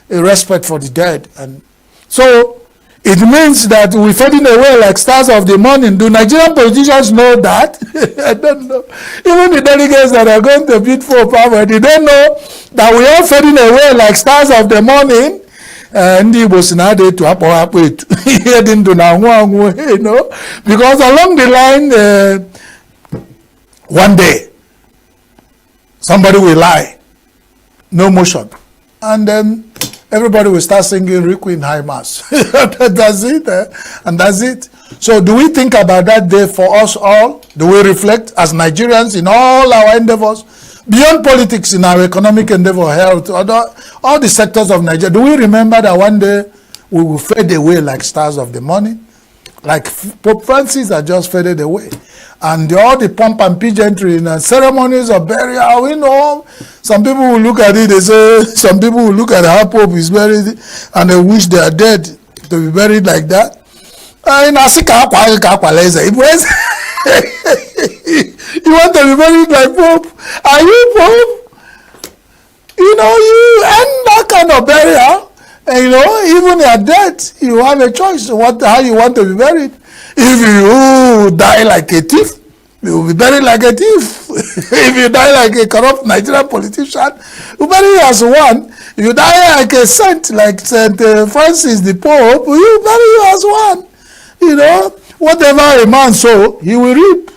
respect for the dead. And so it means that we're fading away like stars of the morning. Do Nigerian politicians know that? I don't know. Even the delegates that are going to bid for power, they don't know that we are fading away like stars of the morning. And he was not there to happen. He didn't do now, because along the line, one day somebody will lie, no motion, and then everybody will start singing Requiem High Mass. That's it, and that's it. So do we think about that day for us all? Do we reflect as Nigerians in all our endeavors? Beyond politics, in our economic endeavor, health, all the sectors of Nigeria, do we remember that one day we will fade away like stars of the morning? Like Pope Francis are just faded away. And all the pomp and pageantry and ceremonies of burial, some people will look at it, they say, some people will look at how Pope is buried and they wish they are dead to be buried like that. You want to be buried like Pope? Are you Pope? You end that kind of burial, and even your death, you have a choice how you want to be buried. If you die like a thief, you will be buried like a thief. If you die like a corrupt Nigerian politician, you bury you as one. If you die like a saint, like Saint Francis the Pope, you bury you as one. Whatever a man sow, he will reap.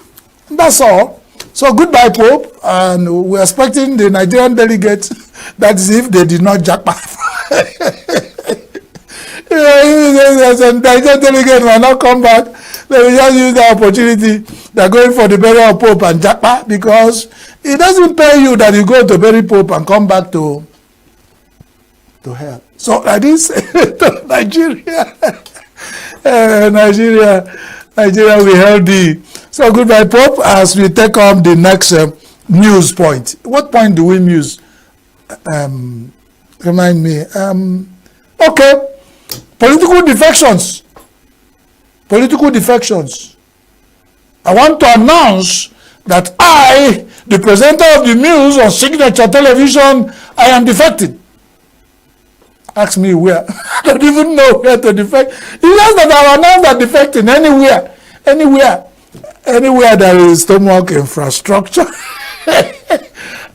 That's all. So goodbye, Pope, and we're expecting the Nigerian delegates, that is if they did not jackpot. The Nigerian delegates will not come back. They will just use the opportunity. They're going for the burial of Pope and jackpot, because it doesn't pay you that you go to bury Pope and come back to hell. So like this, Nigeria, Nigeria will help thee. So goodbye, Pope, as we take on the next news point. What point do we muse? Remind me. Okay. Political defections. Political defections. I want to announce that I, the presenter of the news on Signature Television, I am defected. Ask me where. I don't even know where to defect. It's just that I announced that defecting anywhere. anywhere there is stomach infrastructure.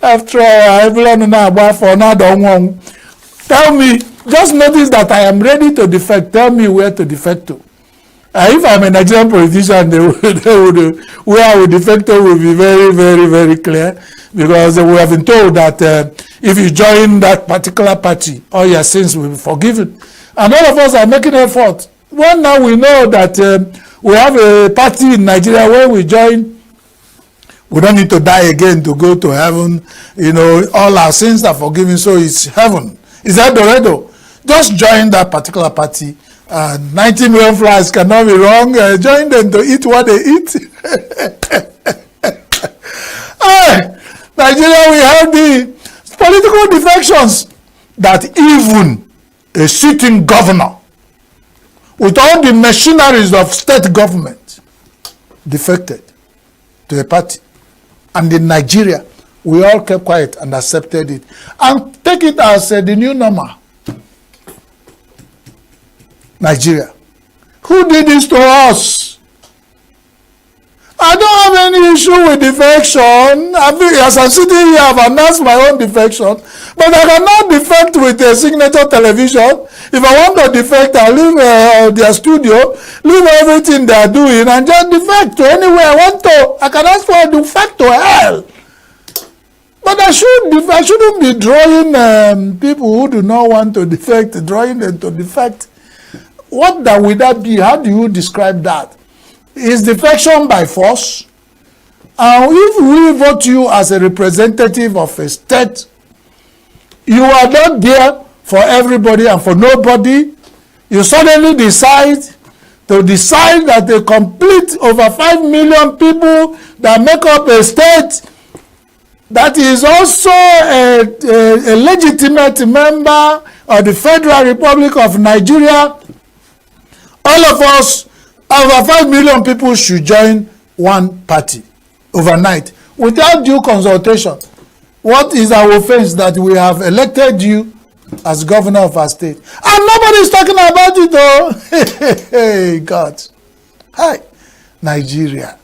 After all, tell me, just notice that I am ready to defect. Tell me where to defect to. If I'm a Nigerian politician, where I will defect to will be very, very, very clear, because we have been told that if you join that particular party, all your sins will be forgiven. And all of us are making effort. Well, now we know that we have a party in Nigeria where we join. We don't need to die again to go to heaven. You know, all our sins are forgiven, so it's heaven. It's Eldorado. Just join that particular party. 90 million flies cannot be wrong. Join them to eat what they eat. Hey, Nigeria, we have the political defections that even a sitting governor with all the machineries of state government defected to a party. And in Nigeria, we all kept quiet and accepted it. And take it as the new normal. Nigeria. Who did this to us? I don't have any issue with defection. As I'm sitting here, I've announced my own defection. But I cannot defect with a Signaturetv television. If I want to defect, I'll leave their studio, leave everything they are doing, and just defect to anywhere I want to. I can ask for a defect to hell. But I shouldn't be drawing people who do not want to defect, drawing them to defect. What will that be? How do you describe that? Is defection by force? If we vote you as a representative of a state, you are not there for everybody and for nobody. You suddenly decide that a complete over 5 million people that make up a state that is also a legitimate member of the Federal Republic of Nigeria, all of us, over 5 million people should join one party overnight without due consultation. What is our offense that we have elected you as governor of our state? And nobody is talking about it, though. Hey, God. Hi, Nigeria.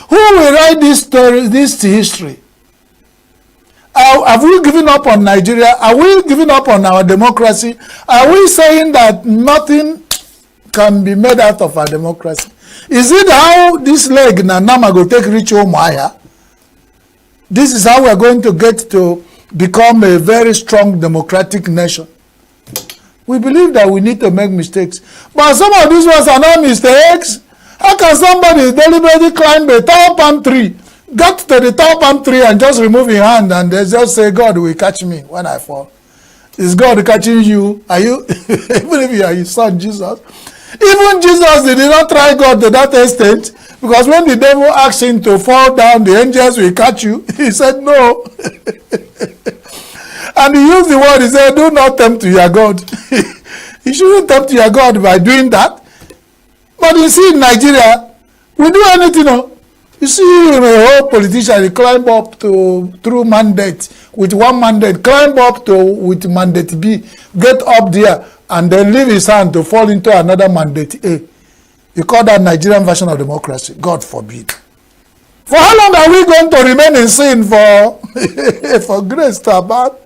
Who will write this story, this history? Have we given up on Nigeria? Are we giving up on our democracy? Are we saying that nothing can be made out of our democracy? Is it how this leg Nama go take reach Omaya? This is how we are going to get to become a very strong democratic nation. We believe that we need to make mistakes. But some of these ones are not mistakes. How can somebody deliberately climb a tall palm tree, get to the tall palm tree and just remove his hand and they just say, God will catch me when I fall? Is God catching you? Are you, even if you are his son, Jesus? Even Jesus did not try God to that extent, because when the devil asked him to fall down, the angels will catch you. He said no. And he used the word, he said, do not tempt your God. You shouldn't tempt your God by doing that. But you see, in Nigeria, we do anything. You see, a whole politician, he climb up to through mandate with one mandate, climb up to with mandate B, get up there, and then leave his hand to fall into another mandate A. You call that Nigerian version of democracy? God forbid. For how long are we going to remain in sin for grace to abound?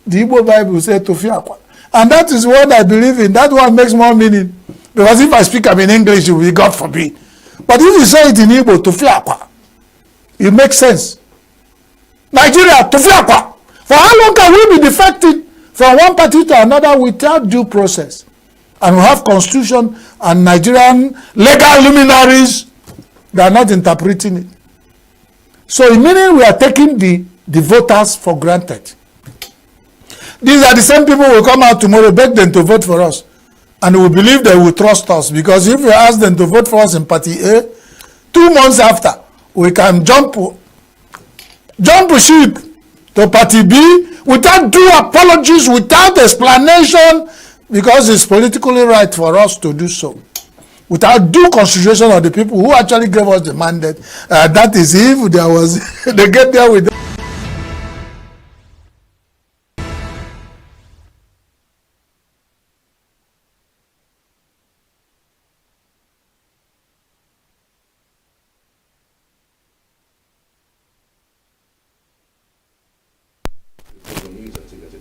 The Igbo Bible says Tofiakwa. And that is what I believe in. That one makes more meaning. Because if I speak up in English, it will be God forbid. But if you say it in Igbo, Tofiakwa, it makes sense. Nigeria, Tofiakwa. For how long can we be defected from one party to another without due process? And we have constitution and Nigerian legal luminaries that are not interpreting it. So in meaning we are taking the voters for granted. These are the same people who will come out tomorrow, beg them to vote for us. And we believe they will trust us, because if we ask them to vote for us in party A, 2 months after, we can jump ship to party B without due apologies, without explanation, because it's politically right for us to do so, without due consideration of the people who actually gave us the mandate. That is, if there was they get there with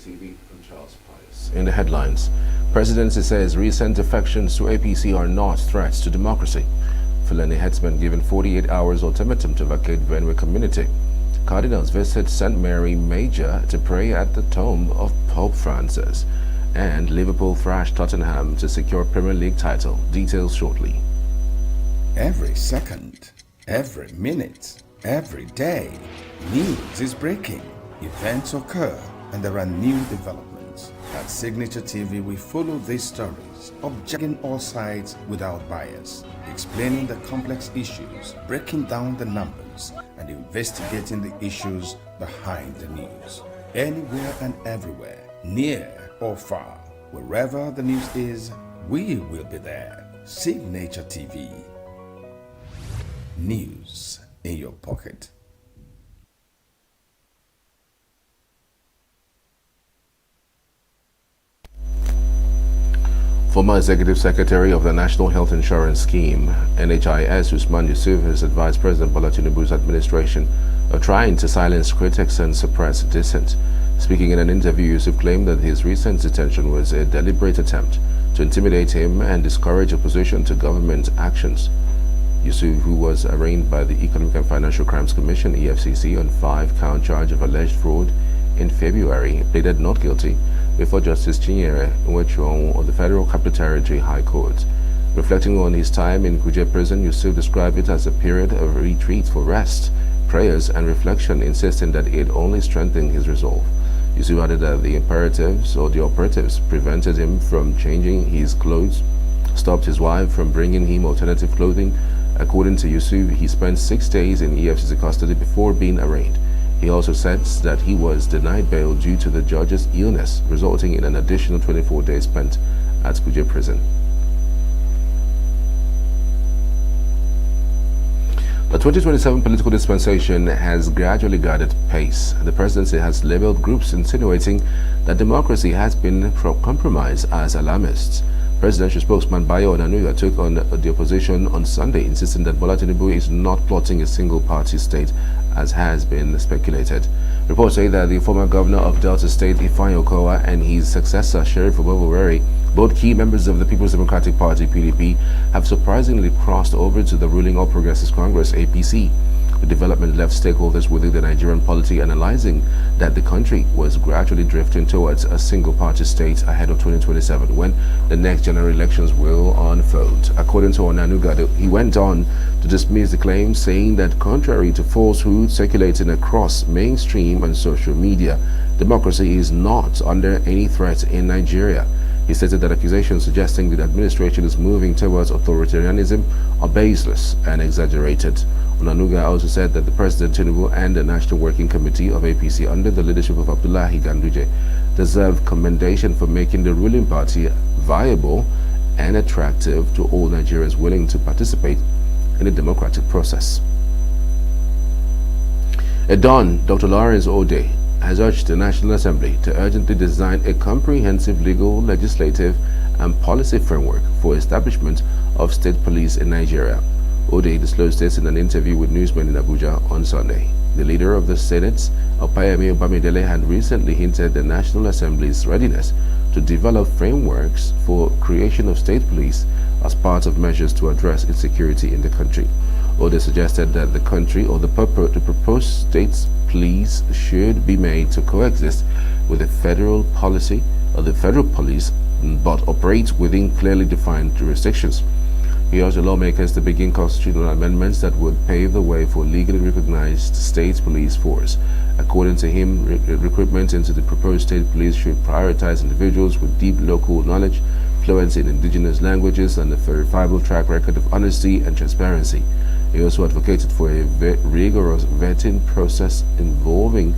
TV, I'm Charles Pius. In the headlines, Presidency says recent defections to APC are not threats to democracy. Fulani headsmen given 48 hours ultimatum to vacate Benue community. Cardinals visit St. Mary Major to pray at the tomb of Pope Francis. And Liverpool thrashed Tottenham to secure Premier League title. Details shortly. Every second, every minute, every day, news is breaking. Events occur and there are new developments. At Signature TV, we follow these stories, objecting all sides without bias, explaining the complex issues, breaking down the numbers, and investigating the issues behind the news. Anywhere and everywhere, near or far, wherever the news is, we will be there. Signature TV. News in your pocket. Former Executive Secretary of the National Health Insurance Scheme, NHIS, Usman Yusuf, has advised President Bola Tinubu's administration of trying to silence critics and suppress dissent. Speaking in an interview, Yusuf claimed that his recent detention was a deliberate attempt to intimidate him and discourage opposition to government actions. Yusuf, who was arraigned by the Economic and Financial Crimes Commission, EFCC, on 5-count charge of alleged fraud in February, pleaded not guilty before Justice Chinyere Nwechong of the Federal Capital Territory High Court. Reflecting on his time in Kuje prison, Yusuf described it as a period of retreat for rest, prayers, and reflection, insisting that it only strengthened his resolve. Yusuf added that the operatives prevented him from changing his clothes, stopped his wife from bringing him alternative clothing. According to Yusuf, he spent 6 days in EFCC custody before being arraigned. He also said that he was denied bail due to the judge's illness, resulting in an additional 24 days spent at Kuje prison. The 2027 political dispensation has gradually gathered pace. The presidency has labeled groups insinuating that democracy has been compromised as alarmists. Presidential spokesman Bayo Onanuga took on the opposition on Sunday, insisting that Bola Tinubu is not plotting a single-party state, as has been speculated. Reports say that the former governor of Delta State, Ifeanyi Okowa, and his successor, Sheriff Obowowerri, both key members of the People's Democratic Party, PDP, have surprisingly crossed over to the ruling All Progressives Congress, APC. The development left stakeholders within the Nigerian polity analyzing that the country was gradually drifting towards a single-party state ahead of 2027, when the next general elections will unfold. According to Onanuga, he went on to dismiss the claim, saying that contrary to falsehoods circulating across mainstream and social media, democracy is not under any threat in Nigeria. He stated that accusations suggesting the administration is moving towards authoritarianism are baseless and exaggerated. Onanuga also said that the President Tinubu and the National Working Committee of APC under the leadership of Abdullahi Ganduje deserve commendation for making the ruling party viable and attractive to all Nigerians willing to participate in the democratic process. A Don, Dr. Lawrence Ode, has urged the National Assembly to urgently design a comprehensive legal, legislative, and policy framework for establishment of state police in Nigeria. Ode disclosed this in an interview with newsmen in Abuja on Sunday. The leader of the Senate, Opayemi Bamidele, had recently hinted the National Assembly's readiness to develop frameworks for creation of state police as part of measures to address insecurity in the country. Ode suggested that the country or the proposed state police should be made to coexist with the federal policy or the federal police, but operate within clearly defined jurisdictions. He urged the lawmakers to begin constitutional amendments that would pave the way for legally recognized state police force. According to him, recruitment into the proposed state police should prioritize individuals with deep local knowledge, fluency in indigenous languages, and a verifiable track record of honesty and transparency. He also advocated for a rigorous vetting process involving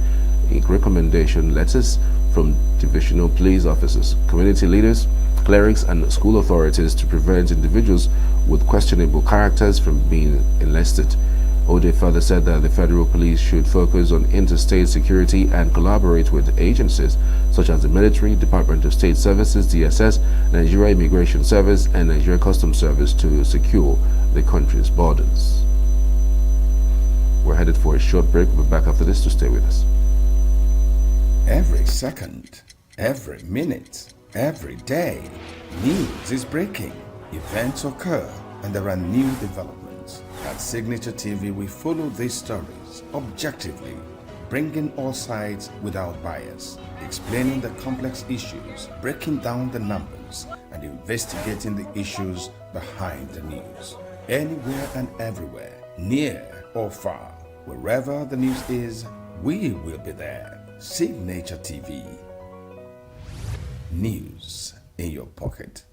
recommendation letters from divisional police officers, community leaders, clerics, and school authorities to prevent individuals with questionable characters from being enlisted. Ode further said that the federal police should focus on interstate security and collaborate with agencies such as the Military, Department of State Services, DSS, Nigeria Immigration Service, and Nigeria Customs Service to secure the country's borders. We're headed for a short break. We'll be back after this, to stay with us. Every second, Every minute, every day, news is breaking. Events occur and there are new developments. At Signature TV, we follow these stories objectively, bringing all sides without bias, explaining the complex issues, breaking down the numbers, and investigating the issues behind the news. Anywhere and everywhere, near or far, wherever the news is, we will be there. Signature TV. News in your pocket.